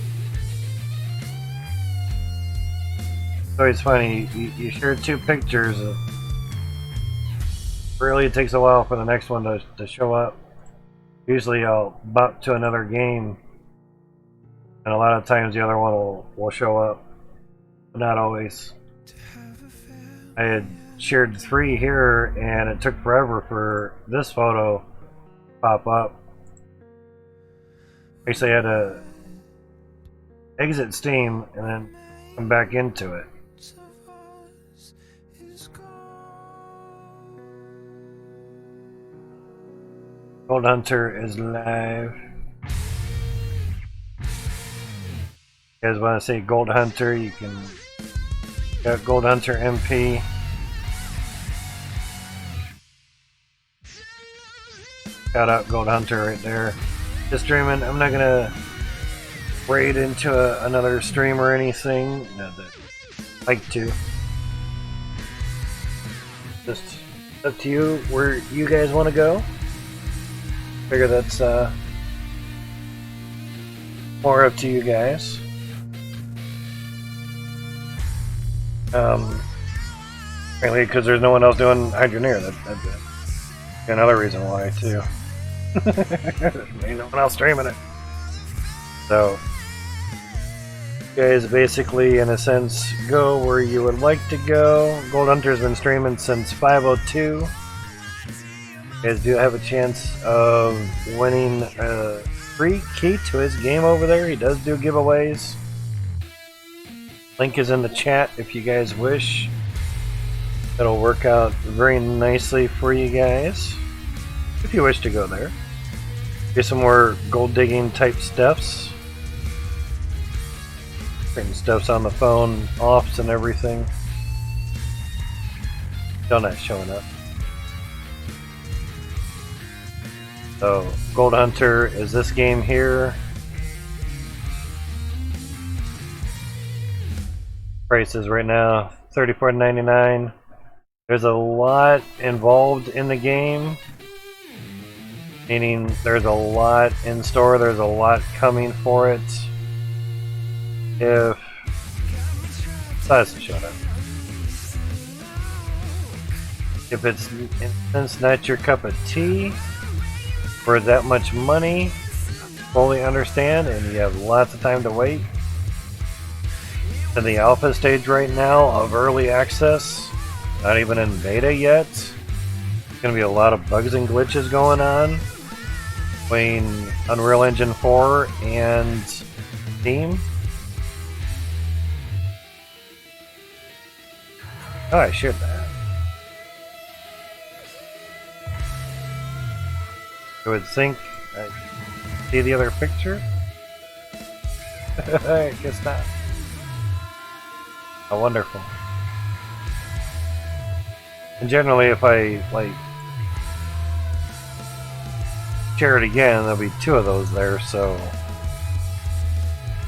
It's always funny, you share two pictures. Really, it takes a while for the next one to show up. Usually I'll bump to another game, and a lot of times the other one will show up, but not always. I had shared 3 here, and it took forever for this photo to pop up. Actually, I had to exit Steam and then come back into it. Gold Hunter is live. You guys want to say Gold Hunter? You can got Gold Hunter MP. Shout out Gold Hunter right there. Just streaming. I'm not gonna raid into another stream or anything. Not that I'd like to. Just up to you where you guys want to go. Figure that's more up to you guys. Mainly because there's no one else doing Hydroneer. That's another reason why too. Ain't no one else streaming it. So, you guys basically, in a sense, go where you would like to go. Gold Hunter's been streaming since 5:02. You guys do have a chance of winning a free key to his game over there. He does do giveaways. Link is in the chat if you guys wish. It'll work out very nicely for you guys if you wish to go there. Do some more gold digging type stuffs. Putting stuffs on the phone, offs and everything. Still not showing up. So, Gold Hunter is this game here. Prices right now $34.99. There's a lot involved in the game, meaning there's a lot in store, there's a lot coming for it. If size shut up. If it's in a sense not your cup of tea for that much money, fully understand, and you have lots of time to wait. In the alpha stage right now of early access, not even in beta yet. There's going to be a lot of bugs and glitches going on between Unreal Engine 4 and Steam. Oh, I shared that. I would think I see the other picture. I guess not. Oh, wonderful. And generally, if I share it again, there'll be 2 of those there. So,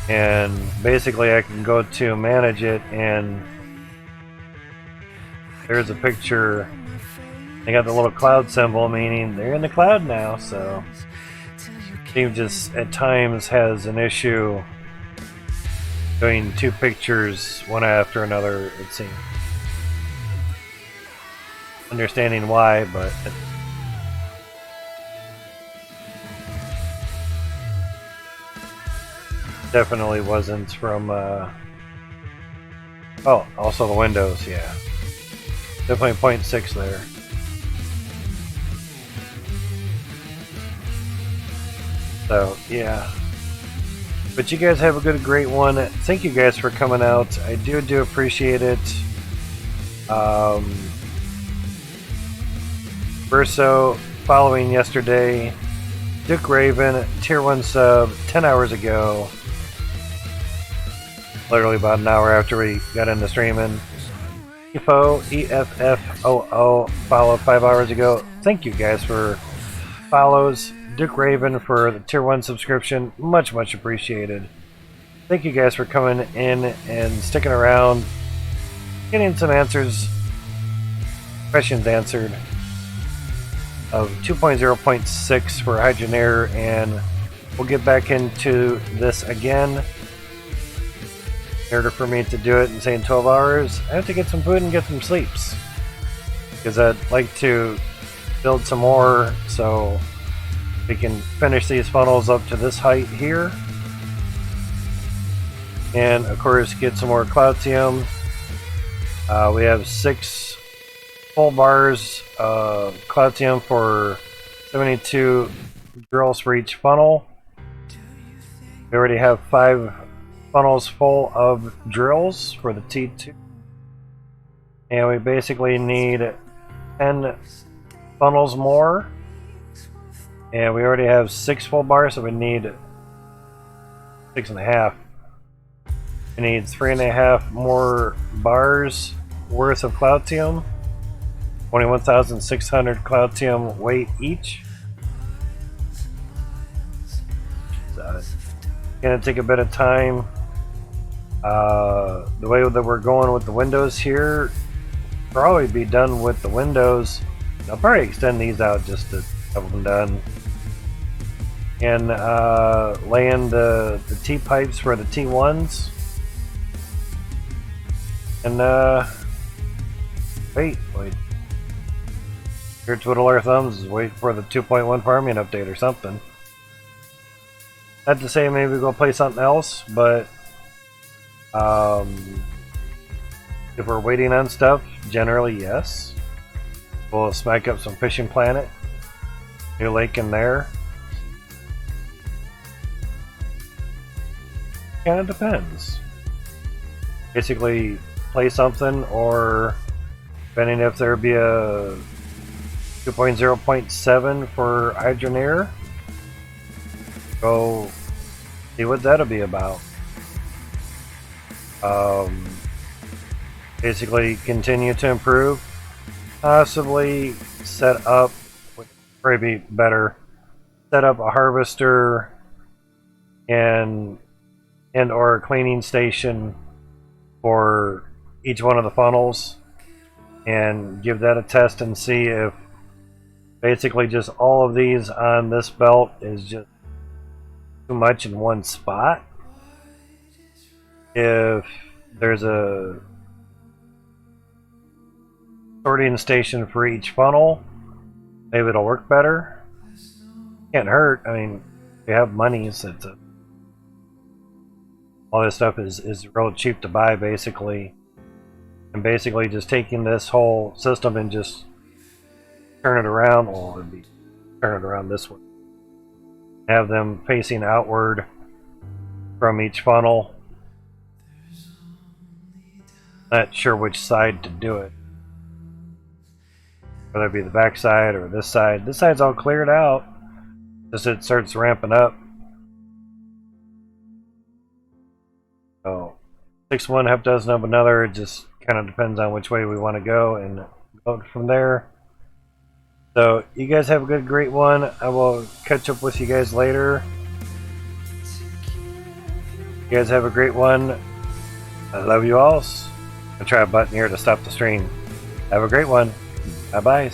and basically, I can go to manage it, and there's a picture. They got the little cloud symbol, meaning they're in the cloud now. So, Steam just at times has an issue doing 2 pictures one after another, it seems. Understanding why, but definitely wasn't from oh, also the Windows, yeah. Definitely 0.6 there. So, yeah. But you guys have a great one. Thank you guys for coming out. I do appreciate it. Verso following yesterday. Duke Raven, tier 1 sub, 10 hours ago. Literally about an hour after we got into streaming. EFFOO, followed 5 hours ago. Thank you guys for follows. Duke Raven for the tier 1 subscription. Much appreciated. Thank you guys for coming in and sticking around. Getting some questions answered. Of 2.0.6 for Hydroneer, and we'll get back into this again. In order for me to do it in, say, 12 hours, I have to get some food and get some sleeps. Because I'd like to build some more so we can finish these funnels up to this height here. And, of course, get some more Cloutium. We have 6 full bars of Cloutium for 72 drills for each funnel. We already have 5 funnels full of drills for the T2. And we basically need 10 funnels more. And we already have 6 full bars, so we need 6.5. We need 3.5 more bars worth of Cloutium. 21,600 Cloutium weight each. It's gonna take a bit of time. The way that we're going with the windows here, probably be done with the windows. I'll probably extend these out just to have them done. And laying the T-pipes for the T1s. And wait. Here twiddle our thumbs, wait for the 2.1 farming update or something. Not to say maybe go play something else, but if we're waiting on stuff, generally yes. We'll smack up some Fishing Planet. New lake in there. Kinda depends. Basically play something, or depending if there be a 2.0.7 for Hydroneer. Go see what that'll be about. Basically continue to improve. Possibly set up, would probably be better, set up a harvester and or a cleaning station for each one of the funnels, and give that a test and see if basically just all of these on this belt is just too much in one spot. If there's a sorting station for each funnel, maybe it'll work better. Can't hurt. I mean, if you have money, all this stuff is real cheap to buy, basically. And basically just taking this whole system and just turn it around, or it'd be turn it around this way. Have them facing outward from each funnel. Not sure which side to do it. Whether it be the back side or this side. This side's all cleared out. Just it starts ramping up. So 6 one, half dozen of another. It just kind of depends on which way we want to go, and go from there. So you guys have a great one. I will catch up with you guys later. You guys have a great one. I love you all. I'll try a button here to stop the stream. Have a great one. Bye-bye.